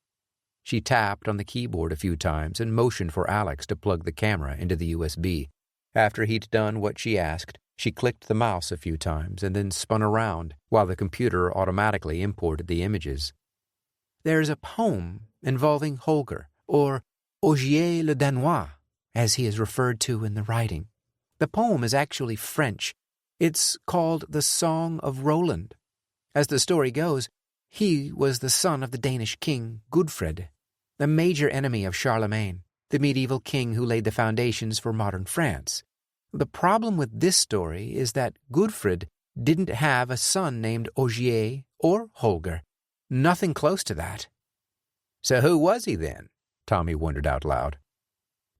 She tapped on the keyboard a few times and motioned for Alex to plug the camera into the USB. After he'd done what she asked, she clicked the mouse a few times and then spun around while the computer automatically imported the images. There's a poem involving Holger, or Ogier le Danois, as he is referred to in the writing. The poem is actually French. It's called The Song of Roland. As the story goes, he was the son of the Danish king Gudfred, the major enemy of Charlemagne, the medieval king who laid the foundations for modern France. The problem with this story is that Gudfred didn't have a son named Ogier or Holger. Nothing close to that. So who was he then? Tommy wondered out loud.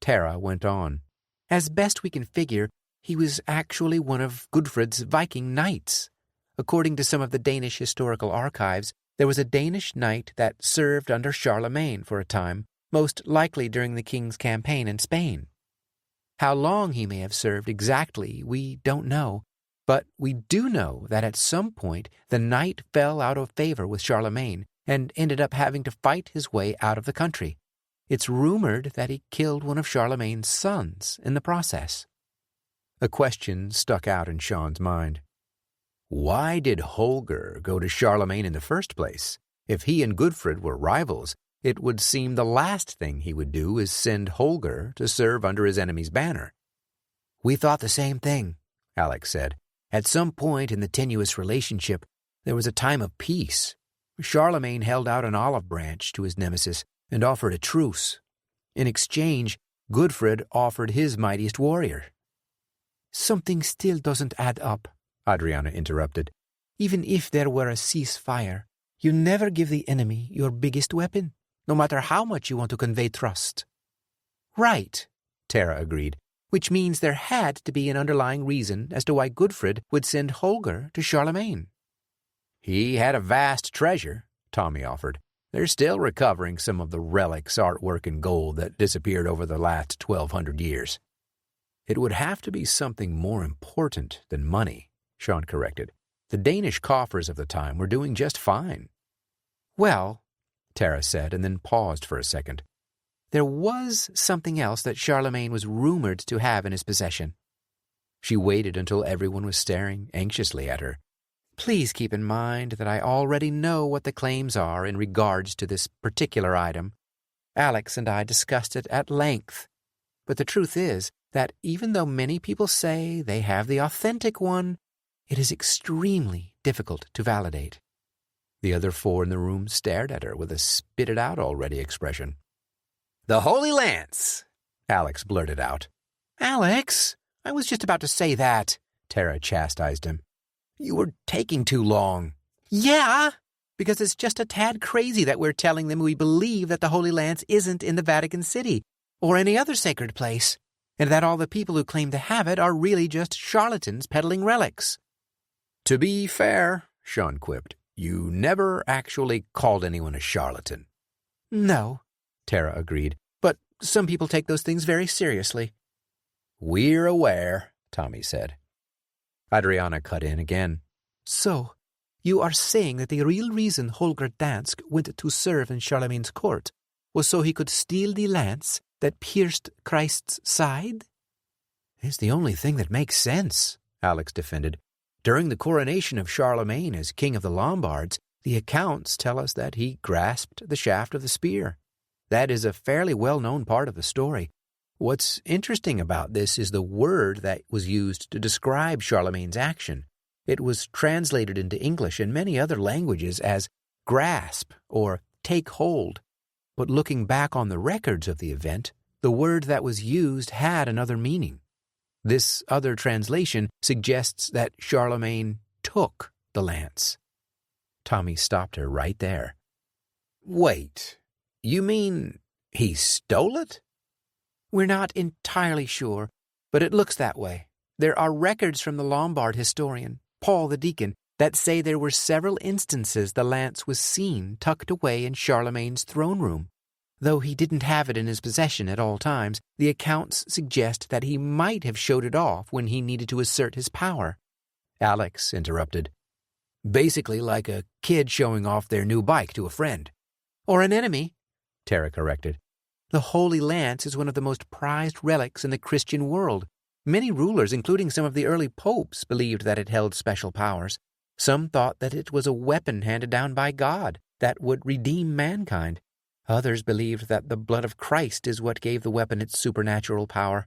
Tara went on. As best we can figure, he was actually one of Gudfred's Viking knights. According to some of the Danish historical archives, there was a Danish knight that served under Charlemagne for a time, most likely during the king's campaign in Spain. How long he may have served exactly, we don't know, but we do know that at some point the knight fell out of favor with Charlemagne and ended up having to fight his way out of the country. It's rumored that he killed one of Charlemagne's sons in the process. A question stuck out in Sean's mind. Why did Holger go to Charlemagne in the first place? If he and Gudfred were rivals, it would seem the last thing he would do is send Holger to serve under his enemy's banner. We thought the same thing, Alex said. At some point in the tenuous relationship, there was a time of peace. Charlemagne held out an olive branch to his nemesis and offered a truce. In exchange, Gudfred offered his mightiest warrior. Something still doesn't add up, Adriana interrupted. Even if there were a ceasefire, you never give the enemy your biggest weapon, no matter how much you want to convey trust. Right, Tara agreed, which means there had to be an underlying reason as to why Gudfred would send Holger to Charlemagne. He had a vast treasure, Tommy offered. They're still recovering some of the relics, artwork, and gold that disappeared over the last 1,200 years. It would have to be something more important than money, Sean corrected. The Danish coffers of the time were doing just fine. Well, Tara said, and then paused for a second. There was something else that Charlemagne was rumored to have in his possession. She waited until everyone was staring anxiously at her. Please keep in mind that I already know what the claims are in regards to this particular item. Alex and I discussed it at length. But the truth is that even though many people say they have the authentic one, it is extremely difficult to validate. The other four in the room stared at her with a spit-it-out-already expression. "The Holy Lance," Alex blurted out. Alex, I was just about to say that, Tara chastised him. "You were taking too long." Yeah, because it's just a tad crazy that we're telling them we believe that the Holy Lance isn't in the Vatican City or any other sacred place, and that all the people who claim to have it are really just charlatans peddling relics. To be fair, Sean quipped, you never actually called anyone a charlatan. No, Tara agreed. But some people take those things very seriously. We're aware, Tommy said. Adriana cut in again. So, you are saying that the real reason Holger Dansk went to serve in Charlemagne's court was so he could steal the lance that pierced Christ's side? It's the only thing that makes sense, Alex defended. During the coronation of Charlemagne as king of the Lombards, the accounts tell us that he grasped the shaft of the spear. That is a fairly well-known part of the story. What's interesting about this is the word that was used to describe Charlemagne's action. It was translated into English and many other languages as grasp or take hold. But looking back on the records of the event, the word that was used had another meaning. This other translation suggests that Charlemagne took the lance. Tommy stopped her right there. Wait, you mean he stole it? We're not entirely sure, but it looks that way. There are records from the Lombard historian, Paul the Deacon, that say there were several instances the lance was seen tucked away in Charlemagne's throne room. Though he didn't have it in his possession at all times, the accounts suggest that he might have showed it off when he needed to assert his power. Alex interrupted. Basically like a kid showing off their new bike to a friend. Or an enemy, Tara corrected. The Holy Lance is one of the most prized relics in the Christian world. Many rulers, including some of the early popes, believed that it held special powers. Some thought that it was a weapon handed down by God that would redeem mankind. Others believed that the blood of Christ is what gave the weapon its supernatural power.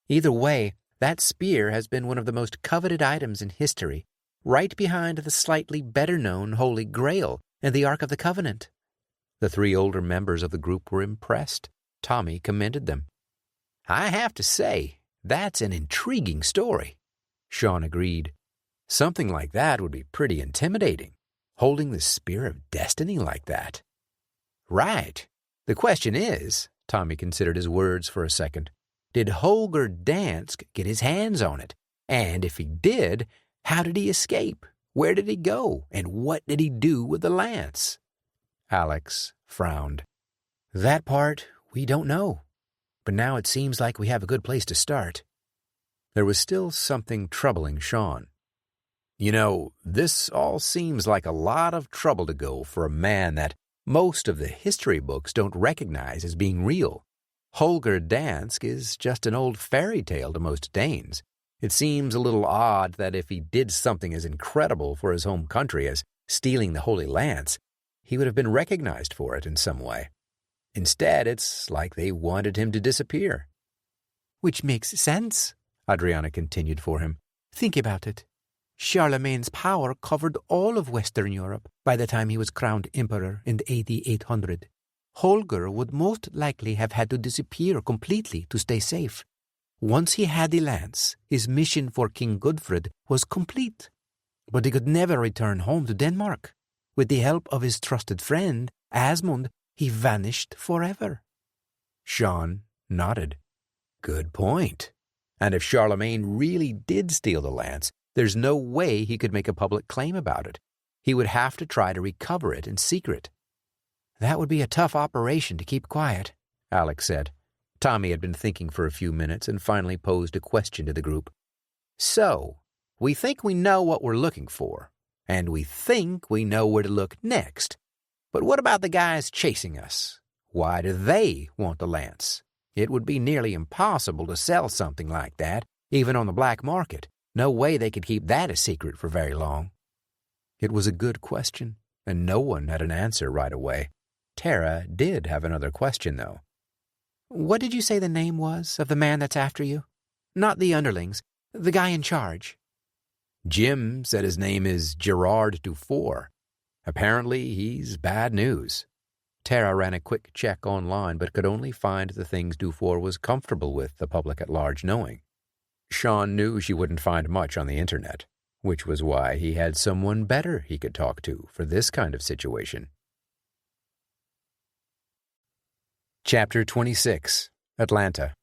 Either way, that spear has been one of the most coveted items in history, right behind the slightly better-known Holy Grail and the Ark of the Covenant. The three older members of the group were impressed. Tommy commended them. "I have to say, that's an intriguing story," Sean agreed. "Something like that would be pretty intimidating, holding the spear of destiny like that." "Right. The question is," Tommy considered his words for a second, "did Holger Dansk get his hands on it? And if he did, how did he escape? Where did he go? And what did he do with the lance?" Alex frowned. "That part we don't know. But now it seems like we have a good place to start." There was still something troubling Sean. "You know, this all seems like a lot of trouble to go for a man that most of the history books don't recognize as being real. Holger Dansk is just an old fairy tale to most Danes. It seems a little odd that if he did something as incredible for his home country as stealing the Holy Lance, he would have been recognized for it in some way. Instead, it's like they wanted him to disappear." "Which makes sense," Adriana continued for him. "Think about it. Charlemagne's power covered all of Western Europe by the time he was crowned emperor in AD 800. Holger would most likely have had to disappear completely to stay safe. Once he had the lance, his mission for King Godfred was complete. But he could never return home to Denmark. With the help of his trusted friend, Asmund, he vanished forever." Sean nodded. "Good point. And if Charlemagne really did steal the lance, there's no way he could make a public claim about it. He would have to try to recover it in secret." "That would be a tough operation to keep quiet," Alex said. Tommy had been thinking for a few minutes and finally posed a question to the group. "So, we think we know what we're looking for, and we think we know where to look next. But what about the guys chasing us? Why do they want the lance? It would be nearly impossible to sell something like that, even on the black market. No way they could keep that a secret for very long." It was a good question, and no one had an answer right away. Tara did have another question, though. "What did you say the name was of the man that's after you? Not the underlings, the guy in charge." "Jim said his name is Gerard Dufour. Apparently he's bad news." Tara ran a quick check online but could only find the things Dufour was comfortable with the public at large knowing. Sean knew she wouldn't find much on the internet, which was why he had someone better he could talk to for this kind of situation. Chapter 26. Atlanta.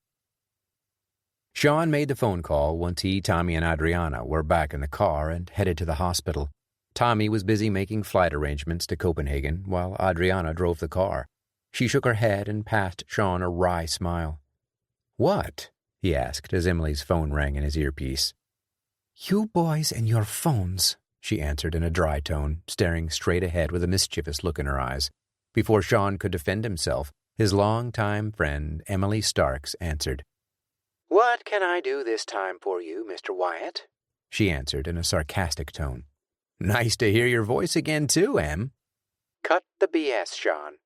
Sean made the phone call once he, Tommy, and Adriana were back in the car and headed to the hospital. Tommy was busy making flight arrangements to Copenhagen while Adriana drove the car. She shook her head and passed Sean a wry smile. "What?" he asked as Emily's phone rang in his earpiece. "You boys and your phones," she answered in a dry tone, staring straight ahead with a mischievous look in her eyes. Before Sean could defend himself, his longtime friend Emily Starks answered. "What can I do this time for you, Mr. Wyatt?" she answered in a sarcastic tone. "Nice to hear your voice again, too, Em." "Cut the BS, Sean."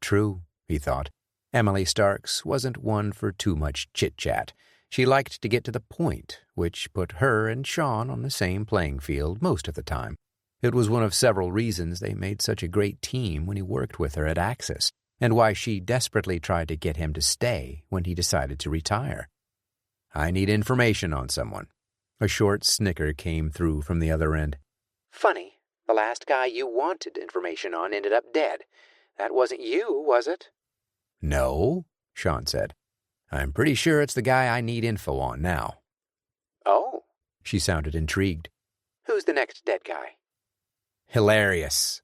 True, he thought. Emily Starks wasn't one for too much chit-chat. She liked to get to the point, which put her and Sean on the same playing field most of the time. It was one of several reasons they made such a great team when he worked with her at Axis, and why she desperately tried to get him to stay when he decided to retire. "I need information on someone." A short snicker came through from the other end. "Funny, the last guy you wanted information on ended up dead. That wasn't you, was it?" "No," Sean said. "I'm pretty sure it's the guy I need info on now." "Oh." She sounded intrigued. "Who's the next dead guy?" "Hilarious."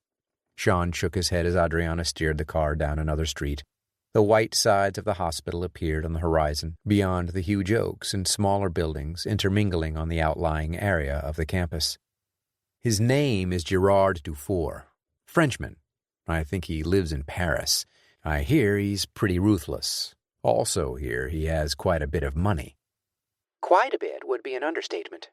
Sean shook his head as Adriana steered the car down another street. The white sides of the hospital appeared on the horizon, beyond the huge oaks and smaller buildings intermingling on the outlying area of the campus. "His name is Gerard Dufour. Frenchman. I think he lives in Paris. I hear he's pretty ruthless. Also hear he has quite a bit of money." "Quite a bit would be an understatement."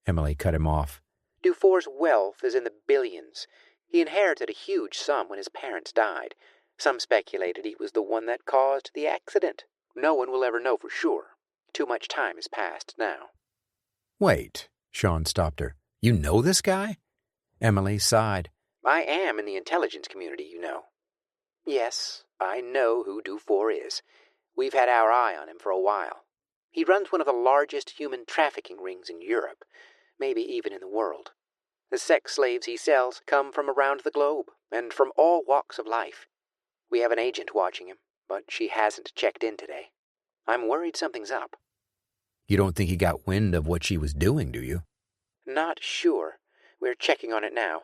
Emily cut him off. "Dufour's wealth is in the billions. He inherited a huge sum when his parents died. Some speculated he was the one that caused the accident. No one will ever know for sure. Too much time has passed now." "Wait," Sean stopped her. "You know this guy?" Emily sighed. "I am in the intelligence community, you know." Yes, I know who Dufour is. We've had our eye on him for a while. He runs one of the largest human trafficking rings in Europe, maybe even in the world. The sex slaves he sells come from around the globe, and from all walks of life. We have an agent watching him, but she hasn't checked in today. I'm worried something's up. You don't think he got wind of what she was doing, do you? Not sure. We're checking on it now.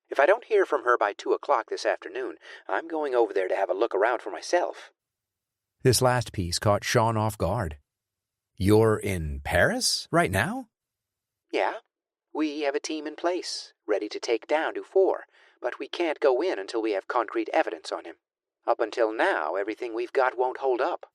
If I don't hear from her by 2 o'clock this afternoon, I'm going over there to have a look around for myself. This last piece caught Sean off guard. You're in Paris right now? Yeah. We have a team in place, ready to take down Dufour, but we can't go in until we have concrete evidence on him. Up until now, everything we've got won't hold up.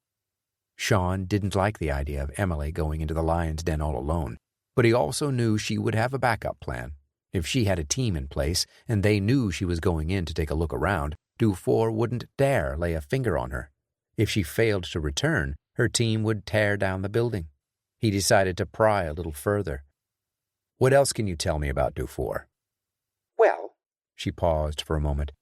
Sean didn't like the idea of Emily going into the lion's den all alone, but he also knew she would have a backup plan. If she had a team in place, and they knew she was going in to take a look around, Dufour wouldn't dare lay a finger on her. If she failed to return, her team would tear down the building. He decided to pry a little further. What else can you tell me about Dufour? Well, she paused for a moment.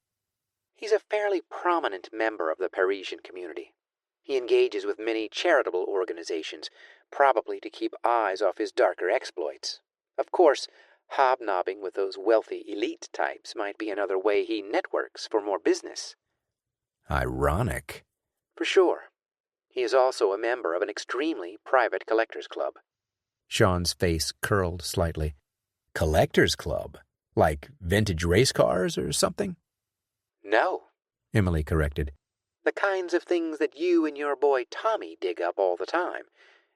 He's a fairly prominent member of the Parisian community. He engages with many charitable organizations, probably to keep eyes off his darker exploits. Of course, hobnobbing with those wealthy elite types might be another way he networks for more business. Ironic. For sure. He is also a member of an extremely private collectors club. Sean's face curled slightly. Collectors club? Like vintage race cars or something? No, Emily corrected. the kinds of things that you and your boy Tommy dig up all the time.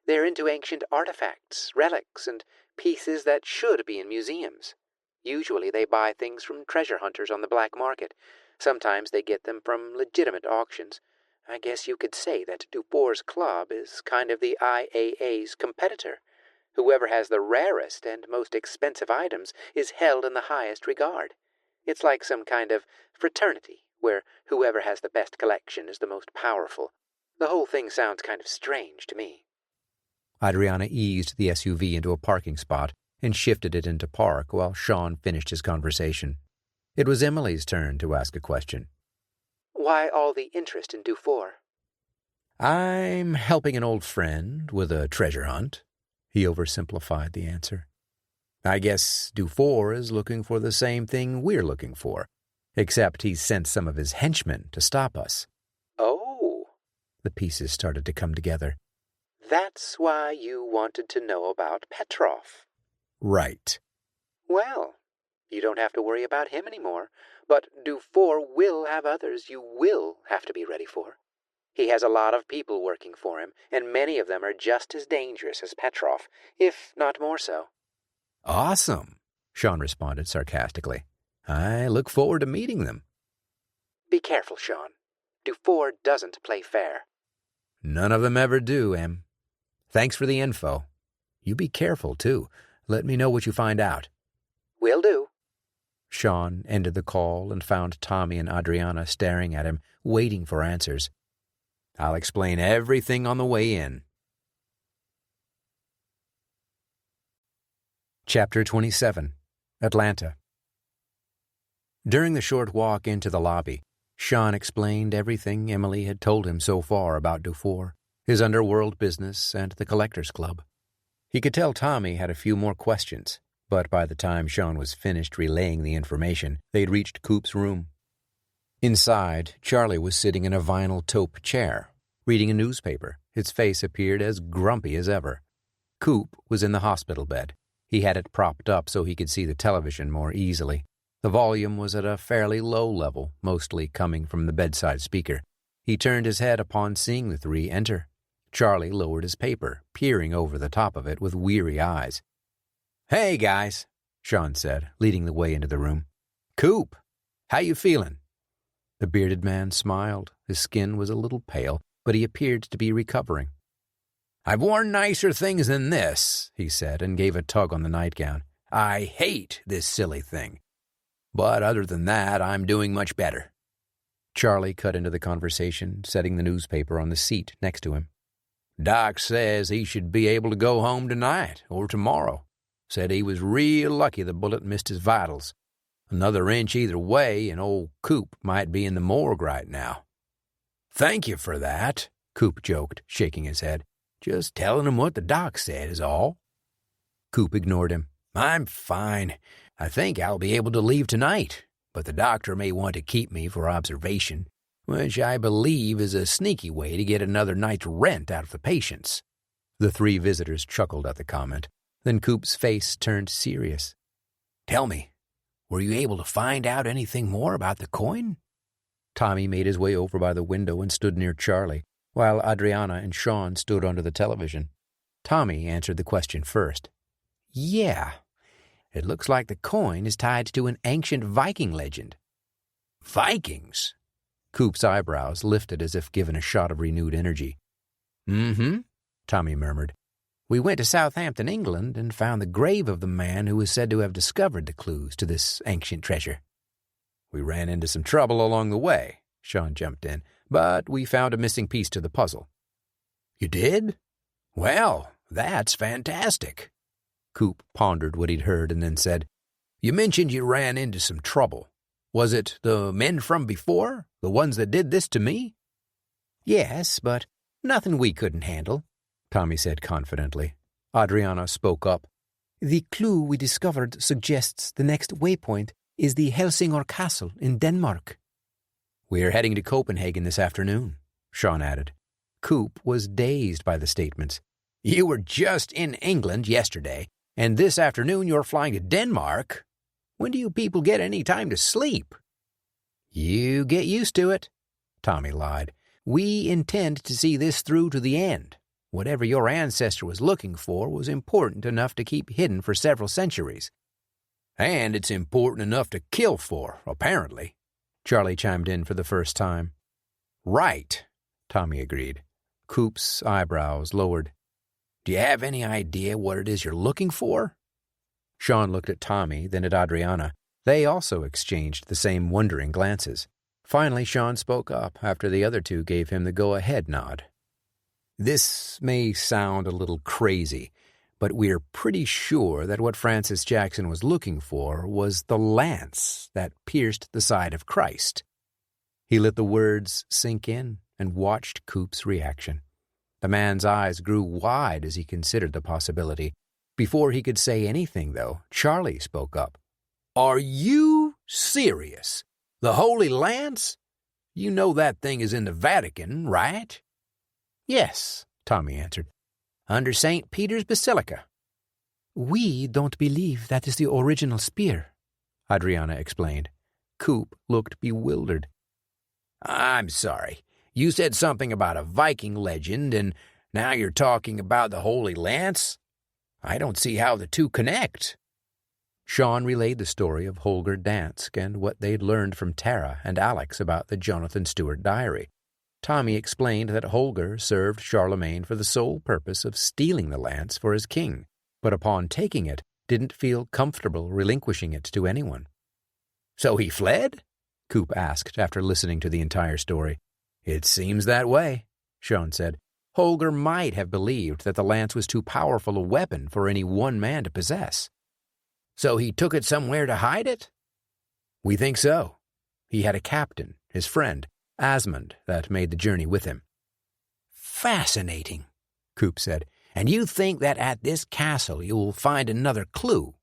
They're into ancient artifacts, relics, and pieces that should be in museums. Usually they buy things from treasure hunters on the black market. Sometimes they get them from legitimate auctions. I guess you could say that Dufour's club is kind of the IAA's competitor. Whoever has the rarest and most expensive items is held in the highest regard. It's like some kind of fraternity, where whoever has the best collection is the most powerful. The whole thing sounds kind of strange to me. Adriana eased the SUV into a parking spot and shifted it into park while Sean finished his conversation. It was Emily's turn to ask a question. Why all the interest in Dufour? I'm helping an old friend with a treasure hunt. He oversimplified the answer. I guess Dufour is looking for the same thing we're looking for, except he's sent some of his henchmen to stop us. Oh. The pieces started to come together. That's why you wanted to know about Petrov. Right. Well, you don't have to worry about him anymore, but Dufour will have others you will have to be ready for. He has a lot of people working for him, and many of them are just as dangerous as Petrov, if not more so. Awesome, Sean responded sarcastically. I look forward to meeting them. Be careful, Sean. Dufour doesn't play fair. None of them ever do, Em. Thanks for the info. You be careful, too. Let me know what you find out. Will do. Sean ended the call and found Tommy and Adriana staring at him, waiting for answers. I'll explain everything on the way in. Chapter 27. Atlanta. During the short walk into the lobby, Sean explained everything Emily had told him so far about Dufour, his underworld business, and the Collectors Club. He could tell Tommy had a few more questions, but by the time Sean was finished relaying the information, they'd reached Coop's room. Inside, Charlie was sitting in a vinyl taupe chair, reading a newspaper. His face appeared as grumpy as ever. Coop was in the hospital bed. He had it propped up so he could see the television more easily. The volume was at a fairly low level, mostly coming from the bedside speaker. He turned his head upon seeing the three enter. Charlie lowered his paper, peering over the top of it with weary eyes. "Hey, guys," Sean said, leading the way into the room. "Coop, how you feeling?" The bearded man smiled. His skin was a little pale, but he appeared to be recovering. "I've worn nicer things than this," he said, and gave a tug on the nightgown. "I hate this silly thing. But other than that, I'm doing much better." Charlie cut into the conversation, setting the newspaper on the seat next to him. "Doc says he should be able to go home tonight or tomorrow. Said he was real lucky the bullet missed his vitals. Another inch either way, and old Coop might be in the morgue right now. Thank you for that, Coop joked, shaking his head. Just telling him what the doc said is all. Coop ignored him. I'm fine. I think I'll be able to leave tonight, but the doctor may want to keep me for observation, which I believe is a sneaky way to get another night's rent out of the patients. The three visitors chuckled at the comment. Then Coop's face turned serious. Tell me, were you able to find out anything more about the coin? Tommy made his way over by the window and stood near Charlie, while Adriana and Sean stood under the television. Tommy answered the question first. Yeah. It looks like the coin is tied to an ancient Viking legend. Vikings? Coop's eyebrows lifted as if given a shot of renewed energy. Mm-hmm, Tommy murmured. We went to Southampton, England, and found the grave of the man who was said to have discovered the clues to this ancient treasure. We ran into some trouble along the way, Sean jumped in, but we found a missing piece to the puzzle. You did? Well, that's fantastic. Coop pondered what he'd heard and then said, You mentioned you ran into some trouble. Was it the men from before? The ones that did this to me? Yes, but nothing we couldn't handle, Tommy said confidently. Adriana spoke up. The clue we discovered suggests the next waypoint is the Helsingør Castle in Denmark. We're heading to Copenhagen this afternoon, Sean added. Coop was dazed by the statements. You were just in England yesterday, and this afternoon you're flying to Denmark? When do you people get any time to sleep? You get used to it, Tommy lied. We intend to see this through to the end. Whatever your ancestor was looking for was important enough to keep hidden for several centuries. And it's important enough to kill for, apparently. Charlie chimed in for the first time. Right, Tommy agreed. Coop's eyebrows lowered. Do you have any idea what it is you're looking for? Sean looked at Tommy, then at Adriana. They also exchanged the same wondering glances. Finally, Sean spoke up after the other two gave him the go-ahead nod. This may sound a little crazy, but we're pretty sure that what Francis Jackson was looking for was the lance that pierced the side of Christ. He let the words sink in and watched Coop's reaction. The man's eyes grew wide as he considered the possibility. Before he could say anything, though, Charlie spoke up. Are you serious? The Holy Lance? You know that thing is in the Vatican, right? Yes, Tommy answered. Under St. Peter's Basilica. We don't believe that is the original spear, Adriana explained. Coop looked bewildered. I'm sorry. You said something about a Viking legend, and now you're talking about the Holy Lance? I don't see how the two connect. Sean relayed the story of Holger Dansk and what they'd learned from Tara and Alex about the Jonathan Stewart diary. Tommy explained that Holger served Charlemagne for the sole purpose of stealing the lance for his king, but upon taking it, didn't feel comfortable relinquishing it to anyone. So he fled? Coop asked after listening to the entire story. It seems that way, Sean said. Holger might have believed that the lance was too powerful a weapon for any one man to possess. So he took it somewhere to hide it? We think so. He had a captain, his friend, Asmund, that made the journey with him. Fascinating, Coop said. And you think that at this castle you will find another clue?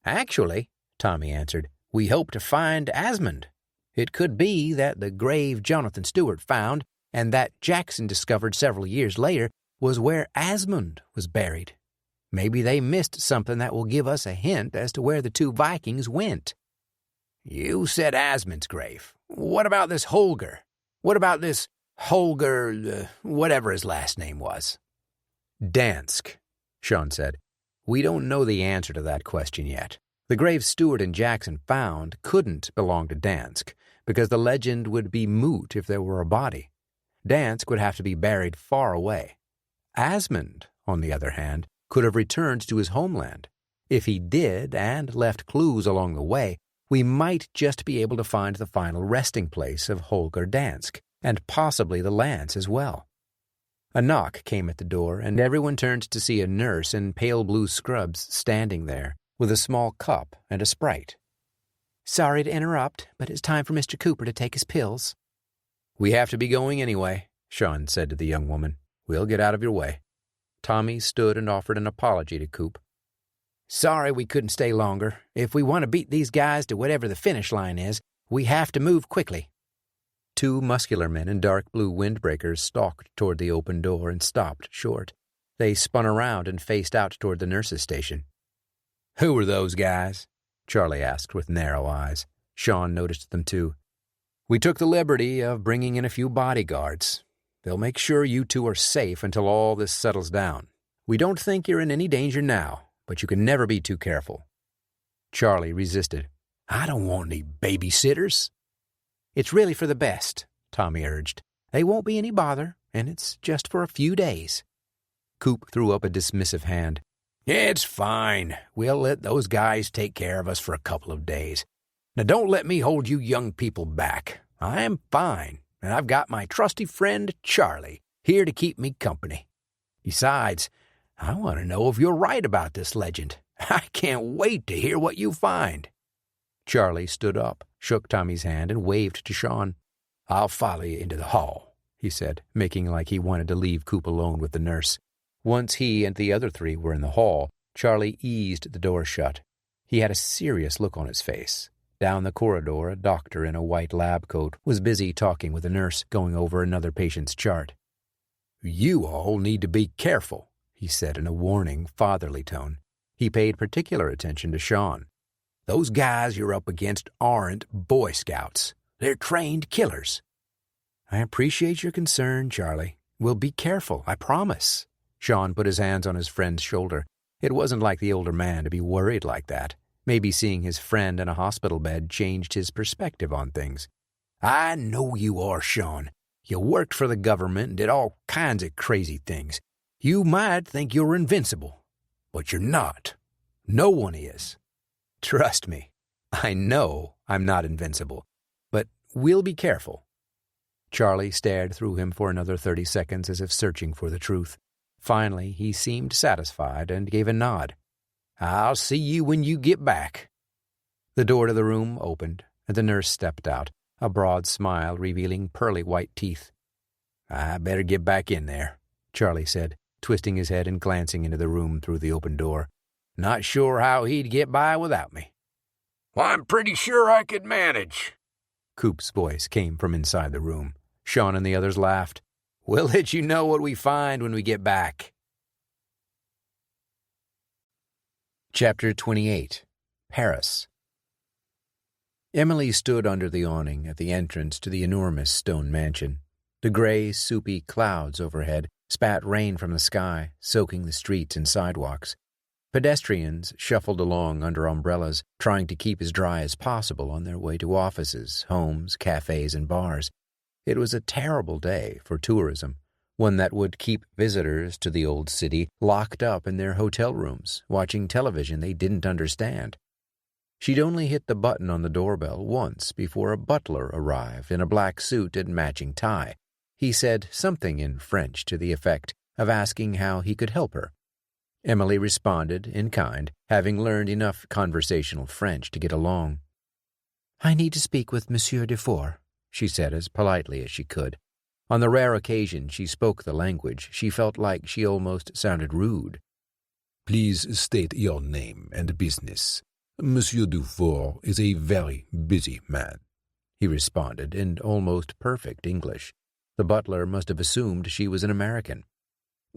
Actually, Tommy answered, we hope to find Asmund. It could be that the grave Jonathan Stewart found and that Jackson discovered several years later was where Asmund was buried. Maybe they missed something that will give us a hint as to where the two Vikings went. You said Asmund's grave. What about this Holger? What about this Holger, whatever his last name was? Dansk, Sean said. We don't know the answer to that question yet. The grave Stewart and Jackson found couldn't belong to Dansk, because the legend would be moot if there were a body. Dansk would have to be buried far away. Asmund, on the other hand, could have returned to his homeland. If he did and left clues along the way, we might just be able to find the final resting place of Holger Dansk, and possibly the lance as well. A knock came at the door, and everyone turned to see a nurse in pale blue scrubs standing there, with a small cup and a Sprite. Sorry to interrupt, but it's time for Mr. Cooper to take his pills. We have to be going anyway, Sean said to the young woman. We'll get out of your way. Tommy stood and offered an apology to Coop. Sorry we couldn't stay longer. If we want to beat these guys to whatever the finish line is, we have to move quickly. 2 muscular men in dark blue windbreakers stalked toward the open door and stopped short. They spun around and faced out toward the nurse's station. Who were those guys? Charlie asked with narrow eyes. Sean noticed them too. We took the liberty of bringing in a few bodyguards. They'll make sure you 2 are safe until all this settles down. We don't think you're in any danger now, but you can never be too careful. Charlie resisted. I don't want any babysitters. It's really for the best, Tommy urged. They won't be any bother, and it's just for a few days. Coop threw up a dismissive hand. It's fine. We'll let those guys take care of us for a couple of days. Now don't let me hold you young people back. I'm fine, and I've got my trusty friend Charlie here to keep me company. Besides, I want to know if you're right about this legend. I can't wait to hear what you find. Charlie stood up, shook Tommy's hand, and waved to Sean. I'll follow you into the hall, he said, making like he wanted to leave Coop alone with the nurse. Once he and the other 3 were in the hall, Charlie eased the door shut. He had a serious look on his face. Down the corridor, a doctor in a white lab coat was busy talking with a nurse, going over another patient's chart. You all need to be careful, he said in a warning, fatherly tone. He paid particular attention to Sean. Those guys you're up against aren't Boy Scouts. They're trained killers. I appreciate your concern, Charlie. We'll be careful, I promise. Sean put his hands on his friend's shoulder. It wasn't like the older man to be worried like that. Maybe seeing his friend in a hospital bed changed his perspective on things. I know you are, Sean. You worked for the government and did all kinds of crazy things. You might think you're invincible, but you're not. No one is. Trust me, I know I'm not invincible, but we'll be careful. Charlie stared through him for another 30 seconds as if searching for the truth. Finally, he seemed satisfied and gave a nod. I'll see you when you get back. The door to the room opened, and the nurse stepped out, a broad smile revealing pearly white teeth. I better get back in there, Charlie said, twisting his head and glancing into the room through the open door. Not sure how he'd get by without me. Well, I'm pretty sure I could manage. Coop's voice came from inside the room. Sean and the others laughed. We'll let you know what we find when we get back. Chapter 28. Paris. Emily stood under the awning at the entrance to the enormous stone mansion. The gray, soupy clouds overhead spat rain from the sky, soaking the streets and sidewalks. Pedestrians shuffled along under umbrellas, trying to keep as dry as possible on their way to offices, homes, cafes, and bars. It was a terrible day for tourism, one that would keep visitors to the old city locked up in their hotel rooms, watching television they didn't understand. She'd only hit the button on the doorbell once before a butler arrived in a black suit and matching tie. He said something in French to the effect of asking how he could help her. Emily responded in kind, having learned enough conversational French to get along. I need to speak with Monsieur Dufour, she said as politely as she could. On the rare occasion she spoke the language, she felt like she almost sounded rude. Please state your name and business. Monsieur Dufour is a very busy man, he responded in almost perfect English. The butler must have assumed she was an American.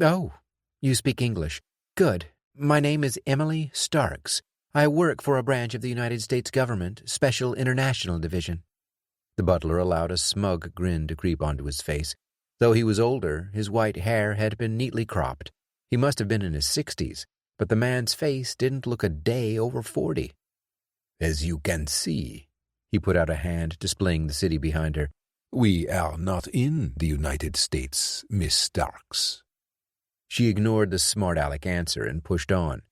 Oh, you speak English. Good. My name is Emily Starks. I work for a branch of the United States government, Special International Division. The butler allowed a smug grin to creep onto his face. Though he was older, his white hair had been neatly cropped. He must have been in his 60s, but the man's face didn't look a day over 40. As you can see, he put out a hand, displaying the city behind her. We are not in the United States, Miss Starks. She ignored the smart-aleck answer and pushed on.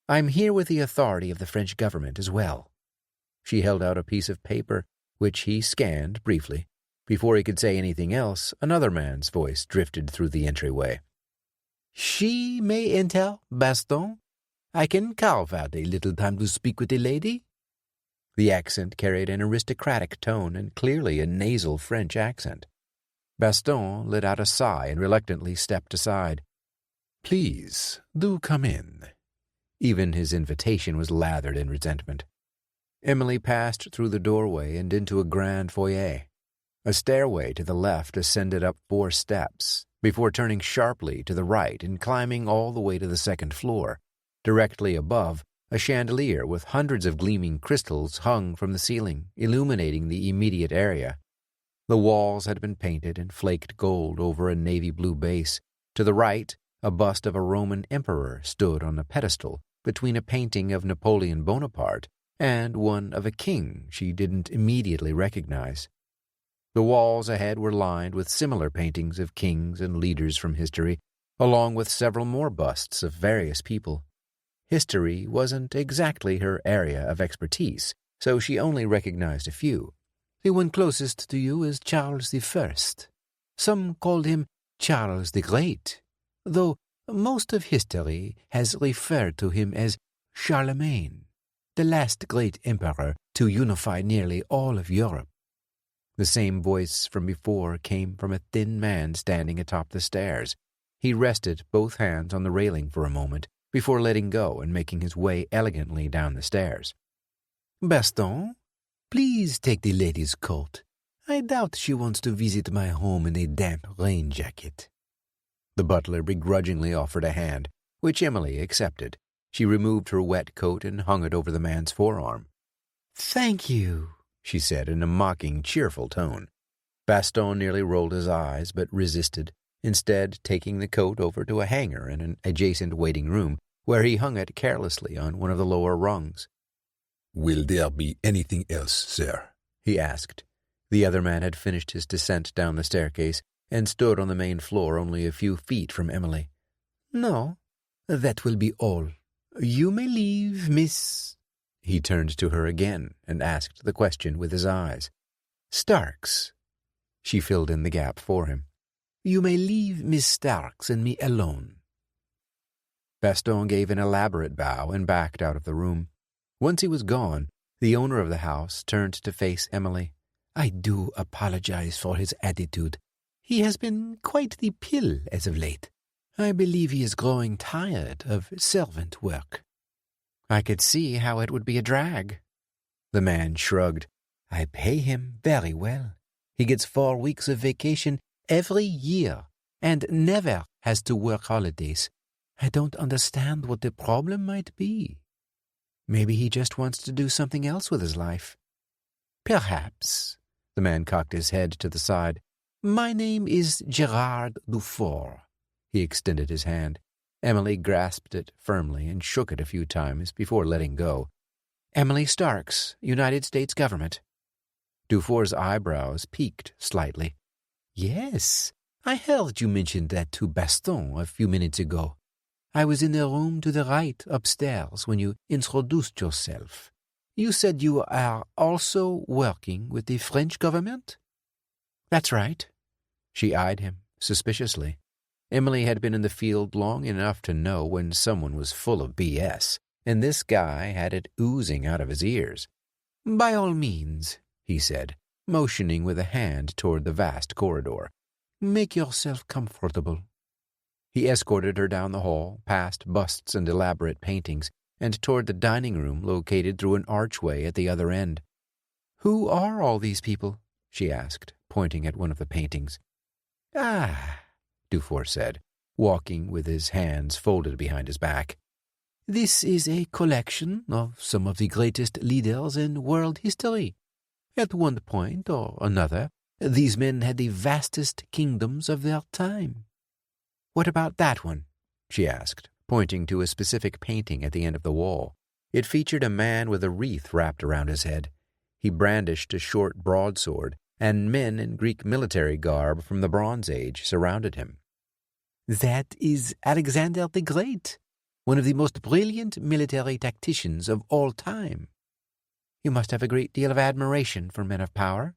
I'm here with the authority of the French government as well. She held out a piece of paper, which he scanned briefly. Before he could say anything else, another man's voice drifted through the entryway. She may enter, Baston. I can carve out a little time to speak with a lady. The accent carried an aristocratic tone and clearly a nasal French accent. Baston let out a sigh and reluctantly stepped aside. Please, do come in. Even his invitation was lathered in resentment. Emily passed through the doorway and into a grand foyer. A stairway to the left ascended up 4 steps, before turning sharply to the right and climbing all the way to the second floor. Directly above, a chandelier with hundreds of gleaming crystals hung from the ceiling, illuminating the immediate area. The walls had been painted in flaked gold over a navy blue base. To the right, a bust of a Roman emperor stood on a pedestal between a painting of Napoleon Bonaparte and one of a king she didn't immediately recognize. The walls ahead were lined with similar paintings of kings and leaders from history, along with several more busts of various people. History wasn't exactly her area of expertise, so she only recognized a few. The one closest to you is Charles I. Some called him Charles the Great, though most of history has referred to him as Charlemagne, the last great emperor to unify nearly all of Europe. The same voice from before came from a thin man standing atop the stairs. He rested both hands on the railing for a moment before letting go and making his way elegantly down the stairs. Baston, please take the lady's coat. I doubt she wants to visit my home in a damp rain jacket. The butler begrudgingly offered a hand, which Emily accepted. She removed her wet coat and hung it over the man's forearm. "Thank you," she said in a mocking, cheerful tone. Baston nearly rolled his eyes, but resisted, instead taking the coat over to a hanger in an adjacent waiting room, where he hung it carelessly on one of the lower rungs. "Will there be anything else, sir?" he asked. The other man had finished his descent down the staircase and stood on the main floor only a few feet from Emily. "No, that will be all. You may leave, Miss—" He turned to her again and asked the question with his eyes. "Starks." She filled in the gap for him. "You may leave Miss Starks and me alone." Baston gave an elaborate bow and backed out of the room. Once he was gone, the owner of the house turned to face Emily. "I do apologize for his attitude. He has been quite the pill as of late. I believe he is growing tired of servant work." "I could see how it would be a drag." The man shrugged. "I pay him very well. He gets 4 weeks of vacation every year and never has to work holidays. I don't understand what the problem might be." "Maybe he just wants to do something else with his life." "Perhaps." The man cocked his head to the side. "My name is Gerard Dufour." He extended his hand. Emily grasped it firmly and shook it a few times before letting go. "Emily Starks, United States Government." Dufour's eyebrows peaked slightly. "Yes, I heard you mention that to Baston a few minutes ago. I was in the room to the right upstairs when you introduced yourself. You said you are also working with the French government?" "That's right." She eyed him suspiciously. Emily had been in the field long enough to know when someone was full of BS, and this guy had it oozing out of his ears. "By all means," he said, motioning with a hand toward the vast corridor. "Make yourself comfortable." He escorted her down the hall, past busts and elaborate paintings, and toward the dining room located through an archway at the other end. "Who are all these people?" she asked, pointing at one of the paintings. "Ah," Dufour said, walking with his hands folded behind his back. "This is a collection of some of the greatest leaders in world history. At one point or another, these men had the vastest kingdoms of their time." "What about that one?" she asked, pointing to a specific painting at the end of the wall. It featured a man with a wreath wrapped around his head. He brandished a short broadsword, and men in Greek military garb from the Bronze Age surrounded him. "That is Alexander the Great, one of the most brilliant military tacticians of all time." "You must have a great deal of admiration for men of power."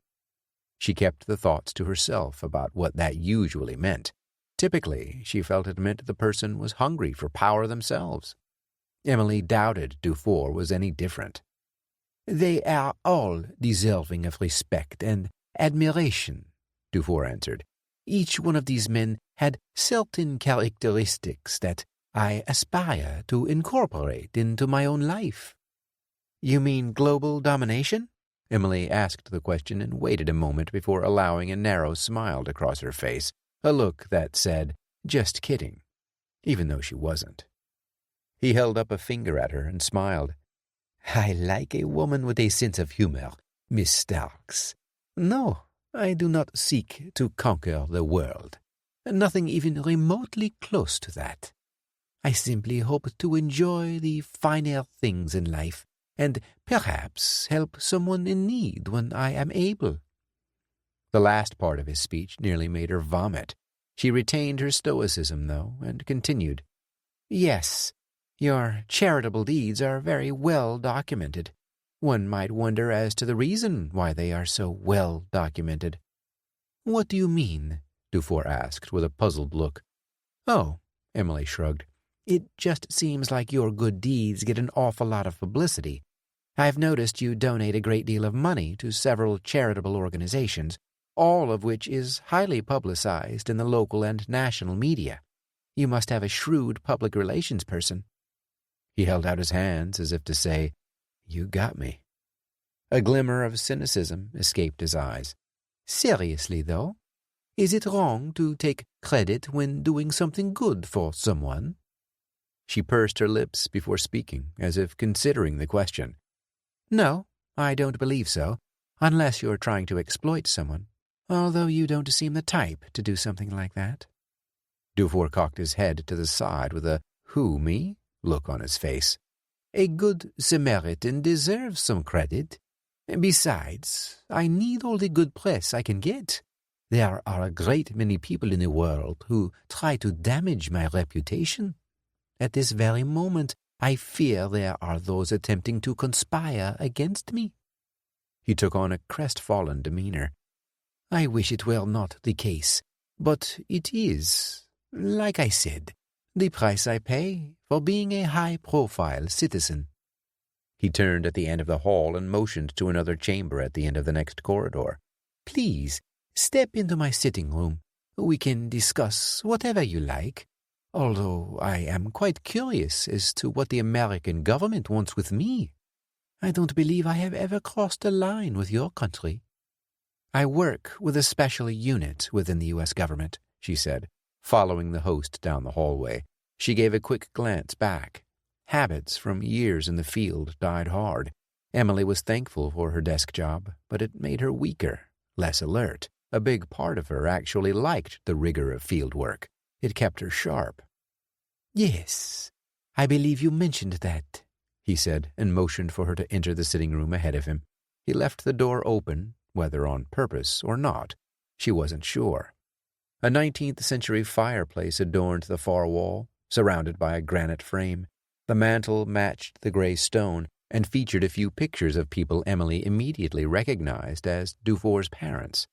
She kept the thoughts to herself about what that usually meant. Typically, she felt it meant the person was hungry for power themselves. Emily doubted Dufour was any different. They are all deserving of respect and admiration, Dufour answered. Each one of these men had certain characteristics that I aspire to incorporate into my own life. You mean global domination? Emily asked the question and waited a moment before allowing a narrow smile to cross her face, a look that said, just kidding, even though she wasn't. He held up a finger at her and smiled. I like a woman with a sense of humor, Miss Starks. No, I do not seek to conquer the world. Nothing even remotely close to that. I simply hope to enjoy the finer things in life and perhaps help someone in need when I am able. The last part of his speech nearly made her vomit. She retained her stoicism, though, and continued. Yes, your charitable deeds are very well documented. One might wonder as to the reason why they are so well documented. What do you mean? Dufour asked with a puzzled look. Oh, Emily shrugged. It just seems like your good deeds get an awful lot of publicity. I've noticed you donate a great deal of money to several charitable organizations, all of which is highly publicized in the local and national media. You must have a shrewd public relations person. He held out his hands as if to say, You got me. A glimmer of cynicism escaped his eyes. Seriously, though, is it wrong to take credit when doing something good for someone? She pursed her lips before speaking, as if considering the question. No, I don't believe so, unless you're trying to exploit someone, although you don't seem the type to do something like that. Dufour cocked his head to the side with a "Who, me?" look on his face. A good Samaritan deserves some credit. Besides, I need all the good press I can get. There are a great many people in the world who try to damage my reputation. At this very moment, I fear there are those attempting to conspire against me. He took on a crestfallen demeanor. I wish it were not the case, but it is, like I said, the price I pay for being a high-profile citizen. He turned at the end of the hall and motioned to another chamber at the end of the next corridor. Please, step into my sitting room. We can discuss whatever you like, although I am quite curious as to what the American government wants with me. I don't believe I have ever crossed a line with your country. I work with a special unit within the U.S. government, she said, following the host down the hallway. She gave a quick glance back. Habits from years in the field died hard. Emily was thankful for her desk job, but it made her weaker, less alert. A big part of her actually liked the rigor of field work. It kept her sharp. Yes, I believe you mentioned that, he said, and motioned for her to enter the sitting room ahead of him. He left the door open, whether on purpose or not. She wasn't sure. A 19th-century fireplace adorned the far wall, surrounded by a granite frame. The mantel matched the gray stone and featured a few pictures of people Emily immediately recognized as Dufour's parents.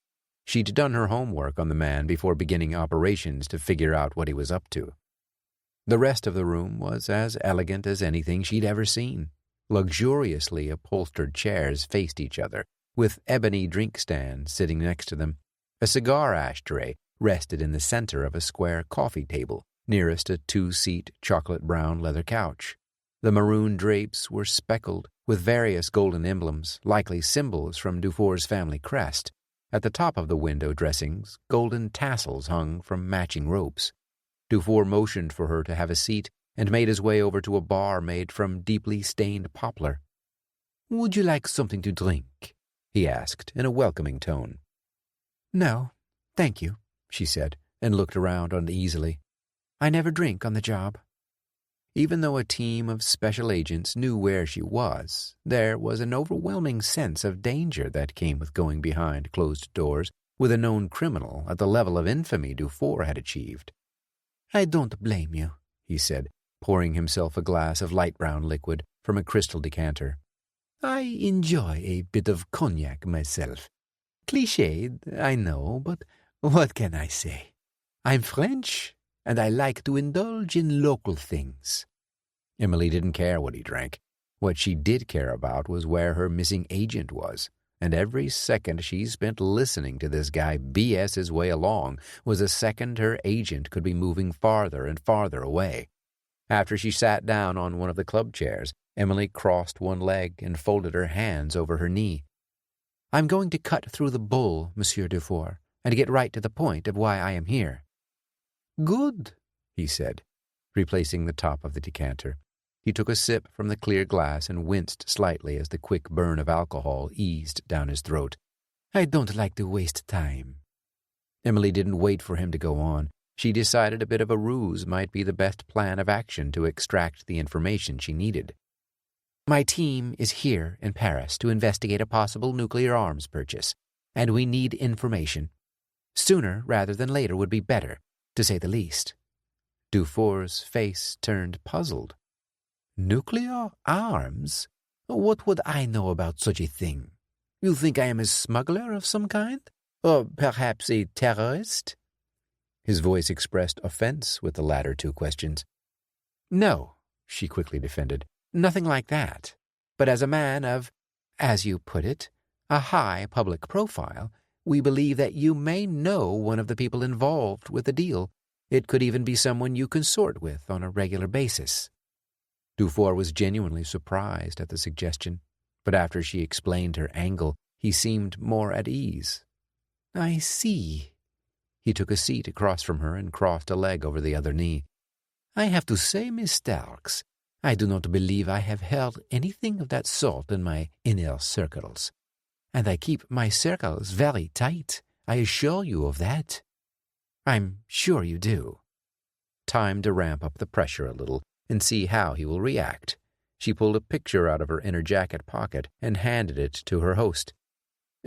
She'd done her homework on the man before beginning operations to figure out what he was up to. The rest of the room was as elegant as anything she'd ever seen. Luxuriously upholstered chairs faced each other, with ebony drink stands sitting next to them. A cigar ashtray rested in the center of a square coffee table, nearest a 2-seat chocolate-brown leather couch. The maroon drapes were speckled with various golden emblems, likely symbols from Dufour's family crest. At the top of the window dressings, golden tassels hung from matching ropes. Dufour motioned for her to have a seat and made his way over to a bar made from deeply stained poplar. "Would you like something to drink?" he asked in a welcoming tone. "No, thank you," she said, and looked around uneasily. "I never drink on the job." Even though a team of special agents knew where she was, there was an overwhelming sense of danger that came with going behind closed doors with a known criminal at the level of infamy Dufour had achieved. "I don't blame you," he said, pouring himself a glass of light brown liquid from a crystal decanter. "I enjoy a bit of cognac myself. Cliched, I know, but what can I say? I'm French, and I like to indulge in local things." Emily didn't care what he drank. What she did care about was where her missing agent was, and every second she spent listening to this guy BS his way along was a second her agent could be moving farther and farther away. After she sat down on one of the club chairs, Emily crossed one leg and folded her hands over her knee. "I'm going to cut through the bull, Monsieur Dufour, and get right to the point of why I am here." "Good," he said, replacing the top of the decanter. He took a sip from the clear glass and winced slightly as the quick burn of alcohol eased down his throat. "I don't like to waste time." Emily didn't wait for him to go on. She decided a bit of a ruse might be the best plan of action to extract the information she needed. "My team is here in Paris to investigate a possible nuclear arms purchase, and we need information. Sooner rather than later would be better, to say the least." Dufour's face turned puzzled. "Nuclear arms? What would I know about such a thing? You think I am a smuggler of some kind? Or perhaps a terrorist?" His voice expressed offense with the latter two questions. "No," she quickly defended, "nothing like that. But as a man of, as you put it, a high public profile, we believe that you may know one of the people involved with the deal. It could even be someone you consort with on a regular basis." Dufour was genuinely surprised at the suggestion, but after she explained her angle, he seemed more at ease. "I see." He took a seat across from her and crossed a leg over the other knee. "I have to say, Miss Starks, I do not believe I have heard anything of that sort in my inner circles. And I keep my circles very tight, I assure you of that." "I'm sure you do." Time to ramp up the pressure a little and see how he will react. She pulled a picture out of her inner jacket pocket and handed it to her host.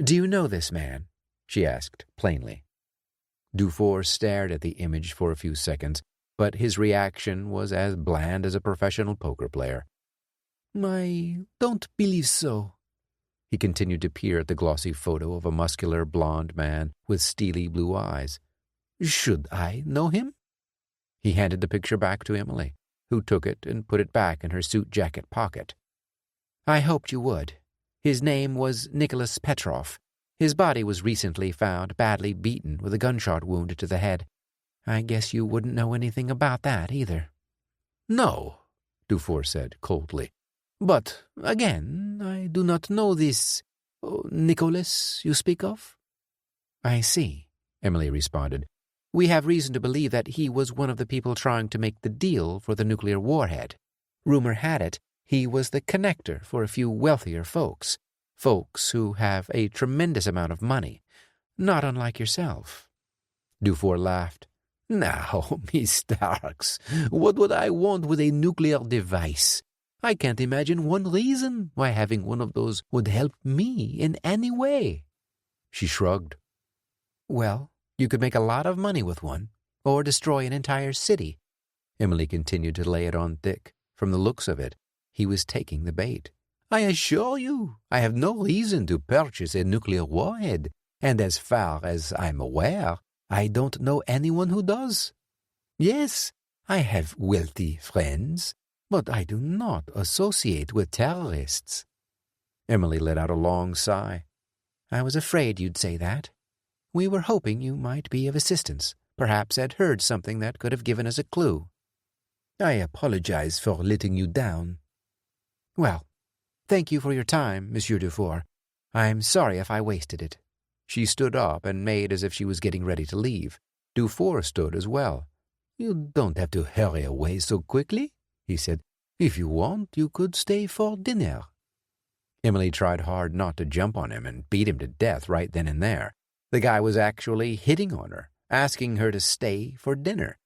"Do you know this man?" she asked plainly. Dufour stared at the image for a few seconds, but his reaction was as bland as a professional poker player. "I don't believe so." He continued to peer at the glossy photo of a muscular blond man with steely blue eyes. "Should I know him?" He handed the picture back to Emily, who took it and put it back in her suit jacket pocket. "I hoped you would. His name was Nicholas Petrov. His body was recently found badly beaten with a gunshot wound to the head. I guess you wouldn't know anything about that either." "No," Dufour said coldly. "But, again, I do not know this Nicholas you speak of." "I see," Emily responded. "We have reason to believe that he was one of the people trying to make the deal for the nuclear warhead. Rumor had it he was the connector for a few wealthier folks who have a tremendous amount of money, not unlike yourself." Dufour laughed. "Now, Miss Starks, what would I want with a nuclear device? I can't imagine one reason why having one of those would help me in any way." She shrugged. "Well, you could make a lot of money with one, or destroy an entire city." Emily continued to lay it on thick. From the looks of it, he was taking the bait. "I assure you, I have no reason to purchase a nuclear warhead, and as far as I'm aware, I don't know anyone who does. Yes, I have wealthy friends, but I do not associate with terrorists." Emily let out a long sigh. "I was afraid you'd say that. We were hoping you might be of assistance. Perhaps had heard something that could have given us a clue." "I apologize for letting you down." "Well, thank you for your time, Monsieur Dufour. I'm sorry if I wasted it." She stood up and made as if she was getting ready to leave. Dufour stood as well. "You don't have to hurry away so quickly," he said. "If you want, you could stay for dinner." Emily tried hard not to jump on him and beat him to death right then and there. The guy was actually hitting on her, asking her to stay for dinner.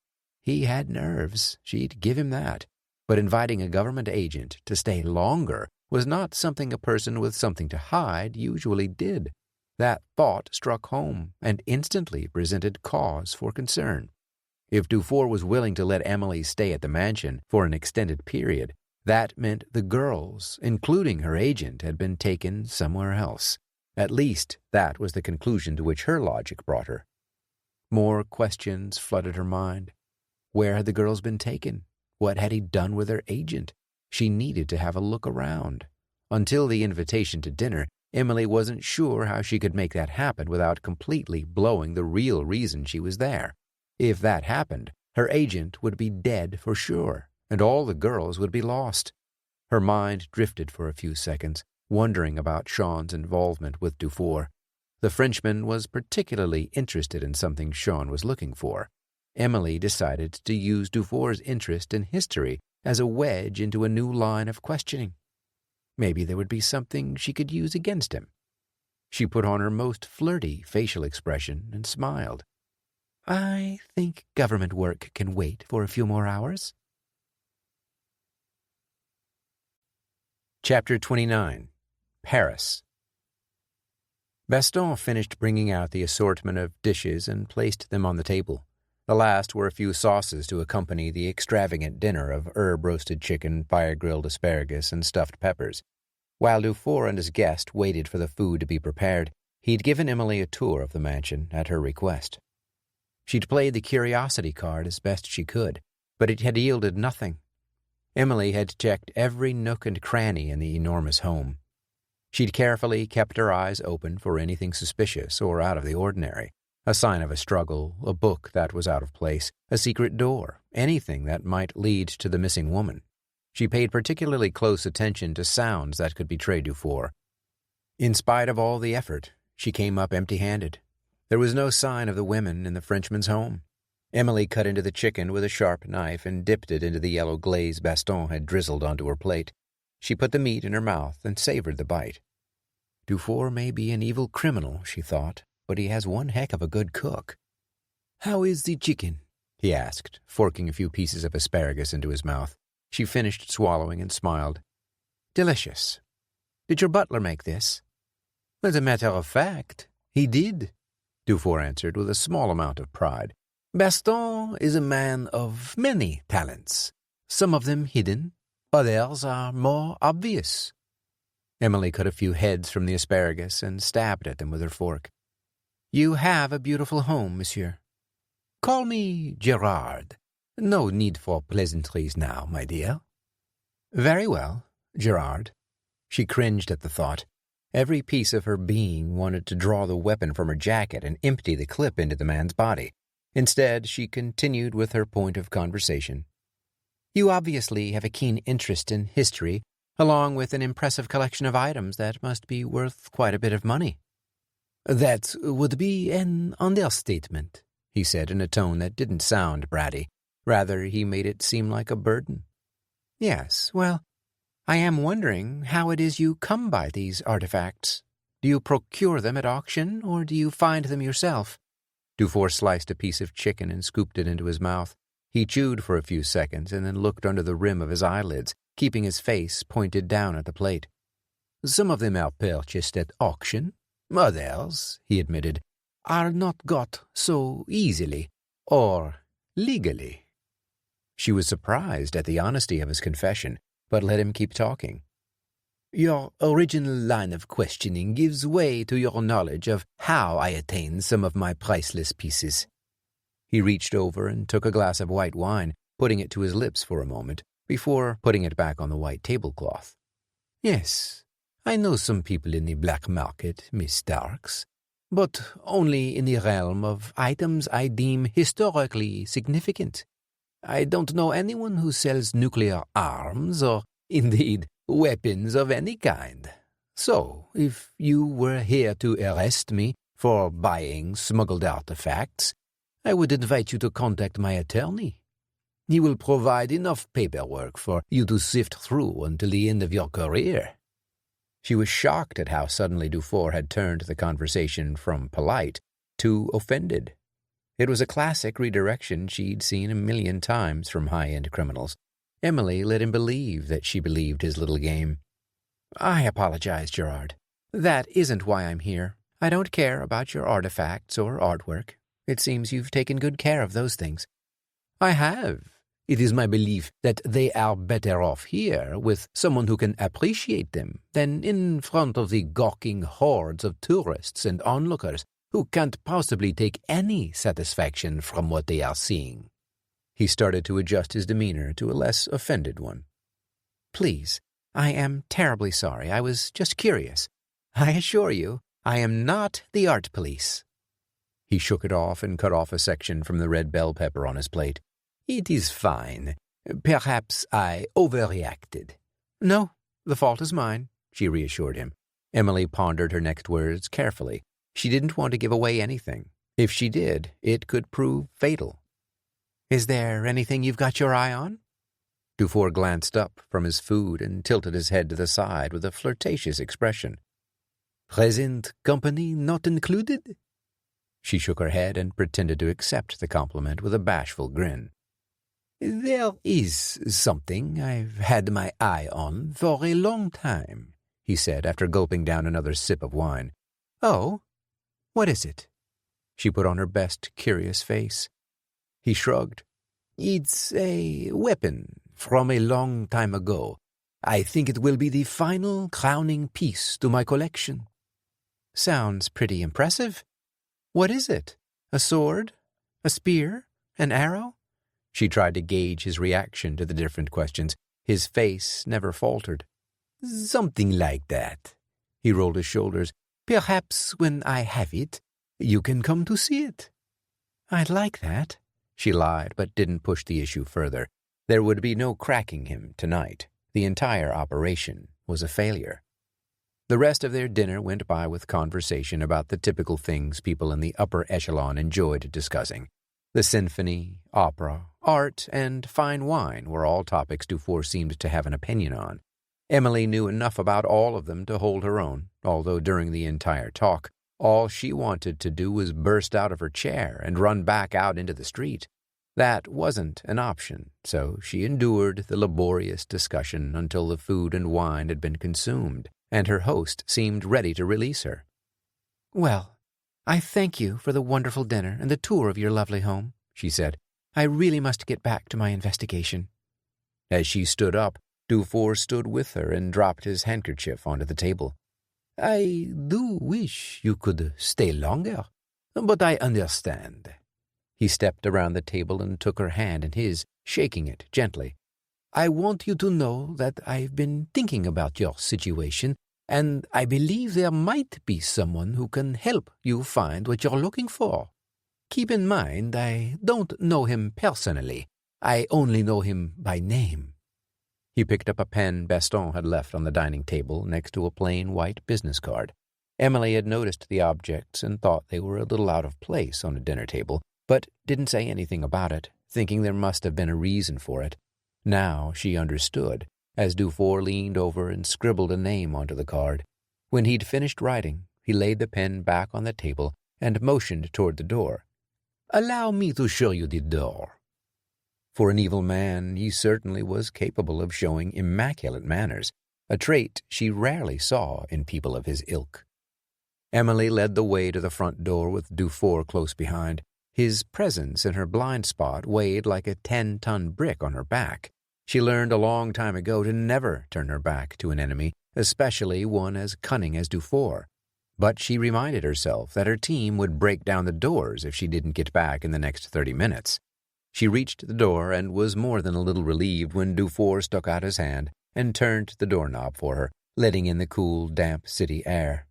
He had nerves, she'd give him that. But inviting a government agent to stay longer was not something a person with something to hide usually did. That thought struck home and instantly presented cause for concern. If Dufour was willing to let Emily stay at the mansion for an extended period, that meant the girls, including her agent, had been taken somewhere else. At least that was the conclusion to which her logic brought her. More questions flooded her mind. Where had the girls been taken? What had he done with their agent? She needed to have a look around. Until the invitation to dinner, Emily wasn't sure how she could make that happen without completely blowing the real reason she was there. If that happened, her agent would be dead for sure, and all the girls would be lost. Her mind drifted for a few seconds, wondering about Sean's involvement with Dufour. The Frenchman was particularly interested in something Sean was looking for. Emily decided to use Dufour's interest in history as a wedge into a new line of questioning. Maybe there would be something she could use against him. She put on her most flirty facial expression and smiled. I think government work can wait for a few more hours. Chapter 29. Paris. Baston finished bringing out the assortment of dishes and placed them on the table. The last were a few sauces to accompany the extravagant dinner of herb-roasted chicken, fire-grilled asparagus, and stuffed peppers. While Dufour and his guest waited for the food to be prepared, he'd given Emily a tour of the mansion at her request. She'd played the curiosity card as best she could, but it had yielded nothing. Emily had checked every nook and cranny in the enormous home. She'd carefully kept her eyes open for anything suspicious or out of the ordinary. A sign of a struggle, a book that was out of place, a secret door, anything that might lead to the missing woman. She paid particularly close attention to sounds that could betray Dufour. In spite of all the effort, she came up empty-handed. There was no sign of the women in the Frenchman's home. Emily cut into the chicken with a sharp knife and dipped it into the yellow glaze Baston had drizzled onto her plate. She put the meat in her mouth and savored the bite. Dufour may be an evil criminal, she thought, but he has one heck of a good cook. How is the chicken? He asked, forking a few pieces of asparagus into his mouth. She finished swallowing and smiled. Delicious. Did your butler make this? As a matter of fact, he did, Dufour answered with a small amount of pride. Baston is a man of many talents, some of them hidden, others are more obvious. Emily cut a few heads from the asparagus and stabbed at them with her fork. You have a beautiful home, monsieur. Call me Gerard. No need for pleasantries now, my dear. Very well, Gerard. She cringed at the thought. Every piece of her being wanted to draw the weapon from her jacket and empty the clip into the man's body. Instead, she continued with her point of conversation. You obviously have a keen interest in history, along with an impressive collection of items that must be worth quite a bit of money. That would be an understatement, he said in a tone that didn't sound bratty. Rather, he made it seem like a burden. Yes, well, I am wondering how it is you come by these artifacts. Do you procure them at auction, or do you find them yourself? Dufour sliced a piece of chicken and scooped it into his mouth. He chewed for a few seconds and then looked under the rim of his eyelids, keeping his face pointed down at the plate. Some of them are purchased at auction. Others, he admitted, are not got so easily or legally. She was surprised at the honesty of his confession, but let him keep talking. Your original line of questioning gives way to your knowledge of how I attain some of my priceless pieces. He reached over and took a glass of white wine, putting it to his lips for a moment, before putting it back on the white tablecloth. Yes, I know some people in the black market, Miss Starks, but only in the realm of items I deem historically significant. I don't know anyone who sells nuclear arms or, indeed, weapons of any kind. So, if you were here to arrest me for buying smuggled artifacts, I would invite you to contact my attorney. He will provide enough paperwork for you to sift through until the end of your career. She was shocked at how suddenly Dufour had turned the conversation from polite to offended. It was a classic redirection she'd seen a million times from high-end criminals. Emily let him believe that she believed his little game. I apologize, Gerard. That isn't why I'm here. I don't care about your artifacts or artwork. It seems you've taken good care of those things. I have. It is my belief that they are better off here with someone who can appreciate them than in front of the gawking hordes of tourists and onlookers who can't possibly take any satisfaction from what they are seeing. He started to adjust his demeanor to a less offended one. Please, I am terribly sorry. I was just curious. I assure you, I am not the art police." He shook it off and cut off a section from the red bell pepper on his plate. "It is fine. Perhaps I overreacted." "No, the fault is mine," she reassured him. Emily pondered her next words carefully. She didn't want to give away anything. If she did, it could prove fatal. "Is there anything you've got your eye on?" Dufour glanced up from his food and tilted his head to the side with a flirtatious expression. "Present company not included?" She shook her head and pretended to accept the compliment with a bashful grin. "There is something I've had my eye on for a long time," he said after gulping down another sip of wine. "Oh? What is it?" She put on her best curious face. He shrugged. "It's a weapon from a long time ago. I think it will be the final crowning piece to my collection." "Sounds pretty impressive. What is it? A sword? A spear? An arrow?" She tried to gauge his reaction to the different questions. His face never faltered. "Something like that." He rolled his shoulders. "Perhaps when I have it, you can come to see it." "I'd like that." She lied, but didn't push the issue further. There would be no cracking him tonight. The entire operation was a failure. The rest of their dinner went by with conversation about the typical things people in the upper echelon enjoyed discussing. The symphony, opera, art, and fine wine were all topics Dufour seemed to have an opinion on. Emily knew enough about all of them to hold her own, although during the entire talk, all she wanted to do was burst out of her chair and run back out into the street. That wasn't an option, so she endured the laborious discussion until the food and wine had been consumed, and her host seemed ready to release her. "Well, I thank you for the wonderful dinner and the tour of your lovely home," she said. "I really must get back to my investigation." As she stood up, Dufour stood with her and dropped his handkerchief onto the table. "I do wish you could stay longer, but I understand." He stepped around the table and took her hand in his, shaking it gently. "I want you to know that I've been thinking about your situation, and I believe there might be someone who can help you find what you're looking for. Keep in mind, I don't know him personally. I only know him by name." He picked up a pen Beston had left on the dining table next to a plain white business card. Emily had noticed the objects and thought they were a little out of place on a dinner table, but didn't say anything about it, thinking there must have been a reason for it. Now she understood, as Dufour leaned over and scribbled a name onto the card. When he'd finished writing, he laid the pen back on the table and motioned toward the door. "Allow me to show you the door." For an evil man, he certainly was capable of showing immaculate manners, a trait she rarely saw in people of his ilk. Emily led the way to the front door with Dufour close behind. His presence in her blind spot weighed like a 10-ton brick on her back. She learned a long time ago to never turn her back to an enemy, especially one as cunning as Dufour. But she reminded herself that her team would break down the doors if she didn't get back in the next 30 minutes. She reached the door and was more than a little relieved when Dufour stuck out his hand and turned the doorknob for her, letting in the cool, damp city air.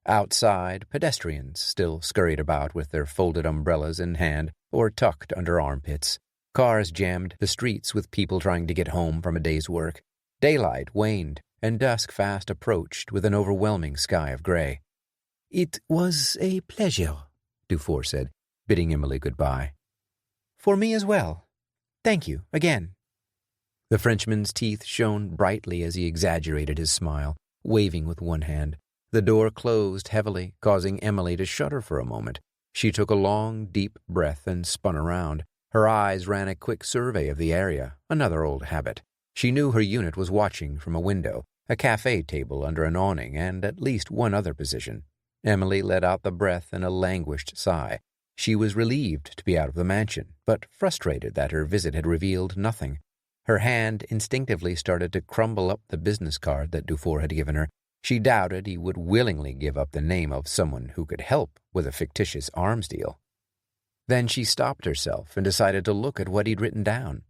Outside, pedestrians still scurried about with their folded umbrellas in hand or tucked under armpits. Cars jammed the streets with people trying to get home from a day's work. Daylight waned, and dusk fast approached with an overwhelming sky of gray. "It was a pleasure," Dufour said, bidding Emily goodbye. "For me as well. Thank you, again." The Frenchman's teeth shone brightly as he exaggerated his smile, waving with one hand. The door closed heavily, causing Emily to shudder for a moment. She took a long, deep breath and spun around. Her eyes ran a quick survey of the area, another old habit. She knew her unit was watching from a window, a cafe table under an awning, and at least one other position. Emily let out the breath in a languished sigh. She was relieved to be out of the mansion, but frustrated that her visit had revealed nothing. Her hand instinctively started to crumble up the business card that Dufour had given her. She doubted he would willingly give up the name of someone who could help with a fictitious arms deal. Then she stopped herself and decided to look at what he'd written down.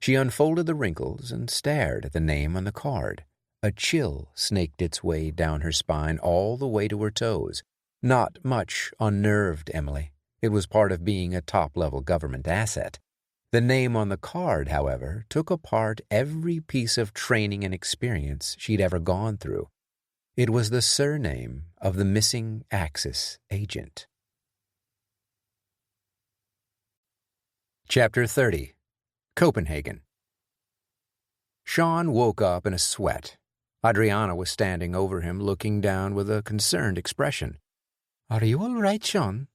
She unfolded the wrinkles and stared at the name on the card. A chill snaked its way down her spine all the way to her toes. Not much unnerved Emily. It was part of being a top-level government asset. The name on the card, however, took apart every piece of training and experience she'd ever gone through. It was the surname of the missing Axis agent. Chapter 30. Copenhagen. Sean woke up in a sweat. Adriana was standing over him, looking down with a concerned expression. "Are you all right, Sean?"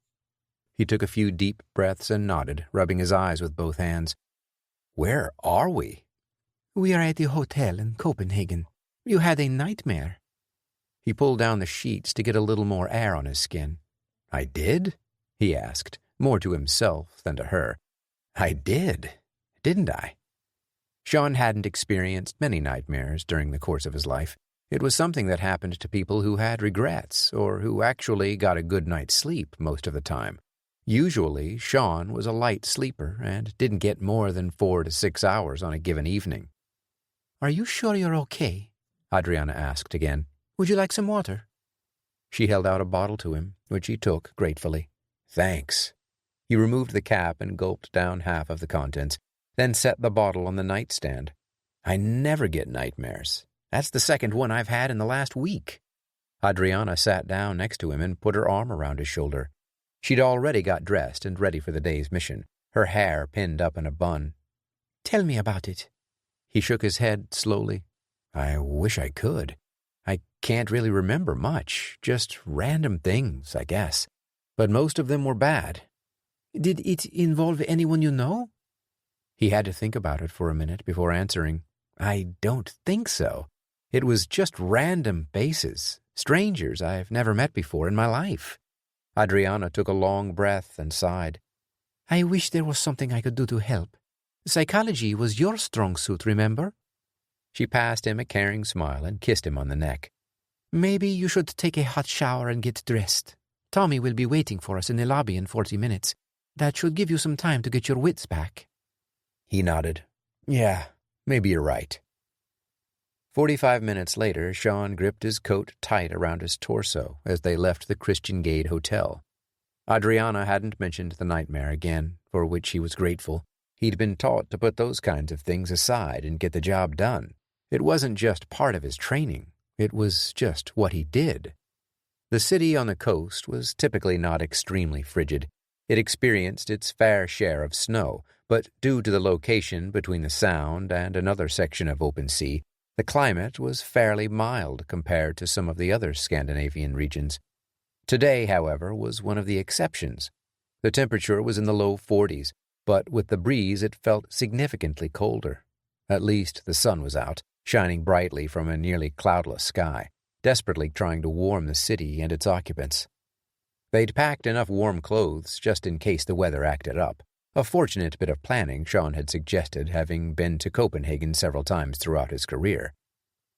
He took a few deep breaths and nodded, rubbing his eyes with both hands. "Where are we?" "We are at the hotel in Copenhagen. You had a nightmare." He pulled down the sheets to get a little more air on his skin. "I did?" he asked, more to himself than to her. "I did, didn't I?" Sean hadn't experienced many nightmares during the course of his life. It was something that happened to people who had regrets, or who actually got a good night's sleep most of the time. Usually, Sean was a light sleeper and didn't get more than 4 to 6 hours on a given evening. "Are you sure you're okay?" Adriana asked again. "Would you like some water?" She held out a bottle to him, which he took gratefully. "Thanks." He removed the cap and gulped down half of the contents, then set the bottle on the nightstand. "I never get nightmares. That's the second one I've had in the last week." Adriana sat down next to him and put her arm around his shoulder. She'd already got dressed and ready for the day's mission, her hair pinned up in a bun. "Tell me about it." He shook his head slowly. "I wish I could. I can't really remember much, just random things, I guess. But most of them were bad." "Did it involve anyone you know?" He had to think about it for a minute before answering. "I don't think so. It was just random faces, strangers I've never met before in my life." Adriana took a long breath and sighed. "I wish there was something I could do to help. Psychology was your strong suit, remember?" She passed him a caring smile and kissed him on the neck. "Maybe you should take a hot shower and get dressed. Tommy will be waiting for us in the lobby in 40 minutes. That should give you some time to get your wits back." He nodded. "Yeah, maybe you're right." 45 minutes later, Sean gripped his coat tight around his torso as they left the Christian Gate Hotel. Adriana hadn't mentioned the nightmare again, for which he was grateful. He'd been taught to put those kinds of things aside and get the job done. It wasn't just part of his training. It was just what he did. The city on the coast was typically not extremely frigid. It experienced its fair share of snow, but due to the location between the Sound and another section of open sea, the climate was fairly mild compared to some of the other Scandinavian regions. Today, however, was one of the exceptions. The temperature was in the low 40s, but with the breeze it felt significantly colder. At least the sun was out, shining brightly from a nearly cloudless sky, desperately trying to warm the city and its occupants. They'd packed enough warm clothes just in case the weather acted up. A fortunate bit of planning Sean had suggested, having been to Copenhagen several times throughout his career.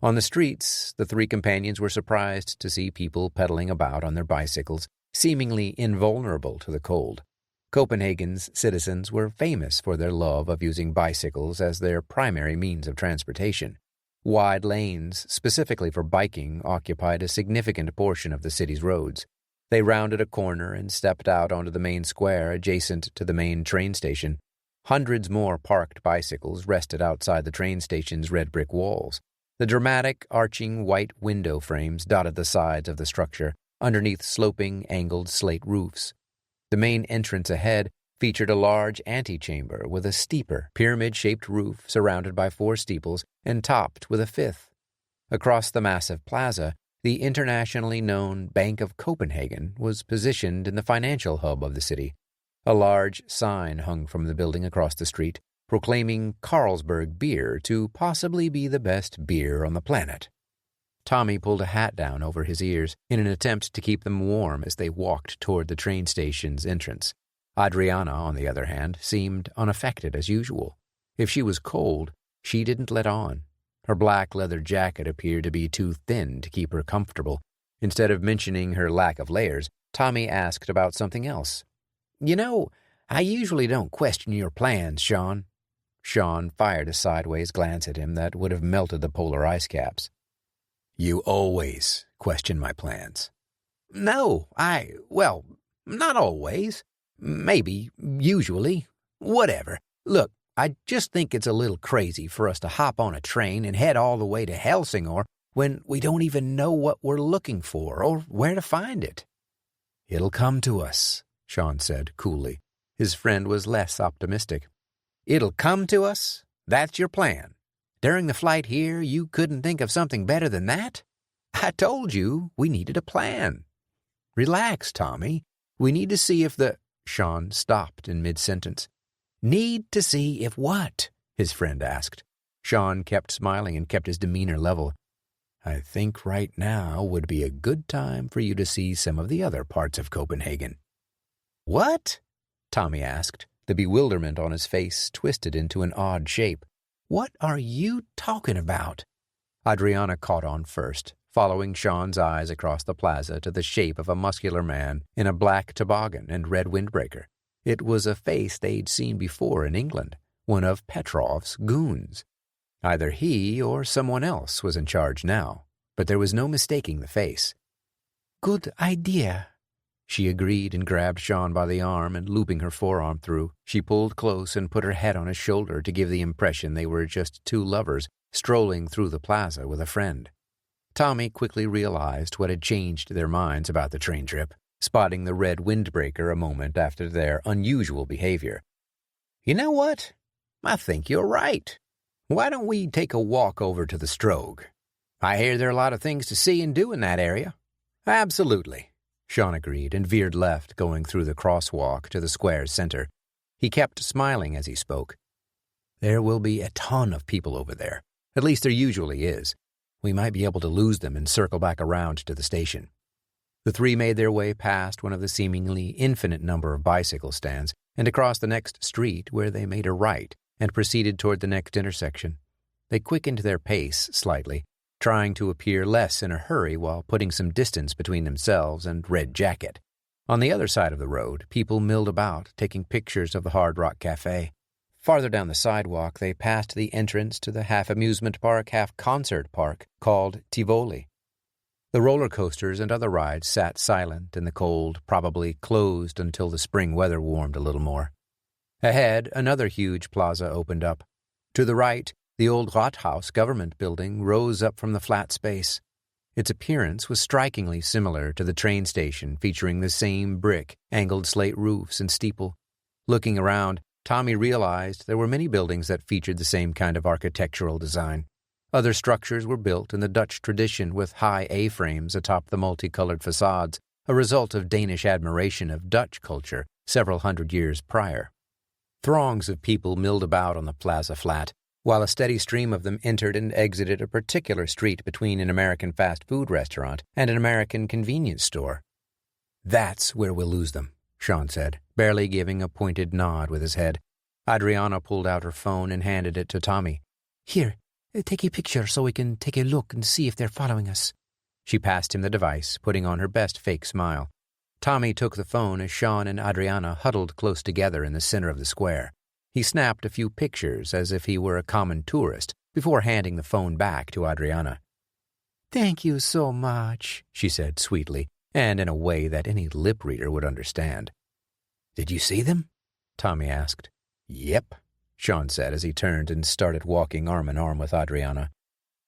On the streets, the three companions were surprised to see people pedaling about on their bicycles, seemingly invulnerable to the cold. Copenhagen's citizens were famous for their love of using bicycles as their primary means of transportation. Wide lanes, specifically for biking, occupied a significant portion of the city's roads. They rounded a corner and stepped out onto the main square adjacent to the main train station. Hundreds more parked bicycles rested outside the train station's red brick walls. The dramatic, arching white window frames dotted the sides of the structure, underneath sloping, angled slate roofs. The main entrance ahead featured a large antechamber with a steeper, pyramid-shaped roof surrounded by 4 steeples and topped with a 5th. Across the massive plaza, the internationally known Bank of Copenhagen was positioned in the financial hub of the city. A large sign hung from the building across the street, proclaiming Carlsberg beer to possibly be the best beer on the planet. Tommy pulled a hat down over his ears in an attempt to keep them warm as they walked toward the train station's entrance. Adriana, on the other hand, seemed unaffected as usual. If she was cold, she didn't let on. Her black leather jacket appeared to be too thin to keep her comfortable. Instead of mentioning her lack of layers, Tommy asked about something else. "You know, I usually don't question your plans, Sean." Sean fired a sideways glance at him that would have melted the polar ice caps. "You always question my plans." "No, well, not always. Maybe, usually, whatever. Look, I just think it's a little crazy for us to hop on a train and head all the way to Helsingor when we don't even know what we're looking for or where to find it." "It'll come to us," Sean said coolly. His friend was less optimistic. "It'll come to us? That's your plan? During the flight here, you couldn't think of something better than that? I told you we needed a plan. Relax, Tommy. We need to see if the—" Sean stopped in mid-sentence. "Need to see if what?" his friend asked. Sean kept smiling and kept his demeanor level. "I think right now would be a good time for you to see some of the other parts of Copenhagen." "What?" Tommy asked. The bewilderment on his face twisted into an odd shape. "What are you talking about?" Adriana caught on first, following Sean's eyes across the plaza to the shape of a muscular man in a black toboggan and red windbreaker. It was a face they'd seen before in England, one of Petrov's goons. Either he or someone else was in charge now, but there was no mistaking the face. "Good idea," she agreed and grabbed Sean by the arm and looping her forearm through, she pulled close and put her head on his shoulder to give the impression they were just two lovers strolling through the plaza with a friend. Tommy quickly realized what had changed their minds about the train trip, spotting the red windbreaker a moment after their unusual behavior. "You know what? I think you're right. Why don't we take a walk over to the Strogue? I hear there are a lot of things to see and do in that area." "Absolutely," Sean agreed and veered left, going through the crosswalk to the square's center. He kept smiling as he spoke. "There will be a ton of people over there. At least there usually is. We might be able to lose them and circle back around to the station." The three made their way past one of the seemingly infinite number of bicycle stands and across the next street where they made a right and proceeded toward the next intersection. They quickened their pace slightly, trying to appear less in a hurry while putting some distance between themselves and Red Jacket. On the other side of the road, people milled about, taking pictures of the Hard Rock Cafe. Farther down the sidewalk, they passed the entrance to the half-amusement park, half-concert park called Tivoli. The roller coasters and other rides sat silent in the cold, probably closed until the spring weather warmed a little more. Ahead, another huge plaza opened up. To the right, the old Rathaus government building rose up from the flat space. Its appearance was strikingly similar to the train station, featuring the same brick, angled slate roofs and steeple. Looking around, Tommy realized there were many buildings that featured the same kind of architectural design. Other structures were built in the Dutch tradition with high A-frames atop the multicolored facades, a result of Danish admiration of Dutch culture several hundred years prior. Throngs of people milled about on the plaza flat, while a steady stream of them entered and exited a particular street between an American fast food restaurant and an American convenience store. "That's where we'll lose them," Sean said, barely giving a pointed nod with his head. Adriana pulled out her phone and handed it to Tommy. "Here, take a picture so we can take a look and see if they're following us." She passed him the device, putting on her best fake smile. Tommy took the phone as Sean and Adriana huddled close together in the center of the square. He snapped a few pictures as if he were a common tourist before handing the phone back to Adriana. "Thank you so much," she said sweetly, and in a way that any lip reader would understand. "Did you see them?" Tommy asked. "Yep," Sean said as he turned and started walking arm in arm with Adriana.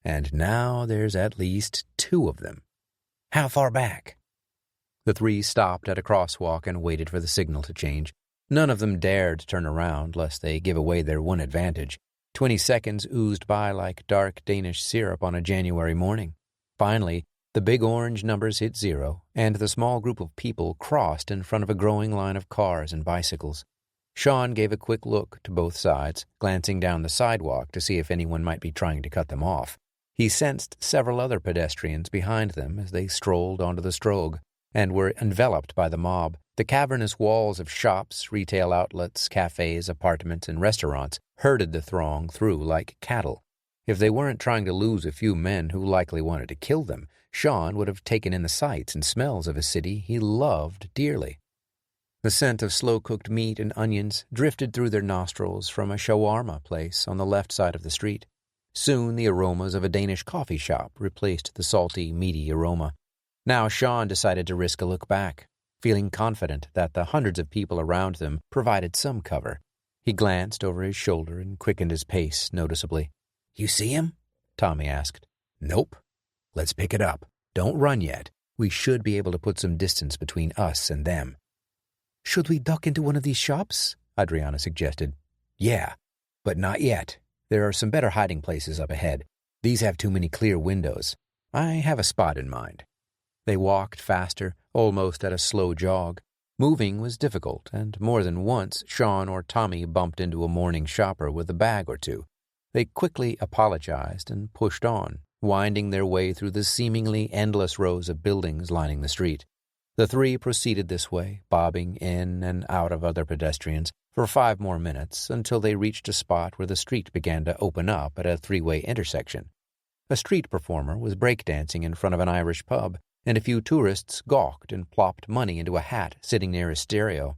"And now there's at least 2 of them." "How far back?" The 3 stopped at a crosswalk and waited for the signal to change. None of them dared turn around lest they give away their one advantage. 20 seconds oozed by like dark Danish syrup on a January morning. Finally, the big orange numbers hit 0, and the small group of people crossed in front of a growing line of cars and bicycles. Sean gave a quick look to both sides, glancing down the sidewalk to see if anyone might be trying to cut them off. He sensed several other pedestrians behind them as they strolled onto the Strogue and were enveloped by the mob. The cavernous walls of shops, retail outlets, cafes, apartments, and restaurants herded the throng through like cattle. If they weren't trying to lose a few men who likely wanted to kill them, Sean would have taken in the sights and smells of a city he loved dearly. The scent of slow-cooked meat and onions drifted through their nostrils from a shawarma place on the left side of the street. Soon the aromas of a Danish coffee shop replaced the salty, meaty aroma. Now Sean decided to risk a look back, feeling confident that the hundreds of people around them provided some cover. He glanced over his shoulder and quickened his pace noticeably. You see him? Tommy asked. Nope. Let's pick it up. Don't run yet. We should be able to put some distance between us and them. Should we duck into one of these shops? Adriana suggested. Yeah, but not yet. There are some better hiding places up ahead. These have too many clear windows. I have a spot in mind. They walked faster, almost at a slow jog. Moving was difficult, and more than once Sean or Tommy bumped into a morning shopper with a bag or two. They quickly apologized and pushed on, winding their way through the seemingly endless rows of buildings lining the street. The three proceeded this way, bobbing in and out of other pedestrians, for 5 more minutes until they reached a spot where the street began to open up at a 3-way intersection. A street performer was breakdancing in front of an Irish pub, and a few tourists gawked and plopped money into a hat sitting near a stereo.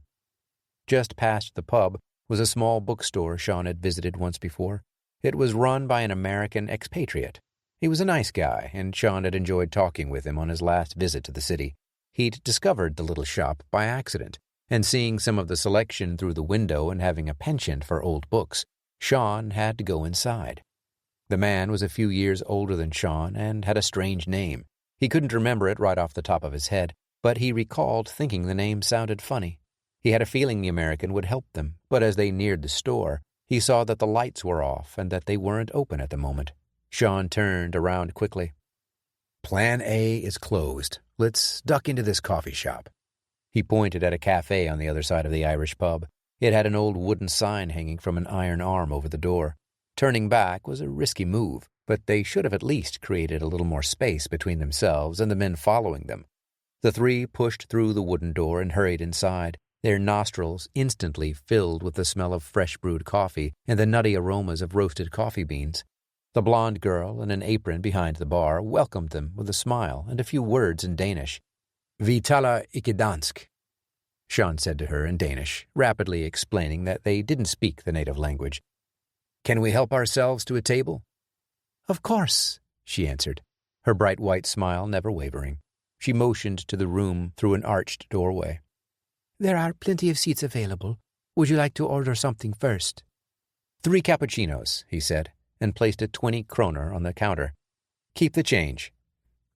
Just past the pub was a small bookstore Sean had visited once before. It was run by an American expatriate. He was a nice guy, and Sean had enjoyed talking with him on his last visit to the city. He'd discovered the little shop by accident, and seeing some of the selection through the window and having a penchant for old books, Sean had to go inside. The man was a few years older than Sean and had a strange name. He couldn't remember it right off the top of his head, but he recalled thinking the name sounded funny. He had a feeling the American would help them, but as they neared the store, he saw that the lights were off and that they weren't open at the moment. Sean turned around quickly. Plan A is closed. Let's duck into this coffee shop. He pointed at a cafe on the other side of the Irish pub. It had an old wooden sign hanging from an iron arm over the door. Turning back was a risky move, but they should have at least created a little more space between themselves and the men following them. The three pushed through the wooden door and hurried inside, their nostrils instantly filled with the smell of fresh-brewed coffee and the nutty aromas of roasted coffee beans. The blonde girl in an apron behind the bar welcomed them with a smile and a few words in Danish. Vi taler ikke dansk, Sean said to her in Danish, rapidly explaining that they didn't speak the native language. Can we help ourselves to a table? Of course, she answered, her bright white smile never wavering. She motioned to the room through an arched doorway. There are plenty of seats available. Would you like to order something first? 3 cappuccinos, he said, and placed a 20 kroner on the counter. Keep the change.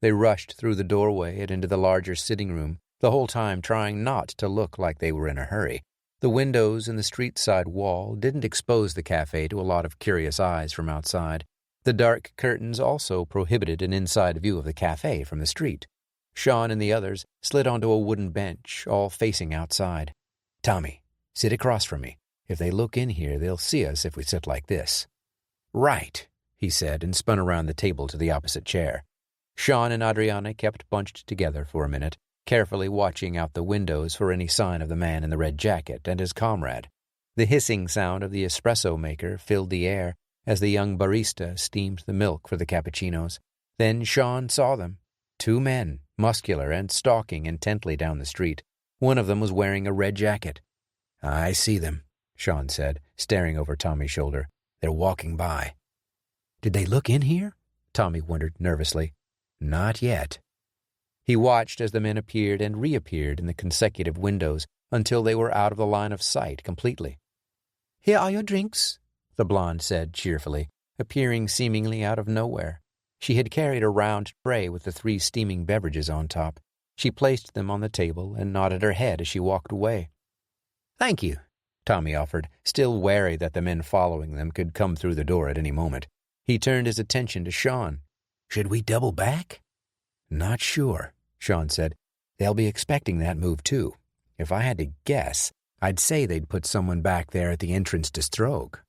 They rushed through the doorway and into the larger sitting room, the whole time trying not to look like they were in a hurry. The windows in the street-side wall didn't expose the cafe to a lot of curious eyes from outside. The dark curtains also prohibited an inside view of the cafe from the street. Sean and the others slid onto a wooden bench, all facing outside. Tommy, sit across from me. If they look in here, they'll see us if we sit like this. Right, he said, and spun around the table to the opposite chair. Sean and Adriana kept bunched together for a minute, carefully watching out the windows for any sign of the man in the red jacket and his comrade. The hissing sound of the espresso maker filled the air as the young barista steamed the milk for the cappuccinos. Then Sean saw them. 2 men, muscular and stalking intently down the street. One of them was wearing a red jacket. I see them, Sean said, staring over Tommy's shoulder. They're walking by. Did they look in here? Tommy wondered nervously. Not yet. He watched as the men appeared and reappeared in the consecutive windows until they were out of the line of sight completely. Here are your drinks, the blonde said cheerfully, appearing seemingly out of nowhere. She had carried a round tray with the 3 steaming beverages on top. She placed them on the table and nodded her head as she walked away. Thank you, Tommy offered, still wary that the men following them could come through the door at any moment. He turned his attention to Sean. Should we double back? Not sure, Sean said. They'll be expecting that move too. If I had to guess, I'd say they'd put someone back there at the entrance to Stroke.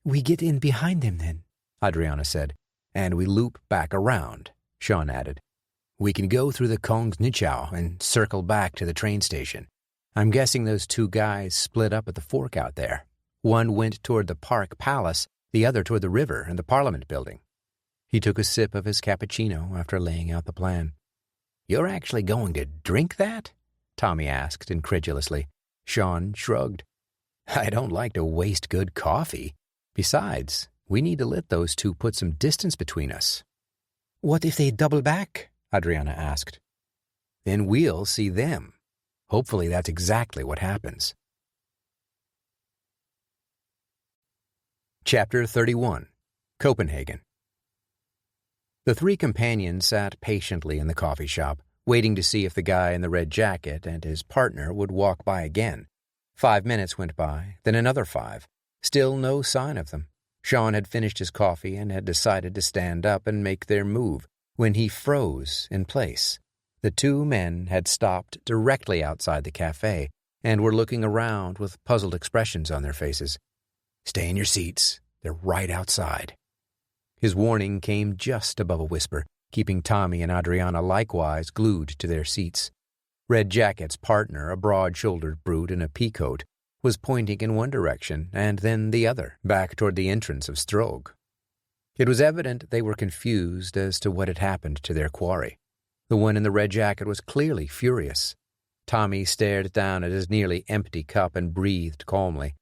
We get in behind them then, Adriana said. And we loop back around, Sean added. We can go through the Kongs Nichow and circle back to the train station. I'm guessing those 2 guys split up at the fork out there. One went toward the Park Palace, the other toward the river and the Parliament building. He took a sip of his cappuccino after laying out the plan. You're actually going to drink that? Tommy asked incredulously. Sean shrugged. I don't like to waste good coffee. Besides, we need to let those two put some distance between us. What if they double back? Adriana asked. Then we'll see them. Hopefully that's exactly what happens. Chapter 31. Copenhagen. The three companions sat patiently in the coffee shop, waiting to see if the guy in the red jacket and his partner would walk by again. 5 minutes went by, then another 5. Still no sign of them. Sean had finished his coffee and had decided to stand up and make their move when he froze in place. The two men had stopped directly outside the cafe and were looking around with puzzled expressions on their faces. Stay in your seats. They're right outside. His warning came just above a whisper, keeping Tommy and Adriana likewise glued to their seats. Red Jacket's partner, a broad-shouldered brute in a peacoat, was pointing in one direction and then the other, back toward the entrance of Strogue. It was evident they were confused as to what had happened to their quarry. The one in the red jacket was clearly furious. Tommy stared down at his nearly empty cup and breathed calmly.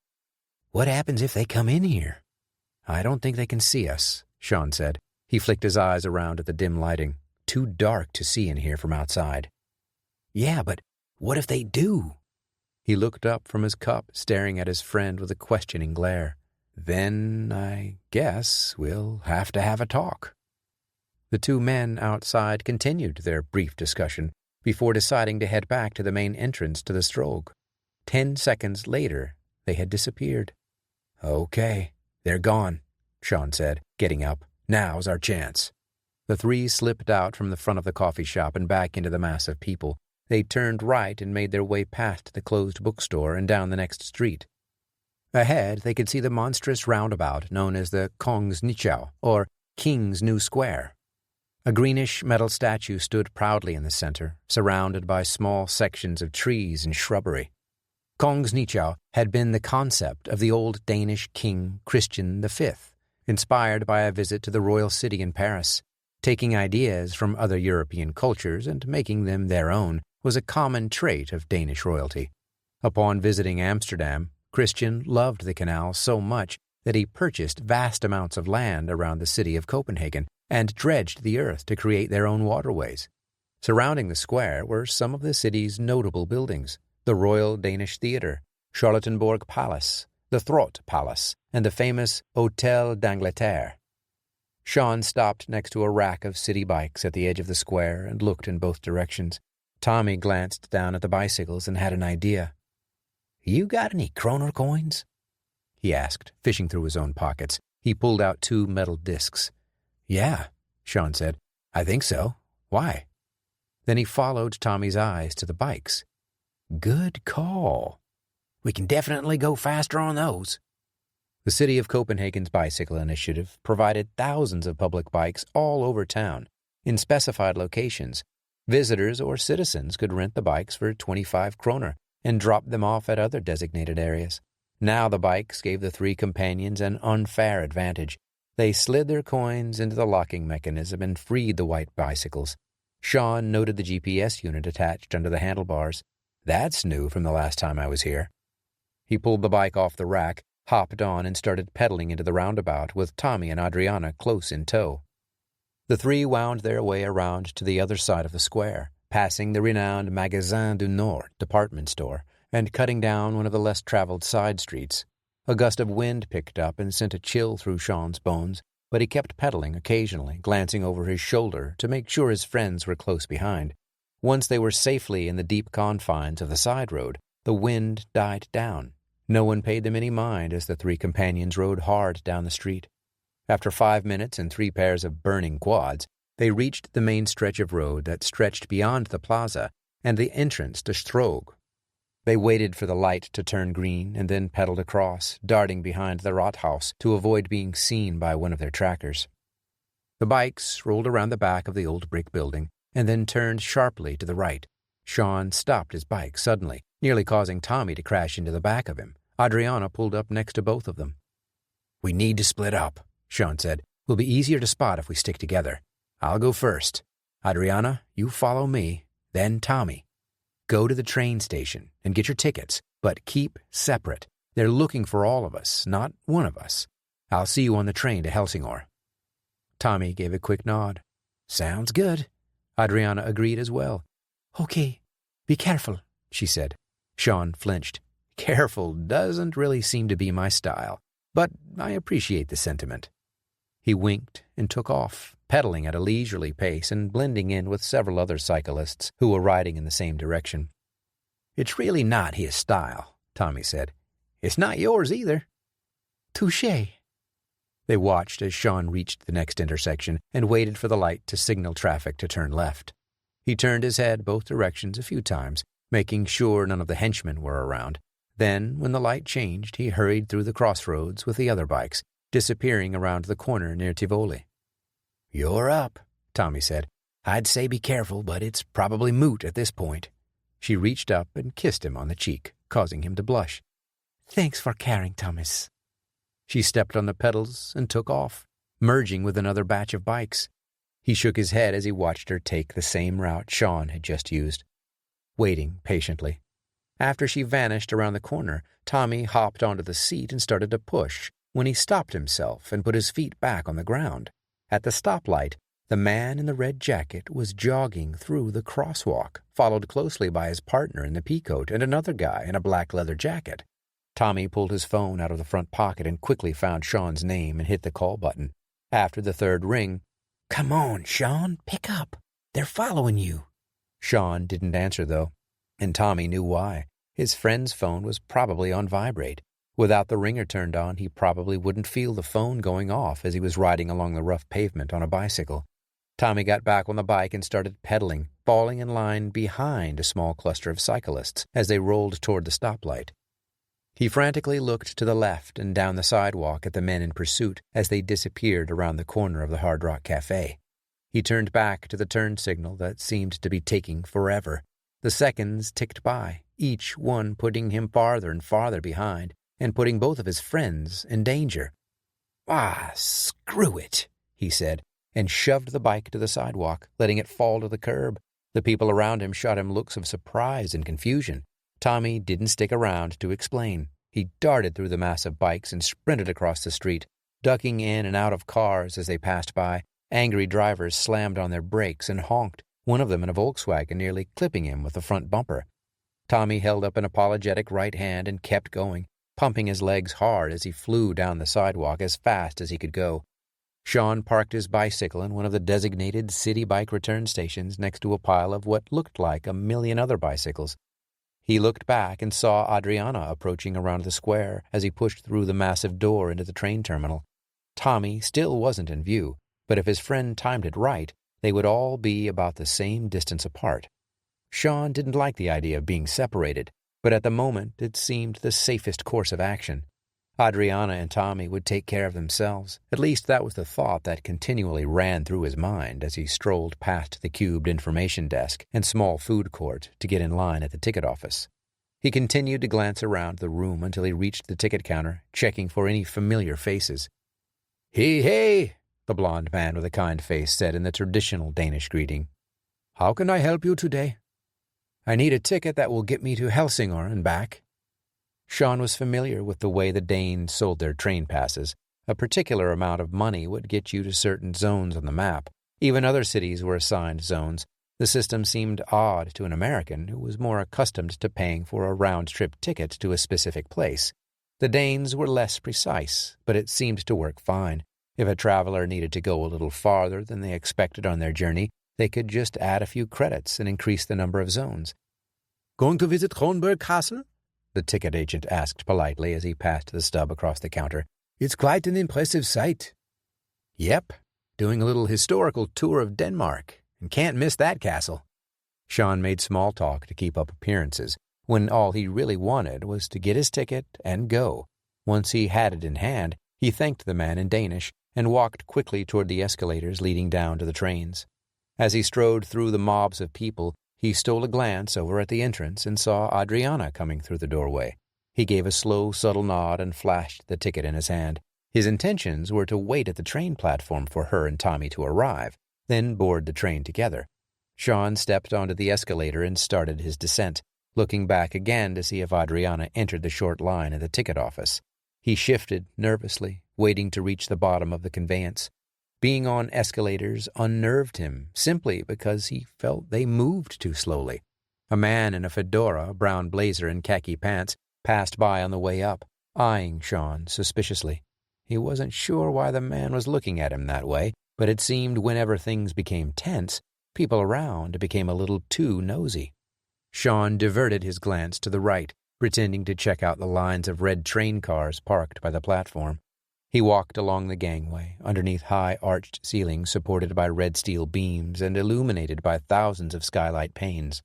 What happens if they come in here? I don't think they can see us, Sean said. He flicked his eyes around at the dim lighting. Too dark to see in here from outside. Yeah, but what if they do? He looked up from his cup, staring at his friend with a questioning glare. Then I guess we'll have to have a talk. The two men outside continued their brief discussion before deciding to head back to the main entrance to the Strogue. 10 seconds later, they had disappeared. Okay, they're gone, Sean said, getting up. Now's our chance. The three slipped out from the front of the coffee shop and back into the mass of people. They turned right and made their way past the closed bookstore and down the next street. Ahead, they could see the monstrous roundabout known as the Kongens Nytorv, or King's New Square. A greenish metal statue stood proudly in the center, surrounded by small sections of trees and shrubbery. Kongens Nytorv had been the concept of the old Danish king Christian V, inspired by a visit to the royal city in Paris. Taking ideas from other European cultures and making them their own was a common trait of Danish royalty. Upon visiting Amsterdam, Christian loved the canal so much that he purchased vast amounts of land around the city of Copenhagen and dredged the earth to create their own waterways. Surrounding the square were some of the city's notable buildings: the Royal Danish Theatre, Charlottenborg Palace, the Throt Palace, and the famous Hôtel d'Angleterre. Sean stopped next to a rack of city bikes at the edge of the square and looked in both directions. Tommy glanced down at the bicycles and had an idea. You got any kroner coins? He asked, fishing through his own pockets. He pulled out 2 metal discs. Yeah, Sean said. I think so. Why? Then he followed Tommy's eyes to the bikes. Good call. We can definitely go faster on those. The City of Copenhagen's Bicycle Initiative provided thousands of public bikes all over town, in specified locations. Visitors or citizens could rent the bikes for 25 kroner and drop them off at other designated areas. Now the bikes gave the three companions an unfair advantage. They slid their coins into the locking mechanism and freed the white bicycles. Sean noted the GPS unit attached under the handlebars. That's new from the last time I was here. He pulled the bike off the rack, hopped on, and started pedaling into the roundabout with Tommy and Adriana close in tow. The three wound their way around to the other side of the square, passing the renowned Magasin du Nord department store and cutting down one of the less traveled side streets. A gust of wind picked up and sent a chill through Sean's bones, but he kept pedaling occasionally, glancing over his shoulder to make sure his friends were close behind. Once they were safely in the deep confines of the side road, the wind died down. No one paid them any mind as the three companions rode hard down the street. After 5 minutes and 3 pairs of burning quads, they reached the main stretch of road that stretched beyond the plaza and the entrance to Strogue. They waited for the light to turn green and then pedaled across, darting behind the Rathaus to avoid being seen by one of their trackers. The bikes rolled around the back of the old brick building and then turned sharply to the right. Sean stopped his bike suddenly, nearly causing Tommy to crash into the back of him. Adriana pulled up next to both of them. We need to split up, Sean said. We'll be easier to spot if we stick together. I'll go first. Adriana, you follow me, then Tommy. Go to the train station and get your tickets, but keep separate. They're looking for all of us, not one of us. I'll see you on the train to Helsingor." Tommy gave a quick nod. "Sounds good." Adriana agreed as well. "Okay, be careful," she said. Sean flinched. Careful doesn't really seem to be my style, but I appreciate the sentiment. He winked and took off, pedaling at a leisurely pace and blending in with several other cyclists who were riding in the same direction. "It's really not his style," Tommy said. "It's not yours either." "Touché." They watched as Sean reached the next intersection and waited for the light to signal traffic to turn left. He turned his head both directions a few times, making sure none of the henchmen were around. Then, when the light changed, he hurried through the crossroads with the other bikes, disappearing around the corner near Tivoli. "You're up," Tommy said. "I'd say be careful, but it's probably moot at this point." She reached up and kissed him on the cheek, causing him to blush. "Thanks for caring, Thomas." She stepped on the pedals and took off, merging with another batch of bikes. He shook his head as he watched her take the same route Sean had just used, waiting patiently. After she vanished around the corner, Tommy hopped onto the seat and started to push, when he stopped himself and put his feet back on the ground. At the stoplight, the man in the red jacket was jogging through the crosswalk, followed closely by his partner in the peacoat and another guy in a black leather jacket. Tommy pulled his phone out of the front pocket and quickly found Sean's name and hit the call button. After the third ring, "Come on, Sean, pick up. They're following you." Sean didn't answer, though, and Tommy knew why. His friend's phone was probably on vibrate. Without the ringer turned on, he probably wouldn't feel the phone going off as he was riding along the rough pavement on a bicycle. Tommy got back on the bike and started pedaling, falling in line behind a small cluster of cyclists as they rolled toward the stoplight. He frantically looked to the left and down the sidewalk at the men in pursuit as they disappeared around the corner of the Hard Rock Cafe. He turned back to the turn signal that seemed to be taking forever. The seconds ticked by, each one putting him farther and farther behind, and putting both of his friends in danger. "Ah, screw it," he said, and shoved the bike to the sidewalk, letting it fall to the curb. The people around him shot him looks of surprise and confusion. Tommy didn't stick around to explain. He darted through the mass of bikes and sprinted across the street, ducking in and out of cars as they passed by. Angry drivers slammed on their brakes and honked, one of them in a Volkswagen nearly clipping him with the front bumper. Tommy held up an apologetic right hand and kept going, pumping his legs hard as he flew down the sidewalk as fast as he could go. Sean parked his bicycle in one of the designated city bike return stations next to a pile of what looked like 1,000,000 other bicycles. He looked back and saw Adriana approaching around the square as he pushed through the massive door into the train terminal. Tommy still wasn't in view, but if his friend timed it right, they would all be about the same distance apart. Sean didn't like the idea of being separated, but at the moment it seemed the safest course of action. Adriana and Tommy would take care of themselves. At least that was the thought that continually ran through his mind as he strolled past the cubed information desk and small food court to get in line at the ticket office. He continued to glance around the room until he reached the ticket counter, checking for any familiar faces. Hey, the blond man with a kind face said in the traditional Danish greeting. "How can I help you today?" "I need a ticket that will get me to Helsingor and back." Sean was familiar with the way the Danes sold their train passes. A particular amount of money would get you to certain zones on the map. Even other cities were assigned zones. The system seemed odd to an American who was more accustomed to paying for a round-trip ticket to a specific place. The Danes were less precise, but it seemed to work fine. If a traveler needed to go a little farther than they expected on their journey, they could just add a few credits and increase the number of zones. "Going to visit Kronborg Castle?" the ticket agent asked politely as he passed the stub across the counter. "It's quite an impressive sight." "Yep, doing a little historical tour of Denmark, and can't miss that castle." Sean made small talk to keep up appearances, when all he really wanted was to get his ticket and go. Once he had it in hand, he thanked the man in Danish and walked quickly toward the escalators leading down to the trains. As he strode through the mobs of people, he stole a glance over at the entrance and saw Adriana coming through the doorway. He gave a slow, subtle nod and flashed the ticket in his hand. His intentions were to wait at the train platform for her and Tommy to arrive, then board the train together. Sean stepped onto the escalator and started his descent. looking back again to see if Adriana entered the short line at the ticket office. He shifted nervously, waiting to reach the bottom of the conveyance. Being on escalators unnerved him, simply because he felt they moved too slowly. A man in a fedora, brown blazer, and khaki pants passed by on the way up, eyeing Sean suspiciously. He wasn't sure why the man was looking at him that way, but it seemed whenever things became tense, people around became a little too nosy. Sean diverted his glance to the right, pretending to check out the lines of red train cars parked by the platform. He walked along the gangway, underneath high arched ceilings supported by red steel beams and illuminated by thousands of skylight panes.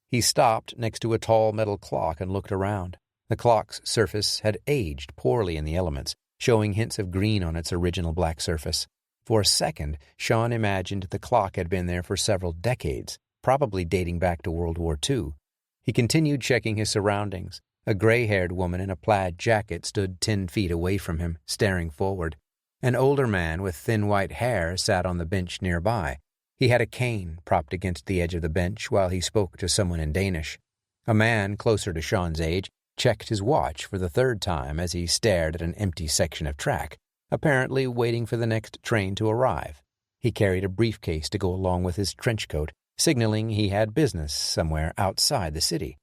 He stopped next to a tall metal clock and looked around. The clock's surface had aged poorly in the elements, showing hints of green on its original black surface. For a second, Sean imagined the clock had been there for several decades, probably dating back to World War II. He continued checking his surroundings. A gray-haired woman in a plaid jacket stood 10 feet away from him, staring forward. An older man with thin white hair sat on the bench nearby. He had a cane propped against the edge of the bench while he spoke to someone in Danish. A man closer to Sean's age checked his watch for the third time as he stared at an empty section of track, apparently waiting for the next train to arrive. He carried a briefcase to go along with his trench coat, signaling he had business somewhere outside the city.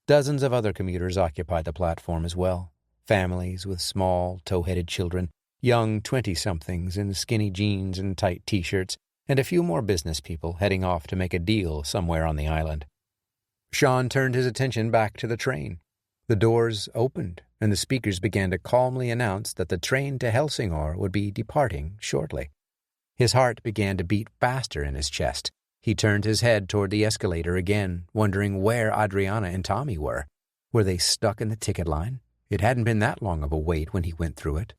Dozens of other commuters occupied the platform as well. Families with small, tow-headed children, young 20-somethings in skinny jeans and tight T-shirts, and a few more business people heading off to make a deal somewhere on the island. Sean turned his attention back to the train. The doors opened, and the speakers began to calmly announce that the train to Helsingør would be departing shortly. His heart began to beat faster in his chest. He turned his head toward the escalator again, wondering where Adriana and Tommy were. Were they stuck in the ticket line? It hadn't been that long of a wait when he went through it.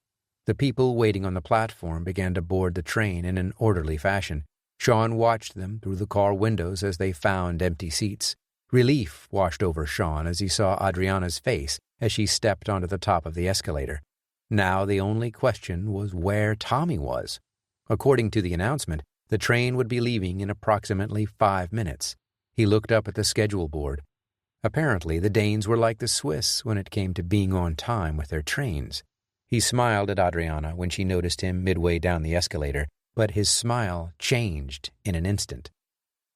The people waiting on the platform began to board the train in an orderly fashion. Sean watched them through the car windows as they found empty seats. Relief washed over Sean as he saw Adriana's face as she stepped onto the top of the escalator. Now the only question was where Tommy was. According to the announcement, the train would be leaving in approximately 5 minutes. He looked up at the schedule board. Apparently, the Danes were like the Swiss when it came to being on time with their trains. He smiled at Adriana when she noticed him midway down the escalator, but his smile changed in an instant.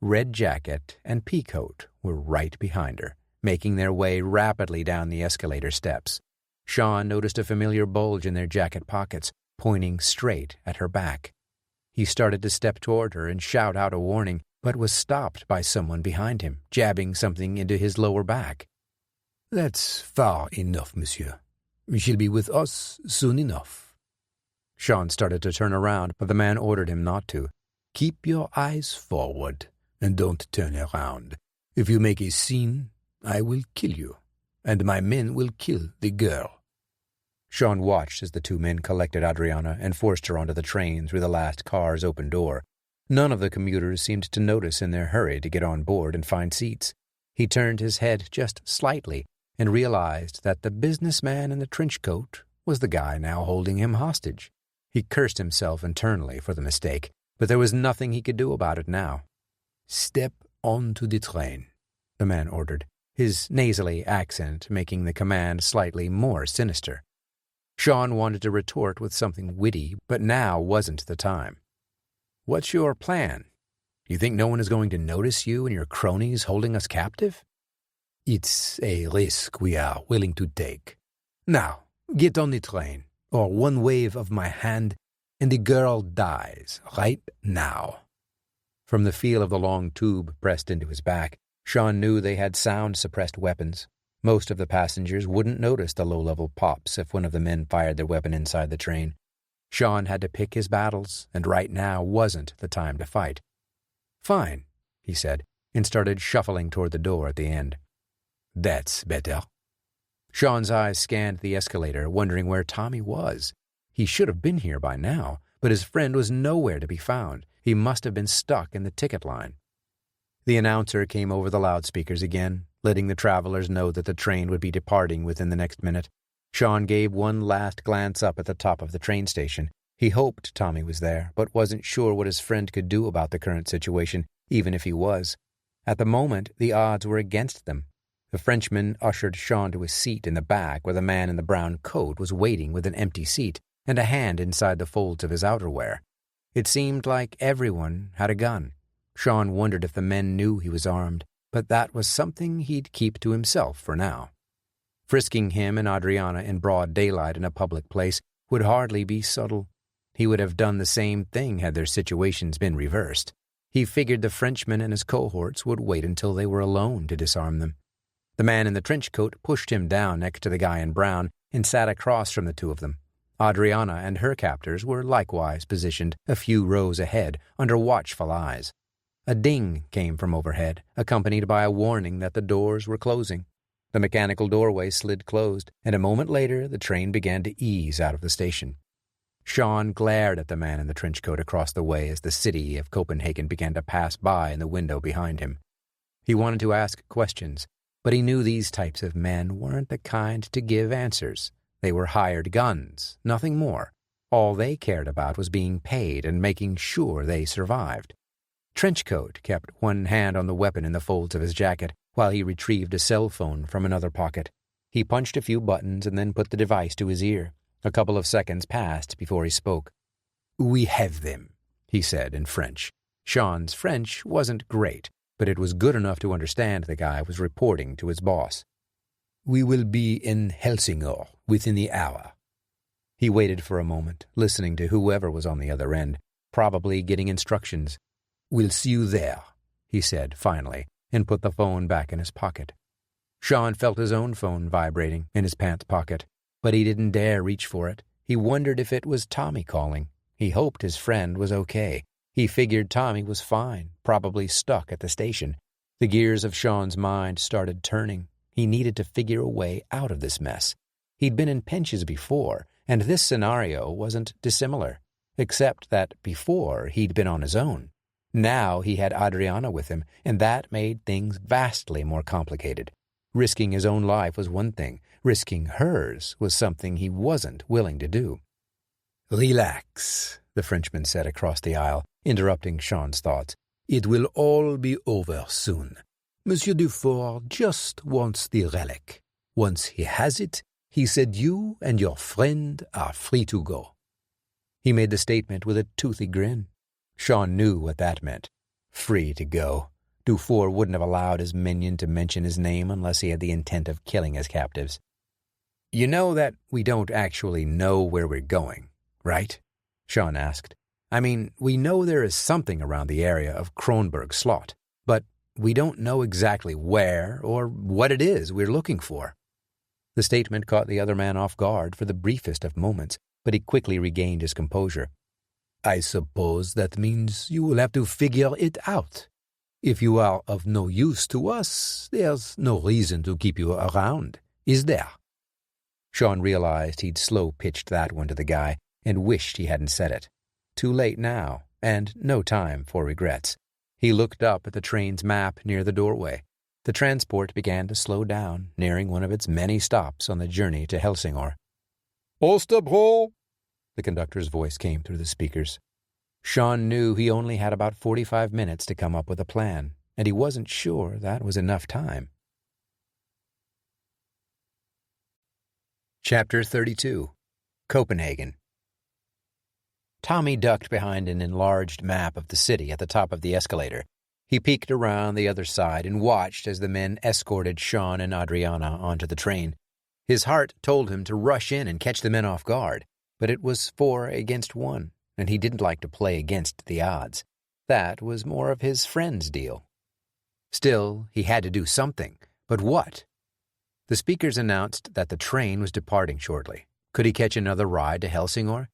Red jacket and peacoat were right behind her, making their way rapidly down the escalator steps. Sean noticed a familiar bulge in their jacket pockets, pointing straight at her back. He started to step toward her and shout out a warning, but was stopped by someone behind him, jabbing something into his lower back. "That's far enough, monsieur. She'll be with us soon enough." Sean started to turn around, but the man ordered him not to. "Keep your eyes forward, and don't turn around. If you make a scene, I will kill you, and my men will kill the girl." Sean watched as the two men collected Adriana and forced her onto the train through the last car's open door. None of the commuters seemed to notice in their hurry to get on board and find seats. He turned his head just slightly and realized that the businessman in the trench coat was the guy now holding him hostage. He cursed himself internally for the mistake, but there was nothing he could do about it now. "Step onto the train," the man ordered, his nasally accent making the command slightly more sinister. Sean wanted to retort with something witty, but now wasn't the time. "What's your plan? You think no one is going to notice you and your cronies holding us captive?" "It's a risk we are willing to take. Now, get on the train, or one wave of my hand, and the girl dies right now." From the feel of the long tube pressed into his back, Sean knew they had sound-suppressed weapons. Most of the passengers wouldn't notice the low-level pops if one of the men fired their weapon inside the train. Sean had to pick his battles, and right now wasn't the time to fight. "Fine," he said, and started shuffling toward the door at the end. "That's better." Sean's eyes scanned the escalator, wondering where Tommy was. He should have been here by now, but his friend was nowhere to be found. He must have been stuck in the ticket line. The announcer came over the loudspeakers again, letting the travelers know that the train would be departing within the next minute. Sean gave one last glance up at the top of the train station. He hoped Tommy was there, but wasn't sure what his friend could do about the current situation, even if he was. At the moment, the odds were against them. The Frenchman ushered Sean to a seat in the back where the man in the brown coat was waiting with an empty seat and a hand inside the folds of his outerwear. It seemed like everyone had a gun. Sean wondered if the men knew he was armed, but that was something he'd keep to himself for now. Frisking him and Adriana in broad daylight in a public place would hardly be subtle. He would have done the same thing had their situations been reversed. He figured the Frenchman and his cohorts would wait until they were alone to disarm them. The man in the trench coat pushed him down next to the guy in brown and sat across from the two of them. Adriana and her captors were likewise positioned a few rows ahead under watchful eyes. A ding came from overhead, accompanied by a warning that the doors were closing. The mechanical doorway slid closed, and a moment later the train began to ease out of the station. Sean glared at the man in the trench coat across the way as the city of Copenhagen began to pass by in the window behind him. He wanted to ask questions, but he knew these types of men weren't the kind to give answers. They were hired guns, nothing more. All they cared about was being paid and making sure they survived. Trenchcoat kept one hand on the weapon in the folds of his jacket while he retrieved a cell phone from another pocket. He punched a few buttons and then put the device to his ear. A couple of seconds passed before he spoke. "We have them," he said in French. Sean's French wasn't great, but it was good enough to understand the guy was reporting to his boss. "We will be in Helsingør within the hour." He waited for a moment, listening to whoever was on the other end, probably getting instructions. "We'll see you there," he said finally, and put the phone back in his pocket. Sean felt his own phone vibrating in his pants pocket, but he didn't dare reach for it. He wondered if it was Tommy calling. He hoped his friend was okay. He figured Tommy was fine, probably stuck at the station. The gears of Sean's mind started turning. He needed to figure a way out of this mess. He'd been in pinches before, and this scenario wasn't dissimilar, except that before he'd been on his own. Now he had Adriana with him, and that made things vastly more complicated. Risking his own life was one thing. Risking hers was something he wasn't willing to do. "Relax," the Frenchman said across the aisle, interrupting Sean's thoughts. "It will all be over soon. Monsieur Dufour just wants the relic. Once he has it, he said you and your friend are free to go." He made the statement with a toothy grin. Sean knew what that meant. Free to go. Dufour wouldn't have allowed his minion to mention his name unless he had the intent of killing his captives. "You know that we don't actually know where we're going, right?" Sean asked. "I mean, we know there is something around the area of Kronberg Slot, but we don't know exactly where or what it is we're looking for." The statement caught the other man off guard for the briefest of moments, but he quickly regained his composure. "I suppose that means you will have to figure it out. If you are of no use to us, there's no reason to keep you around, is there?" Sean realized he'd slow-pitched that one to the guy and wished he hadn't said it. Too late now, and no time for regrets. He looked up at the train's map near the doorway. The transport began to slow down, nearing one of its many stops on the journey to Helsingør. "Österbro!" the conductor's voice came through the speakers. Sean knew he only had about 45 minutes to come up with a plan, and he wasn't sure that was enough time. Chapter 32. Copenhagen. Tommy ducked behind an enlarged map of the city at the top of the escalator. He peeked around the other side and watched as the men escorted Sean and Adriana onto the train. His heart told him to rush in and catch the men off guard, but it was 4 against 1, and he didn't like to play against the odds. That was more of his friend's deal. Still, he had to do something. But what? The speakers announced that the train was departing shortly. Could he catch another ride to Helsingør?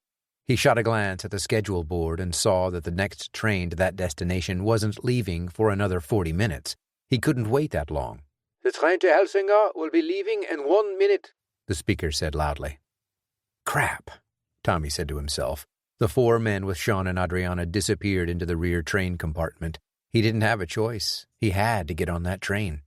He shot a glance at the schedule board and saw that the next train to that destination wasn't leaving for another 40 minutes. He couldn't wait that long. "The train to Helsingør will be leaving in 1 minute," the speaker said loudly. "Crap," Tommy said to himself. The 4 men with Sean and Adriana disappeared into the rear train compartment. He didn't have a choice. He had to get on that train.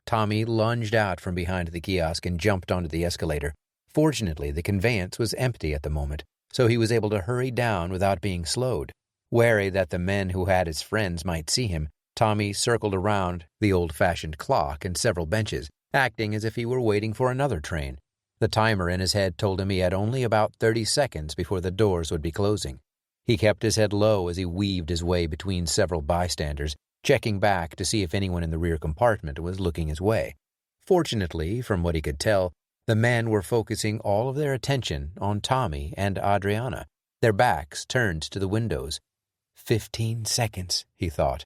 Tommy lunged out from behind the kiosk and jumped onto the escalator. Fortunately, the conveyance was empty at the moment, so he was able to hurry down without being slowed. Wary that the men who had his friends might see him, Tommy circled around the old-fashioned clock and several benches acting as if he were waiting for another train. The timer in his head told him he had only about 30 seconds before the doors would be closing. He kept his head low as he weaved his way between several bystanders, checking back to see if anyone in the rear compartment was looking his way. Fortunately, from what he could tell, the men were focusing all of their attention on Tommy and Adriana, their backs turned to the windows. 15 seconds, he thought.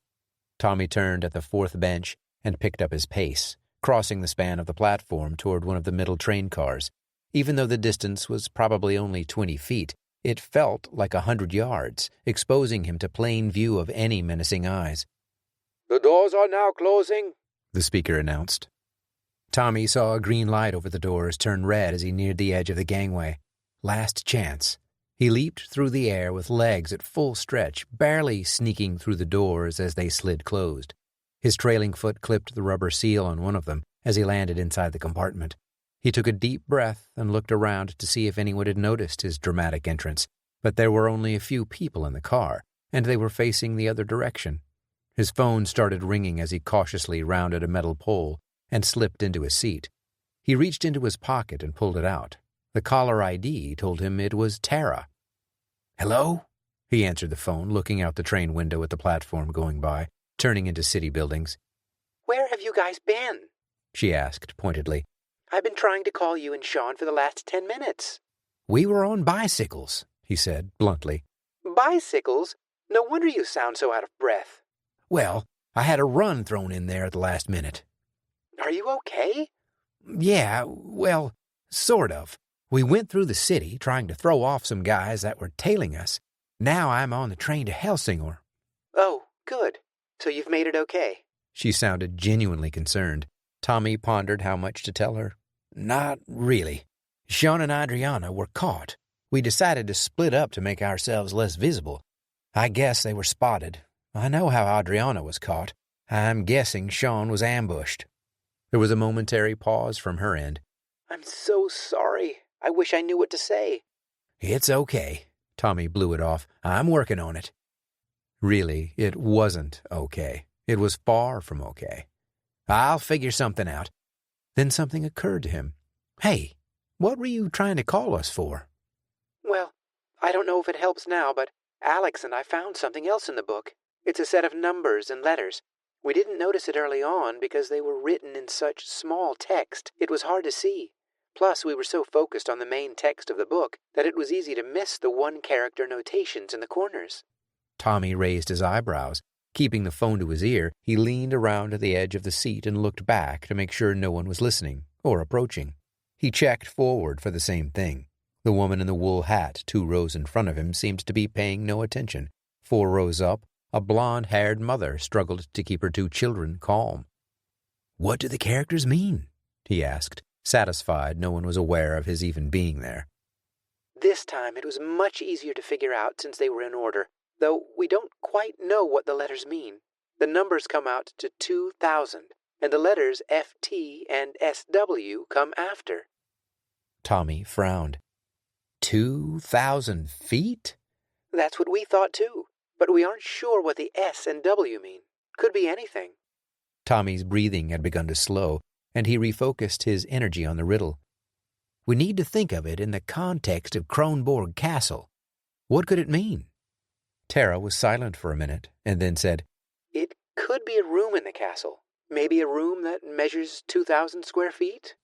Tommy turned at the fourth bench and picked up his pace, crossing the span of the platform toward one of the middle train cars. Even though the distance was probably only 20 feet, it felt like 100 yards, exposing him to plain view of any menacing eyes. "The doors are now closing," the speaker announced. Tommy saw a green light over the doors turn red as he neared the edge of the gangway. Last chance. He leaped through the air with legs at full stretch, barely sneaking through the doors as they slid closed. His trailing foot clipped the rubber seal on one of them as he landed inside the compartment. He took a deep breath and looked around to see if anyone had noticed his dramatic entrance, but there were only a few people in the car, and they were facing the other direction. His phone started ringing as he cautiously rounded a metal pole and slipped into his seat. He reached into his pocket and pulled it out. The caller ID told him it was Tara. "Hello?" He answered the phone, looking out the train window at the platform going by, turning into city buildings. "Where have you guys been?" she asked pointedly. "I've been trying to call you and Sean for the last 10 minutes. "We were on bicycles," he said bluntly. "Bicycles? No wonder you sound so out of breath." "Well, I had a run thrown in there at the last minute." "Are you okay?" "Yeah, well, sort of. We went through the city trying to throw off some guys that were tailing us. Now I'm on the train to Helsingor." "Oh, good. So you've made it okay." She sounded genuinely concerned. Tommy pondered how much to tell her. "Not really. Sean and Adriana were caught. We decided to split up to make ourselves less visible. I guess they were spotted. I know how Adriana was caught. I'm guessing Sean was ambushed." There was a momentary pause from her end. "I'm so sorry. I wish I knew what to say." "It's okay." Tommy blew it off. "I'm working on it." Really, it wasn't okay. It was far from okay. "I'll figure something out." Then something occurred to him. "Hey, what were you trying to call us for?" "Well, I don't know if it helps now, but Alex and I found something else in the book. It's a set of numbers and letters. We didn't notice it early on because they were written in such small text it was hard to see. Plus, we were so focused on the main text of the book that it was easy to miss the one-character notations in the corners." Tommy raised his eyebrows. Keeping the phone to his ear, he leaned around to the edge of the seat and looked back to make sure no one was listening or approaching. He checked forward for the same thing. The woman in the wool hat 2 rows in front of him seemed to be paying no attention. 4 rows up, a blonde-haired mother struggled to keep her 2 children calm. "What do the characters mean?" he asked, satisfied no one was aware of his even being there. "This time it was much easier to figure out since they were in order, though we don't quite know what the letters mean. The numbers come out to 2,000, and the letters FT and SW come after." Tommy frowned. 2,000 feet? "That's what we thought too, but we aren't sure what the S and W mean. Could be anything." Tommy's breathing had begun to slow, and he refocused his energy on the riddle. "We need to think of it in the context of Kronborg Castle. What could it mean?" Tara was silent for a minute, and then said, "It could be a room in the castle. Maybe a room that measures 2,000 square feet."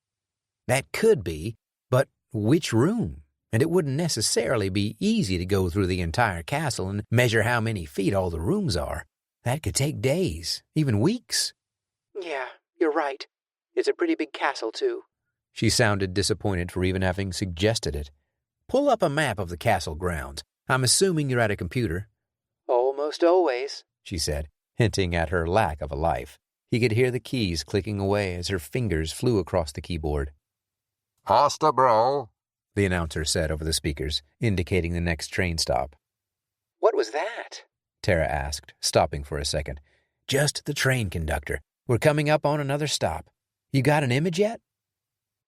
"That could be, but which room? And it wouldn't necessarily be easy to go through the entire castle and measure how many feet all the rooms are. That could take days, even weeks." "Yeah, you're right. It's a pretty big castle, too." She sounded disappointed for even having suggested it. "Pull up a map of the castle grounds. I'm assuming you're at a computer." "Almost always," she said, hinting at her lack of a life. He could hear the keys clicking away as her fingers flew across the keyboard. "Hasta, bro," the announcer said over the speakers, indicating the next train stop. "What was that?" Tara asked, stopping for a second. "Just the train conductor. We're coming up on another stop. You got an image yet?"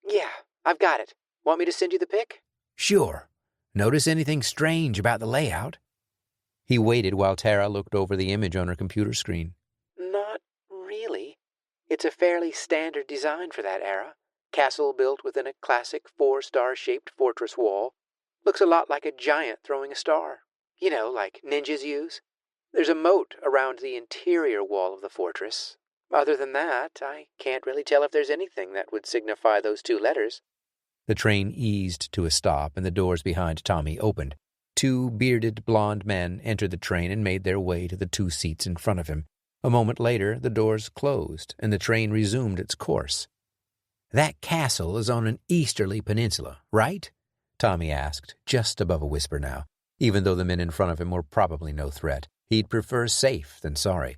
"Yeah, I've got it. Want me to send you the pic?" "Sure. Notice anything strange about the layout?" He waited while Tara looked over the image on her computer screen. "Not really. It's a fairly standard design for that era. Castle built within a classic 4-star-shaped fortress wall. Looks a lot like a giant throwing a star. You know, like ninjas use. There's a moat around the interior wall of the fortress. Other than that, I can't really tell if there's anything that would signify those 2 letters. The train eased to a stop, and the doors behind Tommy opened. 2 bearded blond men entered the train and made their way to the 2 seats in front of him. A moment later, the doors closed, and the train resumed its course. "That castle is on an easterly peninsula, right?" Tommy asked, just above a whisper now. Even though the men in front of him were probably no threat, he'd prefer safe than sorry.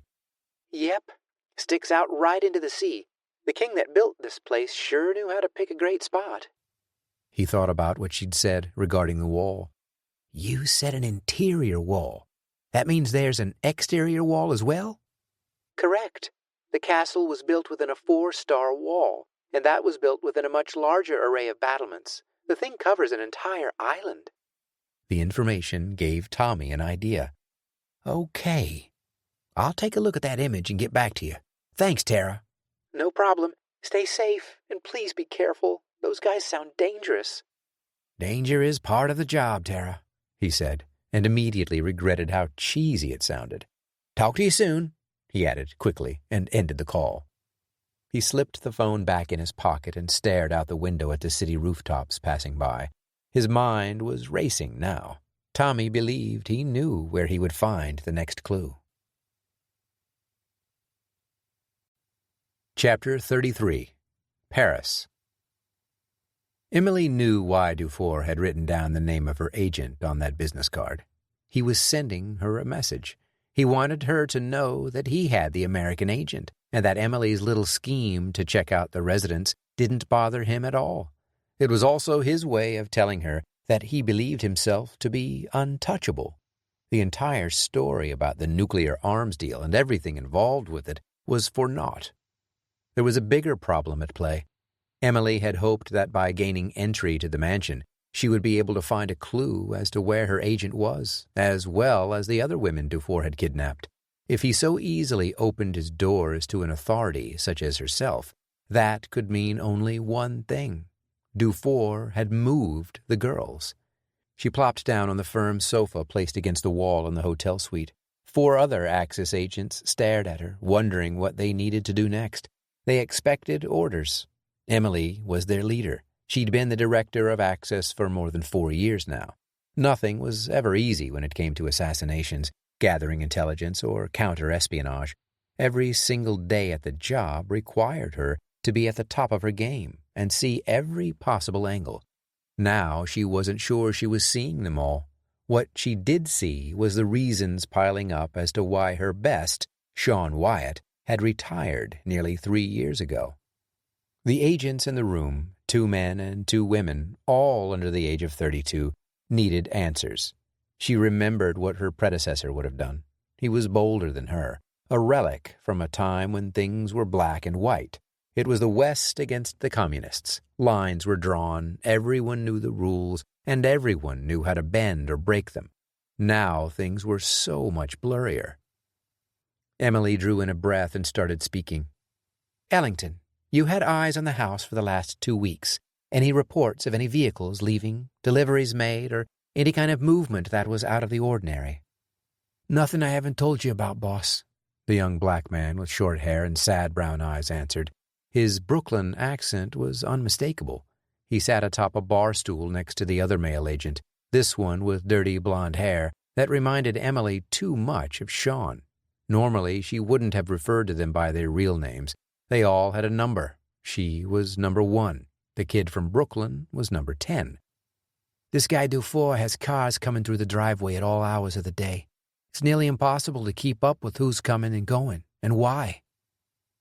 Yep. Sticks out right into the sea. The king that built this place sure knew how to pick a great spot. He thought about what she'd said regarding the wall. "You said an interior wall. That means there's an exterior wall as well?" Correct. The castle was built within a 4-star wall, and that was built within a much larger array of battlements. The thing covers an entire island. The information gave Tommy an idea. "Okay. I'll take a look at that image and get back to you. Thanks, Tara." No problem. Stay safe, and please be careful. Those guys sound dangerous. "Danger is part of the job, Tara," he said, and immediately regretted how cheesy it sounded. "Talk to you soon," he added quickly, and ended the call. He slipped the phone back in his pocket and stared out the window at the city rooftops passing by. His mind was racing now. Tommy believed he knew where he would find the next clue. Chapter 33. Paris. Emily knew why Dufour had written down the name of her agent on that business card. He was sending her a message. He wanted her to know that he had the American agent, and that Emily's little scheme to check out the residence didn't bother him at all. It was also his way of telling her that he believed himself to be untouchable. The entire story about the nuclear arms deal and everything involved with it was for naught. There was a bigger problem at play. Emily had hoped that by gaining entry to the mansion, she would be able to find a clue as to where her agent was, as well as the other women Dufour had kidnapped. If he so easily opened his doors to an authority such as herself, that could mean only one thing. Dufour had moved the girls. She plopped down on the firm sofa placed against the wall in the hotel suite. 4 other Axis agents stared at her, wondering what they needed to do next. They expected orders. Emily was their leader. She'd been the director of Axis for more than 4 years now. Nothing was ever easy when it came to assassinations, gathering intelligence, or counter-espionage. Every single day at the job required her to be at the top of her game and see every possible angle. Now she wasn't sure she was seeing them all. What she did see was the reasons piling up as to why her best, Sean Wyatt, had retired nearly 3 years ago. The agents in the room, 2 men and 2 women, all under the age of 32, needed answers. She remembered what her predecessor would have done. He was bolder than her, a relic from a time when things were black and white. It was the West against the communists. Lines were drawn, everyone knew the rules, and everyone knew how to bend or break them. Now things were so much blurrier. Emily drew in a breath and started speaking. "Ellington, you had eyes on the house for the last 2 weeks. Any reports of any vehicles leaving, deliveries made, or any kind of movement that was out of the ordinary?" "Nothing I haven't told you about, boss," the young black man with short hair and sad brown eyes answered. His Brooklyn accent was unmistakable. He sat atop a bar stool next to the other male agent, this one with dirty blonde hair that reminded Emily too much of Sean. Normally, she wouldn't have referred to them by their real names. They all had a number. She was number 1. The kid from Brooklyn was number 10. "This guy Dufour has cars coming through the driveway at all hours of the day. It's nearly impossible to keep up with who's coming and going, and why."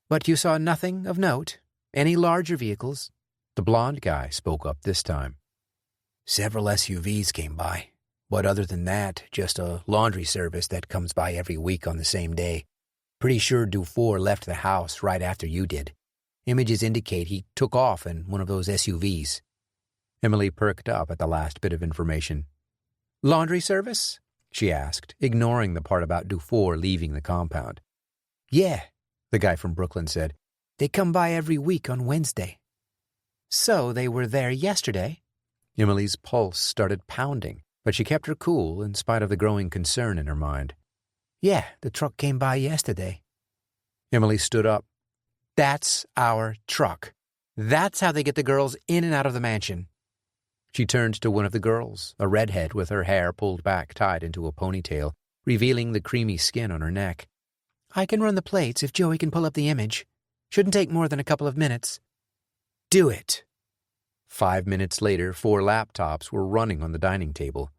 "But you saw nothing of note? Any larger vehicles?" The blonde guy spoke up this time. "Several SUVs came by. But other than that, just a laundry service that comes by every week on the same day. Pretty sure Dufour left the house right after you did. Images indicate he took off in one of those SUVs. Emily perked up at the last bit of information. "Laundry service?" she asked, ignoring the part about Dufour leaving the compound. "Yeah," the guy from Brooklyn said. They come by every week on Wednesday. So they were there yesterday? Emily's pulse started pounding, but she kept her cool in spite of the growing concern in her mind. Yeah, the truck came by yesterday. Emily stood up. That's our truck. That's how they get the girls in and out of the mansion. She turned to one of the girls, a redhead with her hair pulled back tied into a ponytail, revealing the creamy skin on her neck. I can run the plates if Joey can pull up the image. Shouldn't take more than a couple of minutes. Do it. 5 minutes later, 4 laptops were running on the dining table.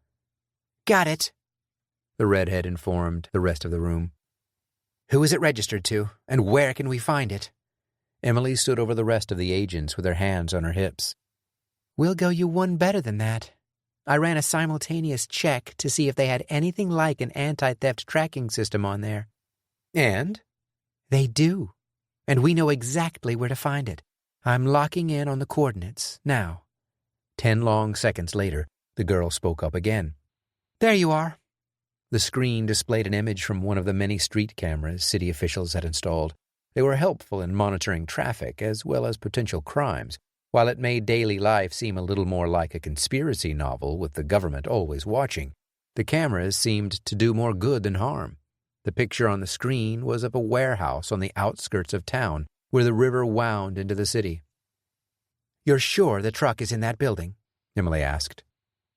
Got it, the redhead informed the rest of the room. Who is it registered to, and where can we find it? Emily stood over the rest of the agents with her hands on her hips. We'll go you one better than that. I ran a simultaneous check to see if they had anything like an anti-theft tracking system on there. And? They do. And we know exactly where to find it. I'm locking in on the coordinates now. 10 long seconds later, the girl spoke up again. There you are. The screen displayed an image from one of the many street cameras city officials had installed. They were helpful in monitoring traffic as well as potential crimes, while it made daily life seem a little more like a conspiracy novel with the government always watching. The cameras seemed to do more good than harm. The picture on the screen was of a warehouse on the outskirts of town where the river wound into the city. You're sure the truck is in that building? Emily asked.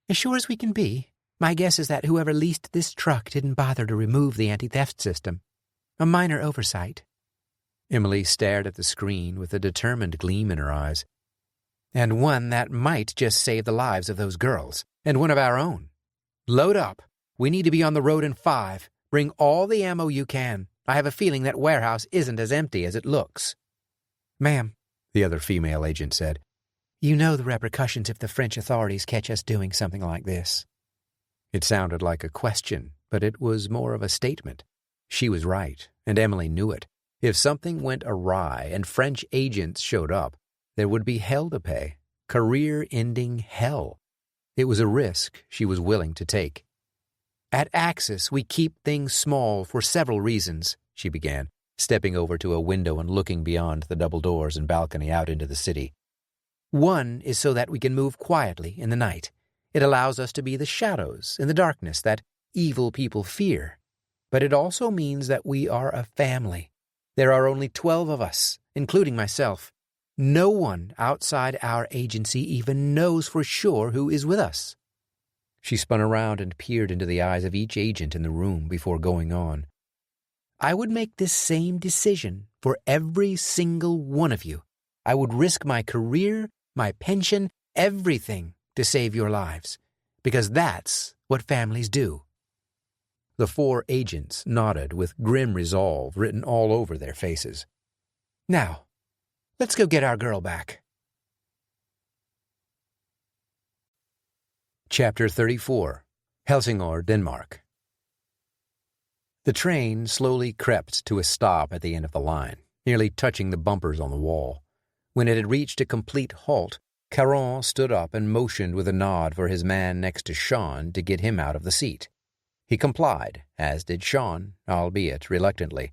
As sure as we can be. My guess is that whoever leased this truck didn't bother to remove the anti-theft system. A minor oversight. Emily stared at the screen with a determined gleam in her eyes. And one that might just save the lives of those girls, and one of our own. Load up. We need to be on the road in 5. Bring all the ammo you can. I have a feeling that warehouse isn't as empty as it looks. Ma'am, the other female agent said, you know the repercussions if the French authorities catch us doing something like this. It sounded like a question, but it was more of a statement. She was right, and Emily knew it. If something went awry and French agents showed up, there would be hell to pay, career-ending hell. It was a risk she was willing to take. At Axis, we keep things small for several reasons, she began, stepping over to a window and looking beyond the double doors and balcony out into the city. One is so that we can move quietly in the night. It allows us to be the shadows in the darkness that evil people fear. But it also means that we are a family. There are only 12 of us, including myself. No one outside our agency even knows for sure who is with us. She spun around and peered into the eyes of each agent in the room before going on. I would make this same decision for every single one of you. I would risk my career, my pension, everything to save your lives, because that's what families do. The 4 agents nodded with grim resolve written all over their faces. Now, let's go get our girl back. Chapter 34. Helsingør, Denmark. The train slowly crept to a stop at the end of the line, nearly touching the bumpers on the wall. When it had reached a complete halt, Caron stood up and motioned with a nod for his man next to Sean to get him out of the seat. He complied, as did Sean, albeit reluctantly.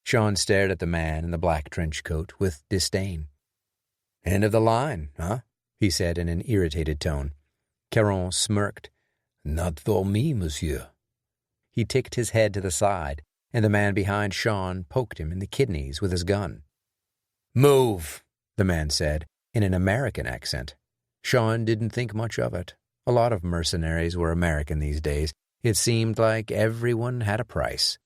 Sean stared at the man in the black trench coat with disdain. "End of the line, huh?" he said in an irritated tone. Caron smirked. "Not for me, monsieur." He ticked his head to the side, and the man behind Sean poked him in the kidneys with his gun. "Move," the man said, in an American accent. Sean didn't think much of it. A lot of mercenaries were American these days. It seemed like everyone had a price.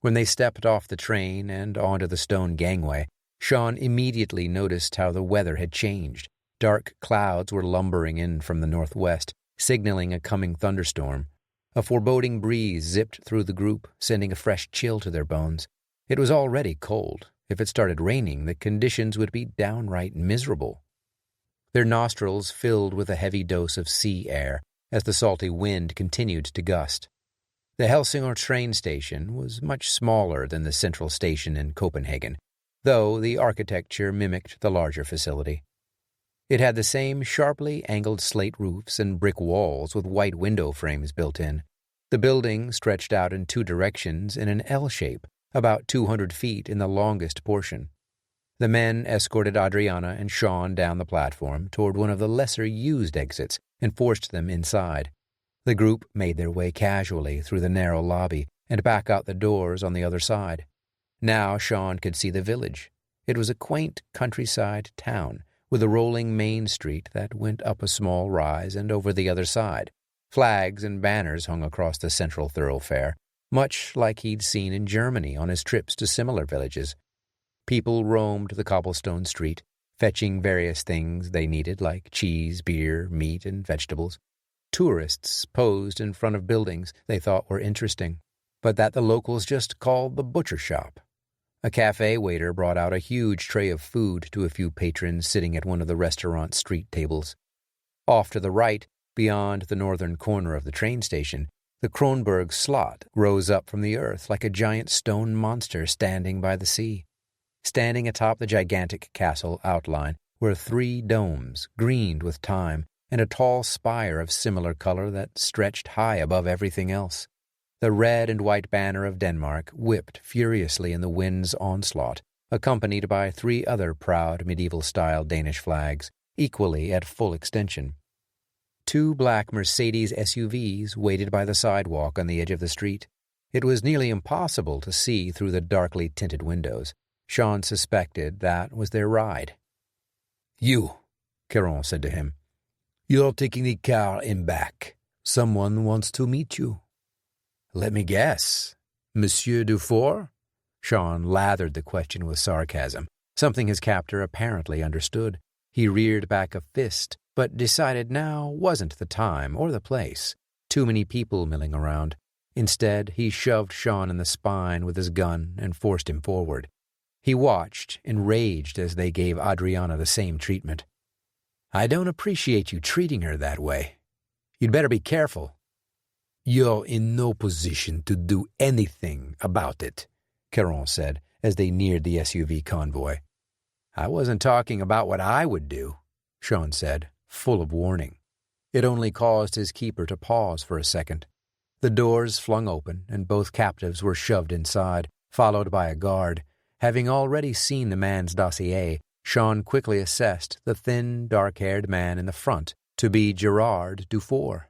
When they stepped off the train and onto the stone gangway, Sean immediately noticed how the weather had changed. Dark clouds were lumbering in from the northwest, signaling a coming thunderstorm. A foreboding breeze zipped through the group, sending a fresh chill to their bones. It was already cold. If it started raining, the conditions would be downright miserable. Their nostrils filled with a heavy dose of sea air as the salty wind continued to gust. The Helsingør train station was much smaller than the central station in Copenhagen, though the architecture mimicked the larger facility. It had the same sharply angled slate roofs and brick walls with white window frames built in. The building stretched out in 2 directions in an L shape, about 200 feet in the longest portion. The men escorted Adriana and Sean down the platform toward one of the lesser-used exits and forced them inside. The group made their way casually through the narrow lobby and back out the doors on the other side. Now Sean could see the village. It was a quaint countryside town with a rolling main street that went up a small rise and over the other side. Flags and banners hung across the central thoroughfare, much like he'd seen in Germany on his trips to similar villages. People roamed the cobblestone street, fetching various things they needed like cheese, beer, meat, and vegetables. Tourists posed in front of buildings they thought were interesting, but that the locals just called the butcher shop. A cafe waiter brought out a huge tray of food to a few patrons sitting at one of the restaurant's street tables. Off to the right, beyond the northern corner of the train station, the Kronberg slot rose up from the earth like a giant stone monster standing by the sea. Standing atop the gigantic castle outline were 3 domes, greened with time, and a tall spire of similar color that stretched high above everything else. The red and white banner of Denmark whipped furiously in the wind's onslaught, accompanied by 3 other proud medieval-style Danish flags, equally at full extension. 2 black Mercedes SUVs waited by the sidewalk on the edge of the street. It was nearly impossible to see through the darkly tinted windows. Sean suspected that was their ride. "You," Caron said to him. "You're taking the car in back. Someone wants to meet you." "Let me guess. Monsieur Dufour?" Sean lathered the question with sarcasm, something his captor apparently understood. He reared back a fist, but decided now wasn't the time or the place. Too many people milling around. Instead, he shoved Sean in the spine with his gun and forced him forward. He watched, enraged as they gave Adriana the same treatment. "I don't appreciate you treating her that way. You'd better be careful." "You're in no position to do anything about it," Caron said as they neared the SUV convoy. "I wasn't talking about what I would do," Sean said, full of warning. It only caused his keeper to pause for a second. The doors flung open, and both captives were shoved inside, followed by a guard. Having already seen the man's dossier, Sean quickly assessed the thin, dark-haired man in the front to be Gerard Dufour.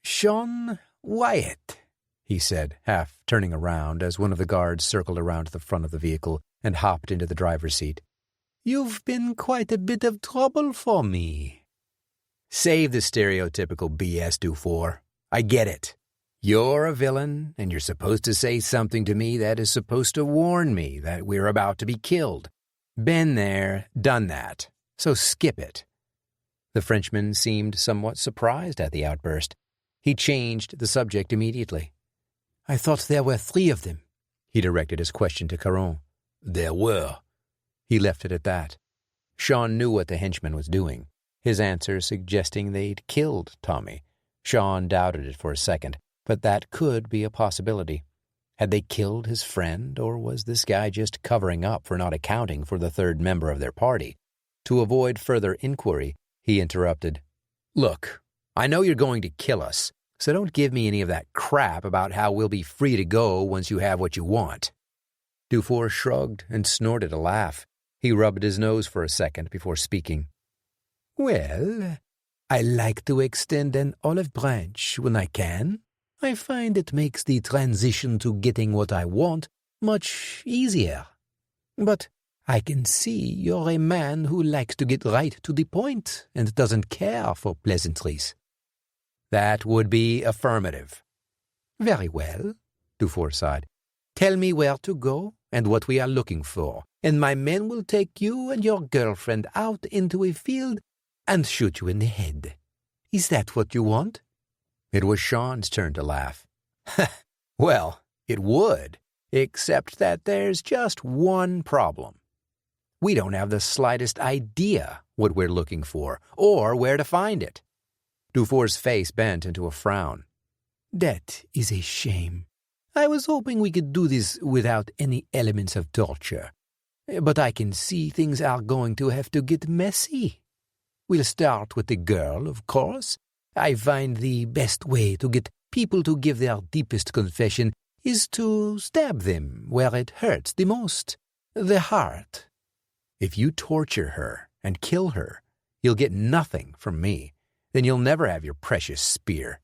"Sean Wyatt," he said, half turning around as one of the guards circled around the front of the vehicle and hopped into the driver's seat. "You've been quite a bit of trouble for me." "Save the stereotypical BS, Dufour. I get it. You're a villain, and you're supposed to say something to me that is supposed to warn me that we're about to be killed. Been there, done that, so skip it." The Frenchman seemed somewhat surprised at the outburst. He changed the subject immediately. "I thought there were 3 of them." He directed his question to Caron. "There were." He left it at that. Sean knew what the henchman was doing, his answer suggesting they'd killed Tommy. Sean doubted it for a second, but that could be a possibility. Had they killed his friend, or was this guy just covering up for not accounting for the 3rd member of their party? To avoid further inquiry, he interrupted. "Look, I know you're going to kill us, so don't give me any of that crap about how we'll be free to go once you have what you want." Dufour shrugged and snorted a laugh. He rubbed his nose for a second before speaking. "Well, I like to extend an olive branch when I can. I find it makes the transition to getting what I want much easier. But I can see you're a man who likes to get right to the point and doesn't care for pleasantries." "That would be affirmative." "Very well," Dufour sighed. "Tell me where to go and what we are looking for, and my men will take you and your girlfriend out into a field and shoot you in the head. Is that what you want?" It was Sean's turn to laugh. "Well, it would, except that there's just one problem. We don't have the slightest idea what we're looking for, or where to find it." Dufour's face bent into a frown. "That is a shame. I was hoping we could do this without any elements of torture. But I can see things are going to have to get messy. We'll start with the girl, of course. I find the best way to get people to give their deepest confession is to stab them where it hurts the most, the heart." If you torture her and kill her, you'll get nothing from me. Then you'll never have your precious spear."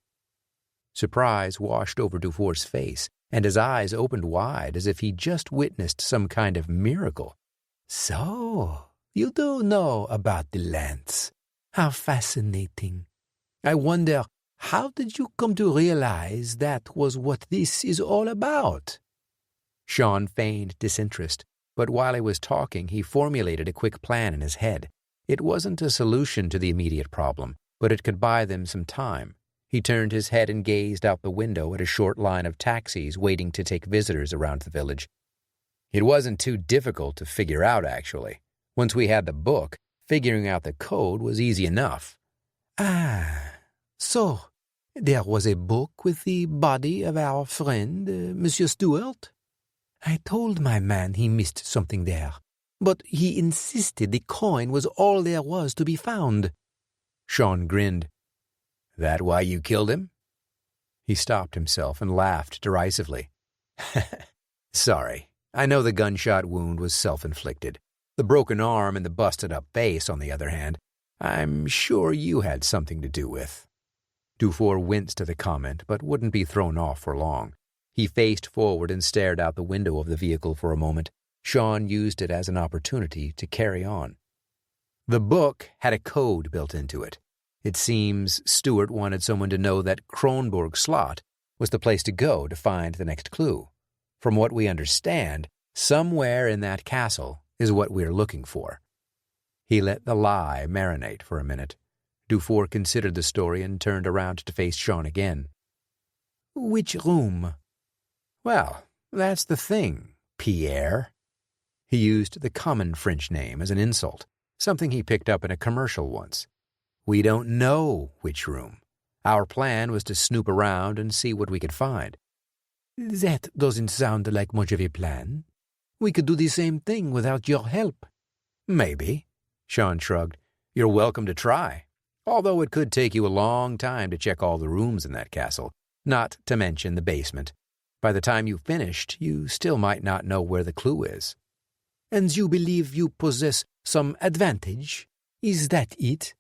Surprise washed over Dufour's face, and his eyes opened wide as if he'd just witnessed some kind of miracle. "So, you do know about the lance. How fascinating. I wonder, how did you come to realize that was what this is all about?" Sean feigned disinterest, but while he was talking, he formulated a quick plan in his head. It wasn't a solution to the immediate problem, but it could buy them some time. He turned his head and gazed out the window at a short line of taxis waiting to take visitors around the village. It wasn't too difficult to figure out, actually. Once we had the book, figuring out the code was easy enough. "Ah, so there was a book with the body of our friend, Monsieur Stuart? I told my man he missed something there, but he insisted the coin was all there was to be found." Sean grinned. "That why you killed him?" He stopped himself and laughed derisively. "Sorry. I know the gunshot wound was self-inflicted. The broken arm and the busted-up face, on the other hand, I'm sure you had something to do with." Dufour winced at the comment, but wouldn't be thrown off for long. He faced forward and stared out the window of the vehicle for a moment. Sean used it as an opportunity to carry on. The book had a code built into it. It seems Stuart wanted someone to know that Kronborg Slot was the place to go to find the next clue. From what we understand, somewhere in that castle is what we're looking for. He let the lie marinate for a minute. Dufour considered the story and turned around to face Sean again. "Which room?" "Well, that's the thing, Pierre." He used the common French name as an insult, something he picked up in a commercial once. "We don't know which room. Our plan was to snoop around and see what we could find." "That doesn't sound like much of a plan. We could do the same thing without your help." "Maybe," Sean shrugged. "You're welcome to try. Although it could take you a long time to check all the rooms in that castle, not to mention the basement. By the time you finished, you still might not know where the clue is." "And you believe you possess some advantage? Is that it?"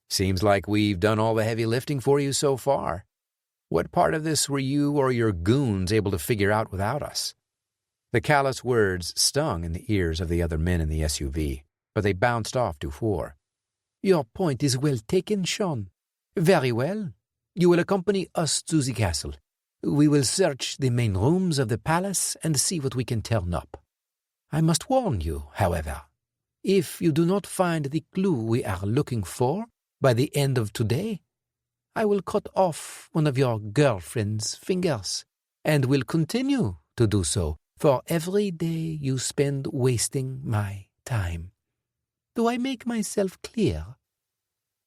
"Seems like we've done all the heavy lifting for you so far. What part of this were you or your goons able to figure out without us?" The callous words stung in the ears of the other men in the SUV, but they bounced off Dufour. "Your point is well taken, Sean. Very well. You will accompany us to the castle. We will search the main rooms of the palace and see what we can turn up. I must warn you, however, if you do not find the clue we are looking for by the end of today, I will cut off one of your girlfriend's fingers, and will continue to do so for every day you spend wasting my time. Do I make myself clear?"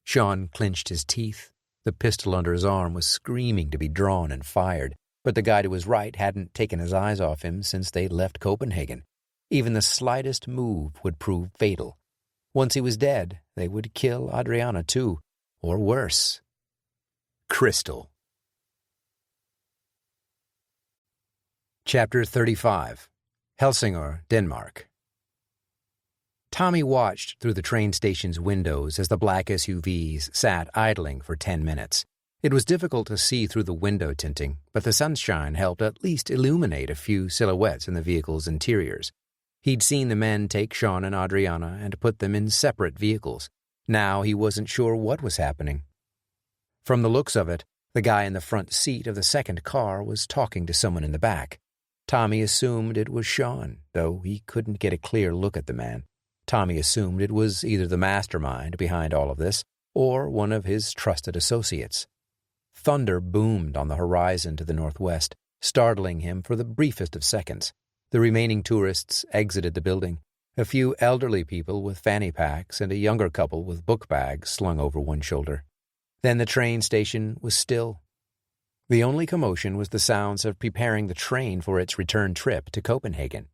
Sean clenched his teeth. The pistol under his arm was screaming to be drawn and fired, but the guy to his right hadn't taken his eyes off him since they'd left Copenhagen. Even the slightest move would prove fatal. Once he was dead, they would kill Adriana too, or worse. Crystal. Chapter 35. Helsingør, Denmark. Tommy watched through the train station's windows as the black SUVs sat idling for 10 minutes. It was difficult to see through the window tinting, but the sunshine helped at least illuminate a few silhouettes in the vehicle's interiors. He'd seen the men take Sean and Adriana and put them in separate vehicles. Now he wasn't sure what was happening. From the looks of it, the guy in the front seat of the second car was talking to someone in the back. Tommy assumed it was Sean, though he couldn't get a clear look at the man. Tommy assumed it was either the mastermind behind all of this or one of his trusted associates. Thunder boomed on the horizon to the northwest, startling him for the briefest of seconds. The remaining tourists exited the building, a few elderly people with fanny packs and a younger couple with book bags slung over one shoulder. Then the train station was still. The only commotion was the sounds of preparing the train for its return trip to Copenhagen.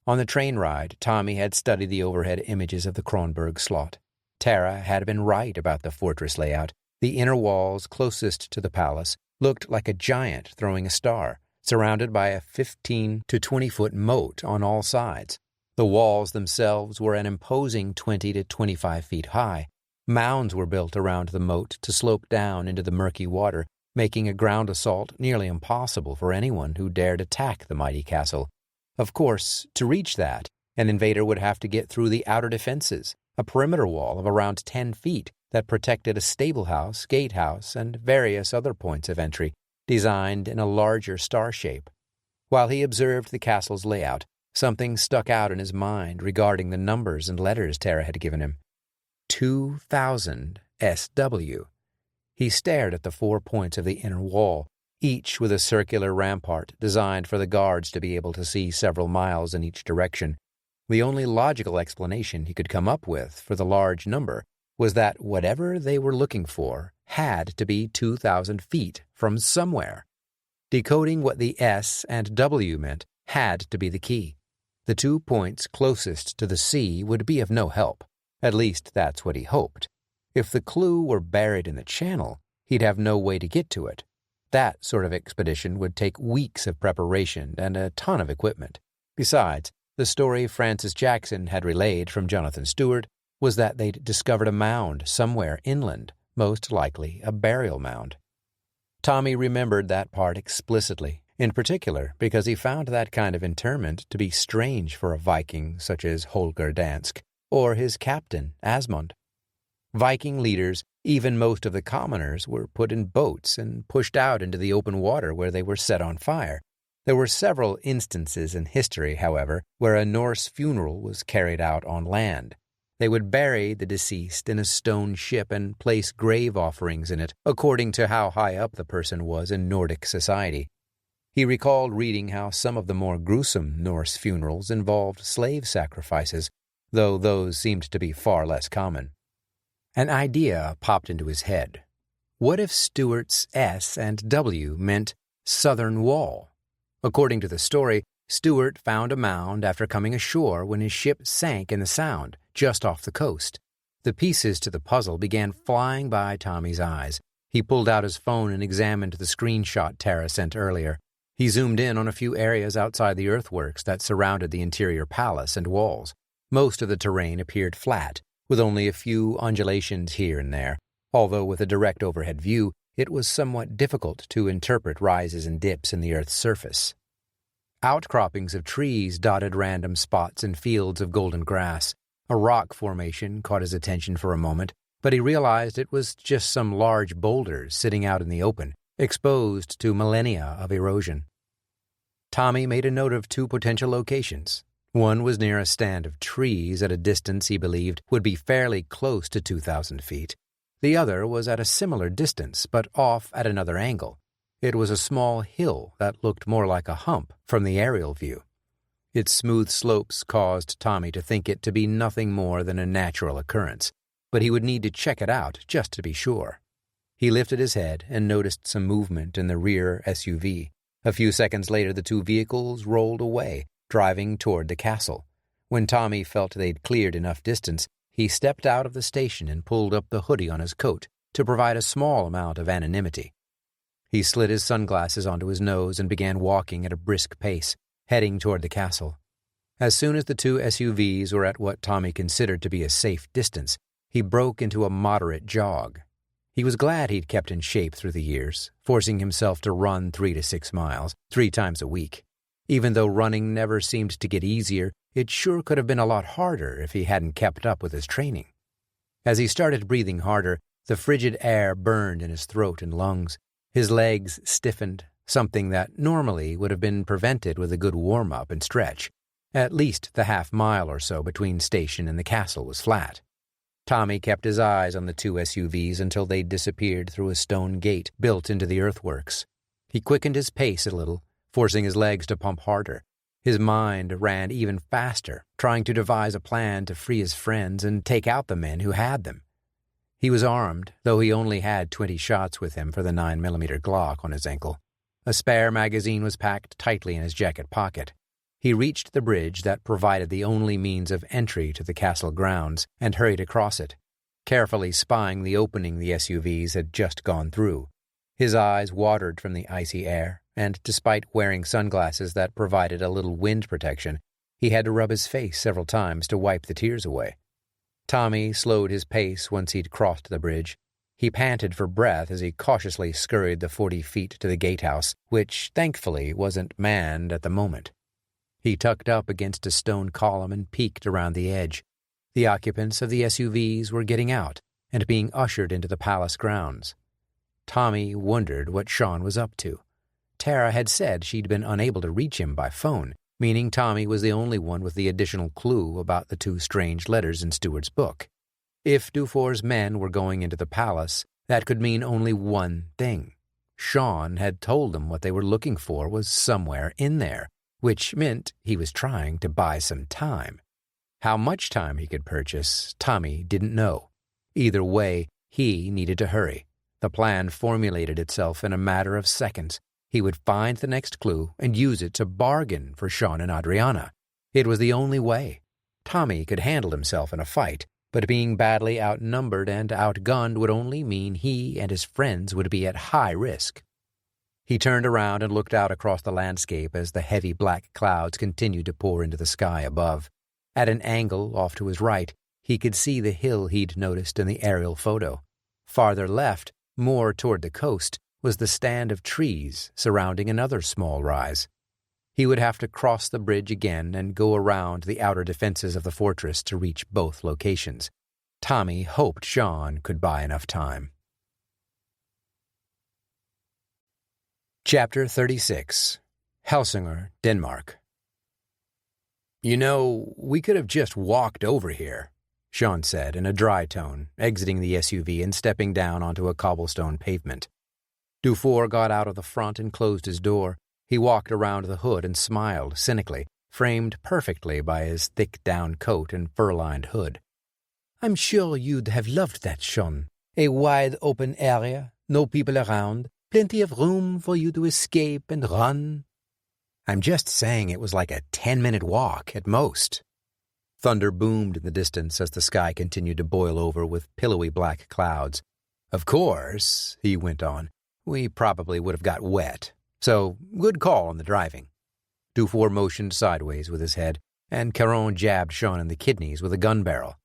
On the train ride, Tommy had studied the overhead images of the Kronborg Slot. Tara had been right about the fortress layout. The inner walls closest to the palace looked like a giant throwing a star, surrounded by a 15 to 20-foot moat on all sides. The walls themselves were an imposing 20 to 25 feet high. Mounds were built around the moat to slope down into the murky water, making a ground assault nearly impossible for anyone who dared attack the mighty castle. Of course, to reach that, an invader would have to get through the outer defenses, a perimeter wall of around 10 feet that protected a stable-house, gatehouse, and various other points of entry, designed in a larger star shape. While he observed the castle's layout, something stuck out in his mind regarding the numbers and letters Tara had given him. 2,000 SW. He stared at the 4 points of the inner wall, each with a circular rampart designed for the guards to be able to see several miles in each direction. The only logical explanation he could come up with for the large number was that whatever they were looking for had to be 2,000 feet from somewhere. Decoding what the S and W meant had to be the key. The 2 points closest to the sea would be of no help. At least that's what he hoped. If the clue were buried in the channel, he'd have no way to get to it. That sort of expedition would take weeks of preparation and a ton of equipment. Besides, the story Francis Jackson had relayed from Jonathan Stewart was that they'd discovered a mound somewhere inland, most likely a burial mound. Tommy remembered that part explicitly, in particular because he found that kind of interment to be strange for a Viking such as Holger Dansk, or his captain, Asmund. Viking leaders, even most of the commoners, were put in boats and pushed out into the open water where they were set on fire. There were several instances in history, however, where a Norse funeral was carried out on land. They would bury the deceased in a stone ship and place grave offerings in it, according to how high up the person was in Nordic society. He recalled reading how some of the more gruesome Norse funerals involved slave sacrifices, though those seemed to be far less common. An idea popped into his head. What if Stewart's S and W meant Southern Wall? According to the story, Stewart found a mound after coming ashore when his ship sank in the Sound, just off the coast. The pieces to the puzzle began flying by Tommy's eyes. He pulled out his phone and examined the screenshot Tara sent earlier. He zoomed in on a few areas outside the earthworks that surrounded the interior palace and walls. Most of the terrain appeared flat, with only a few undulations here and there, although with a direct overhead view, it was somewhat difficult to interpret rises and dips in the Earth's surface. Outcroppings of trees dotted random spots and fields of golden grass. A rock formation caught his attention for a moment, but he realized it was just some large boulders sitting out in the open, exposed to millennia of erosion. Tommy made a note of 2 potential locations. One was near a stand of trees at a distance he believed would be fairly close to 2,000 feet. The other was at a similar distance, but off at another angle. It was a small hill that looked more like a hump from the aerial view. Its smooth slopes caused Tommy to think it to be nothing more than a natural occurrence, but he would need to check it out just to be sure. He lifted his head and noticed some movement in the rear SUV. A few seconds later, the 2 vehicles rolled away, driving toward the castle. When Tommy felt they'd cleared enough distance, he stepped out of the station and pulled up the hoodie on his coat to provide a small amount of anonymity. He slid his sunglasses onto his nose and began walking at a brisk pace, heading toward the castle. As soon as the 2 SUVs were at what Tommy considered to be a safe distance, he broke into a moderate jog. He was glad he'd kept in shape through the years, forcing himself to run 3 to 6 miles, 3 times a week. Even though running never seemed to get easier, it sure could have been a lot harder if he hadn't kept up with his training. As he started breathing harder, the frigid air burned in his throat and lungs. His legs stiffened, something that normally would have been prevented with a good warm-up and stretch. At least the half-mile or so between station and the castle was flat. Tommy kept his eyes on the 2 SUVs until they disappeared through a stone gate built into the earthworks. He quickened his pace a little, forcing his legs to pump harder. His mind ran even faster, trying to devise a plan to free his friends and take out the men who had them. He was armed, though he only had 20 shots with him for the 9mm Glock on his ankle. A spare magazine was packed tightly in his jacket pocket. He reached the bridge that provided the only means of entry to the castle grounds and hurried across it, carefully spying the opening the SUVs had just gone through. His eyes watered from the icy air, and despite wearing sunglasses that provided a little wind protection, He had to rub his face several times to wipe the tears away. Tommy slowed his pace once he'd crossed the bridge. He panted for breath as he cautiously scurried the 40 feet to the gatehouse, which, thankfully, wasn't manned at the moment. He tucked up against a stone column and peeked around the edge. The occupants of the SUVs were getting out and being ushered into the palace grounds. Tommy wondered what Sean was up to. Tara had said she'd been unable to reach him by phone, meaning Tommy was the only one with the additional clue about the 2 strange letters in Stewart's book. If Dufour's men were going into the palace, that could mean only one thing. Sean had told them what they were looking for was somewhere in there, which meant he was trying to buy some time. How much time he could purchase, Tommy didn't know. Either way, he needed to hurry. The plan formulated itself in a matter of seconds. He would find the next clue and use it to bargain for Sean and Adriana. It was the only way. Tommy could handle himself in a fight, but being badly outnumbered and outgunned would only mean he and his friends would be at high risk. He turned around and looked out across the landscape as the heavy black clouds continued to pour into the sky above. At an angle off to his right, he could see the hill he'd noticed in the aerial photo. Farther left, more toward the coast, was the stand of trees surrounding another small rise. He would have to cross the bridge again and go around the outer defenses of the fortress to reach both locations. Tommy hoped Sean could buy enough time. Chapter 36. Helsingør, Denmark. "You know, we could have just walked over here," Sean said in a dry tone, exiting the SUV and stepping down onto a cobblestone pavement. Dufour got out of the front and closed his door. He walked around the hood and smiled cynically, framed perfectly by his thick down coat and fur-lined hood. "I'm sure you'd have loved that, Sean. A wide open area, no people around, plenty of room for you to escape and run." "I'm just saying it was like a 10-minute walk at most." Thunder boomed in the distance as the sky continued to boil over with pillowy black clouds. "Of course," he went on, "we probably would have got wet. So, good call on the driving." Dufour motioned sideways with his head, and Caron jabbed Sean in the kidneys with a gun barrel.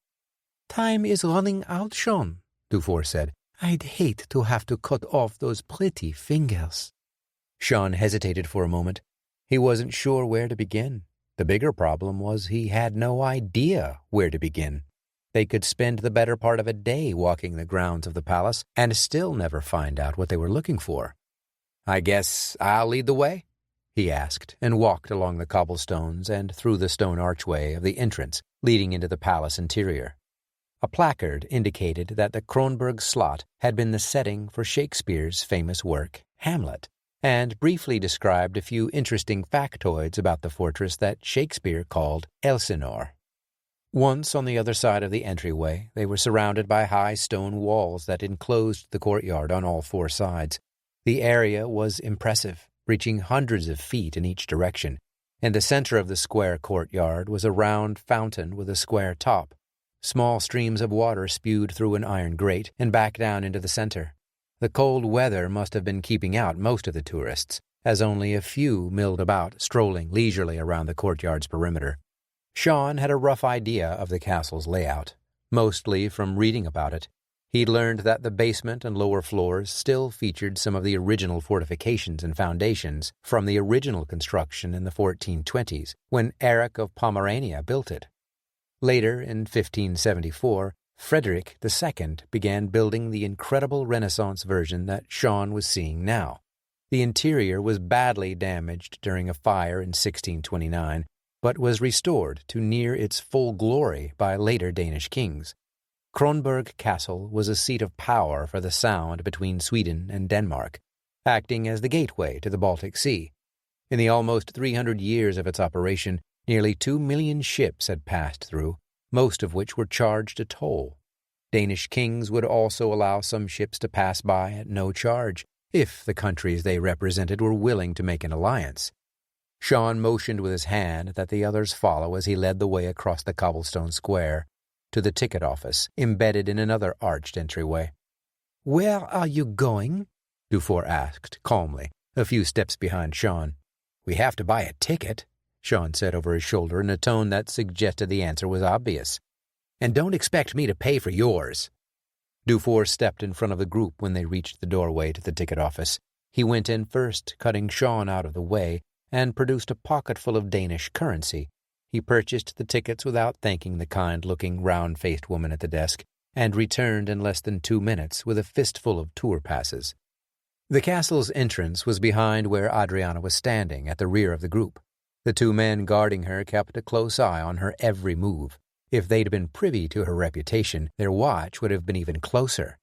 "Time is running out, Sean," Dufour said. "I'd hate to have to cut off those pretty fingers." Sean hesitated for a moment. He wasn't sure where to begin. The bigger problem was he had no idea where to begin. They could spend the better part of a day walking the grounds of the palace and still never find out what they were looking for. "I guess I'll lead the way?" he asked, and walked along the cobblestones and through the stone archway of the entrance leading into the palace interior. A placard indicated that the Kronborg Slot had been the setting for Shakespeare's famous work, Hamlet, and briefly described a few interesting factoids about the fortress that Shakespeare called Elsinore. Once on the other side of the entryway, they were surrounded by high stone walls that enclosed the courtyard on all 4 sides. The area was impressive, reaching hundreds of feet in each direction. In the center of the square courtyard was a round fountain with a square top. Small streams of water spewed through an iron grate and back down into the center. The cold weather must have been keeping out most of the tourists, as only a few milled about, strolling leisurely around the courtyard's perimeter. Sean had a rough idea of the castle's layout, mostly from reading about it. He'd learned that the basement and lower floors still featured some of the original fortifications and foundations from the original construction in the 1420s, when Eric of Pomerania built it. Later, in 1574, Frederick II began building the incredible Renaissance version that Sean was seeing now. The interior was badly damaged during a fire in 1629, but was restored to near its full glory by later Danish kings. Kronborg Castle was a seat of power for the Sound between Sweden and Denmark, acting as the gateway to the Baltic Sea. In the almost 300 years of its operation, nearly 2 million ships had passed through, most of which were charged a toll. Danish kings would also allow some ships to pass by at no charge, if the countries they represented were willing to make an alliance. Sean motioned with his hand that the others follow as he led the way across the cobblestone square to the ticket office, embedded in another arched entryway. "Where are you going?" Dufour asked, calmly, a few steps behind Sean. "We have to buy a ticket," Sean said over his shoulder in a tone that suggested the answer was obvious. "And don't expect me to pay for yours." Dufour stepped in front of the group when they reached the doorway to the ticket office. He went in first, cutting Sean out of the way, and produced a pocketful of Danish currency. He purchased the tickets without thanking the kind-looking, round-faced woman at the desk, and returned in less than 2 minutes with a fistful of tour passes. The castle's entrance was behind where Adriana was standing, at the rear of the group. The 2 men guarding her kept a close eye on her every move. If they'd been privy to her reputation, their watch would have been even closer.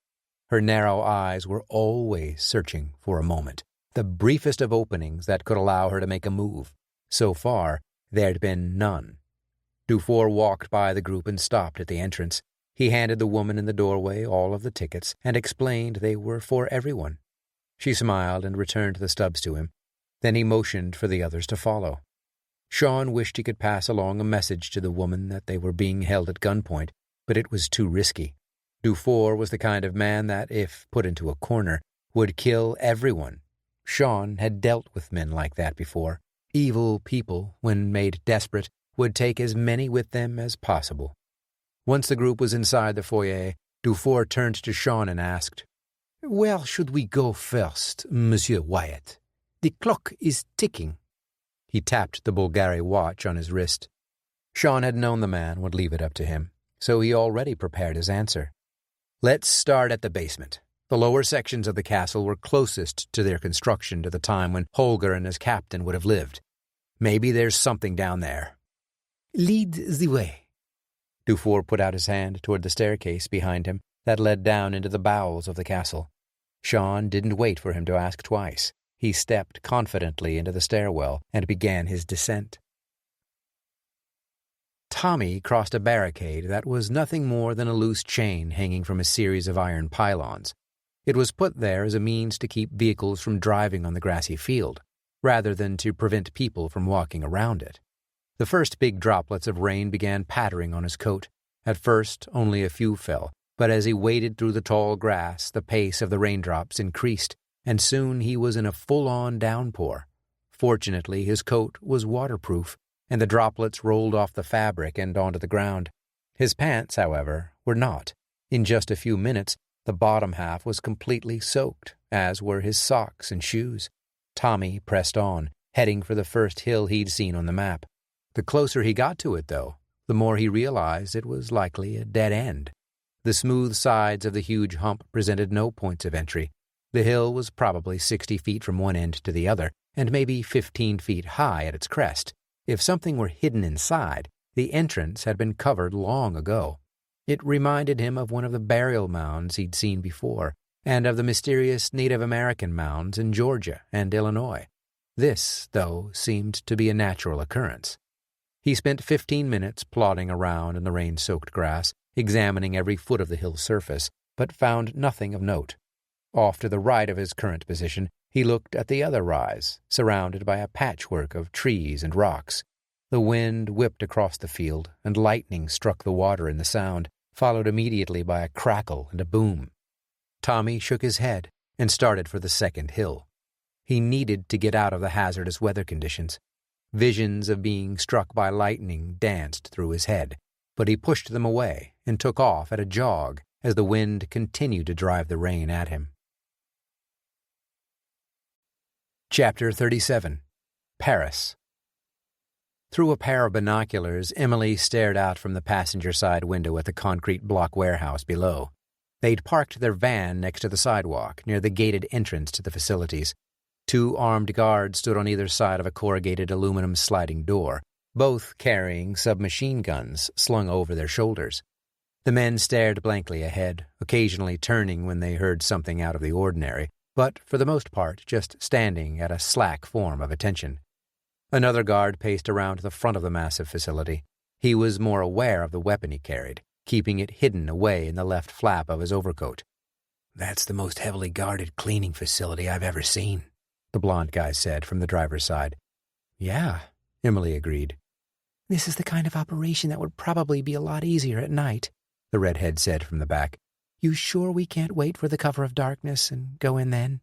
Her narrow eyes were always searching for a moment, the briefest of openings that could allow her to make a move. So far, there'd been none. Dufour walked by the group and stopped at the entrance. He handed the woman in the doorway all of the tickets and explained they were for everyone. She smiled and returned the stubs to him. Then he motioned for the others to follow. Sean wished he could pass along a message to the woman that they were being held at gunpoint, but it was too risky. Dufour was the kind of man that, if put into a corner, would kill everyone. Sean had dealt with men like that before. Evil people, when made desperate, would take as many with them as possible. Once the group was inside the foyer, Dufour turned to Sean and asked, "Where should we go first, Monsieur Wyatt? The clock is ticking." He tapped the Bulgari watch on his wrist. Sean had known the man would leave it up to him, so he already prepared his answer. "Let's start at the basement. The lower sections of the castle were closest to their construction to the time when Holger and his captain would have lived. Maybe there's something down there." "Lead the way." Dufour put out his hand toward the staircase behind him that led down into the bowels of the castle. Sean didn't wait for him to ask twice. He stepped confidently into the stairwell and began his descent. Tommy crossed a barricade that was nothing more than a loose chain hanging from a series of iron pylons. It was put there as a means to keep vehicles from driving on the grassy field, rather than to prevent people from walking around it. The first big droplets of rain began pattering on his coat. At first, only a few fell, but as he waded through the tall grass, the pace of the raindrops increased, and soon he was in a full-on downpour. Fortunately, his coat was waterproof, and the droplets rolled off the fabric and onto the ground. His pants, however, were not. In just a few minutes, the bottom half was completely soaked, as were his socks and shoes. Tommy pressed on, heading for the first hill he'd seen on the map. The closer he got to it, though, the more he realized it was likely a dead end. The smooth sides of the huge hump presented no points of entry. The hill was probably 60 feet from one end to the other, and maybe 15 feet high at its crest. If something were hidden inside, the entrance had been covered long ago. It reminded him of one of the burial mounds he'd seen before, and of the mysterious Native American mounds in Georgia and Illinois. This, though, seemed to be a natural occurrence. He spent 15 minutes plodding around in the rain-soaked grass, examining every foot of the hill's surface, but found nothing of note. Off to the right of his current position, he looked at the other rise, surrounded by a patchwork of trees and rocks. The wind whipped across the field, and lightning struck the water in the sound, followed immediately by a crackle and a boom. Tommy shook his head and started for the second hill. He needed to get out of the hazardous weather conditions. Visions of being struck by lightning danced through his head, but he pushed them away and took off at a jog as the wind continued to drive the rain at him. Chapter 37. Paris. Through a pair of binoculars, Emily stared out from the passenger side window at the concrete block warehouse below. They'd parked their van next to the sidewalk, near the gated entrance to the facilities. 2 armed guards stood on either side of a corrugated aluminum sliding door, both carrying submachine guns slung over their shoulders. The men stared blankly ahead, occasionally turning when they heard something out of the ordinary, but for the most part just standing at a slack form of attention. Another guard paced around the front of the massive facility. He was more aware of the weapon he carried, keeping it hidden away in the left flap of his overcoat. "That's the most heavily guarded cleaning facility I've ever seen," the blond guy said from the driver's side. "Yeah," Emily agreed. "This is the kind of operation that would probably be a lot easier at night," the redhead said from the back. "You sure we can't wait for the cover of darkness and go in then?"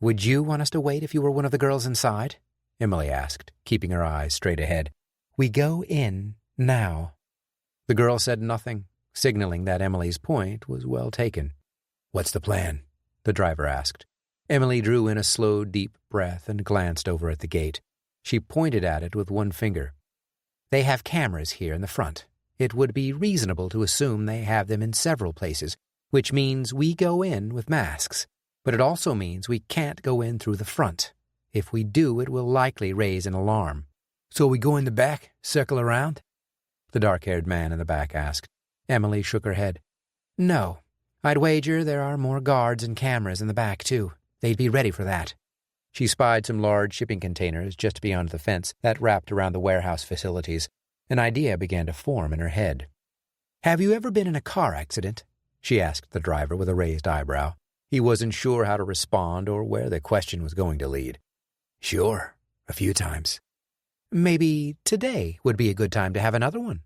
"Would you want us to wait if you were one of the girls inside?" Emily asked, keeping her eyes straight ahead. We go in now. The girl said nothing, signaling that Emily's point was well taken. What's the plan? The driver asked. Emily drew in a slow, deep breath and glanced over at the gate. She pointed at it with one finger. They have cameras here in the front. It would be reasonable to assume they have them in several places, which means we go in with masks. But it also means we can't go in through the front. If we do, it will likely raise an alarm. So we go in the back, circle around? The dark-haired man in the back asked. Emily shook her head. No. I'd wager there are more guards and cameras in the back, too. They'd be ready for that. She spied some large shipping containers just beyond the fence that wrapped around the warehouse facilities. An idea began to form in her head. Have you ever been in a car accident? She asked the driver with a raised eyebrow. He wasn't sure how to respond or where the question was going to lead. Sure, a few times. Maybe today would be a good time to have another one.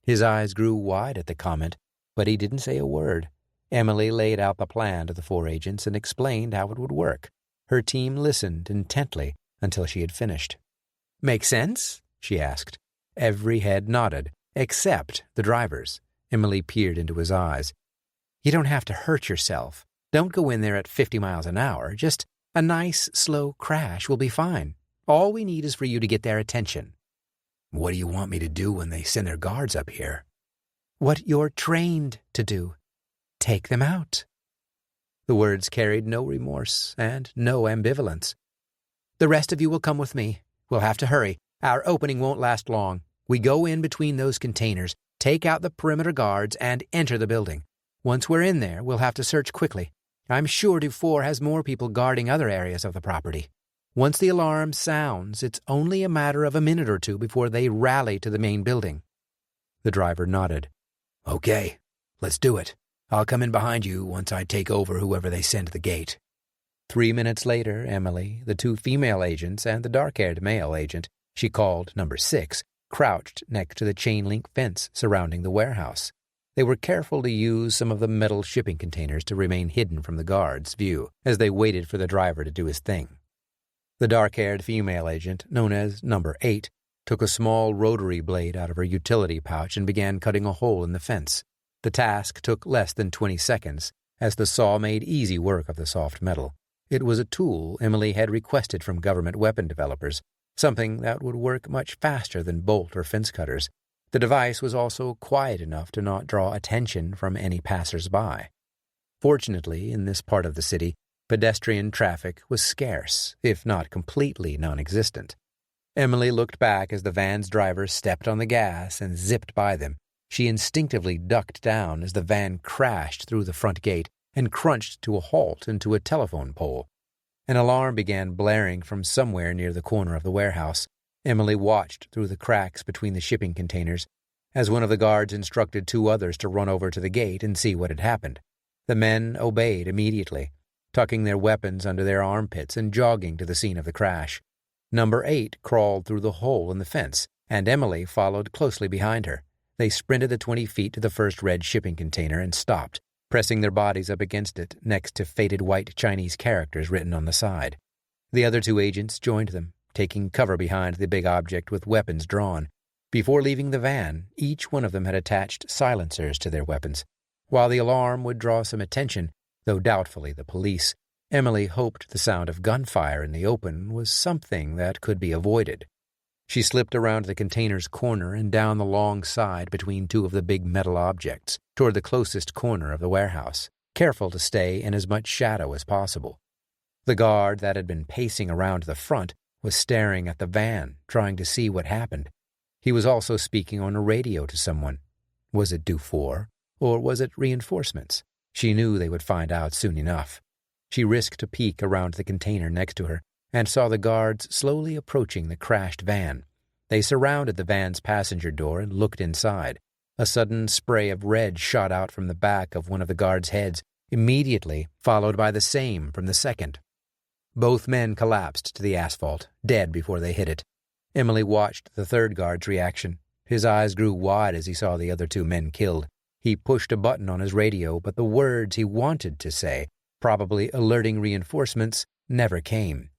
His eyes grew wide at the comment, but he didn't say a word. Emily laid out the plan to the 4 agents and explained how it would work. Her team listened intently until she had finished. Make sense? She asked. Every head nodded, except the driver's. Emily peered into his eyes. You don't have to hurt yourself. Don't go in there at 50 miles an hour. Just a nice, slow crash will be fine. All we need is for you to get their attention. What do you want me to do when they send their guards up here? What you're trained to do. Take them out. The words carried no remorse and no ambivalence. The rest of you will come with me. We'll have to hurry. Our opening won't last long. We go in between those containers, take out the perimeter guards, and enter the building. Once we're in there, we'll have to search quickly. I'm sure Dufour has more people guarding other areas of the property. Once the alarm sounds, it's only a matter of a minute or two before they rally to the main building. The driver nodded. Okay, let's do it. I'll come in behind you once I take over whoever they send to the gate. 3 minutes later, Emily, the 2 female agents, and the dark-haired male agent, she called number 6, crouched next to the chain-link fence surrounding the warehouse. They were careful to use some of the metal shipping containers to remain hidden from the guards' view as they waited for the driver to do his thing. The dark-haired female agent, known as number 8, took a small rotary blade out of her utility pouch and began cutting a hole in the fence. The task took less than 20 seconds, as the saw made easy work of the soft metal. It was a tool Emily had requested from government weapon developers, something that would work much faster than bolt or fence cutters. The device was also quiet enough to not draw attention from any passers-by. Fortunately, in this part of the city, pedestrian traffic was scarce, if not completely non-existent. Emily looked back as the van's driver stepped on the gas and zipped by them. She instinctively ducked down as the van crashed through the front gate and crunched to a halt into a telephone pole. An alarm began blaring from somewhere near the corner of the warehouse. Emily watched through the cracks between the shipping containers as one of the guards instructed 2 others to run over to the gate and see what had happened. The men obeyed immediately, tucking their weapons under their armpits and jogging to the scene of the crash. Number 8 crawled through the hole in the fence, and Emily followed closely behind her. They sprinted the 20 feet to the first red shipping container and stopped, pressing their bodies up against it next to faded white Chinese characters written on the side. The other 2 agents joined them, taking cover behind the big object with weapons drawn. Before leaving the van, each one of them had attached silencers to their weapons. While the alarm would draw some attention, though doubtfully the police, Emily hoped the sound of gunfire in the open was something that could be avoided. She slipped around the container's corner and down the long side between 2 of the big metal objects, toward the closest corner of the warehouse, careful to stay in as much shadow as possible. The guard that had been pacing around the front was staring at the van, trying to see what happened. He was also speaking on a radio to someone. Was it Dufour, or was it reinforcements? She knew they would find out soon enough. She risked a peek around the container next to her and saw the guards slowly approaching the crashed van. They surrounded the van's passenger door and looked inside. A sudden spray of red shot out from the back of one of the guards' heads, immediately followed by the same from the second. Both men collapsed to the asphalt, dead before they hit it. Emily watched the third guard's reaction. His eyes grew wide as he saw the other 2 men killed. He pushed a button on his radio, but the words he wanted to say, probably alerting reinforcements, never came.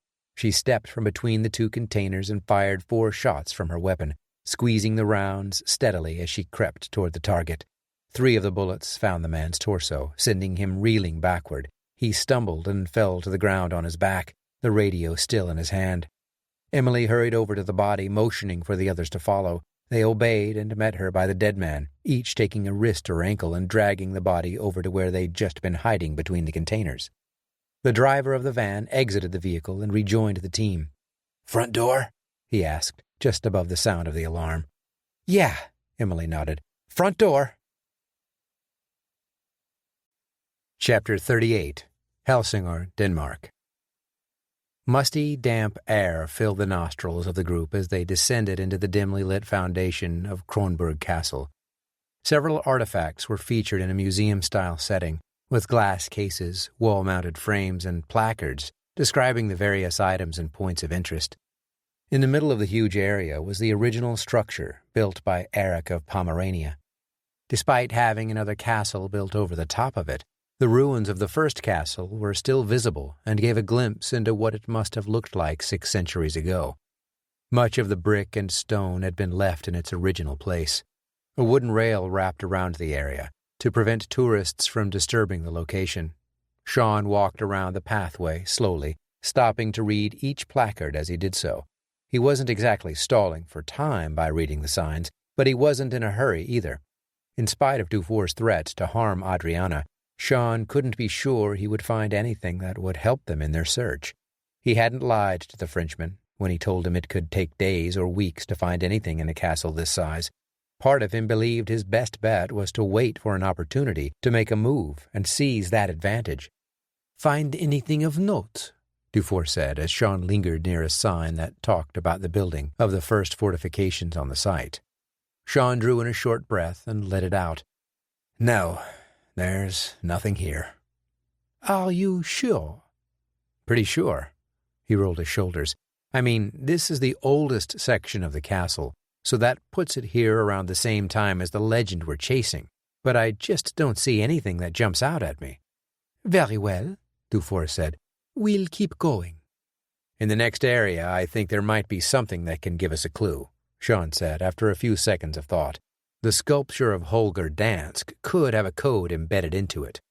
She stepped from between the two containers and fired 4 shots from her weapon, squeezing the rounds steadily as she crept toward the target. 3 of the bullets found the man's torso, sending him reeling backward. He stumbled and fell to the ground on his back, the radio still in his hand. Emily hurried over to the body, motioning for the others to follow. They obeyed and met her by the dead man, each taking a wrist or ankle and dragging the body over to where they'd just been hiding between the containers. The driver of the van exited the vehicle and rejoined the team. "Front door?" he asked, just above the sound of the alarm. "Yeah," Emily nodded. "Front door." Chapter 38. Helsingør, Denmark. Musty, damp air filled the nostrils of the group as they descended into the dimly lit foundation of Kronborg Castle. Several artifacts were featured in a museum-style setting, with glass cases, wall-mounted frames, and placards describing the various items and points of interest. In the middle of the huge area was the original structure built by Eric of Pomerania. Despite having another castle built over the top of it, the ruins of the first castle were still visible and gave a glimpse into what it must have looked like 6 centuries ago. Much of the brick and stone had been left in its original place. A wooden rail wrapped around the area to prevent tourists from disturbing the location. Sean walked around the pathway slowly, stopping to read each placard as he did so. He wasn't exactly stalling for time by reading the signs, but he wasn't in a hurry either. In spite of Dufour's threat to harm Adriana, Sean couldn't be sure he would find anything that would help them in their search. He hadn't lied to the Frenchman when he told him it could take days or weeks to find anything in a castle this size. Part of him believed his best bet was to wait for an opportunity to make a move and seize that advantage. "Find anything of note?" Dufour said as Sean lingered near a sign that talked about the building of the first fortifications on the site. Sean drew in a short breath and let it out. "No, there's nothing here." "Are you sure?" "Pretty sure." He rolled his shoulders. "I mean, this is the oldest section of the castle, so that puts it here around the same time as the legend we're chasing. But I just don't see anything that jumps out at me." "Very well," Dufour said. "We'll keep going." "In the next area, I think there might be something that can give us a clue," Sean said after a few seconds of thought. "The sculpture of Holger Dansk could have a code embedded into it."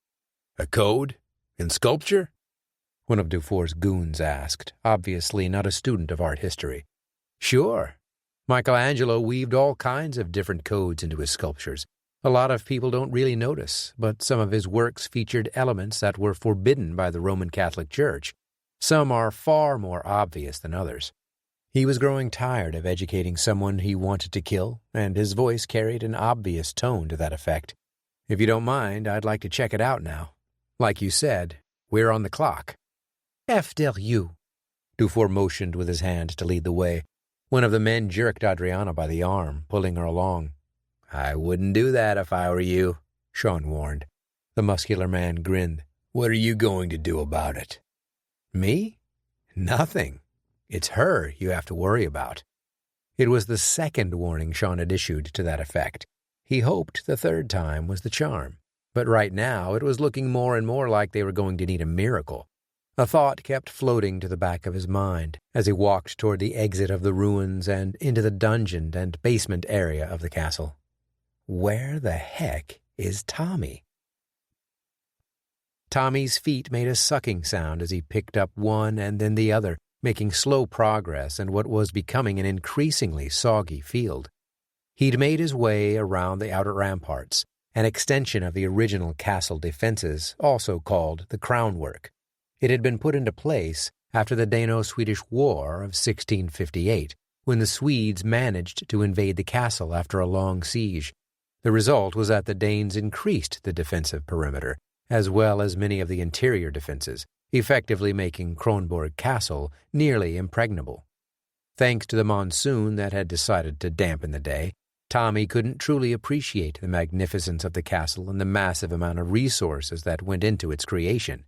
"A code? In sculpture?" one of Dufour's goons asked, obviously not a student of art history. "Sure. Michelangelo weaved all kinds of different codes into his sculptures. A lot of people don't really notice, but some of his works featured elements that were forbidden by the Roman Catholic Church. Some are far more obvious than others." He was growing tired of educating someone he wanted to kill, and his voice carried an obvious tone to that effect. "If you don't mind, I'd like to check it out now. Like you said, we're on the clock." "After you." Dufour motioned with his hand to lead the way. One of the men jerked Adriana by the arm, pulling her along. "I wouldn't do that if I were you," Sean warned. The muscular man grinned. "What are you going to do about it?" "Me? Nothing. It's her you have to worry about." It was the second warning Sean had issued to that effect. He hoped the third time was the charm, but right now it was looking more and more like they were going to need a miracle. A thought kept floating to the back of his mind as he walked toward the exit of the ruins and into the dungeon and basement area of the castle. Where the heck is Tommy? Tommy's feet made a sucking sound as he picked up one and then the other, making slow progress in what was becoming an increasingly soggy field. He'd made his way around the outer ramparts, an extension of the original castle defenses, also called the crownwork. It had been put into place after the Dano-Swedish War of 1658, when the Swedes managed to invade the castle after a long siege. The result was that the Danes increased the defensive perimeter, as well as many of the interior defenses, effectively making Kronborg Castle nearly impregnable. Thanks to the monsoon that had decided to dampen the day, Tommy couldn't truly appreciate the magnificence of the castle and the massive amount of resources that went into its creation.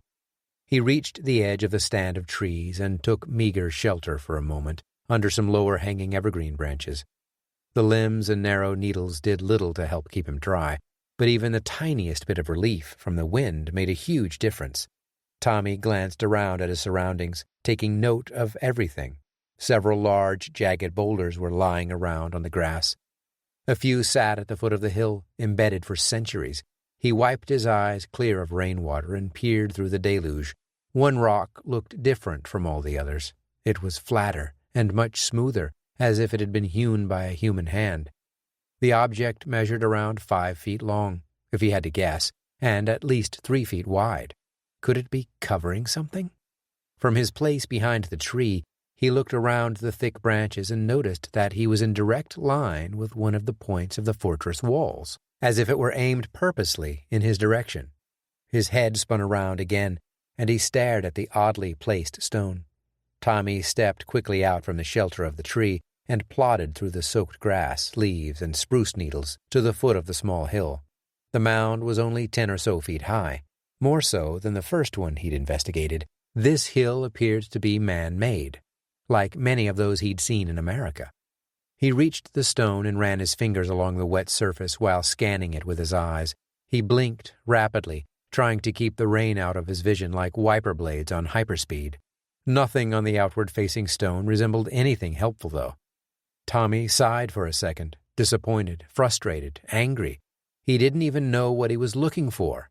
He reached the edge of the stand of trees and took meager shelter for a moment under some lower-hanging evergreen branches. The limbs and narrow needles did little to help keep him dry, but even the tiniest bit of relief from the wind made a huge difference. Tommy glanced around at his surroundings, taking note of everything. Several large, jagged boulders were lying around on the grass. A few sat at the foot of the hill, embedded for centuries. He wiped his eyes clear of rainwater and peered through the deluge. One rock looked different from all the others. It was flatter and much smoother, as if it had been hewn by a human hand. The object measured around 5 feet long, if he had to guess, and at least 3 feet wide. Could it be covering something? From his place behind the tree, he looked around the thick branches and noticed that he was in direct line with one of the points of the fortress walls, as if it were aimed purposely in his direction. His head spun around again, and he stared at the oddly placed stone. Tommy stepped quickly out from the shelter of the tree and plodded through the soaked grass, leaves, and spruce needles to the foot of the small hill. The mound was only 10 or so feet high. More so than the first one he'd investigated, this hill appeared to be man-made, like many of those he'd seen in America. He reached the stone and ran his fingers along the wet surface while scanning it with his eyes. He blinked rapidly, trying to keep the rain out of his vision like wiper blades on hyperspeed. Nothing on the outward-facing stone resembled anything helpful, though. Tommy sighed for a second, disappointed, frustrated, angry. He didn't even know what he was looking for.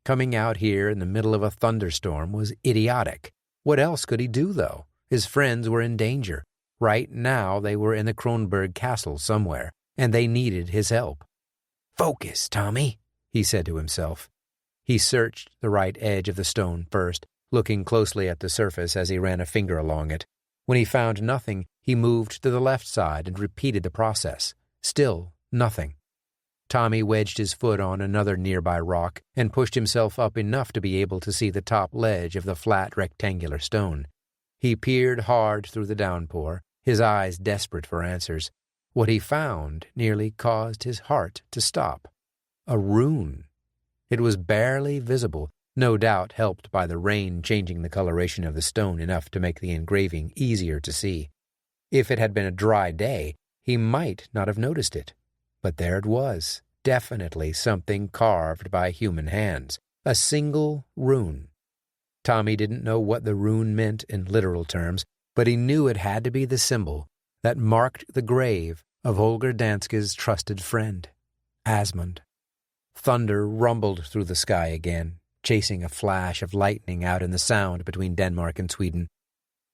Coming out here in the middle of a thunderstorm was idiotic. What else could he do, though? His friends were in danger. Right now they were in the Kronberg castle somewhere, and they needed his help. "Focus, Tommy," he said to himself. He searched the right edge of the stone first, looking closely at the surface as he ran a finger along it. When he found nothing, he moved to the left side and repeated the process. Still nothing. Tommy wedged his foot on another nearby rock and pushed himself up enough to be able to see the top ledge of the flat rectangular stone. He peered hard through the downpour, his eyes desperate for answers. What he found nearly caused his heart to stop. A rune. It was barely visible, no doubt helped by the rain changing the coloration of the stone enough to make the engraving easier to see. If it had been a dry day, he might not have noticed it. But there it was, definitely something carved by human hands, a single rune. Tommy didn't know what the rune meant in literal terms, but he knew it had to be the symbol that marked the grave of Holger Danske's trusted friend, Asmund. Thunder rumbled through the sky again, chasing a flash of lightning out in the sound between Denmark and Sweden.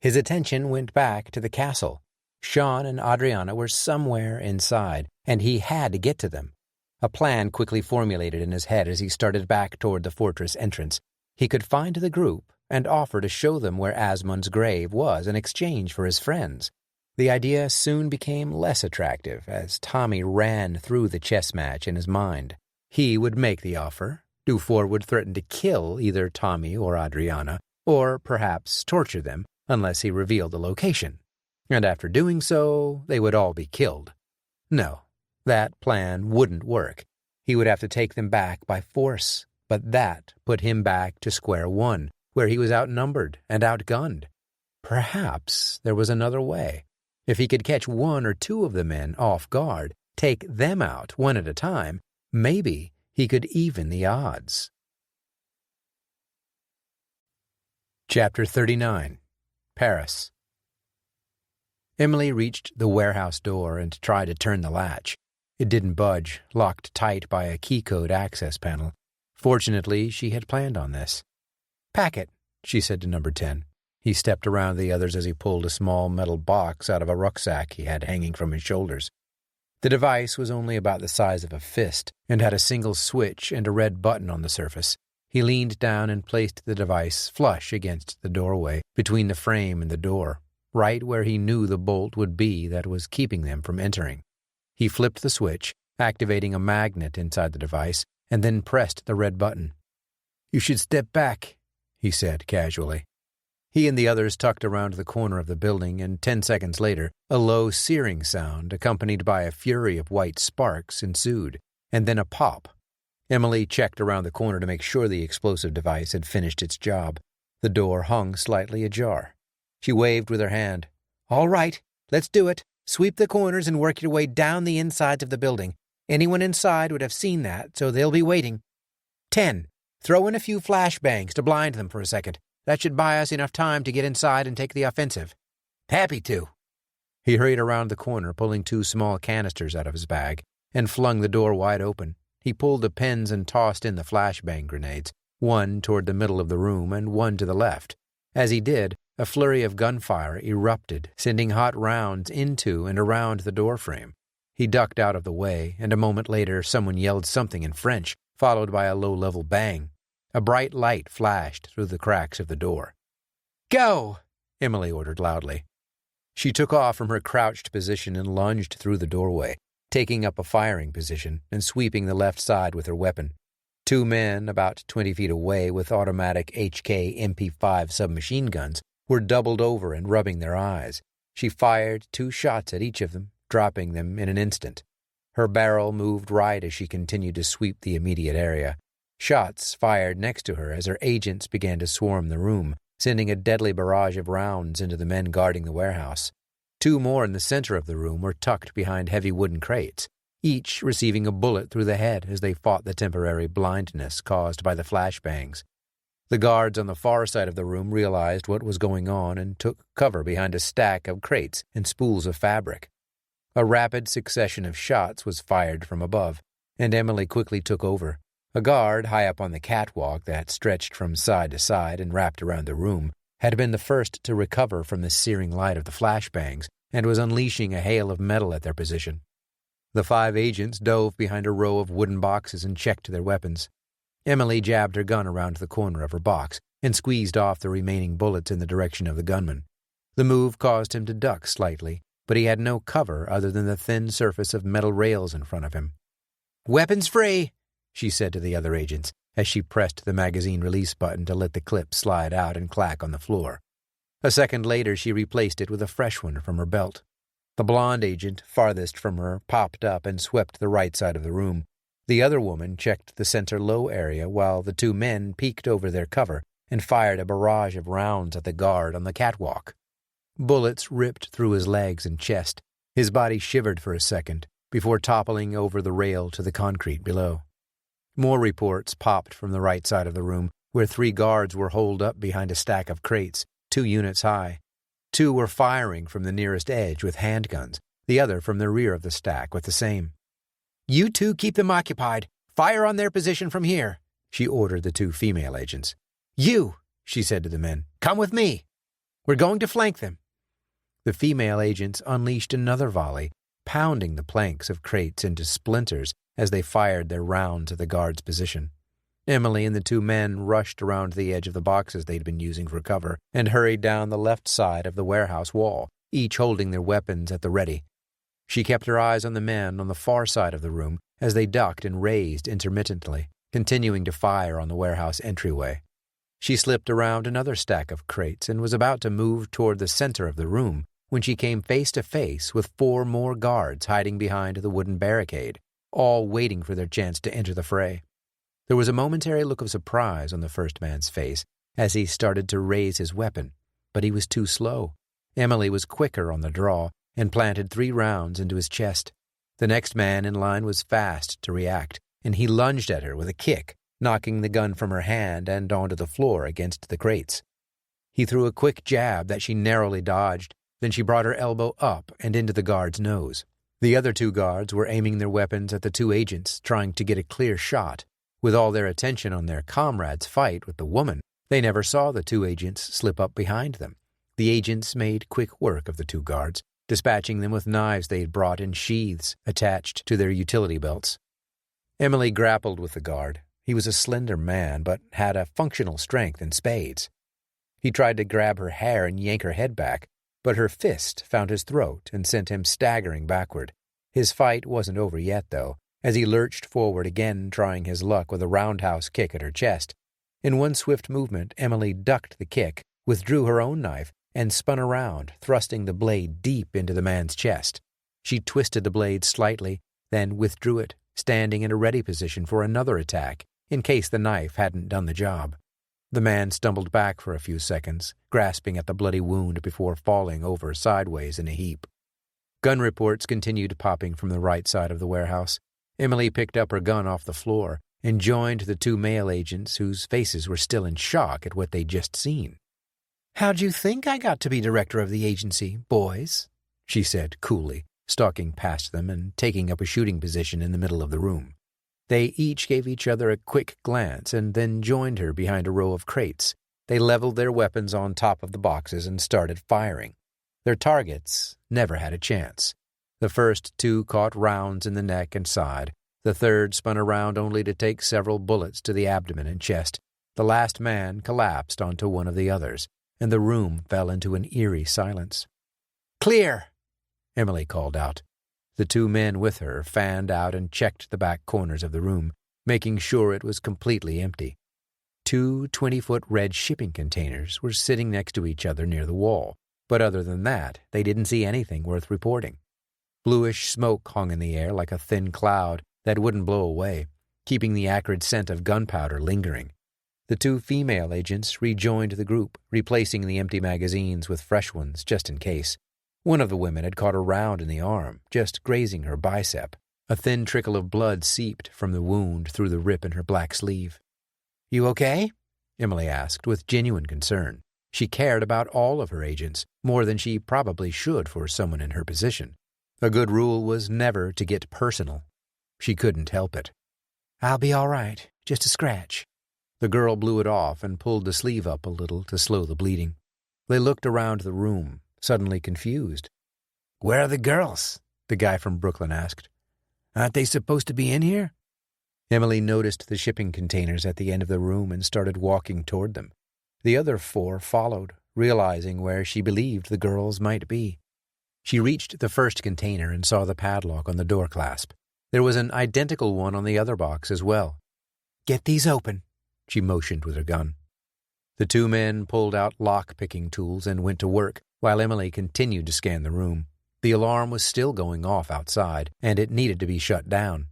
His attention went back to the castle. Sean and Adriana were somewhere inside, and he had to get to them. A plan quickly formulated in his head as he started back toward the fortress entrance. He could find the group and offer to show them where Asmund's grave was in exchange for his friends. The idea soon became less attractive as Tommy ran through the chess match in his mind. He would make the offer. Dufour would threaten to kill either Tommy or Adriana, or perhaps torture them unless he revealed the location. And after doing so, they would all be killed. No, that plan wouldn't work. He would have to take them back by force, but that put him back to square one, where he was outnumbered and outgunned. Perhaps there was another way. If he could catch 1 or 2 of the men off guard, take them out one at a time, maybe he could even the odds. Chapter 39. Paris. Emily reached the warehouse door and tried to turn the latch. It didn't budge, locked tight by a key-code access panel. Fortunately, she had planned on this. "Pack it," she said to number 10. He stepped around the others as he pulled a small metal box out of a rucksack he had hanging from his shoulders. The device was only about the size of a fist and had a single switch and a red button on the surface. He leaned down and placed the device flush against the doorway, between the frame and the door, right where he knew the bolt would be that was keeping them from entering. He flipped the switch, activating a magnet inside the device, and then pressed the red button. "You should step back," he said casually. He and the others tucked around the corner of the building, and 10 seconds later, a low searing sound accompanied by a flurry of white sparks ensued, and then a pop. Emily checked around the corner to make sure the explosive device had finished its job. The door hung slightly ajar. She waved with her hand. "All right, let's do it. Sweep the corners and work your way down the insides of the building. Anyone inside would have seen that, so they'll be waiting. 10, Throw in a few flashbangs to blind them for a second. That should buy us enough time to get inside and take the offensive." "Happy to." He hurried around the corner, pulling 2 small canisters out of his bag, and flung the door wide open. He pulled the pins and tossed in the flashbang grenades, one toward the middle of the room and one to the left. As he did, a flurry of gunfire erupted, sending hot rounds into and around the doorframe. He ducked out of the way, and a moment later someone yelled something in French, followed by a low-level bang. A bright light flashed through the cracks of the door. "Go!" Emily ordered loudly. She took off from her crouched position and lunged through the doorway, taking up a firing position and sweeping the left side with her weapon. 2 men, about 20 feet away with automatic HK MP5 submachine guns, were doubled over and rubbing their eyes. She fired 2 shots at each of them, dropping them in an instant. Her barrel moved right as she continued to sweep the immediate area. Shots fired next to her as her agents began to swarm the room, sending a deadly barrage of rounds into the men guarding the warehouse. 2 more in the center of the room were tucked behind heavy wooden crates, each receiving a bullet through the head as they fought the temporary blindness caused by the flashbangs. The guards on the far side of the room realized what was going on and took cover behind a stack of crates and spools of fabric. A rapid succession of shots was fired from above, and Emily quickly took over. A guard high up on the catwalk that stretched from side to side and wrapped around the room had been the first to recover from the searing light of the flashbangs and was unleashing a hail of metal at their position. The 5 agents dove behind a row of wooden boxes and checked their weapons. Emily jabbed her gun around the corner of her box and squeezed off the remaining bullets in the direction of the gunman. The move caused him to duck slightly, but he had no cover other than the thin surface of metal rails in front of him. "Weapons free," she said to the other agents as she pressed the magazine release button to let the clip slide out and clack on the floor. A second later, she replaced it with a fresh one from her belt. The blonde agent, farthest from her, popped up and swept the right side of the room. The other woman checked the center low area while the 2 men peeked over their cover and fired a barrage of rounds at the guard on the catwalk. Bullets ripped through his legs and chest. His body shivered for a second before toppling over the rail to the concrete below. More reports popped from the right side of the room, where 3 guards were holed up behind a stack of crates, 2 units high. 2 were firing from the nearest edge with handguns, the other from the rear of the stack with the same. "You 2 keep them occupied. Fire on their position from here," she ordered the 2 female agents. "You," she said to the men, "come with me. We're going to flank them." The female agents unleashed another volley, pounding the planks of crates into splinters as they fired their rounds at the guard's position. Emily and the 2 men rushed around the edge of the boxes they'd been using for cover and hurried down the left side of the warehouse wall, each holding their weapons at the ready. She kept her eyes on the men on the far side of the room as they ducked and raised intermittently, continuing to fire on the warehouse entryway. She slipped around another stack of crates and was about to move toward the center of the room when she came face to face with 4 more guards hiding behind the wooden barricade, all waiting for their chance to enter the fray. There was a momentary look of surprise on the first man's face as he started to raise his weapon, but he was too slow. Emily was quicker on the draw and planted 3 rounds into his chest. The next man in line was fast to react, and he lunged at her with a kick, knocking the gun from her hand and onto the floor against the crates. He threw a quick jab that she narrowly dodged, then she brought her elbow up and into the guard's nose. The other 2 guards were aiming their weapons at the 2 agents, trying to get a clear shot. With all their attention on their comrade's fight with the woman, they never saw the 2 agents slip up behind them. The agents made quick work of the 2 guards, dispatching them with knives they had brought in sheaths attached to their utility belts. Emily grappled with the guard. He was a slender man, but had a functional strength in spades. He tried to grab her hair and yank her head back, but her fist found his throat and sent him staggering backward. His fight wasn't over yet, though, as he lurched forward again, trying his luck with a roundhouse kick at her chest. In one swift movement, Emily ducked the kick, withdrew her own knife, and spun around, thrusting the blade deep into the man's chest. She twisted the blade slightly, then withdrew it, standing in a ready position for another attack, in case the knife hadn't done the job. The man stumbled back for a few seconds, grasping at the bloody wound before falling over sideways in a heap. Gun reports continued popping from the right side of the warehouse. Emily picked up her gun off the floor and joined the two male agents whose faces were still in shock at what they'd just seen. "How'd you think I got to be director of the agency, boys?" she said coolly, stalking past them and taking up a shooting position in the middle of the room. They each gave each other a quick glance and then joined her behind a row of crates. They leveled their weapons on top of the boxes and started firing. Their targets never had a chance. The first two caught rounds in the neck and side. The third spun around only to take several bullets to the abdomen and chest. The last man collapsed onto one of the others, and the room fell into an eerie silence. "Clear!" Emily called out. The two men with her fanned out and checked the back corners of the room, making sure it was completely empty. Two 20-foot red shipping containers were sitting next to each other near the wall, but other than that, they didn't see anything worth reporting. Bluish smoke hung in the air like a thin cloud that wouldn't blow away, keeping the acrid scent of gunpowder lingering. The two female agents rejoined the group, replacing the empty magazines with fresh ones just in case. One of the women had caught a round in the arm, just grazing her bicep. A thin trickle of blood seeped from the wound through the rip in her black sleeve. "You okay?" Emily asked with genuine concern. She cared about all of her agents, more than she probably should for someone in her position. A good rule was never to get personal. She couldn't help it. "I'll be all right. Just a scratch." The girl blew it off and pulled the sleeve up a little to slow the bleeding. They looked around the room, suddenly confused. "Where are the girls?" the guy from Brooklyn asked. "Aren't they supposed to be in here?" Emily noticed the shipping containers at the end of the room and started walking toward them. The other four followed, realizing where she believed the girls might be. She reached the first container and saw the padlock on the door clasp. There was an identical one on the other box as well. "Get these open," she motioned with her gun. The two men pulled out lock-picking tools and went to work, while Emily continued to scan the room. The alarm was still going off outside, and it needed to be shut down.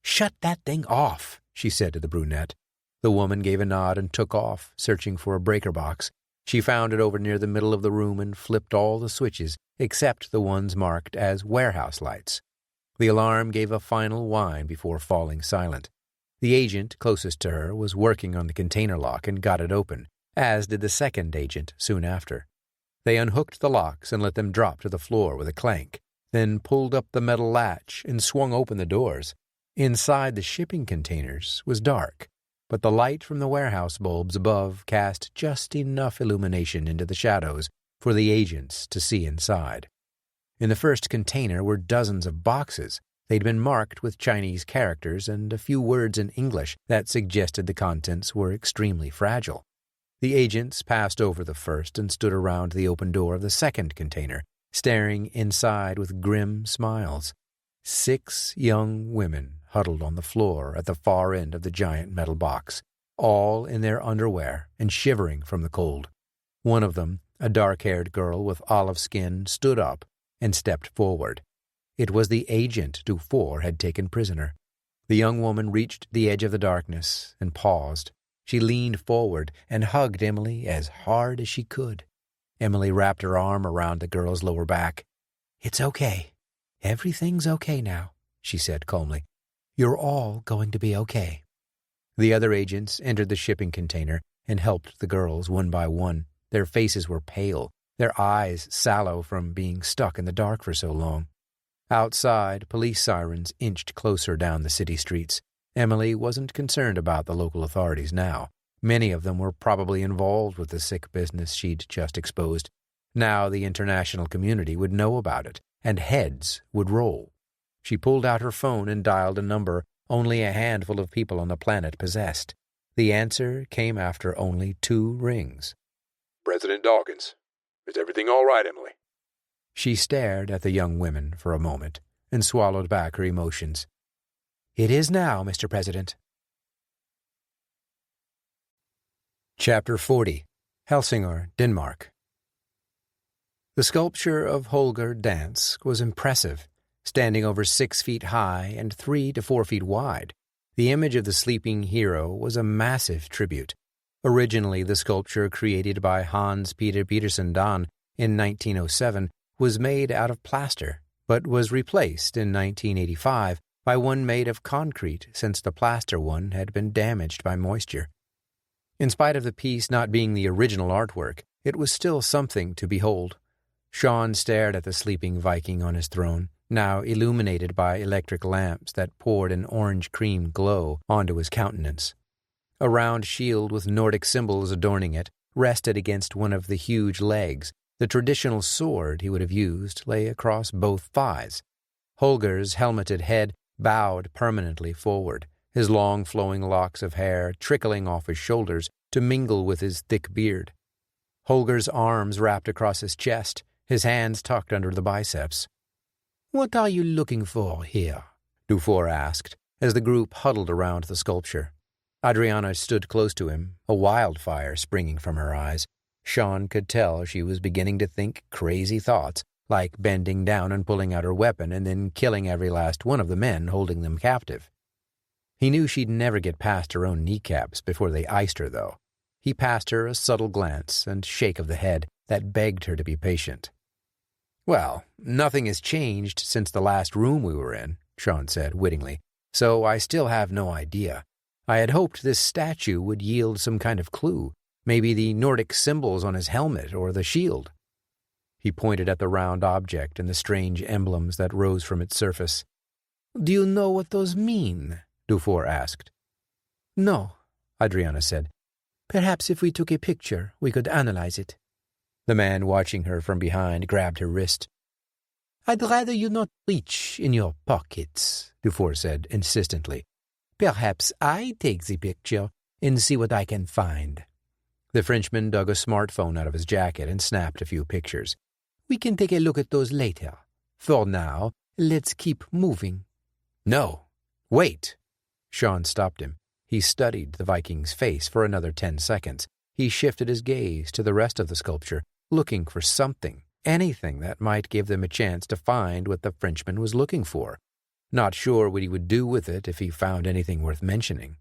"Shut that thing off," she said to the brunette. The woman gave a nod and took off, searching for a breaker box. She found it over near the middle of the room and flipped all the switches, except the ones marked as warehouse lights. The alarm gave a final whine before falling silent. The agent closest to her was working on the container lock and got it open, as did the second agent soon after. They unhooked the locks and let them drop to the floor with a clank, then pulled up the metal latch and swung open the doors. Inside the shipping containers was dark, but the light from the warehouse bulbs above cast just enough illumination into the shadows for the agents to see inside. In the first container were dozens of boxes. They'd been marked with Chinese characters and a few words in English that suggested the contents were extremely fragile. The agents passed over the first and stood around the open door of the second container, staring inside with grim smiles. 6 young women huddled on the floor at the far end of the giant metal box, all in their underwear and shivering from the cold. One of them, a dark-haired girl with olive skin, stood up and stepped forward. It was the agent Dufour had taken prisoner. The young woman reached the edge of the darkness and paused. She leaned forward and hugged Emily as hard as she could. Emily wrapped her arm around the girl's lower back. "It's okay. Everything's okay now," she said calmly. "You're all going to be okay." The other agents entered the shipping container and helped the girls one by one. Their faces were pale, their eyes sallow from being stuck in the dark for so long. Outside, police sirens inched closer down the city streets. Emily wasn't concerned about the local authorities now. Many of them were probably involved with the sick business she'd just exposed. Now the international community would know about it, and heads would roll. She pulled out her phone and dialed a number only a handful of people on the planet possessed. The answer came after only 2 rings. "President Dawkins. Is everything all right, Emily?" She stared at the young women for a moment and swallowed back her emotions. "It is now, Mr. President." Chapter 40. Helsingør, Denmark. The sculpture of Holger Dansk was impressive, standing over 6 feet high and 3 to 4 feet wide. The image of the sleeping hero was a massive tribute. Originally, the sculpture created by Hans Peter Petersen Dahn in 1907 was made out of plaster, but was replaced in 1985 by one made of concrete since the plaster one had been damaged by moisture. In spite of the piece not being the original artwork, it was still something to behold. Sean stared at the sleeping Viking on his throne, now illuminated by electric lamps that poured an orange-cream glow onto his countenance. A round shield with Nordic symbols adorning it rested against one of the huge legs. The traditional sword he would have used lay across both thighs. Holger's helmeted head bowed permanently forward, his long flowing locks of hair trickling off his shoulders to mingle with his thick beard. Holger's arms wrapped across his chest, his hands tucked under the biceps. "What are you looking for here?" Dufour asked, as the group huddled around the sculpture. Adriana stood close to him, a wildfire springing from her eyes. Sean could tell she was beginning to think crazy thoughts, like bending down and pulling out her weapon and then killing every last one of the men holding them captive. He knew she'd never get past her own kneecaps before they iced her, though. He passed her a subtle glance and shake of the head that begged her to be patient. "Well, nothing has changed since the last room we were in," Sean said wittingly, "so I still have no idea. I had hoped this statue would yield some kind of clue, maybe the Nordic symbols on his helmet or the shield." He pointed at the round object and the strange emblems that rose from its surface. "Do you know what those mean?" Dufour asked. "No," Adriana said. "Perhaps if we took a picture, we could analyze it." The man watching her from behind grabbed her wrist. "I'd rather you not reach in your pockets," Dufour said insistently. "Perhaps I take the picture and see what I can find." The Frenchman dug a smartphone out of his jacket and snapped a few pictures. "We can take a look at those later. For now, let's keep moving." "No, wait!" Sean stopped him. He studied the Viking's face for another 10 seconds. He shifted his gaze to the rest of the sculpture, looking for something, anything that might give them a chance to find what the Frenchman was looking for. Not sure what he would do with it if he found anything worth mentioning.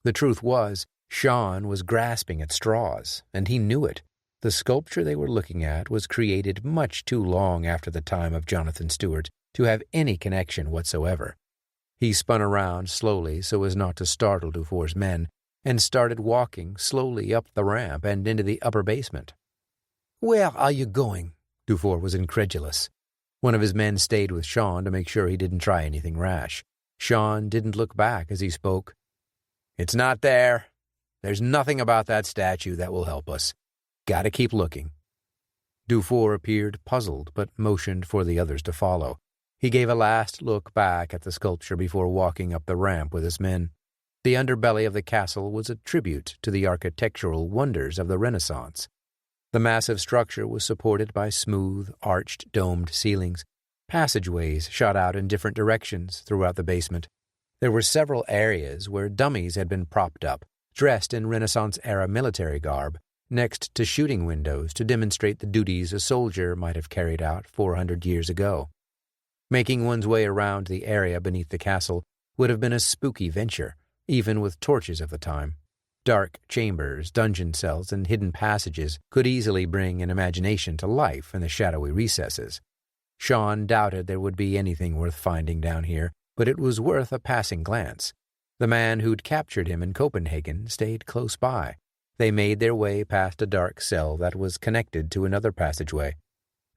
The truth was, Sean was grasping at straws, and he knew it. The sculpture they were looking at was created much too long after the time of Jonathan Stewart to have any connection whatsoever. He spun around slowly so as not to startle Dufour's men, and started walking slowly up the ramp and into the upper basement. "Where are you going?" Dufour was incredulous. One of his men stayed with Sean to make sure he didn't try anything rash. Sean didn't look back as he spoke. "It's not there. There's nothing about that statue that will help us. Gotta keep looking." Dufour appeared puzzled, but motioned for the others to follow. He gave a last look back at the sculpture before walking up the ramp with his men. The underbelly of the castle was a tribute to the architectural wonders of the Renaissance. The massive structure was supported by smooth, arched, domed ceilings. Passageways shot out in different directions throughout the basement. There were several areas where dummies had been propped up, dressed in Renaissance-era military garb, next to shooting windows to demonstrate the duties a soldier might have carried out 400 years ago. Making one's way around the area beneath the castle would have been a spooky venture, even with torches of the time. Dark chambers, dungeon cells, and hidden passages could easily bring an imagination to life in the shadowy recesses. Sean doubted there would be anything worth finding down here, but it was worth a passing glance. The man who'd captured him in Copenhagen stayed close by. They made their way past a dark cell that was connected to another passageway.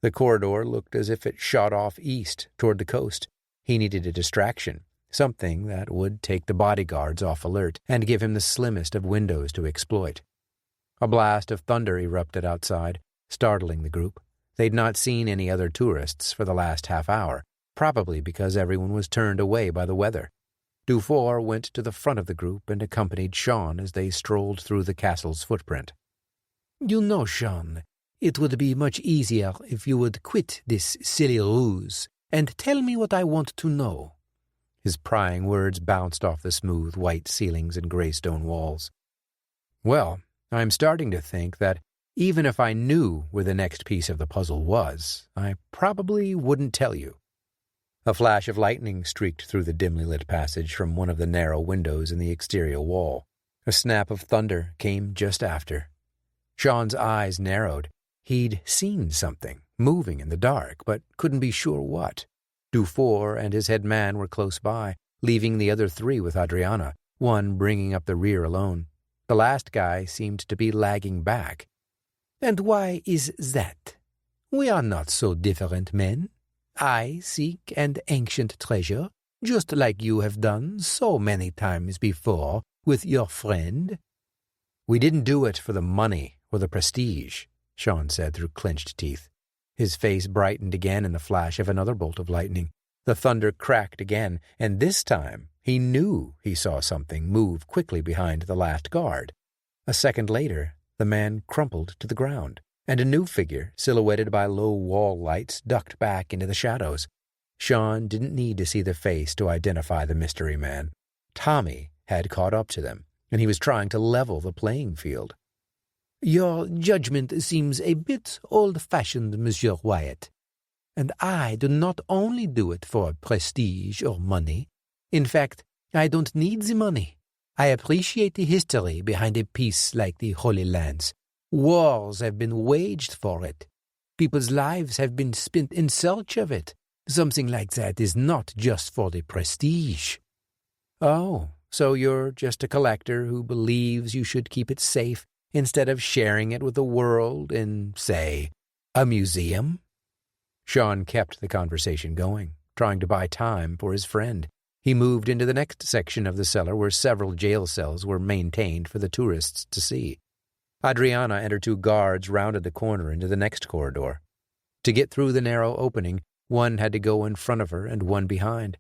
The corridor looked as if it shot off east toward the coast. He needed a distraction, something that would take the bodyguards off alert and give him the slimmest of windows to exploit. A blast of thunder erupted outside, startling the group. They'd not seen any other tourists for the last half hour, probably because everyone was turned away by the weather. Dufour went to the front of the group and accompanied Sean as they strolled through the castle's footprint. "You know, Sean, it would be much easier if you would quit this silly ruse and tell me what I want to know." His prying words bounced off the smooth white ceilings and gray stone walls. "Well, I'm starting to think that even if I knew where the next piece of the puzzle was, I probably wouldn't tell you." A flash of lightning streaked through the dimly lit passage from one of the narrow windows in the exterior wall. A snap of thunder came just after. Sean's eyes narrowed. He'd seen something moving in the dark, but couldn't be sure what. Dufour and his head man were close by, leaving the other three with Adriana, one bringing up the rear alone. The last guy seemed to be lagging back. "And why is that? We are not so different men. I seek an ancient treasure, just like you have done so many times before with your friend." "We didn't do it for the money or the prestige," Sean said through clenched teeth. His face brightened again in the flash of another bolt of lightning. The thunder cracked again, and this time he knew he saw something move quickly behind the last guard. A second later, the man crumpled to the ground, and a new figure, silhouetted by low wall lights, ducked back into the shadows. Sean didn't need to see the face to identify the mystery man. Tommy had caught up to them, and he was trying to level the playing field. "Your judgment seems a bit old-fashioned, Monsieur Wyatt. And I do not only do it for prestige or money. In fact, I don't need the money. I appreciate the history behind a piece like the Holy Lands. Wars have been waged for it. People's lives have been spent in search of it. Something like that is not just for the prestige." "Oh, so you're just a collector who believes you should keep it safe instead of sharing it with the world in, say, a museum?" Sean kept the conversation going, trying to buy time for his friend. He moved into the next section of the cellar where several jail cells were maintained for the tourists to see. Adriana and her two guards rounded the corner into the next corridor. To get through the narrow opening, one had to go in front of her and one behind.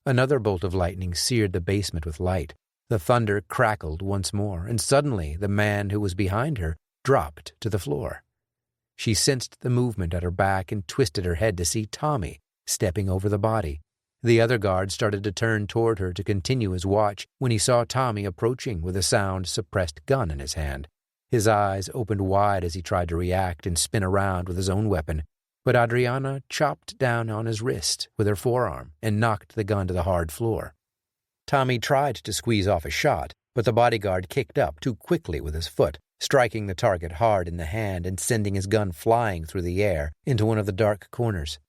Another bolt of lightning seared the basement with light. The thunder crackled once more, and suddenly the man who was behind her dropped to the floor. She sensed the movement at her back and twisted her head to see Tommy stepping over the body. The other guard started to turn toward her to continue his watch when he saw Tommy approaching with a sound-suppressed gun in his hand. His eyes opened wide as he tried to react and spin around with his own weapon, but Adriana chopped down on his wrist with her forearm and knocked the gun to the hard floor. Tommy tried to squeeze off a shot, but the bodyguard kicked up too quickly with his foot, striking the target hard in the hand and sending his gun flying through the air into one of the dark corners.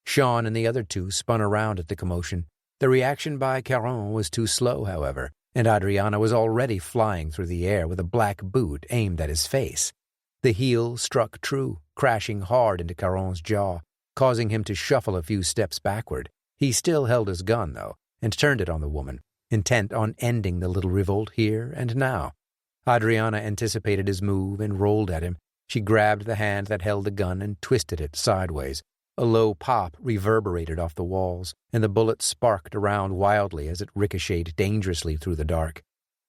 Sean and the other two spun around at the commotion. The reaction by Caron was too slow, however, and Adriana was already flying through the air with a black boot aimed at his face. The heel struck true, crashing hard into Caron's jaw, causing him to shuffle a few steps backward. He still held his gun, though, and turned it on the woman, intent on ending the little revolt here and now. Adriana anticipated his move and rolled at him. She grabbed the hand that held the gun and twisted it sideways. A low pop reverberated off the walls, and the bullet sparked around wildly as it ricocheted dangerously through the dark.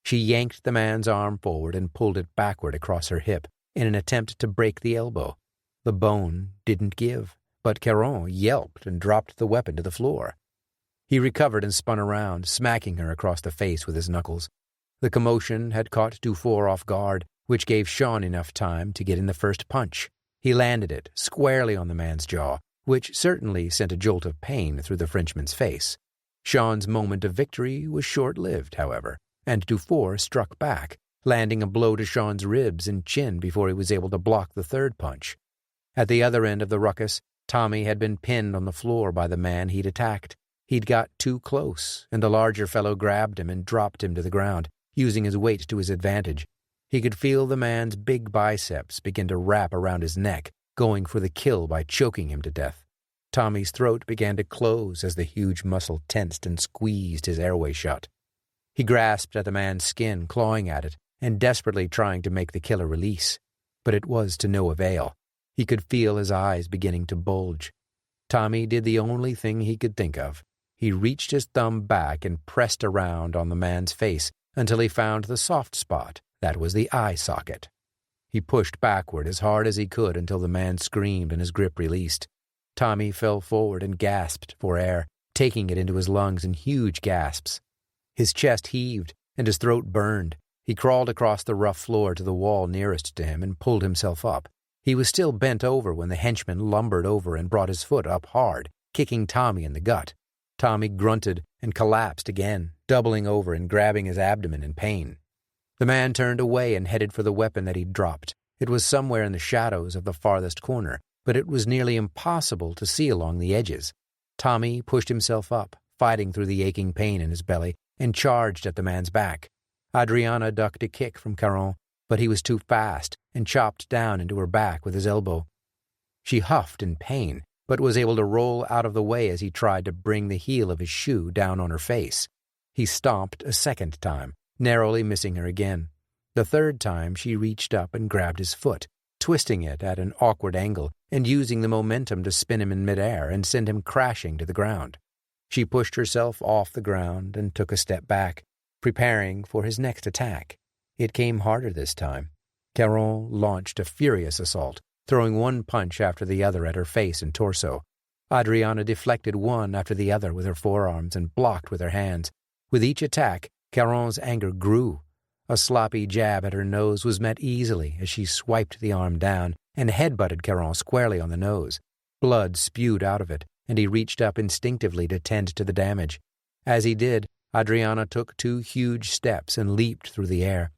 She yanked the man's arm forward and pulled it backward across her hip in an attempt to break the elbow. The bone didn't give, but Caron yelped and dropped the weapon to the floor. He recovered and spun around, smacking her across the face with his knuckles. The commotion had caught Dufour off guard, which gave Sean enough time to get in the first punch. He landed it squarely on the man's jaw, which certainly sent a jolt of pain through the Frenchman's face. Sean's moment of victory was short-lived, however, and Dufour struck back, landing a blow to Sean's ribs and chin before he was able to block the third punch. At the other end of the ruckus, Tommy had been pinned on the floor by the man he'd attacked. He'd got too close, and the larger fellow grabbed him and dropped him to the ground, using his weight to his advantage. He could feel the man's big biceps begin to wrap around his neck, going for the kill by choking him to death. Tommy's throat began to close as the huge muscle tensed and squeezed his airway shut. He grasped at the man's skin, clawing at it, and desperately trying to make the killer release. But it was to no avail. He could feel his eyes beginning to bulge. Tommy did the only thing he could think of. He reached his thumb back and pressed around on the man's face until he found the soft spot. That was the eye socket. He pushed backward as hard as he could until the man screamed and his grip released. Tommy fell forward and gasped for air, taking it into his lungs in huge gasps. His chest heaved and his throat burned. He crawled across the rough floor to the wall nearest to him and pulled himself up. He was still bent over when the henchman lumbered over and brought his foot up hard, kicking Tommy in the gut. Tommy grunted and collapsed again, doubling over and grabbing his abdomen in pain. The man turned away and headed for the weapon that he'd dropped. It was somewhere in the shadows of the farthest corner, but it was nearly impossible to see along the edges. Tommy pushed himself up, fighting through the aching pain in his belly, and charged at the man's back. Adriana ducked a kick from Caron, but he was too fast and chopped down into her back with his elbow. She huffed in pain, but was able to roll out of the way as he tried to bring the heel of his shoe down on her face. He stomped a second time, narrowly missing her again. The third time she reached up and grabbed his foot, twisting it at an awkward angle and using the momentum to spin him in midair and send him crashing to the ground. She pushed herself off the ground and took a step back, preparing for his next attack. It came harder this time. Caron launched a furious assault, throwing one punch after the other at her face and torso. Adriana deflected one after the other with her forearms and blocked with her hands. With each attack, Caron's anger grew. A sloppy jab at her nose was met easily as she swiped the arm down and headbutted Caron squarely on the nose. Blood spewed out of it, and he reached up instinctively to tend to the damage. As he did, Adriana took 2 huge steps and leaped through the air.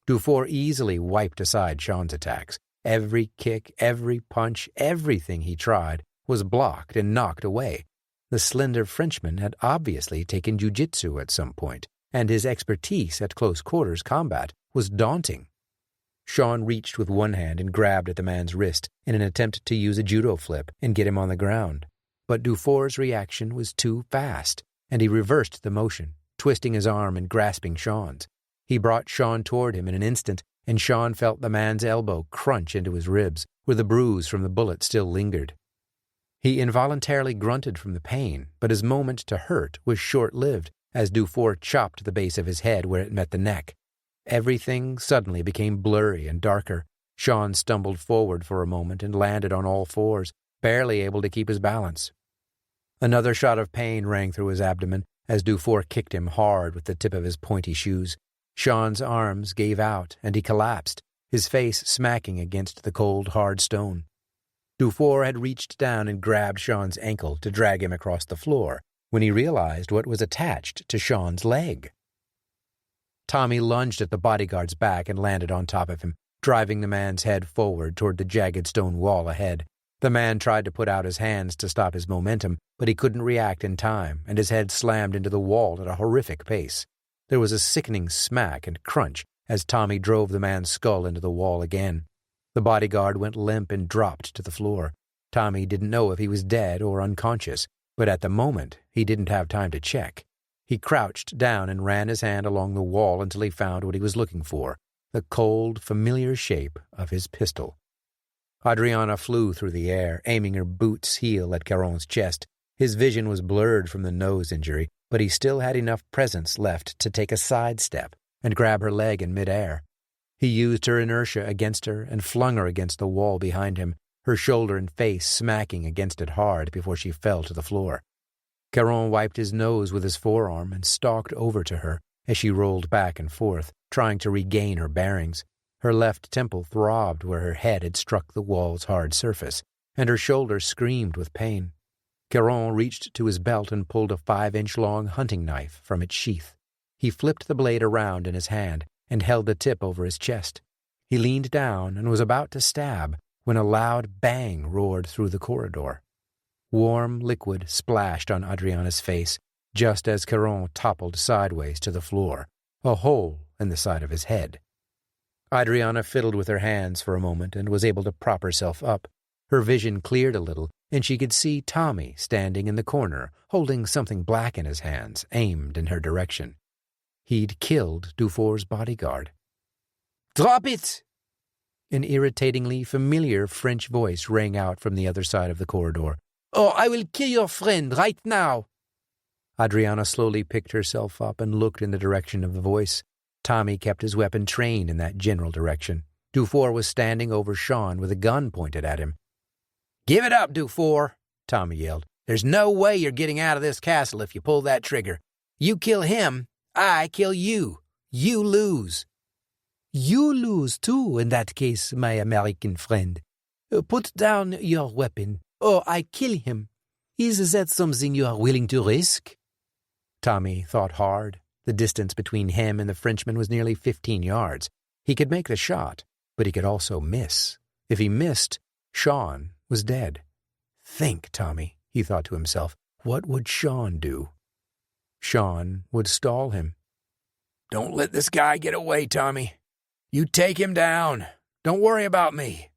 Dufour easily wiped aside Sean's attacks. Every kick, every punch, everything he tried was blocked and knocked away. The slender Frenchman had obviously taken jiu-jitsu at some point, and his expertise at close-quarters combat was daunting. Sean reached with one hand and grabbed at the man's wrist in an attempt to use a judo flip and get him on the ground. But Dufour's reaction was too fast, and he reversed the motion, twisting his arm and grasping Sean's. He brought Sean toward him in an instant, and Sean felt the man's elbow crunch into his ribs, where the bruise from the bullet still lingered. He involuntarily grunted from the pain, but his moment to hurt was short-lived as Dufour chopped the base of his head where it met the neck. Everything suddenly became blurry and darker. Sean stumbled forward for a moment and landed on all fours, barely able to keep his balance. Another shot of pain rang through his abdomen as Dufour kicked him hard with the tip of his pointy shoes. Sean's arms gave out, and he collapsed, his face smacking against the cold, hard stone. Dufour had reached down and grabbed Sean's ankle to drag him across the floor when he realized what was attached to Sean's leg. Tommy lunged at the bodyguard's back and landed on top of him, driving the man's head forward toward the jagged stone wall ahead. The man tried to put out his hands to stop his momentum, but he couldn't react in time, and his head slammed into the wall at a horrific pace. There was a sickening smack and crunch as Tommy drove the man's skull into the wall again. The bodyguard went limp and dropped to the floor. Tommy didn't know if he was dead or unconscious, but at the moment he didn't have time to check. He crouched down and ran his hand along the wall until he found what he was looking for, the cold, familiar shape of his pistol. Adriana flew through the air, aiming her boot's heel at Caron's chest. His vision was blurred from the nose injury, but he still had enough presence left to take a side step and grab her leg in midair. He used her inertia against her and flung her against the wall behind him, her shoulder and face smacking against it hard before she fell to the floor. Caron wiped his nose with his forearm and stalked over to her as she rolled back and forth, trying to regain her bearings. Her left temple throbbed where her head had struck the wall's hard surface, and her shoulder screamed with pain. Caron reached to his belt and pulled a 5-inch-long hunting knife from its sheath. He flipped the blade around in his hand and held the tip over his chest. He leaned down and was about to stab when a loud bang roared through the corridor. Warm liquid splashed on Adriana's face just as Caron toppled sideways to the floor, a hole in the side of his head. Adriana fiddled with her hands for a moment and was able to prop herself up. Her vision cleared a little, and she could see Tommy standing in the corner, holding something black in his hands, aimed in her direction. He'd killed Dufour's bodyguard. "Drop it!" An irritatingly familiar French voice rang out from the other side of the corridor. "Or I will kill your friend right now!" Adriana slowly picked herself up and looked in the direction of the voice. Tommy kept his weapon trained in that general direction. Dufour was standing over Sean with a gun pointed at him. "Give it up, Dufour!" Tommy yelled. "There's no way you're getting out of this castle if you pull that trigger. You kill him, I kill you. You lose." "You lose, too, in that case, my American friend. Put down your weapon, or I kill him. Is that something you are willing to risk?" Tommy thought hard. The distance between him and the Frenchman was nearly 15 yards. He could make the shot, but he could also miss. If he missed, Sean was dead. "Think, Tommy," he thought to himself. What would Sean do? Sean would stall him. "Don't let this guy get away, Tommy. You take him down. Don't worry about me,"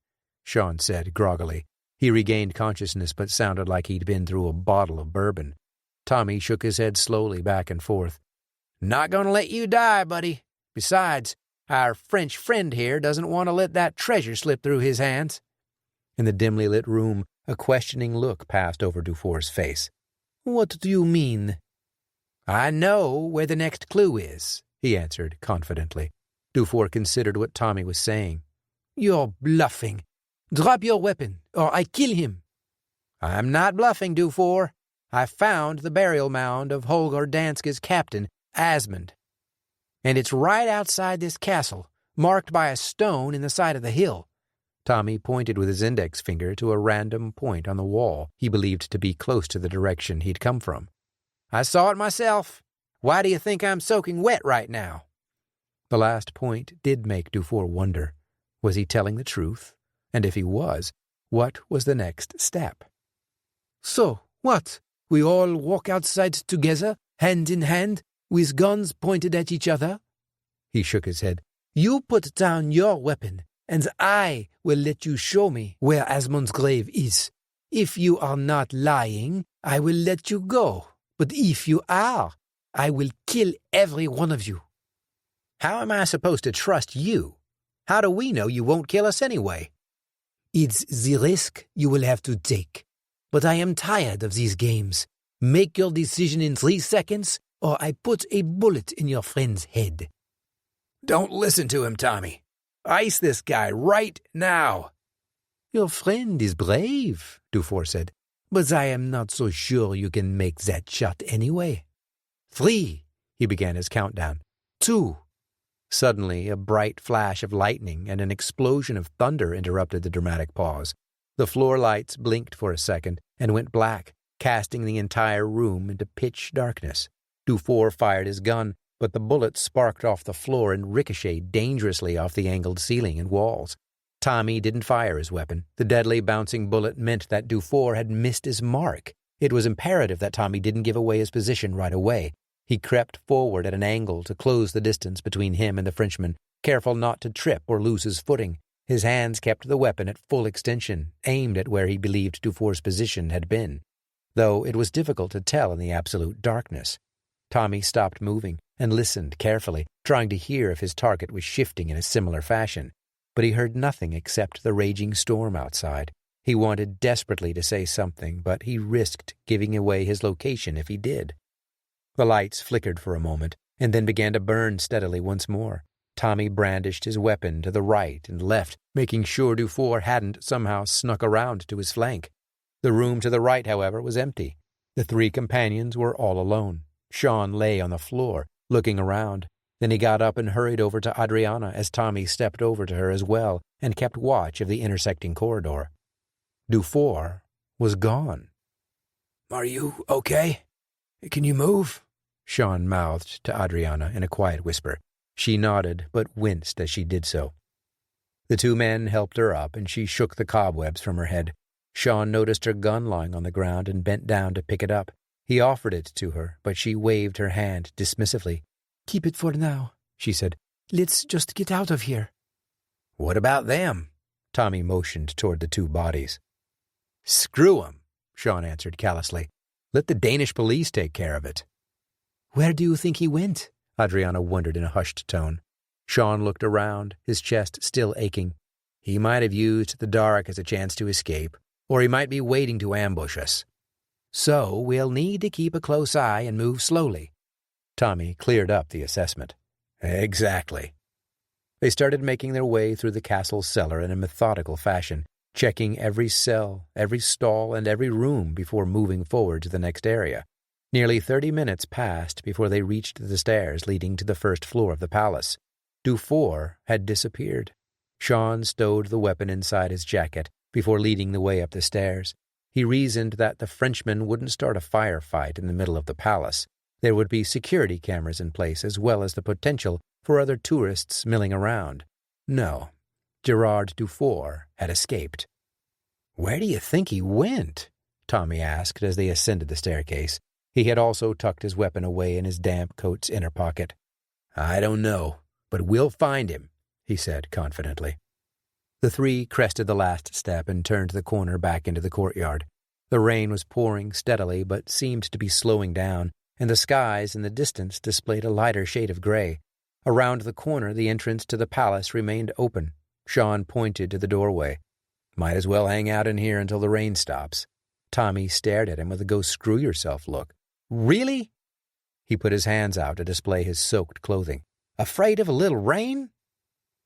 Sean said groggily. He regained consciousness but sounded like he'd been through a bottle of bourbon. Tommy shook his head slowly back and forth. "Not going to let you die, buddy. Besides, our French friend here doesn't want to let that treasure slip through his hands." In the dimly lit room, a questioning look passed over Dufour's face. "What do you mean?" "I know where the next clue is," he answered confidently. Dufour considered what Tommy was saying. "You're bluffing. Drop your weapon, or I kill him." "I'm not bluffing, Dufour. I found the burial mound of Holger Danska's captain, Asmund. And it's right outside this castle, marked by a stone in the side of the hill." Tommy pointed with his index finger to a random point on the wall he believed to be close to the direction he'd come from. "I saw it myself. Why do you think I'm soaking wet right now?" The last point did make Dufour wonder. Was he telling the truth? And if he was, what was the next step? "So, what? We all walk outside together, hand in hand, with guns pointed at each other?" He shook his head. "You put down your weapon, and I will let you show me where Asmund's grave is. If you are not lying, I will let you go. But if you are, I will kill every one of you." "How am I supposed to trust you? How do we know you won't kill us anyway?" "It's the risk you will have to take. But I am tired of these games. Make your decision in 3 seconds, or I put a bullet in your friend's head." "Don't listen to him, Tommy. Ice this guy right now." "Your friend is brave," Dufour said, "but I am not so sure you can make that shot anyway. 3, he began his countdown. 2. Suddenly, a bright flash of lightning and an explosion of thunder interrupted the dramatic pause. The floor lights blinked for a second and went black, casting the entire room into pitch darkness. Dufour fired his gun, but the bullet sparked off the floor and ricocheted dangerously off the angled ceiling and walls. Tommy didn't fire his weapon. The deadly bouncing bullet meant that Dufour had missed his mark. It was imperative that Tommy didn't give away his position right away. He crept forward at an angle to close the distance between him and the Frenchman, careful not to trip or lose his footing. His hands kept the weapon at full extension, aimed at where he believed Dufour's position had been, though it was difficult to tell in the absolute darkness. Tommy stopped moving and listened carefully, trying to hear if his target was shifting in a similar fashion. But he heard nothing except the raging storm outside. He wanted desperately to say something, but he risked giving away his location if he did. The lights flickered for a moment, and then began to burn steadily once more. Tommy brandished his weapon to the right and left, making sure Dufour hadn't somehow snuck around to his flank. The room to the right, however, was empty. The 3 companions were all alone. Sean lay on the floor, looking around. Then he got up and hurried over to Adriana as Tommy stepped over to her as well and kept watch of the intersecting corridor. Dufour was gone. "Are you okay? Can you move?" Sean mouthed to Adriana in a quiet whisper. She nodded, but winced as she did so. The 2 men helped her up, and she shook the cobwebs from her head. Sean noticed her gun lying on the ground and bent down to pick it up. He offered it to her, but she waved her hand dismissively. "Keep it for now," she said. "Let's just get out of here." "What about them?" Tommy motioned toward the 2 bodies. "Screw 'em," Sean answered callously. "Let the Danish police take care of it." "Where do you think he went?" Adriana wondered in a hushed tone. Sean looked around, his chest still aching. "He might have used the dark as a chance to escape, or he might be waiting to ambush us. So we'll need to keep a close eye and move slowly." Tommy cleared up the assessment. "Exactly." They started making their way through the castle cellar in a methodical fashion, checking every cell, every stall, and every room before moving forward to the next area. Nearly 30 minutes passed before they reached the stairs leading to the first floor of the palace. Dufour had disappeared. Sean stowed the weapon inside his jacket before leading the way up the stairs. He reasoned that the Frenchman wouldn't start a firefight in the middle of the palace. There would be security cameras in place as well as the potential for other tourists milling around. No, Gerard Dufour had escaped. "Where do you think he went?" Tommy asked as they ascended the staircase. He had also tucked his weapon away in his damp coat's inner pocket. "I don't know, but we'll find him," he said confidently. The three crested the last step and turned the corner back into the courtyard. The rain was pouring steadily but seemed to be slowing down, and the skies in the distance displayed a lighter shade of gray. Around the corner, the entrance to the palace remained open. Sean pointed to the doorway. "Might as well hang out in here until the rain stops." Tommy stared at him with a go-screw-yourself look. "Really?" He put his hands out to display his soaked clothing. "Afraid of a little rain?"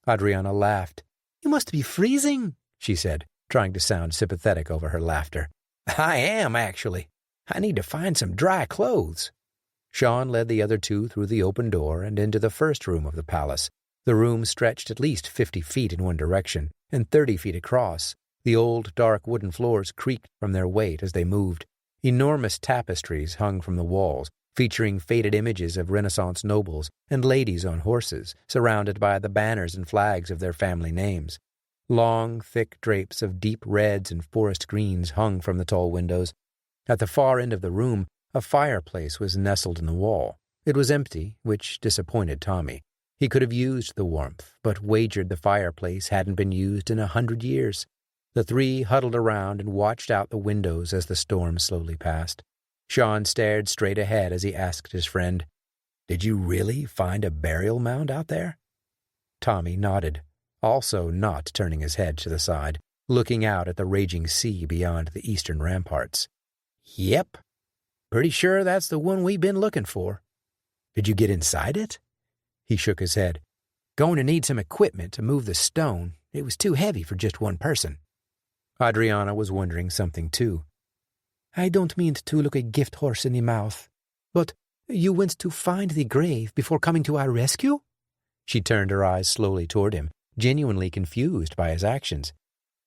Adriana laughed. "You must be freezing," she said, trying to sound sympathetic over her laughter. "I am, actually. I need to find some dry clothes." Sean led the other two through the open door and into the first room of the palace. The room stretched at least 50 feet in one direction and 30 feet across. The old, dark wooden floors creaked from their weight as they moved. Enormous tapestries hung from the walls, featuring faded images of Renaissance nobles and ladies on horses, surrounded by the banners and flags of their family names. Long, thick drapes of deep reds and forest greens hung from the tall windows. At the far end of the room, a fireplace was nestled in the wall. It was empty, which disappointed Tommy. He could have used the warmth, but wagered the fireplace hadn't been used in 100 years. The three huddled around and watched out the windows as the storm slowly passed. Sean stared straight ahead as he asked his friend, "Did you really find a burial mound out there?" Tommy nodded, also not turning his head to the side, looking out at the raging sea beyond the eastern ramparts. "Yep. Pretty sure that's the one we've been looking for." "Did you get inside it?" He shook his head. "Going to need some equipment to move the stone. It was too heavy for just one person." Adriana was wondering something too. "I don't mean to look a gift horse in the mouth, but you went to find the grave before coming to our rescue?" She turned her eyes slowly toward him, genuinely confused by his actions.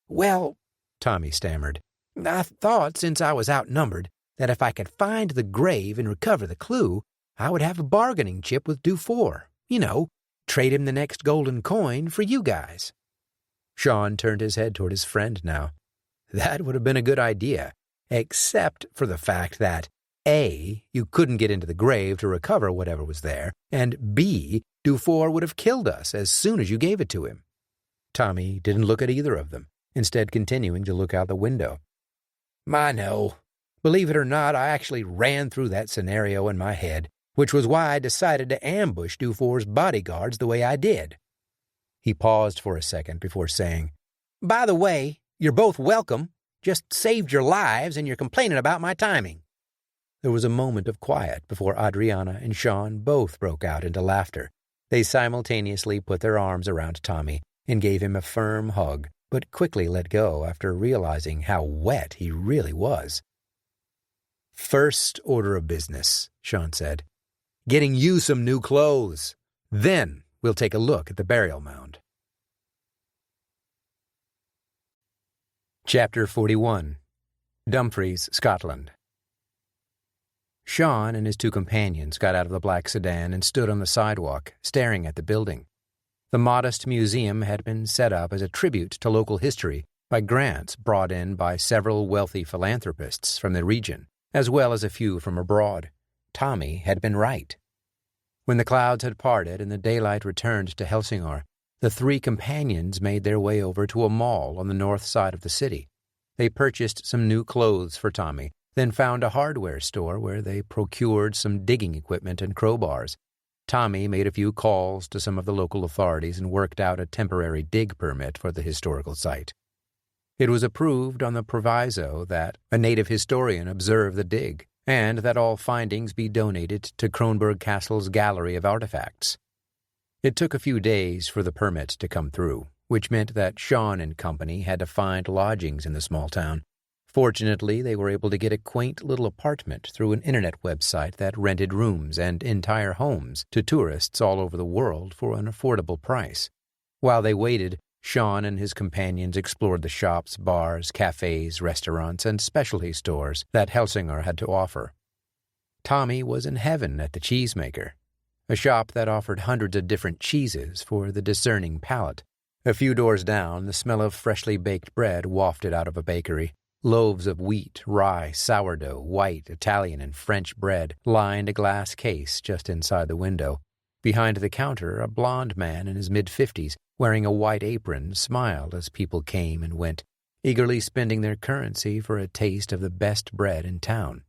"Well," Tommy stammered, "I thought, since I was outnumbered, that if I could find the grave and recover the clue, I would have a bargaining chip with Dufour. You know, trade him the next golden coin for you guys." Sean turned his head toward his friend now. "That would have been a good idea, except for the fact that, A, you couldn't get into the grave to recover whatever was there, and B, Dufour would have killed us as soon as you gave it to him." Tommy didn't look at either of them, instead continuing to look out the window. "I know. Believe it or not, I actually ran through that scenario in my head, which was why I decided to ambush Dufour's bodyguards the way I did." He paused for a second before saying, "By the way, you're both welcome. Just saved your lives and you're complaining about my timing." There was a moment of quiet before Adriana and Sean both broke out into laughter. They simultaneously put their arms around Tommy and gave him a firm hug, but quickly let go after realizing how wet he really was. "First order of business," Sean said. "Getting you some new clothes. Then we'll take a look at the burial mound." Chapter 41. Dumfries, Scotland. Sean and his two companions got out of the black sedan and stood on the sidewalk, staring at the building. The modest museum had been set up as a tribute to local history by grants brought in by several wealthy philanthropists from the region, as well as a few from abroad. Tommy had been right. When the clouds had parted and the daylight returned to Helsingør, the three companions made their way over to a mall on the north side of the city. They purchased some new clothes for Tommy, then found a hardware store where they procured some digging equipment and crowbars. Tommy made a few calls to some of the local authorities and worked out a temporary dig permit for the historical site. It was approved on the proviso that a native historian observe the dig, and that all findings be donated to Kronborg Castle's Gallery of Artifacts. It took a few days for the permit to come through, which meant that Sean and company had to find lodgings in the small town. Fortunately, they were able to get a quaint little apartment through an internet website that rented rooms and entire homes to tourists all over the world for an affordable price. While they waited, Sean and his companions explored the shops, bars, cafes, restaurants, and specialty stores that Helsingør had to offer. Tommy was in heaven at the Cheesemaker, a shop that offered hundreds of different cheeses for the discerning palate. A few doors down, the smell of freshly baked bread wafted out of a bakery. Loaves of wheat, rye, sourdough, white, Italian, and French bread lined a glass case just inside the window. Behind the counter, a blond man in his mid-50s, wearing a white apron, smiled as people came and went, eagerly spending their currency for a taste of the best bread in town.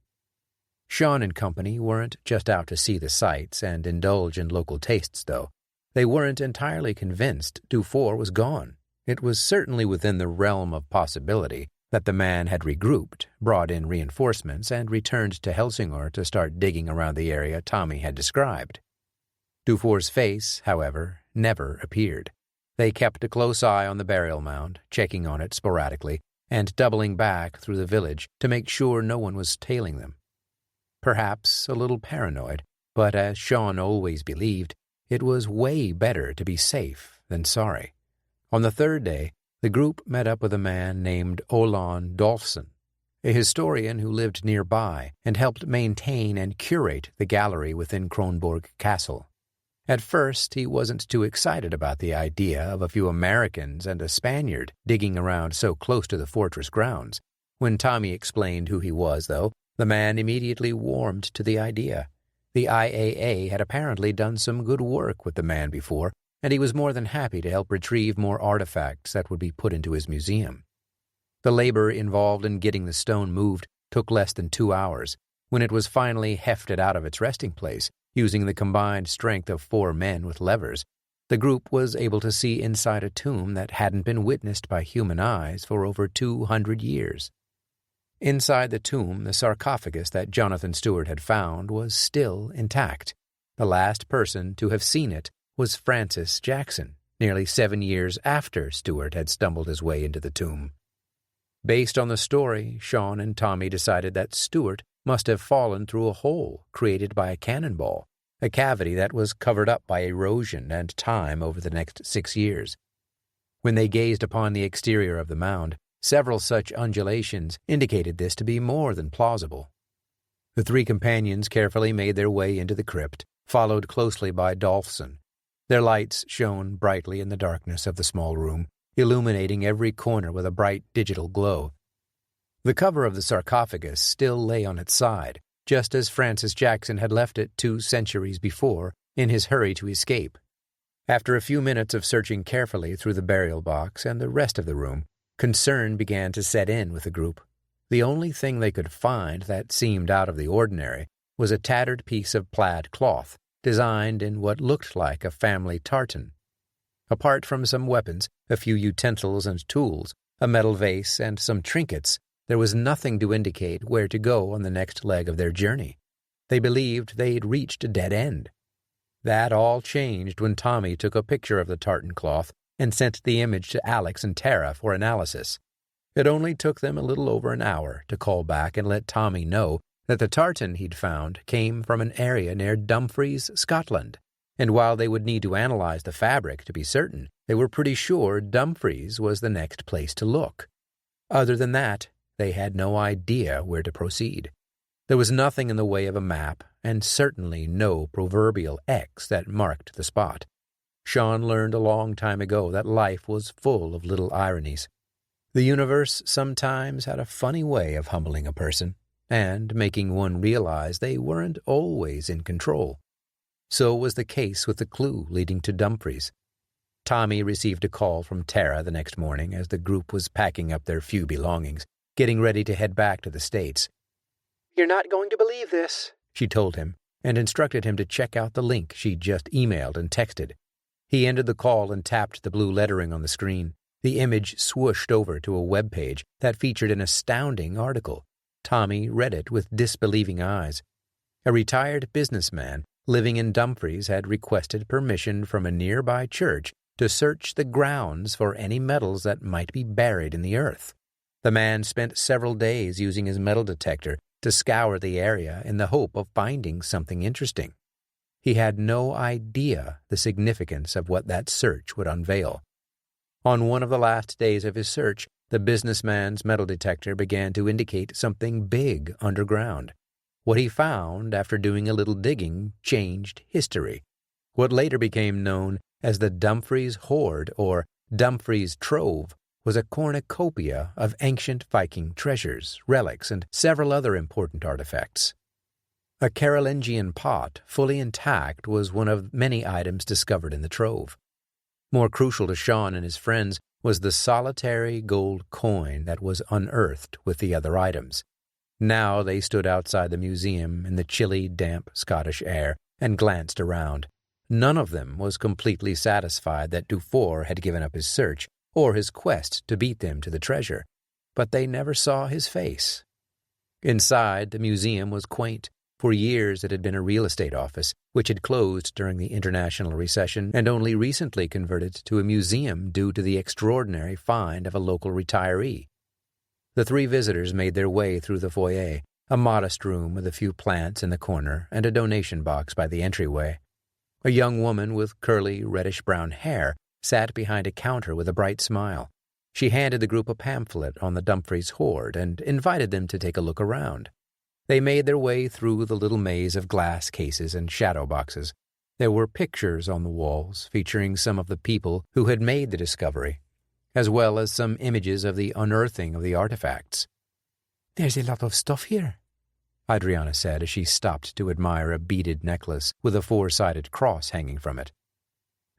Sean and company weren't just out to see the sights and indulge in local tastes, though. They weren't entirely convinced Dufour was gone. It was certainly within the realm of possibility that the man had regrouped, brought in reinforcements, and returned to Helsingør to start digging around the area Tommy had described. Dufour's face, however, never appeared. They kept a close eye on the burial mound, checking on it sporadically, and doubling back through the village to make sure no one was tailing them. Perhaps a little paranoid, but as Sean always believed, it was way better to be safe than sorry. On the third day, the group met up with a man named Olan Dolfsen, a historian who lived nearby and helped maintain and curate the gallery within Kronborg Castle. At first, he wasn't too excited about the idea of a few Americans and a Spaniard digging around so close to the fortress grounds. When Tommy explained who he was, though, the man immediately warmed to the idea. The IAA had apparently done some good work with the man before, and he was more than happy to help retrieve more artifacts that would be put into his museum. The labor involved in getting the stone moved took less than 2 hours. When it was finally hefted out of its resting place, using the combined strength of 4 men with levers, the group was able to see inside a tomb that hadn't been witnessed by human eyes for over 200 years. Inside the tomb, the sarcophagus that Jonathan Stewart had found was still intact. The last person to have seen it was Francis Jackson, nearly 7 years after Stewart had stumbled his way into the tomb. Based on the story, Sean and Tommy decided that Stewart must have fallen through a hole created by a cannonball, a cavity that was covered up by erosion and time over the next 6 years. When they gazed upon the exterior of the mound, several such undulations indicated this to be more than plausible. The 3 companions carefully made their way into the crypt, followed closely by Dolfsen. Their lights shone brightly in the darkness of the small room, illuminating every corner with a bright digital glow. The cover of the sarcophagus still lay on its side, just as Francis Jackson had left it 2 centuries before in his hurry to escape. After a few minutes of searching carefully through the burial box and the rest of the room, concern began to set in with the group. The only thing they could find that seemed out of the ordinary was a tattered piece of plaid cloth, designed in what looked like a family tartan. Apart from some weapons, a few utensils and tools, a metal vase, and some trinkets, there was nothing to indicate where to go on the next leg of their journey. They believed they'd reached a dead end. That all changed when Tommy took a picture of the tartan cloth and sent the image to Alex and Tara for analysis. It only took them a little over an hour to call back and let Tommy know that the tartan he'd found came from an area near Dumfries, Scotland, and while they would need to analyze the fabric to be certain, they were pretty sure Dumfries was the next place to look. Other than that, they had no idea where to proceed. There was nothing in the way of a map, and certainly no proverbial X that marked the spot. Sean learned a long time ago that life was full of little ironies. The universe sometimes had a funny way of humbling a person, and making one realize they weren't always in control. So was the case with the clue leading to Dumfries. Tommy received a call from Tara the next morning as the group was packing up their few belongings, getting ready to head back to the States. "You're not going to believe this," she told him, and instructed him to check out the link she'd just emailed and texted. He ended the call and tapped the blue lettering on the screen. The image swooshed over to a web page that featured an astounding article. Tommy read it with disbelieving eyes. A retired businessman living in Dumfries had requested permission from a nearby church to search the grounds for any metals that might be buried in the earth. The man spent several days using his metal detector to scour the area in the hope of finding something interesting. He had no idea the significance of what that search would unveil. On one of the last days of his search, the businessman's metal detector began to indicate something big underground. What he found, after doing a little digging, changed history. What later became known as the Dumfries Hoard, or Dumfries Trove, was a cornucopia of ancient Viking treasures, relics, and several other important artifacts. A Carolingian pot, fully intact, was one of many items discovered in the trove. More crucial to Sean and his friends was the solitary gold coin that was unearthed with the other items. Now they stood outside the museum in the chilly, damp Scottish air and glanced around. None of them was completely satisfied that Dufour had given up his search or his quest to beat them to the treasure, but they never saw his face. Inside, the museum was quaint. For years it had been a real estate office, which had closed during the international recession and only recently converted to a museum due to the extraordinary find of a local retiree. The three visitors made their way through the foyer, a modest room with a few plants in the corner and a donation box by the entryway. A young woman with curly, reddish-brown hair sat behind a counter with a bright smile. She handed the group a pamphlet on the Dumfries hoard and invited them to take a look around. They made their way through the little maze of glass cases and shadow boxes. There were pictures on the walls featuring some of the people who had made the discovery, as well as some images of the unearthing of the artifacts. "There's a lot of stuff here," Adriana said as she stopped to admire a beaded necklace with a four-sided cross hanging from it.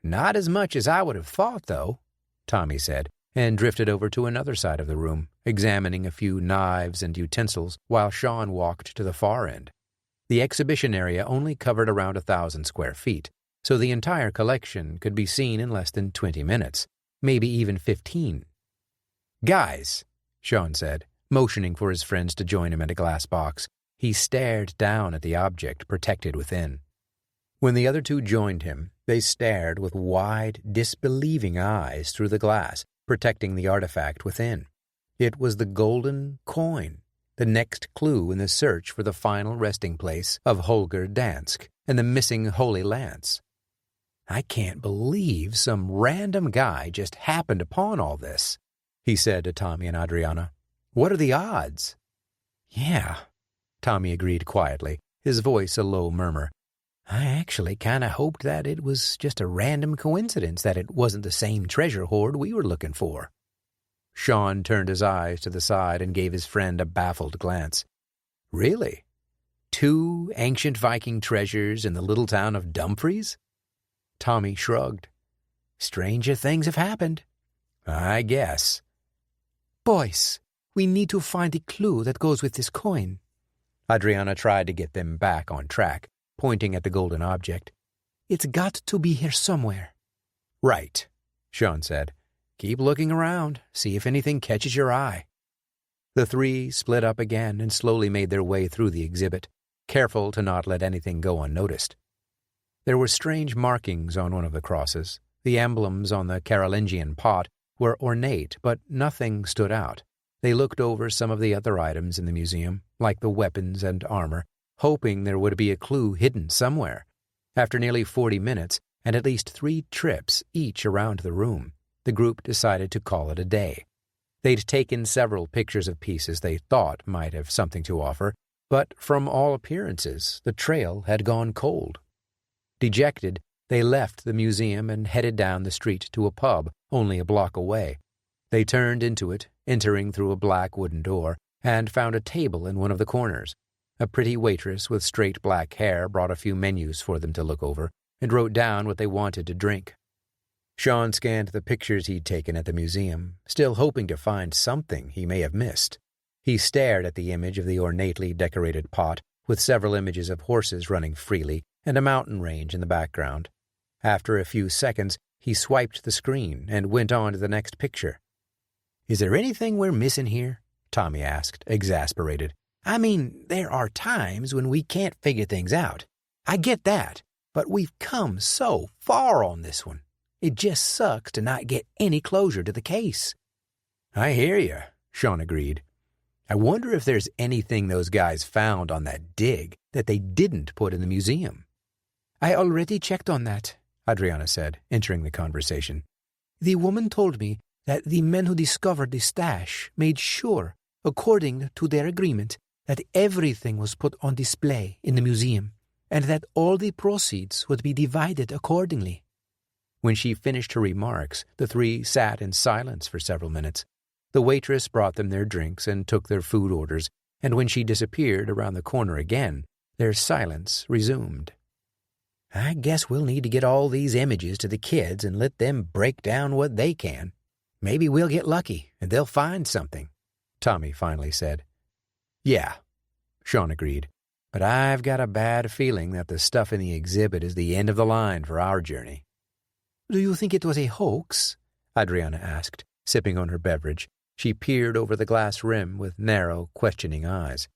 "Not as much as I would have thought, though," Tommy said, and drifted over to another side of the room, examining a few knives and utensils while Sean walked to the far end. The exhibition area only covered around 1,000 square feet, so the entire collection could be seen in less than 20 minutes, maybe even 15. "Guys," Sean said, motioning for his friends to join him at a glass box. He stared down at the object protected within. When the other two joined him, they stared with wide, disbelieving eyes through the glass, protecting the artifact within. It was the golden coin, the next clue in the search for the final resting place of Holger Dansk and the missing Holy Lance. "I can't believe some random guy just happened upon all this," he said to Tommy and Adriana. "What are the odds?" "Yeah," Tommy agreed quietly, his voice a low murmur. "I actually kind of hoped that it was just a random coincidence that it wasn't the same treasure hoard we were looking for." Sean turned his eyes to the side and gave his friend a baffled glance. "Really? 2 ancient Viking treasures in the little town of Dumfries?" Tommy shrugged. "Stranger things have happened." "I guess." "Boys, we need to find the clue that goes with this coin." Adriana tried to get them back on track, pointing at the golden object. "It's got to be here somewhere." "Right," Sean said. "Keep looking around, see if anything catches your eye." The three split up again and slowly made their way through the exhibit, careful to not let anything go unnoticed. There were strange markings on one of the crosses. The emblems on the Carolingian pot were ornate, but nothing stood out. They looked over some of the other items in the museum, like the weapons and armor, hoping there would be a clue hidden somewhere. After nearly 40 minutes and at least 3 trips each around the room, the group decided to call it a day. They'd taken several pictures of pieces they thought might have something to offer, but from all appearances, the trail had gone cold. Dejected, they left the museum and headed down the street to a pub only a block away. They turned into it, entering through a black wooden door, and found a table in one of the corners. A pretty waitress with straight black hair brought a few menus for them to look over and wrote down what they wanted to drink. Sean scanned the pictures he'd taken at the museum, still hoping to find something he may have missed. He stared at the image of the ornately decorated pot, with several images of horses running freely and a mountain range in the background. After a few seconds, he swiped the screen and went on to the next picture. "Is there anything we're missing here?" Tommy asked, exasperated. "I mean, there are times when we can't figure things out. I get that, but we've come so far on this one. It just sucks to not get any closure to the case." "I hear you," Sean agreed. "I wonder if there's anything those guys found on that dig that they didn't put in the museum." "I already checked on that," Adriana said, entering the conversation. "The woman told me that the men who discovered the stash made sure, according to their agreement, that everything was put on display in the museum, and that all the proceeds would be divided accordingly." When she finished her remarks, the three sat in silence for several minutes. The waitress brought them their drinks and took their food orders, and when she disappeared around the corner again, their silence resumed. I guess we'll need to get all these images to the kids and let them break down what they can. Maybe we'll get lucky and they'll find something, Tommy finally said. Yeah, Sean agreed, but I've got a bad feeling that the stuff in the exhibit is the end of the line for our journey. Do you think it was a hoax? Adriana asked, sipping on her beverage. She peered over the glass rim with narrow, questioning eyes.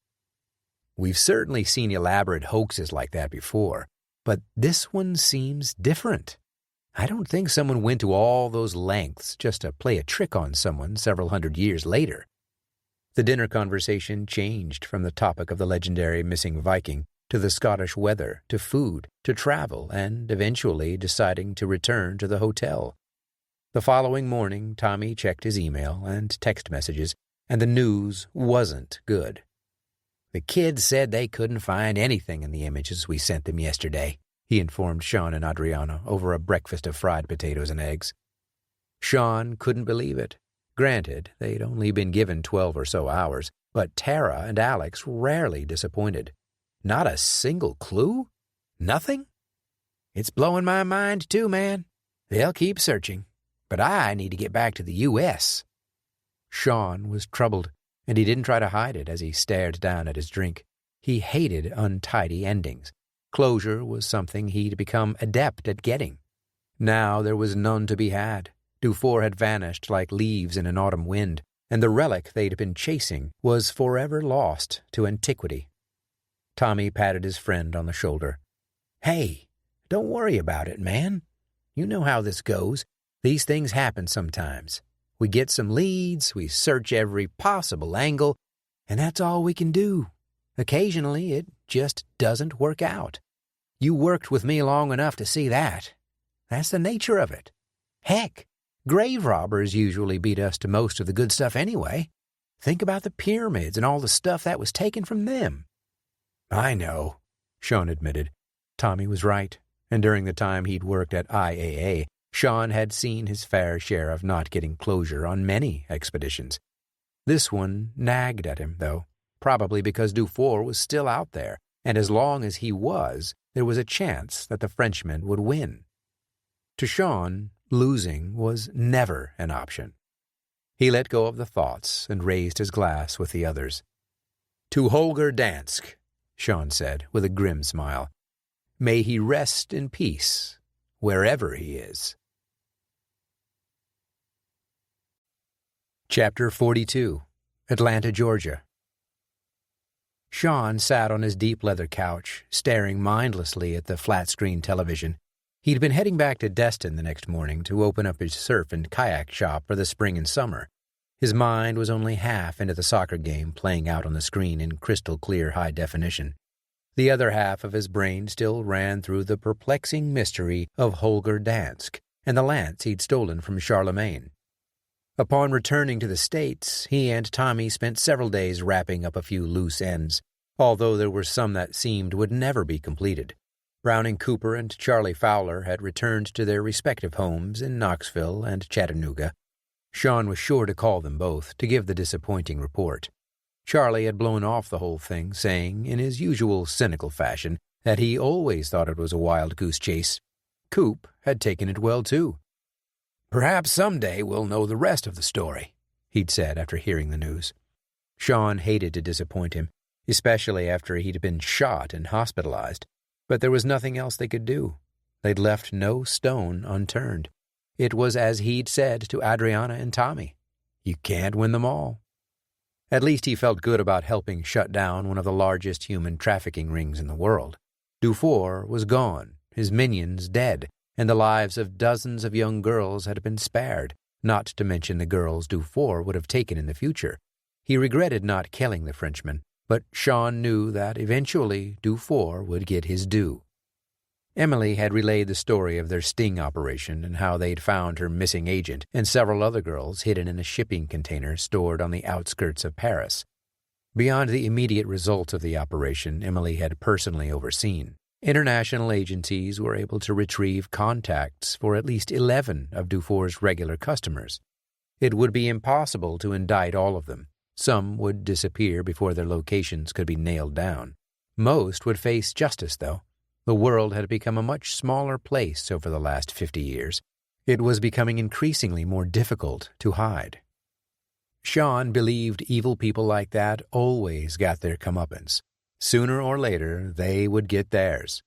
We've certainly seen elaborate hoaxes like that before, but this one seems different. I don't think someone went to all those lengths just to play a trick on someone several hundred years later. The dinner conversation changed from the topic of the legendary missing Viking to the Scottish weather, to food, to travel, and eventually deciding to return to the hotel. The following morning, Tommy checked his email and text messages, and the news wasn't good. The kids said they couldn't find anything in the images we sent them yesterday, he informed Sean and Adriana over a breakfast of fried potatoes and eggs. Sean couldn't believe it. Granted, they'd only been given 12 or so hours, but Tara and Alex rarely disappointed. Not a single clue? Nothing? It's blowing my mind too, man. They'll keep searching, but I need to get back to the U.S. Sean was troubled, and he didn't try to hide it as he stared down at his drink. He hated untidy endings. Closure was something he'd become adept at getting. Now there was none to be had. Dufour had vanished like leaves in an autumn wind, and the relic they'd been chasing was forever lost to antiquity. Tommy patted his friend on the shoulder. Hey, don't worry about it, man. You know how this goes. These things happen sometimes. We get some leads, we search every possible angle, and that's all we can do. Occasionally, it just doesn't work out. You worked with me long enough to see that. That's the nature of it. Heck, grave robbers usually beat us to most of the good stuff anyway. Think about the pyramids and all the stuff that was taken from them. I know, Sean admitted. Tommy was right, and during the time he'd worked at IAA, Sean had seen his fair share of not getting closure on many expeditions. This one nagged at him, though, probably because Dufour was still out there, and as long as he was, there was a chance that the Frenchman would win. To Sean, losing was never an option. He let go of the thoughts and raised his glass with the others. To Holger Dansk, Sean said with a grim smile. May he rest in peace, wherever he is. Chapter 42. Atlanta, Georgia. Sean sat on his deep leather couch, staring mindlessly at the flat-screen television. He'd been heading back to Destin the next morning to open up his surf and kayak shop for the spring and summer. His mind was only half into the soccer game playing out on the screen in crystal-clear high definition. The other half of his brain still ran through the perplexing mystery of Holger Dansk and the lance he'd stolen from Charlemagne. Upon returning to the States, he and Tommy spent several days wrapping up a few loose ends, although there were some that seemed would never be completed. Browning Cooper and Charlie Fowler had returned to their respective homes in Knoxville and Chattanooga. Sean was sure to call them both to give the disappointing report. Charlie had blown off the whole thing, saying, in his usual cynical fashion, that he always thought it was a wild goose chase. Coop had taken it well, too. Perhaps someday we'll know the rest of the story, he'd said after hearing the news. Sean hated to disappoint him, especially after he'd been shot and hospitalized. But there was nothing else they could do. They'd left no stone unturned. It was as he'd said to Adriana and Tommy. You can't win them all. At least he felt good about helping shut down one of the largest human trafficking rings in the world. Dufour was gone, his minions dead, and the lives of dozens of young girls had been spared, not to mention the girls Dufour would have taken in the future. He regretted not killing the Frenchman, but Sean knew that eventually Dufour would get his due. Emily had relayed the story of their sting operation and how they'd found her missing agent and several other girls hidden in a shipping container stored on the outskirts of Paris. Beyond the immediate results of the operation Emily had personally overseen, International agencies were able to retrieve contacts for at least 11 of Dufour's regular customers. It would be impossible to indict all of them. Some would disappear before their locations could be nailed down. Most would face justice, though. The world had become a much smaller place over the last 50 years. It was becoming increasingly more difficult to hide. Sean believed evil people like that always got their comeuppance. Sooner or later, they would get theirs.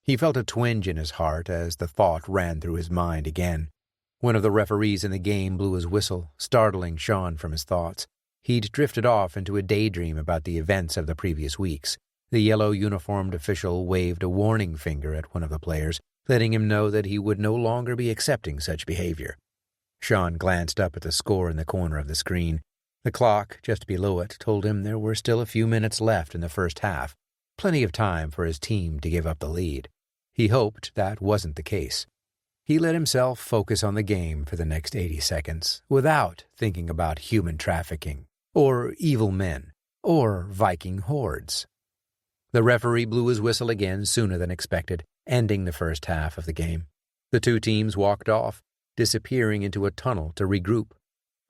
He felt a twinge in his heart as the thought ran through his mind again. One of the referees in the game blew his whistle, startling Sean from his thoughts. He'd drifted off into a daydream about the events of the previous weeks. The yellow-uniformed official waved a warning finger at one of the players, letting him know that he would no longer be accepting such behavior. Sean glanced up at the score in the corner of the screen. The clock just below it told him there were still a few minutes left in the first half, plenty of time for his team to give up the lead. He hoped that wasn't the case. He let himself focus on the game for the next 80 seconds, without thinking about human trafficking, or evil men, or Viking hordes. The referee blew his whistle again sooner than expected, ending the first half of the game. The two teams walked off, disappearing into a tunnel to regroup.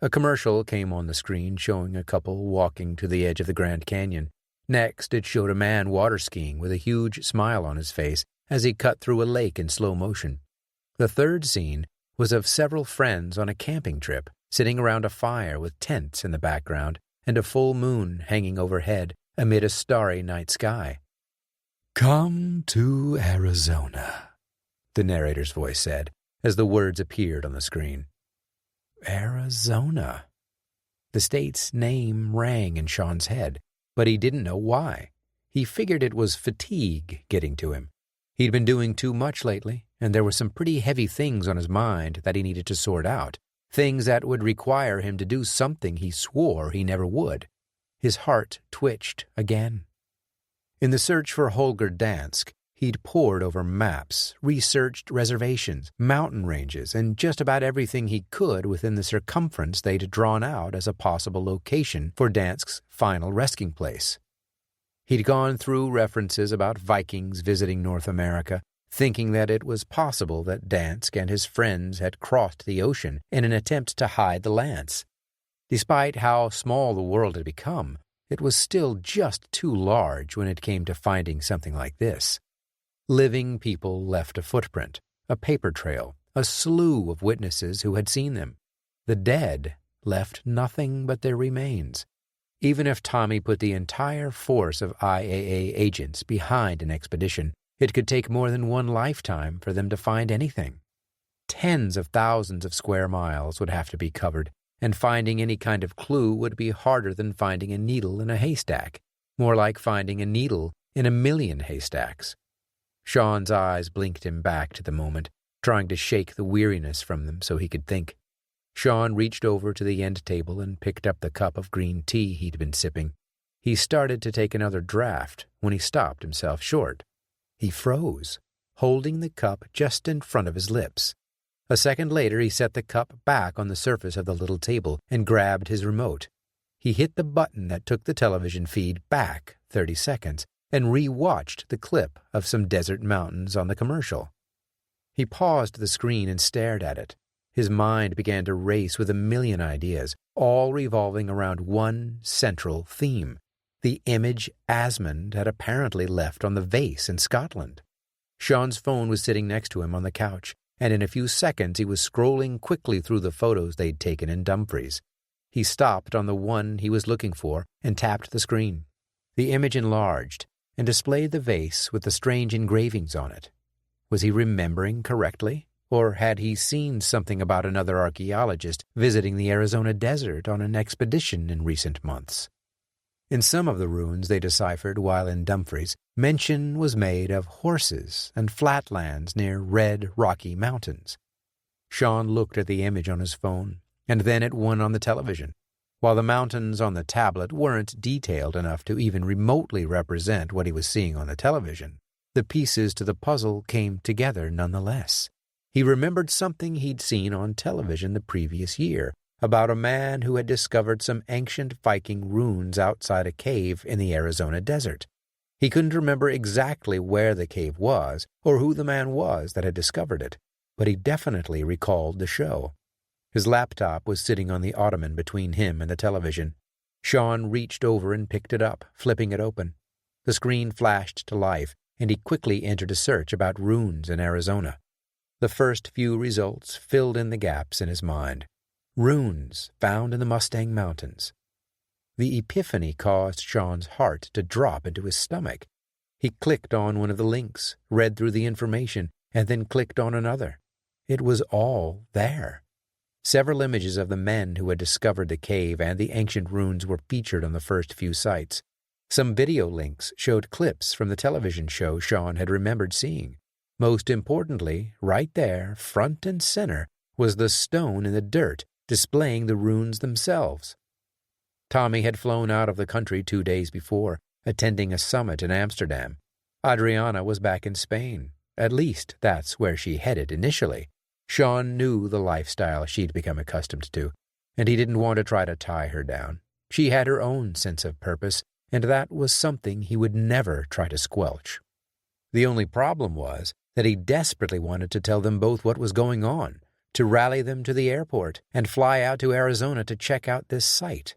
A commercial came on the screen showing a couple walking to the edge of the Grand Canyon. Next, it showed a man water skiing with a huge smile on his face as he cut through a lake in slow motion. The third scene was of several friends on a camping trip, sitting around a fire with tents in the background and a full moon hanging overhead amid a starry night sky. "Come to Arizona," the narrator's voice said, as the words appeared on the screen. Arizona. The state's name rang in Sean's head, but he didn't know why. He figured it was fatigue getting to him. He'd been doing too much lately, and there were some pretty heavy things on his mind that he needed to sort out, things that would require him to do something he swore he never would. His heart twitched again. In the search for Holger Dansk, he'd pored over maps, researched reservations, mountain ranges, and just about everything he could within the circumference they'd drawn out as a possible location for Dansk's final resting place. He'd gone through references about Vikings visiting North America, thinking that it was possible that Dansk and his friends had crossed the ocean in an attempt to hide the lance. Despite how small the world had become, it was still just too large when it came to finding something like this. Living people left a footprint, a paper trail, a slew of witnesses who had seen them. The dead left nothing but their remains. Even if Tommy put the entire force of IAA agents behind an expedition, it could take more than one lifetime for them to find anything. Tens of thousands of square miles would have to be covered, and finding any kind of clue would be harder than finding a needle in a haystack, more like finding a needle in a million haystacks. Sean's eyes blinked him back to the moment, trying to shake the weariness from them so he could think. Sean reached over to the end table and picked up the cup of green tea he'd been sipping. He started to take another draught when he stopped himself short. He froze, holding the cup just in front of his lips. A second later, he set the cup back on the surface of the little table and grabbed his remote. He hit the button that took the television feed back 30 seconds and re-watched the clip of some desert mountains on the commercial. He paused the screen and stared at it. His mind began to race with a million ideas, all revolving around one central theme, the image Asmund had apparently left on the vase in Scotland. Sean's phone was sitting next to him on the couch, and in a few seconds he was scrolling quickly through the photos they'd taken in Dumfries. He stopped on the one he was looking for and tapped the screen. The image enlarged and displayed the vase with the strange engravings on it. Was he remembering correctly? Or had he seen something about another archaeologist visiting the Arizona desert on an expedition in recent months? In some of the runes they deciphered while in Dumfries, mention was made of horses and flatlands near red, rocky mountains. Sean looked at the image on his phone, and then at one on the television. While the mountains on the tablet weren't detailed enough to even remotely represent what he was seeing on the television, the pieces to the puzzle came together nonetheless. He remembered something he'd seen on television the previous year about a man who had discovered some ancient Viking runes outside a cave in the Arizona desert. He couldn't remember exactly where the cave was or who the man was that had discovered it, but he definitely recalled the show. His laptop was sitting on the ottoman between him and the television. Sean reached over and picked it up, flipping it open. The screen flashed to life, and he quickly entered a search about runes in Arizona. The first few results filled in the gaps in his mind. Runes found in the Mustang Mountains. The epiphany caused Sean's heart to drop into his stomach. He clicked on one of the links, read through the information, and then clicked on another. It was all there. Several images of the men who had discovered the cave and the ancient runes were featured on the first few sites. Some video links showed clips from the television show Sean had remembered seeing. Most importantly, right there, front and center, was the stone in the dirt displaying the runes themselves. Tommy had flown out of the country 2 days before, attending a summit in Amsterdam. Adriana was back in Spain. At least that's where she headed initially. Sean knew the lifestyle she'd become accustomed to, and he didn't want to try to tie her down. She had her own sense of purpose, and that was something he would never try to squelch. The only problem was that he desperately wanted to tell them both what was going on, to rally them to the airport and fly out to Arizona to check out this site.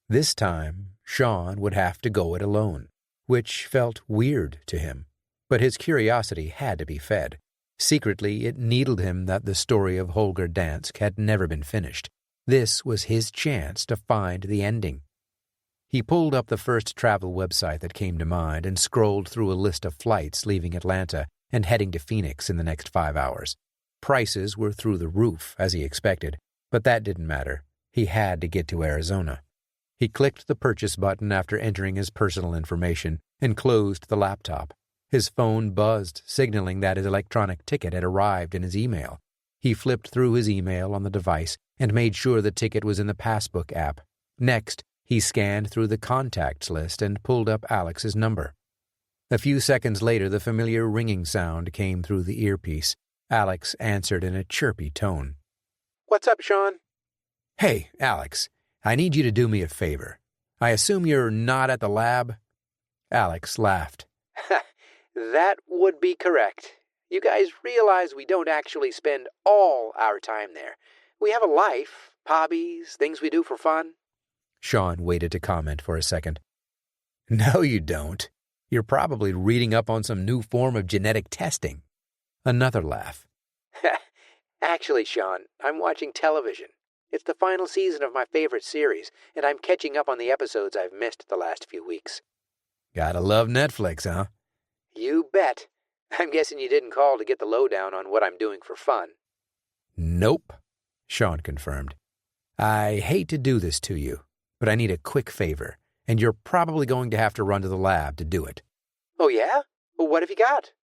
This time, Sean would have to go it alone, which felt weird to him, but his curiosity had to be fed. Secretly, it needled him that the story of Holger Dansk had never been finished. This was his chance to find the ending. He pulled up the first travel website that came to mind and scrolled through a list of flights leaving Atlanta and heading to Phoenix in the next 5 hours. Prices were through the roof, as he expected, but that didn't matter. He had to get to Arizona. He clicked the purchase button after entering his personal information and closed the laptop. His phone buzzed, signaling that his electronic ticket had arrived in his email. He flipped through his email on the device and made sure the ticket was in the Passbook app. Next, he scanned through the contacts list and pulled up Alex's number. A few seconds later, the familiar ringing sound came through the earpiece. Alex answered in a chirpy tone. "What's up, Sean?" "Hey, Alex, I need you to do me a favor. I assume you're not at the lab?" Alex laughed. That would be correct. You guys realize we don't actually spend all our time there. We have a life, hobbies, things we do for fun. Sean waited to comment for a second. "No, you don't. You're probably reading up on some new form of genetic testing." Another laugh. Actually, Sean, I'm watching television. It's the final season of my favorite series, and I'm catching up on the episodes I've missed the last few weeks. Gotta love Netflix, huh? You bet. I'm guessing you didn't call to get the lowdown on what I'm doing for fun. Nope, Sean confirmed. "I hate to do this to you, but I need a quick favor, and you're probably going to have to run to the lab to do it." "Oh, yeah? Well, what have you got?"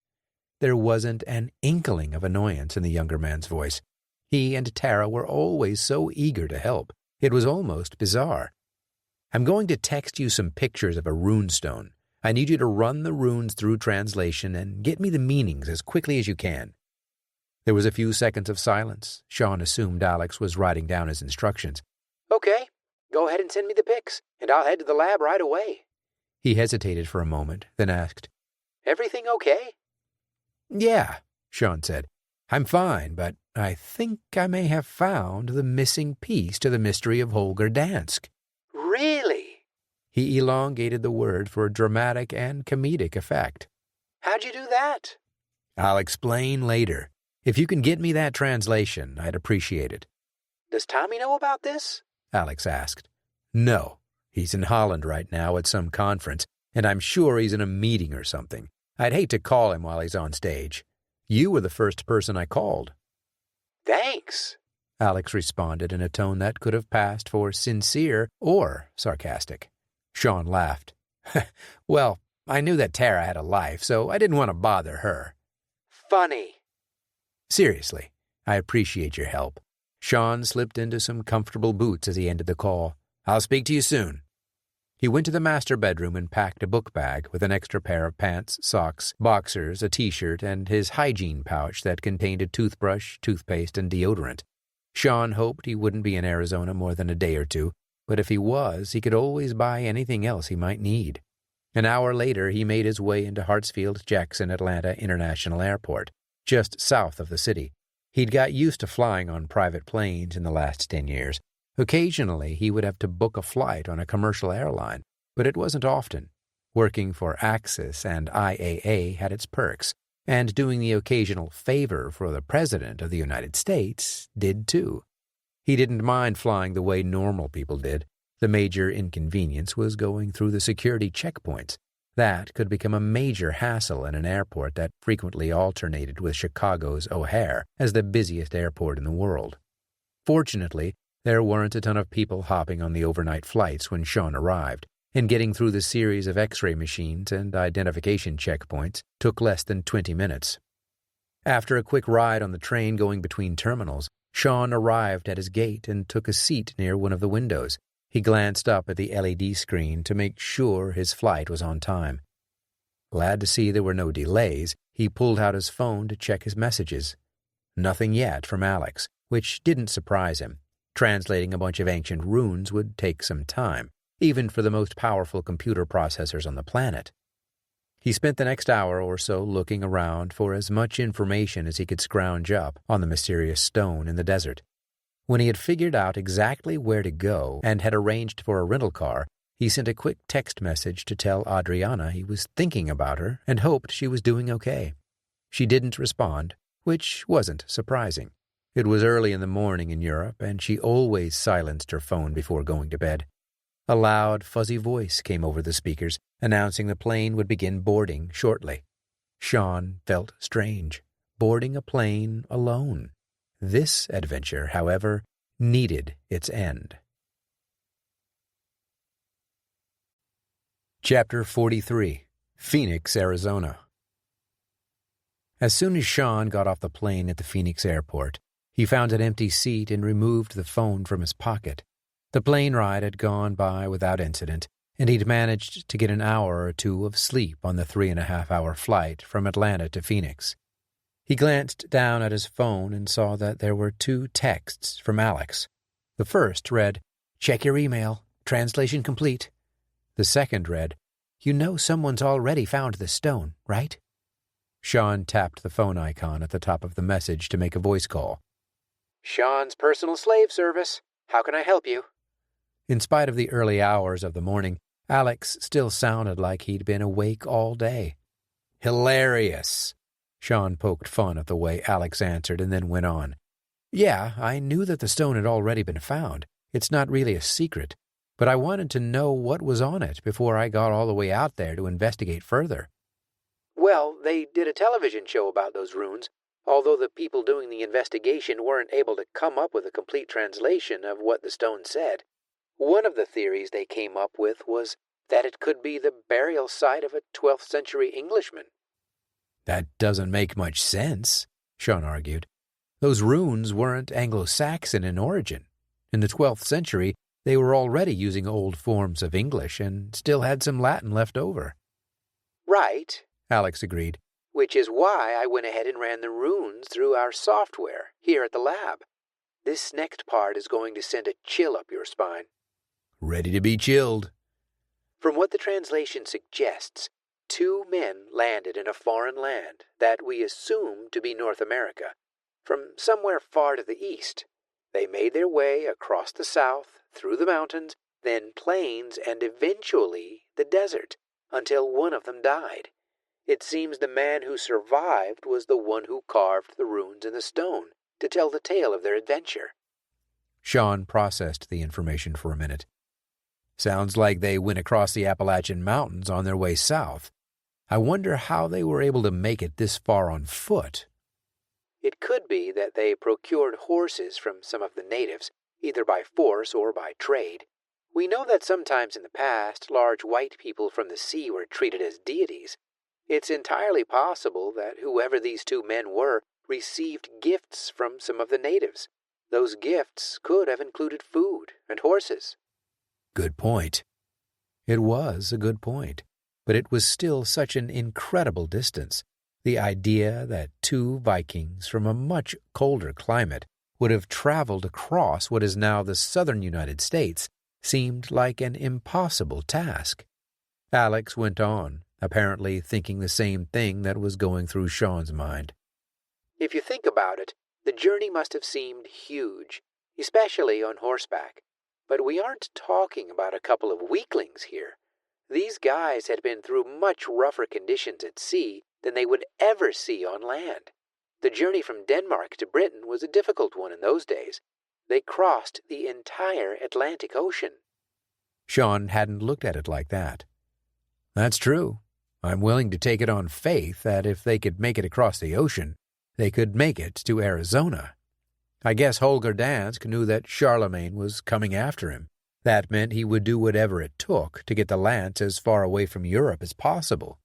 There wasn't an inkling of annoyance in the younger man's voice. He and Tara were always so eager to help. It was almost bizarre. "I'm going to text you some pictures of a runestone. I need you to run the runes through translation and get me the meanings as quickly as you can." There was a few seconds of silence. Sean assumed Alex was writing down his instructions. "Okay, go ahead and send me the pics, and I'll head to the lab right away." He hesitated for a moment, then asked, "Everything okay?" "Yeah," Sean said. "I'm fine, but I think I may have found the missing piece to the mystery of Holger Dansk." "Really?" He elongated the word for dramatic and comedic effect. "How'd you do that?" "I'll explain later. If you can get me that translation, I'd appreciate it." "Does Tommy know about this?" Alex asked. "No. He's in Holland right now at some conference, and I'm sure he's in a meeting or something. I'd hate to call him while he's on stage. You were the first person I called." "Thanks," Alex responded in a tone that could have passed for sincere or sarcastic. Sean laughed. "Well, I knew that Tara had a life, so I didn't want to bother her." "Funny." "Seriously, I appreciate your help." Sean slipped into some comfortable boots as he ended the call. "I'll speak to you soon." He went to the master bedroom and packed a book bag with an extra pair of pants, socks, boxers, a t-shirt, and his hygiene pouch that contained a toothbrush, toothpaste, and deodorant. Sean hoped he wouldn't be in Arizona more than a day or two, but if he was, he could always buy anything else he might need. An hour later, he made his way into Hartsfield-Jackson Atlanta International Airport, just south of the city. He'd got used to flying on private planes in the last 10 years. Occasionally, he would have to book a flight on a commercial airline, but it wasn't often. Working for Axis and IAA had its perks, and doing the occasional favor for the President of the United States did too. He didn't mind flying the way normal people did. The major inconvenience was going through the security checkpoints. That could become a major hassle in an airport that frequently alternated with Chicago's O'Hare as the busiest airport in the world. Fortunately, there weren't a ton of people hopping on the overnight flights when Sean arrived, and getting through the series of X-ray machines and identification checkpoints took less than 20 minutes. After a quick ride on the train going between terminals, Sean arrived at his gate and took a seat near one of the windows. He glanced up at the LED screen to make sure his flight was on time. Glad to see there were no delays, he pulled out his phone to check his messages. Nothing yet from Alex, which didn't surprise him. Translating a bunch of ancient runes would take some time, even for the most powerful computer processors on the planet. He spent the next hour or so looking around for as much information as he could scrounge up on the mysterious stone in the desert. When he had figured out exactly where to go and had arranged for a rental car, he sent a quick text message to tell Adriana he was thinking about her and hoped she was doing okay. She didn't respond, which wasn't surprising. It was early in the morning in Europe, and she always silenced her phone before going to bed. A loud, fuzzy voice came over the speakers, announcing the plane would begin boarding shortly. Sean felt strange, boarding a plane alone. This adventure, however, needed its end. Chapter 43. Phoenix, Arizona. As soon as Sean got off the plane at the Phoenix airport, he found an empty seat and removed the phone from his pocket. The plane ride had gone by without incident, and he'd managed to get an hour or two of sleep on the 3.5-hour flight from Atlanta to Phoenix. He glanced down at his phone and saw that there were 2 texts from Alex. The first read, "Check your email. Translation complete." The second read, "You know someone's already found the stone, right?" Sean tapped the phone icon at the top of the message to make a voice call. Sean's personal slave service. How can I help you? In spite of the early hours of the morning, Alex still sounded like he'd been awake all day. "Hilarious." Sean poked fun at the way Alex answered and then went on. "Yeah, I knew that the stone had already been found. It's not really a secret. But I wanted to know what was on it before I got all the way out there to investigate further." Well, they did a television show about those runes, although the people doing the investigation weren't able to come up with a complete translation of what the stone said. One of the theories they came up with was that it could be the burial site of a 12th century Englishman. "That doesn't make much sense," Sean argued. "Those runes weren't Anglo-Saxon in origin. In the 12th century, they were already using old forms of English and still had some Latin left over." Right, Alex agreed. "Which is why I went ahead and ran the runes through our software here at the lab. This next part is going to send a chill up your spine." "Ready to be chilled." From what the translation suggests, 2 men landed in a foreign land that we assume to be North America, from somewhere far to the east. They made their way across the south, through the mountains, then plains, and eventually the desert, until one of them died. It seems the man who survived was the one who carved the runes in the stone to tell the tale of their adventure. Sean processed the information for a minute. "Sounds like they went across the Appalachian Mountains on their way south. I wonder how they were able to make it this far on foot." It could be that they procured horses from some of the natives, either by force or by trade. We know that sometimes in the past, large white people from the sea were treated as deities. It's entirely possible that whoever these 2 men were received gifts from some of the natives. Those gifts could have included food and horses. Good point. It was a good point, but it was still such an incredible distance. The idea that 2 Vikings from a much colder climate would have traveled across what is now the southern United States seemed like an impossible task. Alex went on, apparently thinking the same thing that was going through Sean's mind. If you think about it, the journey must have seemed huge, especially on horseback. But we aren't talking about a couple of weaklings here. These guys had been through much rougher conditions at sea than they would ever see on land. The journey from Denmark to Britain was a difficult one in those days. They crossed the entire Atlantic Ocean. Sean hadn't looked at it like that. That's true. I'm willing to take it on faith that if they could make it across the ocean, they could make it to Arizona. I guess Holger Dansk knew that Charlemagne was coming after him. That meant he would do whatever it took to get the lance as far away from Europe as possible.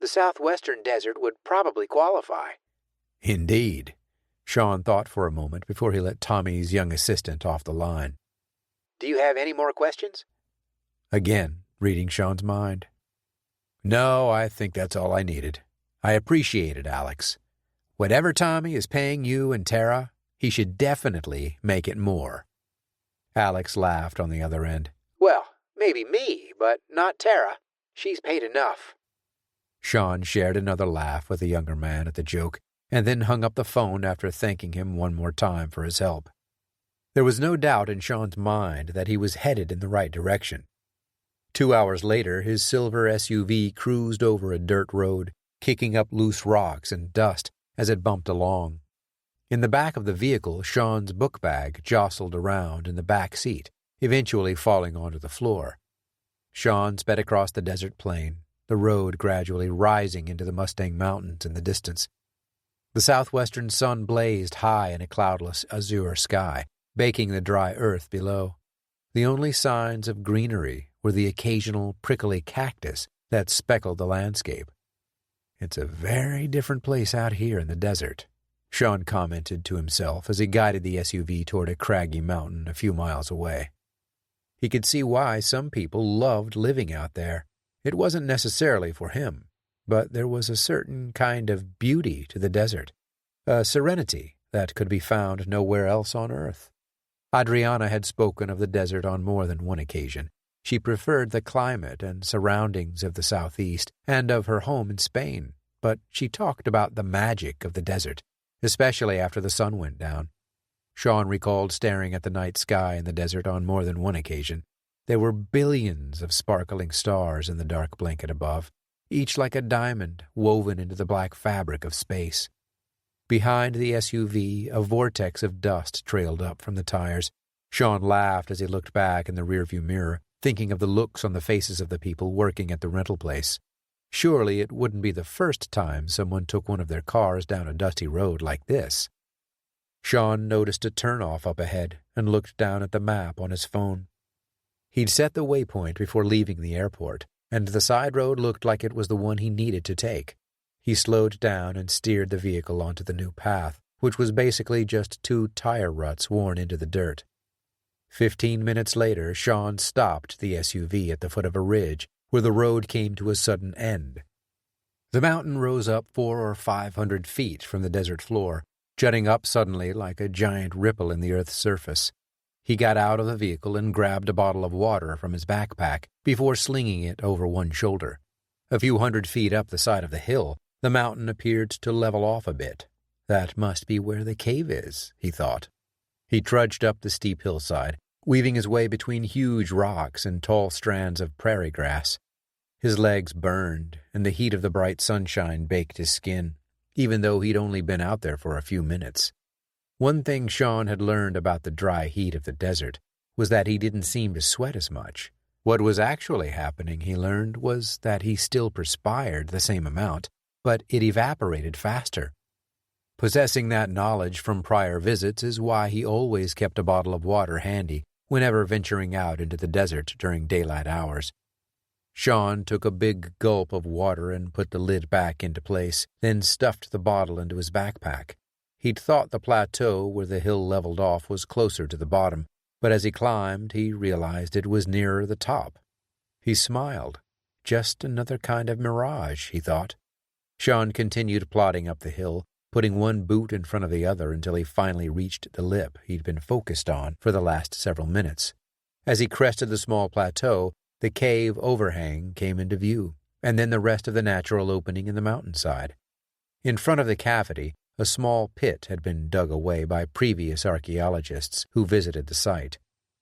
The southwestern desert would probably qualify. Indeed. Sean thought for a moment before he let Tommy's young assistant off the line. Do you have any more questions? Again, reading Sean's mind. No, I think that's all I needed. I appreciate it, Alex. Whatever Tommy is paying you and Tara, he should definitely make it more. Alex laughed on the other end. Well, maybe me, but not Tara. She's paid enough. Sean shared another laugh with the younger man at the joke, and then hung up the phone after thanking him one more time for his help. There was no doubt in Sean's mind that he was headed in the right direction. 2 hours later, his silver SUV cruised over a dirt road, kicking up loose rocks and dust as it bumped along. In the back of the vehicle, Sean's book bag jostled around in the back seat, eventually falling onto the floor. Sean sped across the desert plain, the road gradually rising into the Mustang Mountains in the distance. The southwestern sun blazed high in a cloudless azure sky, baking the dry earth below. The only signs of greenery were the occasional prickly cactus that speckled the landscape. It's a very different place out here in the desert, Sean commented to himself as he guided the SUV toward a craggy mountain a few miles away. He could see why some people loved living out there. It wasn't necessarily for him, but there was a certain kind of beauty to the desert, a serenity that could be found nowhere else on earth. Adriana had spoken of the desert on more than one occasion. She preferred the climate and surroundings of the southeast and of her home in Spain, but she talked about the magic of the desert, especially after the sun went down. Sean recalled staring at the night sky in the desert on more than one occasion. There were billions of sparkling stars in the dark blanket above, each like a diamond woven into the black fabric of space. Behind the SUV, a vortex of dust trailed up from the tires. Sean laughed as he looked back in the rearview mirror, thinking of the looks on the faces of the people working at the rental place. Surely it wouldn't be the first time someone took one of their cars down a dusty road like this. Sean noticed a turnoff up ahead and looked down at the map on his phone. He'd set the waypoint before leaving the airport, and the side road looked like it was the one he needed to take. He slowed down and steered the vehicle onto the new path, which was basically just 2 tire ruts worn into the dirt. 15 minutes later, Sean stopped the SUV at the foot of a ridge where the road came to a sudden end. The mountain rose up 400 or 500 feet from the desert floor, jutting up suddenly like a giant ripple in the earth's surface. He got out of the vehicle and grabbed a bottle of water from his backpack before slinging it over one shoulder. A few 100 feet up the side of the hill, the mountain appeared to level off a bit. That must be where the cave is, he thought. He trudged up the steep hillside, weaving his way between huge rocks and tall strands of prairie grass. His legs burned, and the heat of the bright sunshine baked his skin, even though he'd only been out there for a few minutes. One thing Sean had learned about the dry heat of the desert was that he didn't seem to sweat as much. What was actually happening, he learned, was that he still perspired the same amount, but it evaporated faster. Possessing that knowledge from prior visits is why he always kept a bottle of water handy whenever venturing out into the desert during daylight hours. Sean took a big gulp of water and put the lid back into place, then stuffed the bottle into his backpack. He'd thought the plateau where the hill leveled off was closer to the bottom, but as he climbed, he realized it was nearer the top. He smiled. Just another kind of mirage, he thought. Sean continued plodding up the hill, putting one boot in front of the other until he finally reached the lip he'd been focused on for the last several minutes. As he crested the small plateau, The cave overhang came into view, and then the rest of the natural opening in the mountainside. In front of the cavity, a small pit had been dug away by previous archaeologists who visited the site.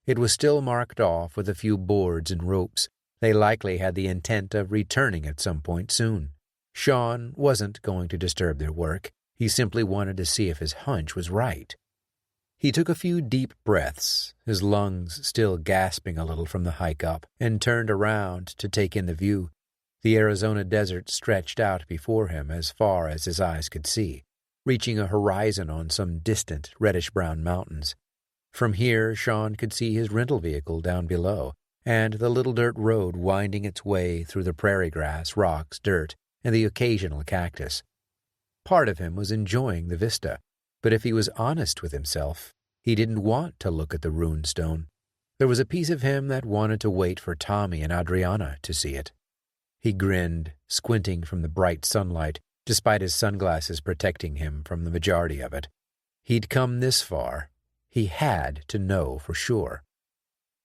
It was still marked off with a few boards and ropes. They likely had the intent of returning at some point soon. Sean wasn't going to disturb their work. He simply wanted to see if his hunch was right. He took a few deep breaths, his lungs still gasping a little from the hike up, and turned around to take in the view. The Arizona desert stretched out before him as far as his eyes could see, reaching a horizon on some distant reddish-brown mountains. From here, Sean could see his rental vehicle down below, and the little dirt road winding its way through the prairie grass, rocks, dirt, and the occasional cactus. Part of him was enjoying the vista, but if he was honest with himself, he didn't want to look at the rune stone. There was a piece of him that wanted to wait for Tommy and Adriana to see it. He grinned, squinting from the bright sunlight, despite his sunglasses protecting him from the majority of it. He'd come this far. He had to know for sure.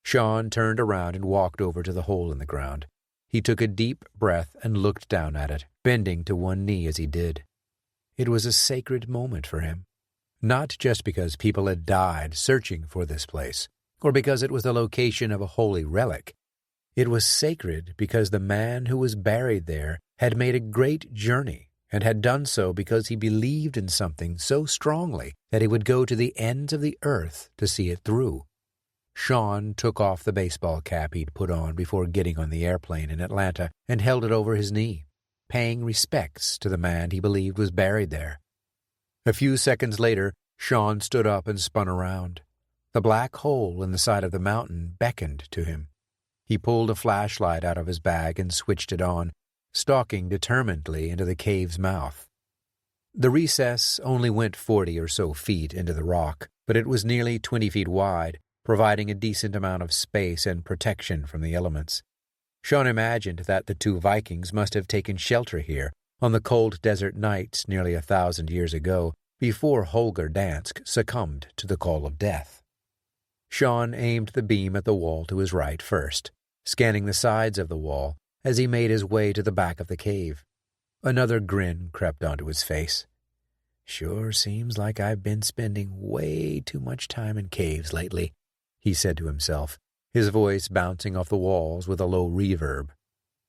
Sean turned around and walked over to the hole in the ground. He took a deep breath and looked down at it, bending to one knee as he did. It was a sacred moment for him. Not just because people had died searching for this place, or because it was the location of a holy relic. It was sacred because the man who was buried there had made a great journey, and had done so because he believed in something so strongly that he would go to the ends of the earth to see it through. Sean took off the baseball cap he'd put on before getting on the airplane in Atlanta and held it over his knee, paying respects to the man he believed was buried there. A few seconds later, Sean stood up and spun around. The black hole in the side of the mountain beckoned to him. He pulled a flashlight out of his bag and switched it on, stalking determinedly into the cave's mouth. The recess only went 40 or so feet into the rock, but it was nearly 20 feet wide, providing a decent amount of space and protection from the elements. Sean imagined that the two Vikings must have taken shelter here on the cold desert nights nearly 1,000 years ago, before Holger Dansk succumbed to the call of death. Sean aimed the beam at the wall to his right first, scanning the sides of the wall as he made his way to the back of the cave. Another grin crept onto his face. "Sure seems like I've been spending way too much time in caves lately," he said to himself, his voice bouncing off the walls with a low reverb.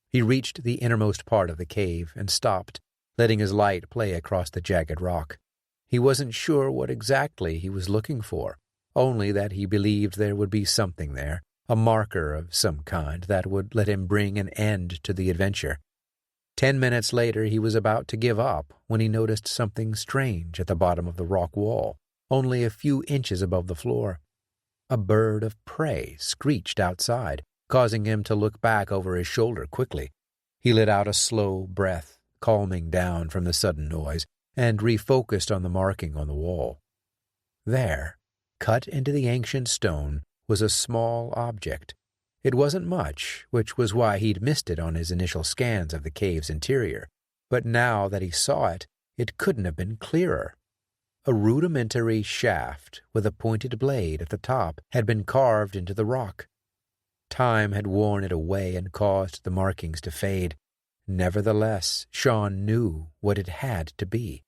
He reached the innermost part of the cave and stopped, letting his light play across the jagged rock. He wasn't sure what exactly he was looking for, only that he believed there would be something there, a marker of some kind that would let him bring an end to the adventure. 10 minutes later, he was about to give up when he noticed something strange at the bottom of the rock wall, only a few inches above the floor. A bird of prey screeched outside, causing him to look back over his shoulder quickly. He let out a slow breath, calming down from the sudden noise, and refocused on the marking on the wall. There, cut into the ancient stone, was a small object. It wasn't much, which was why he'd missed it on his initial scans of the cave's interior, but now that he saw it, it couldn't have been clearer. A rudimentary shaft with a pointed blade at the top had been carved into the rock. Time had worn it away and caused the markings to fade. Nevertheless, Sean knew what it had to be.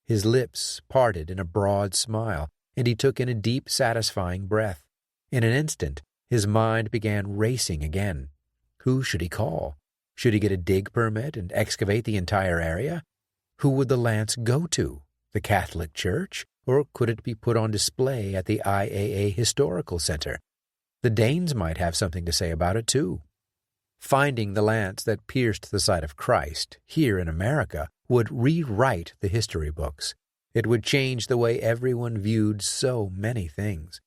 His lips parted in a broad smile, and he took in a deep, satisfying breath. In an instant, his mind began racing again. Who should he call? Should he get a dig permit and excavate the entire area? Who would the lance go to? The Catholic Church? Or could it be put on display at the IAA Historical Center? The Danes might have something to say about it, too. Finding the lance that pierced the side of Christ, here in America, would rewrite the history books. It would change the way everyone viewed so many things.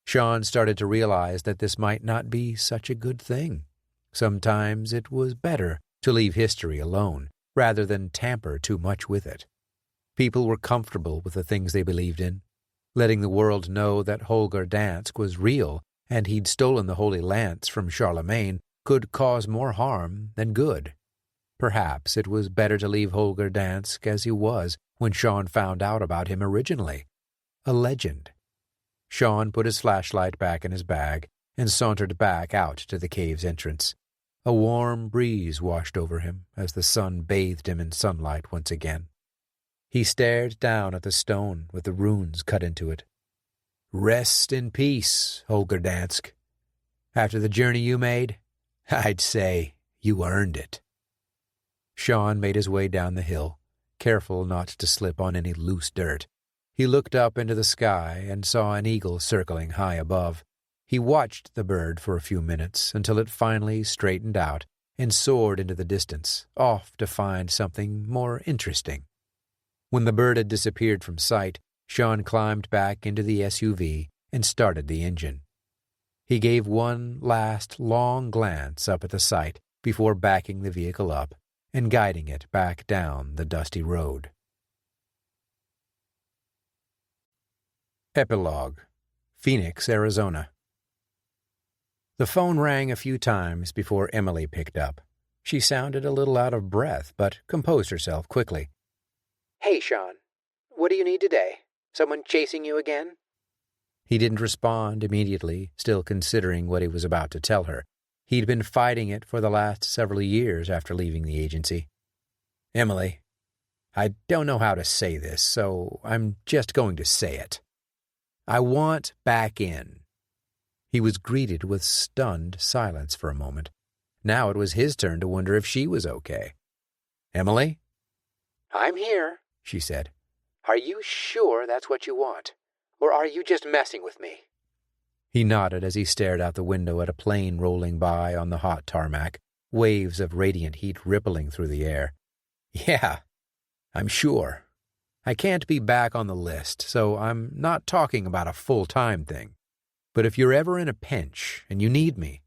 Sean started to realize that this might not be such a good thing. Sometimes it was better to leave history alone, rather than tamper too much with it. People were comfortable with the things they believed in. Letting the world know that Holger Dansk was real and he'd stolen the Holy Lance from Charlemagne could cause more harm than good. Perhaps it was better to leave Holger Dansk as he was when Sean found out about him originally. A legend. Sean put his flashlight back in his bag and sauntered back out to the cave's entrance. A warm breeze washed over him as the sun bathed him in sunlight once again. He stared down at the stone with the runes cut into it. Rest in peace, Holger Dansk. After the journey you made, I'd say you earned it. Sean made his way down the hill, careful not to slip on any loose dirt. He looked up into the sky and saw an eagle circling high above. He watched the bird for a few minutes until it finally straightened out and soared into the distance, off to find something more interesting. When the bird had disappeared from sight, Sean climbed back into the SUV and started the engine. He gave one last long glance up at the site before backing the vehicle up and guiding it back down the dusty road. Epilogue. Phoenix, Arizona. The phone rang a few times before Emily picked up. She sounded a little out of breath, but composed herself quickly. Hey, Sean. What do you need today? Someone chasing you again? He didn't respond immediately, still considering what he was about to tell her. He'd been fighting it for the last several years after leaving the agency. Emily, I don't know how to say this, so I'm just going to say it. I want back in. He was greeted with stunned silence for a moment. Now it was his turn to wonder if she was okay. Emily? I'm here, she said. Are you sure that's what you want? Or are you just messing with me? He nodded as he stared out the window at a plane rolling by on the hot tarmac, waves of radiant heat rippling through the air. Yeah, I'm sure. I can't be back on the list, so I'm not talking about a full-time thing. But if you're ever in a pinch and you need me,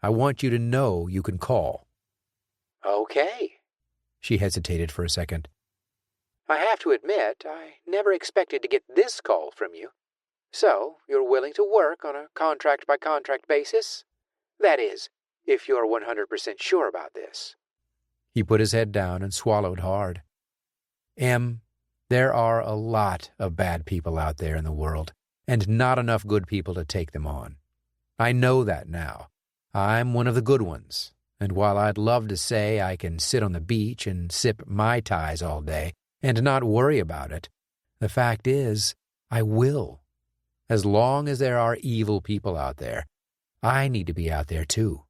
I want you to know you can call. Okay. She hesitated for a second. I have to admit, I never expected to get this call from you. So, you're willing to work on a contract-by-contract basis? That is, if you're 100% sure about this. He put his head down and swallowed hard. There are a lot of bad people out there in the world, and not enough good people to take them on. I know that now. I'm one of the good ones, and while I'd love to say I can sit on the beach and sip Mai Tais all day and not worry about it, the fact is, I will. As long as there are evil people out there, I need to be out there too.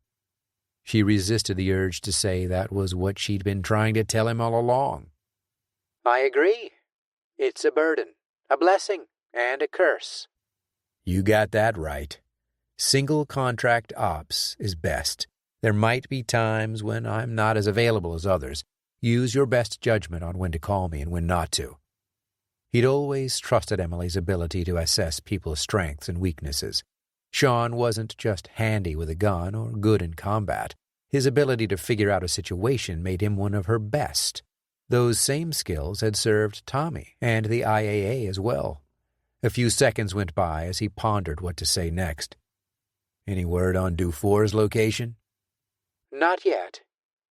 She resisted the urge to say that was what she'd been trying to tell him all along. I agree. It's a burden, a blessing, and a curse. You got that right. Single contract ops is best. There might be times when I'm not as available as others. Use your best judgment on when to call me and when not to. He'd always trusted Emily's ability to assess people's strengths and weaknesses. Sean wasn't just handy with a gun or good in combat. His ability to figure out a situation made him one of her best. Those same skills had served Tommy and the IAA as well. A few seconds went by as he pondered what to say next. Any word on Dufour's location? Not yet.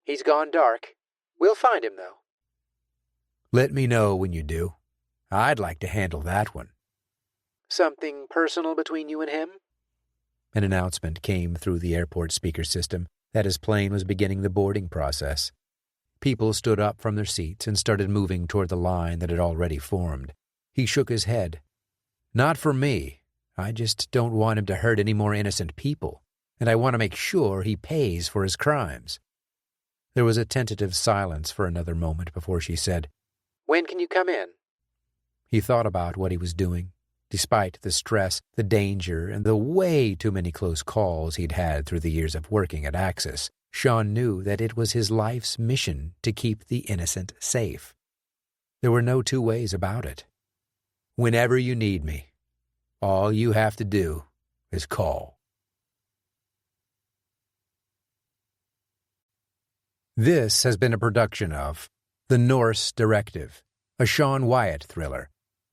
He's gone dark. We'll find him, though. Let me know when you do. I'd like to handle that one. Something personal between you and him? An announcement came through the airport speaker system that his plane was beginning the boarding process. People stood up from their seats and started moving toward the line that had already formed. He shook his head. Not for me. I just don't want him to hurt any more innocent people, and I want to make sure he pays for his crimes. There was a tentative silence for another moment before she said, When can you come in? He thought about what he was doing. Despite the stress, the danger, and the way too many close calls he'd had through the years of working at Axis, Sean knew that it was his life's mission to keep the innocent safe. There were no two ways about it. Whenever you need me, all you have to do is call. This has been a production of The Norse Directive, a Sean Wyatt thriller,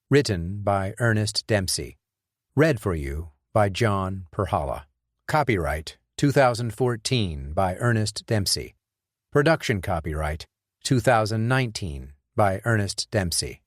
written by Ernest Dempsey. Read for you by John Perhala. Copyright 2014 by Ernest Dempsey. Production copyright 2019 by Ernest Dempsey.